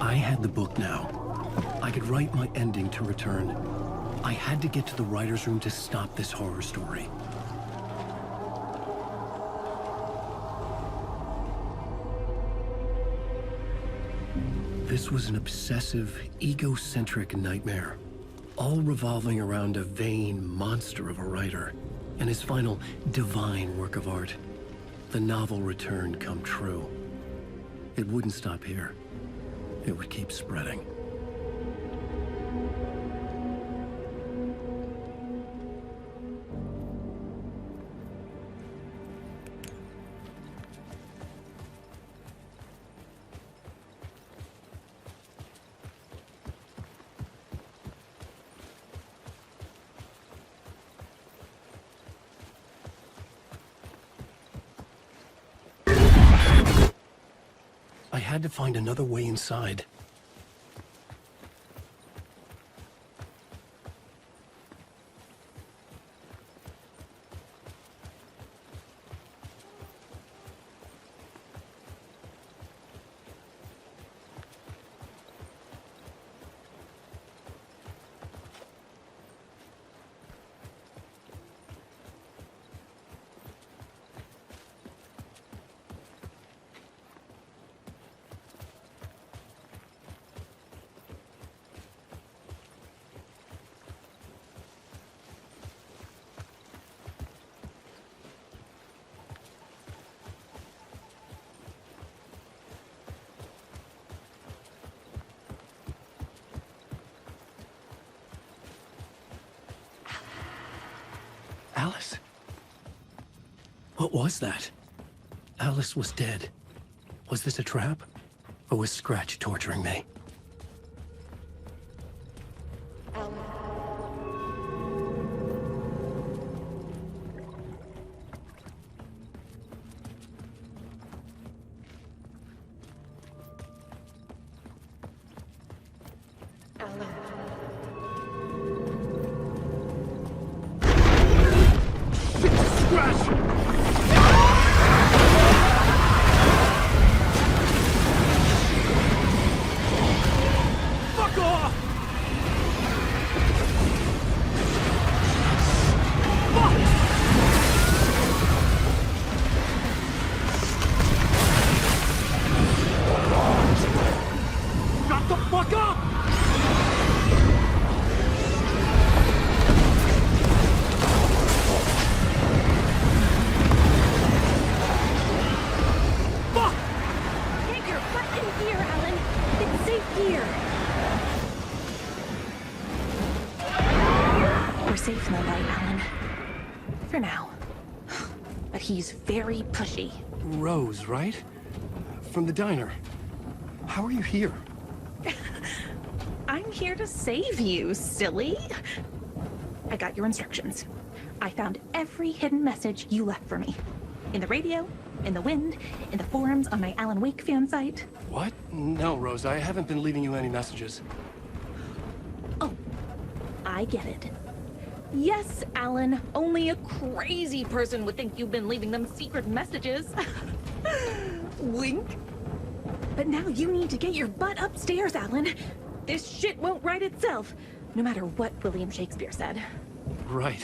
I had the book now. I could write my ending to Return. I had to get to the writer's room to stop this horror story. This was an obsessive, egocentric nightmare, all revolving around a vain monster of a writer and his final divine work of art, the novel Return come true. It wouldn't stop here. It would keep spreading. I had to find another way inside. Alice? What was that? Alice was dead. Was this a trap? Or was Scratch torturing me? He's very pushy. Rose, right? From the diner. How are you here? I'm here to save you, silly. I got your instructions. I found every hidden message you left for me. In the radio, in the wind, in the forums on my Alan Wake fan site. What? No, Rose, I haven't been leaving you any messages. Oh, I get it. Yes, Alan, only a crazy person would think you've been leaving them secret messages. Wink. But now you need to get your butt upstairs, Alan. This shit won't right itself, no matter what William Shakespeare said. Right.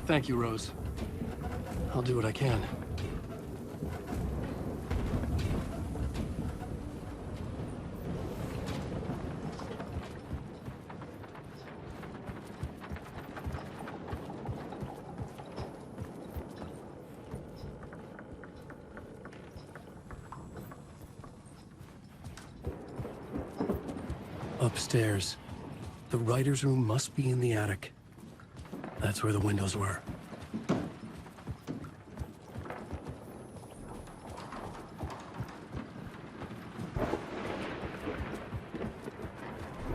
Thank you, Rose. I'll do what I can. Upstairs. The writer's room must be in the attic. That's where the windows were.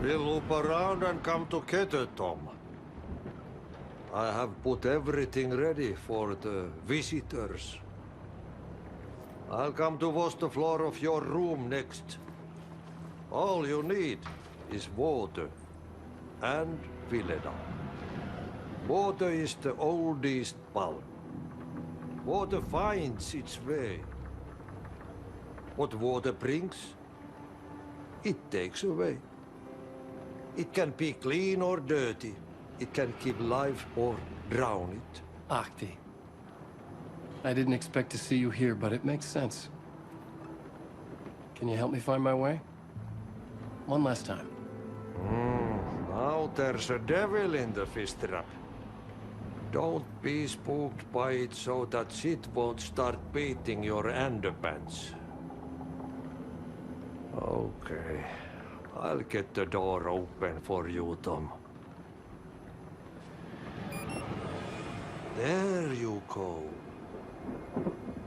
We'll loop around and come together, Tom. I have put everything ready for the visitors. I'll come to wash the floor of your room next. All you need is water and Vileda. Water is the oldest bulb. Water finds its way. What water brings, it takes away. It can be clean or dirty. It can keep life or drown it. Ahti. I didn't expect to see you here, but it makes sense. Can you help me find my way? One last time. Now there's a devil in the fish trap. Don't be spooked by it so that shit won't start beating your underpants. Okay. I'll get the door open for you, Tom. There you go.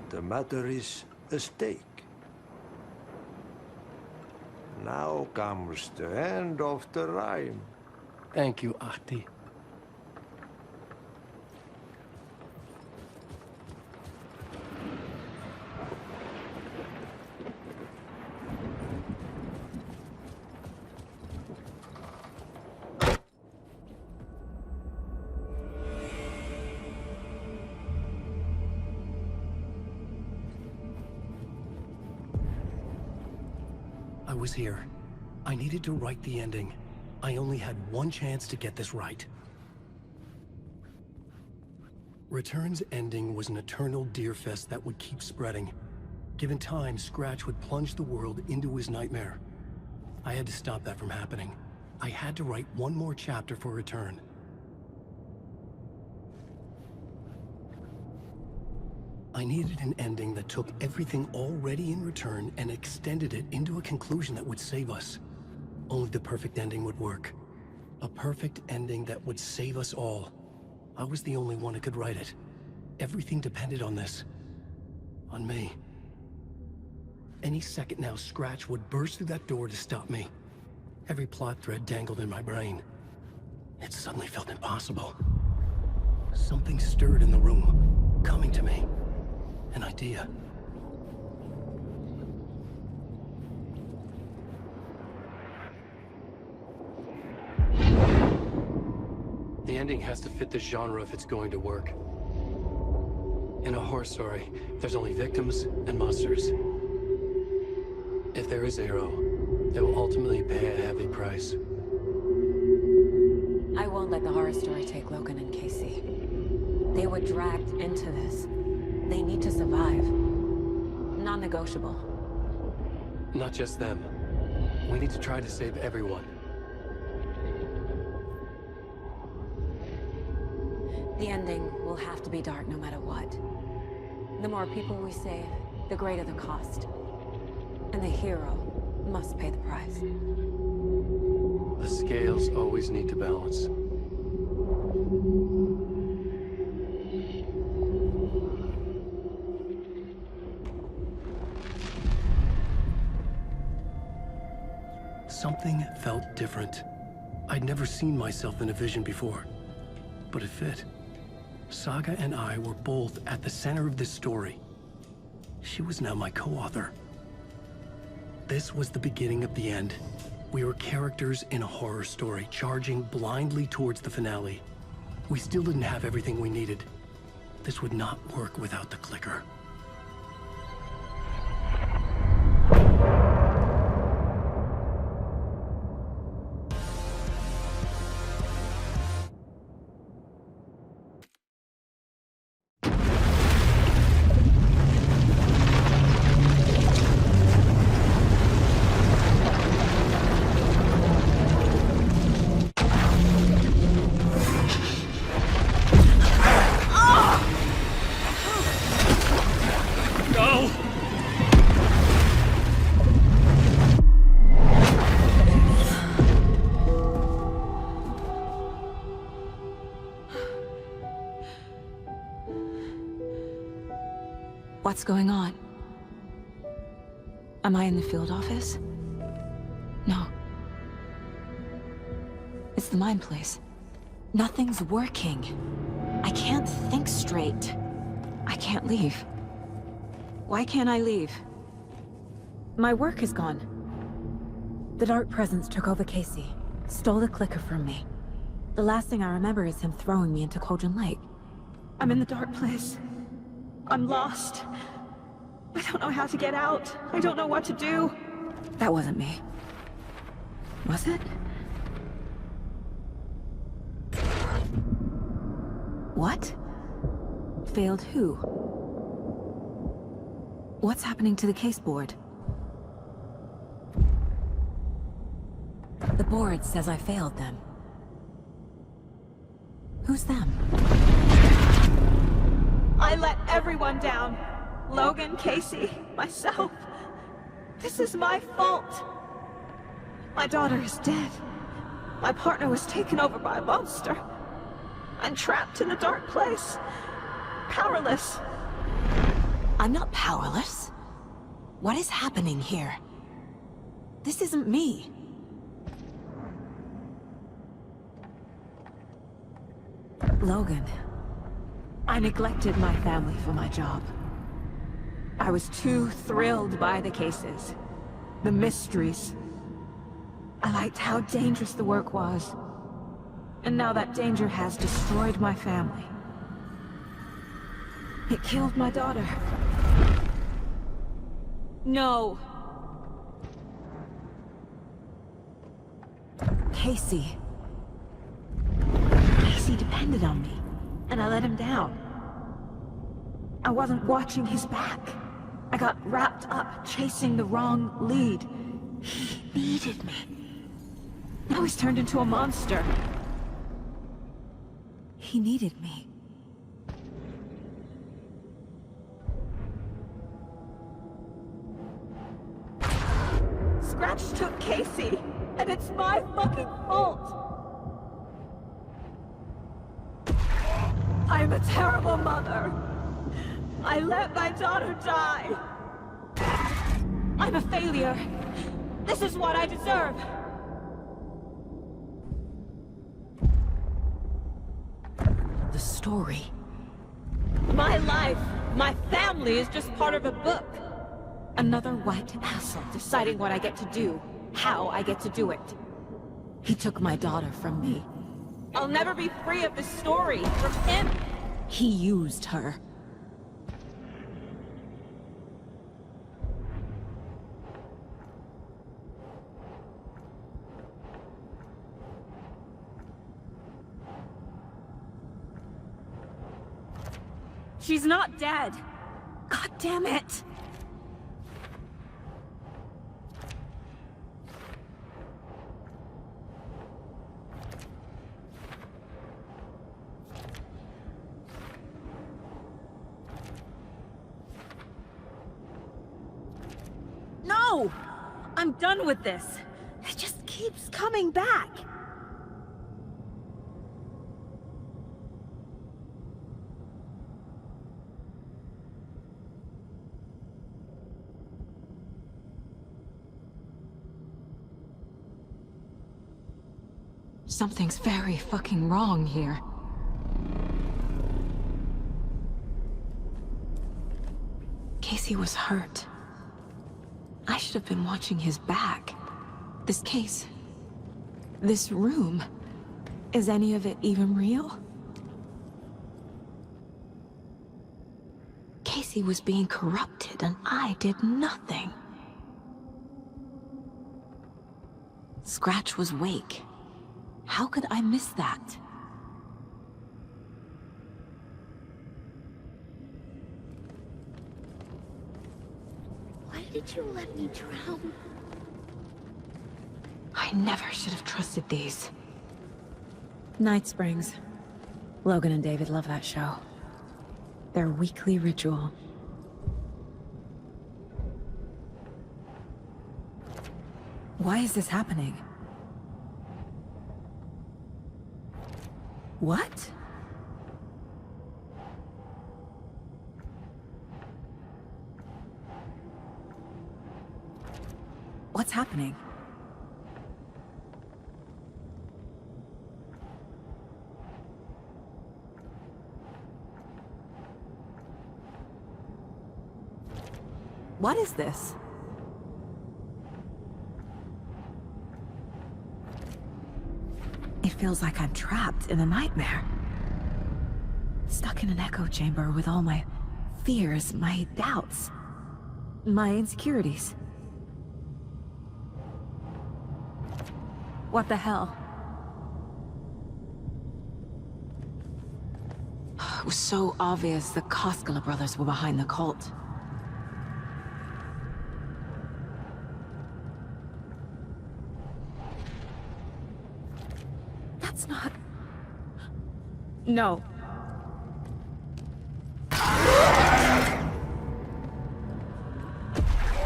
The matter is a stake. Now comes the end of the rhyme. Thank you, Ahti. I was here. I needed to write the ending. I only had one chance to get this right. Return's ending was an eternal deerfest that would keep spreading. Given time, Scratch would plunge the world into his nightmare. I had to stop that from happening. I had to write one more chapter for Return. I needed an ending that took everything already in Return and extended it into a conclusion that would save us. Only the perfect ending would work. A perfect ending that would save us all. I was the only one who could write it. Everything depended on this. On me. Any second now, Scratch would burst through that door to stop me. Every plot thread dangled in my brain. It suddenly felt impossible. Something stirred in the room, coming to me. An idea. The ending has to fit the genre if it's going to work. In a horror story, there's only victims and monsters. If there is Arrow, they will ultimately pay a heavy price. I won't let the horror story take Logan and Casey. They were dragged into this. They need to survive. Non-negotiable. Not just them. We need to try to save everyone. The ending will have to be dark no matter what. The more people we save, the greater the cost. And the hero must pay the price. The scales always need to balance. Something felt different. I'd never seen myself in a vision before, but it fit. Saga and I were both at the center of this story. She was now my co-author. This was the beginning of the end. We were characters in a horror story, charging blindly towards the finale. We still didn't have everything we needed. This would not work without the clicker. What's going on? Am I in the field office? No. the mine place? Nothing's working. I can't think straight. I can't leave. Why can't I leave? My work is gone. The Dark Presence took over Casey, stole the clicker from me. The last thing I remember is him throwing me into Cauldron Lake. I'm in the dark place. I'm lost. I don't know how to get out. I don't know what to do. That wasn't me. Was it? What? Failed who? What's happening to the case board? The board says I failed them. Who's them? I let everyone down. Logan, Casey, myself. This is my fault. My daughter is dead. My partner was taken over by a monster. I'm trapped in a dark place. Powerless. I'm not powerless. What is happening here? This isn't me. Logan, I neglected my family for my job. I was too thrilled by the cases, the mysteries. I liked how dangerous the work was. And now that danger has destroyed my family. It killed my daughter. No. Casey. Casey depended on me, and I let him down. I wasn't watching his back. I got wrapped up chasing the wrong lead. He needed me. Now he's turned into a monster. He needed me. Scratch took Casey, and it's my fucking fault. I'm a terrible mother. I let my daughter die. I'm a failure. This is what I deserve. The story. My life, my family is just part of a book. Another white asshole deciding what I get to do, how I get to do it. He took my daughter from me. I'll never be free of this story from him. He used her. She's not dead. God damn it! No! I'm done with this. It just keeps coming back. Something's very fucking wrong here. Casey was hurt. I should have been watching his back. This case... this room... is any of it even real? Casey was being corrupted and I did nothing. Scratch was Wake. How could I miss that? Why did you let me drown? I never should have trusted these. Night Springs. Logan and David love that show. Their weekly ritual. Why is this happening? What? What's happening? What is this? It feels like I'm trapped in a nightmare. Stuck in an echo chamber with all my fears, my doubts, my insecurities. What the hell? It was so obvious the Koskela brothers were behind the cult. That's not... No.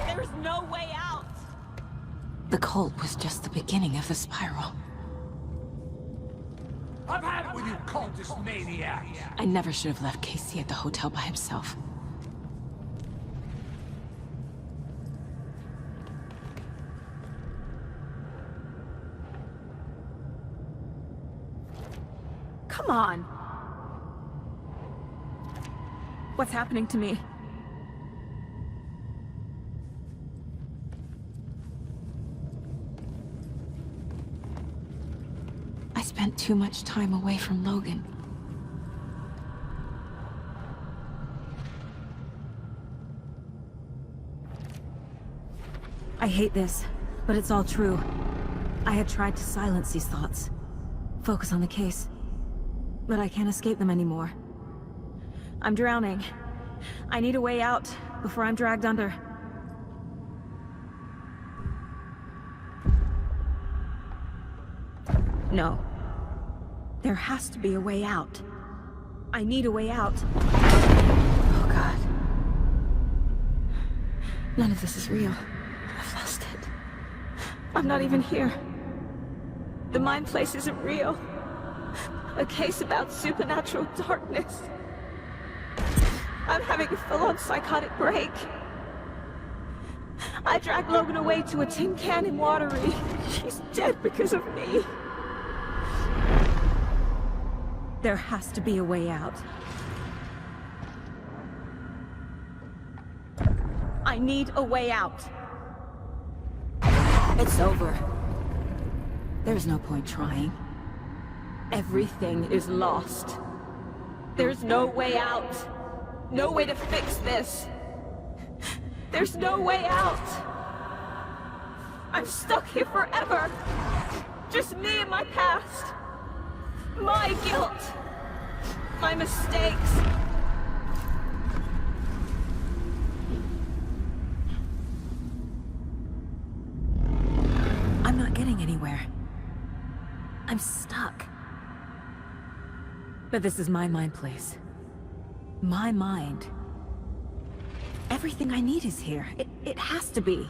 There's no way out! The cult was just the beginning of the spiral. I've had it with you cultist maniacs! I never should have left Casey at the hotel by himself. Come on! What's happening to me? I spent too much time away from Logan. I hate this, but it's all true. I had tried to silence these thoughts. Focus on the case. But I can't escape them anymore. I'm drowning. I need a way out before I'm dragged under. No. There has to be a way out. I need a way out. Oh God. None of this is real. I've lost it. I'm not even here. The mind place isn't real. A case about supernatural darkness. I'm having a full-on psychotic break. I dragged Logan away to a tin can in Watery. She's dead because of me. There has to be a way out. I need a way out. It's over. There's no point trying. Everything is lost. There's no way out. No way to fix this. There's no way out. I'm stuck here forever. Just me and my past. My guilt. My mistakes. I'm not getting anywhere. I'm stuck. But this is my mind place. My mind. Everything I need is here. It has to be.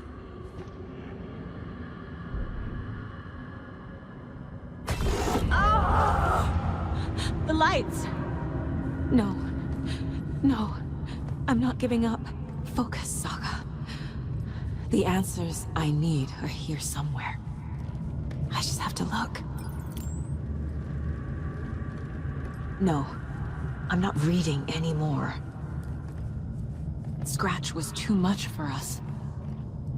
Oh! The lights! No. No. I'm not giving up. Focus, Saga. The answers I need are here somewhere. I just have to look. No. I'm not reading anymore. Scratch was too much for us.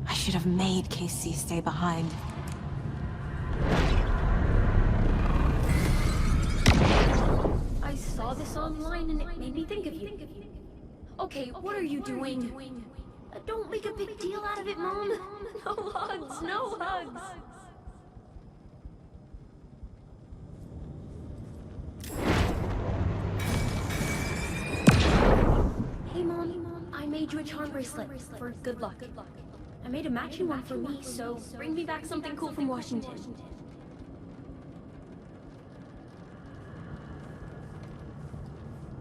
I should have made Casey stay behind. I saw this online and it made me think of you. Okay, what are you doing? Don't make a big deal out of it, Mom. No hugs, no hugs. Hey, Mom, I made you a charm bracelet for good luck. I made a matching one for me, so bring me back something cool from Washington.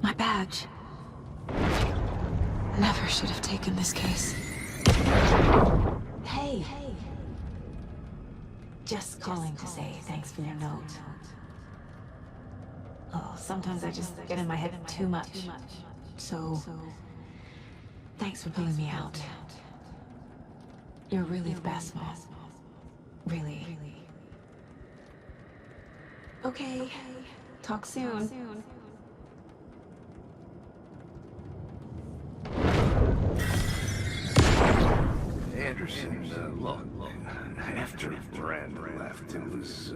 My badge. Never should have taken this case. Hey. Just calling to say thanks for your note. Oh, sometimes I just get in my head too much. So, thanks for pulling me out. You're really the best, Mom. Really. Okay. Talk soon. friend left. It was,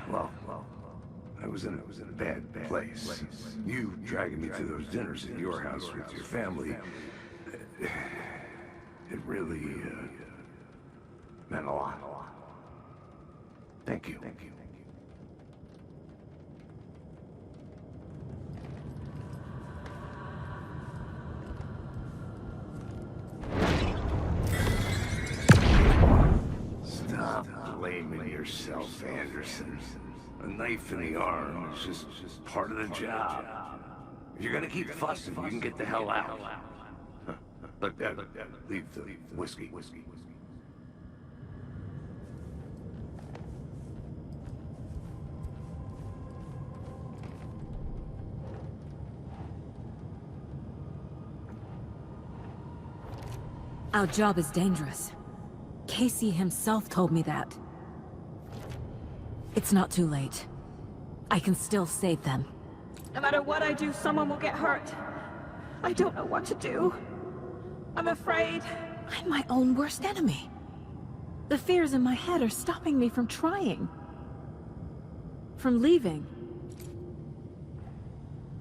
well, I was in a bad place. You dragging me to those dinners at your house with your family, it really, meant a lot. Thank you. Stop blaming yourself, Anderson. A knife in the arm is just part of the job. If you're gonna keep fussing, you can get the hell out. Look, leave the whiskey. Our job is dangerous. Casey himself told me that. It's not too late. I can still save them. No matter what I do, someone will get hurt. I don't know what to do. I'm afraid. I'm my own worst enemy. The fears in my head are stopping me from trying. From leaving.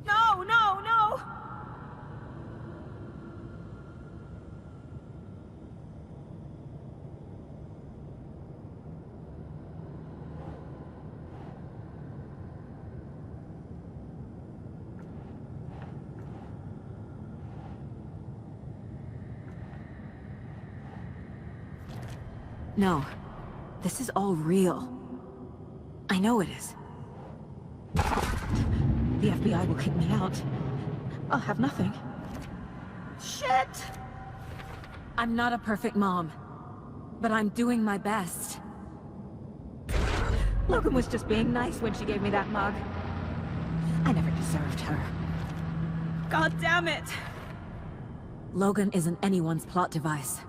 No, no, no! No. This is all real. I know it is. The FBI will kick me out. I'll have nothing. Shit! I'm not a perfect mom, but I'm doing my best. Logan was just being nice when she gave me that mug. I never deserved her. God damn it! Logan isn't anyone's plot device.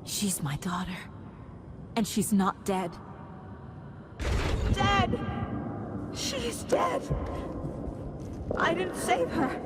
She's my daughter. And she's not dead. Dead! She's dead! I didn't save her.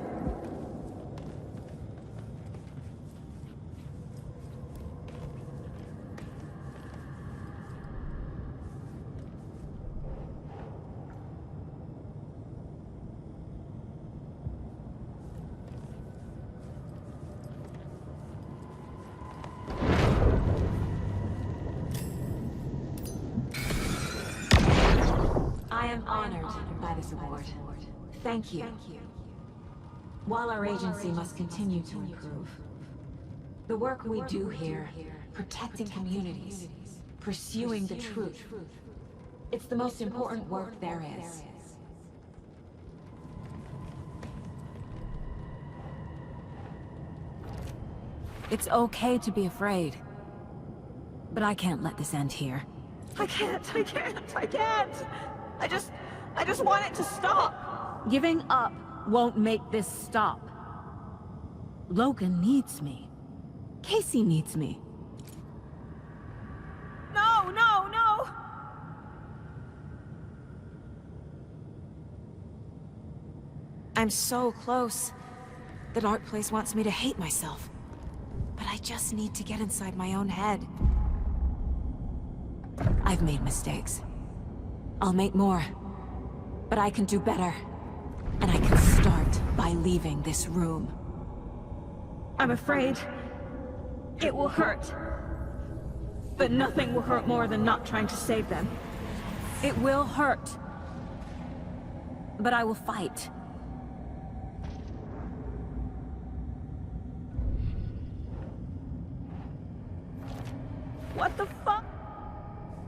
I am honored by this award. Thank you. While our agency must continue to improve, the work we do here, protecting communities, pursuing the truth, it's the most important work there is. It's okay to be afraid, but I can't let this end here. I can't. I just want it to stop. Giving up won't make this stop. Logan needs me. Casey needs me. No, no, no! I'm so close. The dark place wants me to hate myself. But I just need to get inside my own head. I've made mistakes. I'll make more. But I can do better. And I can start by leaving this room. I'm afraid it will hurt. But nothing will hurt more than not trying to save them. It will hurt. But I will fight. What the fuck?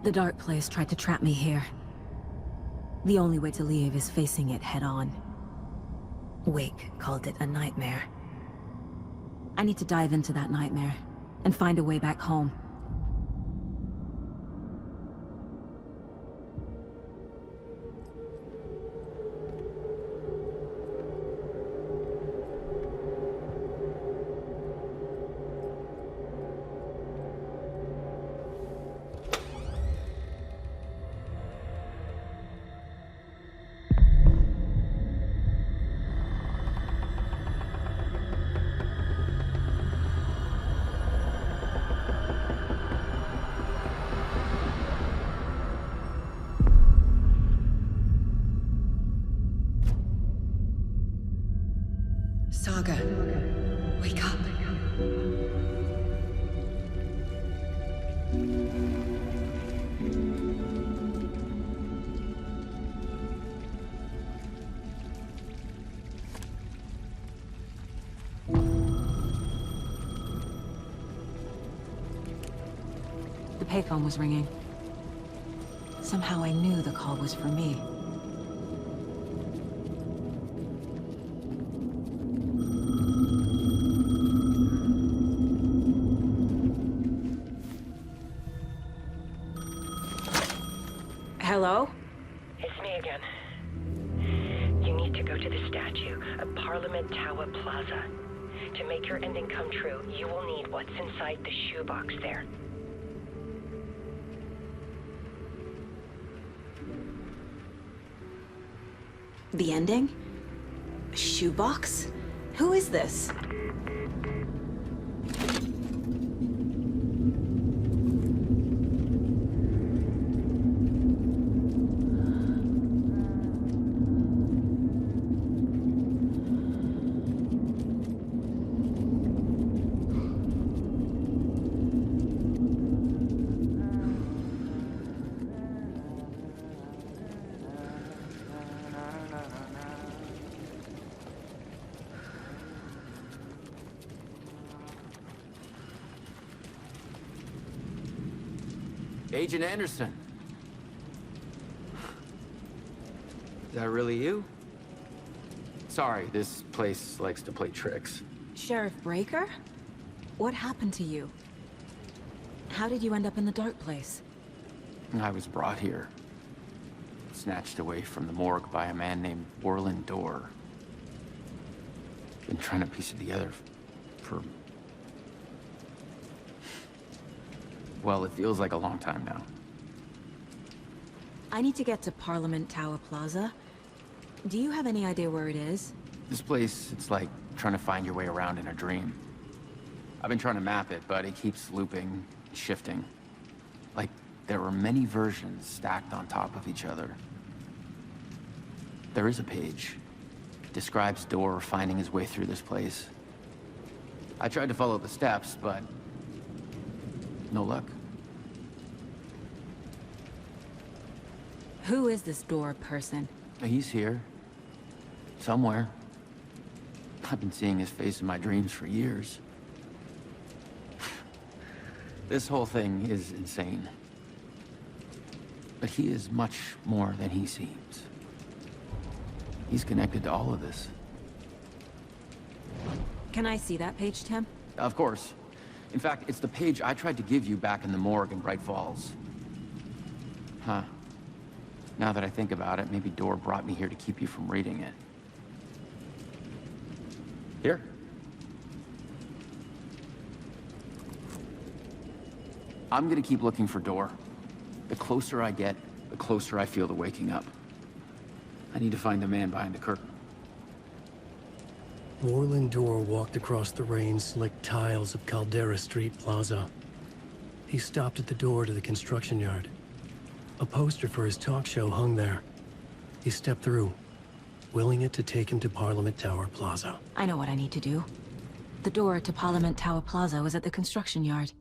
The dark place tried to trap me here. The only way to leave is facing it head-on. Wake called it a nightmare. I need to dive into that nightmare and find a way back home. Saga, wake up. The payphone was ringing. Somehow I knew the call was for me. Hello? It's me again. You need to go to the statue at Parliament Tower Plaza. To make your ending come true, you will need what's inside the shoebox there. The ending? A shoebox? Who is this? Agent Anderson. Is that really you? Sorry, this place likes to play tricks. Sheriff Breaker? What happened to you? How did you end up in the dark place? I was brought here. Snatched away from the morgue by a man named Orland Dorr. Been trying to piece it together for... well, it feels like a long time now. I need to get to Parliament Tower Plaza. Do you have any idea where it is? This place, it's like trying to find your way around in a dream. I've been trying to map it, but it keeps looping, shifting. Like there were many versions stacked on top of each other. There is a page. It describes Dorr finding his way through this place. I tried to follow the steps, but no luck. Who is this Dorr person? He's here. Somewhere. I've been seeing his face in my dreams for years. This whole thing is insane. But he is much more than he seems. He's connected to all of this. Can I see that page, Tim? Of course. In fact, it's the page I tried to give you back in the morgue in Bright Falls. Huh. Now that I think about it, maybe Dorr brought me here to keep you from reading it. Here. I'm gonna keep looking for Dorr. The closer I get, the closer I feel to waking up. I need to find the man behind the curtain. Orland Dorr walked across the rain-slicked tiles of Caldera Street Plaza. He stopped at the door to the construction yard. A poster for his talk show hung there. He stepped through, willing it to take him to Parliament Tower Plaza. I know what I need to do. The door to Parliament Tower Plaza was at the construction yard.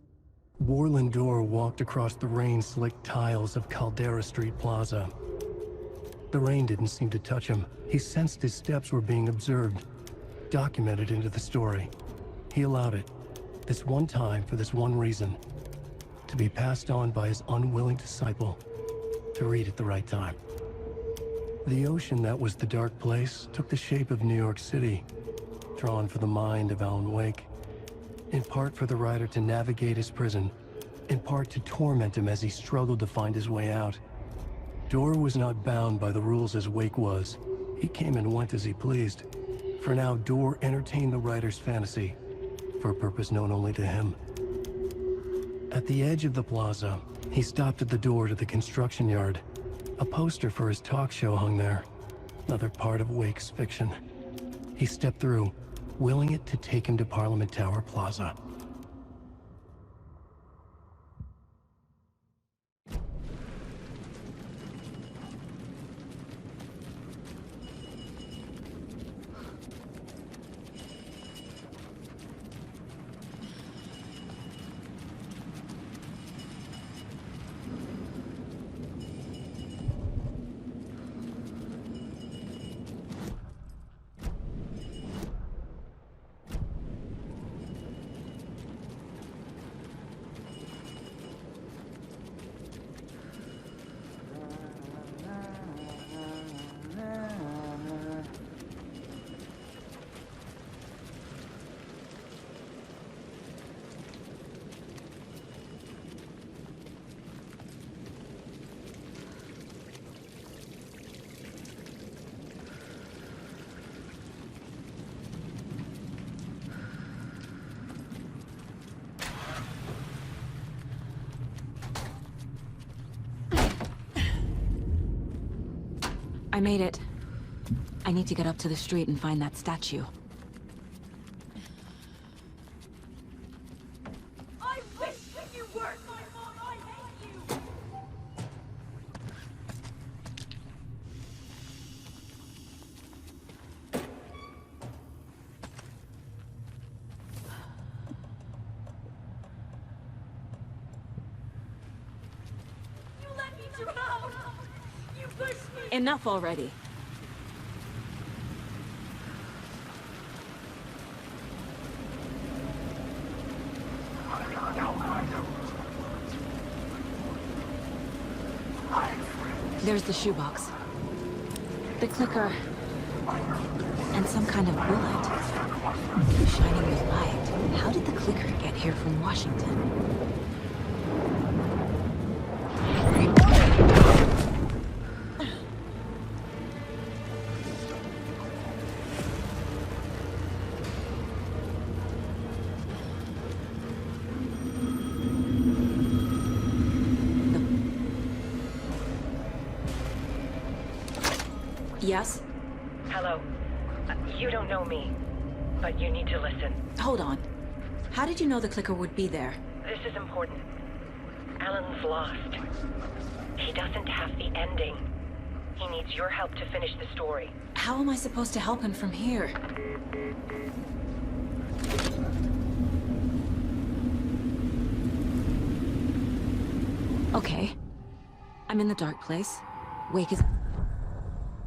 Orland Dorr walked across the rain-slicked tiles of Caldera Street Plaza. The rain didn't seem to touch him. He sensed his steps were being observed, documented into the story. He allowed it, this one time for this one reason, to be passed on by his unwilling disciple, to read at the right time. The ocean that was the dark place took the shape of New York City, drawn for the mind of Alan Wake, in part for the writer to navigate his prison, in part to torment him as he struggled to find his way out. Dorr was not bound by the rules as Wake was. He came and went as he pleased. For now, Dorr entertained the writer's fantasy, for a purpose known only to him. At the edge of the plaza, he stopped at the door to the construction yard. A poster for his talk show hung there, another part of Wake's fiction. He stepped through, willing it to take him to Parliament Tower Plaza. I made it. I need to get up to the street and find that statue. I wish that you weren't my mom. I hate you. You let me drown. You pushed me. Enough already. There's the shoebox. The clicker. And some kind of bullet. Shining with light. How did the clicker get here from Washington? Yes? Hello. You don't know me, but you need to listen. Hold on. How did you know the clicker would be there? This is important. Alan's lost. He doesn't have the ending. He needs your help to finish the story. How am I supposed to help him from here? Okay. I'm in the dark place. Wake is...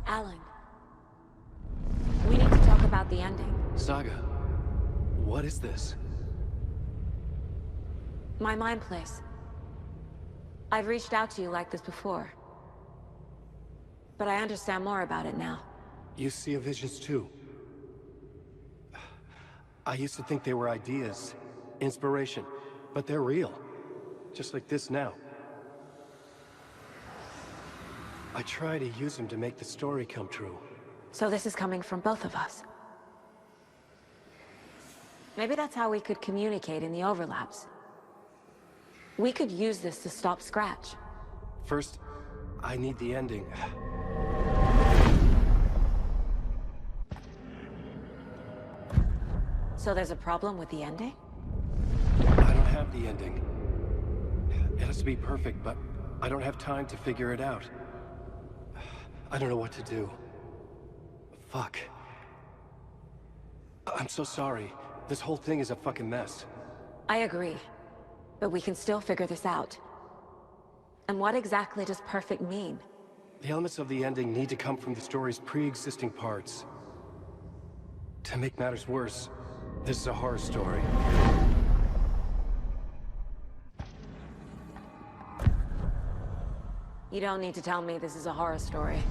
Alan. We need to talk about the ending. Saga, what is this? My mind place. I've reached out to you like this before. But I understand more about it now. You see visions too. I used to think they were ideas, inspiration, but they're real. Just like this now. I try to use them to make the story come true. So this is coming from both of us. Maybe that's how we could communicate in the overlaps. We could use this to stop Scratch. First, I need the ending. So there's a problem with the ending? I don't have the ending. It has to be perfect, but I don't have time to figure it out. I don't know what to do. Fuck. I'm so sorry. This whole thing is a fucking mess. I agree. But we can still figure this out. And what exactly does perfect mean? The elements of the ending need to come from the story's pre-existing parts. To make matters worse, this is a horror story. You don't need to tell me this is a horror story.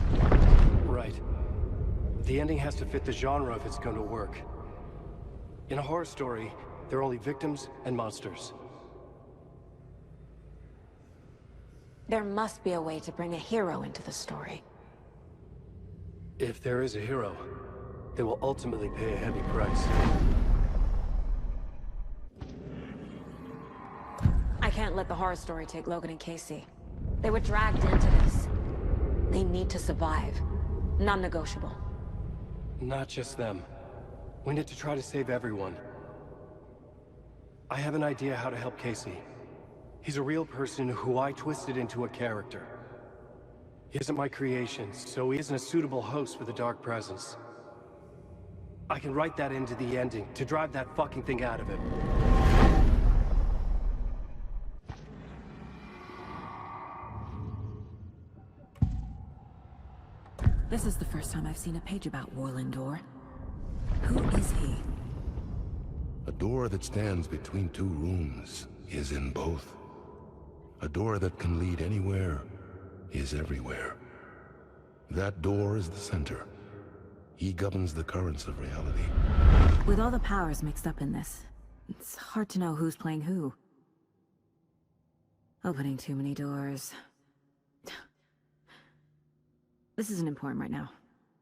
Right. The ending has to fit the genre if it's going to work. In a horror story, there are only victims and monsters. There must be a way to bring a hero into the story. If there is a hero, they will ultimately pay a heavy price. I can't let the horror story take Logan and Casey. They were dragged into this. They need to survive. Non-negotiable. Not just them. We need to try to save everyone. I have an idea how to help Casey. He's a real person who I twisted into a character. He isn't my creation, so he isn't a suitable host for the Dark Presence. I can write that into the ending to drive that fucking thing out of him. This is the first time I've seen a page about Warlindor. Who is he? A door that stands between two rooms is in both. A door that can lead anywhere is everywhere. That door is the center. He governs the currents of reality. With all the powers mixed up in this, it's hard to know who's playing who. Opening too many doors. This isn't important right now.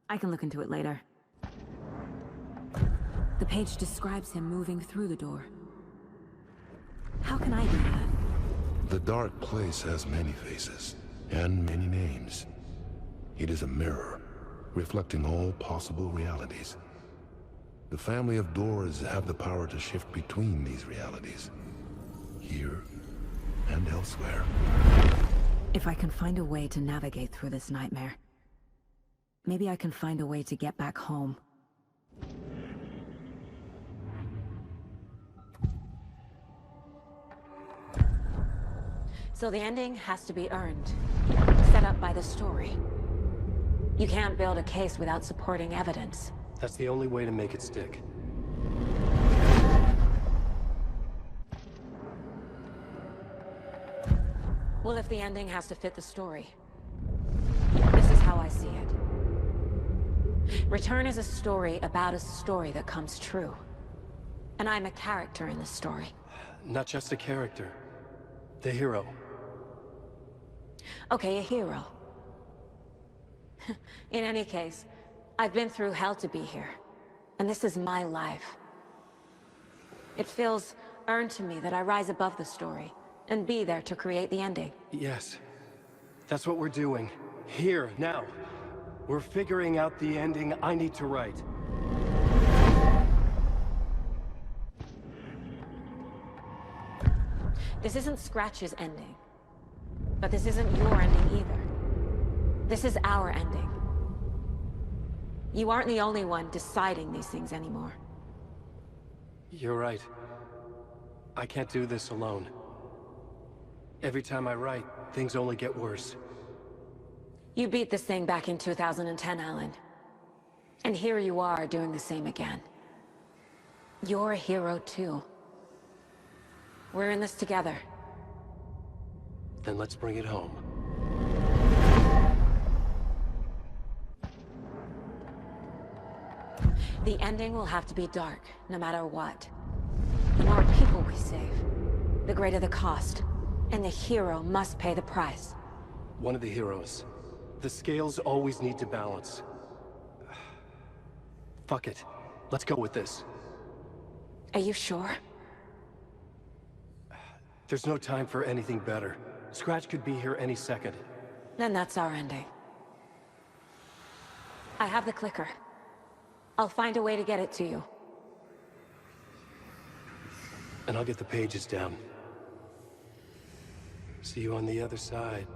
I can look into it later. The page describes him moving through the door. How can I do that? The dark place has many faces, and many names. It is a mirror, reflecting all possible realities. The family of doors have the power to shift between these realities, here and elsewhere. If I can find a way to navigate through this nightmare, maybe I can find a way to get back home. So the ending has to be earned, set up by the story. You can't build a case without supporting evidence. That's the only way to make it stick. Well, if the ending has to fit the story, this is how I see it. Return is a story about a story that comes true. And I'm a character in this story. Not just a character. The hero. Okay, a hero. In any case, I've been through hell to be here. And this is my life. It feels earned to me that I rise above the story and be there to create the ending. Yes. That's what we're doing. Here, now. We're figuring out the ending I need to write. This isn't Scratch's ending. But this isn't your ending either. This is our ending. You aren't the only one deciding these things anymore. You're right. I can't do this alone. Every time I write, things only get worse. You beat this thing back in 2010, Alan. And here you are doing the same again. You're a hero too. We're in this together. Then let's bring it home. The ending will have to be dark, no matter what. The more people we save, the greater the cost. And the hero must pay the price. One of the heroes. The scales always need to balance. Fuck it. Let's go with this. Are you sure? There's no time for anything better. Scratch could be here any second. Then that's our ending. I have the clicker. I'll find a way to get it to you. And I'll get the pages down. See you on the other side.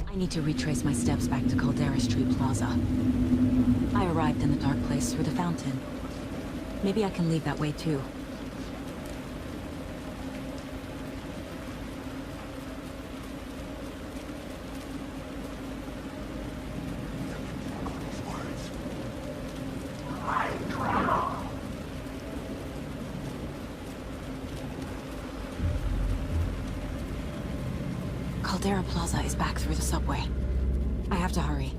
I need to retrace my steps back to Caldera Street Plaza. I arrived in the dark place through the fountain. Maybe I can leave that way too. Caldera Plaza is back through the subway. I have to hurry.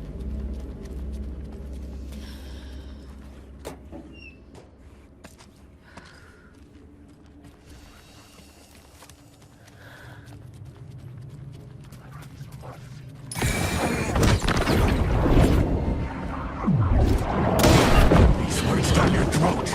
These words down your throat.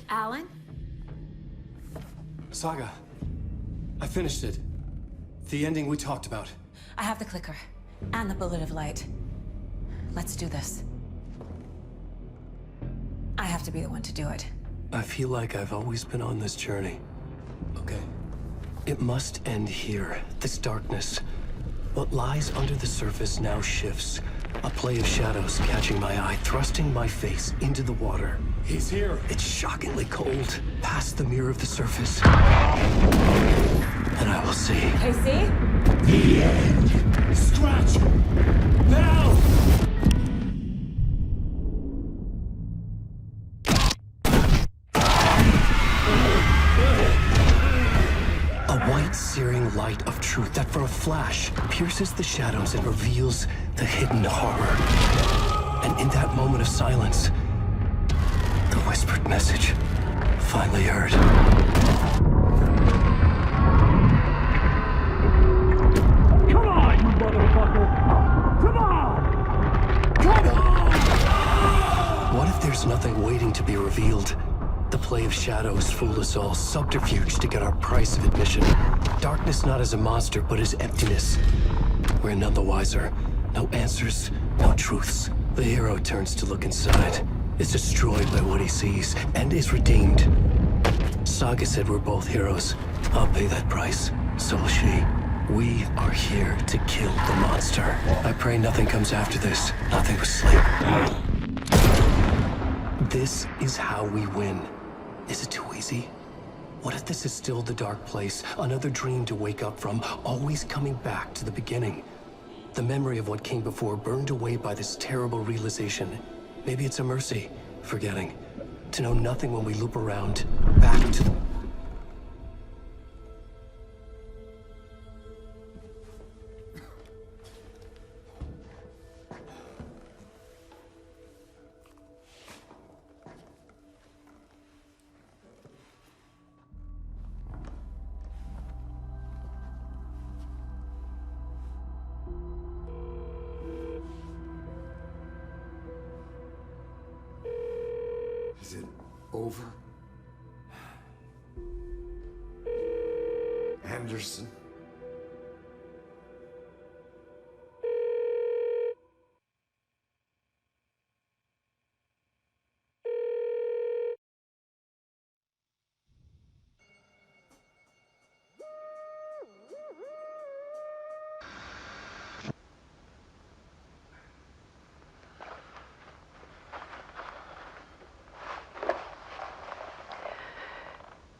Alan? Saga. I finished it. The ending we talked about. I have the clicker. And the bullet of light. Let's do this. I have to be the one to do it. I feel like I've always been on this journey. Okay. It must end here, this darkness. What lies under the surface now shifts. A play of shadows catching my eye, thrusting my face into the water. He's here. It's shockingly cold, past the mirror of the surface. And I will see. Casey? The end. Scratch! Now! A white, searing light of truth that for a flash pierces the shadows and reveals the hidden horror. And in that moment of silence, the whispered message finally heard. Come on, you motherfucker! Come on! Come on! What if there's nothing waiting to be revealed? The play of shadows fooled us all, subterfuge to get our price of admission. Darkness not as a monster, but as emptiness. We're none the wiser. No answers, no truths. The hero turns to look inside, is destroyed by what he sees, and is redeemed. Saga said we're both heroes. I'll pay that price. So will she. We are here to kill the monster. I pray nothing comes after this. Nothing but sleep. This is how we win. Is it too easy? What if this is still the dark place? Another dream to wake up from, always coming back to the beginning. The memory of what came before burned away by this terrible realization. Maybe it's a mercy, forgetting. To know nothing when we loop around, back to the... Is it over? Anderson?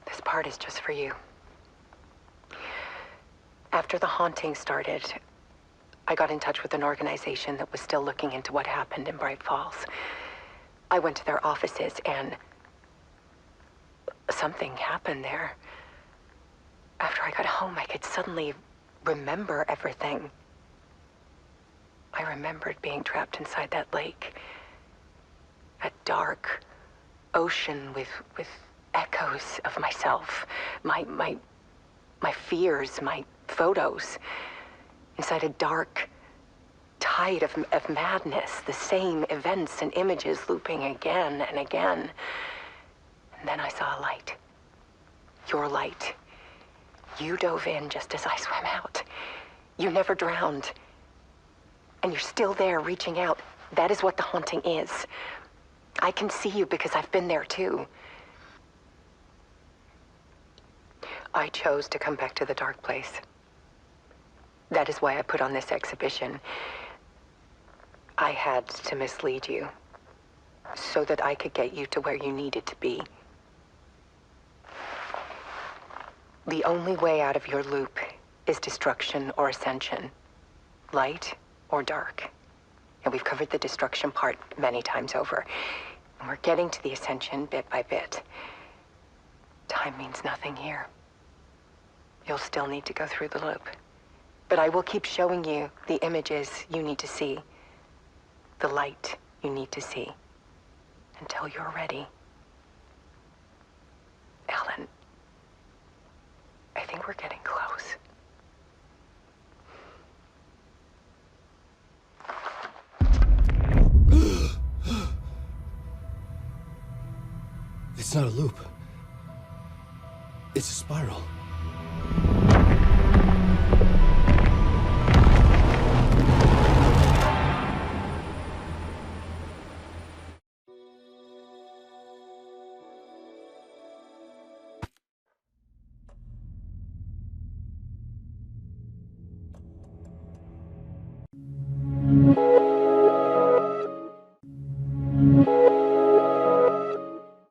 This part is just for you. After the haunting started, I got in touch with an organization that was still looking into what happened in Bright Falls. I went to their offices and something happened there. After I got home, I could suddenly remember everything. I remembered being trapped inside that lake. A dark ocean with echoes of myself, my fears, my photos, inside a dark tide of madness, the same events and images looping again and again. And then I saw a light. Your light. You dove in just as I swam out. You never drowned. And you're still there reaching out. That is what the haunting is. I can see you because I've been there too. I chose to come back to the dark place. That is why I put on this exhibition. I had to mislead you, so that I could get you to where you needed to be. The only way out of your loop is destruction or ascension, light or dark. And we've covered the destruction part many times over. And we're getting to the ascension bit by bit. Time means nothing here. You'll still need to go through the loop. But I will keep showing you the images you need to see, the light you need to see, until you're ready. Ellen, I think we're getting close. It's not a loop. It's a spiral.